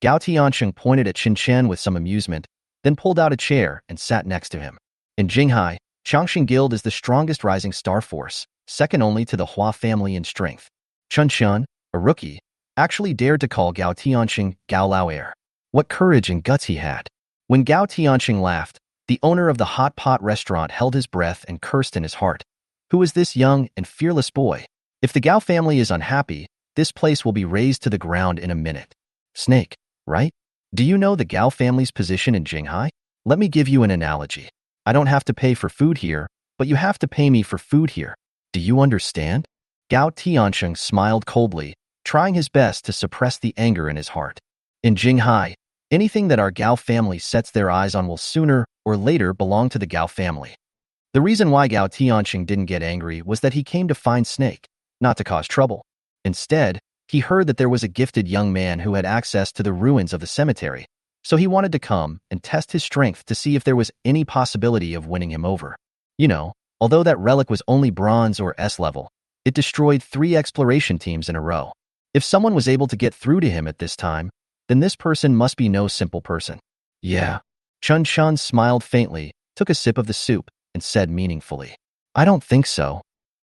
Gao Tiancheng pointed at Chen Chen with some amusement, then pulled out a chair and sat next to him. In Jinghai, Changshan Guild is the strongest rising star force, second only to the Hua family in strength. Chen Chen, a rookie, actually dared to call Gao Tianxing Gao Lauer. What courage and guts he had. When Gao Tianxing laughed, the owner of the hot pot restaurant held his breath and cursed in his heart. Who is this young and fearless boy? If the Gao family is unhappy, this place will be razed to the ground in a minute. Snake, right? Do you know the Gao family's position in Jinghai? Let me give you an analogy. I don't have to pay for food here, but you have to pay me for food here. Do you understand? Gao Tianxing smiled coldly, trying his best to suppress the anger in his heart. In Jinghai, anything that our Gao family sets their eyes on will sooner or later belong to the Gao family. The reason why Gao Tianxing didn't get angry was that he came to find Snake, not to cause trouble. Instead, he heard that there was a gifted young man who had access to the ruins of the cemetery, so he wanted to come and test his strength to see if there was any possibility of winning him over. You know, although that relic was only bronze or S level, it destroyed 3 exploration teams in a row. If someone was able to get through to him at this time, then this person must be no simple person. Yeah. Chen Chen smiled faintly, took a sip of the soup, and said meaningfully, I don't think so.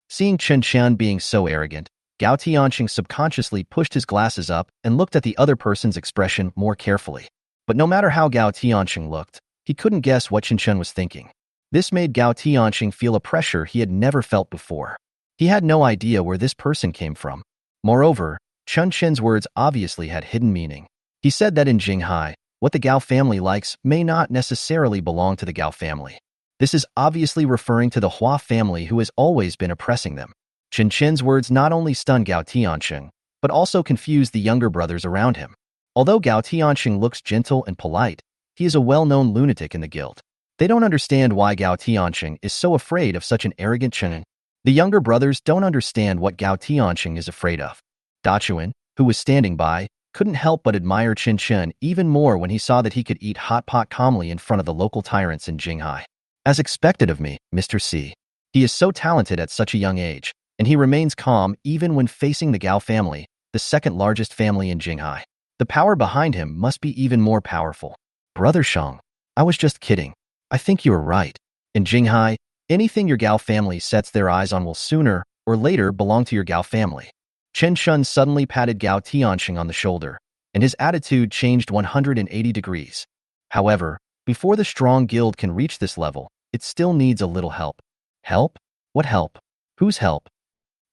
Seeing Chen Chen being so arrogant, Gao Tianxing subconsciously pushed his glasses up and looked at the other person's expression more carefully. But no matter how Gao Tianxing looked, He couldn't guess what Chen Chen was thinking. This made Gu Qingning feel a pressure he had never felt before. He had no idea where this person came from. Moreover, Chen Chen's words obviously had hidden meaning. He said that in Jinghai, what the Gao family likes may not necessarily belong to the Gao family. This is obviously referring to the Hua family who has always been oppressing them. Chen Chen's words not only stunned Gu Qingning, but also confused the younger brothers around him. Although Gu Qingning looks gentle and polite, he is a well-known lunatic in the guild. They don't understand why Gu Qingning is so afraid of such an arrogant Chen. The younger brothers don't understand what Gu Qingning is afraid of. Dachuan, who was standing by, couldn't help but admire Chen Chen even more when he saw that he could eat hot pot calmly in front of the local tyrants in Jinghai. As expected of me, Mr. C. He is so talented at such a young age, and he remains calm even when facing the Gao family, the second largest family in Jinghai. The power behind him must be even more powerful. Brother Shang, I was just kidding. I think you are right. In Jinghai, anything your Gao family sets their eyes on will sooner or later belong to your Gao family. Chen Chen suddenly patted Gu Qingning on the shoulder, and his attitude changed 180 degrees. However, before the strong guild can reach this level, it still needs a little help. Help? What help? Whose help?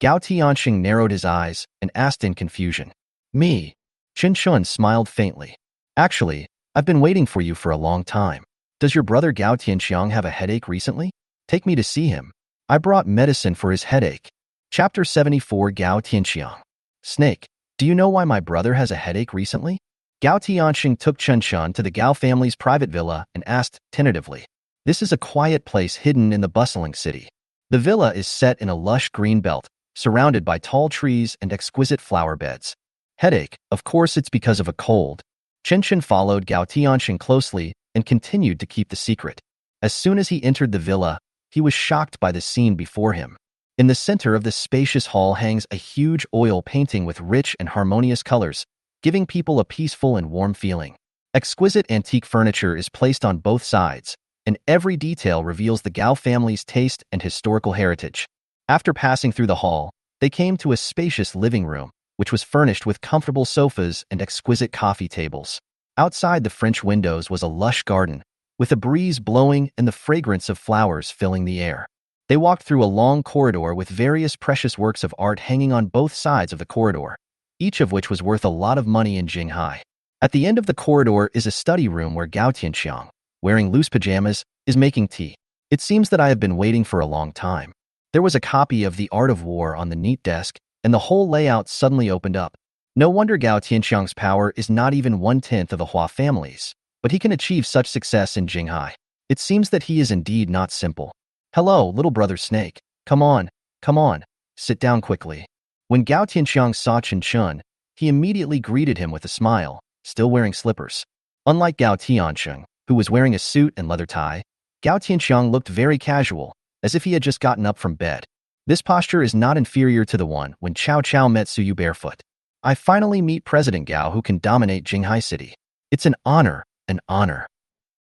Gu Qingning narrowed his eyes and asked in confusion. Me. Chen Chen smiled faintly. Actually, I've been waiting for you for a long time. Does your brother Gu Qingning have a headache recently? Take me to see him. I brought medicine for his headache. Chapter 74 Gu Qingning. Snake, do you know why my brother has a headache recently? Gu Qingning took Chen Chen to the Gao family's private villa and asked tentatively. This is a quiet place hidden in the bustling city. The villa is set in a lush green belt, surrounded by tall trees and exquisite flower beds. Headache, of course it's because of a cold. Chen Chen followed Gu Qingning closely and continued to keep the secret. As soon as he entered the villa, he was shocked by the scene before him. In the center of the spacious hall hangs a huge oil painting with rich and harmonious colors, giving people a peaceful and warm feeling. Exquisite antique furniture is placed on both sides, and every detail reveals the Gao family's taste and historical heritage. After passing through the hall, they came to a spacious living room, which was furnished with comfortable sofas and exquisite coffee tables. Outside the French windows was a lush garden, with a breeze blowing and the fragrance of flowers filling the air. They walked through a long corridor with various precious works of art hanging on both sides of the corridor, each of which was worth a lot of money in Jinghai. At the end of the corridor is a study room where Gu Qingning, wearing loose pajamas, is making tea. It seems that I have been waiting for a long time. There was a copy of The Art of War on the neat desk, and the whole layout suddenly opened up. No wonder Gu Qingnings's power is not even 1/10 of the Hua family's, but he can achieve such success in Jinghai. It seems that he is indeed not simple. Hello, little brother Snake. Come on, sit down quickly. When Gu Qingning saw Chen Chen, he immediately greeted him with a smile, still wearing slippers. Unlike Gu Qingning, who was wearing a suit and leather tie, Gu Qingning looked very casual, as if he had just gotten up from bed. This posture is not inferior to the one when Cao Cao met Suyu barefoot. I finally meet President Gao who can dominate Jinghai City. It's an honor.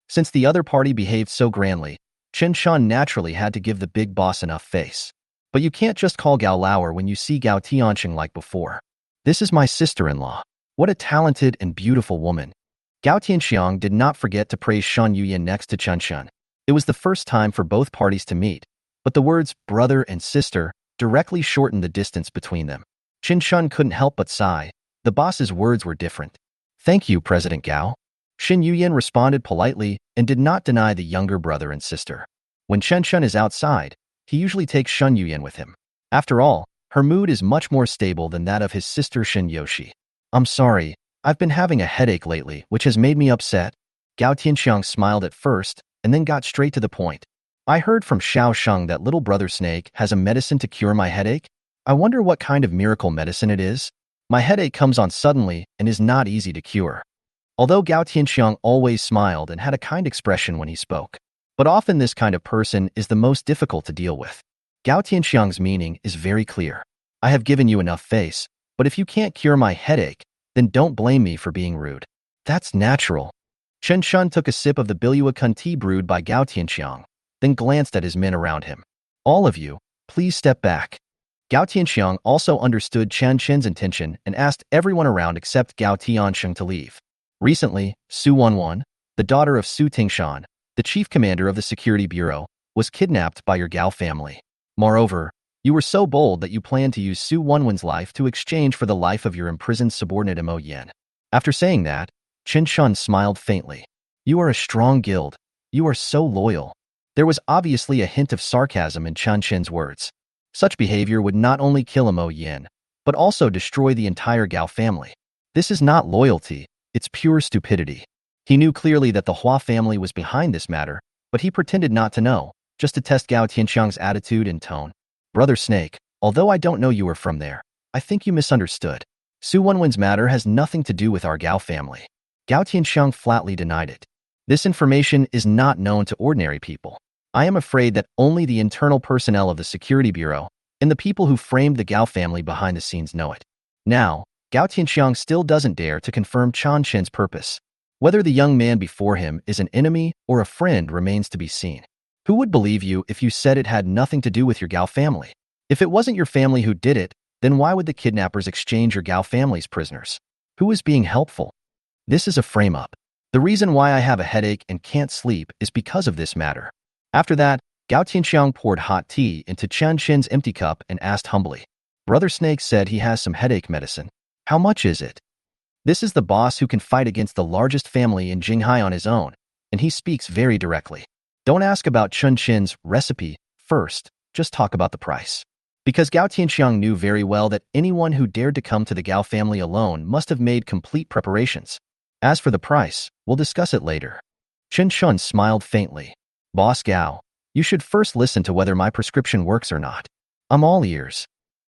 Since the other party behaved so grandly, Chen Chen naturally had to give the big boss enough face. But you can't just call Gao Lauer when you see Gu Qingning like before. This is my sister-in-law. What a talented and beautiful woman. Gu Qingning did not forget to praise Shan Yuyan next to Chen Chen. It was the first time for both parties to meet, but the words brother and sister directly shortened the distance between them. Chen Chen couldn't help but sigh. The boss's words were different. Thank you, President Gao. Shan Yuyan responded politely and did not deny the younger brother and sister. When Chen Chen is outside, he usually takes Shan Yuyan with him. After all, her mood is much more stable than that of his sister Shen Yoshi. I'm sorry, I've been having a headache lately, which has made me upset. Gu Qingning smiled at first and then got straight to the point. I heard from Xiao Sheng that little brother Snake has a medicine to cure my headache. I wonder what kind of miracle medicine it is. My headache comes on suddenly and is not easy to cure. Although Gu Qingning always smiled and had a kind expression when he spoke, but often this kind of person is the most difficult to deal with. Gu Qingnings's meaning is very clear. I have given you enough face, but if you can't cure my headache, then don't blame me for being rude. That's natural. Chen Chen took a sip of the Biluakun tea brewed by Gu Qingning, then glanced at his men around him. All of you, please step back. Gu Qingning also understood Chen Chen's intention and asked everyone around except Gu Qingning to leave. Recently, Su Wanwan, the daughter of Su Tingshan, the chief commander of the security bureau, was kidnapped by your Gao family. Moreover, you were so bold that you planned to use Su Wenwen's life to exchange for the life of your imprisoned subordinate Mo Yen. After saying that, Chen Chen smiled faintly. You are a strong guild. You are so loyal. There was obviously a hint of sarcasm in Chen Chen's words. Such behavior would not only kill Mo Yen, but also destroy the entire Gao family. This is not loyalty, it's pure stupidity. He knew clearly that the Hua family was behind this matter, but he pretended not to know, just to test Gao Tianxiang's attitude and tone. Brother Snake, although I don't know you are from there, I think you misunderstood. Su Wenwen's matter has nothing to do with our Gao family. Gao Tianxiang flatly denied it. This information is not known to ordinary people. I am afraid that only the internal personnel of the Security Bureau and the people who framed the Gao family behind the scenes know it. Now, Gao Tianxiang still doesn't dare to confirm Chen Chen's purpose. Whether the young man before him is an enemy or a friend remains to be seen. Who would believe you if you said it had nothing to do with your Gao family? If it wasn't your family who did it, then why would the kidnappers exchange your Gao family's prisoners? Who is being helpful? This is a frame-up. The reason why I have a headache and can't sleep is because of this matter. After that, Gao Tianxiang poured hot tea into Chen Chen's empty cup and asked humbly. Brother Snake said he has some headache medicine. How much is it? This is the boss who can fight against the largest family in Jinghai on his own, and he speaks very directly. Don't ask about Chen Chen's recipe first, just talk about the price. Because Gao Tianxiang knew very well that anyone who dared to come to the Gao family alone must have made complete preparations. As for the price, we'll discuss it later. Chen Chen smiled faintly. Boss Gao, you should first listen to whether my prescription works or not. I'm all ears.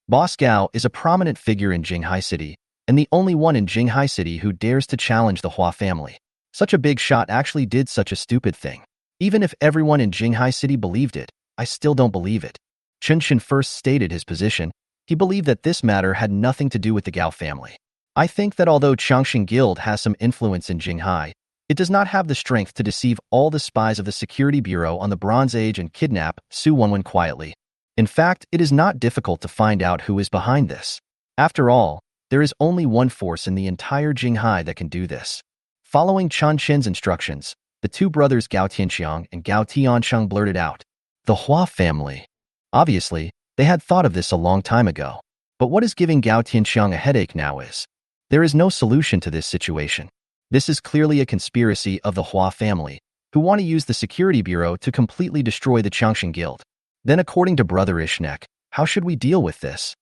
Boss Gao is a prominent figure in Jinghai City, and the only one in Jinghai City who dares to challenge the Hua family. Such a big shot actually did such a stupid thing. Even if everyone in Jinghai City believed it, I still don't believe it. Chen Chen first stated his position. He believed that this matter had nothing to do with the Gao family. I think that although Changxing Guild has some influence in Jinghai, it does not have the strength to deceive all the spies of the Security Bureau on the Bronze Age and kidnap Su Wenwen quietly. In fact, it is not difficult to find out who is behind this. After all, there is only one force in the entire Jinghai that can do this. Following Chen Chen's instructions, the two brothers Gao Tianxiang and Gao Tianxiang blurted out, "The Hua family." Obviously, they had thought of this a long time ago. But what is giving Gao Tianxiang a headache now is, there is no solution to this situation. This is clearly a conspiracy of the Hua family, who want to use the Security Bureau to completely destroy the Changxing Guild. Then according to Brother Ishnek, how should we deal with this?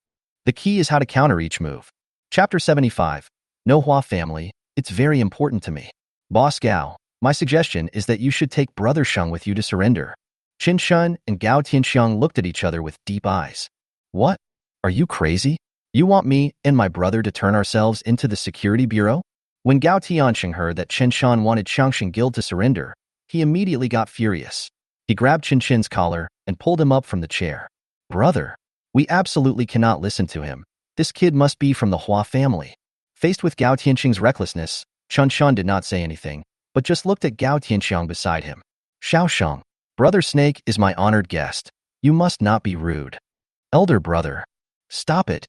The key is how to counter each move. Chapter 75. No Hua family, it's very important to me. Boss Gao, my suggestion is that you should take Brother Sheng with you to surrender. Chen Chen and Gao Tianxiang looked at each other with deep eyes. What? Are you crazy? You want me and my brother to turn ourselves into the Security Bureau? When Gao Tianxiang heard that Chen Chen wanted Changxing Guild to surrender, he immediately got furious. He grabbed Chen Chen's collar and pulled him up from the chair. Brother, we absolutely cannot listen to him. This kid must be from the Hua family. Faced with Gao Tianxiang's recklessness, Chen Chen did not say anything, but just looked at Gao Tianxiang beside him. Xiaosheng, Brother Snake is my honored guest. You must not be rude. Elder brother, stop it.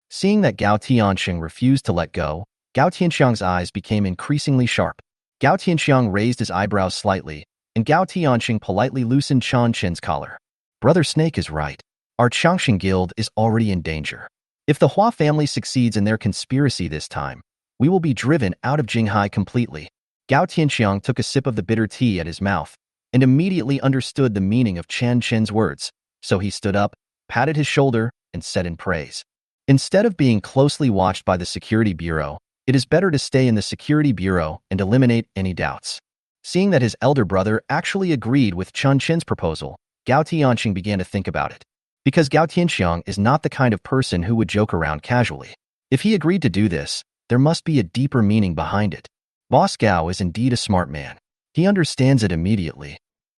Seeing that Gao Tianxiang refused to let go, Gao Tianxiang's eyes became increasingly sharp. Gao Tianxiang raised his eyebrows slightly, and Gao Tianxiang politely loosened Chen Chen's collar. Brother Snake is right. Our Changxing Guild is already in danger. If the Hua family succeeds in their conspiracy this time, we will be driven out of Jinghai completely. Gao Tianxiang took a sip of the bitter tea at his mouth and immediately understood the meaning of Chen Chen's words, so he stood up, patted his shoulder, and said in praise. Instead of being closely watched by the Security Bureau, it is better to stay in the Security Bureau and eliminate any doubts. Seeing that his elder brother actually agreed with Chen Chen's proposal, Gao Tianxiang began to think about it. Because Gao Tianxiang is not the kind of person who would joke around casually. If he agreed to do this, there must be a deeper meaning behind it. Boss Gao is indeed a smart man. He understands it immediately.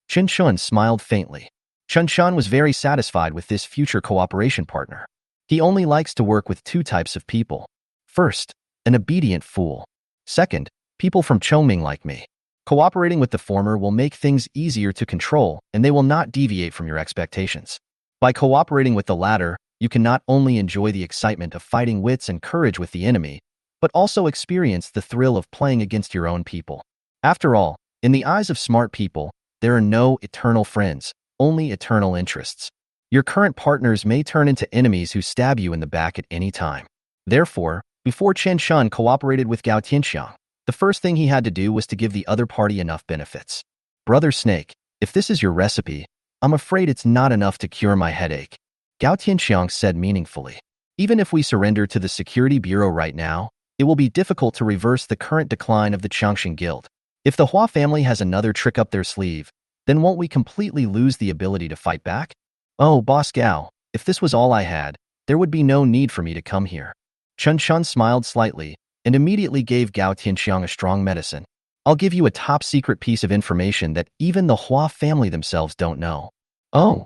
Chen Chen smiled faintly. Chen Chen was very satisfied with this future cooperation partner. He only likes to work with two types of people. First, an obedient fool. Second, people from Chongming like me. Cooperating with the former will make things easier to control, and they will not deviate from your expectations. By cooperating with the latter, you can not only enjoy the excitement of fighting wits and courage with the enemy, but also experience the thrill of playing against your own people. After all, in the eyes of smart people, there are no eternal friends, only eternal interests. Your current partners may turn into enemies who stab you in the back at any time. Therefore, before Chen Chen cooperated with Gu Qingning, the first thing he had to do was to give the other party enough benefits. Brother Snake, if this is your recipe, I'm afraid it's not enough to cure my headache. Gu Qingning said meaningfully. Even if we surrender to the Security Bureau right now, it will be difficult to reverse the current decline of the Changxing Guild. If the Hua family has another trick up their sleeve, then won't we completely lose the ability to fight back? Oh, Boss Gao, if this was all I had, there would be no need for me to come here. Chen Chen smiled slightly and immediately gave Gu Qingning a strong medicine. I'll give you a top-secret piece of information that even the Hua family themselves don't know. Oh.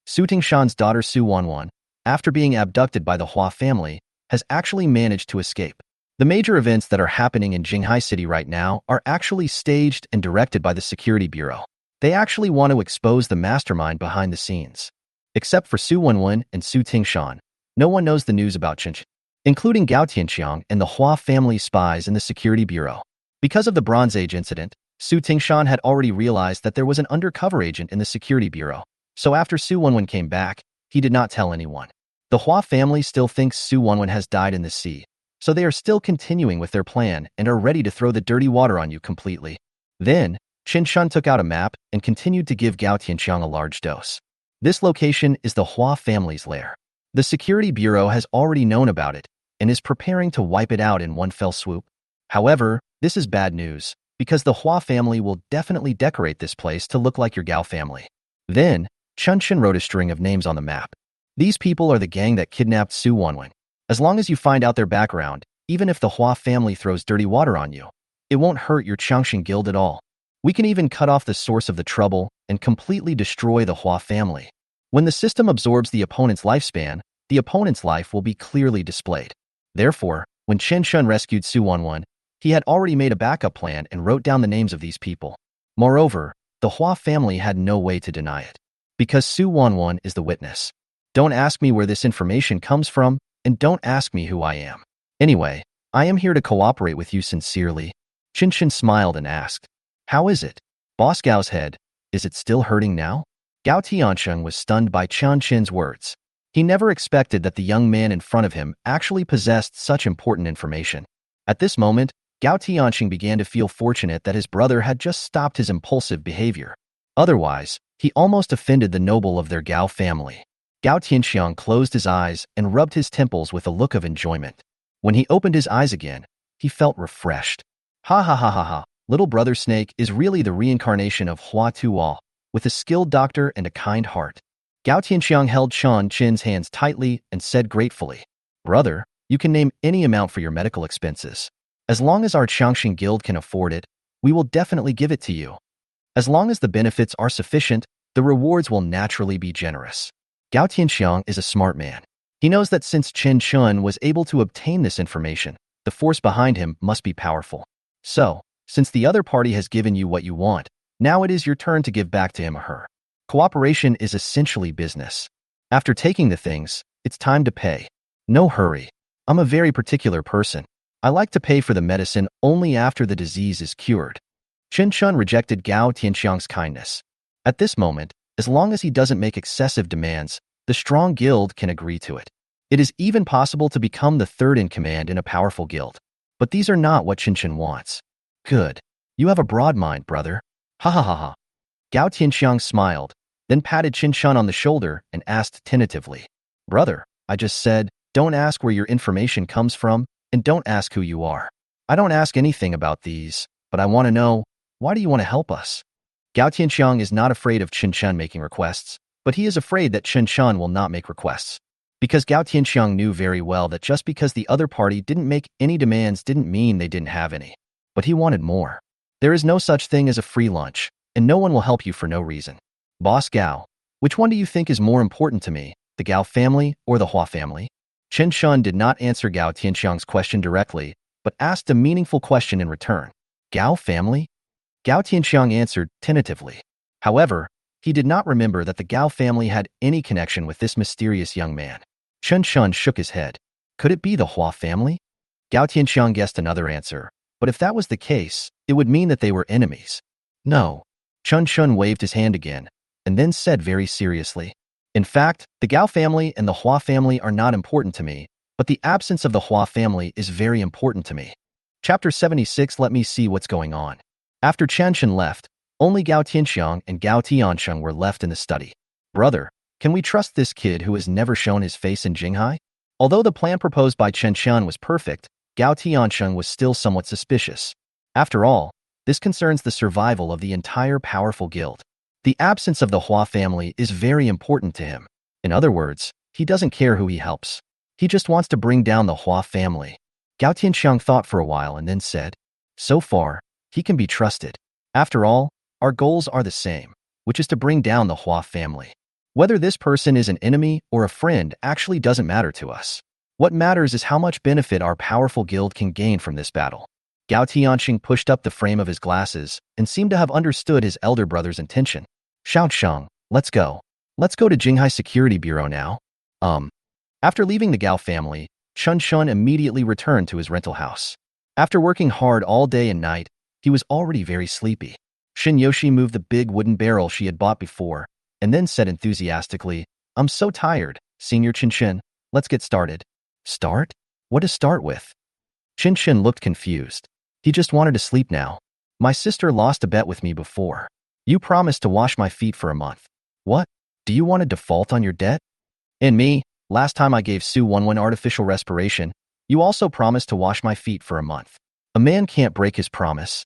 Su Tingshan's daughter Su Wanwan, after being abducted by the Hua family, has actually managed to escape. The major events that are happening in Jinghai City right now are actually staged and directed by the Security Bureau. They actually want to expose the mastermind behind the scenes. Except for Su Wanwan and Su Tingshan, no one knows the news about Chen Chen, including Gu Qingning and the Hua family spies in the Security Bureau. Because of the Bronze Age incident, Su Tingshan had already realized that there was an undercover agent in the Security Bureau. So after Su Wanwan came back, he did not tell anyone. The Hua family still thinks Su Wanwan has died in the sea, so they are still continuing with their plan and are ready to throw the dirty water on you completely. Then, Chen Chen took out a map and continued to give Gu Qingning a large dose. This location is the Hua family's lair. The Security Bureau has already known about it and is preparing to wipe it out in one fell swoop. However, this is bad news, because the Hua family will definitely decorate this place to look like your Gao family. Then, Chen Chen wrote a string of names on the map. These people are the gang that kidnapped Su Wanwan. As long as you find out their background, even if the Hua family throws dirty water on you, it won't hurt your Changxing Guild at all. We can even cut off the source of the trouble and completely destroy the Hua family. When the system absorbs the opponent's lifespan, the opponent's life will be clearly displayed. Therefore, when Chen Chen rescued Su Wanwan, he had already made a backup plan and wrote down the names of these people. Moreover, the Hua family had no way to deny it, because Su Wanwan is the witness. Don't ask me where this information comes from, and don't ask me who I am. Anyway, I am here to cooperate with you sincerely. Chen Chen smiled and asked, how is it? Boss Gao's head, is it still hurting now? Gu Tiansheng was stunned by Chen Chen's words. He never expected that the young man in front of him actually possessed such important information. At this moment, Gu Tiansheng began to feel fortunate that his brother had just stopped his impulsive behavior. Otherwise, he almost offended the noble of their Gao family. Gu Tianxiang closed his eyes and rubbed his temples with a look of enjoyment. When he opened his eyes again, he felt refreshed. Ha ha ha ha ha, little brother Snake is really the reincarnation of Hua Tuo, with a skilled doctor and a kind heart. Gu Tianxiang held Chen Chen's hands tightly and said gratefully, brother, you can name any amount for your medical expenses. As long as our Changxing Guild can afford it, we will definitely give it to you. As long as the benefits are sufficient, the rewards will naturally be generous. Gu Tianxiang is a smart man. He knows that since Chen Chen was able to obtain this information, the force behind him must be powerful. So, since the other party has given you what you want, now it is your turn to give back to him or her. Cooperation is essentially business. After taking the things, it's time to pay. No hurry. I'm a very particular person. I like to pay for the medicine only after the disease is cured. Chen Chen rejected Gu Tianxiang's kindness. At this moment, as long as he doesn't make excessive demands, the strong guild can agree to it. It is even possible to become the third in command in a powerful guild. But these are not what Chen Chen wants. Good. You have a broad mind, brother. Ha ha ha ha. Gu Tianxiang smiled, then patted Chen Chen on the shoulder and asked tentatively, brother, I just said, don't ask where your information comes from, and don't ask who you are. I don't ask anything about these, but I want to know, why do you want to help us? Gu Tianxiang is not afraid of Chen Chen making requests, but he is afraid that Chen Chen will not make requests. Because Gu Tianxiang knew very well that just because the other party didn't make any demands didn't mean they didn't have any. But he wanted more. There is no such thing as a free lunch, and no one will help you for no reason. Boss Gao, which one do you think is more important to me, the Gao family or the Hua family? Chen Chen did not answer Gu Tianxiang's question directly, but asked a meaningful question in return. Gao family? Gu Tianxiang answered tentatively. However, he did not remember that the Gao family had any connection with this mysterious young man. Chen Chen shook his head. Could it be the Hua family? Gu Tianxiang guessed another answer, but if that was the case, it would mean that they were enemies. No. Chen Chen waved his hand again, and then said very seriously, "In fact, the Gao family and the Hua family are not important to me, but the absence of the Hua family is very important to me." Chapter 76. Let me see what's going on. After Chen Chen left, only Gao Tianxiang and Gao Tiansheng were left in the study. "Brother, can we trust this kid who has never shown his face in Jinghai?" Although the plan proposed by Chen Chen was perfect, Gao Tiansheng was still somewhat suspicious. After all, this concerns the survival of the entire powerful guild. The absence of the Hua family is very important to him. In other words, he doesn't care who he helps. He just wants to bring down the Hua family. Gao Tianxiang thought for a while and then said, "So far, he can be trusted. After all, our goals are the same, which is to bring down the Hua family. Whether this person is an enemy or a friend actually doesn't matter to us. What matters is how much benefit our powerful guild can gain from this battle." Gao Tianxing pushed up the frame of his glasses and seemed to have understood his elder brother's intention. "Shaosheng, let's go. Let's go to Jinghai Security Bureau now." After leaving the Gao family, Chen Chen immediately returned to his rental house. After working hard all day and night, he was already very sleepy. Shin Yoshi moved the big wooden barrel she had bought before, and then said enthusiastically, "I'm so tired, Senior Chen Chen. Let's get started." "Start? What to start with?" Chen Chen looked confused. He just wanted to sleep now. "My sister lost a bet with me before. You promised to wash my feet for a month. What? Do you want to default on your debt?" "And me, last time I gave Su one artificial respiration, you also promised to wash my feet for a month. A man can't break his promise."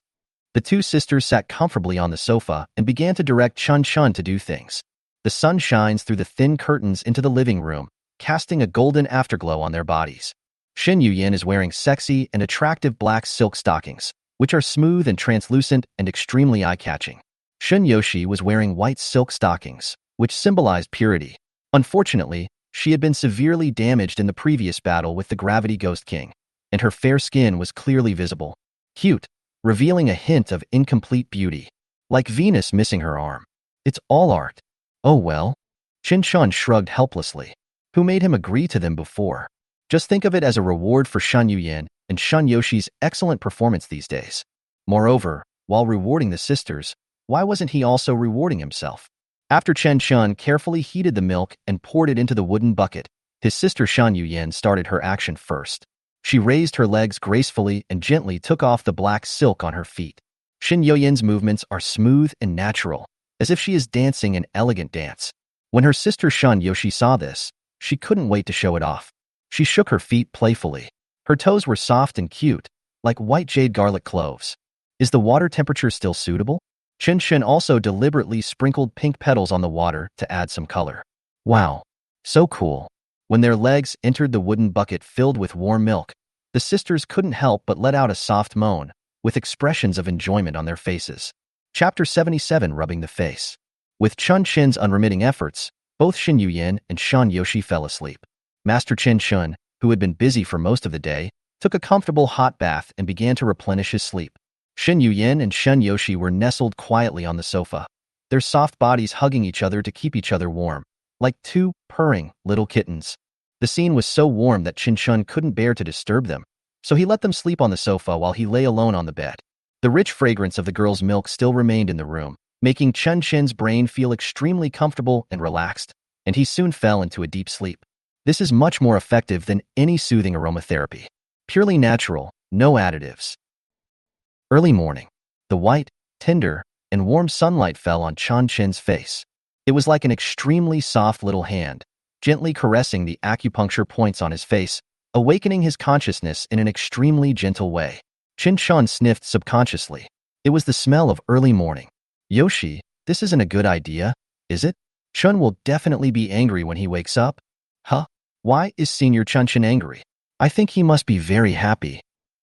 The two sisters sat comfortably on the sofa and began to direct Chen Chen to do things. The sun shines through the thin curtains into the living room, casting a golden afterglow on their bodies. Shin Yuyan is wearing sexy and attractive black silk stockings, which are smooth and translucent and extremely eye-catching. Shin Yoshi was wearing white silk stockings, which symbolized purity. Unfortunately, she had been severely damaged in the previous battle with the Gravity Ghost King, and her fair skin was clearly visible. Cute, revealing a hint of incomplete beauty. Like Venus missing her arm. It's all art. Oh well. Chen Chen shrugged helplessly. Who made him agree to them before? Just think of it as a reward for Shan Yuyan and Shan Yoshi's excellent performance these days. Moreover, while rewarding the sisters, why wasn't he also rewarding himself? After Chen Chen carefully heated the milk and poured it into the wooden bucket, his sister Shan Yuyan started her action first. She raised her legs gracefully and gently took off the black silk on her feet. Shin Yuyan's movements are smooth and natural, as if she is dancing an elegant dance. When her sister Shan Yoshi saw this, she couldn't wait to show it off. She shook her feet playfully. Her toes were soft and cute, like white jade garlic cloves. Is the water temperature still suitable? Chen Chen also deliberately sprinkled pink petals on the water to add some color. Wow, so cool. When their legs entered the wooden bucket filled with warm milk, the sisters couldn't help but let out a soft moan, with expressions of enjoyment on their faces. Chapter 77. Rubbing the face. With Chen Chen's unremitting efforts, both Shin Yuyan and Shan Yoshi fell asleep. Master Chen Chen, who had been busy for most of the day, took a comfortable hot bath and began to replenish his sleep. Shin Yuyan and Shan Yoshi were nestled quietly on the sofa, their soft bodies hugging each other to keep each other warm, like two purring little kittens. The scene was so warm that Chen Chen couldn't bear to disturb them, so he let them sleep on the sofa while he lay alone on the bed. The rich fragrance of the girl's milk still remained in the room, making Chen Chen's brain feel extremely comfortable and relaxed, and he soon fell into a deep sleep. This is much more effective than any soothing aromatherapy. Purely natural, no additives. Early morning. The white, tender, and warm sunlight fell on Chen Chen's face. It was like an extremely soft little hand, gently caressing the acupuncture points on his face, awakening his consciousness in an extremely gentle way. Chen Chen sniffed subconsciously. It was the smell of early morning. Yoshi, this isn't a good idea, is it? Chen will definitely be angry when he wakes up. Huh? Why is Senior Chen Chen angry? I think he must be very happy.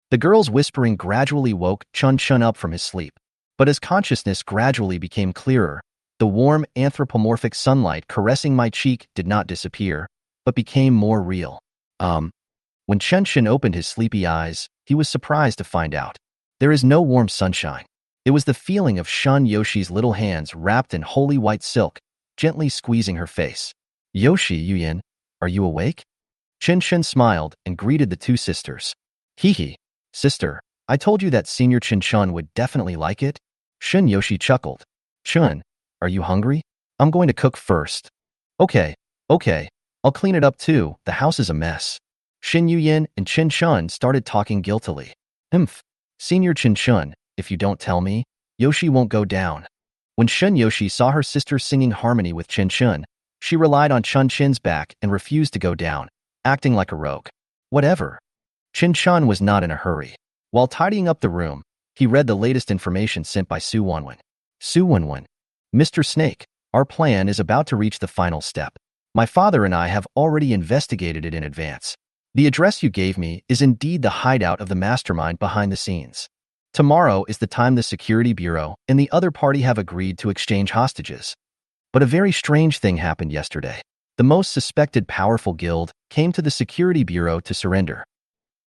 The girl's whispering gradually woke Chen Chen up from his sleep. But as consciousness gradually became clearer, the warm anthropomorphic sunlight caressing my cheek did not disappear, but became more real. When Chen Chen opened his sleepy eyes, he was surprised to find out. There is no warm sunshine. It was the feeling of Shan Yoshi's little hands wrapped in holy white silk, gently squeezing her face. Yoshi, Yuyan, are you awake? Chen Chen smiled and greeted the two sisters. Hee. Sister, I told you that Senior Chen Chen would definitely like it. Shin Yoshi chuckled. Chun, are you hungry? I'm going to cook first. Okay, okay. I'll clean it up too. The house is a mess. Shin Yuyin and Chen Chen started talking guiltily. Humph. Senior Chen Chen, if you don't tell me, Yoshi won't go down. When Shun Yoshi saw her sister singing harmony with Chen Chen, she relied on Chun Chen's back and refused to go down, acting like a rogue. Whatever. Chen Chen was not in a hurry. While tidying up the room, he read the latest information sent by Su Wanwen. Su Wanwen. Mr. Snake, our plan is about to reach the final step. My father and I have already investigated it in advance. The address you gave me is indeed the hideout of the mastermind behind the scenes. Tomorrow is the time the Security Bureau and the other party have agreed to exchange hostages. But a very strange thing happened yesterday. The most suspected powerful guild came to the Security Bureau to surrender.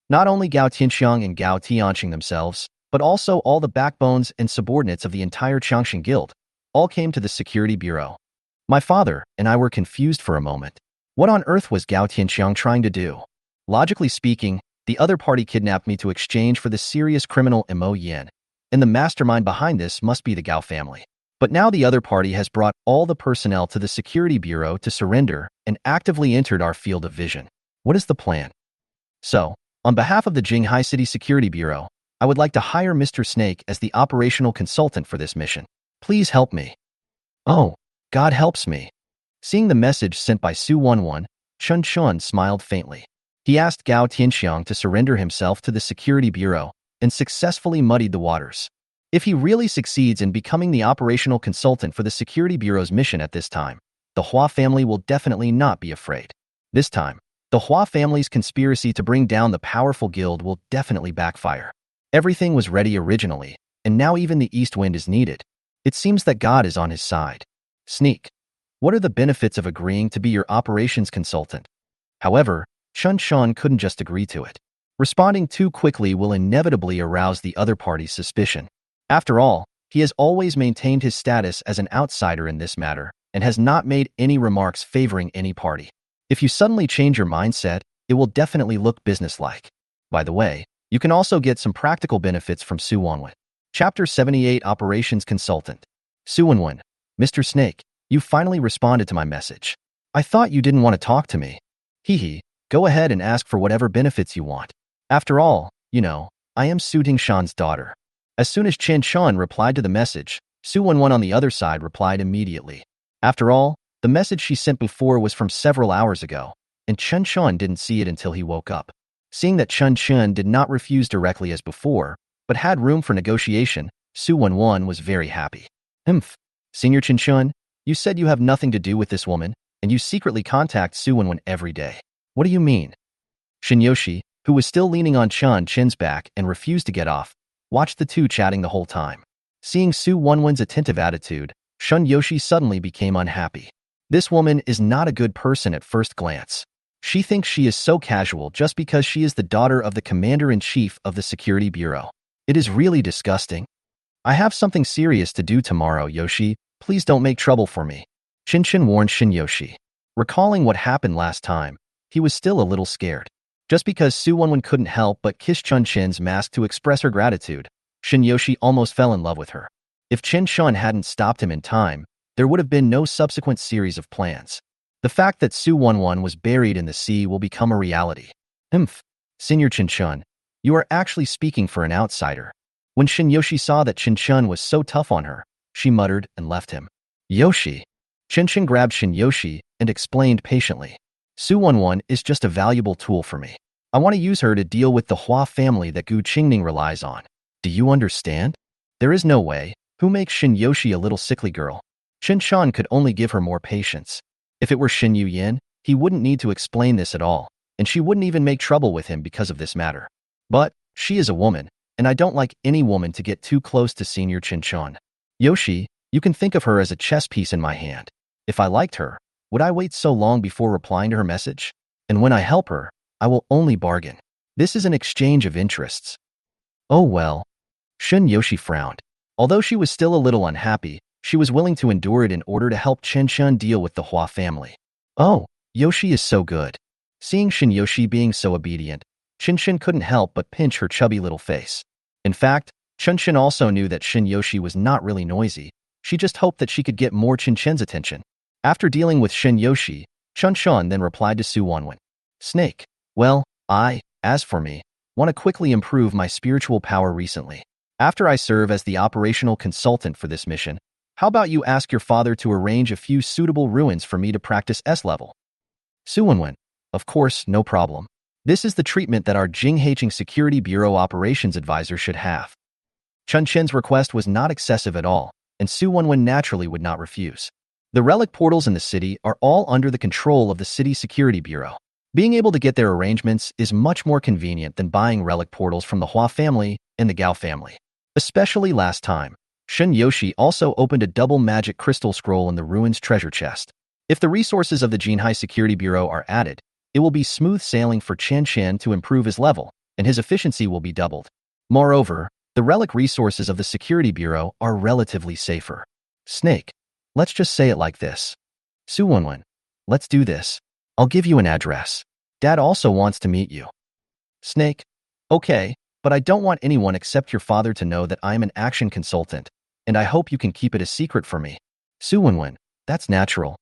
Not only Gu Qingning and Gu Tianqing themselves, but also all the backbones and subordinates of the entire Changxing Guild, all came to the Security Bureau. My father and I were confused for a moment. What on earth was Gu Tianqing trying to do? Logically speaking, the other party kidnapped me to exchange for the serious criminal Mo Yin, and the mastermind behind this must be the Gao family. But now the other party has brought all the personnel to the Security Bureau to surrender and actively entered our field of vision. What is the plan? So, on behalf of the Jinghai City Security Bureau, I would like to hire Mr. Snake as the operational consultant for this mission. Please help me. Oh, God helps me. Seeing the message sent by Su Wanwen, Chen Chen smiled faintly. He asked Gu Tianxiang to surrender himself to the Security Bureau and successfully muddied the waters. If he really succeeds in becoming the operational consultant for the Security Bureau's mission at this time, the Hua family will definitely not be afraid. This time, the Hua family's conspiracy to bring down the powerful guild will definitely backfire. Everything was ready originally, and now even the east wind is needed. It seems that God is on his side. Sneak. What are the benefits of agreeing to be your operations consultant? However, Chen Chen couldn't just agree to it. Responding too quickly will inevitably arouse the other party's suspicion. After all, he has always maintained his status as an outsider in this matter and has not made any remarks favoring any party. If you suddenly change your mindset, it will definitely look businesslike. By the way, you can also get some practical benefits from Su Wanwen. Chapter 78 Operations Consultant. Su Wanwen, Mr. Snake, you finally responded to my message. I thought you didn't want to talk to me. Hee. Go ahead and ask for whatever benefits you want. After all, I am Su Tingshan's daughter. As soon as Chen Chen replied to the message, Su Wanwen on the other side replied immediately. After all, the message she sent before was from several hours ago, and Chen Chen didn't see it until he woke up. Seeing that Chen Chen did not refuse directly as before, but had room for negotiation, Su Wanwen was very happy. Senior Chen Chen, you said you have nothing to do with this woman, and you secretly contact Su Wanwen every day. What do you mean? Shin Yoshi, who was still leaning on Chen Chen's back and refused to get off, watched the two chatting the whole time. Seeing Su Wanwen's attentive attitude, Shun Yoshi suddenly became unhappy. This woman is not a good person at first glance. She thinks she is so casual just because she is the daughter of the commander-in-chief of the Security Bureau. It is really disgusting. I have something serious to do tomorrow, Yoshi. Please don't make trouble for me. Chen Chen warned Shin Yoshi. Recalling what happened last time, he was still a little scared. Just because Su Wanwen couldn't help but kiss Chen Chen's mask to express her gratitude, Shin Yoshi almost fell in love with her. If Chen Chen hadn't stopped him in time, there would have been no subsequent series of plans. The fact that Su Wanwen was buried in the sea will become a reality. Senior Chen Chen, you are actually speaking for an outsider. When Shin Yoshi saw that Chen Chen was so tough on her, she muttered and left him. Yoshi. Chen Chen grabbed Shin Yoshi and explained patiently. Su Wanwen is just a valuable tool for me. I want to use her to deal with the Hua family that Gu Qingning relies on. Do you understand? There is no way. Who makes Shin Yoshi a little sickly girl? Chen Chen could only give her more patience. If it were Shin Yuyin, he wouldn't need to explain this at all, and she wouldn't even make trouble with him because of this matter. But she is a woman, and I don't like any woman to get too close to Senior Chen Chen. Yoshi, you can think of her as a chess piece in my hand. If I liked her, would I wait so long before replying to her message? And when I help her, I will only bargain. This is an exchange of interests. Oh well. Shun Yoshi frowned. Although she was still a little unhappy, she was willing to endure it in order to help Chen Chen deal with the Hua family. Oh, Yoshi is so good. Seeing Shin Yoshi being so obedient, Chen Chen couldn't help but pinch her chubby little face. In fact, Chen Chen also knew that Shin Yoshi was not really noisy, She just hoped that she could get more Chen Chen's attention. After dealing with Shen Yoshi, Chen Chen then replied to Su Wanwen. Snake, well, as for me, want to quickly improve my spiritual power recently. After I serve as the operational consultant for this mission, how about you ask your father to arrange a few suitable ruins for me to practice S-level? Su Wanwen, of course, no problem. This is the treatment that our Jinghaiqing Security Bureau Operations Advisor should have. Chen Chen's request was not excessive at all, and Su Wanwen naturally would not refuse. The relic portals in the city are all under the control of the City Security Bureau. Being able to get their arrangements is much more convenient than buying relic portals from the Hua family and the Gao family. Especially last time, Shen Yoshi also opened a double magic crystal scroll in the ruins treasure chest. If the resources of the Jinhai Security Bureau are added, it will be smooth sailing for Chen Chen to improve his level, and his efficiency will be doubled. Moreover, the relic resources of the Security Bureau are relatively safer. Snake, let's just say it like this. Su Wanwen, let's do this. I'll give you an address. Dad also wants to meet you. Snake, okay, but I don't want anyone except your father to know that I am an action consultant, and I hope you can keep it a secret for me. Su Wanwen, that's natural.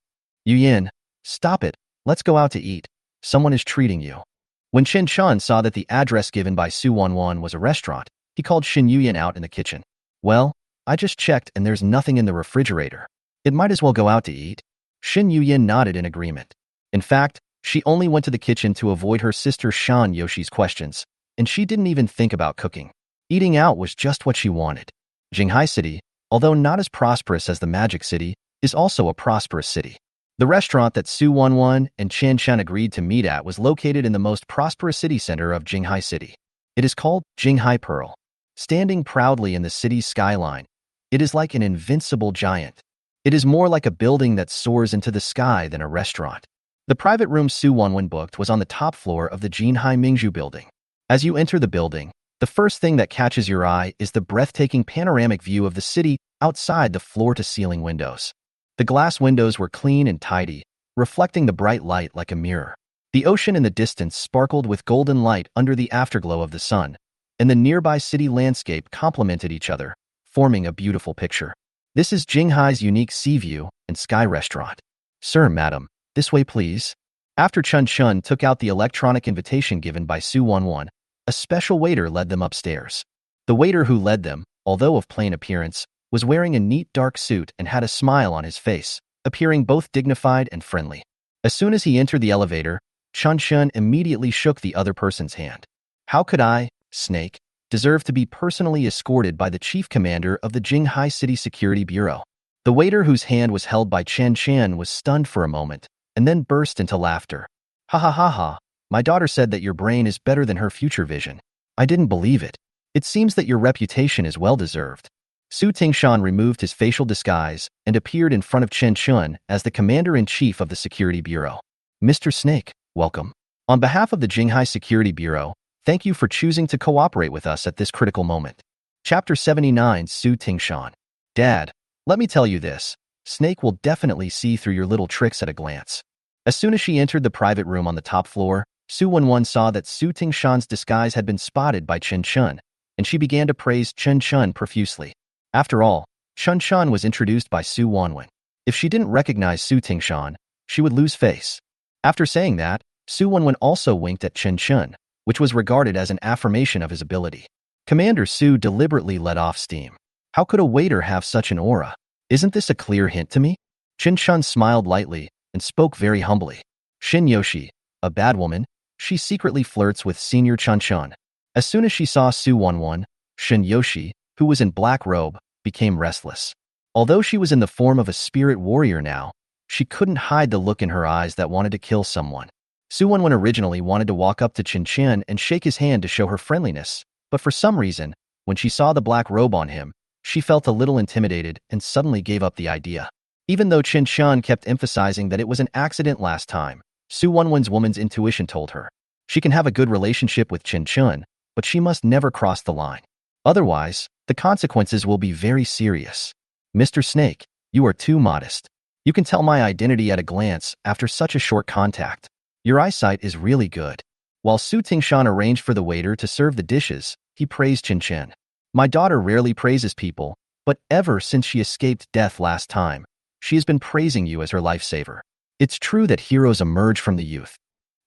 Yu Yin, stop it, let's go out to eat. Someone is treating you. When Chen Chen saw that the address given by Su Wanwen was a restaurant, he called Shin Yuyin out in the kitchen. Well, I just checked and there's nothing in the refrigerator. It might as well go out to eat. Shin Yuyin nodded in agreement. In fact, she only went to the kitchen to avoid her sister Shan Yoshi's questions, and she didn't even think about cooking. Eating out was just what she wanted. Jinghai City, although not as prosperous as the Magic City, is also a prosperous city. The restaurant that Su Wanwen and Chen Chen agreed to meet at was located in the most prosperous city center of Jinghai City. It is called Jinghai Pearl. Standing proudly in the city's skyline, it is like an invincible giant. It is more like a building that soars into the sky than a restaurant. The private room Su Wanwen booked was on the top floor of the Jinhai Mingzhu building. As you enter the building, the first thing that catches your eye is the breathtaking panoramic view of the city outside the floor-to-ceiling windows. The glass windows were clean and tidy, reflecting the bright light like a mirror. The ocean in the distance sparkled with golden light under the afterglow of the sun, and the nearby city landscape complemented each other, forming a beautiful picture. This is Jinghai's unique sea view and sky restaurant. Sir, madam, this way please. After Chen Chen took out the electronic invitation given by Su Wanwen, a special waiter led them upstairs. The waiter who led them, although of plain appearance, was wearing a neat dark suit and had a smile on his face, appearing both dignified and friendly. As soon as he entered the elevator, Chen Chen immediately shook the other person's hand. How could I, Snake, deserve to be personally escorted by the chief commander of the Jinghai City Security Bureau? The waiter whose hand was held by Chen Chen was stunned for a moment, and then burst into laughter. Ha ha ha ha, my daughter said that your brain is better than her future vision. I didn't believe it. It seems that your reputation is well-deserved. Su Tingshan removed his facial disguise and appeared in front of Chen Chen as the commander-in-chief of the Security Bureau. Mr. Snake, welcome. On behalf of the Jinghai Security Bureau, thank you for choosing to cooperate with us at this critical moment. Chapter 79, Su Tingshan. Dad, let me tell you this. Snake will definitely see through your little tricks at a glance. As soon as she entered the private room on the top floor, Su Wanwen saw that Su Tingshan's disguise had been spotted by Chen Chen, and she began to praise Chen Chen profusely. After all, Chen Chen was introduced by Su Wanwen. If she didn't recognize Su Tingshan, she would lose face. After saying that, Su Wanwen also winked at Chen Chen, which was regarded as an affirmation of his ability. Commander Su deliberately let off steam. How could a waiter have such an aura? Isn't this a clear hint to me? Chen Chen smiled lightly and spoke very humbly. Shin Yoshi, a bad woman, she secretly flirts with Senior Chen Chen. As soon as she saw Su Wanwen, Shin Yoshi, who was in black robe, became restless. Although she was in the form of a spirit warrior now, she couldn't hide the look in her eyes that wanted to kill someone. Su Wanwen originally wanted to walk up to Chen Chen and shake his hand to show her friendliness, but for some reason, when she saw the black robe on him, she felt a little intimidated and suddenly gave up the idea. Even though Chen Chen kept emphasizing that it was an accident last time, Su Wanwen's woman's intuition told her. She can have a good relationship with Chen Chen, but she must never cross the line. Otherwise, the consequences will be very serious. Mr. Snake, you are too modest. You can tell my identity at a glance after such a short contact. Your eyesight is really good. While Su Tingshan arranged for the waiter to serve the dishes, he praised Chen Chen. My daughter rarely praises people, but ever since she escaped death last time, she has been praising you as her lifesaver. It's true that heroes emerge from the youth.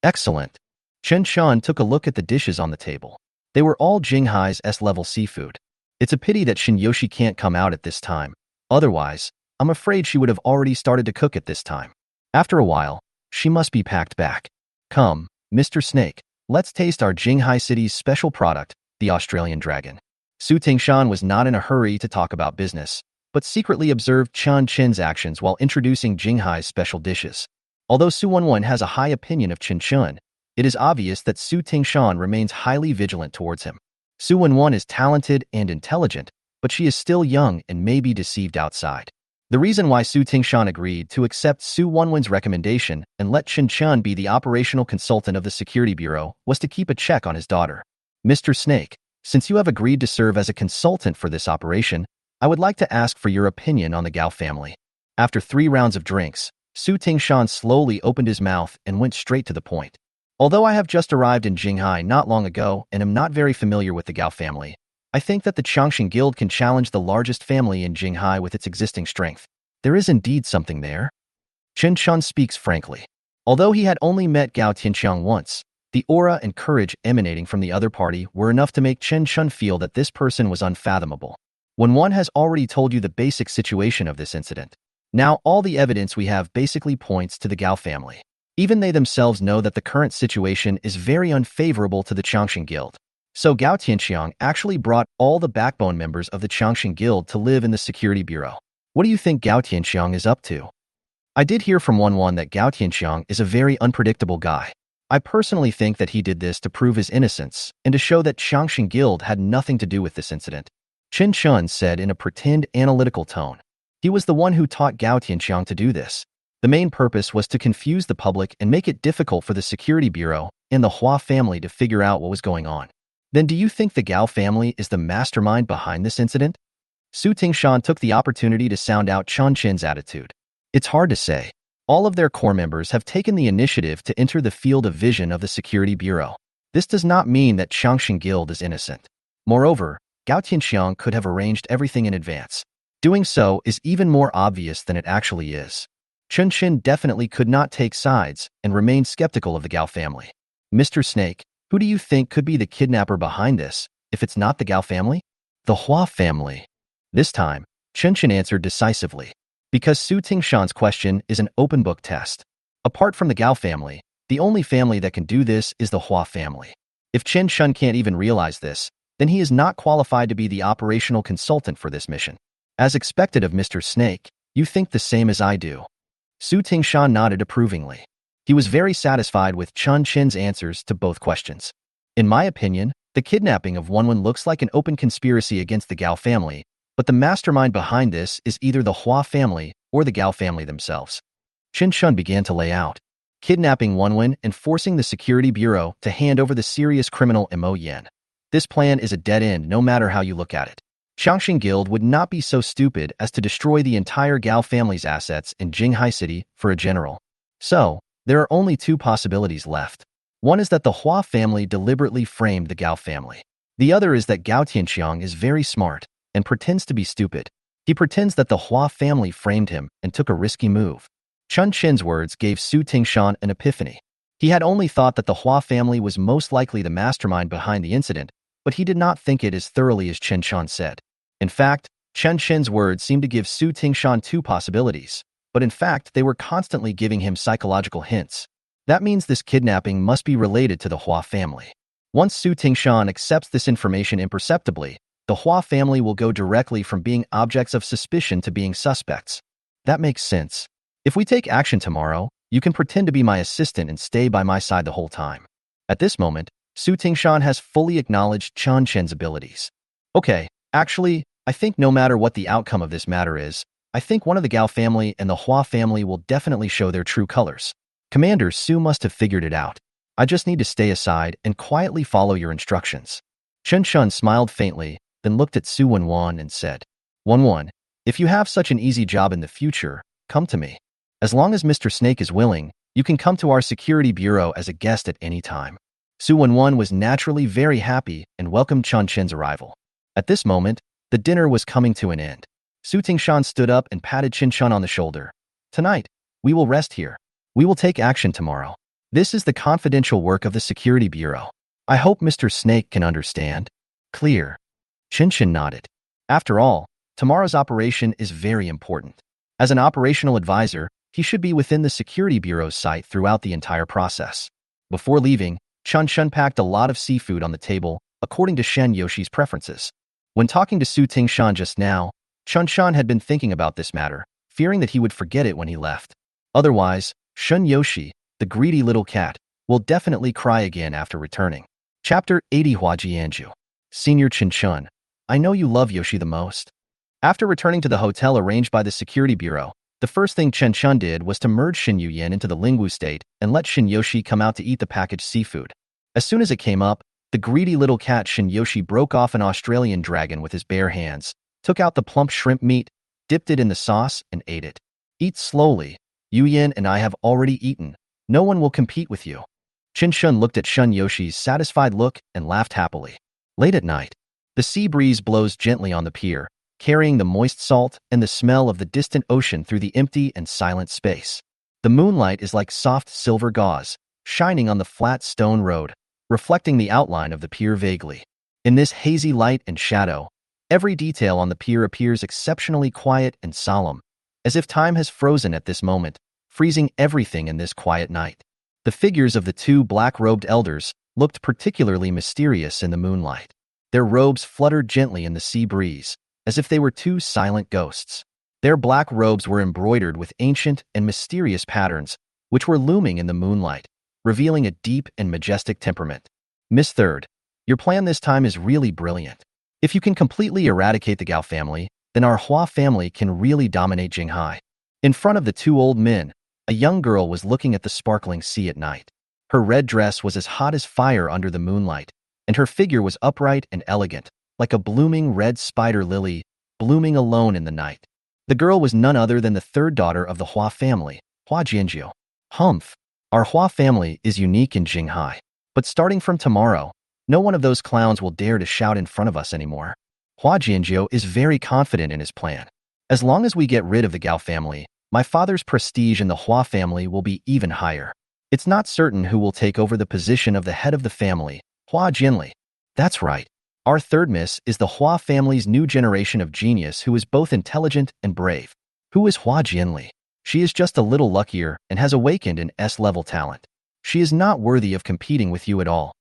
Excellent. Chen Chen took a look at the dishes on the table. They were all Jinghai's S-level seafood. It's a pity that Shinyoshi can't come out at this time. Otherwise, I'm afraid she would have already started to cook at this time. After a while, she must be packed back. Come, Mr. Snake, let's taste our Jinghai City's special product, the Australian dragon. Su Tingshan was not in a hurry to talk about business, but secretly observed Chen Chen's actions while introducing Jinghai's special dishes. Although Su Wenwen has a high opinion of Chen Chen, it is obvious that Su Tingshan remains highly vigilant towards him. Su Wenwen is talented and intelligent, but she is still young and may be deceived outside. The reason why Su Tingshan agreed to accept Su Wenwen's recommendation and let Chen Chen be the operational consultant of the Security Bureau was to keep a check on his daughter. Mr. Snake, since you have agreed to serve as a consultant for this operation, I would like to ask for your opinion on the Gao family. After 3 rounds of drinks, Su Tingshan slowly opened his mouth and went straight to the point. Although I have just arrived in Jinghai not long ago and am not very familiar with the Gao family, I think that the Changxing Guild can challenge the largest family in Jinghai with its existing strength. There is indeed something there. Chen Chen speaks frankly. Although he had only met Gao Tianqiang once, the aura and courage emanating from the other party were enough to make Chen Chen feel that this person was unfathomable. When one has already told you the basic situation of this incident, now all the evidence we have basically points to the Gao family. Even they themselves know that the current situation is very unfavorable to the Changxing Guild. So Gao Tianqiang actually brought all the backbone members of the Changxing Guild to live in the Security Bureau. What do you think Gao Tianqiang is up to? I did hear from Wenwen that Gao Tianqiang is a very unpredictable guy. I personally think that he did this to prove his innocence and to show that Changxing Guild had nothing to do with this incident. Chen Chen said in a pretend analytical tone. He was the one who taught Gao Tianqiang to do this. The main purpose was to confuse the public and make it difficult for the Security Bureau and the Hua family to figure out what was going on. Then do you think the Gao family is the mastermind behind this incident? Su Tingshan took the opportunity to sound out Chen Chen's attitude. It's hard to say. All of their core members have taken the initiative to enter the field of vision of the Security Bureau. This does not mean that Changxing Guild is innocent. Moreover, Gao Tianqiang could have arranged everything in advance. Doing so is even more obvious than it actually is. Chen Chen definitely could not take sides and remained skeptical of the Gao family. Mr. Snake, who do you think could be the kidnapper behind this, if it's not the Gao family? The Hua family. This time, Chen Chen answered decisively. Because Su Tingshan's question is an open book test. Apart from the Gao family, the only family that can do this is the Hua family. If Chen Chen can't even realize this, then he is not qualified to be the operational consultant for this mission. As expected of Mr. Snake, you think the same as I do. Su Tingshan nodded approvingly. He was very satisfied with Chen Chen's answers to both questions. In my opinion, the kidnapping of Wenwen looks like an open conspiracy against the Gao family, but the mastermind behind this is either the Hua family or the Gao family themselves. Chen Chen began to lay out. Kidnapping Wenwen and forcing the Security Bureau to hand over the serious criminal Mo Yan. This plan is a dead end no matter how you look at it. Changxing Guild would not be so stupid as to destroy the entire Gao family's assets in Jinghai City for a general. So, there are only 2 possibilities left. One is that the Hua family deliberately framed the Gao family. The other is that Gao Tianqiang is very smart and pretends to be stupid. He pretends that the Hua family framed him and took a risky move. Chen Chen's words gave Su Tingshan an epiphany. He had only thought that the Hua family was most likely the mastermind behind the incident, but he did not think it as thoroughly as Chen Chen said. In fact, Chen Chen's words seemed to give Su Tingshan 2 possibilities, but in fact they were constantly giving him psychological hints. That means this kidnapping must be related to the Hua family. Once Su Tingshan accepts this information imperceptibly, the Hua family will go directly from being objects of suspicion to being suspects. That makes sense. If we take action tomorrow, you can pretend to be my assistant and stay by my side the whole time. At this moment, Su Tingshan has fully acknowledged Chen Chen's abilities. Okay, actually, I think no matter what the outcome of this matter is, I think one of the Gao family and the Hua family will definitely show their true colors. Commander Su must have figured it out. I just need to stay aside and quietly follow your instructions. Chen Chen smiled faintly, then looked at Su Wenwen and said, Wenwen, if you have such an easy job in the future, come to me. As long as Mr. Snake is willing, you can come to our Security Bureau as a guest at any time. Su Wenwen was naturally very happy and welcomed Chen Chen's arrival. At this moment, The dinner was coming to an end. Su Tingshan stood up and patted Chen Chen on the shoulder. Tonight, we will rest here. We will take action tomorrow. This is the confidential work of the Security Bureau. I hope Mr. Snake can understand. Clear. Chen Chen nodded. After all, tomorrow's operation is very important. As an operational advisor, he should be within the Security Bureau's sight throughout the entire process. Before leaving, Chen Chen packed a lot of seafood on the table, according to Shen Yoshi's preferences. When talking to Su Tingshan just now, Chen Chen had been thinking about this matter, fearing that he would forget it when he left. Otherwise, Shen Yoshi, the greedy little cat, will definitely cry again after returning. Chapter 80 Huajianju. Senior Chen Chen, I know you love Yoshi the most. After returning to the hotel arranged by the Security Bureau, the first thing Chen Chen did was to merge Shin Yuyan into the Lingwu state and let Shin Yoshi come out to eat the packaged seafood. As soon as it came up, the greedy little cat Shin Yoshi broke off an Australian dragon with his bare hands, took out the plump shrimp meat, dipped it in the sauce, and ate it. Eat slowly. Yuyan and I have already eaten. No one will compete with you. Chen Chen looked at Shun Yoshi's satisfied look and laughed happily. Late at night, the sea breeze blows gently on the pier, carrying the moist salt and the smell of the distant ocean through the empty and silent space. The moonlight is like soft silver gauze, shining on the flat stone road, reflecting the outline of the pier vaguely. In this hazy light and shadow, every detail on the pier appears exceptionally quiet and solemn, as if time has frozen at this moment, freezing everything in this quiet night. The figures of the two black-robed elders looked particularly mysterious in the moonlight. Their robes fluttered gently in the sea breeze, as if they were two silent ghosts. Their black robes were embroidered with ancient and mysterious patterns, which were looming in the moonlight, revealing a deep and majestic temperament. Miss Third, your plan this time is really brilliant. If you can completely eradicate the Gao family, then our Hua family can really dominate Jinghai. In front of the two old men, a young girl was looking at the sparkling sea at night. Her red dress was as hot as fire under the moonlight, and her figure was upright and elegant, like a blooming red spider lily, blooming alone in the night. The girl was none other than the third daughter of the Hua family, Hua Jianjiu. Humph! Our Hua family is unique in Jinghai. But starting from tomorrow, no one of those clowns will dare to shout in front of us anymore. Hua Jianjiu is very confident in his plan. As long as we get rid of the Gao family, my father's prestige in the Hua family will be even higher. It's not certain who will take over the position of the head of the family, Hua Jinli. That's right. Our third miss is the Hua family's new generation of genius who is both intelligent and brave. Who is Hua Jinli? She is just a little luckier and has awakened an S-level talent. She is not worthy of competing with you at all.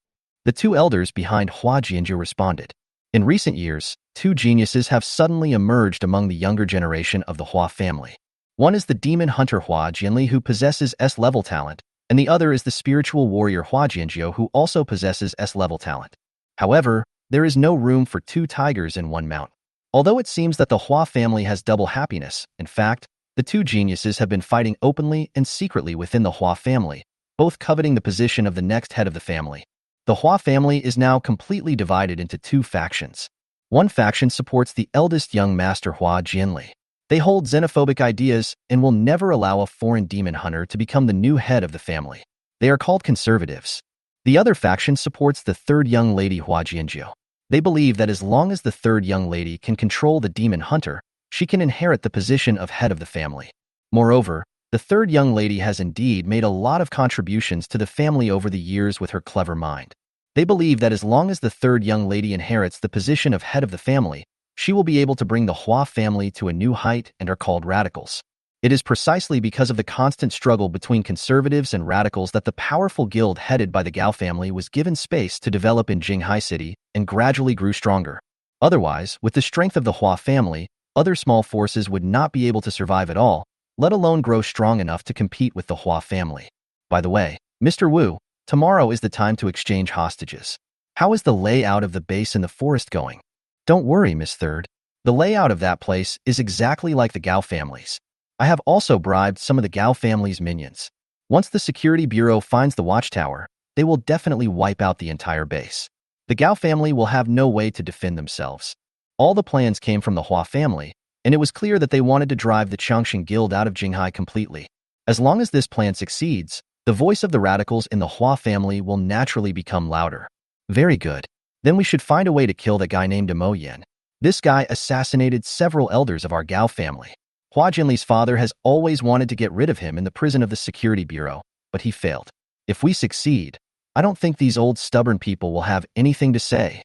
The two elders behind Hua Jianjiu responded. In recent years, two geniuses have suddenly emerged among the younger generation of the Hua family. One is the demon hunter Hua Jinli who possesses S-level talent, and the other is the spiritual warrior Hua Jianjiu who also possesses S-level talent. However, there is no room for two tigers in one mountain. Although it seems that the Hua family has double happiness, in fact, the two geniuses have been fighting openly and secretly within the Hua family, both coveting the position of the next head of the family. The Hua family is now completely divided into two factions. One faction supports the eldest young master Hua Jinli. They hold xenophobic ideas and will never allow a foreign demon hunter to become the new head of the family. They are called conservatives. The other faction supports the third young lady Hua Jianjiu. They believe that as long as the third young lady can control the demon hunter, she can inherit the position of head of the family. Moreover, the third young lady has indeed made a lot of contributions to the family over the years with her clever mind. They believe that as long as the third young lady inherits the position of head of the family, she will be able to bring the Hua family to a new height and are called radicals. It is precisely because of the constant struggle between conservatives and radicals that the powerful guild headed by the Gao family was given space to develop in Jinghai City and gradually grew stronger. Otherwise, with the strength of the Hua family, other small forces would not be able to survive at all, let alone grow strong enough to compete with the Hua family. By the way, Mr. Wu, tomorrow is the time to exchange hostages. How is the layout of the base in the forest going? Don't worry, Miss Third. The layout of that place is exactly like the Gao family's. I have also bribed some of the Gao family's minions. Once the Security Bureau finds the watchtower, they will definitely wipe out the entire base. The Gao family will have no way to defend themselves. All the plans came from the Hua family, and it was clear that they wanted to drive the Changxing Guild out of Jinghai completely. As long as this plan succeeds, the voice of the radicals in the Hua family will naturally become louder. Very good. Then we should find a way to kill that guy named Mo Yen. This guy assassinated several elders of our Gao family. Hua Jinli's father has always wanted to get rid of him in the prison of the Security Bureau, but he failed. If we succeed, I don't think these old stubborn people will have anything to say.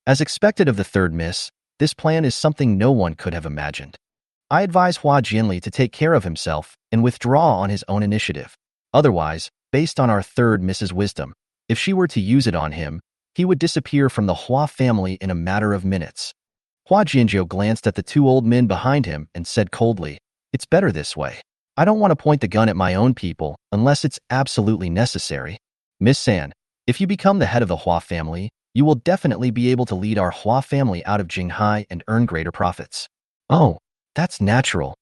As expected of the third miss, this plan is something no one could have imagined. I advise Hua Jinli to take care of himself and withdraw on his own initiative. Otherwise, based on our third miss's wisdom, if she were to use it on him, he would disappear from the Hua family in a matter of minutes. Hua Jinjiu glanced at the two old men behind him and said coldly, "It's better this way. I don't want to point the gun at my own people unless it's absolutely necessary. Miss San, if you become the head of the Hua family, you will definitely be able to lead our Hua family out of Jinghai and earn greater profits." "Oh, that's natural."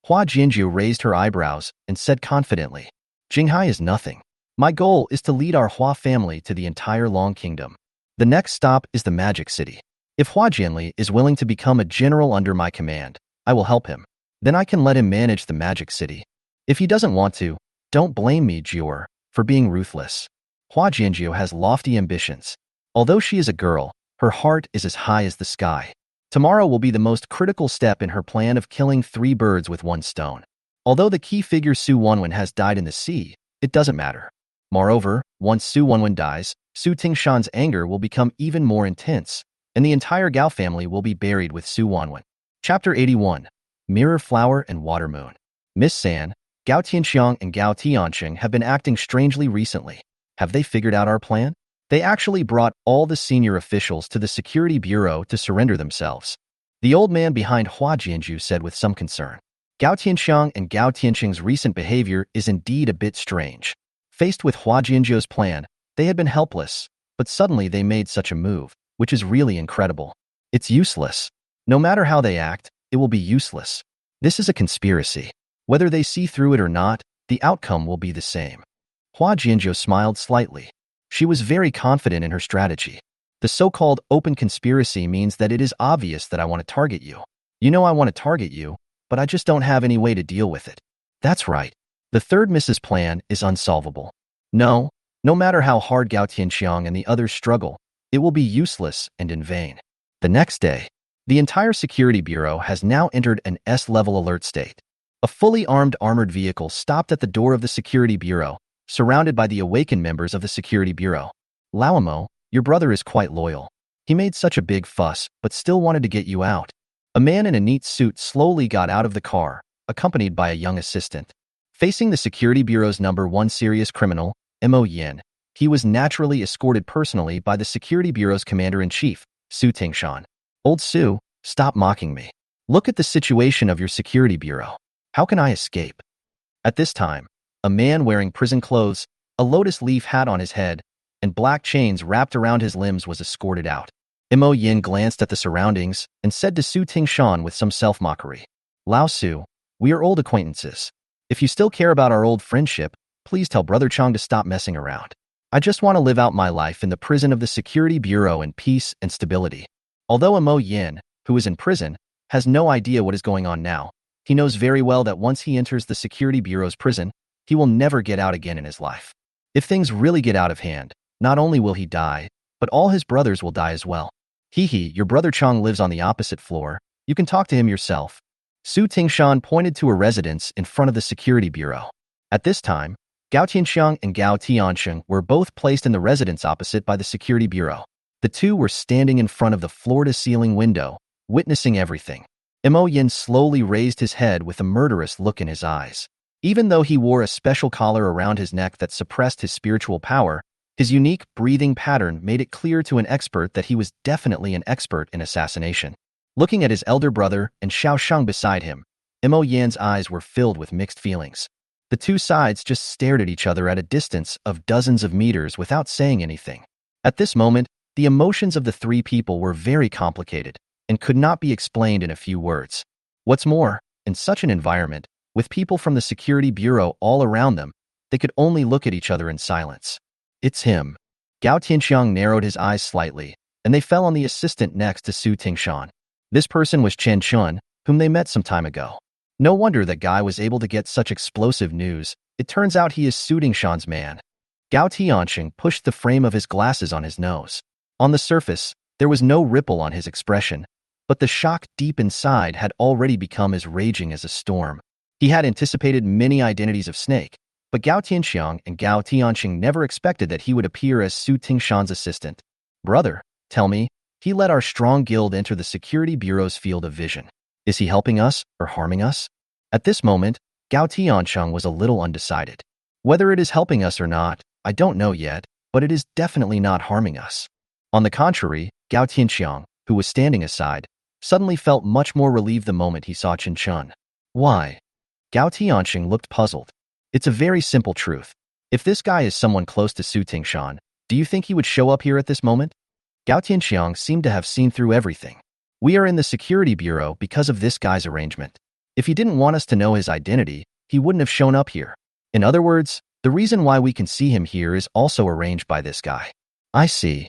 Hua Jinjiu raised her eyebrows and said confidently, "Jinghai is nothing. My goal is to lead our Hua family to the entire Long Kingdom. The next stop is the Magic City. If Hua Jinli is willing to become a general under my command, I will help him. Then I can let him manage the Magic City. If he doesn't want to, don't blame me, Jior, for being ruthless." Hua Jinjiu has lofty ambitions. Although she is a girl, her heart is as high as the sky. Tomorrow will be the most critical step in her plan of killing 3 birds with 1 stone. Although the key figure Su Wanwen has died in the sea, it doesn't matter. Moreover, once Su Wanwen dies, Su Tingshan's anger will become even more intense, and the entire Gao family will be buried with Su Wanwen. Chapter 81. Mirror Flower and Water Moon. Miss San, Gao Tianxiang and Gao Tianqing have been acting strangely recently. Have they figured out our plan? They actually brought all the senior officials to the Security Bureau to surrender themselves. The old man behind Hua Jinjiu said with some concern. Gao Tianxiang and Gao Tianqing's recent behavior is indeed a bit strange. Faced with Hua Jinjiu's plan, they had been helpless, but suddenly they made such a move, which is really incredible. It's useless. No matter how they act, it will be useless. This is a conspiracy. Whether they see through it or not, the outcome will be the same. Hua Jinjiu smiled slightly. She was very confident in her strategy. The so-called open conspiracy means that it is obvious that I want to target you. You know I want to target you, but I just don't have any way to deal with it. That's right. The third Mrs. plan is unsolvable. No matter how hard Gao Tianxiang and the others struggle, it will be useless and in vain. The next day, the entire Security Bureau has now entered an S-level alert state. A fully armed armored vehicle stopped at the door of the Security Bureau, surrounded by the awakened members of the Security Bureau. "Laomo, your brother is quite loyal. He made such a big fuss, but still wanted to get you out." A man in a neat suit slowly got out of the car, accompanied by a young assistant. Facing the Security Bureau's #1 serious criminal, Mo Yin, he was naturally escorted personally by the Security Bureau's Commander-in-Chief, Su Tingshan. "Old Su, stop mocking me. Look at the situation of your Security Bureau. How can I escape?" At this time, a man wearing prison clothes, a lotus leaf hat on his head, and black chains wrapped around his limbs was escorted out. Mo Yin glanced at the surroundings and said to Su Tingshan with some self-mockery, "Lao Su, we are old acquaintances. If you still care about our old friendship, please tell Brother Chang to stop messing around. I just want to live out my life in the prison of the Security Bureau in peace and stability." Although Mo Yin, who is in prison, has no idea what is going on now, he knows very well that once he enters the Security Bureau's prison, he will never get out again in his life. If things really get out of hand, not only will he die, but all his brothers will die as well. Your brother Chang lives on the opposite floor. You can talk to him yourself." Su Tingshan pointed to a residence in front of the Security Bureau. At this time, Gao Tianxiang and Gao Tianqing were both placed in the residence opposite by the Security Bureau. The two were standing in front of the floor-to-ceiling window, witnessing everything. Mo Yin slowly raised his head with a murderous look in his eyes. Even though he wore a special collar around his neck that suppressed his spiritual power, his unique breathing pattern made it clear to an expert that he was definitely an expert in assassination. Looking at his elder brother and Xiao Shang beside him, Mo Yan's eyes were filled with mixed feelings. The two sides just stared at each other at a distance of dozens of meters without saying anything. At this moment, the emotions of the three people were very complicated and could not be explained in a few words. What's more, in such an environment, with people from the Security Bureau all around them, they could only look at each other in silence. "It's him." Gao Tianxiang narrowed his eyes slightly, and they fell on the assistant next to Su Tingshan. This person was Chen Chen, whom they met some time ago. No wonder that guy was able to get such explosive news. It turns out he is Su Tingshan's man. Gao Tianqing pushed the frame of his glasses on his nose. On the surface, there was no ripple on his expression, but the shock deep inside had already become as raging as a storm. He had anticipated many identities of Snake, but Gu Qingning and Gu Tianqing never expected that he would appear as Su Tingshan's assistant. Brother, tell me, he let our strong guild enter the Security Bureau's field of vision. Is he helping us or harming us? At this moment, Gu Tianqing was a little undecided. Whether it is helping us or not, I don't know yet, but it is definitely not harming us. On the contrary, Gu Qingning, who was standing aside, suddenly felt much more relieved the moment he saw Chen Chen. Why? Gu Tianqing looked puzzled. It's a very simple truth. If this guy is someone close to Su Tingshan, do you think he would show up here at this moment? Gu Qingning seemed to have seen through everything. We are in the Security Bureau because of this guy's arrangement. If he didn't want us to know his identity, he wouldn't have shown up here. In other words, the reason why we can see him here is also arranged by this guy. I see.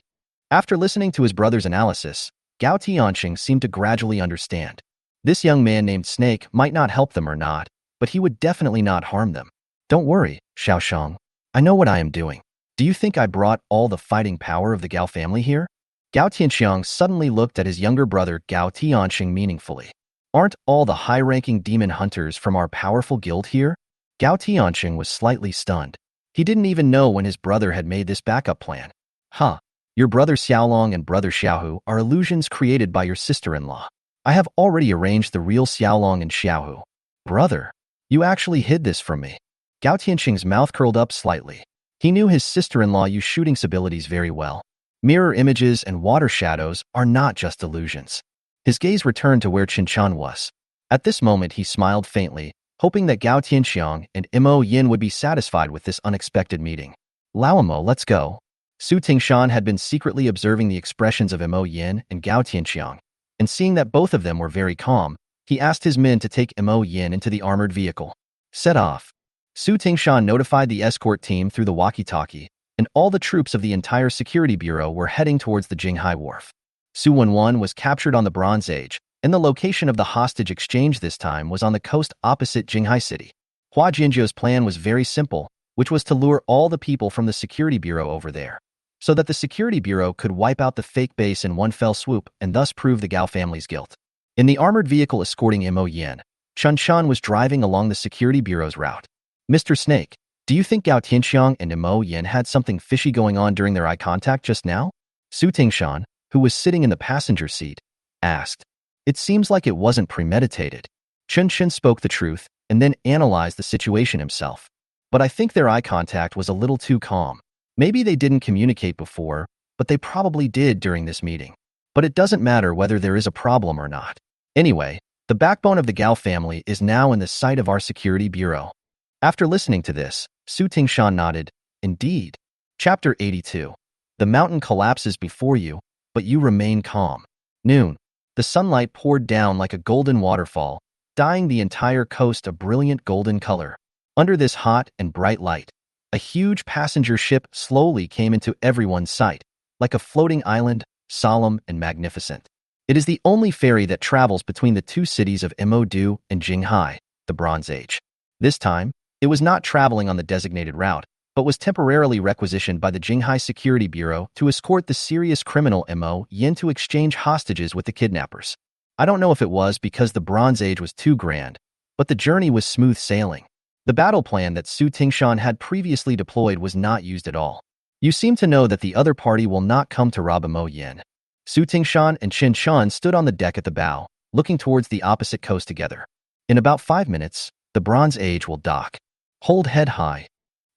After listening to his brother's analysis, Gu Tianqing seemed to gradually understand. This young man named Snake might not help them or not, but he would definitely not harm them. Don't worry, Xiaoshang. I know what I am doing. Do you think I brought all the fighting power of the Gao family here? Gu Qingning suddenly looked at his younger brother Gu Tianqing meaningfully. Aren't all the high-ranking demon hunters from our powerful guild here? Gu Tianqing was slightly stunned. He didn't even know when his brother had made this backup plan. Huh. Your brother Xiaolong and brother Xiaohu are illusions created by your sister-in-law. I have already arranged the real Xiaolong and Xiaohu. Brother, you actually hid this from me. Gu Tianqing's mouth curled up slightly. He knew his sister-in-law used shooting abilities very well. Mirror images and water shadows are not just illusions. His gaze returned to where Chen Chen was. At this moment, he smiled faintly, hoping that Gu Qingning and Mo Yin would be satisfied with this unexpected meeting. Laomo, let's go. Su Tingshan had been secretly observing the expressions of Mo Yin and Gu Qingning, and seeing that both of them were very calm, he asked his men to take Mo Yin into the armored vehicle. Set off. Su Tingshan notified the escort team through the walkie-talkie, and all the troops of the entire Security Bureau were heading towards the Jinghai Wharf. Su Wenwan was captured on the Bronze Age, and the location of the hostage exchange this time was on the coast opposite Jinghai City. Hua Jinzhou's plan was very simple, which was to lure all the people from the Security Bureau over there, so that the Security Bureau could wipe out the fake base in one fell swoop and thus prove the Gao family's guilt. In the armored vehicle escorting Mo Yin, Chen Chen was driving along the Security Bureau's route. Mr. Snake, do you think Gu Qingning and Mo Yin had something fishy going on during their eye contact just now? Su Tingshan, who was sitting in the passenger seat, asked. It seems like it wasn't premeditated. Chen Chen spoke the truth and then analyzed the situation himself. But I think their eye contact was a little too calm. Maybe they didn't communicate before, but they probably did during this meeting. But it doesn't matter whether there is a problem or not. Anyway, the backbone of the Gao family is now in the sight of our Security Bureau. After listening to this, Su Tingshan nodded. Indeed. Chapter 82. The mountain collapses before you, but you remain calm. Noon. The sunlight poured down like a golden waterfall, dyeing the entire coast a brilliant golden color. Under this hot and bright light, a huge passenger ship slowly came into everyone's sight, like a floating island, solemn and magnificent. It is the only ferry that travels between the two cities of Emodu and Jinghai, the Bronze Age. This time, it was not traveling on the designated route, but was temporarily requisitioned by the Jinghai Security Bureau to escort the serious criminal Mo Yin to exchange hostages with the kidnappers. I don't know if it was because the Bronze Age was too grand, but the journey was smooth sailing. The battle plan that Su Tingshan had previously deployed was not used at all. You seem to know that the other party will not come to rob Mo Yin. Su Tingshan and Chen Chen stood on the deck at the bow, looking towards the opposite coast together. In about 5 minutes, the Bronze Age will dock. Hold head high.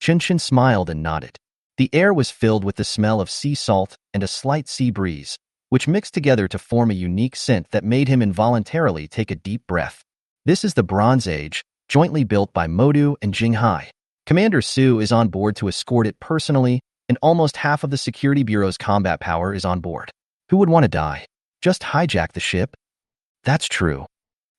Chen Chen smiled and nodded. The air was filled with the smell of sea salt and a slight sea breeze, which mixed together to form a unique scent that made him involuntarily take a deep breath. This is the Bronze Age, jointly built by Modu and Jinghai. Commander Su is on board to escort it personally, and almost half of the Security Bureau's combat power is on board. Who would want to die? Just hijack the ship? That's true.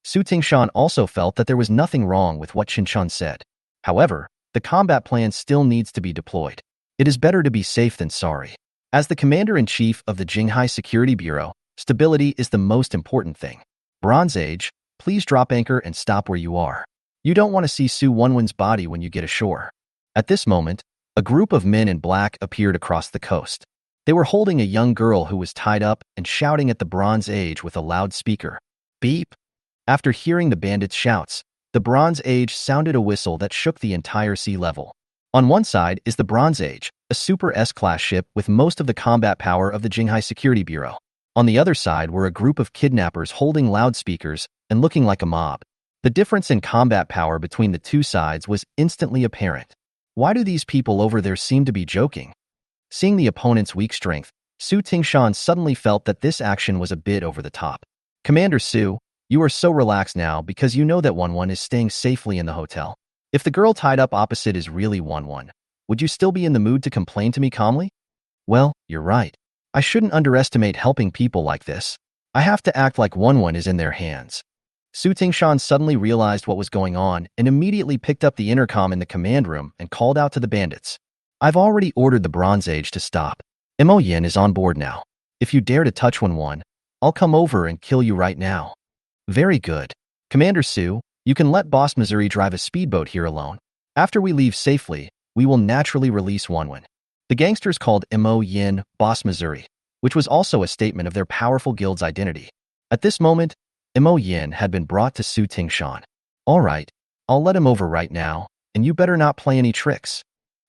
Su Tingshan also felt that there was nothing wrong with what Chen Chen said. However, the combat plan still needs to be deployed. It is better to be safe than sorry. As the Commander-in-Chief of the Jinghai Security Bureau, stability is the most important thing. Bronze Age, please drop anchor and stop where you are. You don't want to see Su Wenwan's body when you get ashore. At this moment, a group of men in black appeared across the coast. They were holding a young girl who was tied up and shouting at the Bronze Age with a loudspeaker. Beep! After hearing the bandits' shouts, the Bronze Age sounded a whistle that shook the entire sea level. On one side is the Bronze Age, a Super S-class ship with most of the combat power of the Jinghai Security Bureau. On the other side were a group of kidnappers holding loudspeakers and looking like a mob. The difference in combat power between the two sides was instantly apparent. Why do these people over there seem to be joking? Seeing the opponent's weak strength, Su Tingshan suddenly felt that this action was a bit over the top. Commander Su, you are so relaxed now because you know that Wanwan is staying safely in the hotel. If the girl tied up opposite is really Wanwan, would you still be in the mood to complain to me calmly? Well, you're right. I shouldn't underestimate helping people like this. I have to act like Wanwan is in their hands. Su Tingshan suddenly realized what was going on and immediately picked up the intercom in the command room and called out to the bandits. I've already ordered the Bronze Age to stop. Mo Yin is on board now. If you dare to touch Wanwan, I'll come over and kill you right now. Very good. Commander Su, you can let Boss Missouri drive a speedboat here alone. After we leave safely, we will naturally release Wanwan. The gangsters called Mo Yin Boss Missouri, which was also a statement of their powerful guild's identity. At this moment, Mo Yin had been brought to Su Tingshan. All right, I'll let him over right now, and you better not play any tricks.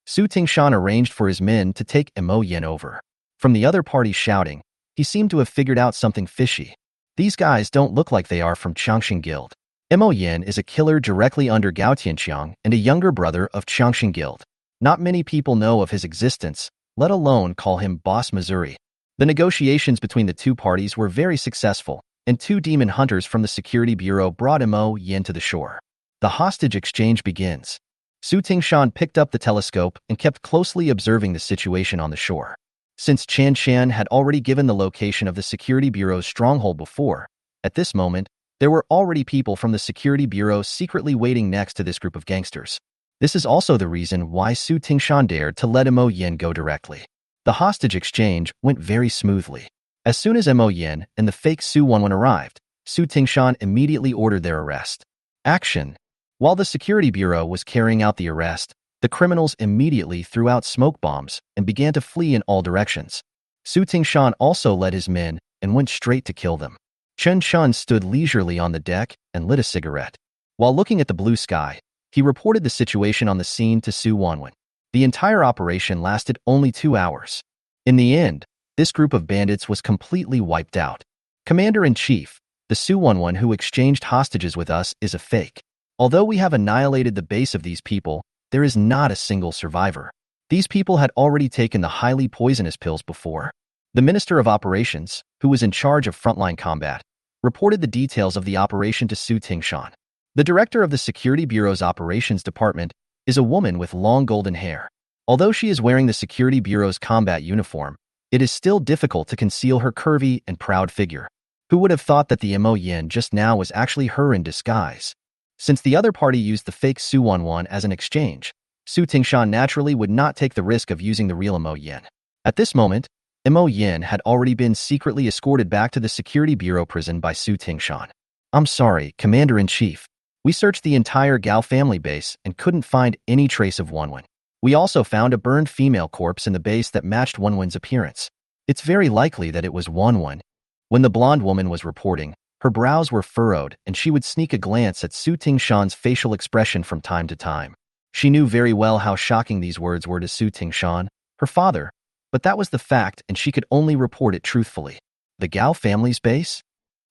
Su Tingshan arranged for his men to take Mo Yin over. From the other party shouting, he seemed to have figured out something fishy. These guys don't look like they are from Changxing Guild. Mo Yin is a killer directly under Gu Qingning and a younger brother of Changxing Guild. Not many people know of his existence, let alone call him Boss Missouri. The negotiations between the two parties were very successful, and two demon hunters from the Security Bureau brought Mo Yin to the shore. The hostage exchange begins. Su Tingshan picked up the telescope and kept closely observing the situation on the shore. Since Chen Chen had already given the location of the Security Bureau's stronghold before, at this moment, there were already people from the Security Bureau secretly waiting next to this group of gangsters. This is also the reason why Su Tingshan dared to let Mo Yin go directly. The hostage exchange went very smoothly. As soon as Mo Yin and the fake Su Wanwan arrived, Su Tingshan immediately ordered their arrest. Action! While the Security Bureau was carrying out the arrest, the criminals immediately threw out smoke bombs and began to flee in all directions. Su Tingshan also led his men and went straight to kill them. Chen Chen stood leisurely on the deck and lit a cigarette. While looking at the blue sky, he reported the situation on the scene to Su Wanwan. The entire operation lasted only 2 hours. In the end, this group of bandits was completely wiped out. Commander-in-Chief, the Su Wanwan who exchanged hostages with us is a fake. Although we have annihilated the base of these people, there is not a single survivor. These people had already taken the highly poisonous pills before. The Minister of Operations, who was in charge of frontline combat, reported the details of the operation to Su Tingshan. The director of the Security Bureau's Operations Department is a woman with long golden hair. Although she is wearing the Security Bureau's combat uniform, it is still difficult to conceal her curvy and proud figure. Who would have thought that the Mo Yin just now was actually her in disguise? Since the other party used the fake Su Wanwan as an exchange, Su Tingshan naturally would not take the risk of using the real Mo Yin. At this moment, Mo Yin had already been secretly escorted back to the Security Bureau prison by Su Tingshan. I'm sorry, Commander-in-Chief. We searched the entire Gao family base and couldn't find any trace of Wanwan. We also found a burned female corpse in the base that matched Wanwan's appearance. It's very likely that it was Wanwan. When the blonde woman was reporting, her brows were furrowed and she would sneak a glance at Su Tingshan's facial expression from time to time. She knew very well how shocking these words were to Su Tingshan, her father, but that was the fact and she could only report it truthfully. The Gao family's base?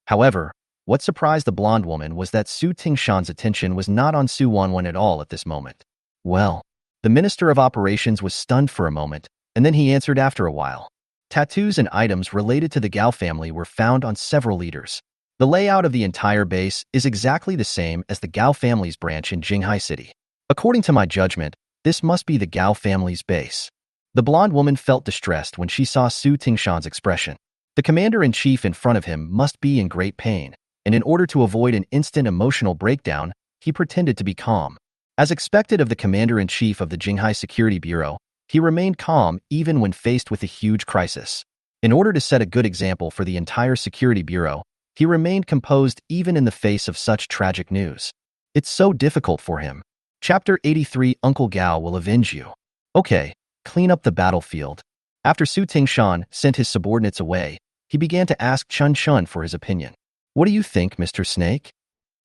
However, what surprised the blonde woman was that Su Tingshan's attention was not on Su Wanwan at all at this moment. Well, the Minister of Operations was stunned for a moment, and then he answered after a while. Tattoos and items related to the Gao family were found on several leaders. The layout of the entire base is exactly the same as the Gao family's branch in Jinghai City. According to my judgment, this must be the Gao family's base. The blonde woman felt distressed when she saw Su Tingshan's expression. The commander-in-chief in front of him must be in great pain, and in order to avoid an instant emotional breakdown, he pretended to be calm. As expected of the commander-in-chief of the Jinghai Security Bureau, he remained calm even when faced with a huge crisis. In order to set a good example for the entire Security Bureau, he remained composed even in the face of such tragic news. It's so difficult for him. Chapter 83 Uncle Gao will avenge you. Okay, clean up the battlefield. After Su Tingshan sent his subordinates away, he began to ask Chen Chen for his opinion. What do you think, Mr. Snake?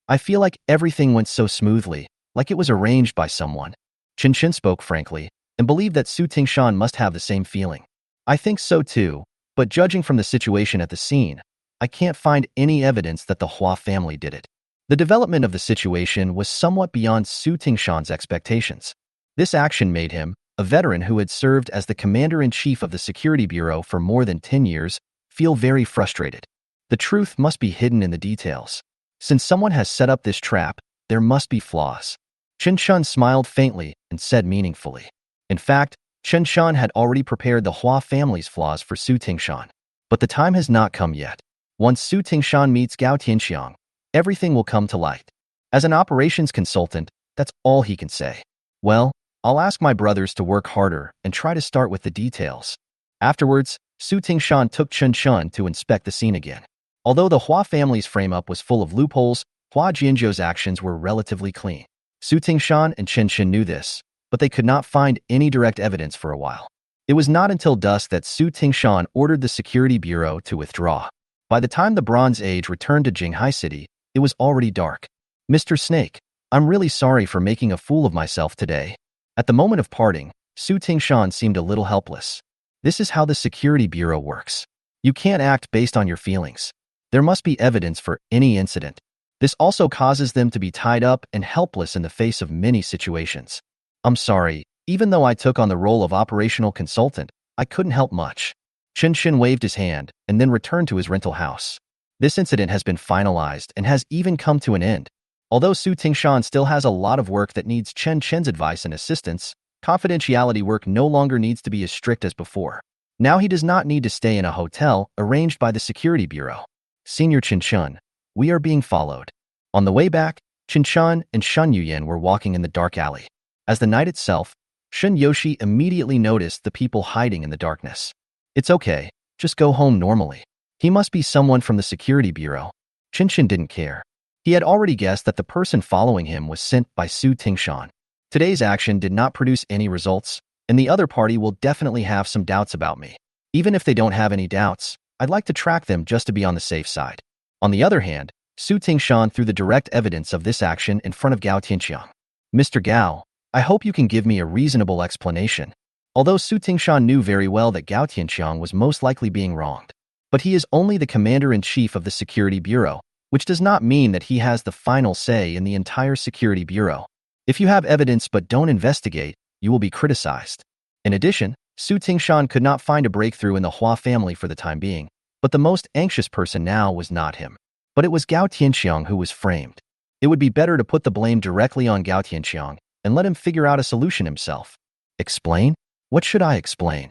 I feel like everything went so smoothly, like it was arranged by someone. Chen Chen spoke frankly, and believed that Su Tingshan must have the same feeling. I think so too, but judging from the situation at the scene, I can't find any evidence that the Hua family did it. The development of the situation was somewhat beyond Su Tingshan's expectations. This action made him, a veteran who had served as the commander-in-chief of the Security Bureau for more than 10 years, feel very frustrated. The truth must be hidden in the details. Since someone has set up this trap, there must be flaws. Chen Chen smiled faintly and said meaningfully. In fact, Chen Chen had already prepared the Hua family's flaws for Su Tingshan. But the time has not come yet. Once Su Tingshan meets Gu Qingning, everything will come to light. As an operations consultant, that's all he can say. Well, I'll ask my brothers to work harder and try to start with the details. Afterwards, Su Tingshan took Chen Chen to inspect the scene again. Although the Hua family's frame-up was full of loopholes, Hua Jianzhou's actions were relatively clean. Su Tingshan and Chen Chen knew this, but they could not find any direct evidence for a while. It was not until dusk that Su Tingshan ordered the Security Bureau to withdraw. By the time the Bronze Age returned to Jinghai City, it was already dark. Mr. Snake, I'm really sorry for making a fool of myself today. At the moment of parting, Su Tingshan seemed a little helpless. This is how the Security Bureau works. You can't act based on your feelings. There must be evidence for any incident. This also causes them to be tied up and helpless in the face of many situations. I'm sorry, even though I took on the role of operational consultant, I couldn't help much. Chen Chen waved his hand and then returned to his rental house. This incident has been finalized and has even come to an end. Although Su Tingshan still has a lot of work that needs Chen Chen's advice and assistance, confidentiality work no longer needs to be as strict as before. Now he does not need to stay in a hotel arranged by the Security Bureau. Senior Chen Chen, we are being followed. On the way back, Chen Chen and Shun Yuyan were walking in the dark alley. As the night itself, Shun Yoshi immediately noticed the people hiding in the darkness. It's okay, just go home normally. He must be someone from the Security Bureau. Chen Chen didn't care. He had already guessed that the person following him was sent by Su Tingshan. Today's action did not produce any results, and the other party will definitely have some doubts about me. Even if they don't have any doubts, I'd like to track them just to be on the safe side. On the other hand, Su Tingshan threw the direct evidence of this action in front of Gu Qingning. Mr. Gao, I hope you can give me a reasonable explanation. Although Su Tingshan knew very well that Gu Qingning was most likely being wronged. But he is only the commander-in-chief of the Security Bureau, which does not mean that he has the final say in the entire Security Bureau. If you have evidence but don't investigate, you will be criticized. In addition, Su Tingshan could not find a breakthrough in the Hua family for the time being, but the most anxious person now was not him. But it was Gu Qingning who was framed. It would be better to put the blame directly on Gu Qingning and let him figure out a solution himself. Explain? What should I explain?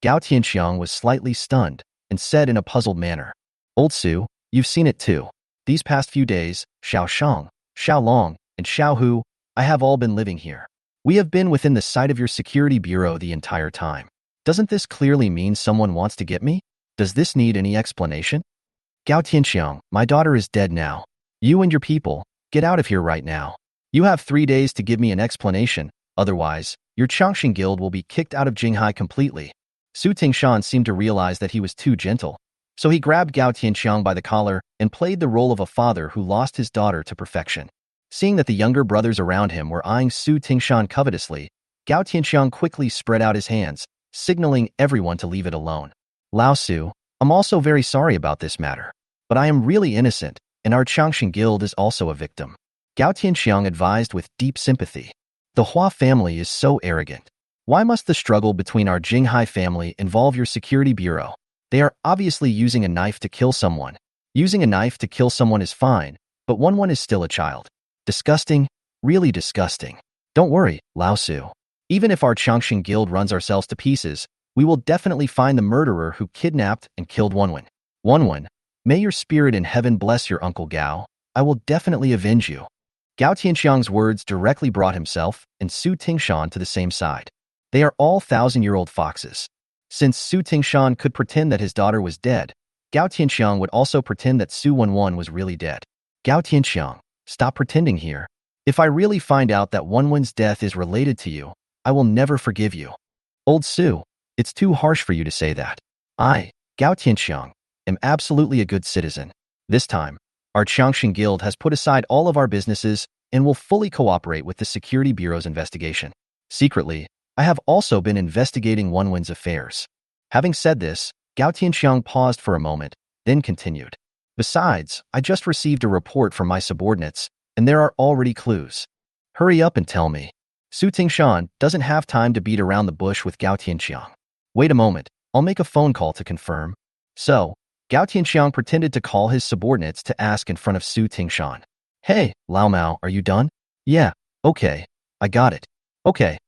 Gu Qingning was slightly stunned and said in a puzzled manner. Old Su, you've seen it too. These past few days, Xiao Shang, Xiao Long, and Xiao Hu, I have all been living here. We have been within the sight of your Security Bureau the entire time. Doesn't this clearly mean someone wants to get me? Does this need any explanation? Gu Qingning, my daughter is dead now. You and your people, get out of here right now. You have 3 days to give me an explanation, otherwise, your Changxing Guild will be kicked out of Jinghai completely. Su Tingshan seemed to realize that he was too gentle, so he grabbed Gu Qingning by the collar and played the role of a father who lost his daughter to perfection. Seeing that the younger brothers around him were eyeing Su Tingshan covetously, Gu Qingning quickly spread out his hands, signaling everyone to leave it alone. Lao Su, I'm also very sorry about this matter, but I am really innocent, and our Changxing Guild is also a victim. Gu Qingning advised with deep sympathy. The Hua family is so arrogant. Why must the struggle between our Jinghai family involve your Security Bureau? They are obviously using a knife to kill someone. Using a knife to kill someone is fine, but one is still a child. Disgusting, really disgusting. Don't worry, Lao Su. Even if our Changxing Guild runs ourselves to pieces, we will definitely find the murderer who kidnapped and killed Wenwen. Wenwen, may your spirit in heaven bless your Uncle Gao. I will definitely avenge you. Gu Qingng's words directly brought himself and Su Tingshan to the same side. They are all 1,000-year-old foxes. Since Su Tingshan could pretend that his daughter was dead, Gu Qingning would also pretend that Su Wenwen was really dead. Gu Qingning, stop pretending here. If I really find out that Wenwen's death is related to you, I will never forgive you. Old Su, It's too harsh for you to say that. I, Gu Qingning, am absolutely a good citizen. This time, our Changshan Guild has put aside all of our businesses and will fully cooperate with the Security Bureau's investigation. Secretly, I have also been investigating Wenwen's affairs. Having said this, Gu Qingning paused for a moment, then continued. Besides, I just received a report from my subordinates, and there are already clues. Hurry up and tell me. Su Tingshan doesn't have time to beat around the bush with Gu Qingning. Wait a moment, I'll make a phone call to confirm. So, Gu Qingning pretended to call his subordinates to ask in front of Su Tingshan. Hey, Lao Mao, are you done? Yeah, okay, I got it. Okay,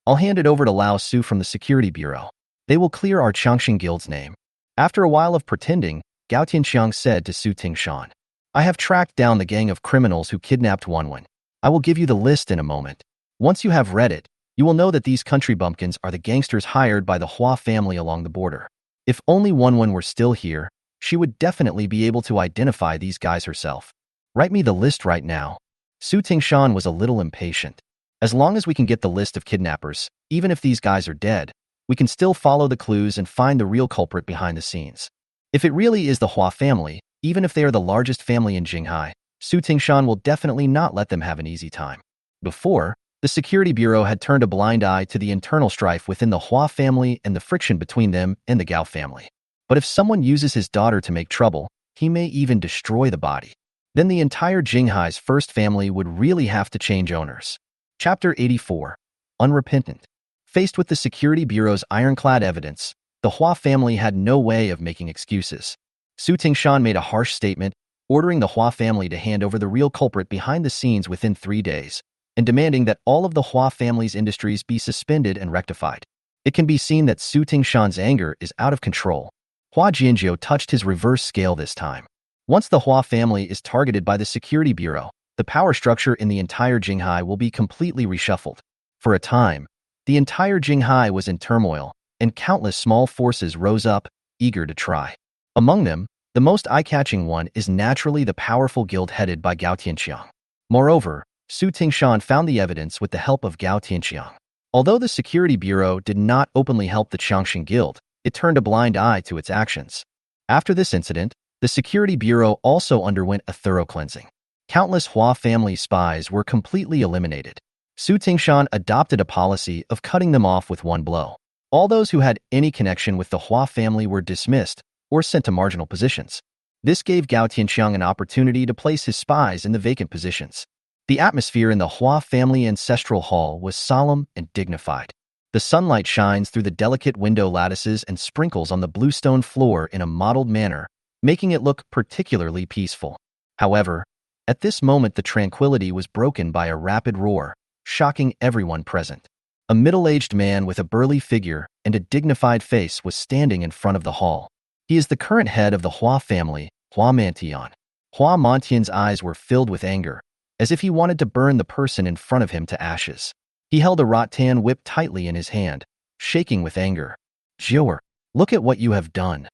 I'll hand it over to Lao Su from the Security Bureau. They will clear our Changshan Guild's name. After a while of pretending, Gu Qingning said to Su Tingshan, I have tracked down the gang of criminals who kidnapped Wenwen. I will give you the list in a moment. Once you have read it, you will know that these country bumpkins are the gangsters hired by the Hua family along the border. If only Wenwen were still here, she would definitely be able to identify these guys herself. Write me the list right now. Su Tingshan was a little impatient. As long as we can get the list of kidnappers, even if these guys are dead, we can still follow the clues and find the real culprit behind the scenes. If it really is the Hua family, even if they are the largest family in Jinghai, Su Tingshan will definitely not let them have an easy time. Before, the Security Bureau had turned a blind eye to the internal strife within the Hua family and the friction between them and the Gao family. But if someone uses his daughter to make trouble, he may even destroy the body. Then the entire Jinghai's first family would really have to change owners. Chapter 84. Unrepentant. Faced with the Security Bureau's ironclad evidence, the Hua family had no way of making excuses. Su Tingshan made a harsh statement, ordering the Hua family to hand over the real culprit behind the scenes within 3 days, and demanding that all of the Hua family's industries be suspended and rectified. It can be seen that Su Tingshan's anger is out of control. Hua Jianjiu touched his reverse scale this time. Once the Hua family is targeted by the Security Bureau, the power structure in the entire Jinghai will be completely reshuffled. For a time, the entire Jinghai was in turmoil, and countless small forces rose up, eager to try. Among them, the most eye-catching one is naturally the powerful guild headed by Gu Qingning. Moreover, Su Tingshan found the evidence with the help of Gu Qingning. Although the Security Bureau did not openly help the Changshan Guild, it turned a blind eye to its actions. After this incident, the Security Bureau also underwent a thorough cleansing. Countless Hua family spies were completely eliminated. Su Tingshan adopted a policy of cutting them off with one blow. All those who had any connection with the Hua family were dismissed or sent to marginal positions. This gave Gu Qingning an opportunity to place his spies in the vacant positions. The atmosphere in the Hua family ancestral hall was solemn and dignified. The sunlight shines through the delicate window lattices and sprinkles on the bluestone floor in a mottled manner, making it look particularly peaceful. However, at this moment the tranquility was broken by a rapid roar, shocking everyone present. A middle-aged man with a burly figure and a dignified face was standing in front of the hall. He is the current head of the Hua family, Hua Mantian. Hua Mantian's eyes were filled with anger, as if he wanted to burn the person in front of him to ashes. He held a rattan whip tightly in his hand, shaking with anger. Jiuer, look at what you have done.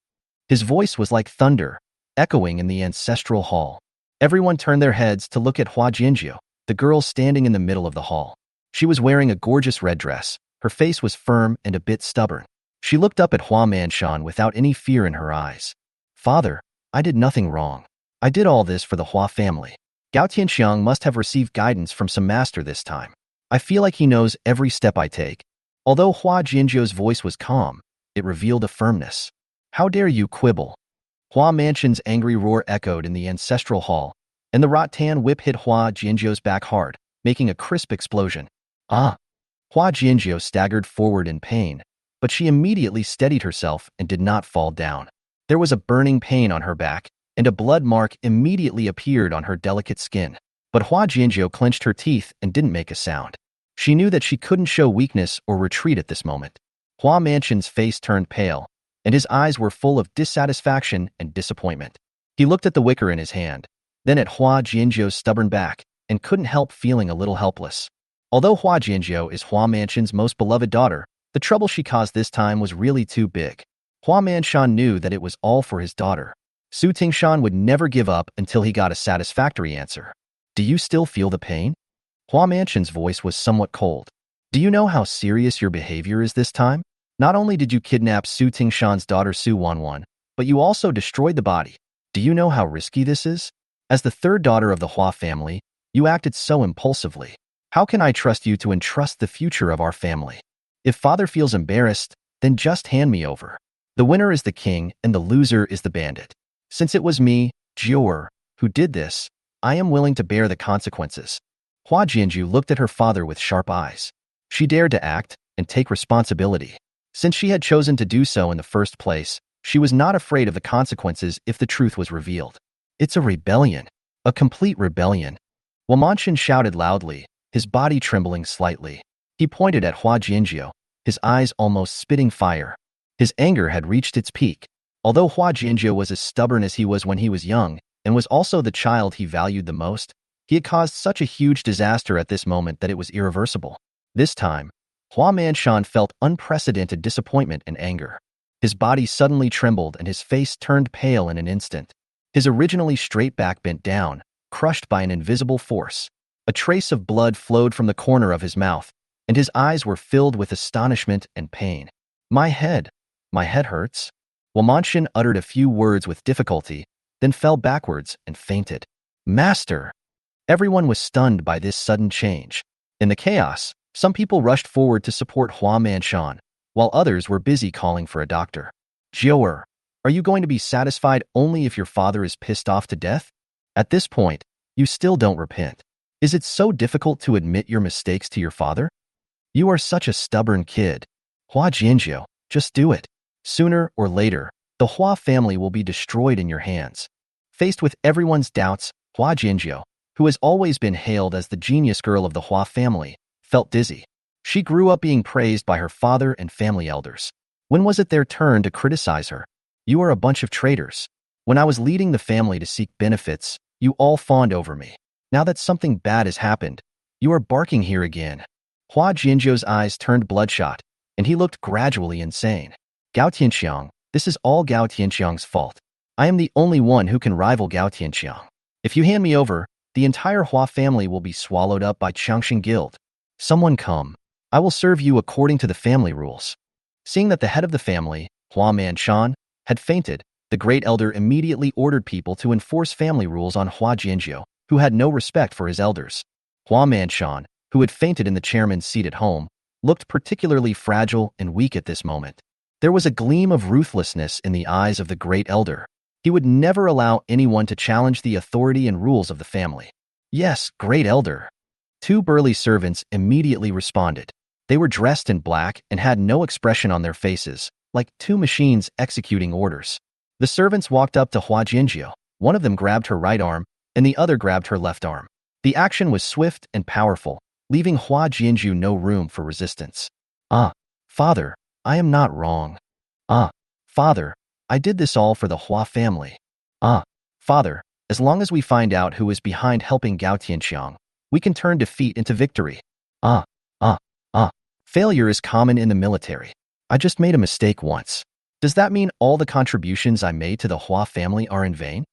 His voice was like thunder, echoing in the ancestral hall. Everyone turned their heads to look at Hua Jianjiu, the girl standing in the middle of the hall. She was wearing a gorgeous red dress. Her face was firm and a bit stubborn. She looked up at Hua Manshan without any fear in her eyes. Father, I did nothing wrong. I did all this for the Hua family. Gu Qingning must have received guidance from some master this time. I feel like he knows every step I take. Although Hua Jianjiu's voice was calm, it revealed a firmness. How dare you quibble? Hua Manshan's angry roar echoed in the ancestral hall, and the rattan whip hit Hua Jianjiu's back hard, making a crisp explosion. Ah! Hua Jianjiu staggered forward in pain, but she immediately steadied herself and did not fall down. There was a burning pain on her back, and a blood mark immediately appeared on her delicate skin. But Hua Jianjiu clenched her teeth and didn't make a sound. She knew that she couldn't show weakness or retreat at this moment. Hua Manshan's face turned pale, and his eyes were full of dissatisfaction and disappointment. He looked at the wicker in his hand, then at Hua Jianjiu's stubborn back, and couldn't help feeling a little helpless. Although Hua Jianjiu is Hua Manshan's most beloved daughter, the trouble she caused this time was really too big. Hua Manshan knew that it was all for his daughter. Su Tingshan would never give up until he got a satisfactory answer. Do you still feel the pain? Hua Manshan's voice was somewhat cold. Do you know how serious your behavior is this time? Not only did you kidnap Su Tingshan's daughter Su Wanwan, but you also destroyed the body. Do you know how risky this is? As the third daughter of the Hua family, you acted so impulsively. How can I trust you to entrust the future of our family? If father feels embarrassed, then just hand me over. The winner is the king and the loser is the bandit. Since it was me, Jiu'er, who did this, I am willing to bear the consequences. Hua Jianju looked at her father with sharp eyes. She dared to act and take responsibility. Since she had chosen to do so in the first place, she was not afraid of the consequences if the truth was revealed. It's a rebellion. A complete rebellion. Wamanshan shouted loudly, his body trembling slightly. He pointed at Hua Jianjiu, his eyes almost spitting fire. His anger had reached its peak. Although Hua Jianjiu was as stubborn as he was when he was young, and was also the child he valued the most, he had caused such a huge disaster at this moment that it was irreversible. This time, Hua Manshan felt unprecedented disappointment and anger. His body suddenly trembled and his face turned pale in an instant. His originally straight back bent down, crushed by an invisible force. A trace of blood flowed from the corner of his mouth, and his eyes were filled with astonishment and pain. My head hurts. Wamanshan uttered a few words with difficulty, then fell backwards and fainted. Master! Everyone was stunned by this sudden change. In the chaos, some people rushed forward to support Hua Manshan, while others were busy calling for a doctor. Jiu'er, are you going to be satisfied only if your father is pissed off to death? At this point, you still don't repent. Is it so difficult to admit your mistakes to your father? You are such a stubborn kid. Hua Jianjiu, just do it. Sooner or later, the Hua family will be destroyed in your hands. Faced with everyone's doubts, Hua Jianjiu, who has always been hailed as the genius girl of the Hua family, felt dizzy. She grew up being praised by her father and family elders. When was it their turn to criticize her? You are a bunch of traitors. When I was leading the family to seek benefits, you all fawned over me. Now that something bad has happened, you are barking here again. Hua Jianjiu's eyes turned bloodshot, and he looked gradually insane. Gao Tianxiang, this is all Gao Tianxiang's fault. I am the only one who can rival Gao Tianxiang. If you hand me over, the entire Hua family will be swallowed up by Changxing Guild. Someone come. I will serve you according to the family rules. Seeing that the head of the family, Hua Manshan, had fainted, the great elder immediately ordered people to enforce family rules on Hua Jianjiu, who had no respect for his elders. Hua Manshan, who had fainted in the chairman's seat at home, looked particularly fragile and weak at this moment. There was a gleam of ruthlessness in the eyes of the great elder. He would never allow anyone to challenge the authority and rules of the family. Yes, great elder. Two burly servants immediately responded. They were dressed in black and had no expression on their faces, like two machines executing orders. The servants walked up to Hua Jianjiu. One of them grabbed her right arm, and the other grabbed her left arm. The action was swift and powerful, leaving Hua Jianjiu no room for resistance. Father, I am not wrong. Father, I did this all for the Hua family. Father, as long as we find out who is behind helping Gao Tianxiang, we can turn defeat into victory. Failure is common in the military. I just made a mistake once. Does that mean all the contributions I made to the Hua family are in vain?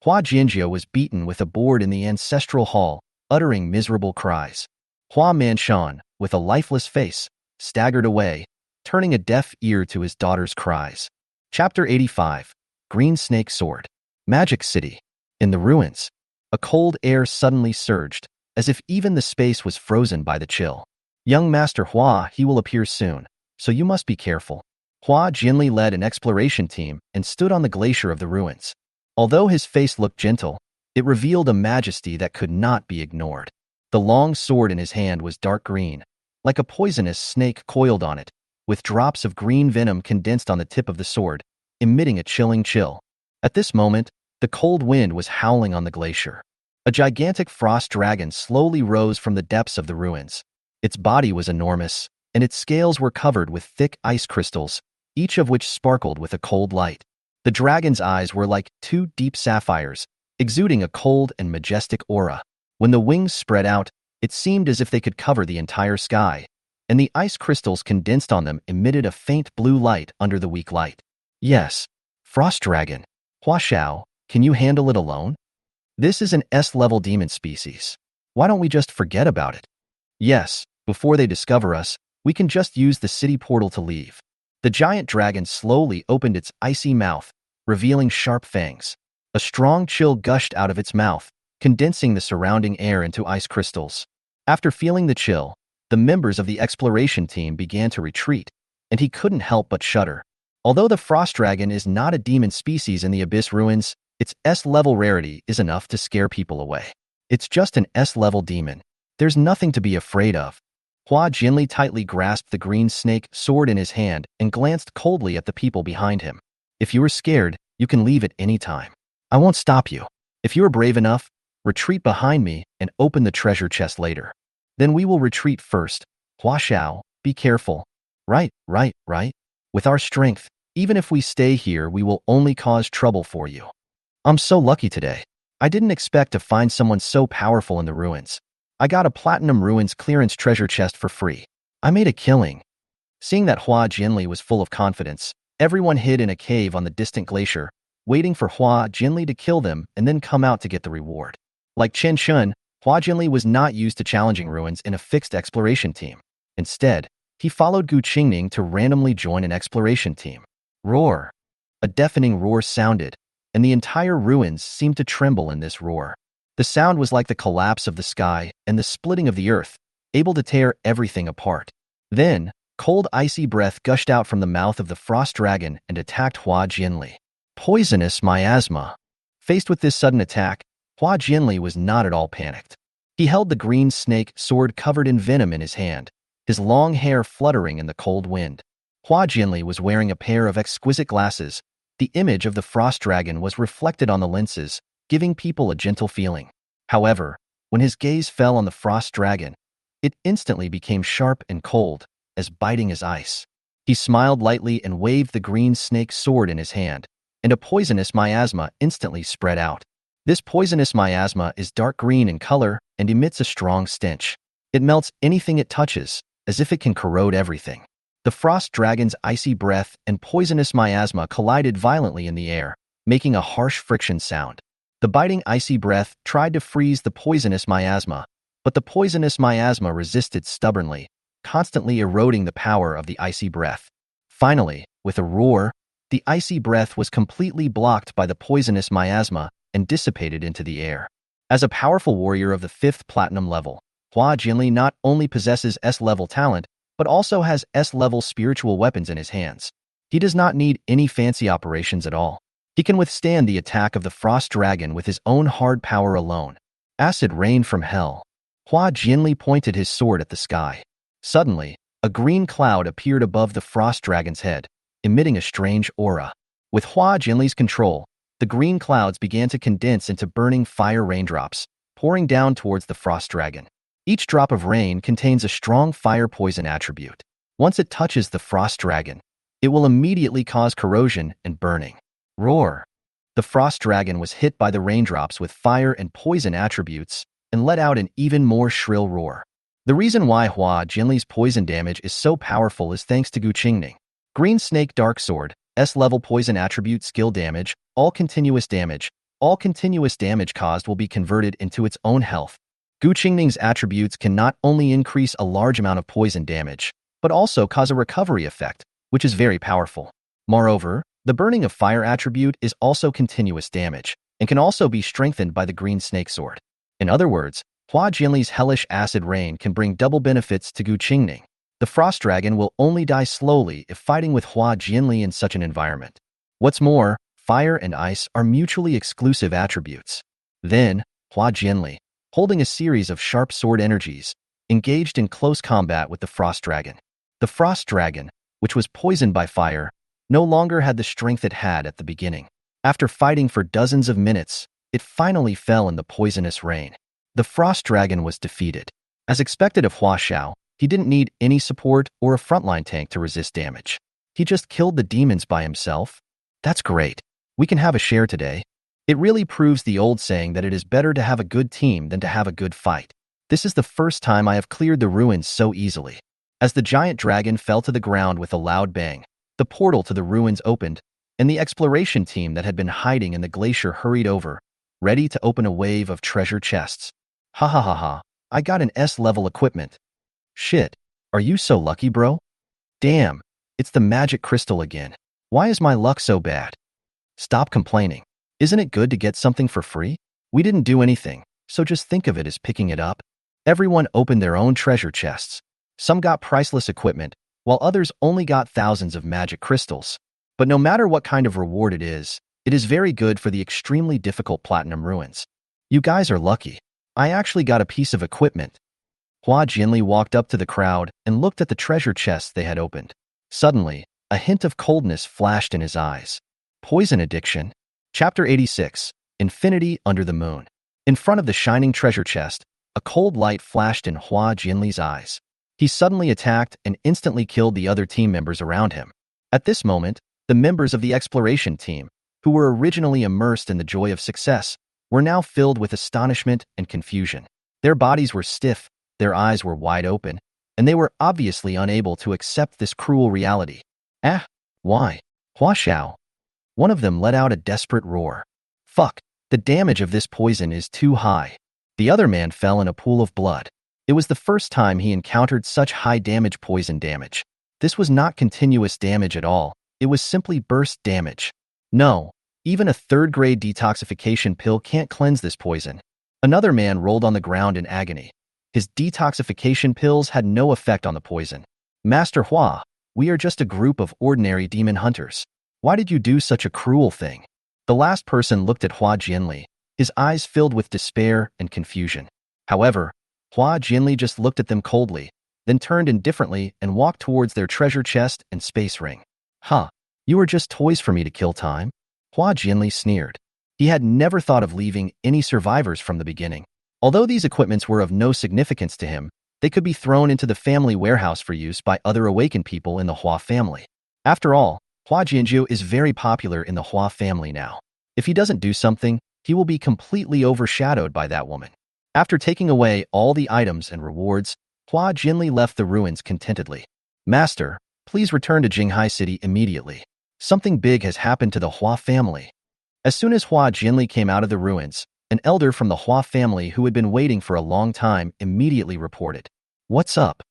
Hua Jianjiu was beaten with a board in the ancestral hall, uttering miserable cries. Hua Manshan, with a lifeless face, staggered away, turning a deaf ear to his daughter's cries. Chapter 85. Green Snake Sword. Magic City. In the ruins, a cold air suddenly surged, as if even the space was frozen by the chill. Young Master Hua, he will appear soon, so you must be careful. Hua Jinli led an exploration team and stood on the glacier of the ruins. Although his face looked gentle, it revealed a majesty that could not be ignored. The long sword in his hand was dark green, like a poisonous snake coiled on it, with drops of green venom condensed on the tip of the sword, emitting a chilling chill. At this moment, the cold wind was howling on the glacier. A gigantic frost dragon slowly rose from the depths of the ruins. Its body was enormous, and its scales were covered with thick ice crystals, each of which sparkled with a cold light. The dragon's eyes were like two deep sapphires, exuding a cold and majestic aura. When the wings spread out, it seemed as if they could cover the entire sky, and the ice crystals condensed on them emitted a faint blue light under the weak light. Yes, Frost Dragon. Hua Xiao, can you handle it alone? This is an S-level demon species. Why don't we just forget about it? Yes, before they discover us, we can just use the city portal to leave. The giant dragon slowly opened its icy mouth, revealing sharp fangs. A strong chill gushed out of its mouth, condensing the surrounding air into ice crystals. After feeling the chill, the members of the exploration team began to retreat, and he couldn't help but shudder. Although the frost dragon is not a demon species in the Abyss Ruins, its S-level rarity is enough to scare people away. It's just an S-level demon. There's nothing to be afraid of. Hua Jinli tightly grasped the green snake sword in his hand and glanced coldly at the people behind him. If you are scared, you can leave at any time. I won't stop you. If you are brave enough, retreat behind me and open the treasure chest later. Then we will retreat first. Hua Xiao, be careful. Right. With our strength, even if we stay here, we will only cause trouble for you. I'm so lucky today. I didn't expect to find someone so powerful in the ruins. I got a Platinum Ruins clearance treasure chest for free. I made a killing. Seeing that Hua Jinli was full of confidence, everyone hid in a cave on the distant glacier, waiting for Hua Jinli to kill them and then come out to get the reward. Like Chen Chen, Hua Jinli was not used to challenging ruins in a fixed exploration team. Instead, he followed Gu Qingning to randomly join an exploration team. Roar! A deafening roar sounded, and the entire ruins seemed to tremble in this roar. The sound was like the collapse of the sky and the splitting of the earth, able to tear everything apart. Then, cold icy breath gushed out from the mouth of the frost dragon and attacked Hua Jinli. Poisonous miasma. Faced with this sudden attack, Hua Jinli was not at all panicked. He held the green snake sword covered in venom in his hand, his long hair fluttering in the cold wind. Hua Jinli was wearing a pair of exquisite glasses. The image of the frost dragon was reflected on the lenses, giving people a gentle feeling. However, when his gaze fell on the frost dragon, it instantly became sharp and cold, as biting as ice. He smiled lightly and waved the green snake sword in his hand, and a poisonous miasma instantly spread out. This poisonous miasma is dark green in color and emits a strong stench. It melts anything it touches, as if it can corrode everything. The frost dragon's icy breath and poisonous miasma collided violently in the air, making a harsh friction sound. The biting icy breath tried to freeze the poisonous miasma, but the poisonous miasma resisted stubbornly, constantly eroding the power of the icy breath. Finally, with a roar, the icy breath was completely blocked by the poisonous miasma and dissipated into the air. As a powerful warrior of the 5th platinum level, Hua Jinli not only possesses S-level talent, but also has S-level spiritual weapons in his hands. He does not need any fancy operations at all. He can withstand the attack of the frost dragon with his own hard power alone. Acid rain from hell. Hua Jinli pointed his sword at the sky. Suddenly, a green cloud appeared above the frost dragon's head, emitting a strange aura. With Hua Jinli's control, the green clouds began to condense into burning fire raindrops, pouring down towards the frost dragon. Each drop of rain contains a strong fire poison attribute. Once it touches the frost dragon, it will immediately cause corrosion and burning. Roar! The frost dragon was hit by the raindrops with fire and poison attributes and let out an even more shrill roar. The reason why Hua Jinli's poison damage is so powerful is thanks to Gu Qingning. Green Snake Dark Sword, S-level poison attribute skill damage, all continuous damage caused will be converted into its own health. Gu Qingning's attributes can not only increase a large amount of poison damage, but also cause a recovery effect, which is very powerful. Moreover, the burning of fire attribute is also continuous damage, and can also be strengthened by the green snake sword. In other words, Hua Jinli's hellish acid rain can bring double benefits to Gu Qingning. The frost dragon will only die slowly if fighting with Hua Jinli in such an environment. What's more, fire and ice are mutually exclusive attributes. Then, Hua Jinli, holding a series of sharp sword energies, engaged in close combat with the frost dragon. The frost dragon, which was poisoned by fire, no longer had the strength it had at the beginning. After fighting for dozens of minutes, it finally fell in the poisonous rain. The frost dragon was defeated. As expected of Hua Xiao, he didn't need any support or a frontline tank to resist damage. He just killed the demons by himself. That's great. We can have a share today. It really proves the old saying that it is better to have a good team than to have a good fight. This is the first time I have cleared the ruins so easily. As the giant dragon fell to the ground with a loud bang, the portal to the ruins opened, and the exploration team that had been hiding in the glacier hurried over, ready to open a wave of treasure chests. Ha ha ha ha, I got an S-level equipment. Shit, are you so lucky, bro? Damn, It's the magic crystal again. Why is my luck so bad? Stop complaining. Isn't it good to get something for free? We didn't do anything, so just think of it as picking it up. Everyone opened their own treasure chests. Some got priceless equipment, while others only got thousands of magic crystals. But no matter what kind of reward it is very good for the extremely difficult platinum ruins. You guys are lucky. I actually got a piece of equipment. Hua Jianli walked up to the crowd and looked at the treasure chests they had opened. Suddenly, a hint of coldness flashed in his eyes. Poison addiction. Chapter 86. Infinity Under the Moon. In front of the shining treasure chest, a cold light flashed in Hua Jianli's eyes. He suddenly attacked and instantly killed the other team members around him. At this moment, the members of the exploration team, who were originally immersed in the joy of success, were now filled with astonishment and confusion. Their bodies were stiff, their eyes were wide open, and they were obviously unable to accept this cruel reality. Ah, why? Hua Xiao. One of them let out a desperate roar. Fuck, the damage of this poison is too high. The other man fell in a pool of blood. It was the first time he encountered such high damage poison damage. This was not continuous damage at all, it was simply burst damage. No, even a third-grade detoxification pill can't cleanse this poison. Another man rolled on the ground in agony. His detoxification pills had no effect on the poison. Master Hua, we are just a group of ordinary demon hunters. Why did you do such a cruel thing? The last person looked at Hua Jianli, his eyes filled with despair and confusion. However, Hua Jianli just looked at them coldly, then turned indifferently and walked towards their treasure chest and space ring. Huh, you were just toys for me to kill time? Hua Jianli sneered. He had never thought of leaving any survivors from the beginning. Although these equipments were of no significance to him, they could be thrown into the family warehouse for use by other awakened people in the Hua family. After all, Hua Jianjiu is very popular in the Hua family now. If he doesn't do something, he will be completely overshadowed by that woman. After taking away all the items and rewards, Hua Jianli left the ruins contentedly. Master, please return to Jinghai City immediately. Something big has happened to the Hua family. As soon as Hua Jianli came out of the ruins, an elder from the Hua family who had been waiting for a long time immediately reported. What's up?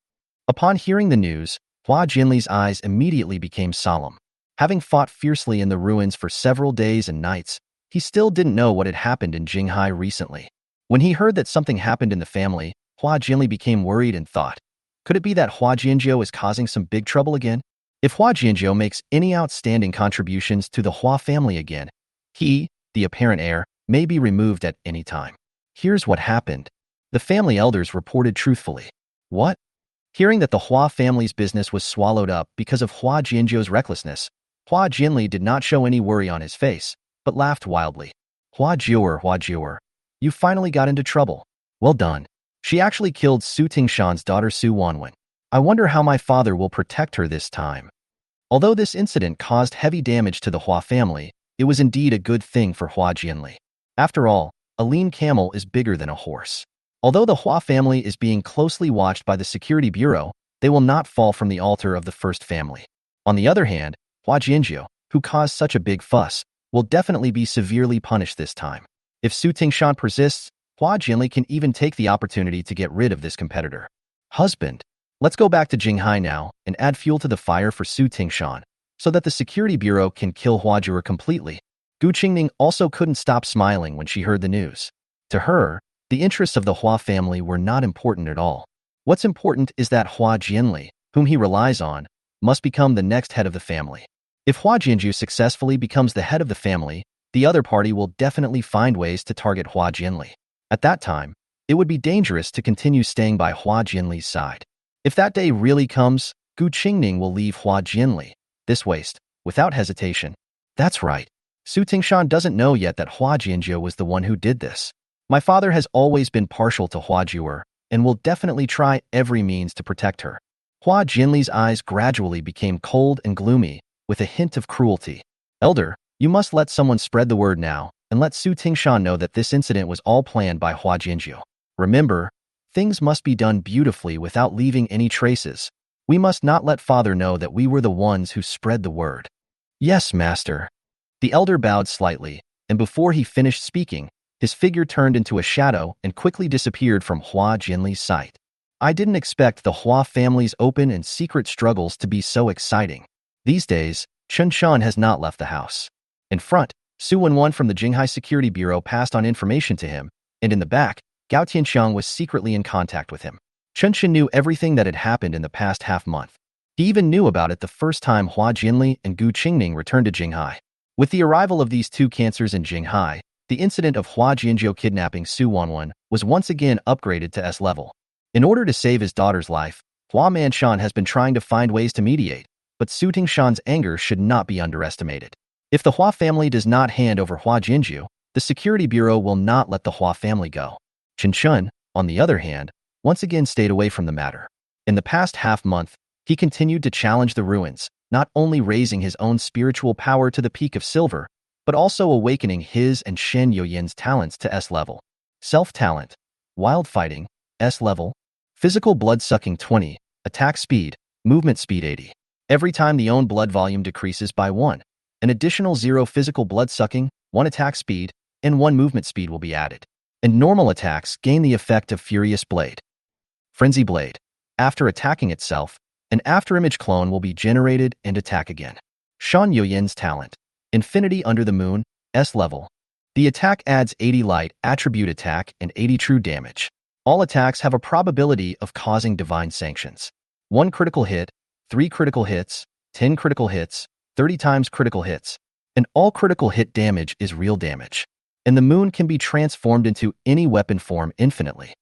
Upon hearing the news, Hua Jianli's eyes immediately became solemn. Having fought fiercely in the ruins for several days and nights, he still didn't know what had happened in Jinghai recently. When he heard that something happened in the family, Hua Jianli became worried and thought, could it be that Hua Jianjiu is causing some big trouble again? If Hua Jianjiu makes any outstanding contributions to the Hua family again, he, the apparent heir, may be removed at any time. Here's what happened. The family elders reported truthfully. What? Hearing that the Hua family's business was swallowed up because of Hua Jianjiu's recklessness, Hua Jianli did not show any worry on his face, but laughed wildly. Hua Jiuer, you finally got into trouble. Well done. She actually killed Su Tingshan's daughter Su Wanwen. I wonder how my father will protect her this time. Although this incident caused heavy damage to the Hua family, it was indeed a good thing for Hua Jianli. After all, a lean camel is bigger than a horse. Although the Hua family is being closely watched by the Security Bureau, they will not fall from the altar of the first family. On the other hand, Hua Jianjiu, who caused such a big fuss, will definitely be severely punished this time. If Su Tingshan persists, Hua Jianli can even take the opportunity to get rid of this competitor. Husband, let's go back to Jinghai now and add fuel to the fire for Su Tingshan, so that the Security Bureau can kill Hua Jiuer completely. Gu Qingning also couldn't stop smiling when she heard the news. To her, the interests of the Hua family were not important at all. What's important is that Hua Jianli, whom he relies on, must become the next head of the family. If Hua Jianjiu successfully becomes the head of the family, the other party will definitely find ways to target Hua Jianli. At that time, it would be dangerous to continue staying by Hua Jianli's side. If that day really comes, Gu Qingning will leave Hua Jianli, this waste, without hesitation. That's right. Su Tingshan doesn't know yet that Hua Jianjiu was the one who did this. My father has always been partial to Hua Jiuer and will definitely try every means to protect her. Hua Jianli's eyes gradually became cold and gloomy, with a hint of cruelty. Elder, you must let someone spread the word now and let Su Tingshan know that this incident was all planned by Hua Jianjiu. Remember, things must be done beautifully without leaving any traces. We must not let father know that we were the ones who spread the word. Yes, master. The elder bowed slightly, and before he finished speaking, his figure turned into a shadow and quickly disappeared from Hua Jianli's sight. I didn't expect the Hua family's open and secret struggles to be so exciting. These days, Chen Chen has not left the house. In front, Su Wenwen from the Jinghai Security Bureau passed on information to him, and in the back, Gu Qingning was secretly in contact with him. Chen Chen knew everything that had happened in the past half-month. He even knew about it the first time Hua Jinli and Gu Qingning returned to Jinghai. With the arrival of these two cancers in Jinghai, the incident of Hua Jinzhou kidnapping Su Wenwen was once again upgraded to S level. In order to save his daughter's life, Hua Manshan has been trying to find ways to mediate, but Su Tingshan's anger should not be underestimated. If the Hua family does not hand over Hua Jinzhou, the Security Bureau will not let the Hua family go. Chen Chen, on the other hand, once again stayed away from the matter. In the past half-month, he continued to challenge the ruins, not only raising his own spiritual power to the peak of silver, but also awakening his and Shen Yoyin's talents to S level. Self-talent, wild fighting, S level, physical blood-sucking 20, attack speed, movement speed 80. Every time the own blood volume decreases by 1, an additional 0 physical blood-sucking, 1 attack speed, and 1 movement speed will be added. And normal attacks gain the effect of Furious Blade. Frenzy Blade. After attacking itself, an afterimage clone will be generated and attack again. Shan Yoyin's talent. Infinity Under the Moon, S level. The attack adds 80 light attribute attack and 80 true damage. All attacks have a probability of causing divine sanctions. 1 critical hit, 3 critical hits, 10 critical hits, 30 times critical hits. And all critical hit damage is real damage. And the moon can be transformed into any weapon form infinitely.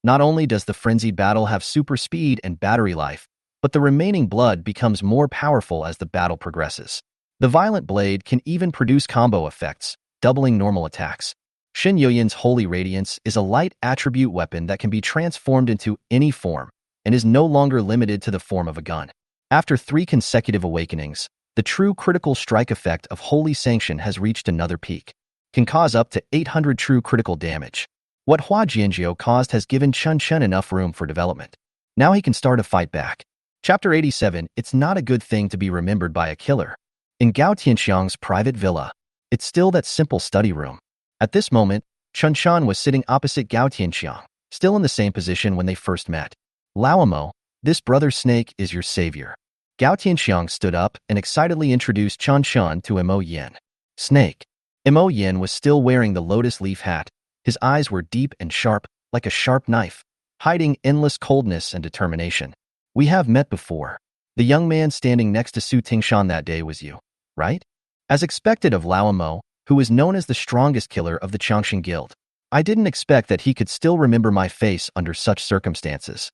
Not only does the frenzied battle have super speed and battery life, but the remaining blood becomes more powerful as the battle progresses. The Violent Blade can even produce combo effects, doubling normal attacks. Shen Yoyin's Holy Radiance is a light attribute weapon that can be transformed into any form, and is no longer limited to the form of a gun. After 3 consecutive awakenings, the true critical strike effect of Holy Sanction has reached another peak. Can cause up to 800 true critical damage. What Hua Jinzhou caused has given Chen Chen enough room for development. Now he can start a fight back. Chapter 87. It's not a good thing to be remembered by a killer. In Gu Qing's private villa, it's still that simple study room. At this moment, Chen Chen was sitting opposite Gu Qingning, still in the same position when they first met. Laomo, this brother snake is your savior. Gu Qingning stood up and excitedly introduced Chen Chen to Mo Yin. Snake. Mo Yin was still wearing the lotus leaf hat. His eyes were deep and sharp, like a sharp knife, hiding endless coldness and determination. We have met before. The young man standing next to Su Tingshan that day was you, right? As expected of Lao Mo, who is known as the strongest killer of the Changxing Guild. I didn't expect that he could still remember my face under such circumstances.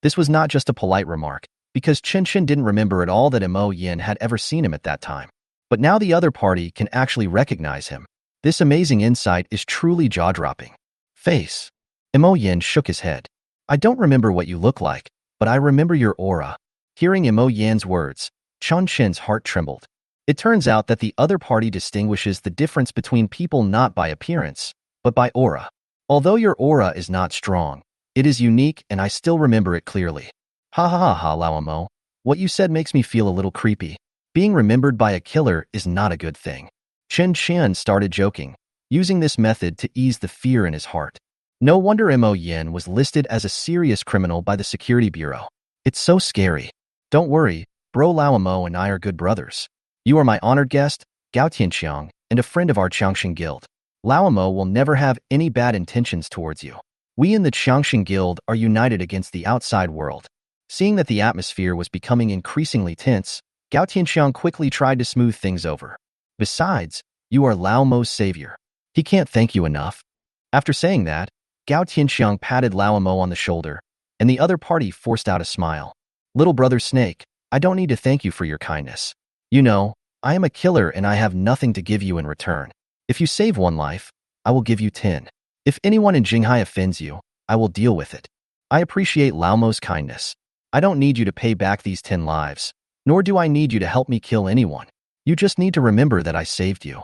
This was not just a polite remark, because Chen Chen didn't remember at all that Mo Yin had ever seen him at that time. But now the other party can actually recognize him. This amazing insight is truly jaw-dropping. Face. Mo Yin shook his head. I don't remember what you look like, but I remember your aura. Hearing Mo Yin's words, Chen Chen's heart trembled. It turns out that the other party distinguishes the difference between people not by appearance, but by aura. Although your aura is not strong, it is unique and I still remember it clearly. Ha ha ha ha, Lao Mo. What you said makes me feel a little creepy. Being remembered by a killer is not a good thing. Chen Chen started joking, using this method to ease the fear in his heart. No wonder Mo Yin was listed as a serious criminal by the Security Bureau. It's so scary. Don't worry, bro, Lao Mo and I are good brothers. You are my honored guest, Gu Qingning, and a friend of our Changxing Guild. Lao Mo will never have any bad intentions towards you. We in the Changxing Guild are united against the outside world. Seeing that the atmosphere was becoming increasingly tense, Gu Qingning quickly tried to smooth things over. Besides, you are Lao Mo's savior. He can't thank you enough. After saying that, Gu Qingning patted Lao Mo on the shoulder, and the other party forced out a smile. Little brother Snake, I don't need to thank you for your kindness. You know, I am a killer and I have nothing to give you in return. If you save 1 life, I will give you 10. If anyone in Jinghai offends you, I will deal with it. I appreciate Lao Mo's kindness. I don't need you to pay back these 10 lives, nor do I need you to help me kill anyone. You just need to remember that I saved you.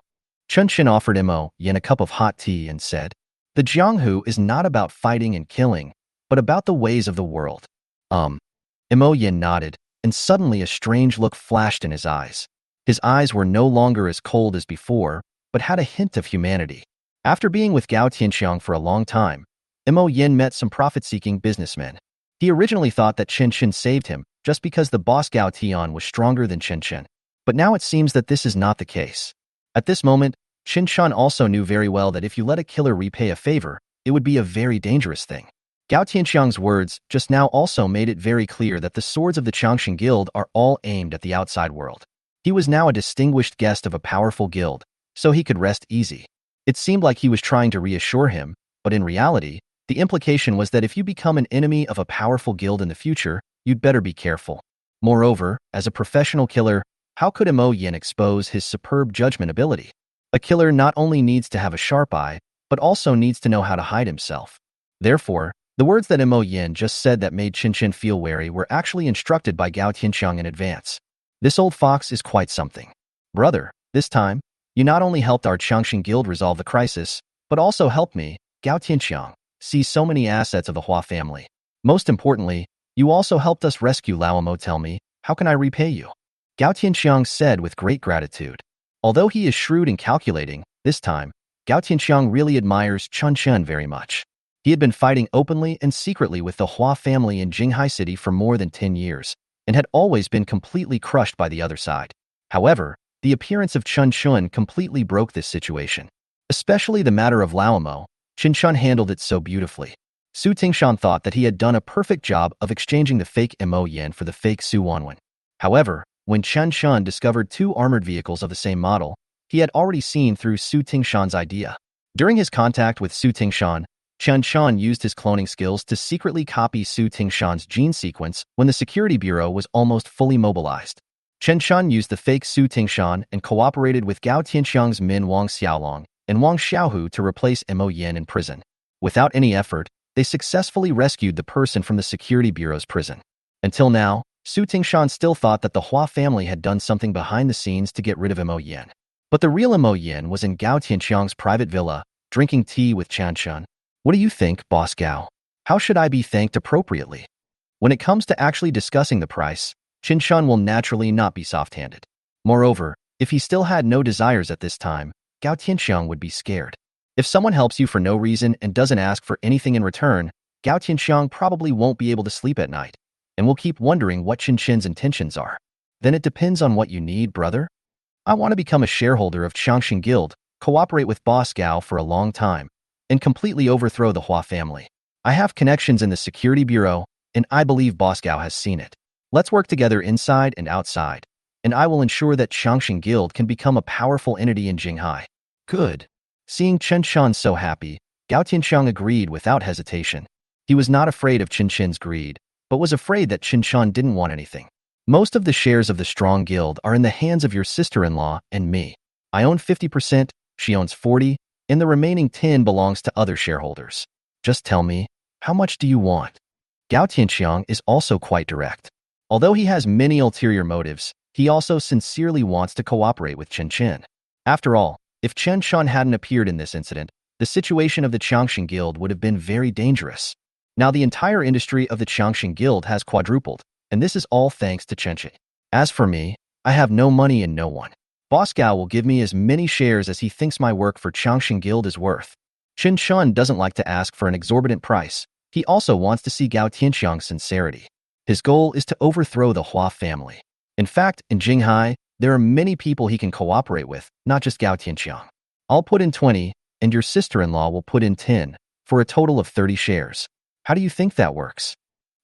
Chen Chen offered Mo Yin a cup of hot tea and said, the Jianghu is not about fighting and killing, but about the ways of the world. Mo Yin nodded, and suddenly a strange look flashed in his eyes. His eyes were no longer as cold as before, but had a hint of humanity. After being with Gu Qingning for a long time, Mo Yin met some profit-seeking businessmen. He originally thought that Chen Chen saved him just because the boss Gao Tian was stronger than Chen Chen. But now it seems that this is not the case. At this moment, Chen Chen also knew very well that if you let a killer repay a favor, it would be a very dangerous thing. Gu Qing's words just now also made it very clear that the swords of the Changshan Guild are all aimed at the outside world. He was now a distinguished guest of a powerful guild, so he could rest easy. It seemed like he was trying to reassure him, but in reality, the implication was that if you become an enemy of a powerful guild in the future, you'd better be careful. Moreover, as a professional killer, how could Mo Yin expose his superb judgment ability? A killer not only needs to have a sharp eye, but also needs to know how to hide himself. Therefore, the words that Mo Yin just said that made Chen Chen feel wary were actually instructed by Gu Qingning in advance. This old fox is quite something. Brother, this time, you not only helped our Changshan Guild resolve the crisis, but also helped me, Gu Qingning, see so many assets of the Hua family. Most importantly, you also helped us rescue Lao Mo. Tell me, how can I repay you? Gu Qingning said with great gratitude. Although he is shrewd and calculating, this time, Gu Qingning really admires Chen Chen very much. He had been fighting openly and secretly with the Hua family in Jinghai City for more than 10 years, and had always been completely crushed by the other side. However, the appearance of Chen Chen completely broke this situation. Especially the matter of Lao Mo, Chen Chen handled it so beautifully. Su Tingshan thought that he had done a perfect job of exchanging the fake Mo Yin for the fake Su Wanwen. However, when Chen Chen discovered two armored vehicles of the same model, he had already seen through Su Tingshan's idea. During his contact with Su Tingshan, Chen Chen used his cloning skills to secretly copy Su Tingshan's gene sequence when the security bureau was almost fully mobilized. Chen Chen used the fake Su Tingshan and cooperated with Gu Qing's Min Wang Xiaolong and Wang Xiaohu to replace Mo Yin in prison. Without any effort, they successfully rescued the person from the security bureau's prison. Until now, Su Tingshan still thought that the Hua family had done something behind the scenes to get rid of Mo Yin. But the real Mo Yin was in Gu Qing's private villa, drinking tea with Chen Chen. What do you think, Boss Gao? How should I be thanked appropriately? When it comes to actually discussing the price, Chen Chen will naturally not be soft-handed. Moreover, if he still had no desires at this time, Gu Qingning would be scared. If someone helps you for no reason and doesn't ask for anything in return, Gu Qingning probably won't be able to sleep at night, and will keep wondering what Chen Chen's intentions are. Then it depends on what you need, brother. I want to become a shareholder of Changshan Guild, cooperate with Boss Gao for a long time, and completely overthrow the Hua family. I have connections in the security bureau, and I believe Boss Gao has seen it. Let's work together inside and outside, and I will ensure that Changshan Guild can become a powerful entity in Jinghai. Good. Seeing Chen Chen so happy, Gu Qingning agreed without hesitation. He was not afraid of Chen Chen's greed, but was afraid that Chen Chen didn't want anything. Most of the shares of the strong guild are in the hands of your sister-in-law and me. I own 50%, she owns 40%, and the remaining 10% belongs to other shareholders. Just tell me, how much do you want? Gu Qingning is also quite direct. Although he has many ulterior motives, he also sincerely wants to cooperate with Chen Chen. After all, if Chen Chen hadn't appeared in this incident, the situation of the Changshan Guild would have been very dangerous. Now the entire industry of the Changshan Guild has quadrupled, and this is all thanks to Chen Chen. As for me, I have no money and no one. Boss Gao will give me as many shares as he thinks my work for Changshan Guild is worth. Chen Chen doesn't like to ask for an exorbitant price. He also wants to see Gu Qing's sincerity. His goal is to overthrow the Hua family. In fact, in Jinghai, there are many people he can cooperate with, not just Gu Qingning. I'll put in 20, and your sister-in-law will put in 10, for a total of 30 shares. How do you think that works?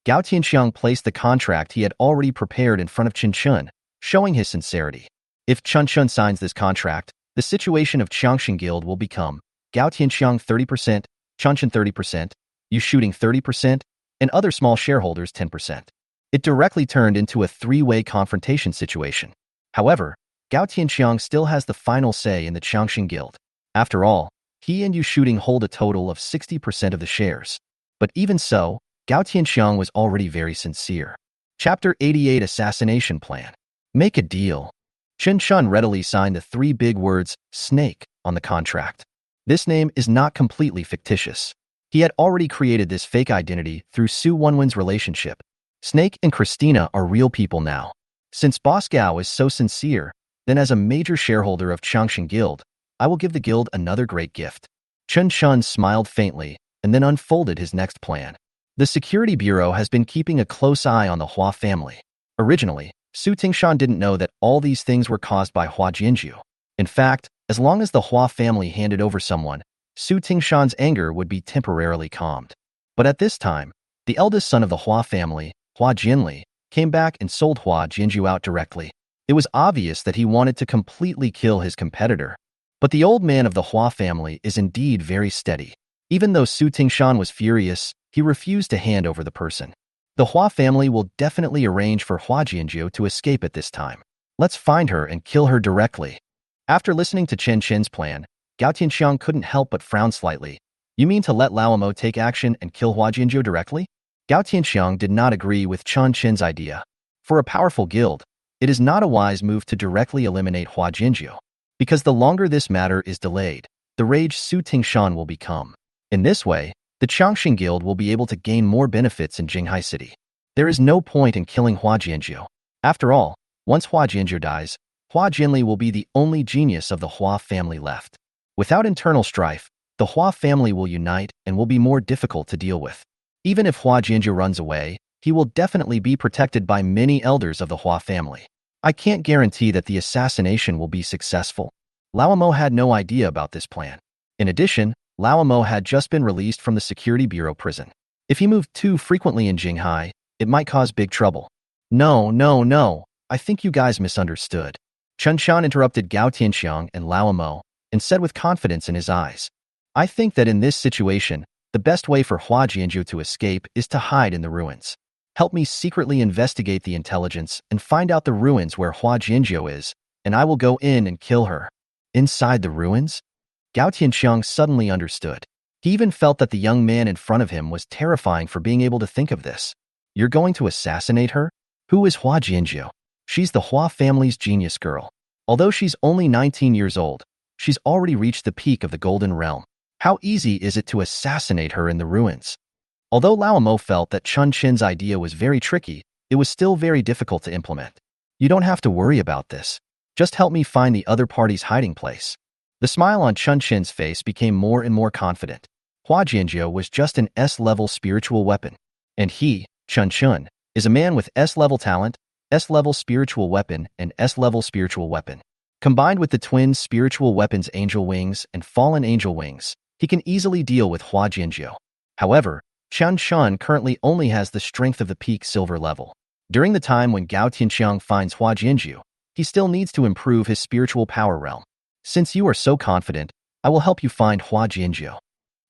Gu Qingning placed the contract he had already prepared in front of Chen Chen, showing his sincerity. If Chen Chen signs this contract, the situation of Changshan Guild will become Gu Qingning 30%, Chen Chen 30%, you shooting 30%, and other small shareholders 10%. It directly turned into a three-way confrontation situation. However, Gu Qingning still has the final say in the Changshan Guild. After all, he and Yu Shooting hold a total of 60% of the shares. But even so, Gu Qingning was already very sincere. Chapter 88 Assassination Plan. Make a deal. Chen Chen readily signed the three big words, snake, on the contract. This name is not completely fictitious. He had already created this fake identity through Su Wanwen's relationship. Snake and Christina are real people now. Since Boss Gao is so sincere, then as a major shareholder of Changshan Guild, I will give the guild another great gift. Chen Chen smiled faintly and then unfolded his next plan. The security bureau has been keeping a close eye on the Hua family. Originally, Su Tingshan didn't know that all these things were caused by Hua Jianju. In fact, as long as the Hua family handed over someone, Su Tingshan's anger would be temporarily calmed. But at this time, the eldest son of the Hua family, Hua Jinli, came back and sold Hua Jianju out directly. It was obvious that he wanted to completely kill his competitor. But the old man of the Hua family is indeed very steady. Even though Su Tingshan was furious, he refused to hand over the person. The Hua family will definitely arrange for Hua Jianju to escape at this time. Let's find her and kill her directly. After listening to Chen Chen's plan, Gu Qingning couldn't help but frown slightly. You mean to let Lao Mo take action and kill Hua Jianju directly? Gu Qingning did not agree with Chen Chen's idea. For a powerful guild, it is not a wise move to directly eliminate Hua Jianju. Because the longer this matter is delayed, the rage Su Tingshan will become. In this way, the Changxing Guild will be able to gain more benefits in Jinghai City. There is no point in killing Hua Jianju. After all, once Hua Jianju dies, Hua Jinli will be the only genius of the Hua family left. Without internal strife, the Hua family will unite and will be more difficult to deal with. Even if Hua Jianju runs away, he will definitely be protected by many elders of the Hua family. I can't guarantee that the assassination will be successful. Lao Mo had no idea about this plan. In addition, Lao Mo had just been released from the Security Bureau prison. If he moved too frequently in Jinghai, it might cause big trouble. No. I think you guys misunderstood. Chen Chen interrupted Gu Qingning and Lao Mo and said with confidence in his eyes, I think that in this situation, the best way for Hua Jianju to escape is to hide in the ruins. Help me secretly investigate the intelligence and find out the ruins where Hua Jianju is, and I will go in and kill her. Inside the ruins? Gu Qingning suddenly understood. He even felt that the young man in front of him was terrifying for being able to think of this. You're going to assassinate her? Who is Hua Jianju? She's the Hua family's genius girl. Although she's only 19 years old, she's already reached the peak of the Golden Realm. How easy is it to assassinate her in the ruins? Although Lao Mo felt that Chen Chen's idea was very tricky, it was still very difficult to implement. You don't have to worry about this. Just help me find the other party's hiding place. The smile on Chen Chen's face became more and more confident. Hua Jianju was just an S-level spiritual weapon. And he, Chen Chen, is a man with S-level talent, S-level spiritual weapon, and S-level spiritual weapon. Combined with the twin spiritual weapons Angel Wings and Fallen Angel Wings, he can easily deal with Hua Jianju. However, Chen Chen currently only has the strength of the peak silver level. During the time when Gu Qingning finds Hua Jianju, he still needs to improve his spiritual power realm. Since you are so confident, I will help you find Hua Jianju.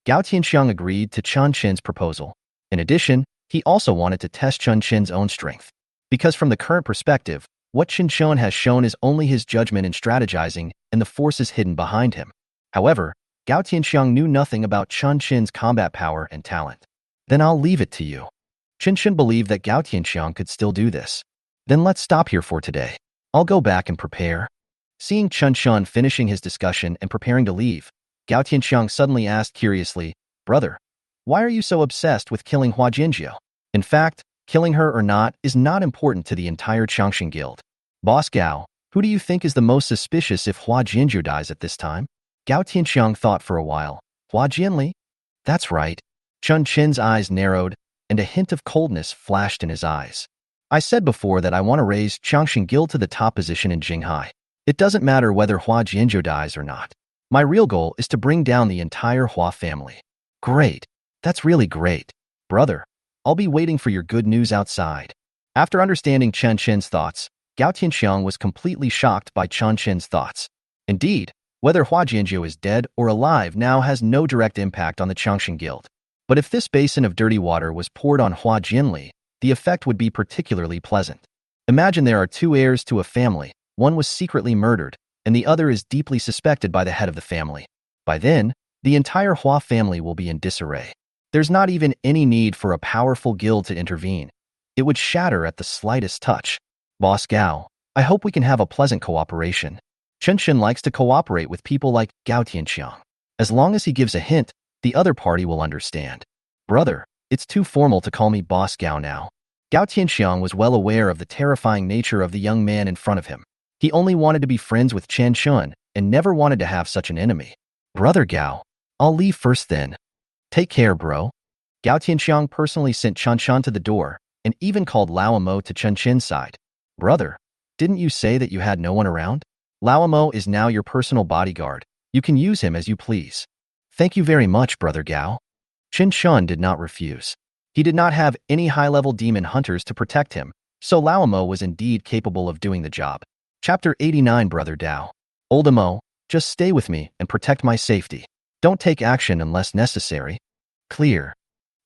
Gu Qingning agreed to Chen Chen's proposal. In addition, he also wanted to test Chen Chen's own strength. Because from the current perspective, what Chen Chen has shown is only his judgment in strategizing and the forces hidden behind him. However, Gu Qingning knew nothing about Chen Chen's combat power and talent. Then I'll leave it to you. Chen Chen believed that Gu Qingning could still do this. Then let's stop here for today. I'll go back and prepare. Seeing Chen Chen finishing his discussion and preparing to leave, Gu Qingning suddenly asked curiously, Brother, why are you so obsessed with killing Hua Jianju? In fact, killing her or not is not important to the entire Changxing Guild. Boss Gao, who do you think is the most suspicious if Hua Jianju dies at this time? Gu Qingning thought for a while. Hua Jinli? That's right. Chen Chen's eyes narrowed, and a hint of coldness flashed in his eyes. I said before that I want to raise Changxing Guild to the top position in Jinghai. It doesn't matter whether Hua Jianju dies or not. My real goal is to bring down the entire Hua family. Great. That's really great. Brother, I'll be waiting for your good news outside. After understanding Chen Chen's thoughts, Gu Qingning was completely shocked by Chen Chen's thoughts. Indeed, whether Hua Jianju is dead or alive now has no direct impact on the Changxing Guild. But if this basin of dirty water was poured on Hua Jinli, the effect would be particularly pleasant. Imagine there are two heirs to a family, one was secretly murdered, and the other is deeply suspected by the head of the family. By then, the entire Hua family will be in disarray. There's not even any need for a powerful guild to intervene. It would shatter at the slightest touch. Boss Gao, I hope we can have a pleasant cooperation. Chen Chen likes to cooperate with people like Gu Qingning. As long as he gives a hint, the other party will understand. Brother, it's too formal to call me Boss Gao now. Gu Qingning was well aware of the terrifying nature of the young man in front of him. He only wanted to be friends with Chen Chen and never wanted to have such an enemy. Brother Gao, I'll leave first then. Take care, bro. Gu Qingning personally sent Chen Chen to the door and even called Lao Mo to Chen Chen's side. Brother, didn't you say that you had no one around? Lao Mo is now your personal bodyguard. You can use him as you please. Thank you very much, Brother Gao. Chen Chen did not refuse. He did not have any high-level demon hunters to protect him, so Lao Mo was indeed capable of doing the job. Chapter 89 Brother Dao. Old Mo, just stay with me and protect my safety. Don't take action unless necessary. Clear.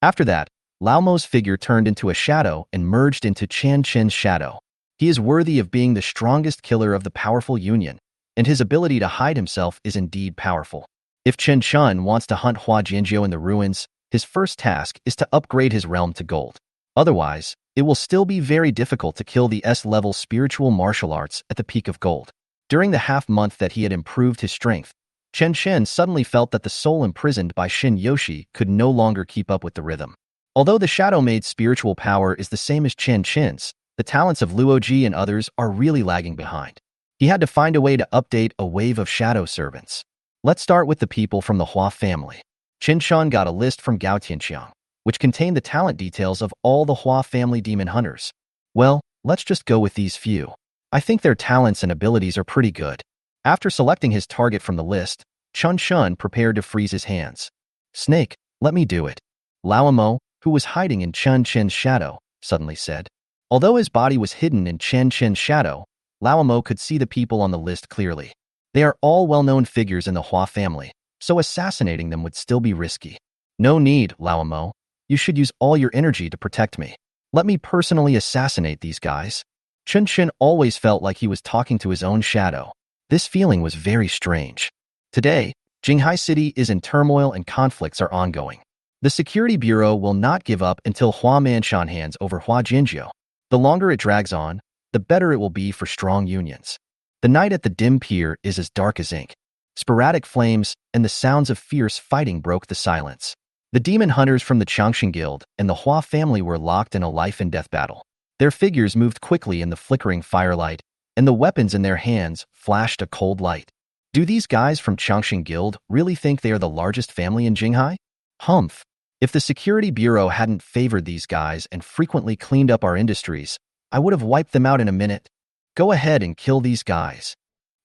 After that, Lao Mo's figure turned into a shadow and merged into Chen Chen's shadow. He is worthy of being the strongest killer of the powerful union, and his ability to hide himself is indeed powerful. If Chen Chen wants to hunt Hua Jianjiu in the ruins, his first task is to upgrade his realm to gold. Otherwise, it will still be very difficult to kill the S-level spiritual martial arts at the peak of gold. During the half-month that he had improved his strength, Chen Chen suddenly felt that the soul imprisoned by Shin Yoshi could no longer keep up with the rhythm. Although the Shadow Maid's spiritual power is the same as Chen Chen's, the talents of Luoji and others are really lagging behind. He had to find a way to update a wave of shadow servants. Let's start with the people from the Hua family. Chen Chen got a list from Gu Qingning, which contained the talent details of all the Hua family demon hunters. Well, let's just go with these few. I think their talents and abilities are pretty good. After selecting his target from the list, Chen Chen prepared to freeze his hands. Snake, let me do it. Lao Mo, who was hiding in Chen Chen's shadow, suddenly said. Although his body was hidden in Chen Chen's shadow, Lao Mo could see the people on the list clearly. They are all well-known figures in the Hua family, so assassinating them would still be risky. No need, Lao Mo. You should use all your energy to protect me. Let me personally assassinate these guys. Chen Chen always felt like he was talking to his own shadow. This feeling was very strange. Today, Jinghai City is in turmoil and conflicts are ongoing. The Security Bureau will not give up until Hua Manshan hands over Hua Jinjiu. The longer it drags on, the better it will be for strong unions. The night at the dim pier is as dark as ink. Sporadic flames and the sounds of fierce fighting broke the silence. The demon hunters from the Changshan Guild and the Hua family were locked in a life-and-death battle. Their figures moved quickly in the flickering firelight, and the weapons in their hands flashed a cold light. Do these guys from Changshan Guild really think they are the largest family in Jinghai? Humph. If the Security Bureau hadn't favored these guys and frequently cleaned up our industries, I would have wiped them out in a minute. Go ahead and kill these guys.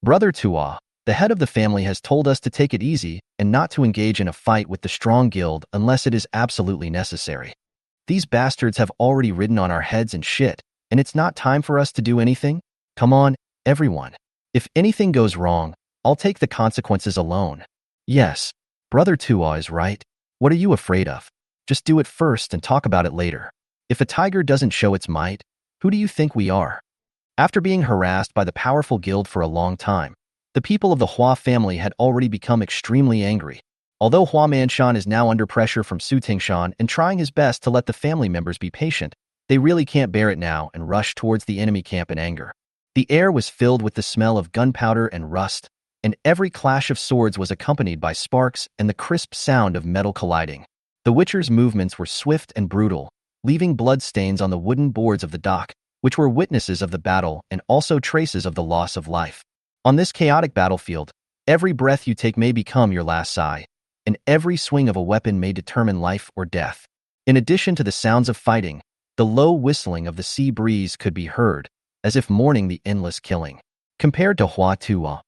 Brother Tua, the head of the family, has told us to take it easy and not to engage in a fight with the strong guild unless it is absolutely necessary. These bastards have already ridden on our heads and shit, and it's not time for us to do anything? Come on, everyone. If anything goes wrong, I'll take the consequences alone. Yes, Brother Tua is right. What are you afraid of? Just do it first and talk about it later. If a tiger doesn't show its might, who do you think we are? After being harassed by the powerful guild for a long time, the people of the Hua family had already become extremely angry. Although Hua Manshan is now under pressure from Su Tingshan and trying his best to let the family members be patient, they really can't bear it now and rush towards the enemy camp in anger. The air was filled with the smell of gunpowder and rust, and every clash of swords was accompanied by sparks and the crisp sound of metal colliding. The Witcher's movements were swift and brutal, leaving bloodstains on the wooden boards of the dock, which were witnesses of the battle and also traces of the loss of life. On this chaotic battlefield, every breath you take may become your last sigh, and every swing of a weapon may determine life or death. In addition to the sounds of fighting, the low whistling of the sea breeze could be heard, as if mourning the endless killing. Compared to Hua Tua,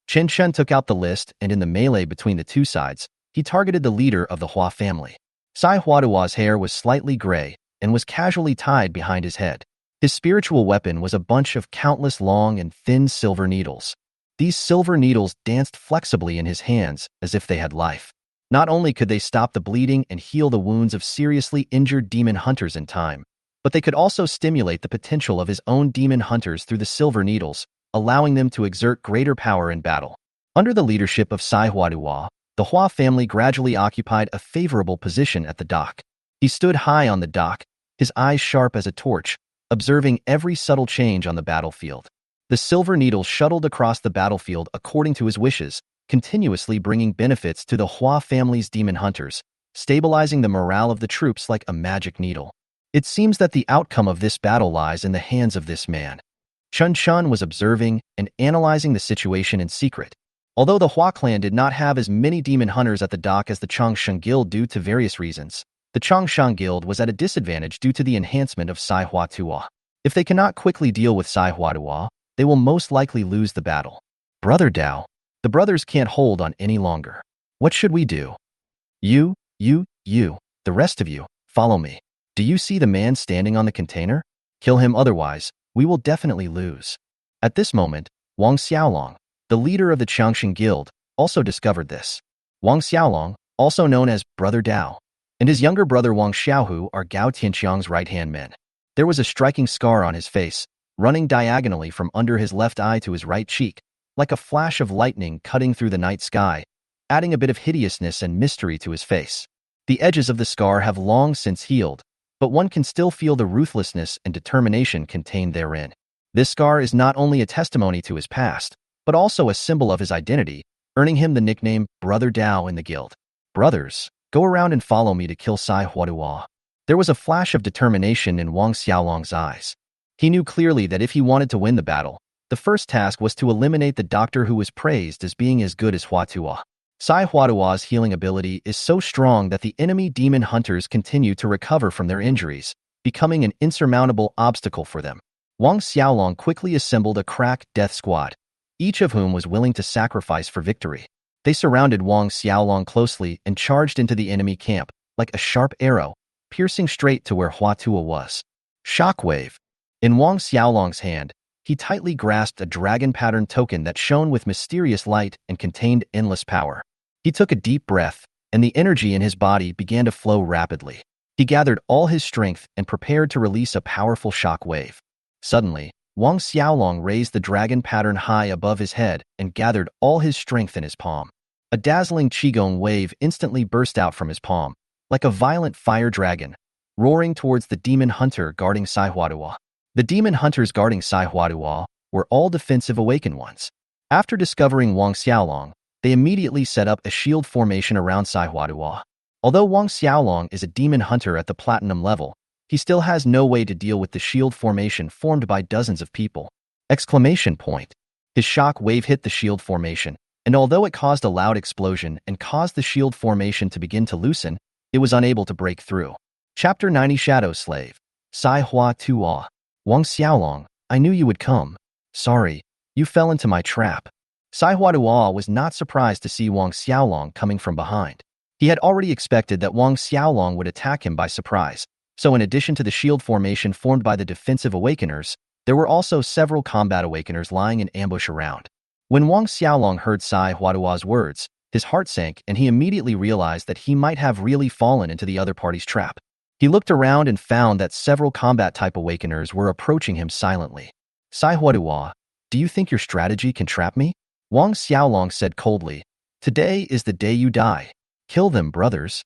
Chen Chen took out the list, and in the melee between the two sides, he targeted the leader of the Hua family. Sai Huadua's hair was slightly gray and was casually tied behind his head. His spiritual weapon was a bunch of countless long and thin silver needles. These silver needles danced flexibly in his hands as if they had life. Not only could they stop the bleeding and heal the wounds of seriously injured demon hunters in time, but they could also stimulate the potential of his own demon hunters through the silver needles, allowing them to exert greater power in battle. Under the leadership of Sai Huadua, the Hua family gradually occupied a favorable position at the dock. He stood high on the dock, his eyes sharp as a torch, observing every subtle change on the battlefield. The silver needles shuttled across the battlefield according to his wishes, continuously bringing benefits to the Hua family's demon hunters, stabilizing the morale of the troops like a magic needle. It seems that the outcome of this battle lies in the hands of this man. Chen Chen was observing and analyzing the situation in secret. Although the Hua clan did not have as many demon hunters at the dock as the Changshan Guild due to various reasons, the Changshan Guild was at a disadvantage due to the enhancement of Sai Hua Tua. If they cannot quickly deal with Sai Huadua, they will most likely lose the battle. Brother Dao, the brothers can't hold on any longer. What should we do? You, the rest of you, follow me. Do you see the man standing on the container? Kill him, otherwise, we will definitely lose. At this moment, Wang Xiaolong, the leader of the Changxing Guild, also discovered this. Wang Xiaolong, also known as Brother Dao, and his younger brother Wang Xiaohu are Gu Qing's right-hand men. There was a striking scar on his face, running diagonally from under his left eye to his right cheek, like a flash of lightning cutting through the night sky, adding a bit of hideousness and mystery to his face. The edges of the scar have long since healed, but one can still feel the ruthlessness and determination contained therein. This scar is not only a testimony to his past, but also a symbol of his identity, earning him the nickname Brother Dao in the guild. Brothers, go around and follow me to kill Sai Huadua. There was a flash of determination in Wang Xiaolong's eyes. He knew clearly that if he wanted to win the battle, the first task was to eliminate the doctor who was praised as being as good as Huatua. Sai Huadua's healing ability is so strong that the enemy demon hunters continue to recover from their injuries, becoming an insurmountable obstacle for them. Wang Xiaolong quickly assembled a crack death squad, each of whom was willing to sacrifice for victory. They surrounded Wang Xiaolong closely and charged into the enemy camp, like a sharp arrow, piercing straight to where Huatua was. Shockwave. In Wang Xiaolong's hand, he tightly grasped a dragon-patterned token that shone with mysterious light and contained endless power. He took a deep breath, and the energy in his body began to flow rapidly. He gathered all his strength and prepared to release a powerful shock wave. Suddenly, Wang Xiaolong raised the dragon pattern high above his head and gathered all his strength in his palm. A dazzling qigong wave instantly burst out from his palm, like a violent fire dragon, roaring towards the demon hunter guarding Sai Huadua. The demon hunters guarding Sai Huadua were all defensive awakened ones. After discovering Wang Xiaolong, they immediately set up a shield formation around Sai Huadua. Although Wang Xiaolong is a demon hunter at the platinum level, he still has no way to deal with the shield formation formed by dozens of people. Exclamation point. His shock wave hit the shield formation, and although it caused a loud explosion and caused the shield formation to begin to loosen, it was unable to break through. Chapter 90 Shadow Slave. Sai Huatua. Wang Xiaolong, I knew you would come. Sorry, you fell into my trap. Sai Huadua was not surprised to see Wang Xiaolong coming from behind. He had already expected that Wang Xiaolong would attack him by surprise, so in addition to the shield formation formed by the defensive awakeners, there were also several combat awakeners lying in ambush around. When Wang Xiaolong heard Sai Huadua's words, his heart sank and he immediately realized that he might have really fallen into the other party's trap. He looked around and found that several combat-type awakeners were approaching him silently. Sai Huadua, do you think your strategy can trap me? Wang Xiaolong said coldly, today is the day you die. Kill them, brothers.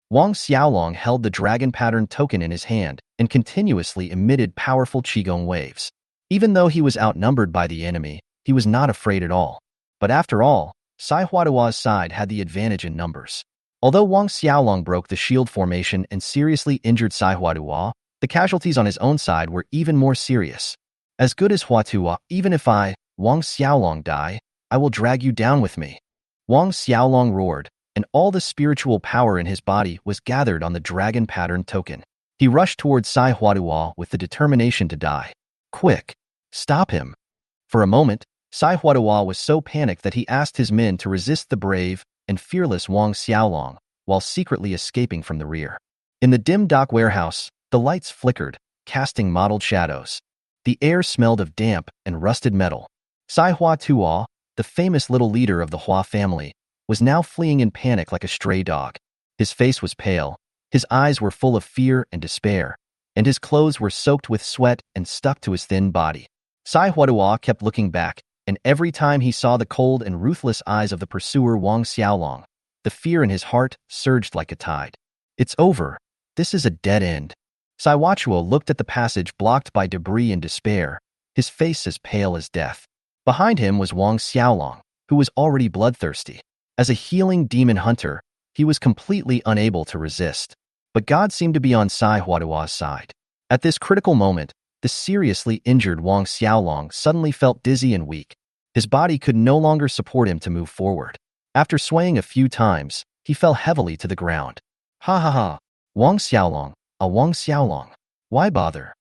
Wang Xiaolong held the dragon-patterned token in his hand and continuously emitted powerful qigong waves. Even though he was outnumbered by the enemy, he was not afraid at all. But after all, Sai Huadua's side had the advantage in numbers. Although Wang Xiaolong broke the shield formation and seriously injured Sai Huadua, the casualties on his own side were even more serious. As good as Huatua, even if I, Wang Xiaolong, die, I will drag you down with me. Wang Xiaolong roared, and all the spiritual power in his body was gathered on the dragon-patterned token. He rushed towards Sai Huadua with the determination to die. Quick! Stop him! For a moment, Sai Huadua was so panicked that he asked his men to resist the brave and fearless Wang Xiaolong, while secretly escaping from the rear. In the dim dock warehouse, the lights flickered, casting mottled shadows. The air smelled of damp and rusted metal. Sai Huatua, the famous little leader of the Hua family, was now fleeing in panic like a stray dog. His face was pale, his eyes were full of fear and despair, and his clothes were soaked with sweat and stuck to his thin body. Sai Huadua kept looking back, and every time he saw the cold and ruthless eyes of the pursuer Wang Xiaolong, the fear in his heart surged like a tide. It's over. This is a dead end. Sai Huatua looked at the passage blocked by debris in despair, his face as pale as death. Behind him was Wang Xiaolong, who was already bloodthirsty. As a healing demon hunter, he was completely unable to resist. But God seemed to be on Sai Huadua's side. At this critical moment, the seriously injured Wang Xiaolong suddenly felt dizzy and weak. His body could no longer support him to move forward. After swaying a few times, he fell heavily to the ground. Ha ha ha! Wang Xiaolong, Wang Xiaolong. Why bother?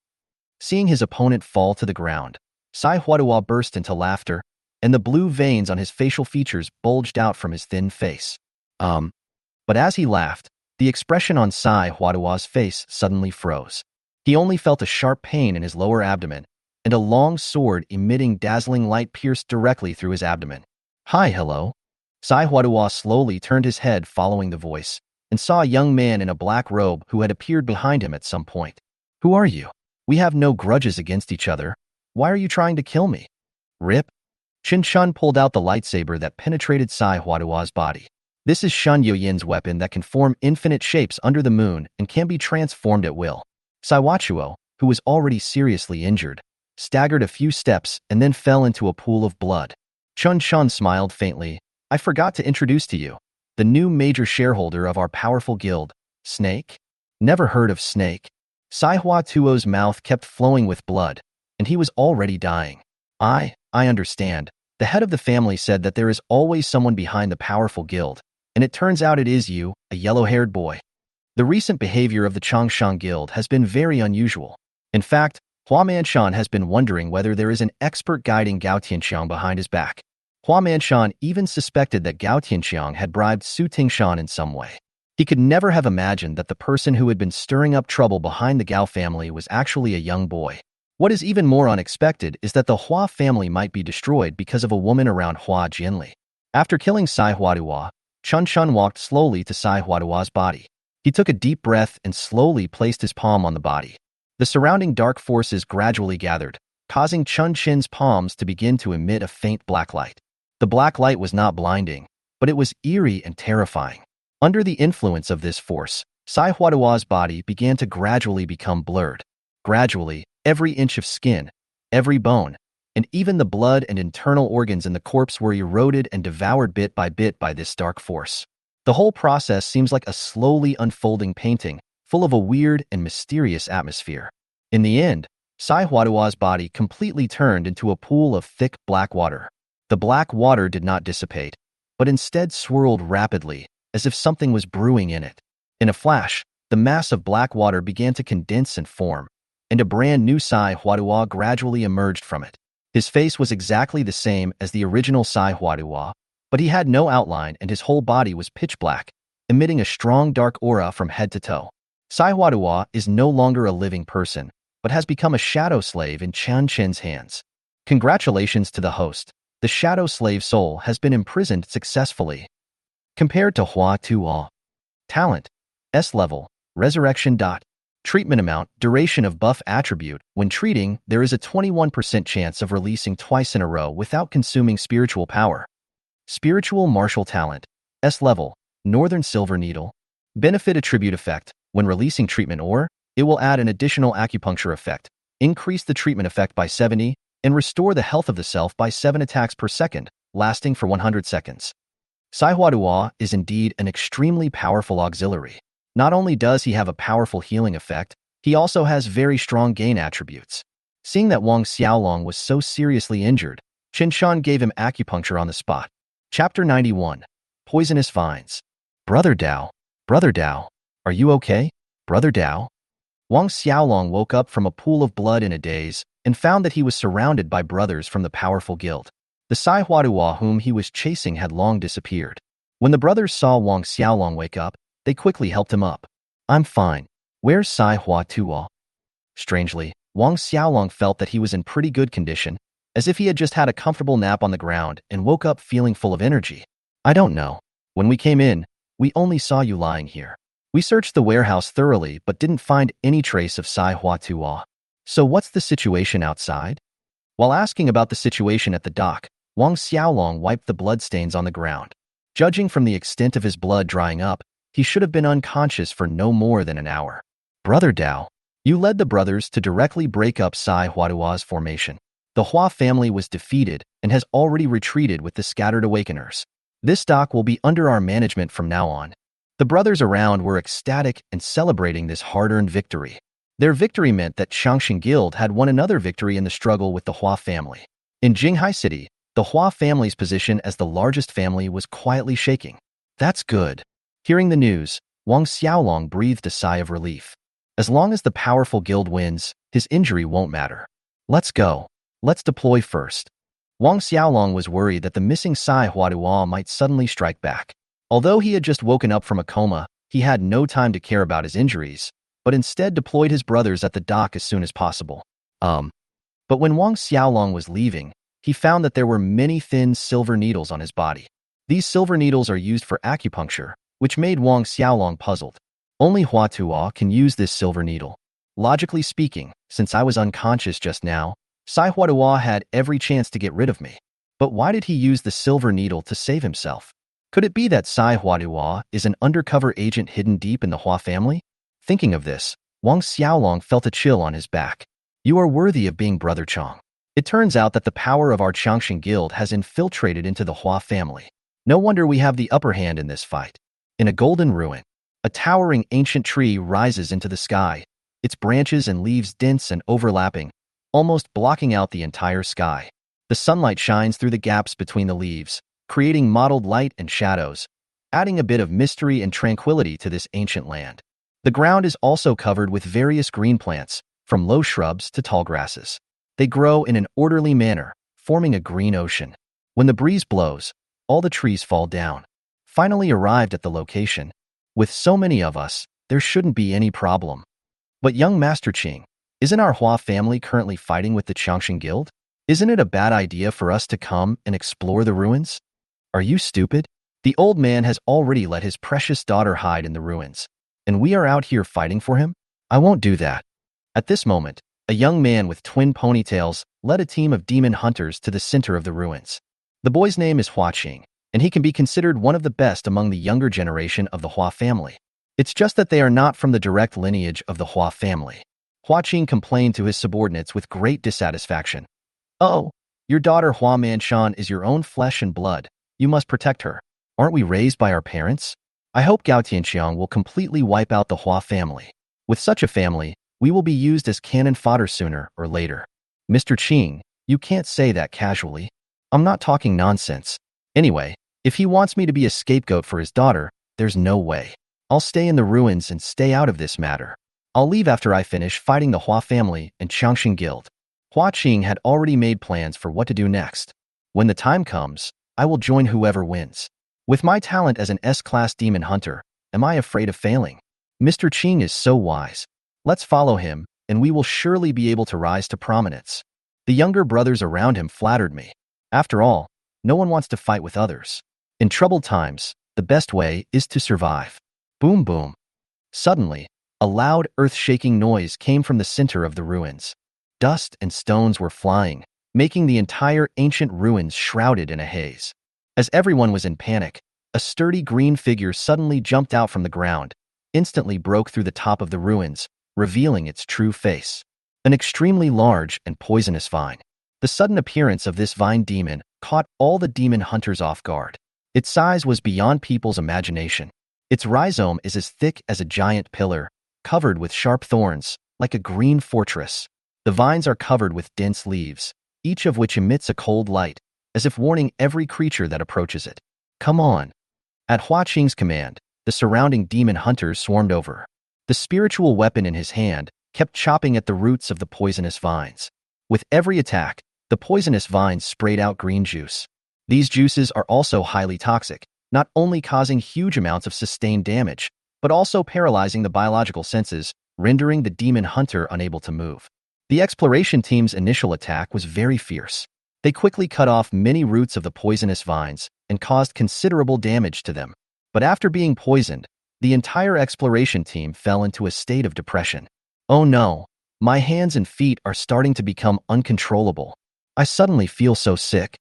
Seeing his opponent fall to the ground, Sai Huadua burst into laughter, and the blue veins on his facial features bulged out from his thin face. But as he laughed, the expression on Sai Huadua's face suddenly froze. He only felt a sharp pain in his lower abdomen, and a long sword emitting dazzling light pierced directly through his abdomen. Hi, hello. Sai Huadua slowly turned his head following the voice, and saw a young man in a black robe who had appeared behind him at some point. Who are you? We have no grudges against each other. Why are you trying to kill me? Rip. Chen Chen pulled out the lightsaber that penetrated Sai Huadua's body. This is Shun Yoyin's weapon that can form infinite shapes under the moon and can be transformed at will. Sai Huachuo, who was already seriously injured, staggered a few steps and then fell into a pool of blood. Chen Chen smiled faintly. I forgot to introduce to you the new major shareholder of our powerful guild, Snake. Never heard of Snake. Sai Huatuo's mouth kept flowing with blood, and he was already dying. I understand. The head of the family said that there is always someone behind the powerful guild, and it turns out it is you, a yellow-haired boy. The recent behavior of the Changshan Guild has been very unusual. In fact, Hua Manshan has been wondering whether there is an expert guiding Gu Qingning behind his back. Hua Manshan even suspected that Gu Qingning had bribed Su Tingshan in some way. He could never have imagined that the person who had been stirring up trouble behind the Gao family was actually a young boy. What is even more unexpected is that the Hua family might be destroyed because of a woman around Hua Jianli. After killing Sai Huadua, Chen Chen walked slowly to Sai Huadua's body. He took a deep breath and slowly placed his palm on the body. The surrounding dark forces gradually gathered, causing Chen Chen's palms to begin to emit a faint black light. The black light was not blinding, but it was eerie and terrifying. Under the influence of this force, Sai Huadua's body began to gradually become blurred. Gradually, every inch of skin, every bone, and even the blood and internal organs in the corpse were eroded and devoured bit by this dark force. The whole process seems like a slowly unfolding painting, full of a weird and mysterious atmosphere. In the end, Sai Huadua's body completely turned into a pool of thick black water. The black water did not dissipate, but instead swirled rapidly, as if something was brewing in it. In a flash, the mass of black water began to condense and form, and a brand new Sai Huadua gradually emerged from it. His face was exactly the same as the original Sai Huadua, but he had no outline and his whole body was pitch black, emitting a strong dark aura from head to toe. Sai Huadua is no longer a living person, but has become a shadow slave in Chen Chen's hands. Congratulations to the host. The shadow slave soul has been imprisoned successfully. Compared to Hua Tuo. Talent. S level. Resurrection. Treatment amount. Duration of buff attribute. When treating, there is a 21% chance of releasing twice in a row without consuming spiritual power. Spiritual martial talent. S level. Northern Silver Needle. Benefit attribute effect. When releasing treatment ore, it will add an additional acupuncture effect, increase the treatment effect by 70, and restore the health of the self by 7 attacks per second, lasting for 100 seconds. Sai Huadua is indeed an extremely powerful auxiliary. Not only does he have a powerful healing effect, he also has very strong gain attributes. Seeing that Wang Xiaolong was so seriously injured, Chen Chen gave him acupuncture on the spot. Chapter 91. Poisonous Vines. Brother Dao, are you okay? Brother Dao? Wang Xiaolong woke up from a pool of blood in a daze and found that he was surrounded by brothers from the powerful guild. The Sai Huadua whom he was chasing had long disappeared. When the brothers saw Wang Xiaolong wake up, they quickly helped him up. I'm fine. Where's Sai Huatuo? Strangely, Wang Xiaolong felt that he was in pretty good condition, as if he had just had a comfortable nap on the ground and woke up feeling full of energy. I don't know. When we came in, we only saw you lying here. We searched the warehouse thoroughly but didn't find any trace of Sai Huatuo. So what's the situation outside? While asking about the situation at the dock, Wang Xiaolong wiped the bloodstains on the ground. Judging from the extent of his blood drying up, he should have been unconscious for no more than an hour. Brother Dao, you led the brothers to directly break up Sai Huadua's formation. The Hua family was defeated and has already retreated with the scattered awakeners. This dock will be under our management from now on. The brothers around were ecstatic and celebrating this hard-earned victory. Their victory meant that Changshan Guild had won another victory in the struggle with the Hua family. In Jinghai City, the Hua family's position as the largest family was quietly shaking. That's good. Hearing the news, Wang Xiaolong breathed a sigh of relief. As long as the powerful guild wins, his injury won't matter. Let's go. Let's deploy first. Wang Xiaolong was worried that the missing Sai Huaduo might suddenly strike back. Although he had just woken up from a coma, he had no time to care about his injuries, but instead deployed his brothers at the dock as soon as possible. But when Wang Xiaolong was leaving, he found that there were many thin silver needles on his body. These silver needles are used for acupuncture, which made Wang Xiaolong puzzled. Only Hua Tuo can use this silver needle. Logically speaking, since I was unconscious just now, Sai Huaduo had every chance to get rid of me. But why did he use the silver needle to save himself? Could it be that Sai Huaduo is an undercover agent hidden deep in the Hua family? Thinking of this, Wang Xiaolong felt a chill on his back. You are worthy of being Brother Chong. It turns out that the power of our Changshan Guild has infiltrated into the Hua family. No wonder we have the upper hand in this fight. In a golden ruin, a towering ancient tree rises into the sky, its branches and leaves dense and overlapping, almost blocking out the entire sky. The sunlight shines through the gaps between the leaves, creating mottled light and shadows, adding a bit of mystery and tranquility to this ancient land. The ground is also covered with various green plants, from low shrubs to tall grasses. They grow in an orderly manner, forming a green ocean. When the breeze blows, all the trees fall down. Finally arrived at the location. With so many of us, there shouldn't be any problem. But young Master Qing, isn't our Hua family currently fighting with the Changshan Guild? Isn't it a bad idea for us to come and explore the ruins? Are you stupid? The old man has already let his precious daughter hide in the ruins, and we are out here fighting for him? I won't do that. At this moment, a young man with twin ponytails led a team of demon hunters to the center of the ruins. The boy's name is Hua Qing, and he can be considered one of the best among the younger generation of the Hua family. It's just that they are not from the direct lineage of the Hua family. Hua Qing complained to his subordinates with great dissatisfaction. Oh, your daughter Hua Manshan is your own flesh and blood. You must protect her. Aren't we raised by our parents? I hope Gu Qingning will completely wipe out the Hua family. With such a family, we will be used as cannon fodder sooner or later. Mr. Qing, you can't say that casually. I'm not talking nonsense. Anyway, if he wants me to be a scapegoat for his daughter, there's no way. I'll stay in the ruins and stay out of this matter. I'll leave after I finish fighting the Hua family and Changshan Guild. Hua Qing had already made plans for what to do next. When the time comes, I will join whoever wins. With my talent as an S-class demon hunter, am I afraid of failing? Mr. Qing is so wise. Let's follow him, and we will surely be able to rise to prominence. The younger brothers around him flattered me. After all, no one wants to fight with others. In troubled times, the best way is to survive. Boom boom. Suddenly, a loud earth-shaking noise came from the center of the ruins. Dust and stones were flying, making the entire ancient ruins shrouded in a haze. As everyone was in panic, a sturdy green figure suddenly jumped out from the ground, instantly broke through the top of the ruins, revealing its true face. An extremely large and poisonous vine. The sudden appearance of this vine demon caught all the demon hunters off guard. Its size was beyond people's imagination. Its rhizome is as thick as a giant pillar, covered with sharp thorns, like a green fortress. The vines are covered with dense leaves, each of which emits a cold light, as if warning every creature that approaches it. Come on. At Hua Qing's command, the surrounding demon hunters swarmed over. The spiritual weapon in his hand kept chopping at the roots of the poisonous vines. With every attack, the poisonous vines sprayed out green juice. These juices are also highly toxic, not only causing huge amounts of sustained damage, but also paralyzing the biological senses, rendering the demon hunter unable to move. The exploration team's initial attack was very fierce. They quickly cut off many roots of the poisonous vines and caused considerable damage to them. But after being poisoned, the entire exploration team fell into a state of depression. Oh no, my hands and feet are starting to become uncontrollable. I suddenly feel so sick.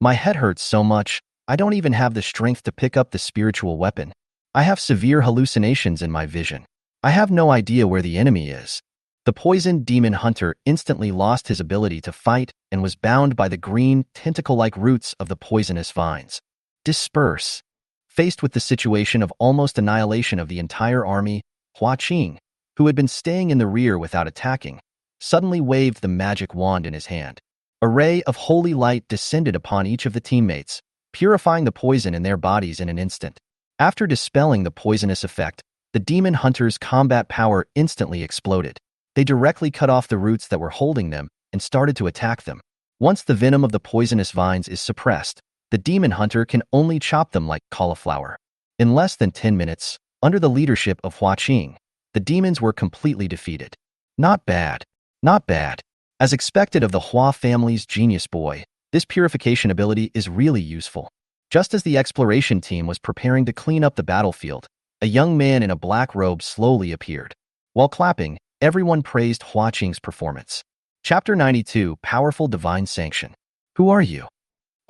My head hurts so much, I don't even have the strength to pick up the spiritual weapon. I have severe hallucinations in my vision. I have no idea where the enemy is. The poisoned demon hunter instantly lost his ability to fight and was bound by the green, tentacle-like roots of the poisonous vines. Disperse. Faced with the situation of almost annihilation of the entire army, Hua Qing, who had been staying in the rear without attacking, suddenly waved the magic wand in his hand. A ray of holy light descended upon each of the teammates, purifying the poison in their bodies in an instant. After dispelling the poisonous effect, the demon hunter's combat power instantly exploded. They directly cut off the roots that were holding them and started to attack them. Once the venom of the poisonous vines is suppressed, the demon hunter can only chop them like cauliflower. In less than 10 minutes, under the leadership of Gu Qingning, the demons were completely defeated. Not bad. Not bad. As expected of the Hua family's genius boy, this purification ability is really useful. Just as the exploration team was preparing to clean up the battlefield, a young man in a black robe slowly appeared. While clapping, everyone praised Gu Qing's performance. Chapter 92, Powerful Divine Sanction. Who are you?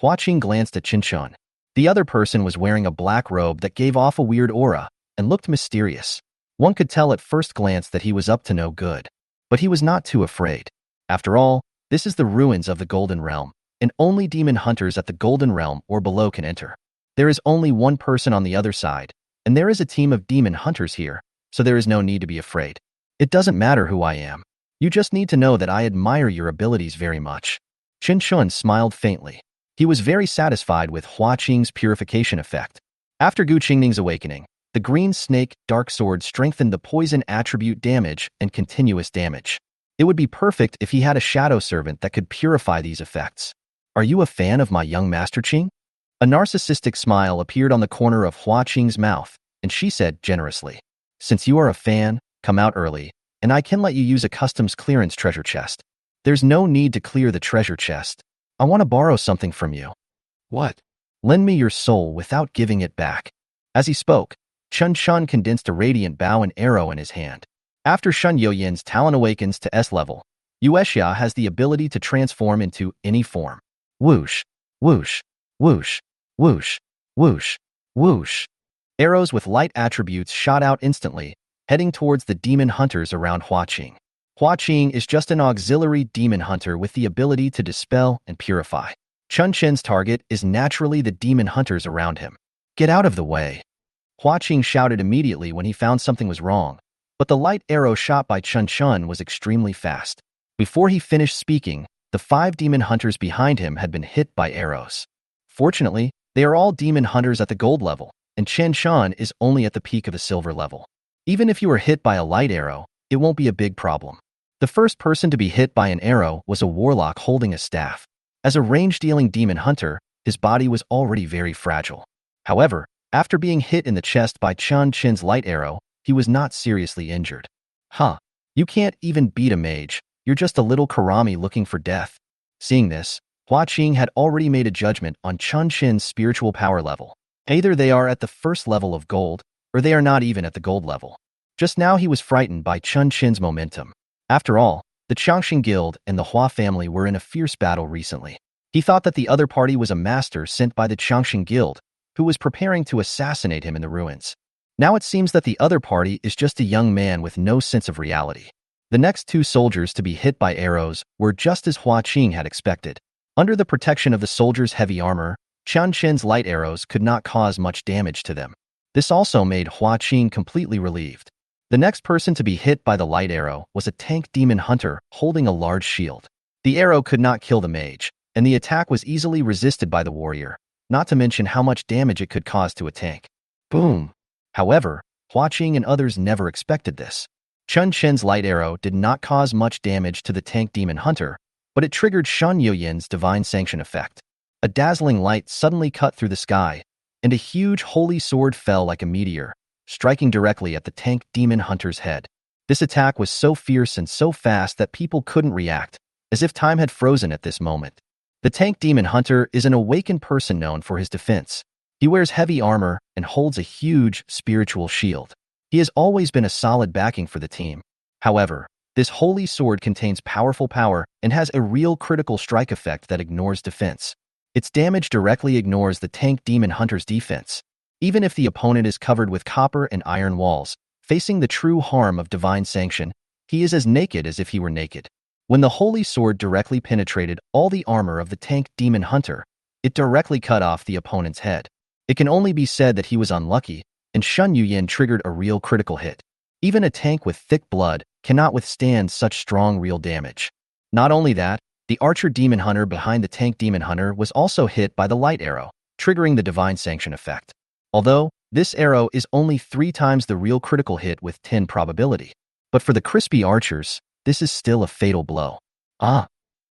Gu Qing glanced at Chen Chen. The other person was wearing a black robe that gave off a weird aura and looked mysterious. One could tell at first glance that he was up to no good. But he was not too afraid. After all, this is the ruins of the Golden Realm, and only demon hunters at the Golden Realm or below can enter. There is only one person on the other side, and there is a team of demon hunters here, so there is no need to be afraid. It doesn't matter who I am. You just need to know that I admire your abilities very much. Chen Chen smiled faintly. He was very satisfied with Gu Qing's purification effect. After Gu Qingning's awakening, the green snake dark sword strengthened the poison attribute damage and continuous damage. It would be perfect if he had a shadow servant that could purify these effects. Are you a fan of my young Master Qing? A narcissistic smile appeared on the corner of Gu Qing's mouth, and she said generously, "Since you are a fan, come out early, and I can let you use a customs clearance treasure chest." There's no need to clear the treasure chest. I want to borrow something from you. What? Lend me your soul without giving it back. As he spoke, Chen Chen condensed a radiant bow and arrow in his hand. After Shun Yoyin's talent awakens to S level, Yuexia has the ability to transform into any form. Whoosh, whoosh, whoosh, whoosh, whoosh, whoosh. Arrows with light attributes shot out instantly, heading towards the demon hunters around Gu Qing. Gu Qing is just an auxiliary demon hunter with the ability to dispel and purify. Chen Chen's target is naturally the demon hunters around him. Get out of the way. Gu Qing shouted immediately when he found something was wrong, but the light arrow shot by Chen Chen was extremely fast. Before he finished speaking, the 5 demon hunters behind him had been hit by arrows. Fortunately, they are all demon hunters at the gold level, and Chen Chen is only at the peak of the silver level. Even if you are hit by a light arrow, it won't be a big problem. The first person to be hit by an arrow was a warlock holding a staff. As a range-dealing demon hunter, his body was already very fragile. However, after being hit in the chest by Chen Chen's light arrow, he was not seriously injured. Huh, you can't even beat a mage, you're just a little Karami looking for death. Seeing this, Gu Qing had already made a judgment on Chen Chen's spiritual power level. Either they are at the first level of gold, or they are not even at the gold level. Just now he was frightened by Chen Chen's momentum. After all, the Changxing Guild and the Hua family were in a fierce battle recently. He thought that the other party was a master sent by the Changxing Guild, who was preparing to assassinate him in the ruins. Now it seems that the other party is just a young man with no sense of reality. The next 2 soldiers to be hit by arrows were just as Gu Qing had expected. Under the protection of the soldiers' heavy armor, Chen Chen's light arrows could not cause much damage to them. This also made Gu Qing completely relieved. The next person to be hit by the light arrow was a tank demon hunter holding a large shield. The arrow could not kill the mage, and the attack was easily resisted by the warrior, not to mention how much damage it could cause to a tank. Boom! However, Gu Qing and others never expected this. Chen Chen's light arrow did not cause much damage to the tank demon hunter, but it triggered Shun Yoyin's divine sanction effect. A dazzling light suddenly cut through the sky, and a huge holy sword fell like a meteor, striking directly at the tank demon hunter's head. This attack was so fierce and so fast that people couldn't react, as if time had frozen at this moment. The tank demon hunter is an awakened person known for his defense. He wears heavy armor and holds a huge spiritual shield. He has always been a solid backing for the team. However, this holy sword contains powerful power and has a real critical strike effect that ignores defense. Its damage directly ignores the tank demon hunter's defense. Even if the opponent is covered with copper and iron walls, facing the true harm of divine sanction, he is as naked as if he were naked. When the holy sword directly penetrated all the armor of the tank demon hunter, it directly cut off the opponent's head. It can only be said that he was unlucky, and Shun Yuyin triggered a real critical hit. Even a tank with thick blood cannot withstand such strong real damage. Not only that, the archer demon hunter behind the tank demon hunter was also hit by the light arrow, triggering the divine sanction effect. Although, this arrow is only 3 times the real critical hit with 10 probability. But for the crispy archers, this is still a fatal blow. Ah!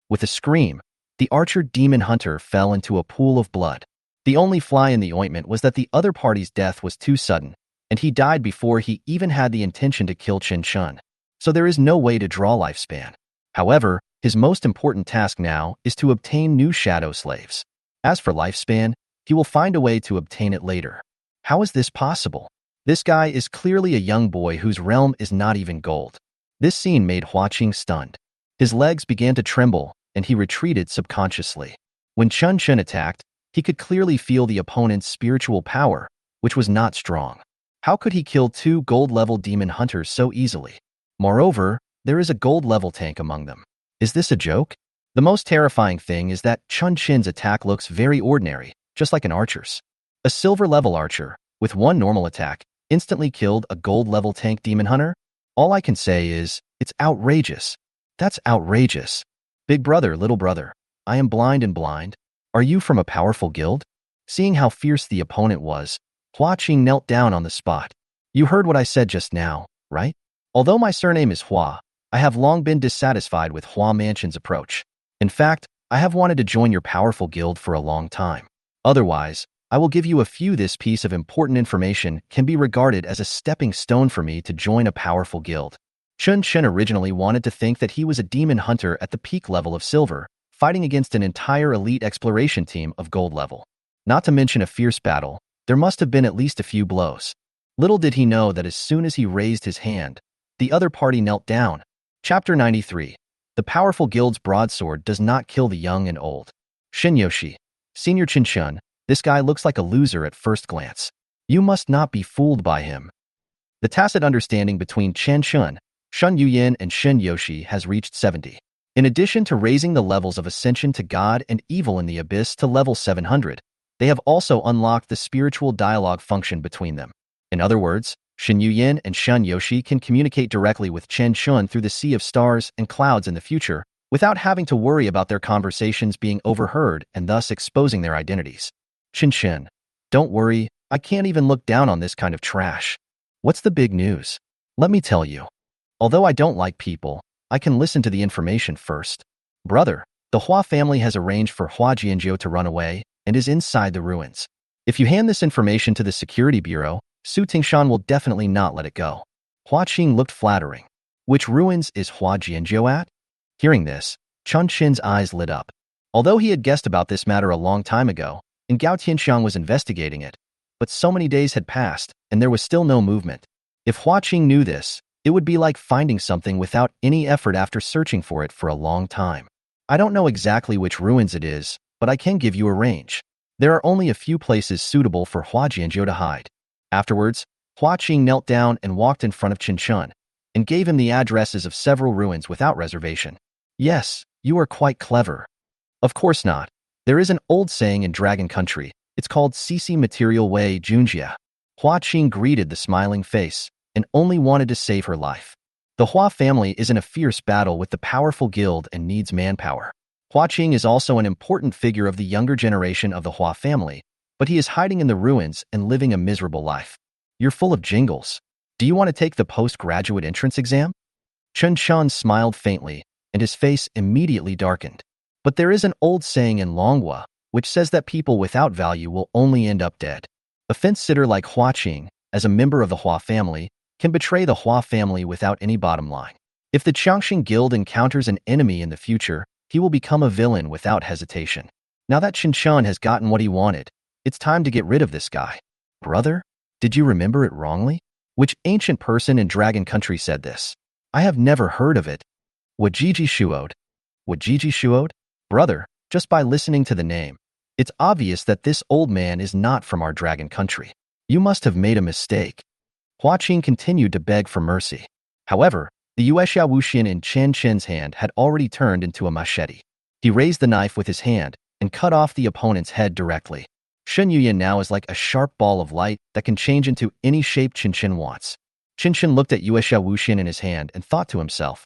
With a scream, the archer demon hunter fell into a pool of blood. The only fly in the ointment was that the other party's death was too sudden, and he died before he even had the intention to kill Chen Chen. So there is no way to draw lifespan. However, his most important task now is to obtain new shadow slaves. As for lifespan, he will find a way to obtain it later. How is this possible? This guy is clearly a young boy whose realm is not even gold. This scene made Gu Qingning stunned. His legs began to tremble, and he retreated subconsciously. When Chen Chen attacked, he could clearly feel the opponent's spiritual power, which was not strong. How could he kill two gold-level demon hunters so easily? Moreover, there is a gold-level tank among them. Is this a joke? The most terrifying thing is that Chen Chen's attack looks very ordinary, just like an archer's. A silver-level archer, with one normal attack, instantly killed a gold-level tank demon hunter? All I can say is, it's outrageous. That's outrageous. Big brother, little brother, I am blind and blind. Are you from a powerful guild? Seeing how fierce the opponent was, Gu Qingning knelt down on the spot. You heard what I said just now, right? Although my surname is Hua, I have long been dissatisfied with Hua Mansion's approach. In fact, I have wanted to join your powerful guild for a long time. Otherwise, I will give you a few. This piece of important information can be regarded as a stepping stone for me to join a powerful guild. Chen Chen originally wanted to think that he was a demon hunter at the peak level of silver, fighting against an entire elite exploration team of gold level. Not to mention a fierce battle, there must have been at least a few blows. Little did he know that as soon as he raised his hand, the other party knelt down. Chapter 93. The powerful guild's broadsword does not kill the young and old. Shinyoshi, Senior Chen Chen, this guy looks like a loser at first glance. You must not be fooled by him. The tacit understanding between Chen Chen, Shun Yuyin, and Shin Yoshi has reached 70. In addition to raising the levels of ascension to God and evil in the abyss to level 700, they have also unlocked the spiritual dialogue function between them. In other words, Shin Yuyin and Shun Yoshi can communicate directly with Chen Chen through the sea of stars and clouds in the future, without having to worry about their conversations being overheard and thus exposing their identities. Chen Chen, don't worry, I can't even look down on this kind of trash. What's the big news? Let me tell you. Although I don't like people, I can listen to the information first. Brother, the Hua family has arranged for Hua Jianzhou to run away and is inside the ruins. If you hand this information to the security bureau, Su Tingshan will definitely not let it go. Gu Qingning looked flattering. Which ruins is Hua Jianzhou at? Hearing this, Chen Chen's eyes lit up. Although he had guessed about this matter a long time ago, and Gao Tianxiang was investigating it, but so many days had passed, and there was still no movement. If Gu Qingning knew this, it would be like finding something without any effort after searching for it for a long time. I don't know exactly which ruins it is, but I can give you a range. There are only a few places suitable for Hua Jianzhou to hide. Afterwards, Gu Qingning knelt down and walked in front of Chen Chen, and gave him the addresses of several ruins without reservation. Yes, you are quite clever. Of course not. There is an old saying in Dragon Country. It's called Cici Material Wei Junjia. Gu Qingning greeted the smiling face, and only wanted to save her life. The Hua family is in a fierce battle with the powerful guild and needs manpower. Gu Qingning is also an important figure of the younger generation of the Hua family, but he is hiding in the ruins and living a miserable life. You're full of jingles. Do you want to take the postgraduate entrance exam? Chen Chen smiled faintly, and his face immediately darkened. But there is an old saying in Longhua, which says that people without value will only end up dead. A fence-sitter like Gu Qingning, as a member of the Hua family, can betray the Hua family without any bottom line. If the Changxing Guild encounters an enemy in the future, he will become a villain without hesitation. Now that Chen Chen has gotten what he wanted, it's time to get rid of this guy. Brother? Did you remember it wrongly? Which ancient person in Dragon Country said this? I have never heard of it. Wajiji Shuode. Wajiji Shuode? Brother, just by listening to the name, it's obvious that this old man is not from our Dragon Country. You must have made a mistake. Gu Qingning continued to beg for mercy. However, the Yueshia Wuxian in Chen Chen's hand had already turned into a machete. He raised the knife with his hand and cut off the opponent's head directly. Shen Yuyin now is like a sharp ball of light that can change into any shape Chen Chen wants. Chen Chen looked at Yueshia Wuxian in his hand and thought to himself,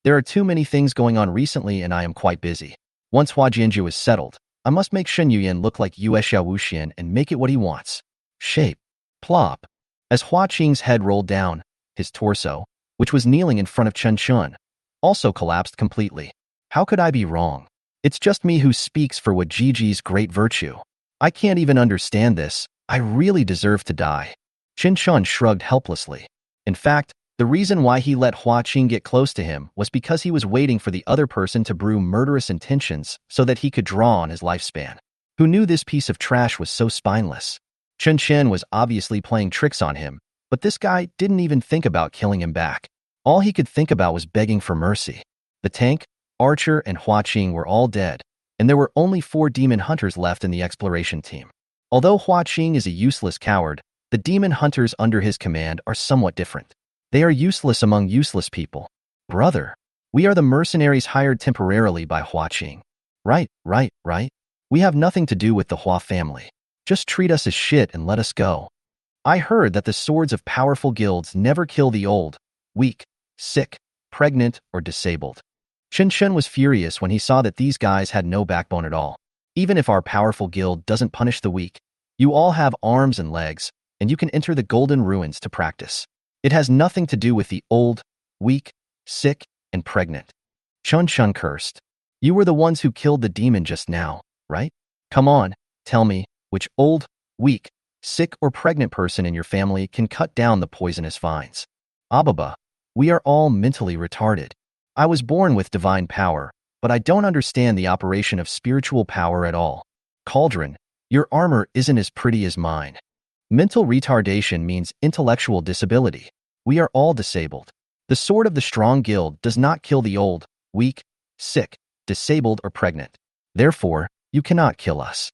there are too many things going on recently and I am quite busy. Once Hua Jianzhou is settled, I must make Shen Yuyin look like Yueshia Wuxian and make it what he wants. Shape. Plop. As Gu Qingning's head rolled down, his torso, which was kneeling in front of Chen Chen, also collapsed completely. How could I be wrong? It's just me who speaks for what Gigi's great virtue. I can't even understand this. I really deserve to die. Chen Chen shrugged helplessly. In fact, the reason why he let Hua Qing get close to him was because he was waiting for the other person to brew murderous intentions so that he could draw on his lifespan. Who knew this piece of trash was so spineless? Chen Chen was obviously playing tricks on him, but this guy didn't even think about killing him back. All he could think about was begging for mercy. The tank, Archer, and Hua Qing were all dead, and there were only 4 demon hunters left in the exploration team. Although Hua Qing is a useless coward, the demon hunters under his command are somewhat different. They are useless among useless people. Brother, we are the mercenaries hired temporarily by Hua Qing. Right. We have nothing to do with the Hua family. Just treat us as shit and let us go. I heard that the swords of powerful guilds never kill the old, weak, sick, pregnant, or disabled. Chen Chen was furious when he saw that these guys had no backbone at all. Even if our powerful guild doesn't punish the weak, you all have arms and legs, and you can enter the Golden Ruins to practice. It has nothing to do with the old, weak, sick, and pregnant. Chen Chen cursed. You were the ones who killed the demon just now, right? Come on, tell me, which old, weak, sick, or pregnant person in your family can cut down the poisonous vines? Ababa, we are all mentally retarded. I was born with divine power, but I don't understand the operation of spiritual power at all. Cauldron, your armor isn't as pretty as mine. Mental retardation means intellectual disability. We are all disabled. The sword of the strong guild does not kill the old, weak, sick, disabled, or pregnant. Therefore, you cannot kill us.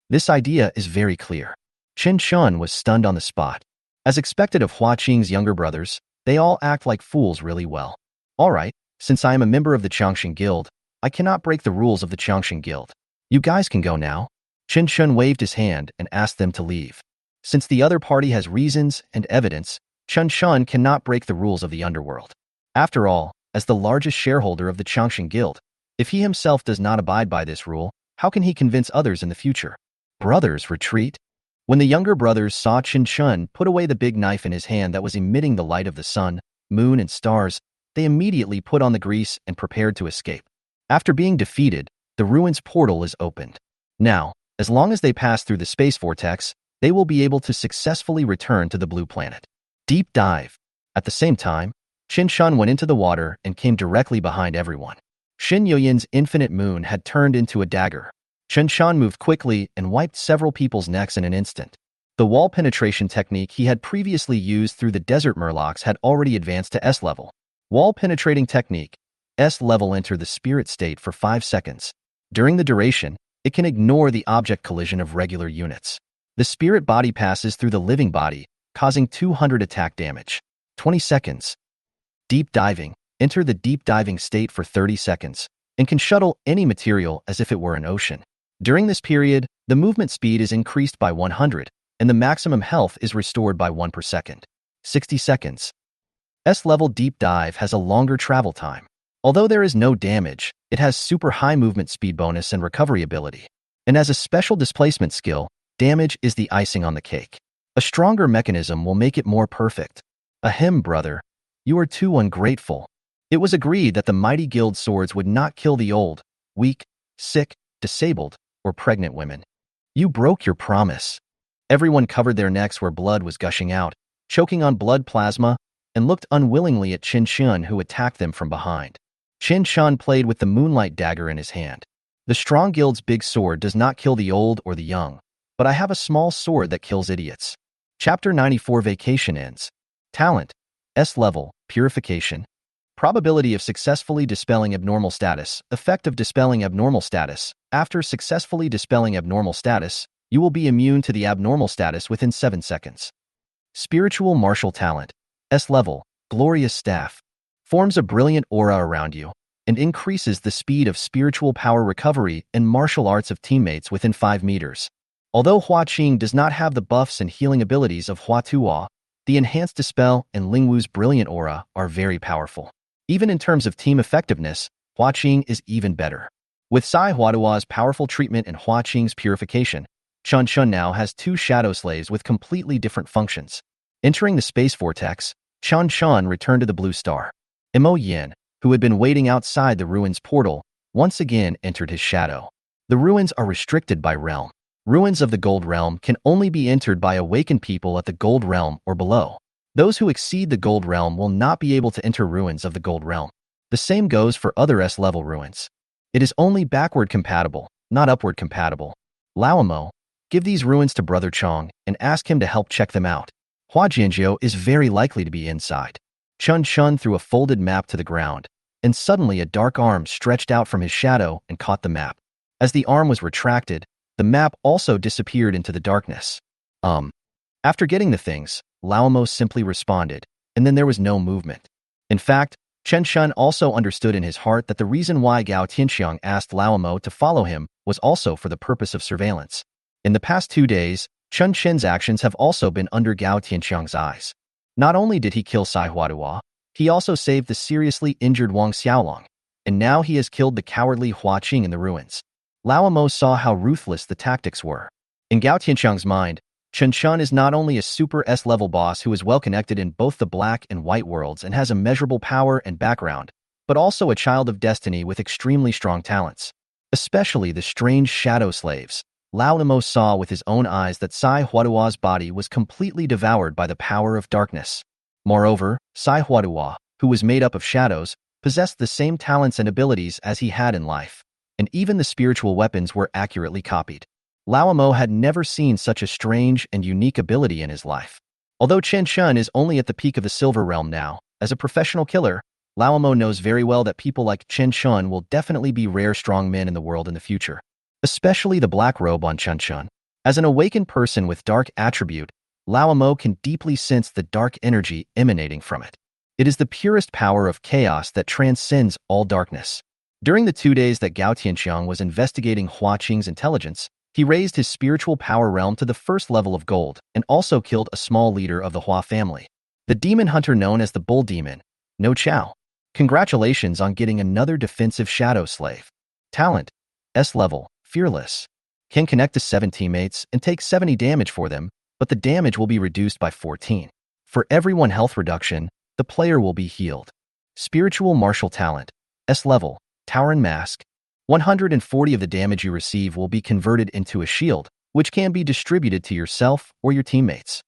This idea is very clear. Chen Chen was stunned on the spot. As expected of Hua Qing's younger brothers, they all act like fools really well. All right, since I am a member of the Qiangxin Guild, I cannot break the rules of the Qiangxin Guild. You guys can go now. Chen Chen waved his hand and asked them to leave. Since the other party has reasons and evidence, Chen Chen cannot break the rules of the underworld. After all, as the largest shareholder of the Qiangxin Guild, if he himself does not abide by this rule, how can he convince others in the future? Brothers, retreat. When the younger brothers saw Chen Chen put away the big knife in his hand that was emitting the light of the sun, moon, and stars, they immediately put on the grease and prepared to escape. After being defeated, the ruins portal is opened. Now, as long as they pass through the space vortex, they will be able to successfully return to the blue planet. Deep dive. At the same time, Chen Chen went into the water and came directly behind everyone. Shin Yuyan's infinite moon had turned into a dagger. Chen Chen moved quickly and wiped several people's necks in an instant. The wall penetration technique he had previously used through the desert murlocs had already advanced to S level. Wall penetrating technique. S level enter the spirit state for 5 seconds. During the duration, it can ignore the object collision of regular units. The spirit body passes through the living body, causing 200 attack damage. 20 seconds. Deep diving. Enter the deep diving state for 30 seconds, and can shuttle any material as if it were an ocean. During this period, the movement speed is increased by 100, and the maximum health is restored by 1 per second. 60 seconds. S-level deep dive has a longer travel time. Although there is no damage, it has super high movement speed bonus and recovery ability. And as a special displacement skill, damage is the icing on the cake. A stronger mechanism will make it more perfect. Ahem, brother. You are too ungrateful. It was agreed that the mighty guild swords would not kill the old, weak, sick, disabled, or pregnant women. You broke your promise. Everyone covered their necks where blood was gushing out, choking on blood plasma, and looked unwillingly at Chen Chen, who attacked them from behind. Chen Chen played with the moonlight dagger in his hand. The strong guild's big sword does not kill the old or the young, but I have a small sword that kills idiots. Chapter 94 Vacation ends. Talent. S level, purification. Probability of successfully dispelling abnormal status. Effect of dispelling abnormal status. After successfully dispelling abnormal status, you will be immune to the abnormal status within 7 seconds. Spiritual martial talent. S level, glorious staff. Forms a brilliant aura around you and increases the speed of spiritual power recovery and martial arts of teammates within 5 meters. Although Hua Qing does not have the buffs and healing abilities of Hua Tuo, the enhanced dispel and Ling Wu's brilliant aura are very powerful. Even in terms of team effectiveness, Hua Qing is even better. With Sai Huadua's powerful treatment and Hua Qing's purification, Chen Chen now has 2 shadow slaves with completely different functions. Entering the space vortex, Chen Chen returned to the blue star. Mo Yin, who had been waiting outside the ruins portal, once again entered his shadow. The ruins are restricted by realm. Ruins of the Gold Realm can only be entered by awakened people at the Gold Realm or below. Those who exceed the Gold Realm will not be able to enter ruins of the Gold Realm. The same goes for other S-level ruins. It is only backward compatible, not upward compatible. Laomo, give these ruins to Brother Chong and ask him to help check them out. Hua Jianjiu is very likely to be inside. Chen Chen threw a folded map to the ground, and suddenly a dark arm stretched out from his shadow and caught the map. As the arm was retracted, the map also disappeared into the darkness. After getting the things, Laomo simply responded, and then there was no movement. In fact, Chen Chen also understood in his heart that the reason why Gu Qingning asked Laomo to follow him was also for the purpose of surveillance. In the past 2 days, Chen Chen's actions have also been under Gu Qing's eyes. Not only did he kill Sai Huadua, he also saved the seriously injured Wang Xiaolong, and now he has killed the cowardly Hua Qing in the ruins. Laomo saw how ruthless the tactics were. In Gu Qing's mind, Chen Chen is not only a super S-level boss who is well-connected in both the black and white worlds and has immeasurable power and background, but also a child of destiny with extremely strong talents. Especially the strange shadow slaves. Laomo saw with his own eyes that Sai Huadua's body was completely devoured by the power of darkness. Moreover, Sai Huadua, who was made up of shadows, possessed the same talents and abilities as he had in life, and even the spiritual weapons were accurately copied. Laomo had never seen such a strange and unique ability in his life. Although Chen Chen is only at the peak of the Silver Realm now, as a professional killer, Laomo knows very well that people like Chen Chen will definitely be rare strong men in the world in the future. Especially the black robe on Chen Chen. As an awakened person with dark attribute, Laomo can deeply sense the dark energy emanating from it. It is the purest power of chaos that transcends all darkness. During the 2 days that Gu Qingning was investigating Hua Qing's intelligence, he raised his spiritual power realm to the first level of gold and also killed a small leader of the Hua family, the demon hunter known as the Bull Demon, No Chao. Congratulations on getting another defensive shadow slave. Talent, S-level, fearless. Can connect to 7 teammates and take 70 damage for them, but the damage will be reduced by 14. For every 1 health reduction, the player will be healed. Spiritual martial talent, S-level, Tauren Mask. 140 of the damage you receive will be converted into a shield, which can be distributed to yourself or your teammates.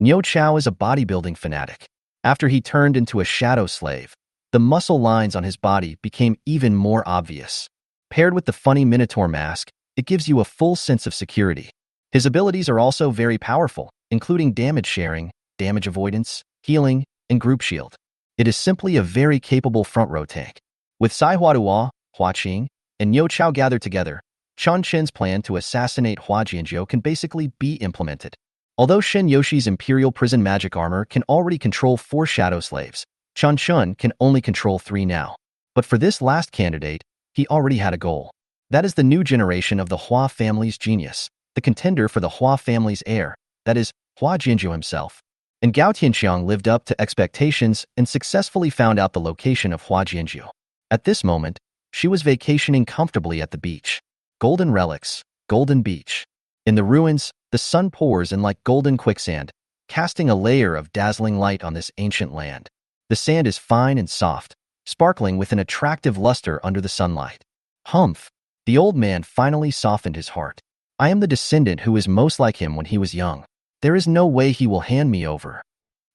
Niu Chao is a bodybuilding fanatic. After he turned into a shadow slave, the muscle lines on his body became even more obvious. Paired with the funny Minotaur mask, it gives you a full sense of security. His abilities are also very powerful, including damage sharing, damage avoidance, healing, and group shield. It is simply a very capable front row tank. With Sai Huadua, Hua Qing, and Niu Chao gathered together, Chen Chen's plan to assassinate Hua Jianjiu can basically be implemented. Although Shen Yoshi's Imperial Prison magic armor can already control 4 shadow slaves, Chen Chen can only control 3 now. But for this last candidate, he already had a goal. That is the new generation of the Hua family's genius, the contender for the Hua family's heir, that is, Hua Jianjiu himself. And Gu Qingning lived up to expectations and successfully found out the location of Hua Jianjiu. At this moment, she was vacationing comfortably at the beach. Golden relics, golden beach. In the ruins, the sun pours in like golden quicksand, casting a layer of dazzling light on this ancient land. The sand is fine and soft, sparkling with an attractive luster under the sunlight. Humph! The old man finally softened his heart. I am the descendant who is most like him when he was young. There is no way he will hand me over.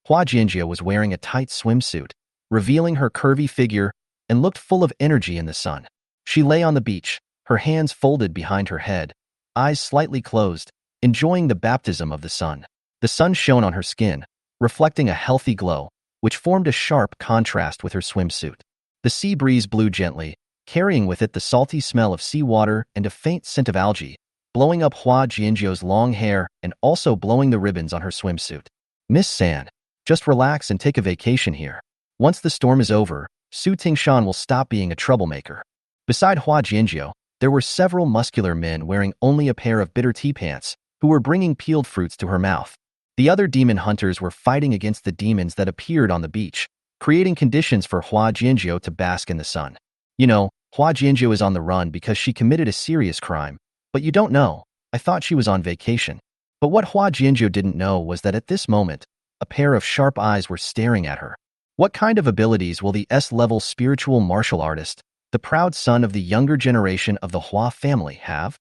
Hua Jianjiu was wearing a tight swimsuit, revealing her curvy figure, and looked full of energy in the sun. She lay on the beach, her hands folded behind her head, eyes slightly closed, enjoying the baptism of the sun. The sun shone on her skin, reflecting a healthy glow, which formed a sharp contrast with her swimsuit. The sea breeze blew gently, carrying with it the salty smell of seawater and a faint scent of algae, blowing up Hua Jianjiu's long hair and also blowing the ribbons on her swimsuit. Miss San, just relax and take a vacation here. Once the storm is over, Su Tingshan will stop being a troublemaker. Beside Hua Jianjiu, there were several muscular men wearing only a pair of bitter tea pants, who were bringing peeled fruits to her mouth. The other demon hunters were fighting against the demons that appeared on the beach, creating conditions for Hua Jianjiu to bask in the sun. You know, Hua Jianjiu is on the run because she committed a serious crime, but you don't know. I thought she was on vacation. But what Hua Jianjiu didn't know was that at this moment, a pair of sharp eyes were staring at her. What kind of abilities will the S-level spiritual martial artist, the proud son of the younger generation of the Hua family, have?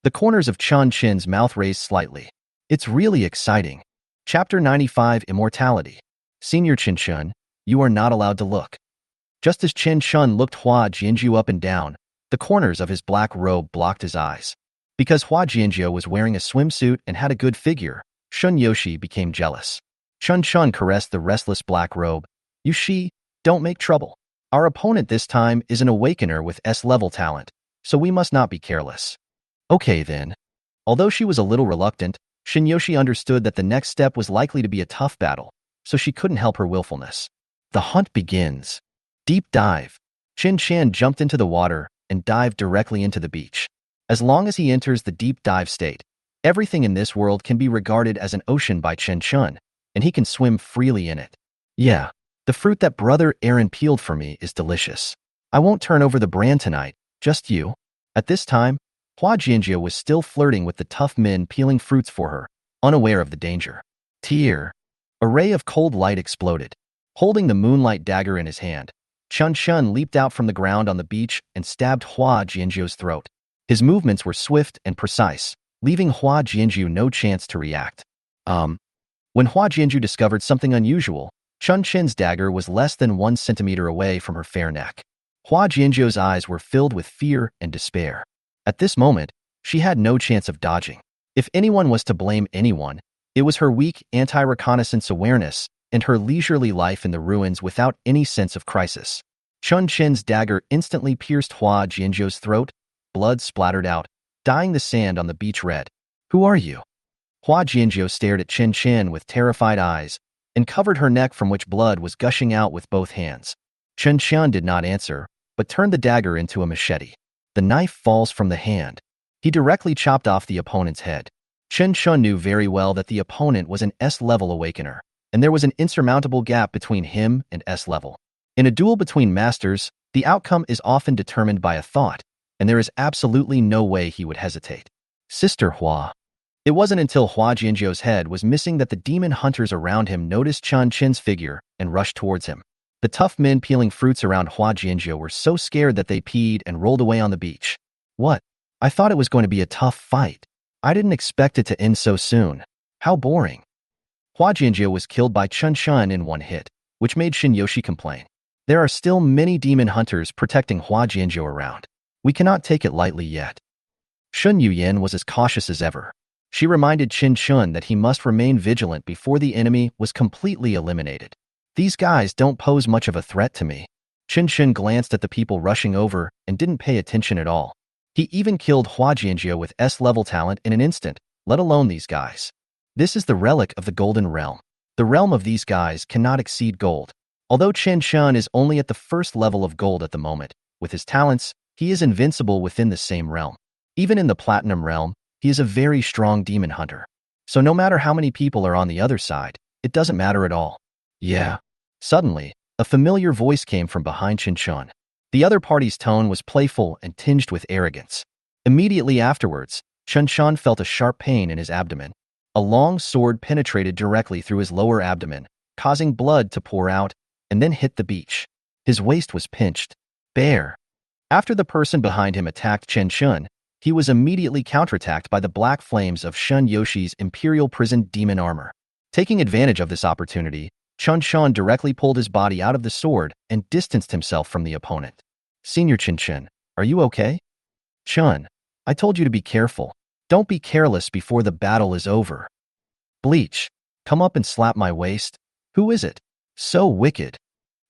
The corners of Chen Chen's mouth raised slightly. It's really exciting. Chapter 95 Immortality. Senior Chen Chen, you are not allowed to look. Just as Chen Chen looked Hua Jianjiu up and down, the corners of his black robe blocked his eyes. Because Hua Jianjiu was wearing a swimsuit and had a good figure, Shun Yoshi became jealous. Chen Chen caressed the restless black robe. You she, don't make trouble. Our opponent this time is an awakener with S-level talent, so we must not be careless. Okay then. Although she was a little reluctant, Shinyoshi understood that the next step was likely to be a tough battle, so she couldn't help her willfulness. The hunt begins. Deep dive. Chen Chen jumped into the water and dived directly into the beach. As long as he enters the deep dive state, everything in this world can be regarded as an ocean by Chen Chen, and he can swim freely in it. Yeah, the fruit that Brother Aaron peeled for me is delicious. I won't turn over the brand tonight, just you. At this time, Hua Jianjiu was still flirting with the tough men peeling fruits for her, unaware of the danger. Tear. A ray of cold light exploded. Holding the moonlight dagger in his hand, Chen Chen leaped out from the ground on the beach and stabbed Hua Jianjiu's throat. His movements were swift and precise, leaving Hua Jianjiu no chance to react. When Hua Jianjiu discovered something unusual, Chen Chen's dagger was less than 1 centimeter away from her fair neck. Hua Jianjiu's eyes were filled with fear and despair. At this moment, she had no chance of dodging. If anyone was to blame anyone, it was her weak anti-reconnaissance awareness and her leisurely life in the ruins without any sense of crisis. Chen Chen's dagger instantly pierced Hua Jianjiu's throat. Blood splattered out, dyeing the sand on the beach red. Who are you? Hua Jianjiu stared at Chen Chen with terrified eyes and covered her neck from which blood was gushing out with both hands. Chen Chen did not answer, but turned the dagger into a machete. The knife falls from the hand. He directly chopped off the opponent's head. Chen Chen knew very well that the opponent was an S-level awakener, and there was an insurmountable gap between him and S-level. In a duel between masters, the outcome is often determined by a thought, and there is absolutely no way he would hesitate. Sister Hua. It wasn't until Hua Jianjiu's head was missing that the demon hunters around him noticed Chen Chen's figure and rushed towards him. The tough men peeling fruits around Hua Jianjiu were so scared that they peed and rolled away on the beach. What? I thought it was going to be a tough fight. I didn't expect it to end so soon. How boring. Hua Jianjiu was killed by Chen Chen in one hit, which made Shinyoshi complain. There are still many demon hunters protecting Hua Jianjiu around. We cannot take it lightly yet. Shun Yuyan was as cautious as ever. She reminded Chen Chen that he must remain vigilant before the enemy was completely eliminated. These guys don't pose much of a threat to me. Chen Chen glanced at the people rushing over and didn't pay attention at all. He even killed Hua Jianjiu with S-level talent in an instant, let alone these guys. This is the relic of the Golden Realm. The realm of these guys cannot exceed gold. Although Chen Chen is only at the first level of gold at the moment, with his talents, he is invincible within the same realm. Even in the Platinum realm, he is a very strong demon hunter. So no matter how many people are on the other side, it doesn't matter at all. Yeah. Suddenly, a familiar voice came from behind Chen Chen. The other party's tone was playful and tinged with arrogance. Immediately afterwards, Chen Chen felt a sharp pain in his abdomen. A long sword penetrated directly through his lower abdomen, causing blood to pour out, and then hit the beach. His waist was pinched. Bear. After the person behind him attacked Chen Chen, he was immediately counterattacked by the black flames of Shun Yoshi's Imperial Prison demon armor. Taking advantage of this opportunity, Chen Chen directly pulled his body out of the sword and distanced himself from the opponent. Senior Chen Chen, are you okay? Chen, I told you to be careful. Don't be careless before the battle is over. Bleach, come up and slap my waist. Who is it? So wicked.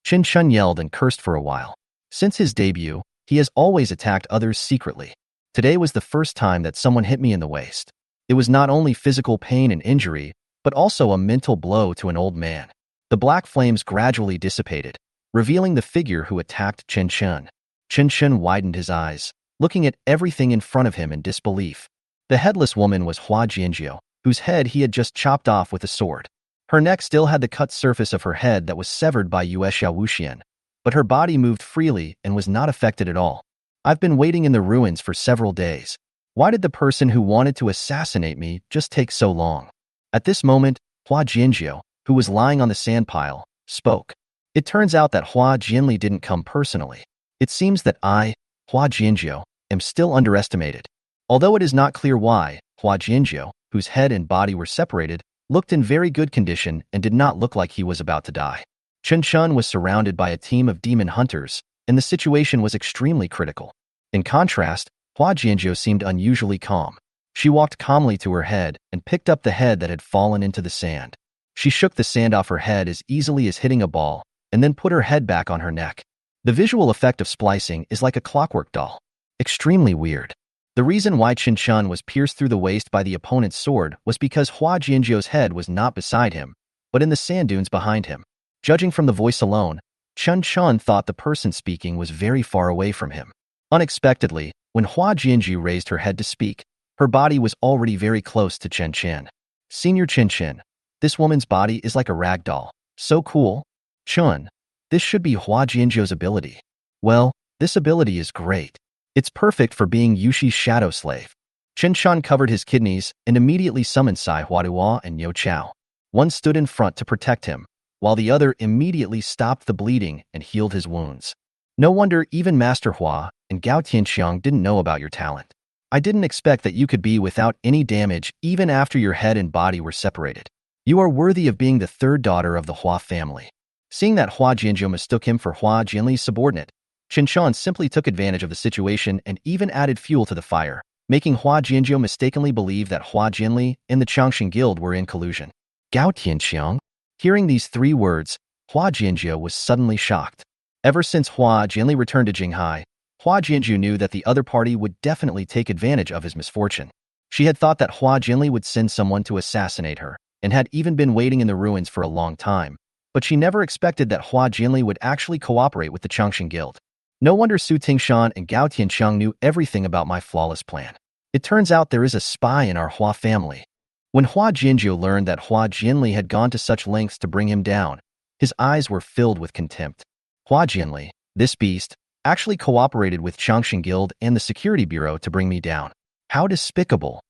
Chen Chen yelled and cursed for a while. Since his debut, he has always attacked others secretly. Today was the first time that someone hit me in the waist. It was not only physical pain and injury, but also a mental blow to an old man. The black flames gradually dissipated, revealing the figure who attacked Chen Chen. Chen Chen widened his eyes, looking at everything in front of him in disbelief. The headless woman was Hua Jianjiu, whose head he had just chopped off with a sword. Her neck still had the cut surface of her head that was severed by Yue Xiaowuxian, but her body moved freely and was not affected at all. I've been waiting in the ruins for several days. Why did the person who wanted to assassinate me just take so long? At this moment, Hua Jianjiu, who was lying on the sand pile, spoke. It turns out that Hua Jianli didn't come personally. It seems that I, Hua Jianjiu, am still underestimated. Although it is not clear why, Hua Jianjiu, whose head and body were separated, looked in very good condition and did not look like he was about to die. Chen Chen was surrounded by a team of demon hunters, and the situation was extremely critical. In contrast, Hua Jianjiu seemed unusually calm. She walked calmly to her head and picked up the head that had fallen into the sand. She shook the sand off her head as easily as hitting a ball, and then put her head back on her neck. The visual effect of splicing is like a clockwork doll. Extremely weird. The reason why Chen Chen was pierced through the waist by the opponent's sword was because Hua Jianjiu's head was not beside him, but in the sand dunes behind him. Judging from the voice alone, Chen Chen thought the person speaking was very far away from him. Unexpectedly, when Hua Jianjiu raised her head to speak, her body was already very close to Chen Chen. Senior Chen Chen, this woman's body is like a rag doll. So cool. Chun, this should be Hua Jianjiu's ability. Well, this ability is great. It's perfect for being Yushi's shadow slave. Chen Chen covered his kidneys and immediately summoned Sai Huaduo and Yo Chao. One stood in front to protect him, while the other immediately stopped the bleeding and healed his wounds. No wonder even Master Hua and Gu Qingning didn't know about your talent. I didn't expect that you could be without any damage even after your head and body were separated. You are worthy of being the third daughter of the Hua family. Seeing that Hua Jianjiu mistook him for Hua Jianli's subordinate, Chen Chen simply took advantage of the situation and even added fuel to the fire, making Hua Jianjiu mistakenly believe that Hua Jianli and the Changshan Guild were in collusion. Gu Qingning. Hearing these three words, Hua Jianjiu was suddenly shocked. Ever since Hua Jianli returned to Jinghai, Hua Jianjiu knew that the other party would definitely take advantage of his misfortune. She had thought that Hua Jianli would send someone to assassinate her, and had even been waiting in the ruins for a long time, but she never expected that Hua Jianli would actually cooperate with the Changshan Guild. No wonder Su Tingshan and Gu Tiancheng knew everything about my flawless plan. It turns out there is a spy in our Hua family. When Hua Jianjiu learned that Hua Jianli had gone to such lengths to bring him down, his eyes were filled with contempt. Hua Jianli, this beast, actually cooperated with Changshan Guild and the Security Bureau to bring me down. How despicable.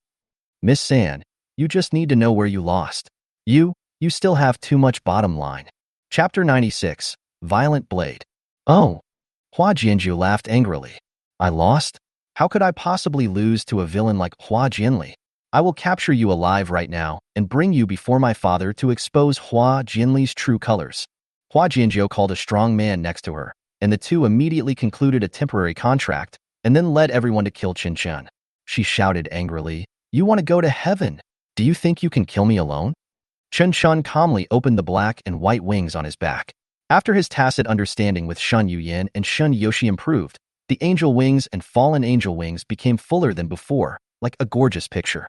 Miss San, you just need to know where you lost. You still have too much bottom line. Chapter 96, Violent Blade. Oh. Hua Jianjiu laughed angrily. I lost? How could I possibly lose to a villain like Hua Jianli? I will capture you alive right now and bring you before my father to expose Hua Jianli's true colors. Hua Jianjiu called a strong man next to her, and the two immediately concluded a temporary contract and then led everyone to kill Chen Chen. She shouted angrily, You want to go to heaven? Do you think you can kill me alone? Chen Chen calmly opened the black and white wings on his back. After his tacit understanding with Shen Yuyin and Shen Yoshi improved, the angel wings and fallen angel wings became fuller than before, like a gorgeous picture.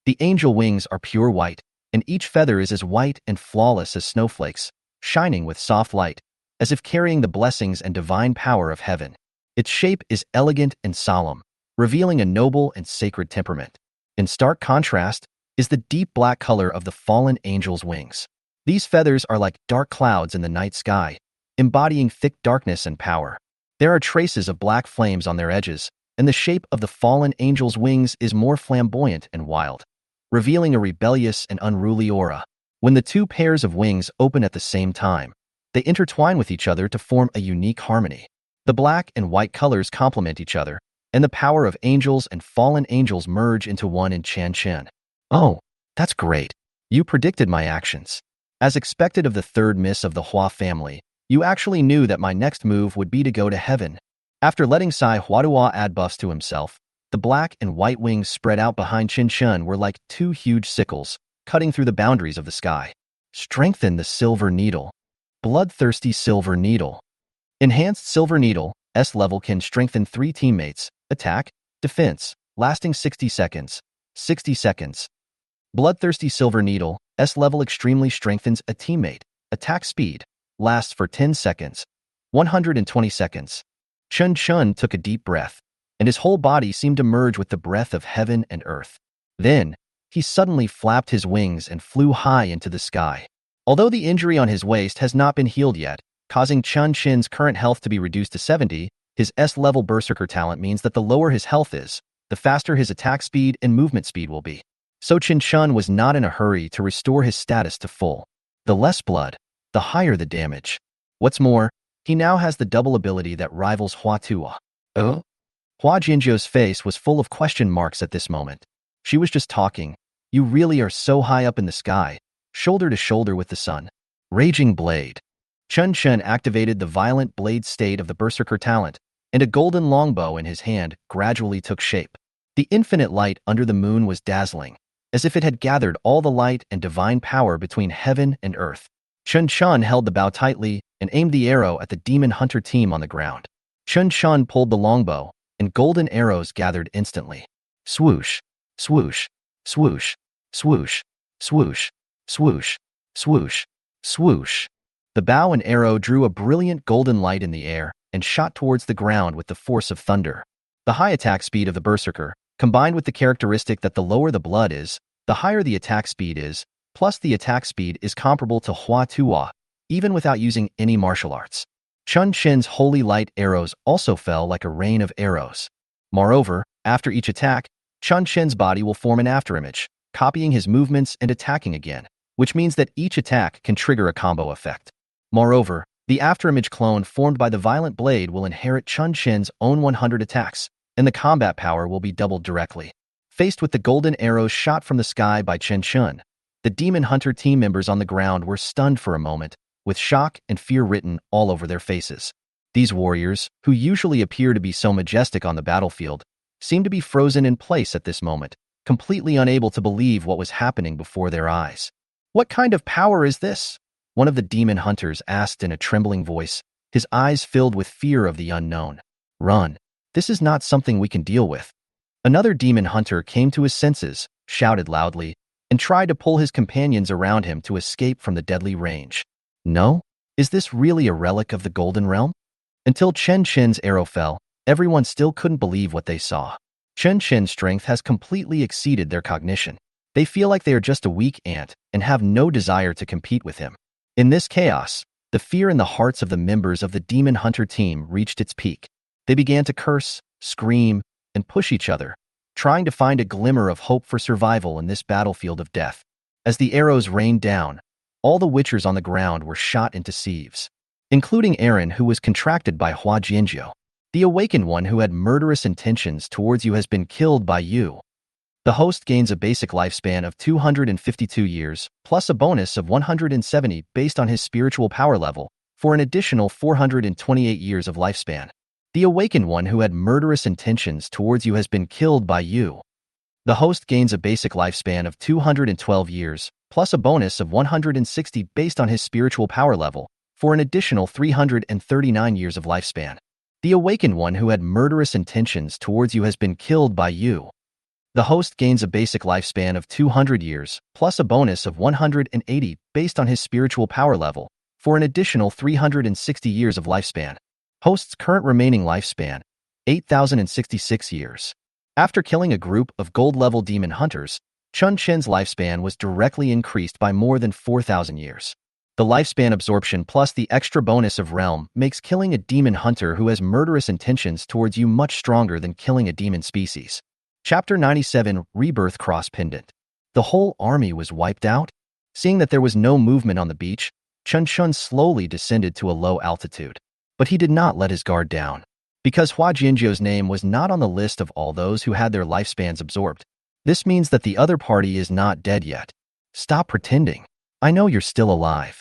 The angel wings are pure white, and each feather is as white and flawless as snowflakes, shining with soft light, as if carrying the blessings and divine power of heaven. Its shape is elegant and solemn, revealing a noble and sacred temperament. In stark contrast is the deep black color of the fallen angel's wings. These feathers are like dark clouds in the night sky, embodying thick darkness and power. There are traces of black flames on their edges, and the shape of the fallen angel's wings is more flamboyant and wild, revealing a rebellious and unruly aura. When the two pairs of wings open at the same time, they intertwine with each other to form a unique harmony. The black and white colors complement each other, and the power of angels and fallen angels merge into one in Chen Chen. Oh, that's great. You predicted my actions. As expected of the third miss of the Hua family, you actually knew that my next move would be to go to heaven. After letting Sai Huaduo add buffs to himself, the black and white wings spread out behind Chen Chen were like two huge sickles, cutting through the boundaries of the sky. Strengthen the silver needle. Bloodthirsty silver needle. Enhanced silver needle, S level can strengthen 3 teammates, attack, defense, lasting 60 seconds. 60 seconds. Bloodthirsty silver needle, S level extremely strengthens a teammate, attack speed, lasts for 10 seconds. 120 seconds. Chen Chen took a deep breath, and his whole body seemed to merge with the breath of heaven and earth. Then, he suddenly flapped his wings and flew high into the sky. Although the injury on his waist has not been healed yet, causing Chen Chen's current health to be reduced to 70, his S-level berserker talent means that the lower his health is, the faster his attack speed and movement speed will be. So Chen Chen was not in a hurry to restore his status to full. The less blood, the higher the damage. What's more, he now has the double ability that rivals Hua Tuo. Oh? Hua Jinzhou's face was full of question marks at this moment. She was just talking. You really are so high up in the sky, shoulder to shoulder with the sun. Raging Blade. Chen Chen activated the violent blade state of the Berserker talent, and a golden longbow in his hand gradually took shape. The infinite light under the moon was dazzling, as if it had gathered all the light and divine power between heaven and earth. Chen Chen held the bow tightly and aimed the arrow at the demon hunter team on the ground. Chen Chen pulled the longbow, and golden arrows gathered instantly. Swoosh, swoosh, swoosh, swoosh, swoosh, swoosh, swoosh, swoosh. The bow and arrow drew a brilliant golden light in the air and shot towards the ground with the force of thunder. The high attack speed of the Berserker, combined with the characteristic that the lower the blood is, the higher the attack speed is, plus the attack speed is comparable to Hua Tuo, even without using any martial arts. Chen Chen's holy light arrows also fell like a rain of arrows. Moreover, after each attack, Chen Chen's body will form an afterimage, copying his movements and attacking again, which means that each attack can trigger a combo effect. Moreover, the afterimage clone formed by the violent blade will inherit Chen Chen's own 100 attacks, and the combat power will be doubled directly. Faced with the golden arrows shot from the sky by Chen Chen, the demon hunter team members on the ground were stunned for a moment, with shock and fear written all over their faces. These warriors, who usually appear to be so majestic on the battlefield, seemed to be frozen in place at this moment, completely unable to believe what was happening before their eyes. What kind of power is this? One of the demon hunters asked in a trembling voice, his eyes filled with fear of the unknown. Run. This is not something we can deal with. Another demon hunter came to his senses, shouted loudly, and tried to pull his companions around him to escape from the deadly range. No? Is this really a relic of the Golden Realm? Until Chen Chen's arrow fell, everyone still couldn't believe what they saw. Chen Chen's strength has completely exceeded their cognition. They feel like they are just a weak ant and have no desire to compete with him. In this chaos, the fear in the hearts of the members of the demon hunter team reached its peak. They began to curse, scream, and push each other, trying to find a glimmer of hope for survival in this battlefield of death. As the arrows rained down, all the witchers on the ground were shot into sieves, including Aaron, who was contracted by Hua Jianzhou. The awakened one who had murderous intentions towards you has been killed by you. The host gains a basic lifespan of 252 years, plus a bonus of 170 based on his spiritual power level, for an additional 428 years of lifespan. The awakened one who had murderous intentions towards you has been killed by you. The host gains a basic lifespan of 212 years, plus a bonus of 160 based on his spiritual power level, for an additional 339 years of lifespan. The awakened one who had murderous intentions towards you has been killed by you. The host gains a basic lifespan of 200 years, plus a bonus of 180 based on his spiritual power level, for an additional 360 years of lifespan. Host's current remaining lifespan, 8,066 years. After killing a group of gold-level demon hunters, Chen Chen's lifespan was directly increased by more than 4,000 years. The lifespan absorption plus the extra bonus of realm makes killing a demon hunter who has murderous intentions towards you much stronger than killing a demon species. Chapter 97, Rebirth Cross Pendant. The whole army was wiped out? Seeing that there was no movement on the beach, Chen Chen slowly descended to a low altitude. But he did not let his guard down. Because Hua Jianzhou's name was not on the list of all those who had their lifespans absorbed, this means that the other party is not dead yet. Stop pretending. I know you're still alive.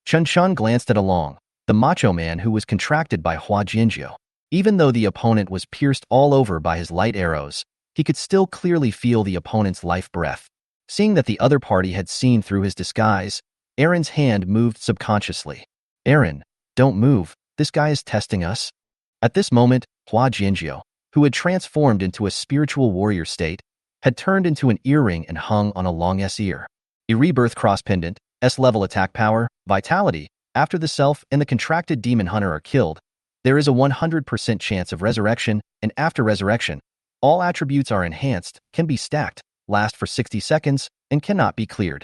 Chen Chen glanced at Along, the macho man who was contracted by Hua Jianzhou. Even though the opponent was pierced all over by his light arrows, he could still clearly feel the opponent's life breath. Seeing that the other party had seen through his disguise, Aaron's hand moved subconsciously. Aaron, don't move, this guy is testing us. At this moment, Hua Jianzhou, who had transformed into a spiritual warrior state, had turned into an earring and hung on a long S ear. A rebirth cross pendant, S-level attack power, vitality. After the self and the contracted demon hunter are killed, there is a 100% chance of resurrection, and after resurrection, all attributes are enhanced, can be stacked, last for 60 seconds, and cannot be cleared.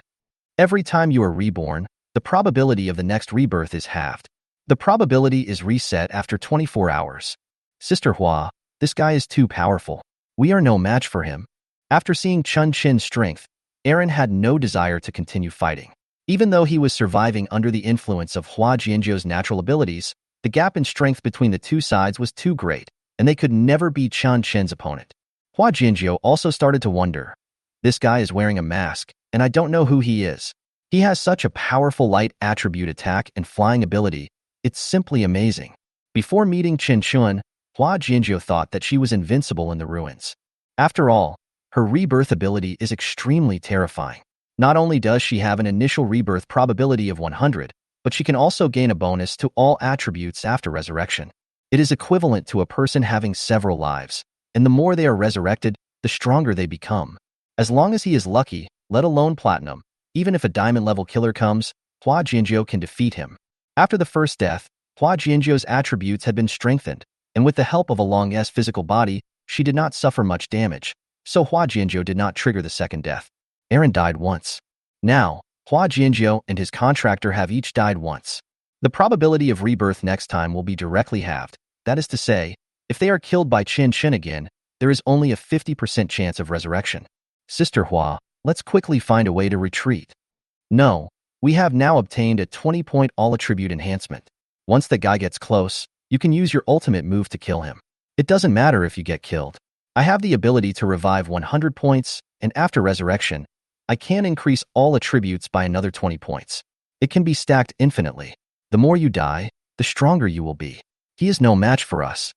Every time you are reborn, the probability of the next rebirth is halved. The probability is reset after 24 hours. Sister Hua, this guy is too powerful. We are no match for him. After seeing Chen Chen's strength, Aaron had no desire to continue fighting. Even though he was surviving under the influence of Hua Jianzhou's natural abilities, the gap in strength between the two sides was too great, and they could never be Chen Chen's opponent. Hua Jianzhou also started to wonder. This guy is wearing a mask, and I don't know who he is. He has such a powerful light attribute attack and flying ability. It's simply amazing. Before meeting Chen Chen, Hua Jianzhou thought that she was invincible in the ruins. After all, her rebirth ability is extremely terrifying. Not only does she have an initial rebirth probability of 100, but she can also gain a bonus to all attributes after resurrection. It is equivalent to a person having several lives, and the more they are resurrected, the stronger they become. As long as he is lucky, let alone platinum, even if a diamond-level killer comes, Hua Jianzhou can defeat him. After the first death, Hua Jianzhou's attributes had been strengthened, and with the help of a Long's physical body, she did not suffer much damage, so Hua Jianzhou did not trigger the second death. Aaron died once. Now, Hua Jianzhou and his contractor have each died once. The probability of rebirth next time will be directly halved. That is to say, if they are killed by Chen Chen again, there is only a 50% chance of resurrection. Sister Hua, let's quickly find a way to retreat. No, we have now obtained a 20-point all-attribute enhancement. Once the guy gets close, you can use your ultimate move to kill him. It doesn't matter if you get killed. I have the ability to revive 100 points, and after resurrection, I can increase all attributes by another 20 points. It can be stacked infinitely. The more you die, the stronger you will be. He is no match for us.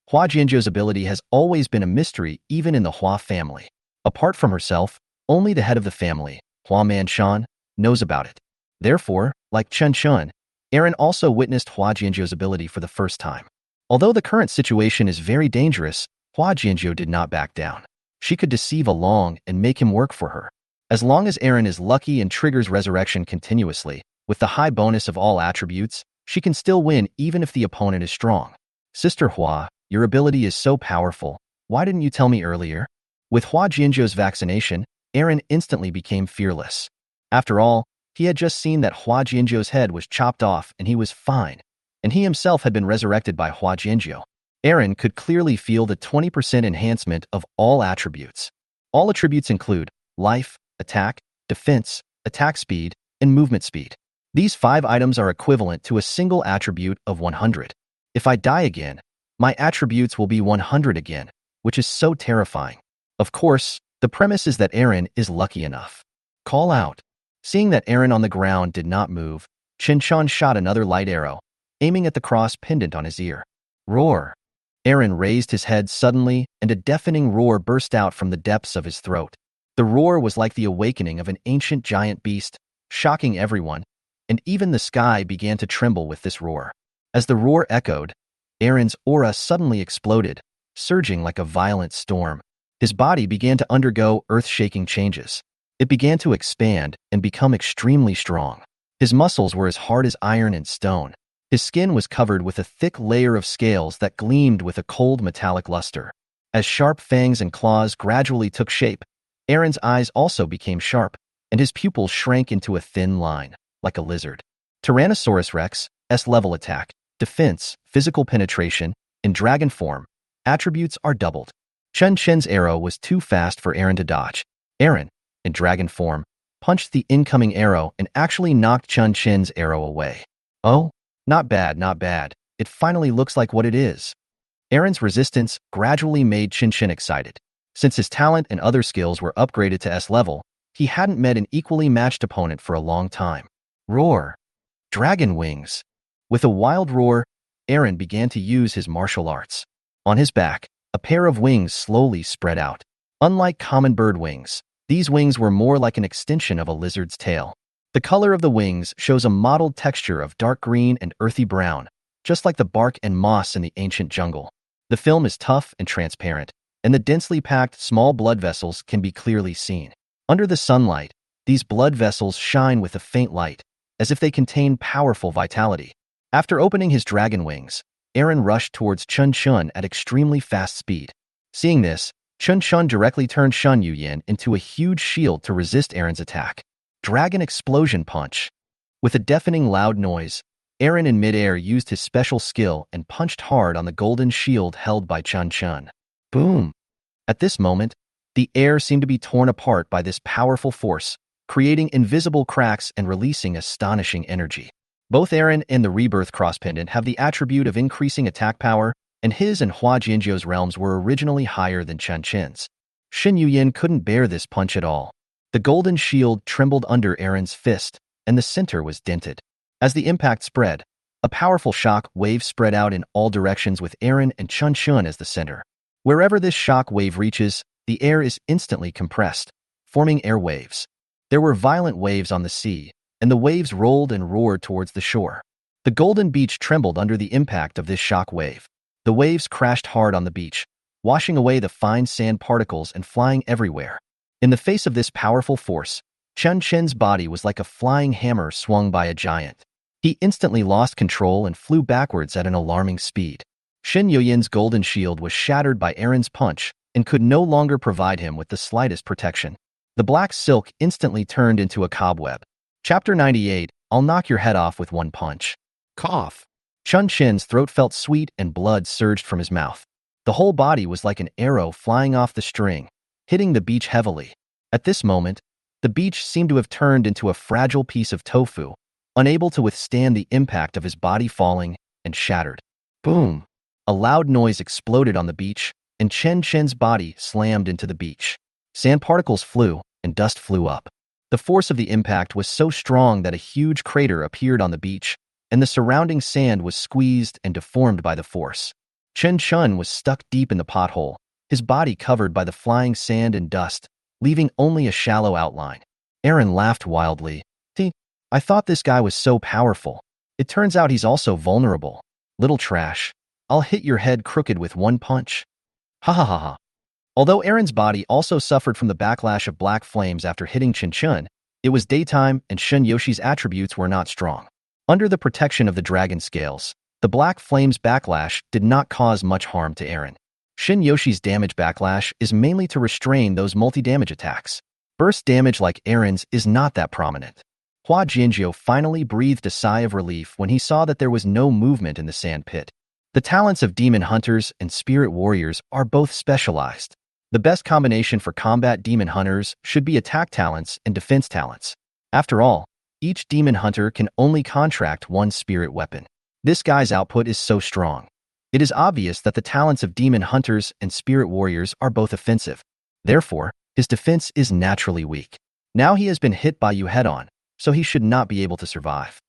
Hua Jianzhou's ability has always been a mystery even in the Hua family. Apart from herself, only the head of the family, Hua Manshan, knows about it. Therefore, like Chen Chen, Aaron also witnessed Hua Jianzhou's ability for the first time. Although the current situation is very dangerous, Hua Jianzhou did not back down. She could deceive a Long and make him work for her. As long as Aaron is lucky and triggers resurrection continuously, with the high bonus of all attributes, she can still win even if the opponent is strong. Sister Hua, your ability is so powerful. Why didn't you tell me earlier? With Hua Jianzhou's vaccination, Aaron instantly became fearless. After all, he had just seen that Hua Jianzhou's head was chopped off and he was fine, and he himself had been resurrected by Hua Jianzhou. Aaron could clearly feel the 20% enhancement of all attributes. All attributes include life, attack, defense, attack speed, and movement speed. These 5 items are equivalent to a single attribute of 100. If I die again, my attributes will be 100 again, which is so terrifying. Of course, the premise is that Aaron is lucky enough. Call out. Seeing that Aaron on the ground did not move, Chen Chen shot another light arrow, aiming at the cross pendant on his ear. Roar. Aaron raised his head suddenly, and a deafening roar burst out from the depths of his throat. The roar was like the awakening of an ancient giant beast, shocking everyone, and even the sky began to tremble with this roar. As the roar echoed, Aaron's aura suddenly exploded, surging like a violent storm. His body began to undergo earth-shaking changes. It began to expand and become extremely strong. His muscles were as hard as iron and stone. His skin was covered with a thick layer of scales that gleamed with a cold metallic luster. As sharp fangs and claws gradually took shape, Aaron's eyes also became sharp, and his pupils shrank into a thin line, like a lizard. Tyrannosaurus Rex, S-level attack, defense, physical penetration, in dragon form, attributes are doubled. Chen Chen's arrow was too fast for Aaron to dodge. Aaron, in dragon form, punched the incoming arrow and actually knocked Chen Chen's arrow away. Oh, not bad, not bad. It finally looks like what it is. Aaron's resistance gradually made Chen Chen excited. Since his talent and other skills were upgraded to S-level, he hadn't met an equally matched opponent for a long time. Roar. Dragon wings. With a wild roar, Aaron began to use his martial arts. On his back, a pair of wings slowly spread out. Unlike common bird wings, these wings were more like an extension of a lizard's tail. The color of the wings shows a mottled texture of dark green and earthy brown, just like the bark and moss in the ancient jungle. The film is tough and transparent, and the densely packed small blood vessels can be clearly seen. Under the sunlight, these blood vessels shine with a faint light, as if they contain powerful vitality. After opening his dragon wings, Aaron rushed towards Chen Chen at extremely fast speed. Seeing this, Chen Chen directly turned Shen Yuyan into a huge shield to resist Aaron's attack. Dragon Explosion Punch. With a deafening loud noise, Aaron in midair used his special skill and punched hard on the golden shield held by Chen Chen. Boom! At this moment, the air seemed to be torn apart by this powerful force, creating invisible cracks and releasing astonishing energy. Both Eren and the Rebirth Cross Pendant have the attribute of increasing attack power, and his and Hua Jianzhou's realms were originally higher than Chen Chen's. Shen Yuyin couldn't bear this punch at all. The golden shield trembled under Eren's fist, and the center was dented. As the impact spread, a powerful shock wave spread out in all directions with Eren and Chen Chen as the center. Wherever this shock wave reaches, the air is instantly compressed, forming air waves. There were violent waves on the sea, and the waves rolled and roared towards the shore. The golden beach trembled under the impact of this shock wave. The waves crashed hard on the beach, washing away the fine sand particles and flying everywhere. In the face of this powerful force, Chen Chen's body was like a flying hammer swung by a giant. He instantly lost control and flew backwards at an alarming speed. Shen Yuyin's golden shield was shattered by Eren's punch and could no longer provide him with the slightest protection. The black silk instantly turned into a cobweb. Chapter 98, I'll knock your head off with one punch. Cough. Chen Chen's throat felt sweet and blood surged from his mouth. The whole body was like an arrow flying off the string, hitting the beach heavily. At this moment, the beach seemed to have turned into a fragile piece of tofu, unable to withstand the impact of his body falling, and shattered. Boom! A loud noise exploded on the beach, and Chen Chen's body slammed into the beach. Sand particles flew, and dust flew up. The force of the impact was so strong that a huge crater appeared on the beach, and the surrounding sand was squeezed and deformed by the force. Chen Chen was stuck deep in the pothole, his body covered by the flying sand and dust, leaving only a shallow outline. Eren laughed wildly. I thought this guy was so powerful. It turns out he's also vulnerable. Little trash. I'll hit your head crooked with one punch. Ha ha ha ha. Although Eren's body also suffered from the backlash of black flames after hitting Chen Chen, it was daytime and Shen Yoshi's attributes were not strong. Under the protection of the dragon scales, the black flames backlash did not cause much harm to Eren. Shen Yoshi's damage backlash is mainly to restrain those multi-damage attacks. Burst damage like Eren's is not that prominent. Hua Jianzhou finally breathed a sigh of relief when he saw that there was no movement in the sand pit. The talents of demon hunters and spirit warriors are both specialized. The best combination for combat demon hunters should be attack talents and defense talents. After all, each demon hunter can only contract one spirit weapon. This guy's output is so strong. It is obvious that the talents of demon hunters and spirit warriors are both offensive. Therefore, his defense is naturally weak. Now he has been hit by you head-on, so he should not be able to survive.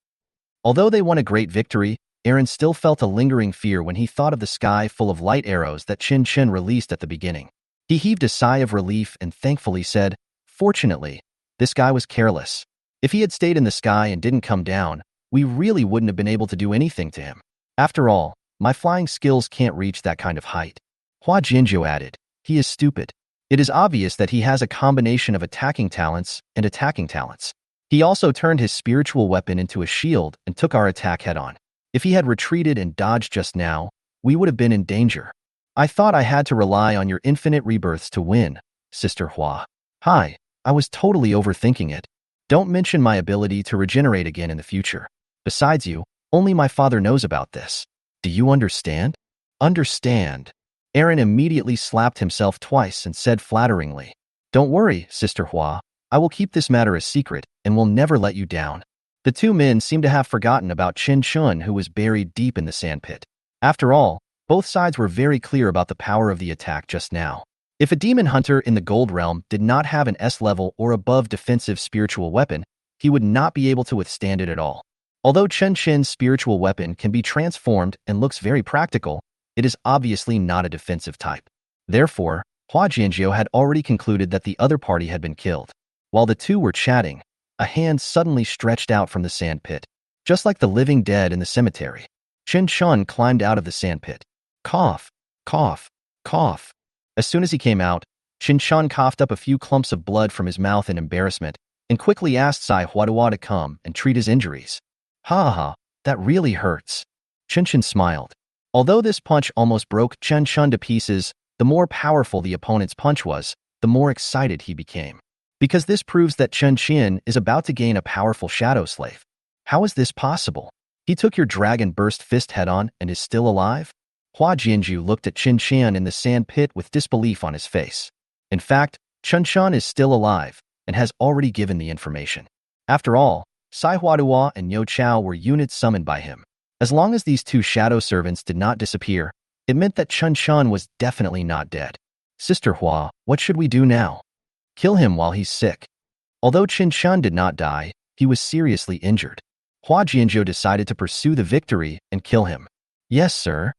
Although they won a great victory, Eren still felt a lingering fear when he thought of the sky full of light arrows that Chen Chen released at the beginning. He heaved a sigh of relief and thankfully said, "Fortunately, this guy was careless. If he had stayed in the sky and didn't come down, we really wouldn't have been able to do anything to him. After all, my flying skills can't reach that kind of height." Hua Jinzhou added, "He is stupid. It is obvious that he has a combination of attacking talents and attacking talents. He also turned his spiritual weapon into a shield and took our attack head-on. If he had retreated and dodged just now, we would have been in danger. I thought I had to rely on your infinite rebirths to win, Sister Hua. Hi, I was totally overthinking it. Don't mention my ability to regenerate again in the future. Besides you, only my father knows about this. Do you understand?" "Understand." Eren immediately slapped himself twice and said flatteringly, "Don't worry, Sister Hua. I will keep this matter a secret and will never let you down." The two men seemed to have forgotten about Chen Chen, who was buried deep in the sandpit. After all, both sides were very clear about the power of the attack just now. If a demon hunter in the Gold Realm did not have an S-level or above defensive spiritual weapon, he would not be able to withstand it at all. Although Chen Chen's spiritual weapon can be transformed and looks very practical, it is obviously not a defensive type. Therefore, Hua Jianzhou had already concluded that the other party had been killed. While the two were chatting, a hand suddenly stretched out from the sandpit. Just like the living dead in the cemetery, Chen Chen climbed out of the sandpit. Cough, cough, cough. As soon as he came out, Chen Chen coughed up a few clumps of blood from his mouth in embarrassment and quickly asked Sai Huadua to come and treat his injuries. Ha ha, that really hurts. Chen Chen smiled. Although this punch almost broke Chen Chen to pieces, the more powerful the opponent's punch was, the more excited he became. Because this proves that Chen Chen is about to gain a powerful shadow slave. How is this possible? He took your dragon burst fist head-on and is still alive? Hua Jianzhou looked at Chen Chen in the sand pit with disbelief on his face. In fact, Chen Chen is still alive, and has already given the information. After all, Sai Huadua and Yo Chao were units summoned by him. As long as these two shadow servants did not disappear, it meant that Chen Chen was definitely not dead. Sister Hua, what should we do now? Kill him while he's sick. Although Chen Chen did not die, he was seriously injured. Hua Jianzhou decided to pursue the victory and kill him. Yes, sir.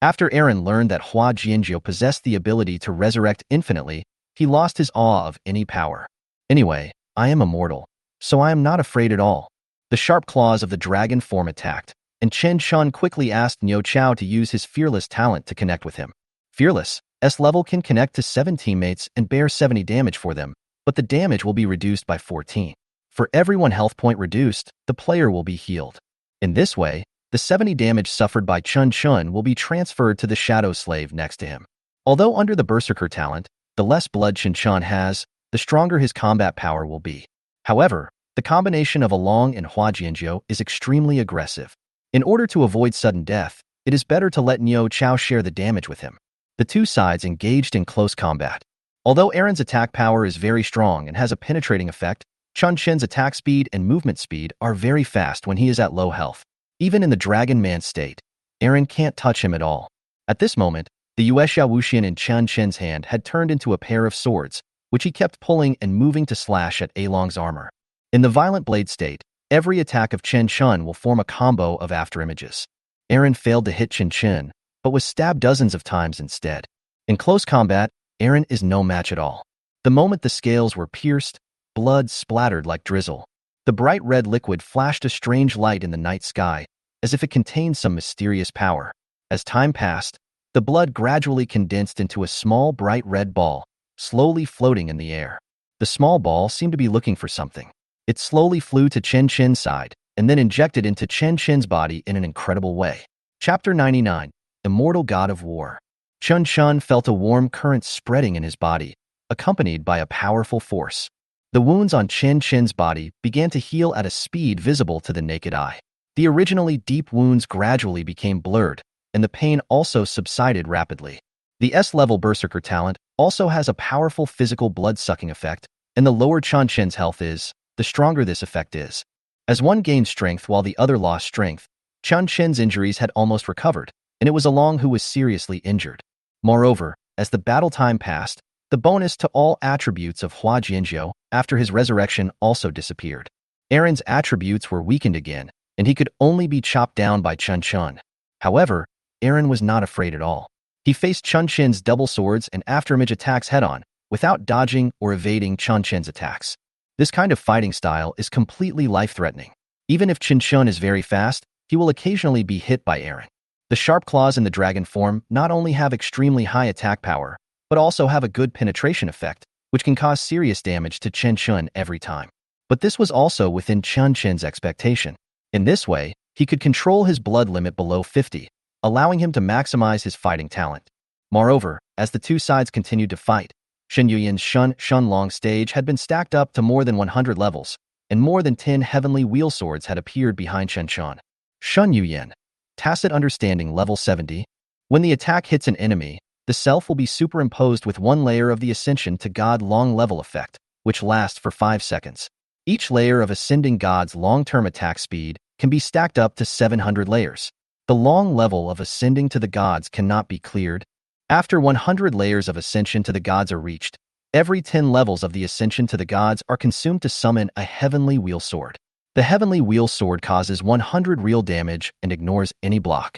After Aaron learned that Hua Jianzhou possessed the ability to resurrect infinitely, he lost his awe of any power. Anyway, I am immortal, so I am not afraid at all. The sharp claws of the dragon form attacked, and Chen Chen quickly asked Niu Chao to use his Fearless talent to connect with him. Fearless, S level, can connect to 7 teammates and bear 70 damage for them, but the damage will be reduced by 14. For every 1 health point reduced, the player will be healed. In this way, the 70 damage suffered by Chen Chen will be transferred to the Shadow Slave next to him. Although under the Berserker talent, the less blood Chen Chen has, the stronger his combat power will be. However, the combination of Along and Hua Jianzhou is extremely aggressive. In order to avoid sudden death, it is better to let Niu Chao share the damage with him. The two sides engaged in close combat. Although Aaron's attack power is very strong and has a penetrating effect, Chen Chen's attack speed and movement speed are very fast when he is at low health. Even in the Dragon Man state, Aaron can't touch him at all. At this moment, the Yuexiao Wuxian in Chen Chen's hand had turned into a pair of swords, which he kept pulling and moving to slash at Along's armor. In the Violent Blade state, every attack of Chen Chen will form a combo of afterimages. Aaron failed to hit Chen Chen, but was stabbed dozens of times instead. In close combat, Aaron is no match at all. The moment the scales were pierced, blood splattered like drizzle. The bright red liquid flashed a strange light in the night sky, as if it contained some mysterious power. As time passed, the blood gradually condensed into a small bright red ball, slowly floating in the air. The small ball seemed to be looking for something. It slowly flew to Chen Chen's side, and then injected into Chen Chen's body in an incredible way. Chapter 99. Immortal God of War. Chen Chen felt a warm current spreading in his body, accompanied by a powerful force. The wounds on Chen Chen's body began to heal at a speed visible to the naked eye. The originally deep wounds gradually became blurred, and the pain also subsided rapidly. The S-level Berserker talent also has a powerful physical blood-sucking effect, and the lower Chen Chen's health is, the stronger this effect is. As one gained strength while the other lost strength, Chen Chen's injuries had almost recovered, and it was Along who was seriously injured. Moreover, as the battle time passed, the bonus to all attributes of Hua Jianzhou after his resurrection also disappeared. Aaron's attributes were weakened again, and he could only be chopped down by Chen Chen. However, Aaron was not afraid at all. He faced Chen Chen's double swords and afterimage attacks head-on, without dodging or evading Chen Chen's attacks. This kind of fighting style is completely life-threatening. Even if Chen Chen is very fast, he will occasionally be hit by Aaron. The sharp claws in the dragon form not only have extremely high attack power, but also have a good penetration effect, which can cause serious damage to Chen Chen every time. But this was also within Chen Chen's expectation. In this way, he could control his blood limit below 50, allowing him to maximize his fighting talent. Moreover, as the two sides continued to fight, Shen Yuyan's Shun Long stage had been stacked up to more than 100 levels, and more than 10 heavenly wheel swords had appeared behind Chen Chen. Shun Yuyan. Tacit Understanding level 70. When the attack hits an enemy, the self will be superimposed with one layer of the Ascension to God long level effect, which lasts for 5 seconds. Each layer of Ascending God's long-term attack speed can be stacked up to 700 layers. The long level of Ascending to the Gods cannot be cleared. After 100 layers of Ascension to the Gods are reached, every 10 levels of the Ascension to the Gods are consumed to summon a Heavenly Wheel Sword. The Heavenly Wheel Sword causes 100 real damage and ignores any block.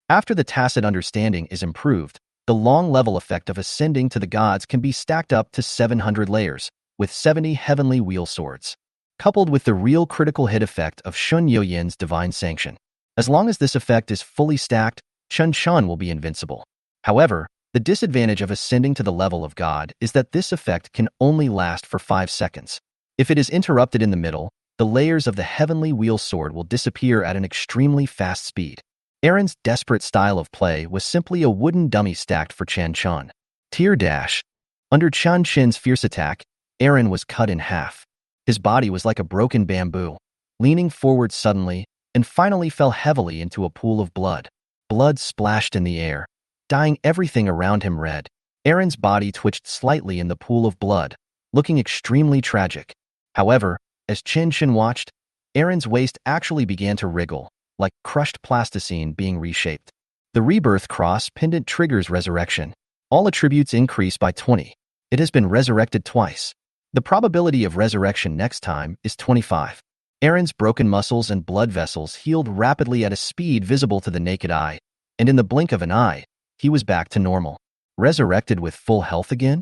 After the Tacit Understanding is improved, the long level effect of Ascending to the Gods can be stacked up to 700 layers, with 70 Heavenly Wheel Swords, coupled with the real critical hit effect of Shun Yuyan's Divine Sanction. As long as this effect is fully stacked, Chen Chen will be invincible. However, the disadvantage of ascending to the level of God is that this effect can only last for 5 seconds. If it is interrupted in the middle, the layers of the Heavenly Wheel Sword will disappear at an extremely fast speed. Aaron's desperate style of play was simply a wooden dummy stacked for Chen Chen. Tear dash. Under Chen Chen's fierce attack, Aaron was cut in half. His body was like a broken bamboo, leaning forward suddenly, and finally fell heavily into a pool of blood. Blood splashed in the air, dyeing everything around him red. Aaron's body twitched slightly in the pool of blood, looking extremely tragic. However, as Chen Chen watched, Aaron's waist actually began to wriggle, like crushed plasticine being reshaped. The rebirth cross pendant triggers resurrection. All attributes increase by 20. It has been resurrected twice. The probability of resurrection next time is 25. Aaron's broken muscles and blood vessels healed rapidly at a speed visible to the naked eye, and in the blink of an eye, he was back to normal. Resurrected with full health again?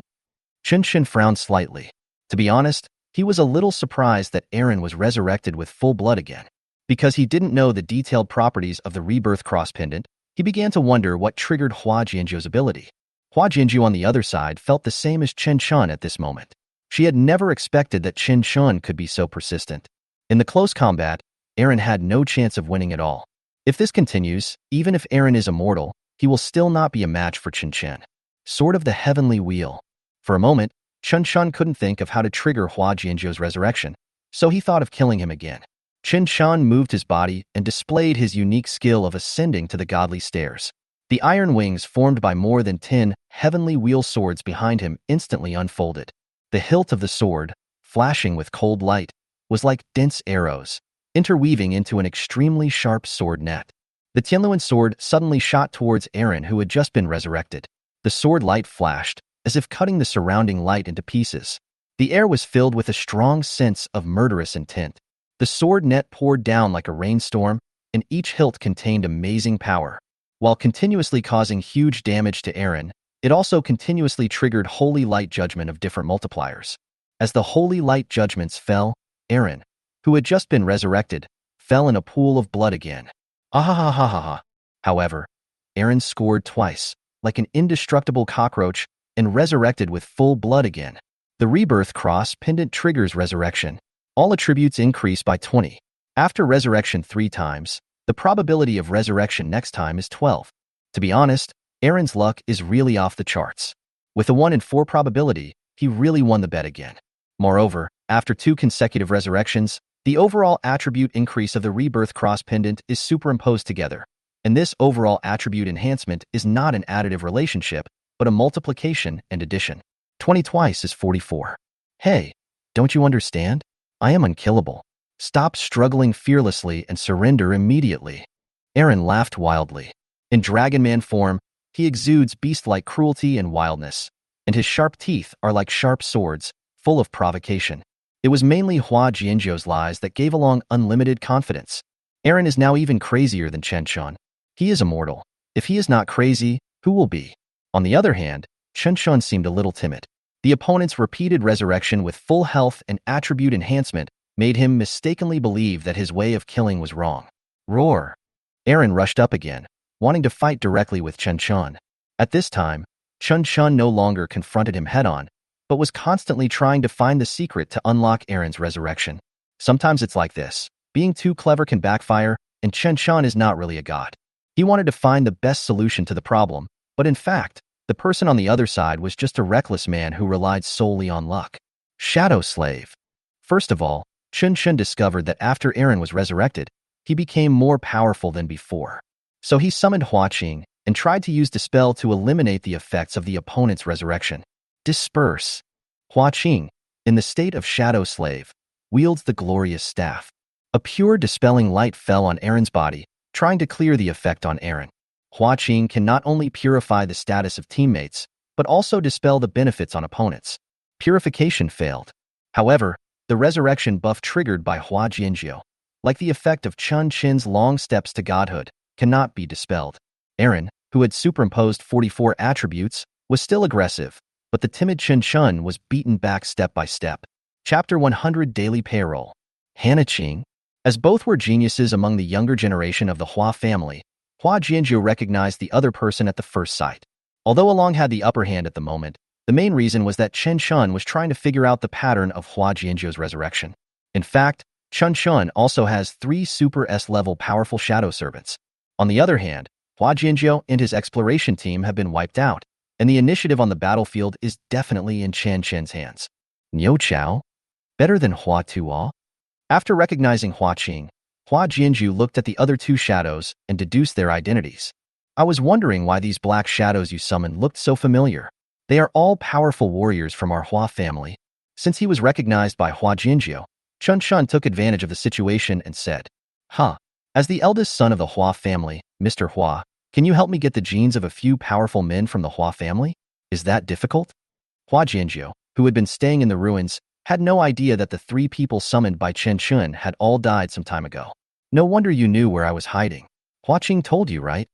Chen Chen frowned slightly. To be honest, he was a little surprised that Aaron was resurrected with full blood again. Because he didn't know the detailed properties of the rebirth cross pendant, he began to wonder what triggered Hua Jianzhu's ability. Hua Jianzhu on the other side felt the same as Chen Chen at this moment. She had never expected that Chen Chen could be so persistent. In the close combat, Aaron had no chance of winning at all. If this continues, even if Aaron is immortal, he will still not be a match for Chen Chen. Sword of the Heavenly Wheel. For a moment, Chen Chen couldn't think of how to trigger Hua Jianzhu's resurrection, so he thought of killing him again. Chen Chen moved his body and displayed his unique skill of ascending to the godly stairs. The iron wings formed by more than 10 heavenly wheel swords behind him instantly unfolded. The hilt of the sword, flashing with cold light, was like dense arrows, interweaving into an extremely sharp sword net. The Tianluan sword suddenly shot towards Aaron, who had just been resurrected. The sword light flashed, as if cutting the surrounding light into pieces. The air was filled with a strong sense of murderous intent. The sword net poured down like a rainstorm, and each hilt contained amazing power. While continuously causing huge damage to Aaron, it also continuously triggered holy light judgment of different multipliers. As the holy light judgments fell, Aaron, who had just been resurrected, fell in a pool of blood again. Ahahahaha. However, Aaron scored twice, like an indestructible cockroach, and resurrected with full blood again. The rebirth cross pendant triggers resurrection. All attributes increase by 20. After resurrection 3 times, the probability of resurrection next time is 12. To be honest, Aaron's luck is really off the charts. With a 1 in 4 probability, he really won the bet again. Moreover, after 2 consecutive resurrections, the overall attribute increase of the rebirth cross pendant is superimposed together, and this overall attribute enhancement is not an additive relationship, but a multiplication and addition. 20 twice is 44. Hey, don't you understand? I am unkillable. Stop struggling fearlessly and surrender immediately. Aaron laughed wildly. In Dragon Man form, he exudes beast-like cruelty and wildness, and his sharp teeth are like sharp swords, full of provocation. It was mainly Hua Jianzhu's lies that gave along unlimited confidence. Aaron is now even crazier than Chen Chen. He is immortal. If he is not crazy, who will be? On the other hand, Chen Chen seemed a little timid. The opponent's repeated resurrection with full health and attribute enhancement made him mistakenly believe that his way of killing was wrong. Roar! Aaron rushed up again, wanting to fight directly with Chen Chen. At this time, Chen Chen no longer confronted him head-on, but was constantly trying to find the secret to unlock Aaron's resurrection. Sometimes it's like this. Being too clever can backfire, and Chen Chen is not really a god. He wanted to find the best solution to the problem, but in fact, the person on the other side was just a reckless man who relied solely on luck. Shadow Slave. First of all, Chen Chen discovered that after Aaron was resurrected, he became more powerful than before. So he summoned Hua Qing and tried to use Dispel to eliminate the effects of the opponent's resurrection. Disperse. Hua Qing, in the state of Shadow Slave, wields the glorious staff. A pure dispelling light fell on Aaron's body, trying to clear the effect on Aaron. Hua Qing can not only purify the status of teammates, but also dispel the benefits on opponents. Purification failed. However, the resurrection buff triggered by Hua Jianzhu, like the effect of Chen Chen's long steps to godhood, cannot be dispelled. Aaron, who had superimposed 44 attributes, was still aggressive, but the timid Chen Chen was beaten back step by step. Chapter 100 Daily Payroll. Hannah Qing. As both were geniuses among the younger generation of the Hua family, Hua Jianzhu recognized the other person at the first sight. Although Along had the upper hand at the moment, the main reason was that Chen Chen was trying to figure out the pattern of Hua Jianzhu's resurrection. In fact, Chen Chen also has 3 Super S-level powerful shadow servants. On the other hand, Hua Jianzhu and his exploration team have been wiped out, and the initiative on the battlefield is definitely in Chen Chen's hands. Niu Chao? Better than Hua Tuo? After recognizing Hua Qing, Hua Jianzhu looked at the other 2 shadows and deduced their identities. I was wondering why these black shadows you summoned looked so familiar. They are all powerful warriors from our Hua family. Since he was recognized by Hua Jinjiu, Chen Chen took advantage of the situation and said, "Huh. As the eldest son of the Hua family, Mr. Hua, can you help me get the genes of a few powerful men from the Hua family? Is that difficult?" Hua Jinjiu, who had been staying in the ruins, had no idea that the 3 people summoned by Chen Chen had all died some time ago. "No wonder you knew where I was hiding. Hua Qing told you, right?"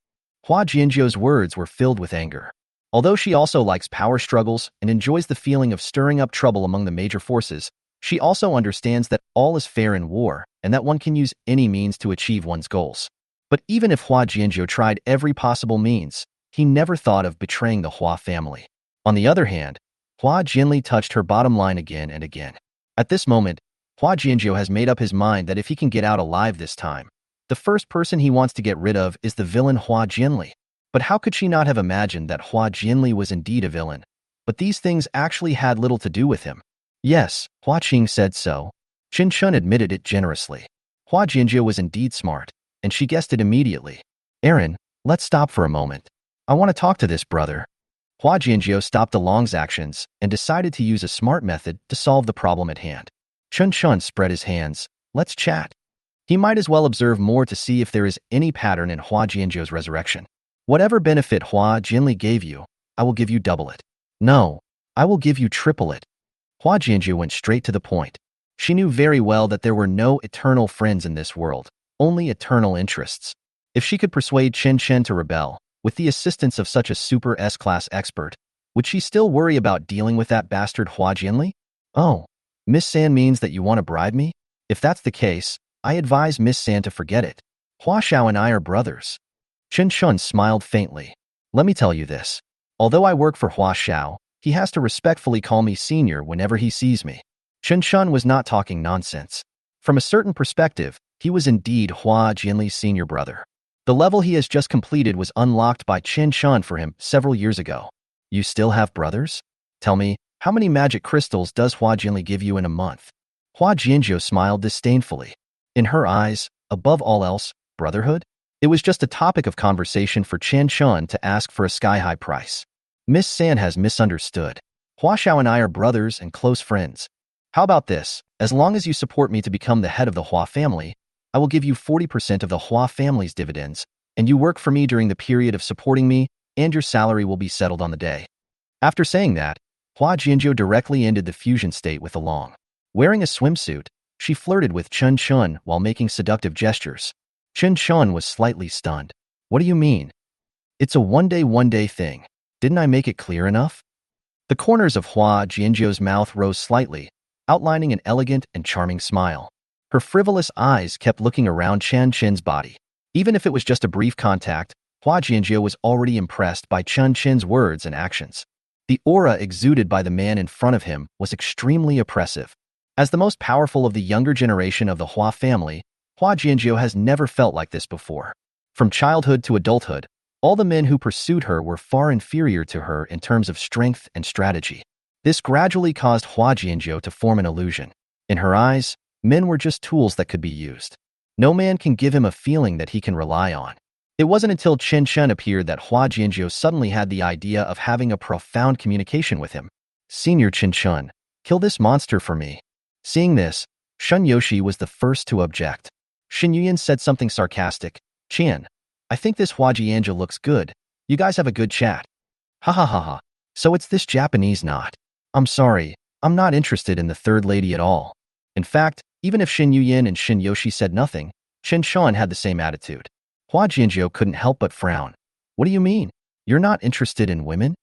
Hua Jinjiu's words were filled with anger. Although she also likes power struggles and enjoys the feeling of stirring up trouble among the major forces, she also understands that all is fair in war and that one can use any means to achieve one's goals. But even if Hua Jinjiu tried every possible means, he never thought of betraying the Hua family. On the other hand, Hua Jinli touched her bottom line again and again. At this moment, Hua Jinjiu has made up his mind that if he can get out alive this time, the first person he wants to get rid of is the villain Hua Jinli. But how could she not have imagined that Hua Jinli was indeed a villain? But these things actually had little to do with him. Yes, Hua Qing said so. Chen Chen admitted it generously. Hua Jinjiu was indeed smart, and she guessed it immediately. "Aaron, let's stop for a moment. I want to talk to this brother." Hua Jinjiu stopped Along's actions and decided to use a smart method to solve the problem at hand. Chen Chen spread his hands. "Let's chat." He might as well observe more to see if there is any pattern in Hua Jinjiu's resurrection. "Whatever benefit Hua Jinli gave you, I will give you double it." "No, I will give you triple it." Hua Jinjiu went straight to the point. She knew very well that there were no eternal friends in this world, only eternal interests. If she could persuade Chen Chen to rebel, with the assistance of such a super S-class expert, would she still worry about dealing with that bastard Hua Jinli? "Oh, Miss San means that you want to bribe me? If that's the case, I advise Miss San to forget it. Hua Xiao and I are brothers." Chen Chen smiled faintly. "Let me tell you this. Although I work for Hua Xiao, he has to respectfully call me senior whenever he sees me." Chen Chen was not talking nonsense. From a certain perspective, he was indeed Hua Jinli's senior brother. The level he has just completed was unlocked by Chen Chen for him several years ago. "You still have brothers? Tell me, how many magic crystals does Hua Jinli give you in a month?" Hua Jinjiu smiled disdainfully. In her eyes, above all else, brotherhood? It was just a topic of conversation for Chen Chen to ask for a sky-high price. "Miss San has misunderstood. Hua Xiao and I are brothers and close friends. How about this? As long as you support me to become the head of the Hua family, I will give you 40% of the Hua family's dividends, and you work for me during the period of supporting me, and your salary will be settled on the day." After saying that, Hua Jinjiu directly ended the fusion state with Along. Wearing a swimsuit, she flirted with Chen Chen while making seductive gestures. Chen Chen was slightly stunned. "What do you mean? It's a one-day thing. Didn't I make it clear enough?" The corners of Hua Jinjiu's mouth rose slightly, outlining an elegant and charming smile. Her frivolous eyes kept looking around Chen Chen's body. Even if it was just a brief contact, Hua Jinjiu was already impressed by Chen Chen's words and actions. The aura exuded by the man in front of him was extremely oppressive. As the most powerful of the younger generation of the Hua family, Hua Jinjiu has never felt like this before. From childhood to adulthood, all the men who pursued her were far inferior to her in terms of strength and strategy. This gradually caused Hua Jinjiu to form an illusion. In her eyes, men were just tools that could be used. No man can give him a feeling that he can rely on. It wasn't until Chen Chen appeared that Hua Jinjiu suddenly had the idea of having a profound communication with him. "Senior Chen Chen, kill this monster for me." Seeing this, Shun Yoshi was the first to object. Shin Yuyan said something sarcastic. "Chen, I think this Hua Jinjiu looks good. You guys have a good chat." "Ha ha ha ha. So it's this Japanese knot. I'm sorry, I'm not interested in the third lady at all." In fact, even if Shin Yuyan and Shin Yoshi said nothing, Chen Chen had the same attitude. Hua Jinjiu couldn't help but frown. "What do you mean? You're not interested in women?"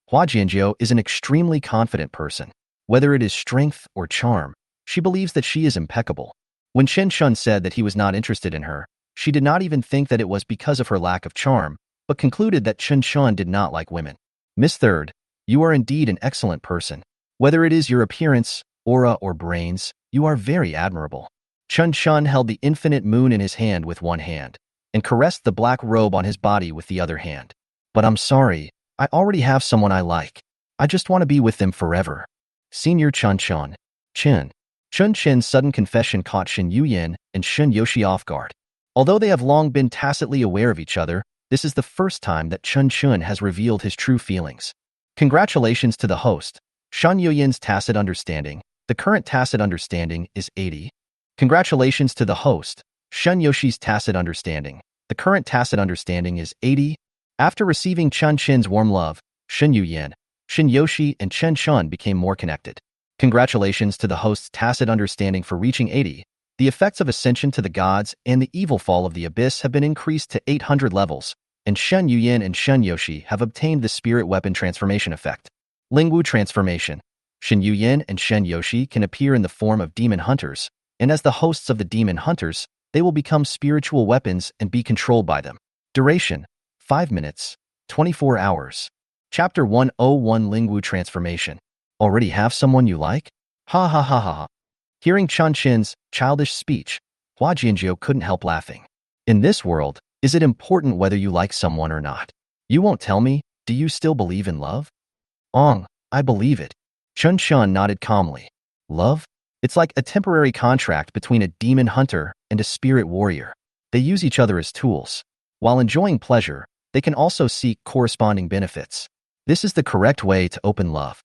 Hua Jinjiu is an extremely confident person. Whether it is strength or charm, she believes that she is impeccable. When Chen Chen said that he was not interested in her, she did not even think that it was because of her lack of charm, but concluded that Chen Chen did not like women. "Miss Third, you are indeed an excellent person. Whether it is your appearance, aura, or brains, you are very admirable." Chen Chen held the infinite moon in his hand with one hand, and caressed the black robe on his body with the other hand. "But I'm sorry, I already have someone I like. I just want to be with them forever." Senior Chen Chen. Chen Chen's sudden confession caught Shin Yuyan and Shin Yoshi off guard. Although they have long been tacitly aware of each other, this is the first time that Chen Chen has revealed his true feelings. Congratulations to the host. Shen Yuyan's tacit understanding. The current tacit understanding is 80. Congratulations to the host, Shen Yoshi's tacit understanding. The current tacit understanding is 80. After receiving Chen Chen's warm love, Shen Yuyan, Shen Yoshi, and Chen Chen became more connected. Congratulations to the host's tacit understanding for reaching 80. The effects of ascension to the gods and the evil fall of the abyss have been increased to 800 levels, and Shen Yuyan and Shen Yoshi have obtained the spirit weapon transformation effect. Lingwu transformation. Shen Yuyan and Shen Yoshi can appear in the form of demon hunters, and as the hosts of the demon hunters, they will become spiritual weapons and be controlled by them. Duration: 5 minutes, 24 hours. Chapter 101 Lingwu Transformation. Already have someone you like? Ha ha ha ha ha. Hearing Chen Chen's childish speech, Hua Jianjiu couldn't help laughing. In this world, is it important whether you like someone or not? You won't tell me? Do you still believe in love? I believe it. Chen Chen nodded calmly. Love? It's like a temporary contract between a demon hunter and a spirit warrior. They use each other as tools. While enjoying pleasure, they can also seek corresponding benefits. This is the correct way to open love.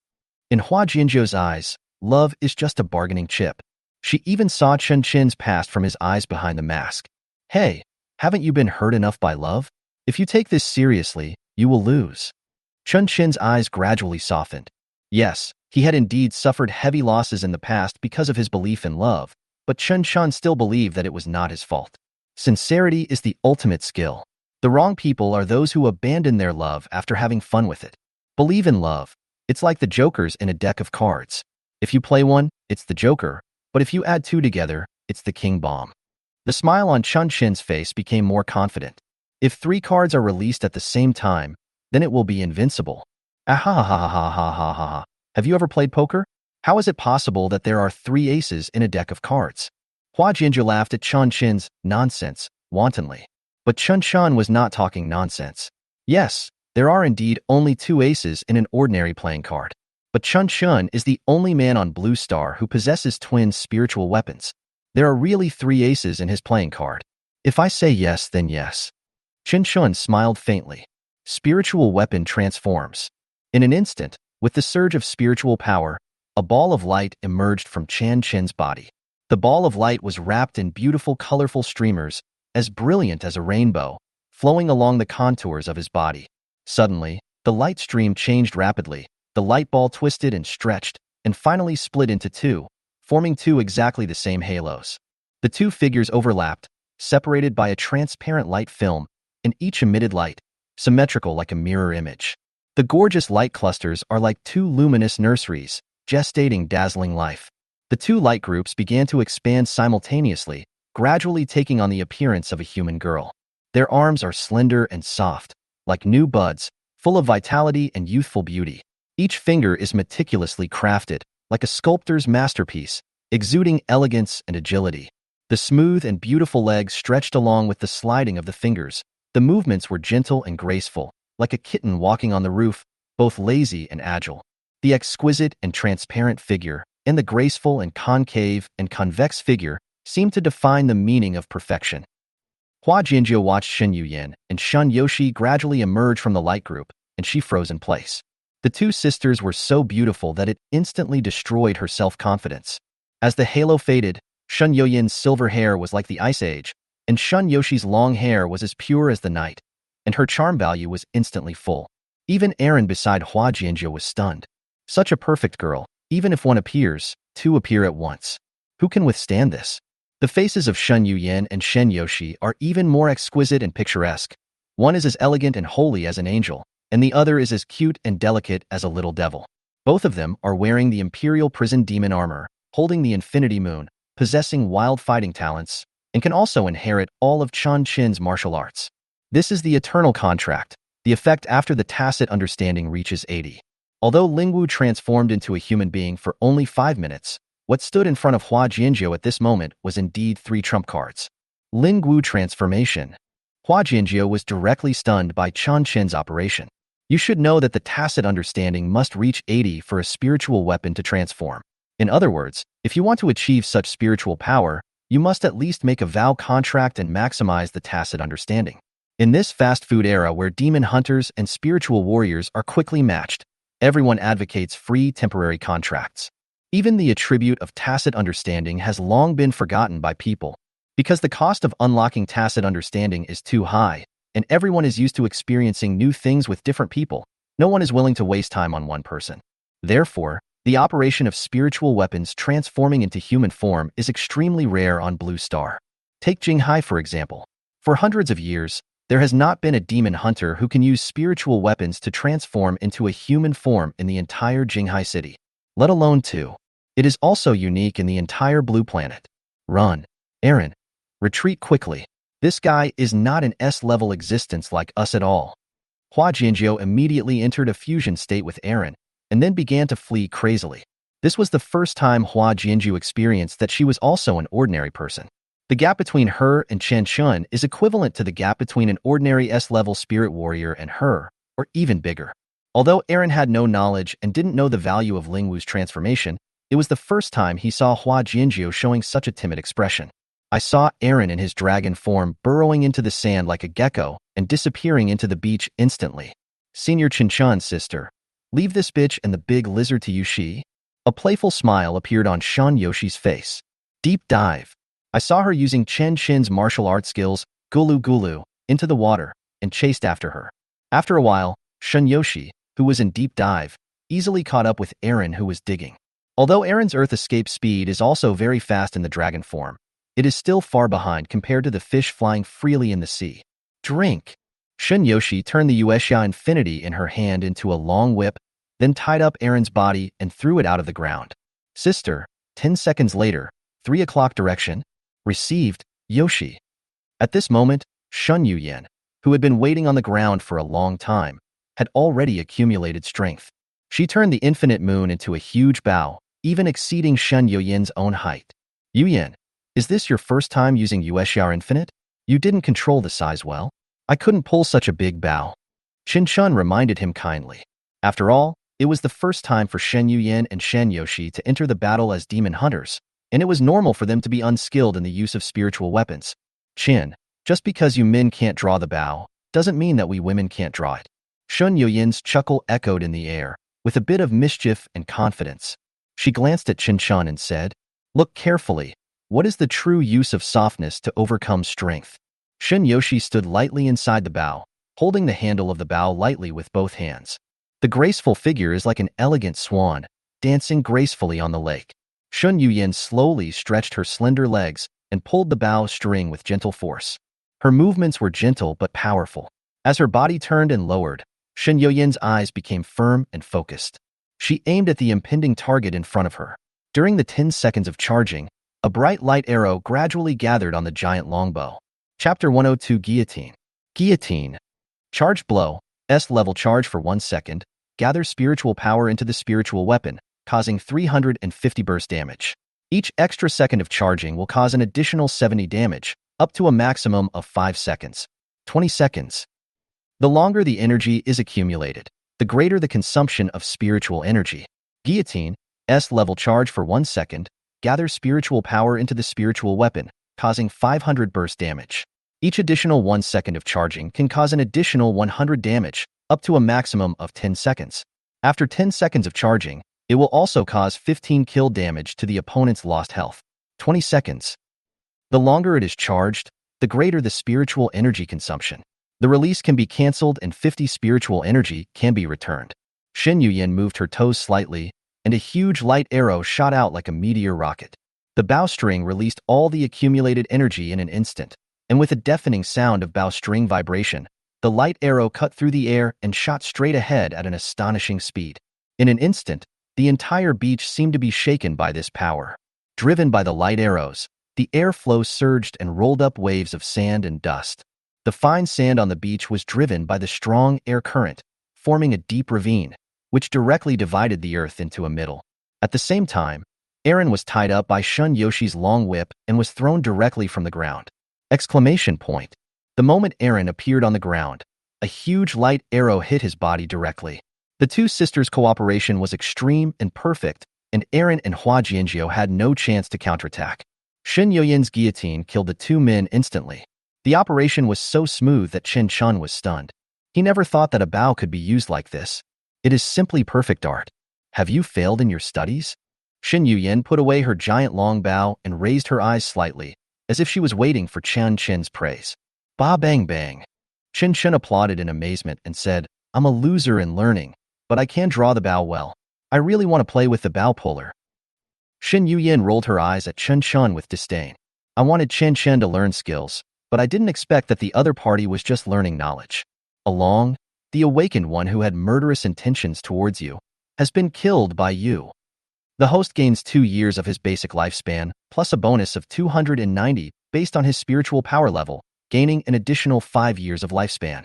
In Hua Jianjiu's eyes, love is just a bargaining chip. She even saw Chen Chen's past from his eyes behind the mask. Hey, haven't you been hurt enough by love? If you take this seriously, you will lose. Chen Chen's eyes gradually softened. Yes, he had indeed suffered heavy losses in the past because of his belief in love, but Chen Chen still believed that it was not his fault. Sincerity is the ultimate skill. The wrong people are those who abandon their love after having fun with it. Believe in love. It's like the jokers in a deck of cards. If you play one, it's the joker, but if you add two together, it's the king bomb. The smile on Chen Chen's face became more confident. If 3 cards are released at the same time, then it will be invincible. Ah ha ha ha ha ha ha ha ha. Have you ever played poker? How is it possible that there are 3 aces in a deck of cards? Hua Jianjiu laughed at Chen Chen's nonsense wantonly. But Chen Chen was not talking nonsense. Yes, there are indeed only 2 aces in an ordinary playing card. But Chen Chen is the only man on Blue Star who possesses twin spiritual weapons. There are really 3 aces in his playing card. If I say yes, then yes. Chen Chen smiled faintly. Spiritual weapon transforms. In an instant, with the surge of spiritual power, a ball of light emerged from Chen Chen's body. The ball of light was wrapped in beautiful colorful streamers, as brilliant as a rainbow, flowing along the contours of his body. Suddenly, the light stream changed rapidly. The light ball twisted and stretched, and finally split into 2, forming 2 exactly the same halos. The 2 figures overlapped, separated by a transparent light film, and each emitted light, symmetrical like a mirror image. The gorgeous light clusters are like 2 luminous nurseries, gestating dazzling life. The 2 light groups began to expand simultaneously, gradually taking on the appearance of a human girl. Their arms are slender and soft, like new buds, full of vitality and youthful beauty. Each finger is meticulously crafted, like a sculptor's masterpiece, exuding elegance and agility. The smooth and beautiful legs stretched along with the sliding of the fingers. The movements were gentle and graceful, like a kitten walking on the roof, both lazy and agile. The exquisite and transparent figure, and the graceful and concave and convex figure, seemed to define the meaning of perfection. Hua Jianjiu watched Shen Yuyan and Shen Yoshi gradually emerge from the light group, and she froze in place. The 2 sisters were so beautiful that it instantly destroyed her self-confidence. As the halo faded, Shen Yuyan's silver hair was like the ice age, and Shen Yoshi's long hair was as pure as the night, and her charm value was instantly full. Even Aaron beside Hua Jianjiu was stunned. Such a perfect girl, even if one appears, 2 appear at once. Who can withstand this? The faces of Shen Yuyan and Shen Yoshi are even more exquisite and picturesque. One is as elegant and holy as an angel, and the other is as cute and delicate as a little devil. Both of them are wearing the Imperial Prison Demon armor, holding the Infinity Moon, possessing wild fighting talents, and can also inherit all of Chen Chen's martial arts. This is the eternal contract, the effect after the tacit understanding reaches 80. Although Lingwu transformed into a human being for only 5 minutes, what stood in front of Hua Jianjiu at this moment was indeed 3 trump cards. Lingwu transformation. Hua Jianjiu was directly stunned by Chen Chen's operation. You should know that the tacit understanding must reach 80 for a spiritual weapon to transform. In other words, if you want to achieve such spiritual power, you must at least make a vow contract and maximize the tacit understanding. In this fast food era where demon hunters and spiritual warriors are quickly matched, Everyone advocates free temporary contracts. Even the attribute of tacit understanding has long been forgotten by people. Because the cost of unlocking tacit understanding is too high, and everyone is used to experiencing new things with different people, no one is willing to waste time on one person. Therefore, the operation of spiritual weapons transforming into human form is extremely rare on Blue Star. Take Jinghai for example. For hundreds of years, there has not been a demon hunter who can use spiritual weapons to transform into a human form in the entire Jinghai city. Let alone two. It is also unique in the entire Blue Planet. Run. Aaron. Retreat quickly. This guy is not an S-level existence like us at all. Hua Jianjiu immediately entered a fusion state with Aaron, and then began to flee crazily. This was the first time Hua Jianjiu experienced that she was also an ordinary person. The gap between her and Chen Chen is equivalent to the gap between an ordinary S-level spirit warrior and her, or even bigger. Although Aaron had no knowledge and didn't know the value of Lingwu's transformation, it was the first time he saw Hua Jianjiu showing such a timid expression. I saw Aaron in his dragon form burrowing into the sand like a gecko and disappearing into the beach instantly. Senior Chen Chen's sister. Leave this bitch and the big lizard to Yushi? A playful smile appeared on Shan Yoshi's face. Deep dive. I saw her using Chen Chen's martial arts skills, gulu gulu, into the water, and chased after her. After a while, Shun Yoshi, who was in deep dive, easily caught up with Aaron who was digging. Although Aaron's earth escape speed is also very fast in the dragon form, it is still far behind compared to the fish flying freely in the sea. Drink! Shun Yoshi turned the Yuexia Infinity in her hand into a long whip, then tied up Aaron's body and threw it out of the ground. Sister, 10 seconds later, 3 o'clock direction. Received, Yoshi. At this moment, Shun Yuyan, who had been waiting on the ground for a long time, had already accumulated strength. She turned the infinite moon into a huge bow, even exceeding Shun Yuyan's own height. Yuyan, is this your first time using Yuexia Infinite? You didn't control the size well. I couldn't pull such a big bow. Chen Chen reminded him kindly. After all, it was the first time for Shen Yuyan and Shen Yoshi to enter the battle as demon hunters, and it was normal for them to be unskilled in the use of spiritual weapons. Chin, just because you men can't draw the bow, doesn't mean that we women can't draw it. Shun Yuyan's chuckle echoed in the air, with a bit of mischief and confidence. She glanced at Chen Chen and said, Look carefully. What is the true use of softness to overcome strength? Shun Yoshi stood lightly inside the bow, holding the handle of the bow lightly with both hands. The graceful figure is like an elegant swan, dancing gracefully on the lake. Shun Yuyan slowly stretched her slender legs and pulled the bow string with gentle force. Her movements were gentle but powerful. As her body turned and lowered, Shun Yuyan's eyes became firm and focused. She aimed at the impending target in front of her. During the 10 seconds of charging, a bright light arrow gradually gathered on the giant longbow. Chapter 102 Guillotine. Guillotine. Charged blow, S-level charge for 1 second, gathers spiritual power into the spiritual weapon, causing 350 burst damage. Each extra second of charging will cause an additional 70 damage, up to a maximum of 5 seconds. 20 seconds. The longer the energy is accumulated, the greater the consumption of spiritual energy. Guillotine, S-level charge for 1 second, gathers spiritual power into the spiritual weapon, causing 500 burst damage. Each additional 1 second of charging can cause an additional 100 damage, up to a maximum of 10 seconds. After 10 seconds of charging, it will also cause 15 kill damage to the opponent's lost health. 20 seconds. The longer it is charged, the greater the spiritual energy consumption. The release can be cancelled and 50 spiritual energy can be returned. Shen Yuyan moved her toes slightly, and a huge light arrow shot out like a meteor rocket. The bowstring released all the accumulated energy in an instant, and with a deafening sound of bowstring vibration, the light arrow cut through the air and shot straight ahead at an astonishing speed. In an instant, the entire beach seemed to be shaken by this power. Driven by the light arrows, the airflow surged and rolled up waves of sand and dust. The fine sand on the beach was driven by the strong air current, forming a deep ravine, which directly divided the earth into a middle. At the same time, Aaron was tied up by Shun Yoshi's long whip and was thrown directly from the ground. Exclamation point. The moment Aaron appeared on the ground, a huge light arrow hit his body directly. The two sisters' cooperation was extreme and perfect, and Aaron and Hua Jianjiu had no chance to counterattack. Shen Yuyan's guillotine killed the two men instantly. The operation was so smooth that Chen Chen was stunned. He never thought that a bow could be used like this. It is simply perfect art. Have you failed in your studies? Xin Yuyan put away her giant long bow and raised her eyes slightly, as if she was waiting for Chen Chen's praise. Ba bang bang. Chen Chen applauded in amazement and said, I'm a loser in learning, but I can draw the bow well. I really want to play with the bow puller. Xin Yuyan rolled her eyes at Chen Chen with disdain. I wanted Chen Chen to learn skills, but I didn't expect that the other party was just learning knowledge. Along, the awakened one who had murderous intentions towards you has been killed by you. The host gains 2 years of his basic lifespan, plus a bonus of 290 based on his spiritual power level, gaining an additional 5 years of lifespan.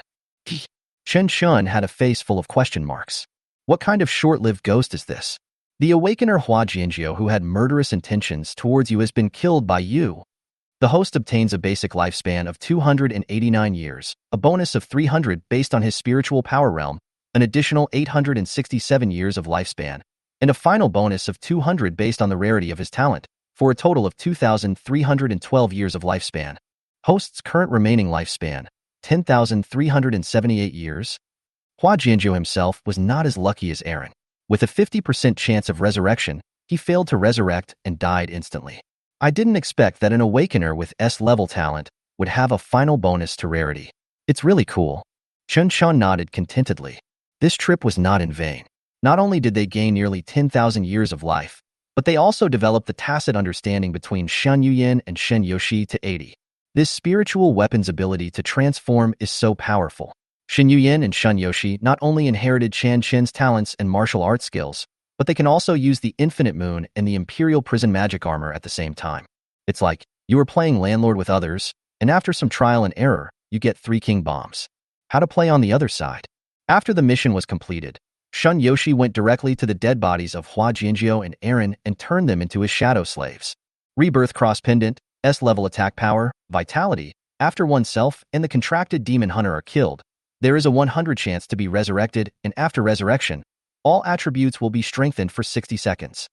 Chen Chen had a face full of question marks. What kind of short-lived ghost is this? The awakener Hua Jianjiu who had murderous intentions towards you has been killed by you. The host obtains a basic lifespan of 289 years, a bonus of 300 based on his spiritual power realm, an additional 867 years of lifespan, and a final bonus of 200 based on the rarity of his talent, for a total of 2,312 years of lifespan. Host's current remaining lifespan, 10,378 years. Hua Jianjiu himself was not as lucky as Aaron. With a 50% chance of resurrection, he failed to resurrect and died instantly. I didn't expect that an awakener with S-level talent would have a final bonus to rarity. It's really cool. Chen Chen nodded contentedly. This trip was not in vain. Not only did they gain nearly 10,000 years of life, but they also developed the tacit understanding between Shen Yuyan and Shen Yoshi to 80. This spiritual weapon's ability to transform is so powerful. Shen Yuyan and Shen Yoshi not only inherited Chen Chen's talents and martial arts skills, but they can also use the Infinite Moon and the Imperial Prison magic armor at the same time. It's like, you are playing landlord with others, and after some trial and error, you get 3 king bombs. How to play on the other side? After the mission was completed, Shen Yoshi went directly to the dead bodies of Hua Jianjiu and Aaron and turned them into his shadow slaves. Rebirth Cross Pendant, S-level attack power, vitality. After oneself and the contracted demon hunter are killed, there is a 100 chance to be resurrected, and after resurrection, all attributes will be strengthened for 60 seconds.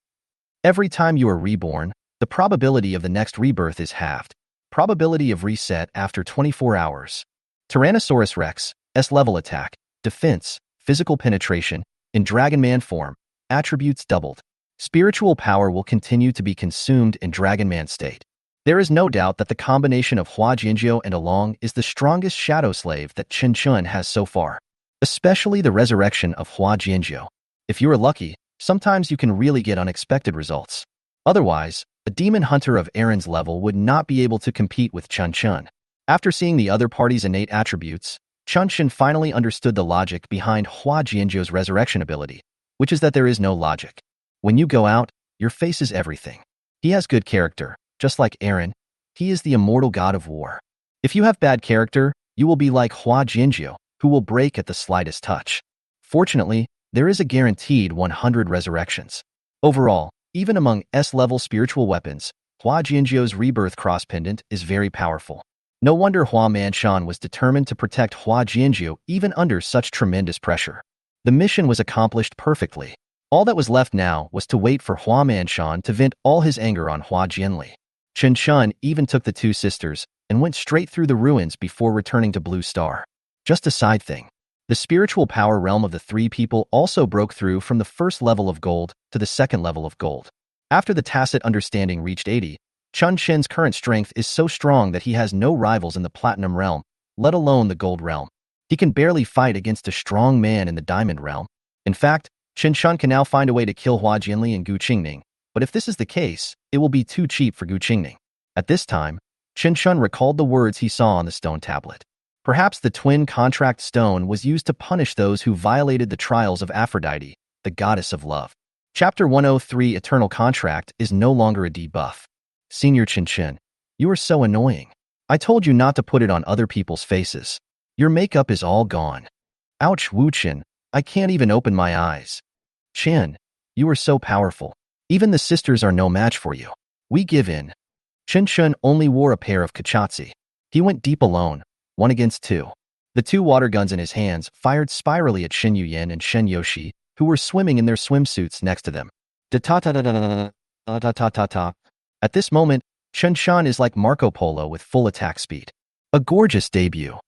Every time you are reborn, the probability of the next rebirth is halved. Probability of reset after 24 hours. Tyrannosaurus Rex, S-level attack, defense, physical penetration, in Dragon Man form, attributes doubled. Spiritual power will continue to be consumed in Dragon Man state. There is no doubt that the combination of Hua Jianjiu and Along is the strongest shadow slave that Chen Chen has so far. Especially the resurrection of Hua Jianjiu. If you are lucky, sometimes you can really get unexpected results. Otherwise, a demon hunter of Aaron's level would not be able to compete with Chen Chen. After seeing the other party's innate attributes, Chen Chen finally understood the logic behind Hua Jianjiu's resurrection ability, which is that there is no logic. When you go out, your face is everything. He has good character, just like Aaron. He is the immortal god of war. If you have bad character, you will be like Hua Jianjiu, who will break at the slightest touch. Fortunately, there is a guaranteed 100 resurrections. Overall, even among S-level spiritual weapons, Hua Jianjiu's Rebirth Cross Pendant is very powerful. No wonder Hua Manshan was determined to protect Hua Jianjiu even under such tremendous pressure. The mission was accomplished perfectly. All that was left now was to wait for Hua Manshan to vent all his anger on Hua Jianli. Chen Chen even took the 2 sisters and went straight through the ruins before returning to Blue Star. Just a side thing. The spiritual power realm of the 3 people also broke through from the first level of gold to the second level of gold. After the tacit understanding reached 80, Chen Chen's current strength is so strong that he has no rivals in the platinum realm, let alone the gold realm. He can barely fight against a strong man in the diamond realm. In fact, Chen Chen can now find a way to kill Hua Jianli and Gu Qingning, but if this is the case, it will be too cheap for Gu Qingning. At this time, Chen Chen recalled the words he saw on the stone tablet. Perhaps the twin contract stone was used to punish those who violated the trials of Aphrodite, the goddess of love. Chapter 103 Eternal Contract is no longer a debuff. Senior Chen Chen, you are so annoying. I told you not to put it on other people's faces. Your makeup is all gone. Ouch, Wu Chen, I can't even open my eyes. Chen, you are so powerful. Even the sisters are no match for you. We give in. Chen Chen only wore a pair of kachatsi. He went deep alone, 1 against 2. The 2 water guns in his hands fired spirally at Shen Yuyan and Shen Yoshi, who were swimming in their swimsuits next to them. Da-ta-ta-ta-ta-ta-ta-ta-ta-ta. At this moment, Chen Chen is like Marco Polo with full attack speed. A gorgeous debut.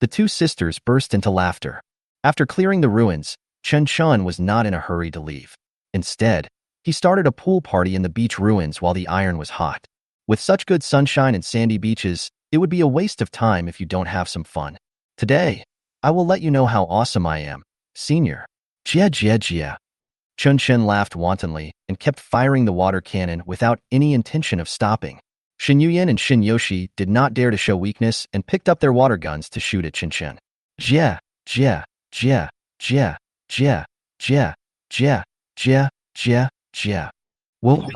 The 2 sisters burst into laughter. After clearing the ruins, Chen Chen was not in a hurry to leave. Instead, he started a pool party in the beach ruins while the iron was hot. With such good sunshine and sandy beaches, it would be a waste of time if you don't have some fun. Today, I will let you know how awesome I am, senior. Jia jia jia. Chen Chen laughed wantonly and kept firing the water cannon without any intention of stopping. Shin Yuyan and Shin Yoshi did not dare to show weakness and picked up their water guns to shoot at Chen Chen. Jia, jia, jia, jia, jia, jia, jia, jia, jia, jia. Whoa.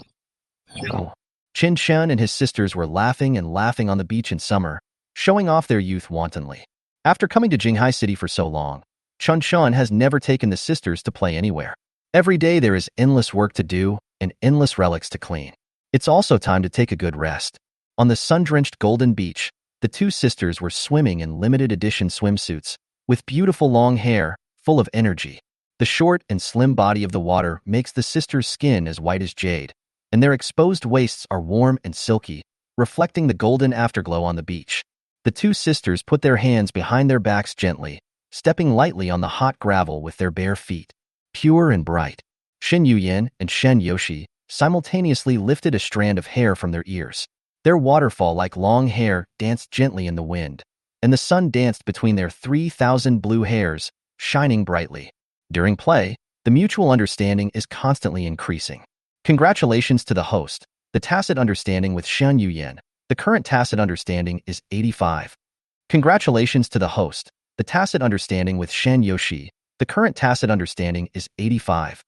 Chen Chen and his sisters were laughing and laughing on the beach in summer, showing off their youth wantonly. After coming to Jinghai City for so long, Chen Chen has never taken the sisters to play anywhere. Every day there is endless work to do and endless relics to clean. It's also time to take a good rest. On the sun-drenched golden beach, the two sisters were swimming in limited edition swimsuits, with beautiful long hair, full of energy. The short and slim body of the water makes the sisters' skin as white as jade, and their exposed waists are warm and silky, reflecting the golden afterglow on the beach. The two sisters put their hands behind their backs gently, stepping lightly on the hot gravel with their bare feet. Pure and bright, Shin Yuyan and Shen Yoshi simultaneously lifted a strand of hair from their ears. Their waterfall-like long hair danced gently in the wind, and the sun danced between their 3,000 blue hairs, shining brightly. During play, the mutual understanding is constantly increasing. Congratulations to the host. The tacit understanding with Shen Yuyan. The current tacit understanding is 85. Congratulations to the host. The tacit understanding with Shen Yoshi. The current tacit understanding is 85.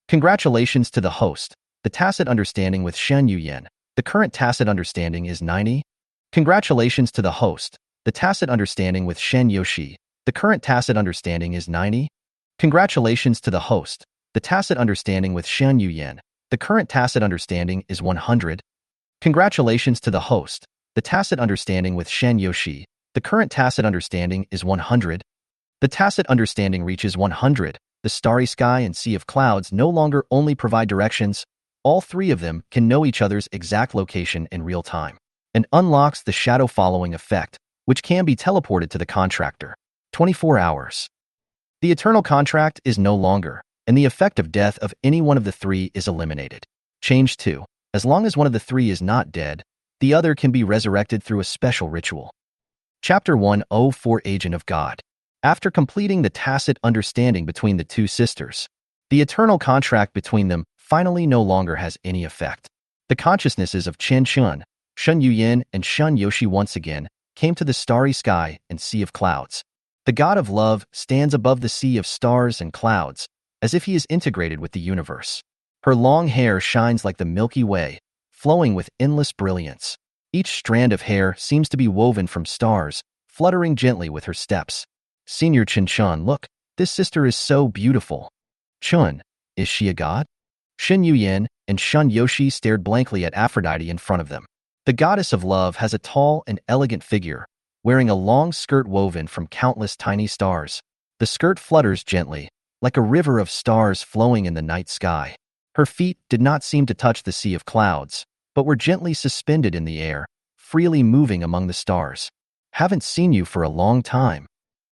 Congratulations to the host. The tacit understanding with Shen Yuyan. The current tacit understanding is 90. Congratulations to the host. The tacit understanding with Shen Yoshi. The current tacit understanding is 90. Congratulations to the host. The tacit understanding with Shen Yuyan. The current tacit understanding is 100. Congratulations to the host. The tacit understanding with Shen Yoshi. The current tacit understanding is 100. The tacit understanding reaches 100. The starry sky and sea of clouds no longer only provide directions. All three of them can know each other's exact location in real time, and unlocks the shadow following effect, which can be teleported to the contractor. 24 hours. The eternal contract is no longer, and the effect of death of any one of the three is eliminated. Change 2. As long as one of the three is not dead, the other can be resurrected through a special ritual. Chapter 104 Agent of God. After completing the tacit understanding between the two sisters, the eternal contract between them finally no longer has any effect. The consciousnesses of Chen Chen, Shen Yuyan, and Shen Yoshi once again came to the starry sky and sea of clouds. The god of love stands above the sea of stars and clouds, as if he is integrated with the universe. Her long hair shines like the Milky Way, flowing with endless brilliance. Each strand of hair seems to be woven from stars, fluttering gently with her steps. Senior Chen Chen, look, this sister is so beautiful. Chun, is she a god? Shin Yuyan and Shen Yoshi stared blankly at Aphrodite in front of them. The goddess of love has a tall and elegant figure, wearing a long skirt woven from countless tiny stars. The skirt flutters gently, like a river of stars flowing in the night sky. Her feet did not seem to touch the sea of clouds, but were gently suspended in the air, freely moving among the stars. Haven't seen you for a long time.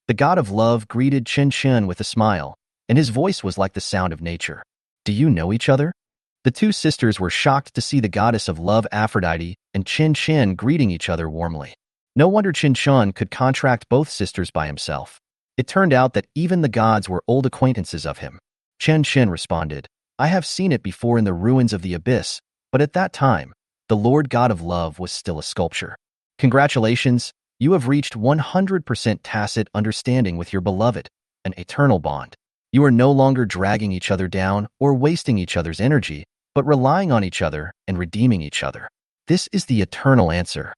The god of love greeted Chen Chen with a smile, and his voice was like the sound of nature. Do you know each other? The two sisters were shocked to see the goddess of love Aphrodite and Chen Chen greeting each other warmly. No wonder Chen Chen could contract both sisters by himself. It turned out that even the gods were old acquaintances of him. Chen Chen responded, I have seen it before in the ruins of the abyss, but at that time, the Lord God of Love was still a sculpture. Congratulations, you have reached 100% tacit understanding with your beloved, an eternal bond. You are no longer dragging each other down or wasting each other's energy, but relying on each other and redeeming each other. This is the eternal answer.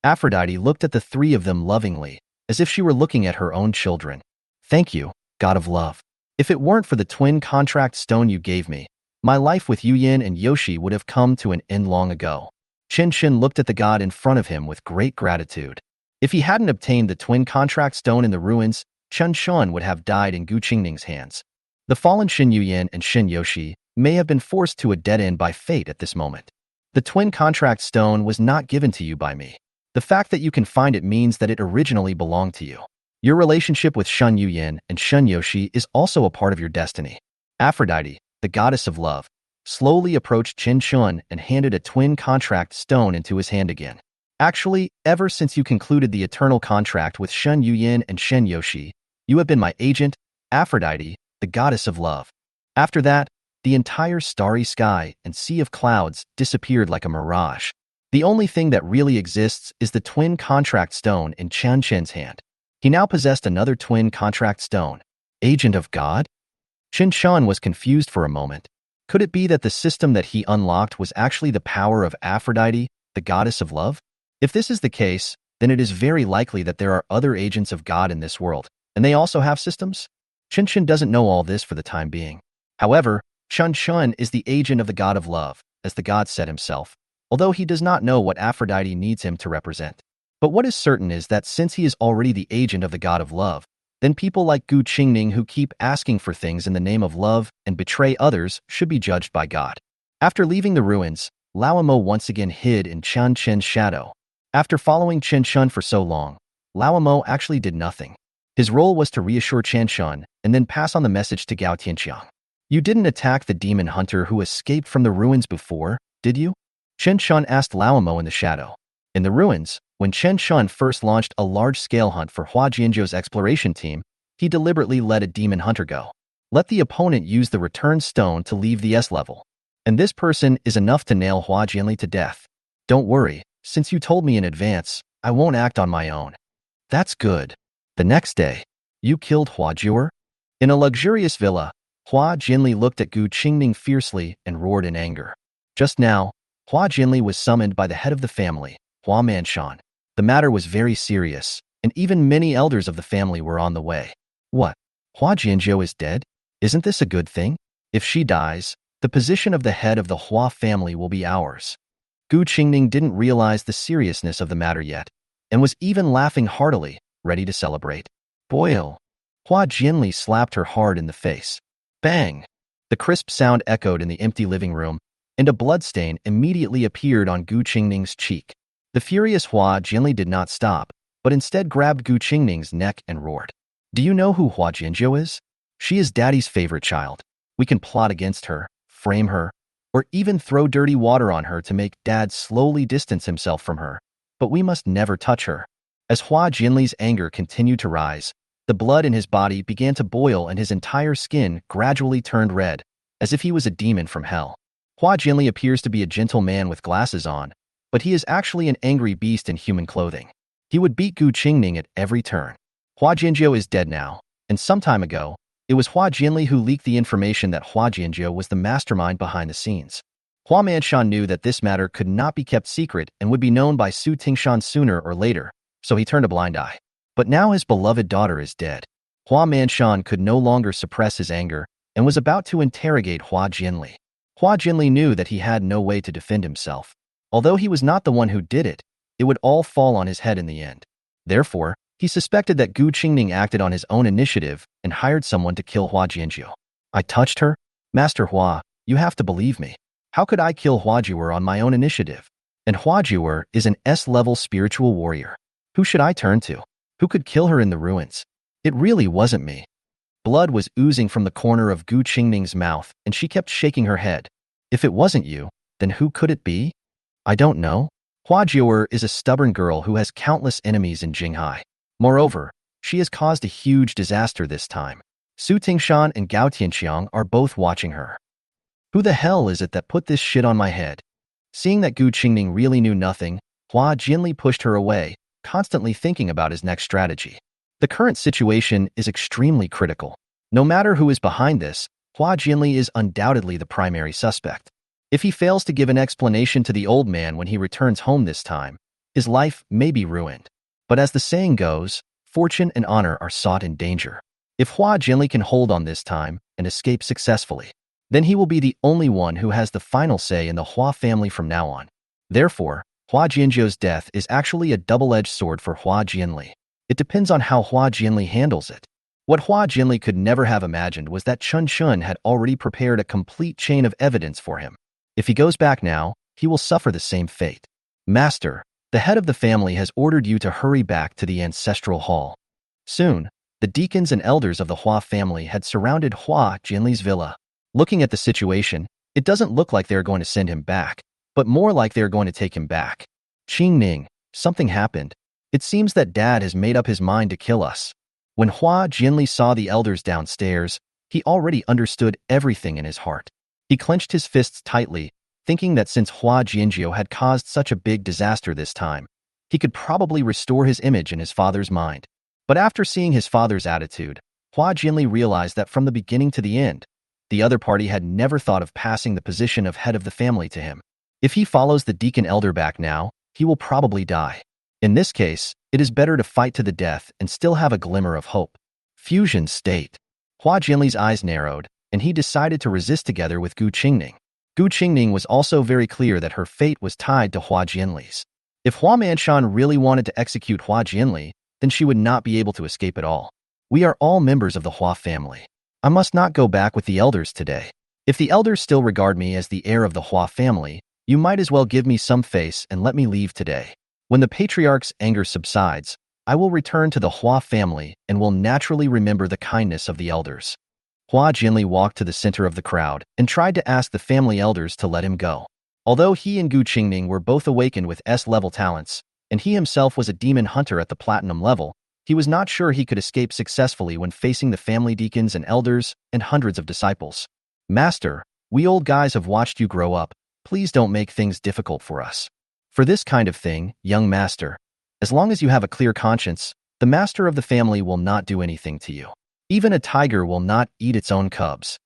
Aphrodite looked at the three of them lovingly, as if she were looking at her own children. Thank you, God of Love. If it weren't for the twin contract stone you gave me, my life with Yuyan and Yoshi would have come to an end long ago. Chen Chen looked at the god in front of him with great gratitude. If he hadn't obtained the twin contract stone in the ruins, Chen Chen would have died in Gu Qingning's hands. The fallen Shin Yuyan and Shin Yoshi may have been forced to a dead end by fate at this moment. The twin contract stone was not given to you by me. The fact that you can find it means that it originally belonged to you. Your relationship with Shun Yuyin and Shun Yoshi is also a part of your destiny. Aphrodite, the goddess of love, slowly approached Chen Chen and handed a twin contract stone into his hand again. Actually, ever since you concluded the eternal contract with Shun Yuyin and Shen Yoshi, you have been my agent, Aphrodite, the goddess of love. After that, the entire starry sky and sea of clouds disappeared like a mirage. The only thing that really exists is the twin contract stone in Chen Chen's hand. He now possessed another twin contract stone. Agent of God? Chen Chen was confused for a moment. Could it be that the system that he unlocked was actually the power of Aphrodite, the goddess of love? If this is the case, then it is very likely that there are other agents of God in this world, and they also have systems? Chen Chen doesn't know all this for the time being. However, Chen Chen is the agent of the god of love, as the god said himself, although he does not know what Aphrodite needs him to represent. But what is certain is that since he is already the agent of the god of love, then people like Gu Qingning who keep asking for things in the name of love and betray others should be judged by God. After leaving the ruins, Lao Mo once again hid in Chen Chen's shadow. After following Chen Chen for so long, Lao Mo actually did nothing. His role was to reassure Chen Chen and then pass on the message to Gu Qingning. You didn't attack the demon hunter who escaped from the ruins before, did you? Chen Chen asked Lao Mo in the shadow. In the ruins, when Chen Chen first launched a large-scale hunt for Hua Jianzhou's exploration team, he deliberately let a demon hunter go. Let the opponent use the return stone to leave the S level. And this person is enough to nail Hua Jianli to death. Don't worry, since you told me in advance, I won't act on my own. That's good. The next day, you killed Hua Jiur? In a luxurious villa, Hua Jianli looked at Gu Qingning fiercely and roared in anger. Just now, Hua Jianli was summoned by the head of the family, Hua Manshan. The matter was very serious, and even many elders of the family were on the way. What? Hua Jianzhou is dead? Isn't this a good thing? If she dies, the position of the head of the Hua family will be ours. Gu Qingning didn't realize the seriousness of the matter yet, and was even laughing heartily, ready to celebrate. Boil! Hua Jianli slapped her hard in the face. Bang! The crisp sound echoed in the empty living room, and a bloodstain immediately appeared on Gu Qingning's cheek. The furious Hua Jianli did not stop, but instead grabbed Gu Qingning's neck and roared. Do you know who Hua Jianzhou is? She is Daddy's favorite child. We can plot against her, frame her, or even throw dirty water on her to make Dad slowly distance himself from her, but we must never touch her. As Hua Jianli's anger continued to rise, the blood in his body began to boil and his entire skin gradually turned red, as if he was a demon from hell. Hua Jianli appears to be a gentle man with glasses on, but he is actually an angry beast in human clothing. He would beat Gu Qingning at every turn. Hua Jianzhou is dead now, and some time ago, it was Hua Jianli who leaked the information that Hua Jianzhou was the mastermind behind the scenes. Hua Manshan knew that this matter could not be kept secret and would be known by Su Tingshan sooner or later, so he turned a blind eye. But now his beloved daughter is dead. Hua Manshan could no longer suppress his anger and was about to interrogate Hua Jianli. Hua Jianli knew that he had no way to defend himself. Although he was not the one who did it, it would all fall on his head in the end. Therefore, he suspected that Gu Qingning acted on his own initiative and hired someone to kill Hua Jianzhou. I touched her? Master Hua, you have to believe me. How could I kill Hua Jiur on my own initiative? And Hua Jiur is an S-level spiritual warrior. Who should I turn to? Who could kill her in the ruins? It really wasn't me. Blood was oozing from the corner of Gu Qingning's mouth, and she kept shaking her head. If it wasn't you, then who could it be? I don't know. Hua Jiur is a stubborn girl who has countless enemies in Jinghai. Moreover, she has caused a huge disaster this time. Su Tingshan and Gao Tianxiang are both watching her. Who the hell is it that put this shit on my head? Seeing that Gu Qingning really knew nothing, Hua Jianli pushed her away, constantly thinking about his next strategy. The current situation is extremely critical. No matter who is behind this, Hua Jianli is undoubtedly the primary suspect. If he fails to give an explanation to the old man when he returns home this time, his life may be ruined. But as the saying goes, fortune and honor are sought in danger. If Hua Jianli can hold on this time and escape successfully, then he will be the only one who has the final say in the Hua family from now on. Therefore, Hua Jianzhou's death is actually a double-edged sword for Hua Jianli. It depends on how Hua Jianli handles it. What Hua Jianli could never have imagined was that Chen Chen had already prepared a complete chain of evidence for him. If he goes back now, he will suffer the same fate. Master, the head of the family has ordered you to hurry back to the ancestral hall. Soon, the deacons and elders of the Hua family had surrounded Hua Jinli's villa. Looking at the situation, it doesn't look like they're going to send him back, but more like they're going to take him back. Qingning, something happened. It seems that Dad has made up his mind to kill us. When Hua Jinli saw the elders downstairs, he already understood everything in his heart. He clenched his fists tightly, thinking that since Hua Jianjiu had caused such a big disaster this time, he could probably restore his image in his father's mind. But after seeing his father's attitude, Hua Jinli realized that from the beginning to the end, the other party had never thought of passing the position of head of the family to him. If he follows the deacon elder back now, he will probably die. In this case, it is better to fight to the death and still have a glimmer of hope. Fusion state. Hua Jinli's eyes narrowed, and he decided to resist together with Gu Qingning. Gu Qingning was also very clear that her fate was tied to Hua Jinli's. If Hua Manshan really wanted to execute Hua Jinli, then she would not be able to escape at all. We are all members of the Hua family. I must not go back with the elders today. If the elders still regard me as the heir of the Hua family, you might as well give me some face and let me leave today. When the patriarch's anger subsides, I will return to the Hua family and will naturally remember the kindness of the elders. Hua Jinli walked to the center of the crowd and tried to ask the family elders to let him go. Although he and Gu Qingning were both awakened with S-level talents, and he himself was a demon hunter at the platinum level, he was not sure he could escape successfully when facing the family deacons and elders and hundreds of disciples. Master, we old guys have watched you grow up. Please don't make things difficult for us. For this kind of thing, young master, as long as you have a clear conscience, the master of the family will not do anything to you. Even a tiger will not eat its own cubs.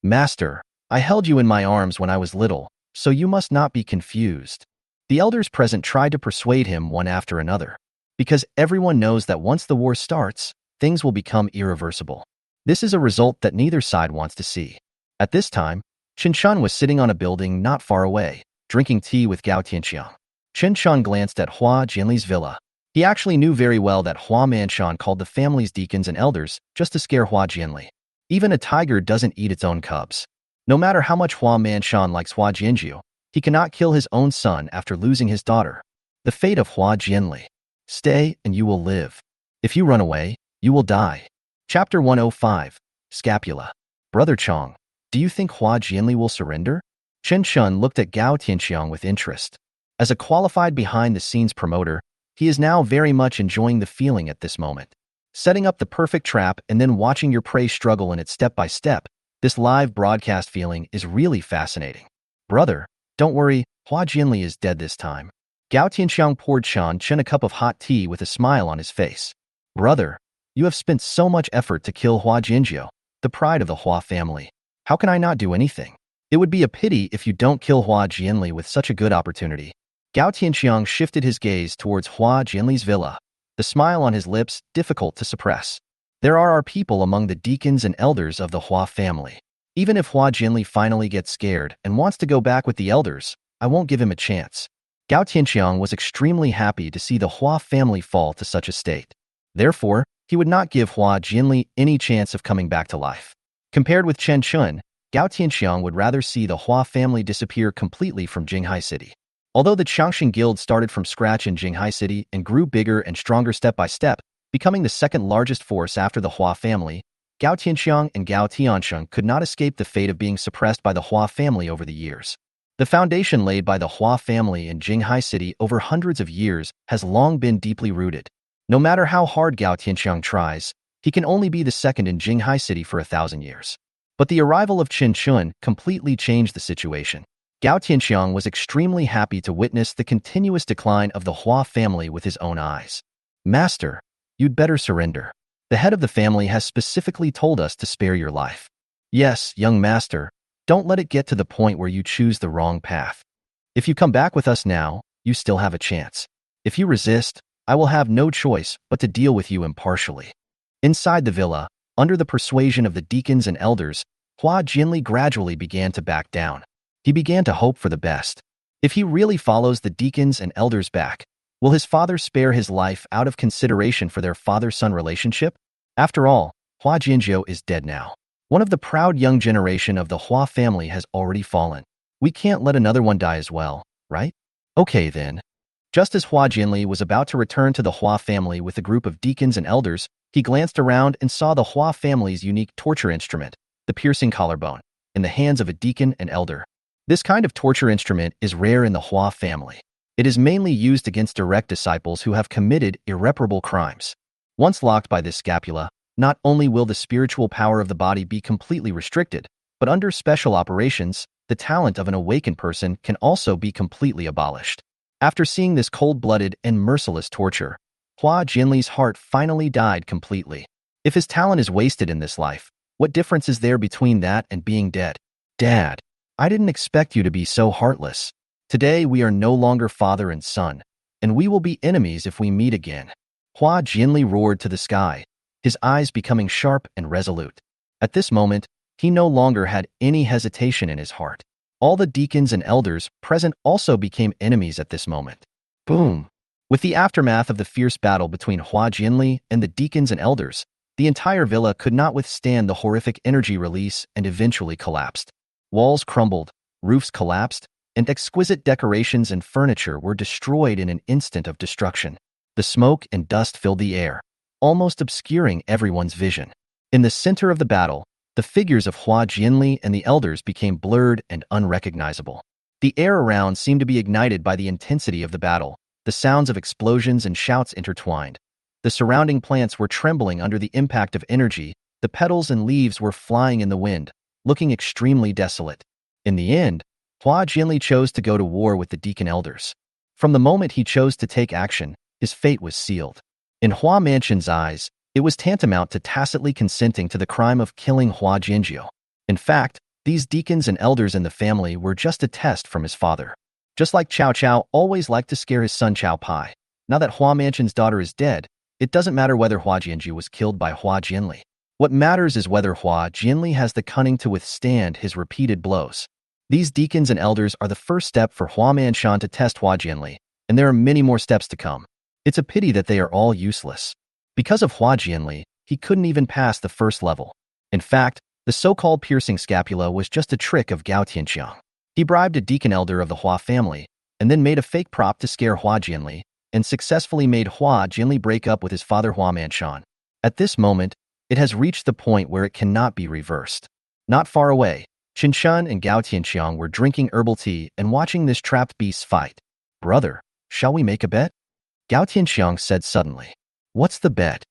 Master, I held you in my arms when I was little, so you must not be confused. The elders present tried to persuade him one after another, because everyone knows that once the war starts, things will become irreversible. This is a result that neither side wants to see. At this time, Chen Chen was sitting on a building not far away, drinking tea with Gu Qingning. Chen Chen glanced at Hua Jinli's villa. He actually knew very well that Hua Manshan called the family's deacons and elders just to scare Hua Jinli. Even a tiger doesn't eat its own cubs. No matter how much Hua Manshan likes Hua Jianjiu, he cannot kill his own son after losing his daughter. The fate of Hua Jinli. Stay and you will live. If you run away, you will die. Chapter 105. Scapula. Brother Chong, do you think Hua Jinli will surrender? Chen Chen looked at Gu Qingning with interest. As a qualified behind-the-scenes promoter, he is now very much enjoying the feeling at this moment. Setting up the perfect trap and then watching your prey struggle in it step by step, this live broadcast feeling is really fascinating. Brother, don't worry, Hua Jinli is dead this time. Gu Qingning poured Chen Chen a cup of hot tea with a smile on his face. Brother, you have spent so much effort to kill Hua Jianjiu, the pride of the Hua family. How can I not do anything? It would be a pity if you don't kill Hua Jinli with such a good opportunity. Gu Qingning shifted his gaze towards Hua Jinli's villa, the smile on his lips difficult to suppress. There are our people among the deacons and elders of the Hua family. Even if Hua Jinli finally gets scared and wants to go back with the elders, I won't give him a chance. Gu Qingning was extremely happy to see the Hua family fall to such a state. Therefore, he would not give Hua Jinli any chance of coming back to life. Compared with Chen Chen, Gu Qingning would rather see the Hua family disappear completely from Jinghai City. Although the Changxing Guild started from scratch in Jinghai City and grew bigger and stronger step by step, becoming the second largest force after the Hua family, Gu Qingning and Gu Tiansheng could not escape the fate of being suppressed by the Hua family over the years. The foundation laid by the Hua family in Jinghai City over hundreds of years has long been deeply rooted. No matter how hard Gu Tiansheng tries, he can only be the second in Jinghai City for 1,000 years. But the arrival of Chen Chen completely changed the situation. Gu Qingning was extremely happy to witness the continuous decline of the Hua family with his own eyes. Master, you'd better surrender. The head of the family has specifically told us to spare your life. Yes, young master, don't let it get to the point where you choose the wrong path. If you come back with us now, you still have a chance. If you resist, I will have no choice but to deal with you impartially. Inside the villa, under the persuasion of the deacons and elders, Hua Jinli gradually began to back down. He began to hope for the best. If he really follows the deacons and elders back, will his father spare his life out of consideration for their father-son relationship? After all, Hua Jianjiu is dead now. One of the proud young generation of the Hua family has already fallen. We can't let another one die as well, right? Okay then. Just as Hua Jinli was about to return to the Hua family with a group of deacons and elders, he glanced around and saw the Hua family's unique torture instrument, the piercing collarbone, in the hands of a deacon and elder. This kind of torture instrument is rare in the Hua family. It is mainly used against direct disciples who have committed irreparable crimes. Once locked by this scapula, not only will the spiritual power of the body be completely restricted, but under special operations, the talent of an awakened person can also be completely abolished. After seeing this cold-blooded and merciless torture, Hua Jinli's heart finally died completely. If his talent is wasted in this life, what difference is there between that and being dead? Dad, I didn't expect you to be so heartless. Today we are no longer father and son, and we will be enemies if we meet again. Hua Jinli roared to the sky, his eyes becoming sharp and resolute. At this moment, he no longer had any hesitation in his heart. All the deacons and elders present also became enemies at this moment. Boom! With the aftermath of the fierce battle between Hua Jinli and the deacons and elders, the entire villa could not withstand the horrific energy release and eventually collapsed. Walls crumbled, roofs collapsed, and exquisite decorations and furniture were destroyed in an instant of destruction. The smoke and dust filled the air, almost obscuring everyone's vision. In the center of the battle, the figures of Hua Jinli and the elders became blurred and unrecognizable. The air around seemed to be ignited by the intensity of the battle. The sounds of explosions and shouts intertwined. The surrounding plants were trembling under the impact of energy. The petals and leaves were flying in the wind, looking extremely desolate. In the end, Hua Jinli chose to go to war with the deacon elders. From the moment he chose to take action, his fate was sealed. In Hua Mansion's eyes, it was tantamount to tacitly consenting to the crime of killing Hua Jinjiu. In fact, these deacons and elders in the family were just a test from his father. Just like Cao Cao always liked to scare his son Cao Pai, now that Hua Mansion's daughter is dead, it doesn't matter whether Hua Jinjiu was killed by Hua Jinli. What matters is whether Hua Jinli has the cunning to withstand his repeated blows. These deacons and elders are the first step for Hua Manshan to test Hua Jinli, and there are many more steps to come. It's a pity that they are all useless. Because of Hua Jinli, he couldn't even pass the first level. In fact, the so-called piercing scapula was just a trick of Gu Qingning. He bribed a deacon elder of the Hua family, and then made a fake prop to scare Hua Jinli, and successfully made Hua Jinli break up with his father Hua Manshan. At this moment, it has reached the point where it cannot be reversed. Not far away, Chen Chen and Gu Qingning were drinking herbal tea and watching this trapped beast fight. Brother, shall we make a bet? Gu Qingning said suddenly. What's the bet?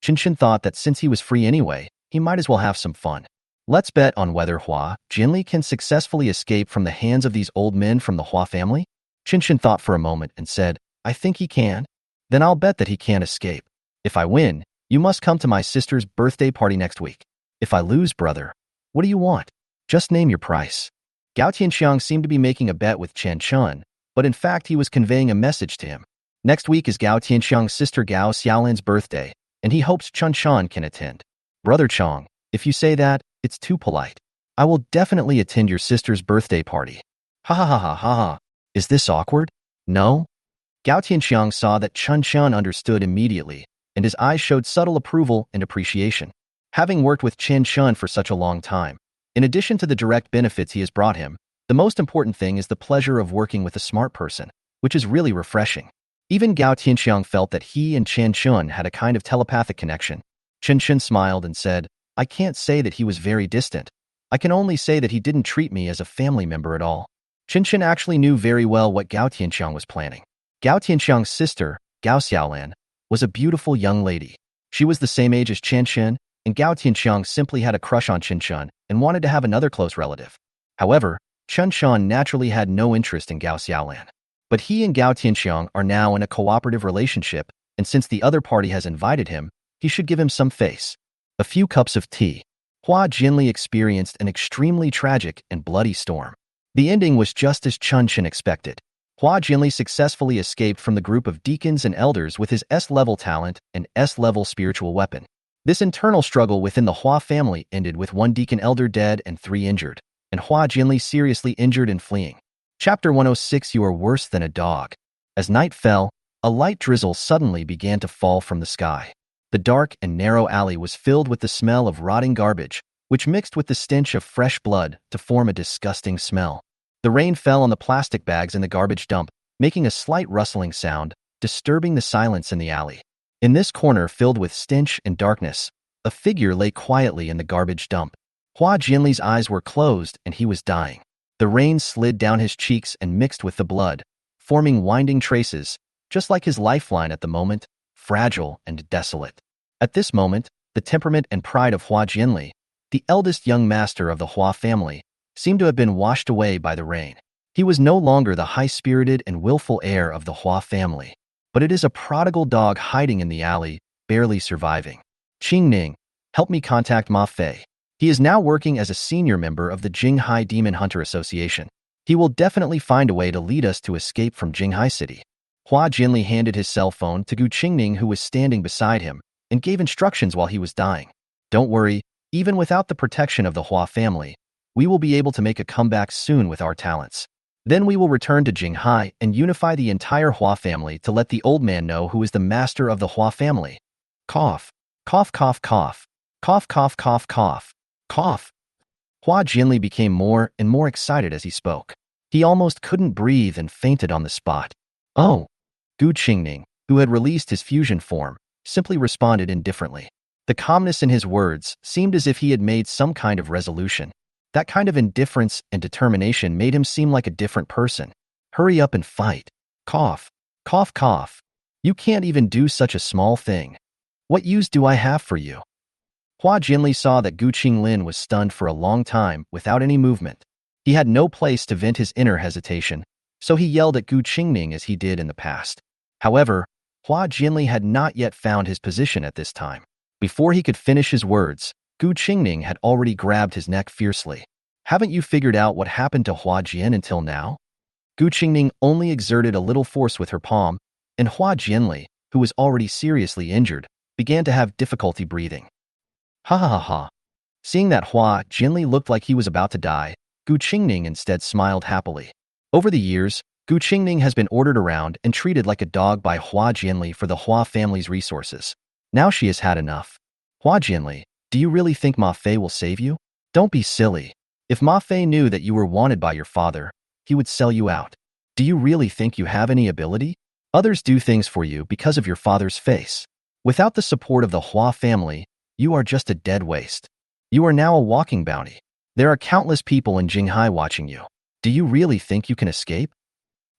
Chen Chen thought that since he was free anyway, he might as well have some fun. Let's bet on whether Hua Jinli can successfully escape from the hands of these old men from the Hua family? Chen Chen thought for a moment and said, I think he can. Then I'll bet that he can't escape. If I win, you must come to my sister's birthday party next week. If I lose, brother, what do you want? Just name your price. Gu Qingning seemed to be making a bet with Chen Chen, but in fact he was conveying a message to him. Next week is Gu Qing's sister Gao Xiaolan's birthday, and he hopes Chen Chen can attend. Brother Chong, if you say that, it's too polite. I will definitely attend your sister's birthday party. Ha ha ha ha ha ha. Is this awkward? No? Gu Qingning saw that Chen Chen understood immediately, and his eyes showed subtle approval and appreciation. Having worked with Chen Chen for such a long time, in addition to the direct benefits he has brought him, the most important thing is the pleasure of working with a smart person, which is really refreshing. Even Gu Qingning felt that he and Chen Chen had a kind of telepathic connection. Chen Chen smiled and said, I can't say that he was very distant. I can only say that he didn't treat me as a family member at all. Chen Chen actually knew very well what Gu Qingning was planning. Gu Qing's sister, Gao Xiaolan, was a beautiful young lady. She was the same age as Chen Chen, and Gu Qingning simply had a crush on Chen Chen and wanted to have another close relative. However, Chen Chen naturally had no interest in Gao Xiaolan. But he and Gu Qingning are now in a cooperative relationship, and since the other party has invited him, he should give him some face. A few cups of tea. Hua Jinli experienced an extremely tragic and bloody storm. The ending was just as Chen Chen expected. Hua Jinli successfully escaped from the group of deacons and elders with his S-level talent and S-level spiritual weapon. This internal struggle within the Hua family ended with one deacon elder dead and 3 injured, and Hua Jinli seriously injured and fleeing. Chapter 106 You are worse than a dog. As night fell, a light drizzle suddenly began to fall from the sky. The dark and narrow alley was filled with the smell of rotting garbage, which mixed with the stench of fresh blood to form a disgusting smell. The rain fell on the plastic bags in the garbage dump, making a slight rustling sound, disturbing the silence in the alley. In this corner filled with stench and darkness, a figure lay quietly in the garbage dump. Hua Jianli's eyes were closed and he was dying. The rain slid down his cheeks and mixed with the blood, forming winding traces, just like his lifeline at the moment, fragile and desolate. At this moment, the temperament and pride of Hua Jianli, the eldest young master of the Hua family, seemed to have been washed away by the rain. He was no longer the high-spirited and willful heir of the Hua family, but it is a prodigal dog hiding in the alley, barely surviving. Qingning, help me contact Ma Fei. He is now working as a senior member of the Jinghai Demon Hunter Association. He will definitely find a way to lead us to escape from Jinghai City. Hua Jianli handed his cell phone to Gu Qingning, who was standing beside him, and gave instructions while he was dying. Don't worry, even without the protection of the Hua family, we will be able to make a comeback soon with our talents. Then we will return to Jinghai and unify the entire Hua family to let the old man know who is the master of the Hua family. Cough. Cough, cough, cough. Cough, cough, cough, cough. Cough. Hua Jianli became more and more excited as he spoke. He almost couldn't breathe and fainted on the spot. Oh. Gu Qingning, who had released his fusion form, simply responded indifferently. The calmness in his words seemed as if he had made some kind of resolution. That kind of indifference and determination made him seem like a different person. Hurry up and fight. Cough. Cough, cough. You can't even do such a small thing. What use do I have for you? Hua Jianli saw that Gu Qingling was stunned for a long time without any movement. He had no place to vent his inner hesitation, so he yelled at Gu Qingning as he did in the past. However, Hua Jianli had not yet found his position at this time. Before he could finish his words, Gu Qingning had already grabbed his neck fiercely. Haven't you figured out what happened to Hua Jian until now? Gu Qingning only exerted a little force with her palm, and Hua Jianli, who was already seriously injured, began to have difficulty breathing. Ha ha ha ha. Seeing that Hua Jianli looked like he was about to die, Gu Qingning instead smiled happily. Over the years, Gu Qingning has been ordered around and treated like a dog by Hua Jianli for the Hua family's resources. Now she has had enough. Hua Jianli, do you really think Ma Fei will save you? Don't be silly. If Ma Fei knew that you were wanted by your father, he would sell you out. Do you really think you have any ability? Others do things for you because of your father's face. Without the support of the Hua family, you are just a dead waste. You are now a walking bounty. There are countless people in Jinghai watching you. Do you really think you can escape?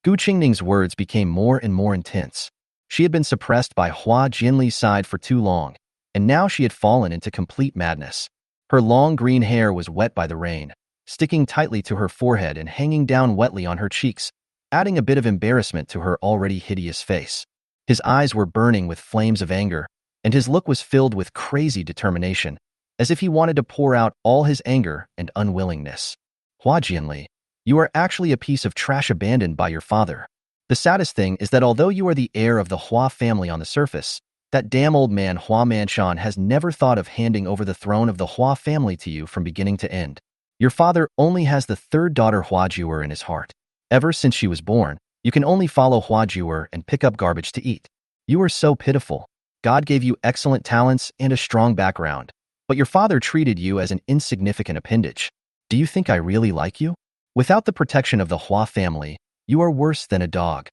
Gu Qingning's words became more and more intense. She had been suppressed by Hua Jianli's side for too long, and now she had fallen into complete madness. Her long green hair was wet by the rain, sticking tightly to her forehead and hanging down wetly on her cheeks, adding a bit of embarrassment to her already hideous face. His eyes were burning with flames of anger, and his look was filled with crazy determination, as if he wanted to pour out all his anger and unwillingness. Hua Jianli, you are actually a piece of trash abandoned by your father. The saddest thing is that although you are the heir of the Hua family on the surface, that damn old man Hua Manshan has never thought of handing over the throne of the Hua family to you from beginning to end. Your father only has the third daughter Hua Jiwer in his heart. Ever since she was born, you can only follow Hua Jiwer and pick up garbage to eat. You are so pitiful. God gave you excellent talents and a strong background, but your father treated you as an insignificant appendage. Do you think I really like you? Without the protection of the Hua family, you are worse than a dog.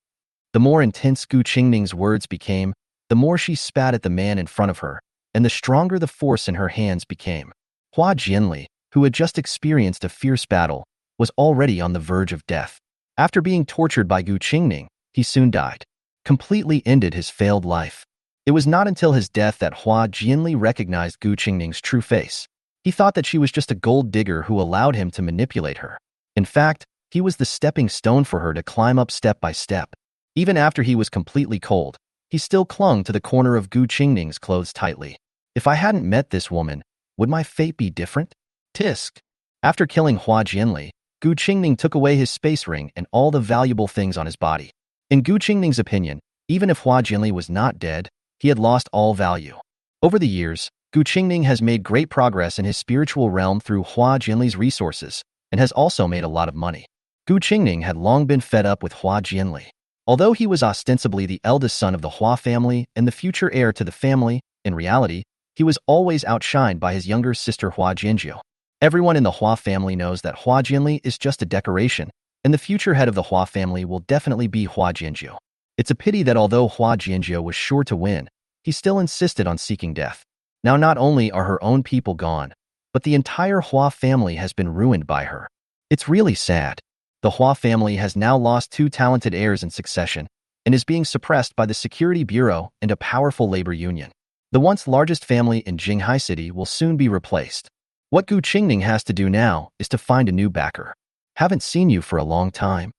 The more intense Gu Qingning's words became, the more she spat at the man in front of her, and the stronger the force in her hands became. Hua Jianli, who had just experienced a fierce battle, was already on the verge of death. After being tortured by Gu Qingning, he soon died, completely ended his failed life. It was not until his death that Hua Jianli recognized Gu Qingning's true face. He thought that she was just a gold digger who allowed him to manipulate her. In fact, he was the stepping stone for her to climb up step by step. Even after he was completely cold, he still clung to the corner of Gu Qingning's clothes tightly. If I hadn't met this woman, would my fate be different? Tisk. After killing Hua Jianli, Gu Qingning took away his space ring and all the valuable things on his body. In Gu Qingning's opinion, even if Hua Jianli was not dead, he had lost all value. Over the years, Gu Qingning has made great progress in his spiritual realm through Hua Jianli's resources and has also made a lot of money. Gu Qingning had long been fed up with Hua Jianli. Although he was ostensibly the eldest son of the Hua family and the future heir to the family, in reality, he was always outshined by his younger sister Hua Jianjiu. Everyone in the Hua family knows that Hua Jianli is just a decoration, and the future head of the Hua family will definitely be Hua Jianjiu. It's a pity that although Hua Jianjiu was sure to win, he still insisted on seeking death. Now not only are her own people gone, but the entire Hua family has been ruined by her. It's really sad. The Hua family has now lost two talented heirs in succession and is being suppressed by the Security Bureau and a powerful labor union. The once largest family in Jinghai City will soon be replaced. What Gu Qingning has to do now is to find a new backer. Haven't seen you for a long time.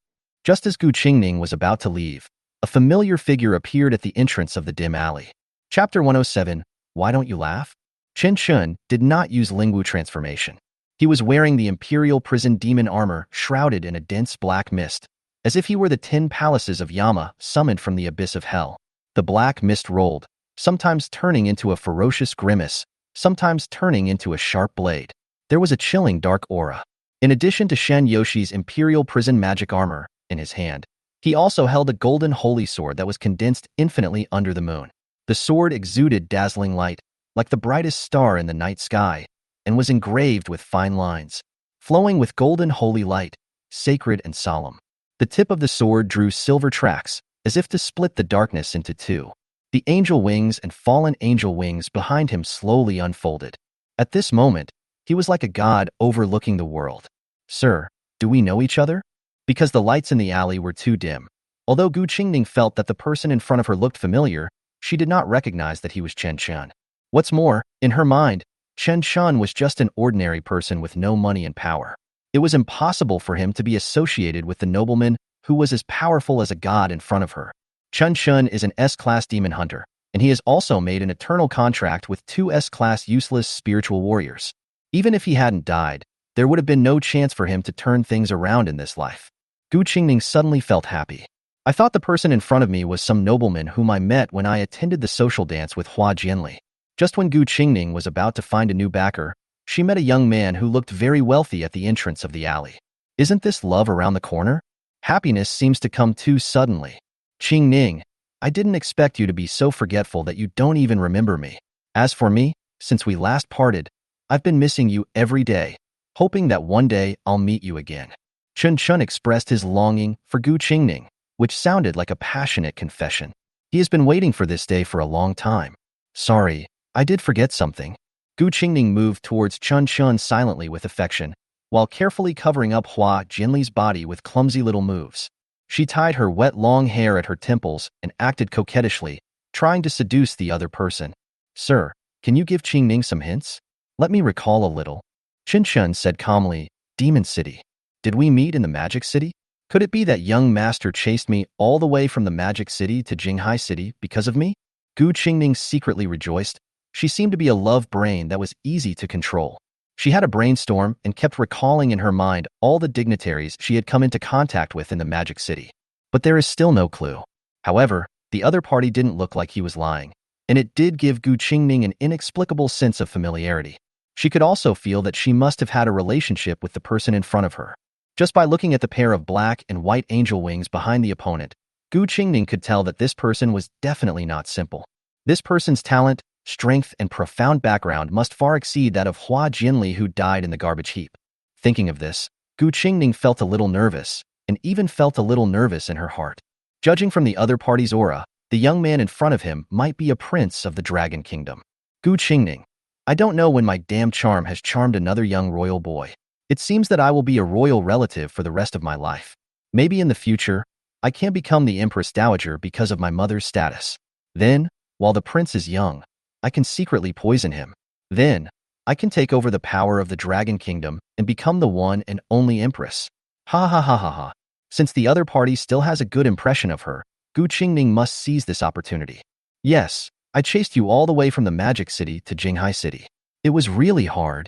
Just as Gu Qingning was about to leave, a familiar figure appeared at the entrance of the dim alley. Chapter 107, Why Don't You Laugh? Chen Chen did not use Lingwu transformation. He was wearing the Imperial Prison Demon armor shrouded in a dense black mist, as if he were the 10 palaces of Yama summoned from the abyss of hell. The black mist rolled, sometimes turning into a ferocious grimace, sometimes turning into a sharp blade. There was a chilling dark aura. In addition to Shen Yoshi's Imperial Prison magic armor in his hand, he also held a golden holy sword that was condensed infinitely under the moon. The sword exuded dazzling light, like the brightest star in the night sky, and was engraved with fine lines, flowing with golden holy light, sacred and solemn. The tip of the sword drew silver tracks, as if to split the darkness into two. The angel wings and fallen angel wings behind him slowly unfolded. At this moment, he was like a god overlooking the world. Sir, do we know each other? Because the lights in the alley were too dim. Although Gu Qingning felt that the person in front of her looked familiar, she did not recognize that he was Chen Chen. What's more, in her mind, Chen Chen was just an ordinary person with no money and power. It was impossible for him to be associated with the nobleman who was as powerful as a god in front of her. Chen Chen is an S-class demon hunter, and he has also made an eternal contract with two S-class useless spiritual warriors. Even if he hadn't died, there would have been no chance for him to turn things around in this life. Gu Qingning suddenly felt happy. I thought the person in front of me was some nobleman whom I met when I attended the social dance with Hua Jianli. Just when Gu Qingning was about to find a new backer, she met a young man who looked very wealthy at the entrance of the alley. Isn't this love around the corner? Happiness seems to come too suddenly. Qingning, I didn't expect you to be so forgetful that you don't even remember me. As for me, since we last parted, I've been missing you every day, hoping that one day I'll meet you again. Chen Chen expressed his longing for Gu Qingning, which sounded like a passionate confession. He has been waiting for this day for a long time. Sorry, I did forget something. Gu Qingning moved towards Chen Chen silently with affection, while carefully covering up Hua Jianli's body with clumsy little moves. She tied her wet long hair at her temples and acted coquettishly, trying to seduce the other person. Sir, can you give Qingning some hints? Let me recall a little. Chen Chen said calmly, Demon City. Did we meet in the Magic City? Could it be that young master chased me all the way from the Magic City to Jinghai City because of me? Gu Qingning secretly rejoiced. She seemed to be a love brain that was easy to control. She had a brainstorm and kept recalling in her mind all the dignitaries she had come into contact with in the Magic City. But there is still no clue. However, the other party didn't look like he was lying, and it did give Gu Qingning an inexplicable sense of familiarity. She could also feel that she must have had a relationship with the person in front of her. Just by looking at the pair of black and white angel wings behind the opponent, Gu Qingning could tell that this person was definitely not simple. This person's talent, strength, and profound background must far exceed that of Hua Jianli who died in the garbage heap. Thinking of this, Gu Qingning felt a little nervous, and even felt a little nervous in her heart. Judging from the other party's aura, the young man in front of him might be a prince of the Dragon Kingdom. Gu Qingning, I don't know when my damn charm has charmed another young royal boy. It seems that I will be a royal relative for the rest of my life. Maybe in the future, I can become the Empress Dowager because of my mother's status. Then, while the prince is young, I can secretly poison him. Then, I can take over the power of the Dragon Kingdom and become the one and only Empress. Ha ha ha ha ha. Since the other party still has a good impression of her, Gu Qingning must seize this opportunity. Yes, I chased you all the way from the Magic City to Jinghai City. It was really hard.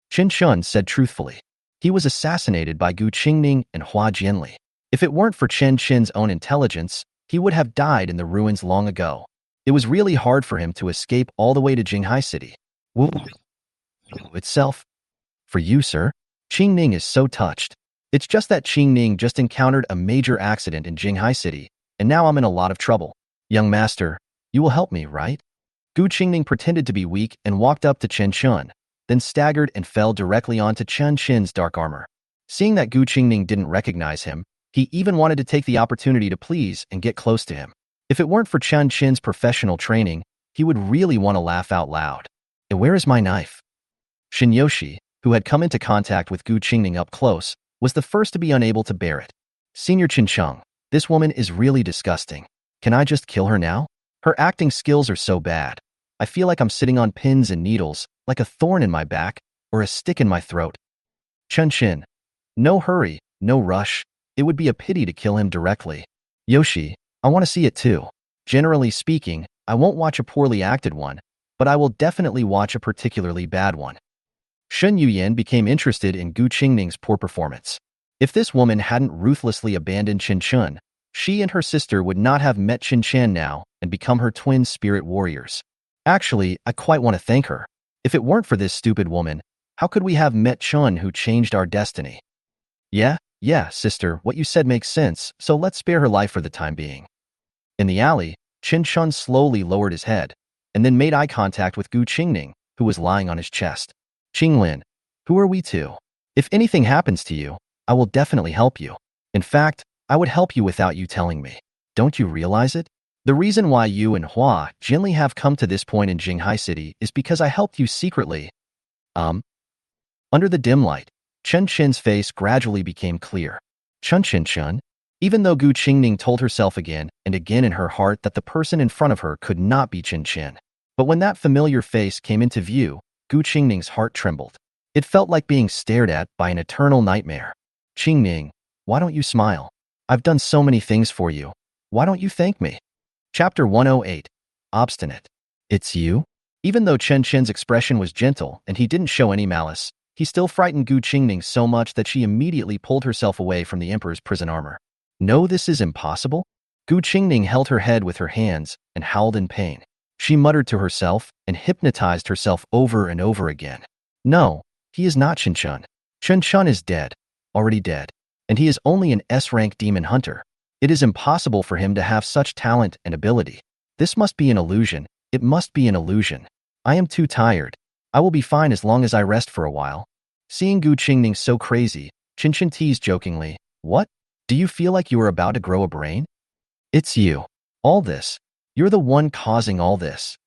Chen Chen said truthfully. He was assassinated by Gu Qingning and Hua Jianli. If it weren't for Chen Chen's own intelligence, he would have died in the ruins long ago. It was really hard for him to escape all the way to Jinghai City. Wu itself. For you, sir. Qingning is so touched. It's just that Qingning just encountered a major accident in Jinghai City, and now I'm in a lot of trouble. Young master, you will help me, right? Gu Qingning pretended to be weak and walked up to Chen Chen, then staggered and fell directly onto Chen Chen's dark armor. Seeing that Gu Qingning didn't recognize him, he even wanted to take the opportunity to please and get close to him. If it weren't for Chen Chen's professional training, he would really want to laugh out loud. And where is my knife? Shinyoshi, who had come into contact with Gu Qingning up close, was the first to be unable to bear it. Senior Chen Chen, this woman is really disgusting. Can I just kill her now? Her acting skills are so bad. I feel like I'm sitting on pins and needles, like a thorn in my back, or a stick in my throat. Chen Chen. No hurry, no rush. It would be a pity to kill him directly. Yoshi, I want to see it too. Generally speaking, I won't watch a poorly acted one, but I will definitely watch a particularly bad one. Shen Yuyan became interested in Gu Qingning's poor performance. If this woman hadn't ruthlessly abandoned Chen Chen, she and her sister would not have met Chen Chen now and become her twin spirit warriors. Actually, I quite want to thank her. If it weren't for this stupid woman, how could we have met Chen who changed our destiny? Yeah, sister, what you said makes sense, so let's spare her life for the time being. In the alley, Chen Chen slowly lowered his head, and then made eye contact with Gu Qingning, who was lying on his chest. Qinglin, who are we two? If anything happens to you, I will definitely help you. In fact, I would help you without you telling me. Don't you realize it? The reason why you and Hua Jinli have come to this point in Jinghai City is because I helped you secretly. Under the dim light, Chen Chen's face gradually became clear. Chen Chen. Even though Gu Qingning told herself again and again in her heart that the person in front of her could not be Chen Chen. But when that familiar face came into view, Gu Qingning's heart trembled. It felt like being stared at by an eternal nightmare. Qingning, why don't you smile? I've done so many things for you. Why don't you thank me? Chapter 108. Obstinate. It's you? Even though Chen Chen's expression was gentle and he didn't show any malice, he still frightened Gu Qingning so much that she immediately pulled herself away from the emperor's prison armor. No, this is impossible? Gu Qingning held her head with her hands and howled in pain. She muttered to herself and hypnotized herself over and over again. No, he is not Chen Chen. Chen Chen is dead, already dead, and he is only an S-rank demon hunter. It is impossible for him to have such talent and ability. This must be an illusion. It must be an illusion. I am too tired. I will be fine as long as I rest for a while. Seeing Gu Qingning so crazy, Chen Chen teased jokingly, What? Do you feel like you are about to grow a brain? It's you. All this. You're the one causing all this.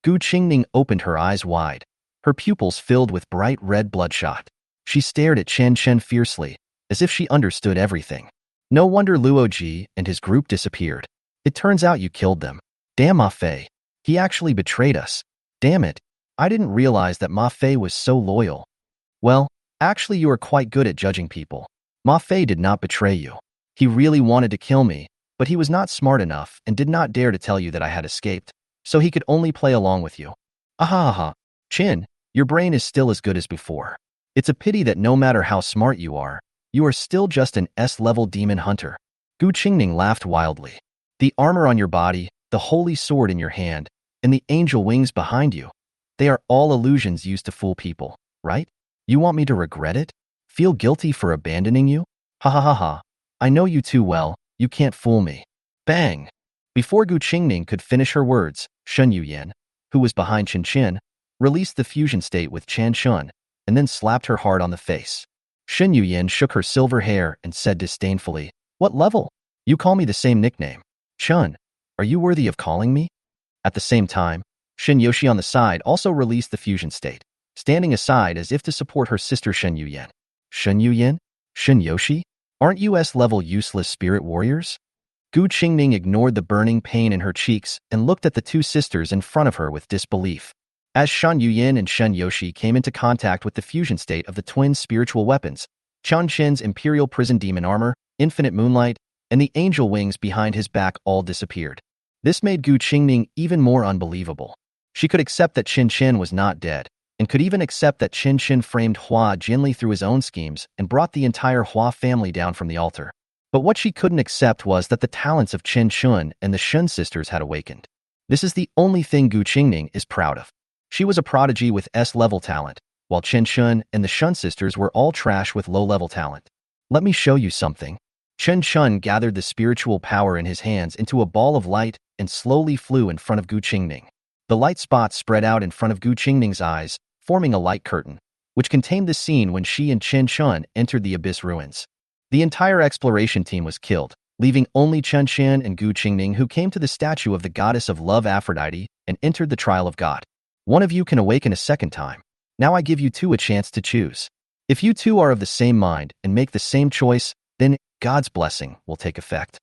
Gu Qingning opened her eyes wide. Her pupils filled with bright red bloodshot. She stared at Chen Chen fiercely, as if she understood everything. No wonder Luo Ji and his group disappeared. It turns out you killed them. Damn Ma Fei. He actually betrayed us. Damn it. I didn't realize that Ma Fei was so loyal. Well, actually you are quite good at judging people. Ma Fei did not betray you. He really wanted to kill me, but he was not smart enough and did not dare to tell you that I had escaped, so he could only play along with you. Aha. Chin, your brain is still as good as before. It's a pity that no matter how smart you are still just an S-level demon hunter. Gu Qingning laughed wildly. The armor on your body, the holy sword in your hand, and the angel wings behind you, they are all illusions used to fool people, right? You want me to regret it? Feel guilty for abandoning you? Ha. I know you too well, you can't fool me. Bang! Before Gu Qingning could finish her words, Shen Yuyan, who was behind Chen Chen, released the fusion state with Chen Chen, and then slapped her hard on the face. Shen Yuyan shook her silver hair and said disdainfully, What level? You call me the same nickname. Chen, are you worthy of calling me? At the same time, Shen Yoshi on the side also released the fusion state, standing aside as if to support her sister Shen Yuyan. Shen Yuyan? Shen Yoshi? Aren't you S-level useless spirit warriors? Gu Qingning ignored the burning pain in her cheeks and looked at the two sisters in front of her with disbelief. As Shen Yuyan and Shen Yoshi came into contact with the fusion state of the twin spiritual weapons, Chen Chen's Imperial Prison Demon Armor, Infinite Moonlight, and the angel wings behind his back all disappeared. This made Gu Qingning even more unbelievable. She could accept that Chen Chen was not dead, and could even accept that Chen Chen framed Hua Jinli through his own schemes and brought the entire Hua family down from the altar. But what she couldn't accept was that the talents of Chen Chen and the Shun sisters had awakened. This is the only thing Gu Qingning is proud of. She was a prodigy with S-level talent, while Chen Chen and the Shun sisters were all trash with low-level talent. Let me show you something. Chen Chen gathered the spiritual power in his hands into a ball of light and slowly flew in front of Gu Qingning. The light spots spread out in front of Gu Qingning's eyes, forming a light curtain, which contained the scene when she and Chen Chen entered the Abyss ruins. The entire exploration team was killed, leaving only Chen Chen and Gu Qingning, who came to the statue of the goddess of love Aphrodite and entered the trial of God. One of you can awaken a second time. Now I give you two a chance to choose. If you two are of the same mind and make the same choice, then God's blessing will take effect.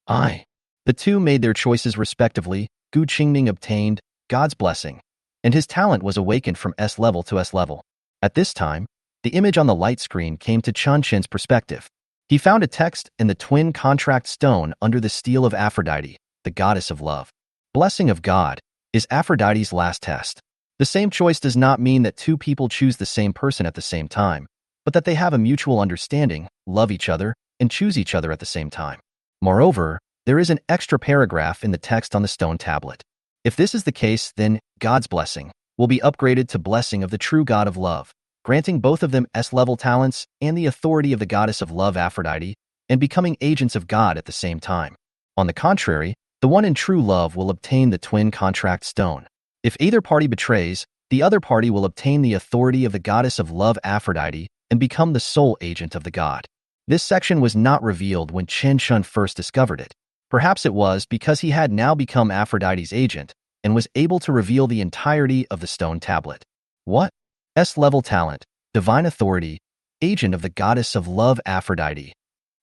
I. The two made their choices respectively. Gu Qingning obtained God's blessing, and his talent was awakened from S level to S level. At this time, the image on the light screen came to Chen Chen's perspective. He found a text in the twin contract stone under the stele of Aphrodite, the goddess of love. Blessing of God is Aphrodite's last test. The same choice does not mean that two people choose the same person at the same time, but that they have a mutual understanding, love each other, and choose each other at the same time. Moreover, there is an extra paragraph in the text on the stone tablet. If this is the case, then God's blessing will be upgraded to blessing of the true God of love, granting both of them S-level talents and the authority of the goddess of love Aphrodite, and becoming agents of God at the same time. On the contrary, the one in true love will obtain the twin contract stone. If either party betrays, the other party will obtain the authority of the goddess of love Aphrodite and become the sole agent of the god. This section was not revealed when Chen Chen first discovered it. Perhaps it was because he had now become Aphrodite's agent and was able to reveal the entirety of the stone tablet. What? S-level talent, divine authority, agent of the goddess of love Aphrodite.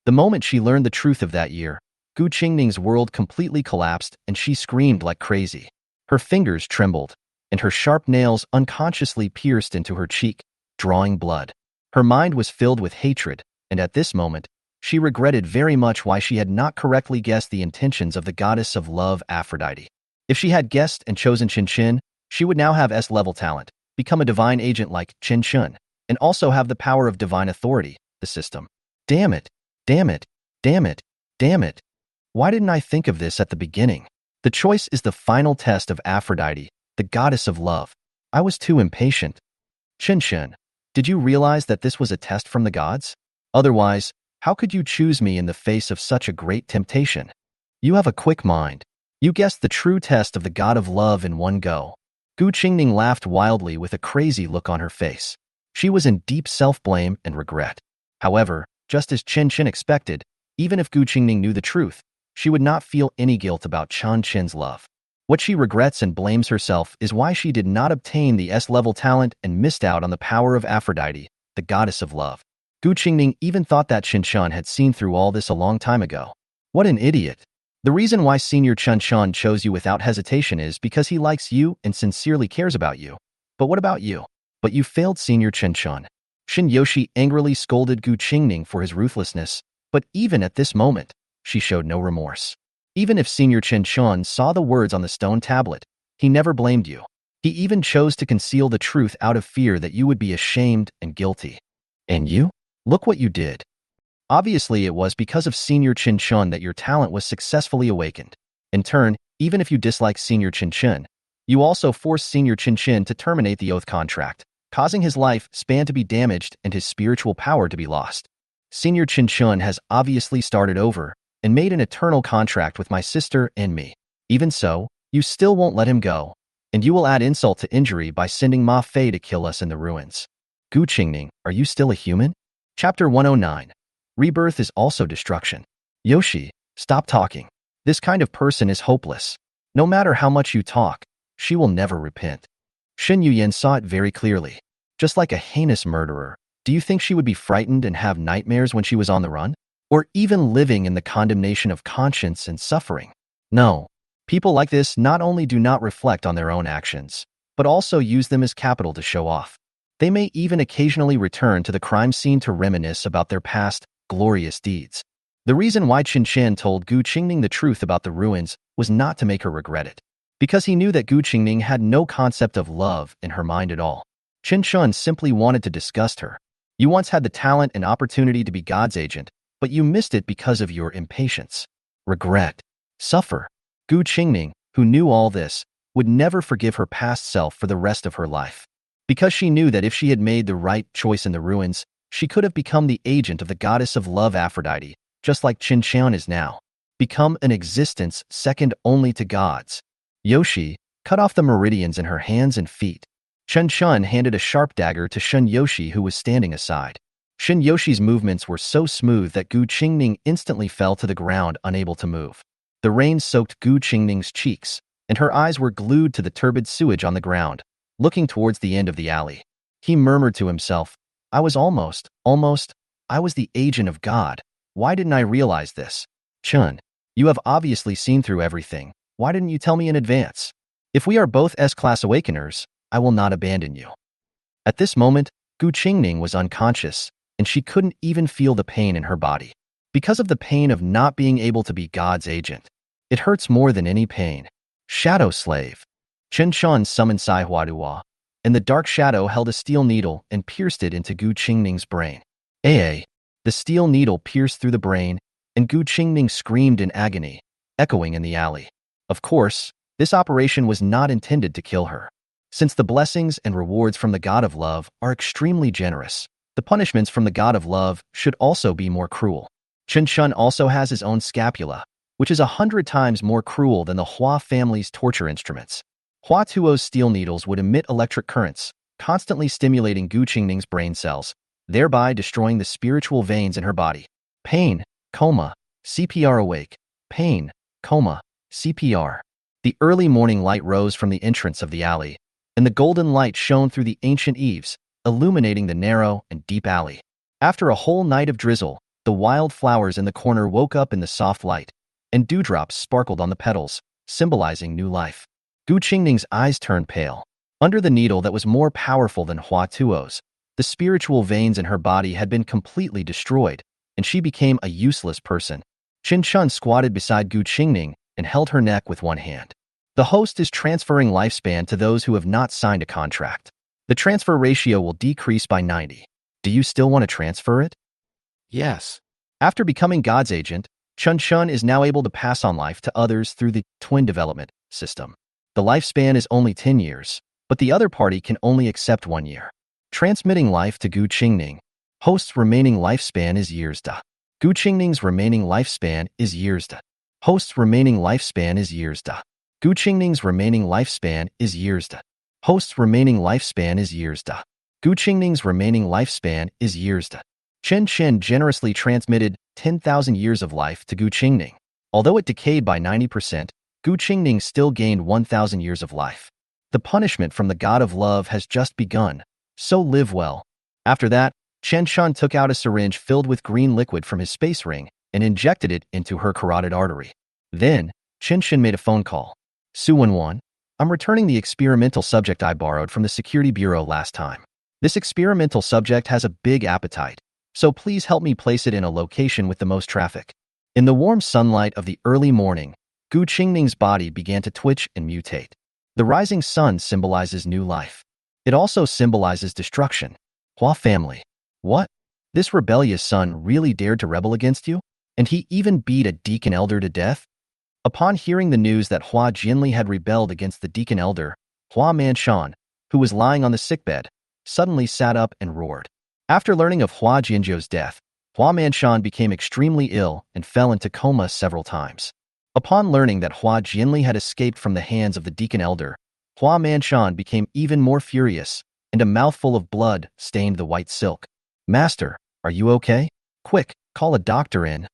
The moment she learned the truth of that year, Gu Qingning's world completely collapsed and she screamed like crazy. Her fingers trembled, and her sharp nails unconsciously pierced into her cheek, drawing blood. Her mind was filled with hatred, and at this moment, she regretted very much why she had not correctly guessed the intentions of the goddess of love Aphrodite. If she had guessed and chosen Chen Chen, she would now have S-level talent, become a divine agent like Chen Chen, and also have the power of divine authority, the system. Damn it, damn it, damn it, damn it. Why didn't I think of this at the beginning? The choice is the final test of Aphrodite, the goddess of love. I was too impatient. Chen Chen, did you realize that this was a test from the gods? Otherwise, how could you choose me in the face of such a great temptation? You have a quick mind. You guessed the true test of the god of love in one go. Gu Qingning laughed wildly with a crazy look on her face. She was in deep self-blame and regret. However, just as Chen Chen expected, even if Gu Qingning knew the truth, she would not feel any guilt about Chen Chen's love. What she regrets and blames herself is why she did not obtain the S-level talent and missed out on the power of Aphrodite, the goddess of love. Gu Qingning even thought that Chen Chen had seen through all this a long time ago. What an idiot. The reason why Senior Chen Chen chose you without hesitation is because he likes you and sincerely cares about you. But what about you? But you failed Senior Chen Chen. Shin Yoshi angrily scolded Gu Qingning for his ruthlessness, but even at this moment, she showed no remorse. Even if Senior Chen Chen saw the words on the stone tablet, he never blamed you. He even chose to conceal the truth out of fear that you would be ashamed and guilty. And you? Look what you did. Obviously, it was because of Senior Chen Chen that your talent was successfully awakened. In turn, even if you dislike Senior Chen Chen, you also forced Senior Chen Chen to terminate the oath contract, causing his life span to be damaged and his spiritual power to be lost. Senior Chen Chen has obviously started over and made an eternal contract with my sister and me. Even so, you still won't let him go, and you will add insult to injury by sending Ma Fei to kill us in the ruins. Gu Qingning, are you still a human? Chapter 109. Rebirth is also destruction. Yoshi, stop talking. This kind of person is hopeless. No matter how much you talk, she will never repent. Shen Yuyan saw it very clearly. Just like a heinous murderer, do you think she would be frightened and have nightmares when she was on the run? Or even living in the condemnation of conscience and suffering? No. People like this not only do not reflect on their own actions, but also use them as capital to show off. They may even occasionally return to the crime scene to reminisce about their past, glorious deeds. The reason why Chen Chen told Gu Qingning the truth about the ruins was not to make her regret it, because he knew that Gu Qingning had no concept of love in her mind at all. Chen Chen simply wanted to disgust her. You once had the talent and opportunity to be God's agent, but you missed it because of your impatience. Regret. Suffer. Gu Qingning, who knew all this, would never forgive her past self for the rest of her life. Because she knew that if she had made the right choice in the ruins, she could have become the agent of the goddess of love Aphrodite, just like Chen Chen is now. Become an existence second only to God's. Yoshi, cut off the meridians in her hands and feet. Chen Chen handed a sharp dagger to Shun Yoshi, who was standing aside. Shun Yoshi's movements were so smooth that Gu Qingning instantly fell to the ground, unable to move. The rain soaked Gu Qingning's cheeks, and her eyes were glued to the turbid sewage on the ground, looking towards the end of the alley. He murmured to himself, I was almost, I was the agent of God. Why didn't I realize this? Chun, you have obviously seen through everything. Why didn't you tell me in advance? If we are both S-class awakeners, I will not abandon you. At this moment, Gu Qingning was unconscious, and she couldn't even feel the pain in her body. Because of the pain of not being able to be God's agent. It hurts more than any pain. Shadow Slave. Chen Chen summoned Sai Huaduwa, and the dark shadow held a steel needle and pierced it into Gu Qingning's brain. The steel needle pierced through the brain, and Gu Qingning screamed in agony, echoing in the alley. Of course, this operation was not intended to kill her. Since the blessings and rewards from the God of Love are extremely generous, the punishments from the God of Love should also be more cruel. Chen Chen also has his own scapula, which is 100 times more cruel than the Hua family's torture instruments. Hua Tuo's steel needles would emit electric currents, constantly stimulating Gu Qingning's brain cells, thereby destroying the spiritual veins in her body. Pain, coma, CPR awake. Pain, coma, CPR. The early morning light rose from the entrance of the alley, and the golden light shone through the ancient eaves, illuminating the narrow and deep alley. After a whole night of drizzle, the wild flowers in the corner woke up in the soft light, and dewdrops sparkled on the petals, symbolizing new life. Gu Qingning's eyes turned pale. Under the needle that was more powerful than Hua Tuo's, the spiritual veins in her body had been completely destroyed, and she became a useless person. Chen Chen squatted beside Gu Qingning and held her neck with one hand. The host is transferring lifespan to those who have not signed a contract. The transfer ratio will decrease by 90. Do you still want to transfer it? Yes. After becoming God's agent, Chen Chen is now able to pass on life to others through the twin development system. The lifespan is only 10 years, but the other party can only accept 1 year. Transmitting life to Gu Qingning. Host's remaining lifespan is years. Gu Qingning's remaining lifespan is years. Host's remaining lifespan is years. Gu Qingning's remaining lifespan is years. Host's remaining lifespan is years. Gu Qingning's remaining lifespan is years. Chen Chen generously transmitted 10,000 years of life to Gu Qingning. Although it decayed by 90%, Gu Qingning still gained 1,000 years of life. The punishment from the God of Love has just begun, so live well. After that, Chen Chen took out a syringe filled with green liquid from his space ring and injected it into her carotid artery. Then, Chen Chen made a phone call. Su-11, I'm returning the experimental subject I borrowed from the Security Bureau last time. This experimental subject has a big appetite, so please help me place it in a location with the most traffic. In the warm sunlight of the early morning, Gu Qingning's body began to twitch and mutate. The rising sun symbolizes new life. It also symbolizes destruction. Hua family. What? This rebellious son really dared to rebel against you? And he even beat a deacon elder to death? Upon hearing the news that Hua Jianli had rebelled against the deacon elder, Hua Manshan, who was lying on the sickbed, suddenly sat up and roared. After learning of Hua Jianzhou's death, Hua Manshan became extremely ill and fell into coma several times. Upon learning that Hua Jianli had escaped from the hands of the deacon elder, Hua Manshan became even more furious, and a mouthful of blood stained the white silk. Master, are you okay? Quick, call a doctor in.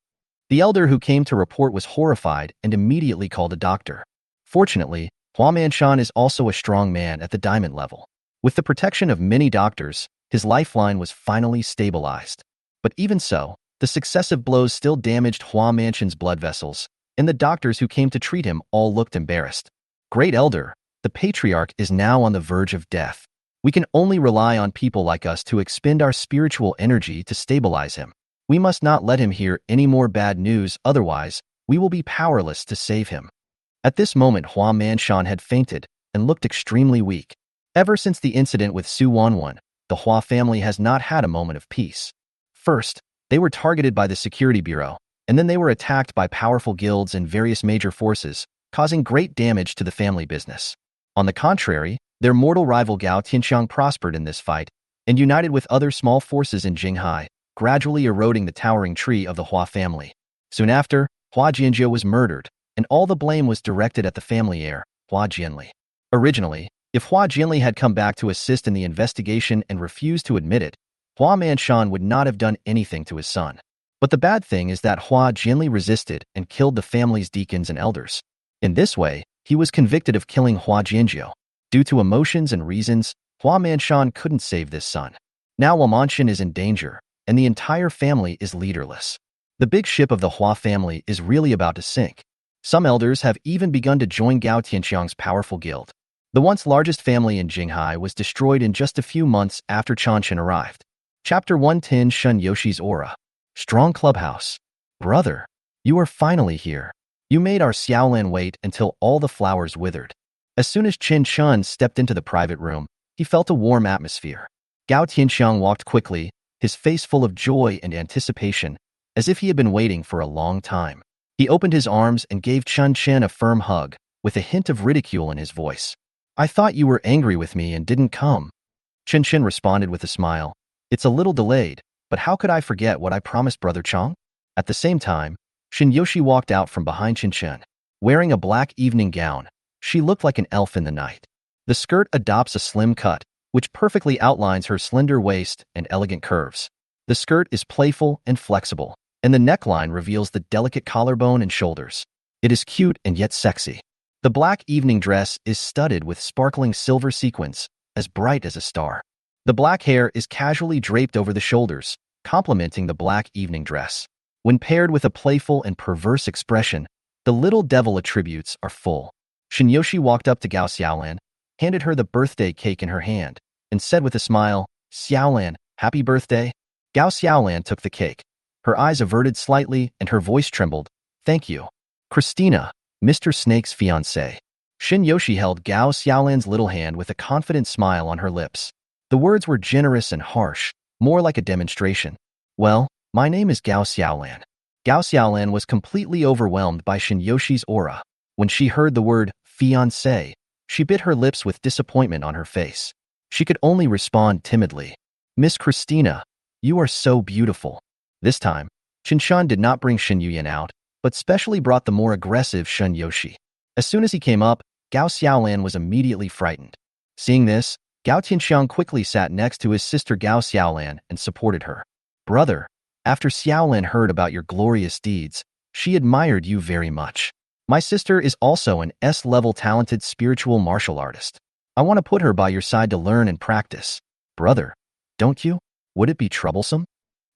The elder who came to report was horrified and immediately called a doctor. Fortunately, Hua Manshan is also a strong man at the diamond level. With the protection of many doctors, his lifeline was finally stabilized. But even so, the successive blows still damaged Hua Manshan's blood vessels, and the doctors who came to treat him all looked embarrassed. Great Elder, the patriarch is now on the verge of death. We can only rely on people like us to expend our spiritual energy to stabilize him. We must not let him hear any more bad news, otherwise, we will be powerless to save him. At this moment, Hua Manshan had fainted and looked extremely weak. Ever since the incident with Su-11, the Hua family has not had a moment of peace. First, they were targeted by the Security Bureau, and then they were attacked by powerful guilds and various major forces, causing great damage to the family business. On the contrary, their mortal rival Gu Qingning prospered in this fight, and united with other small forces in Jinghai, gradually eroding the towering tree of the Hua family. Soon after, Hua Jianzhou was murdered, and all the blame was directed at the family heir, Hua Jianli. Originally, If Hua Jianli had come back to assist in the investigation and refused to admit it, Hua Manshan would not have done anything to his son. But the bad thing is that Hua Jianli resisted and killed the family's deacons and elders. In this way, he was convicted of killing Hua Jianjiu. Due to emotions and reasons, Hua Manshan couldn't save this son. Now Wamanshan is in danger, and the entire family is leaderless. The big ship of the Hua family is really about to sink. Some elders have even begun to join Gu Qingning's powerful guild. The once largest family in Jinghai was destroyed in just a few months after Chen Chen arrived. Chapter 110 Shun Yoshi's Aura. Strong Clubhouse. Brother, you are finally here. You made our Xiaolan wait until all the flowers withered. As soon as Chen Chen stepped into the private room, he felt a warm atmosphere. Gu Qingning walked quickly, his face full of joy and anticipation, as if he had been waiting for a long time. He opened his arms and gave Chen Chen a firm hug, with a hint of ridicule in his voice. I thought you were angry with me and didn't come. Chen Chen responded with a smile. It's a little delayed, but how could I forget what I promised Brother Chong? At the same time, Shin Yoshi walked out from behind Chen Chen. Wearing a black evening gown, she looked like an elf in the night. The skirt adopts a slim cut, which perfectly outlines her slender waist and elegant curves. The skirt is playful and flexible, and the neckline reveals the delicate collarbone and shoulders. It is cute and yet sexy. The black evening dress is studded with sparkling silver sequins, as bright as a star. The black hair is casually draped over the shoulders, complementing the black evening dress. When paired with a playful and perverse expression, the little devil attributes are full. Shinyoshi walked up to Gao Xiaolan, handed her the birthday cake in her hand, and said with a smile, Xiaolan, happy birthday? Gao Xiaolan took the cake. Her eyes averted slightly and her voice trembled. Thank you. Christina, Mr. Snake's fiancée. Shin Yoshi held Gao Xiaolan's little hand with a confident smile on her lips. The words were generous and harsh, more like a demonstration. Well, my name is Gao Xiaolan. Gao Xiaolan was completely overwhelmed by Shin Yoshi's aura. When she heard the word fiancé, she bit her lips with disappointment on her face. She could only respond timidly. Miss Christina, you are so beautiful. This time, Chen Chen did not bring Shin Yuyan out, but specially brought the more aggressive Shun Yoshi. As soon as he came up, Gao Xiaolan was immediately frightened. Seeing this, Gao Tianxiang quickly sat next to his sister Gao Xiaolan and supported her. Brother, after Xiaolan heard about your glorious deeds, she admired you very much. My sister is also an S-level talented spiritual martial artist. I want to put her by your side to learn and practice. Brother, don't you? Would it be troublesome?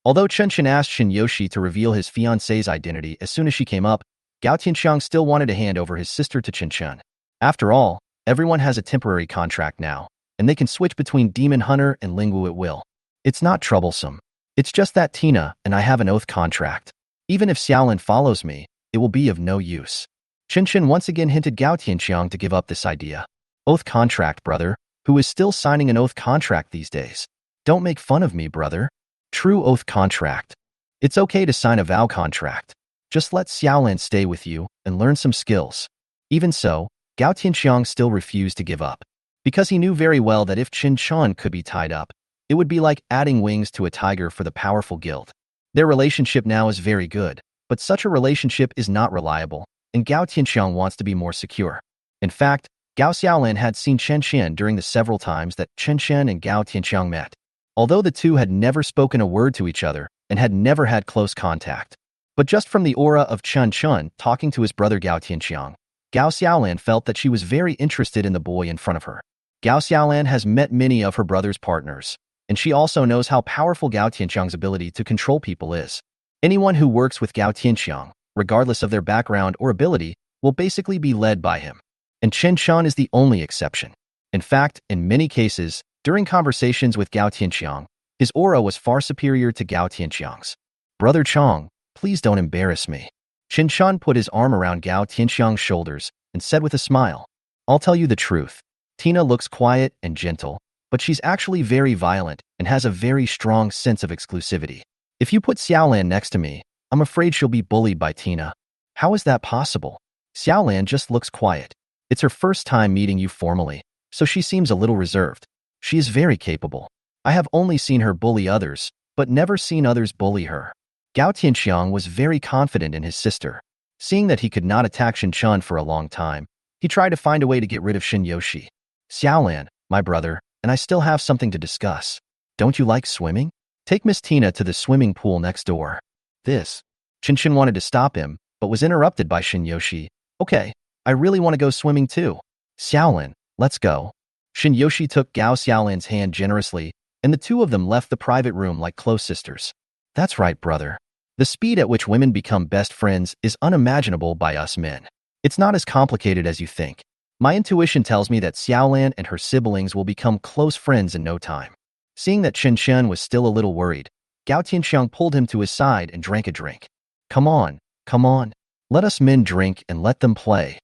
Although Chen Chen asked Shin Yoshi to reveal his fiancée's identity as soon as she came up, Gao Tianxiang still wanted to hand over his sister to Chen Chen. After all, everyone has a temporary contract now, and they can switch between Demon Hunter and Lingwu at will. It's not troublesome. It's just that Tina and I have an oath contract. Even if Xiaolin follows me, it will be of no use. Chen Chen once again hinted Gao Tianxiang to give up this idea. Oath contract, brother. Who is still signing an oath contract these days? Don't make fun of me, brother. True oath contract. It's okay to sign a vow contract. Just let Xiaolin stay with you and learn some skills. Even so, Gao Tianxiang still refused to give up. Because he knew very well that if Chen Chen could be tied up, it would be like adding wings to a tiger for the powerful guild. Their relationship now is very good, but such a relationship is not reliable, and Gao Tianxiang wants to be more secure. In fact, Gao Xiaolin had seen Chen Chen during the several times that Chen Chen and Gao Tianxiang met. Although the two had never spoken a word to each other and had never had close contact. But just from the aura of Chen Chen talking to his brother Gao Tianxiang, Gao Xiaolan felt that she was very interested in the boy in front of her. Gao Xiaolan has met many of her brother's partners, and she also knows how powerful Gao Tianxiang's ability to control people is. Anyone who works with Gao Tianxiang, regardless of their background or ability, will basically be led by him. And Chen Chen is the only exception. In fact, in many cases, during conversations with Gao Tianxiang, his aura was far superior to Gao Tianxiang's. Brother Chong, please don't embarrass me. Chen Chen put his arm around Gao Tianxiang's shoulders and said with a smile, I'll tell you the truth. Tina looks quiet and gentle, but she's actually very violent and has a very strong sense of exclusivity. If you put Xiaolan next to me, I'm afraid she'll be bullied by Tina. How is that possible? Xiaolan just looks quiet. It's her first time meeting you formally, so she seems a little reserved. She is very capable. I have only seen her bully others, but never seen others bully her. Gao Tianxiang was very confident in his sister. Seeing that he could not attack Shin Chen for a long time, he tried to find a way to get rid of Shin Yoshi. Xiaolan, my brother, and I still have something to discuss. Don't you like swimming? Take Miss Tina to the swimming pool next door. This. Chen Chen wanted to stop him, but was interrupted by Shinyoshi. Okay, I really want to go swimming too. Xiaolan, let's go. Shinyoshi took Gao Xiaolan's hand generously, and the two of them left the private room like close sisters. That's right, brother. The speed at which women become best friends is unimaginable by us men. It's not as complicated as you think. My intuition tells me that Xiaolan and her siblings will become close friends in no time. Seeing that Chen Chen was still a little worried, Gu Qingning pulled him to his side and drank a drink. Come on, come on. Let us men drink and let them play.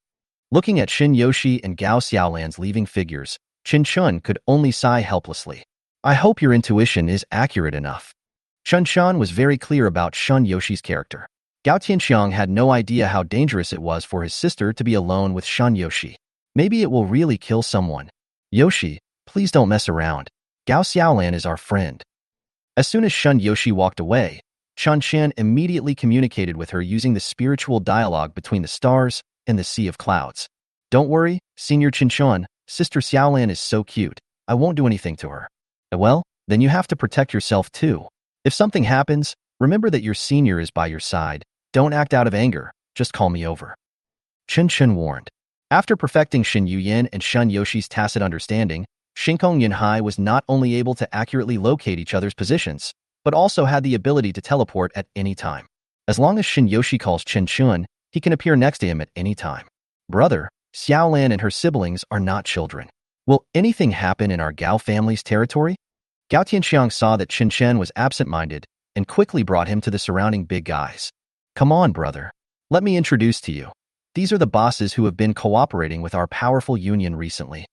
Looking at Shinyoshi and Gao Xiaolan's leaving figures, Chen Chen could only sigh helplessly. I hope your intuition is accurate enough. Chen Chen was very clear about Shunyoshi's character. Gu Qingning had no idea how dangerous it was for his sister to be alone with Shunyoshi. Maybe it will really kill someone. Yoshi, please don't mess around. Gao Xiaolan is our friend. As soon as Shunyoshi walked away, Chen Chen immediately communicated with her using the spiritual dialogue between the stars and the sea of clouds. Don't worry, Senior Chen Chen, Sister Xiaolan is so cute. I won't do anything to her. Well, then you have to protect yourself too. If something happens, remember that your senior is by your side. Don't act out of anger, just call me over. Chen Chen warned. After perfecting Shin Yuyan and Shun Yoshi's tacit understanding, Shinkong Yunhai was not only able to accurately locate each other's positions, but also had the ability to teleport at any time. As long as Shin Yoshi calls Chen Chen, he can appear next to him at any time. Brother, Xiaolan and her siblings are not children. Will anything happen in our Gao family's territory? Gao Tianxiang saw that Chen Chen was absent-minded and quickly brought him to the surrounding big guys. Come on, brother. Let me introduce to you. These are the bosses who have been cooperating with our powerful union recently.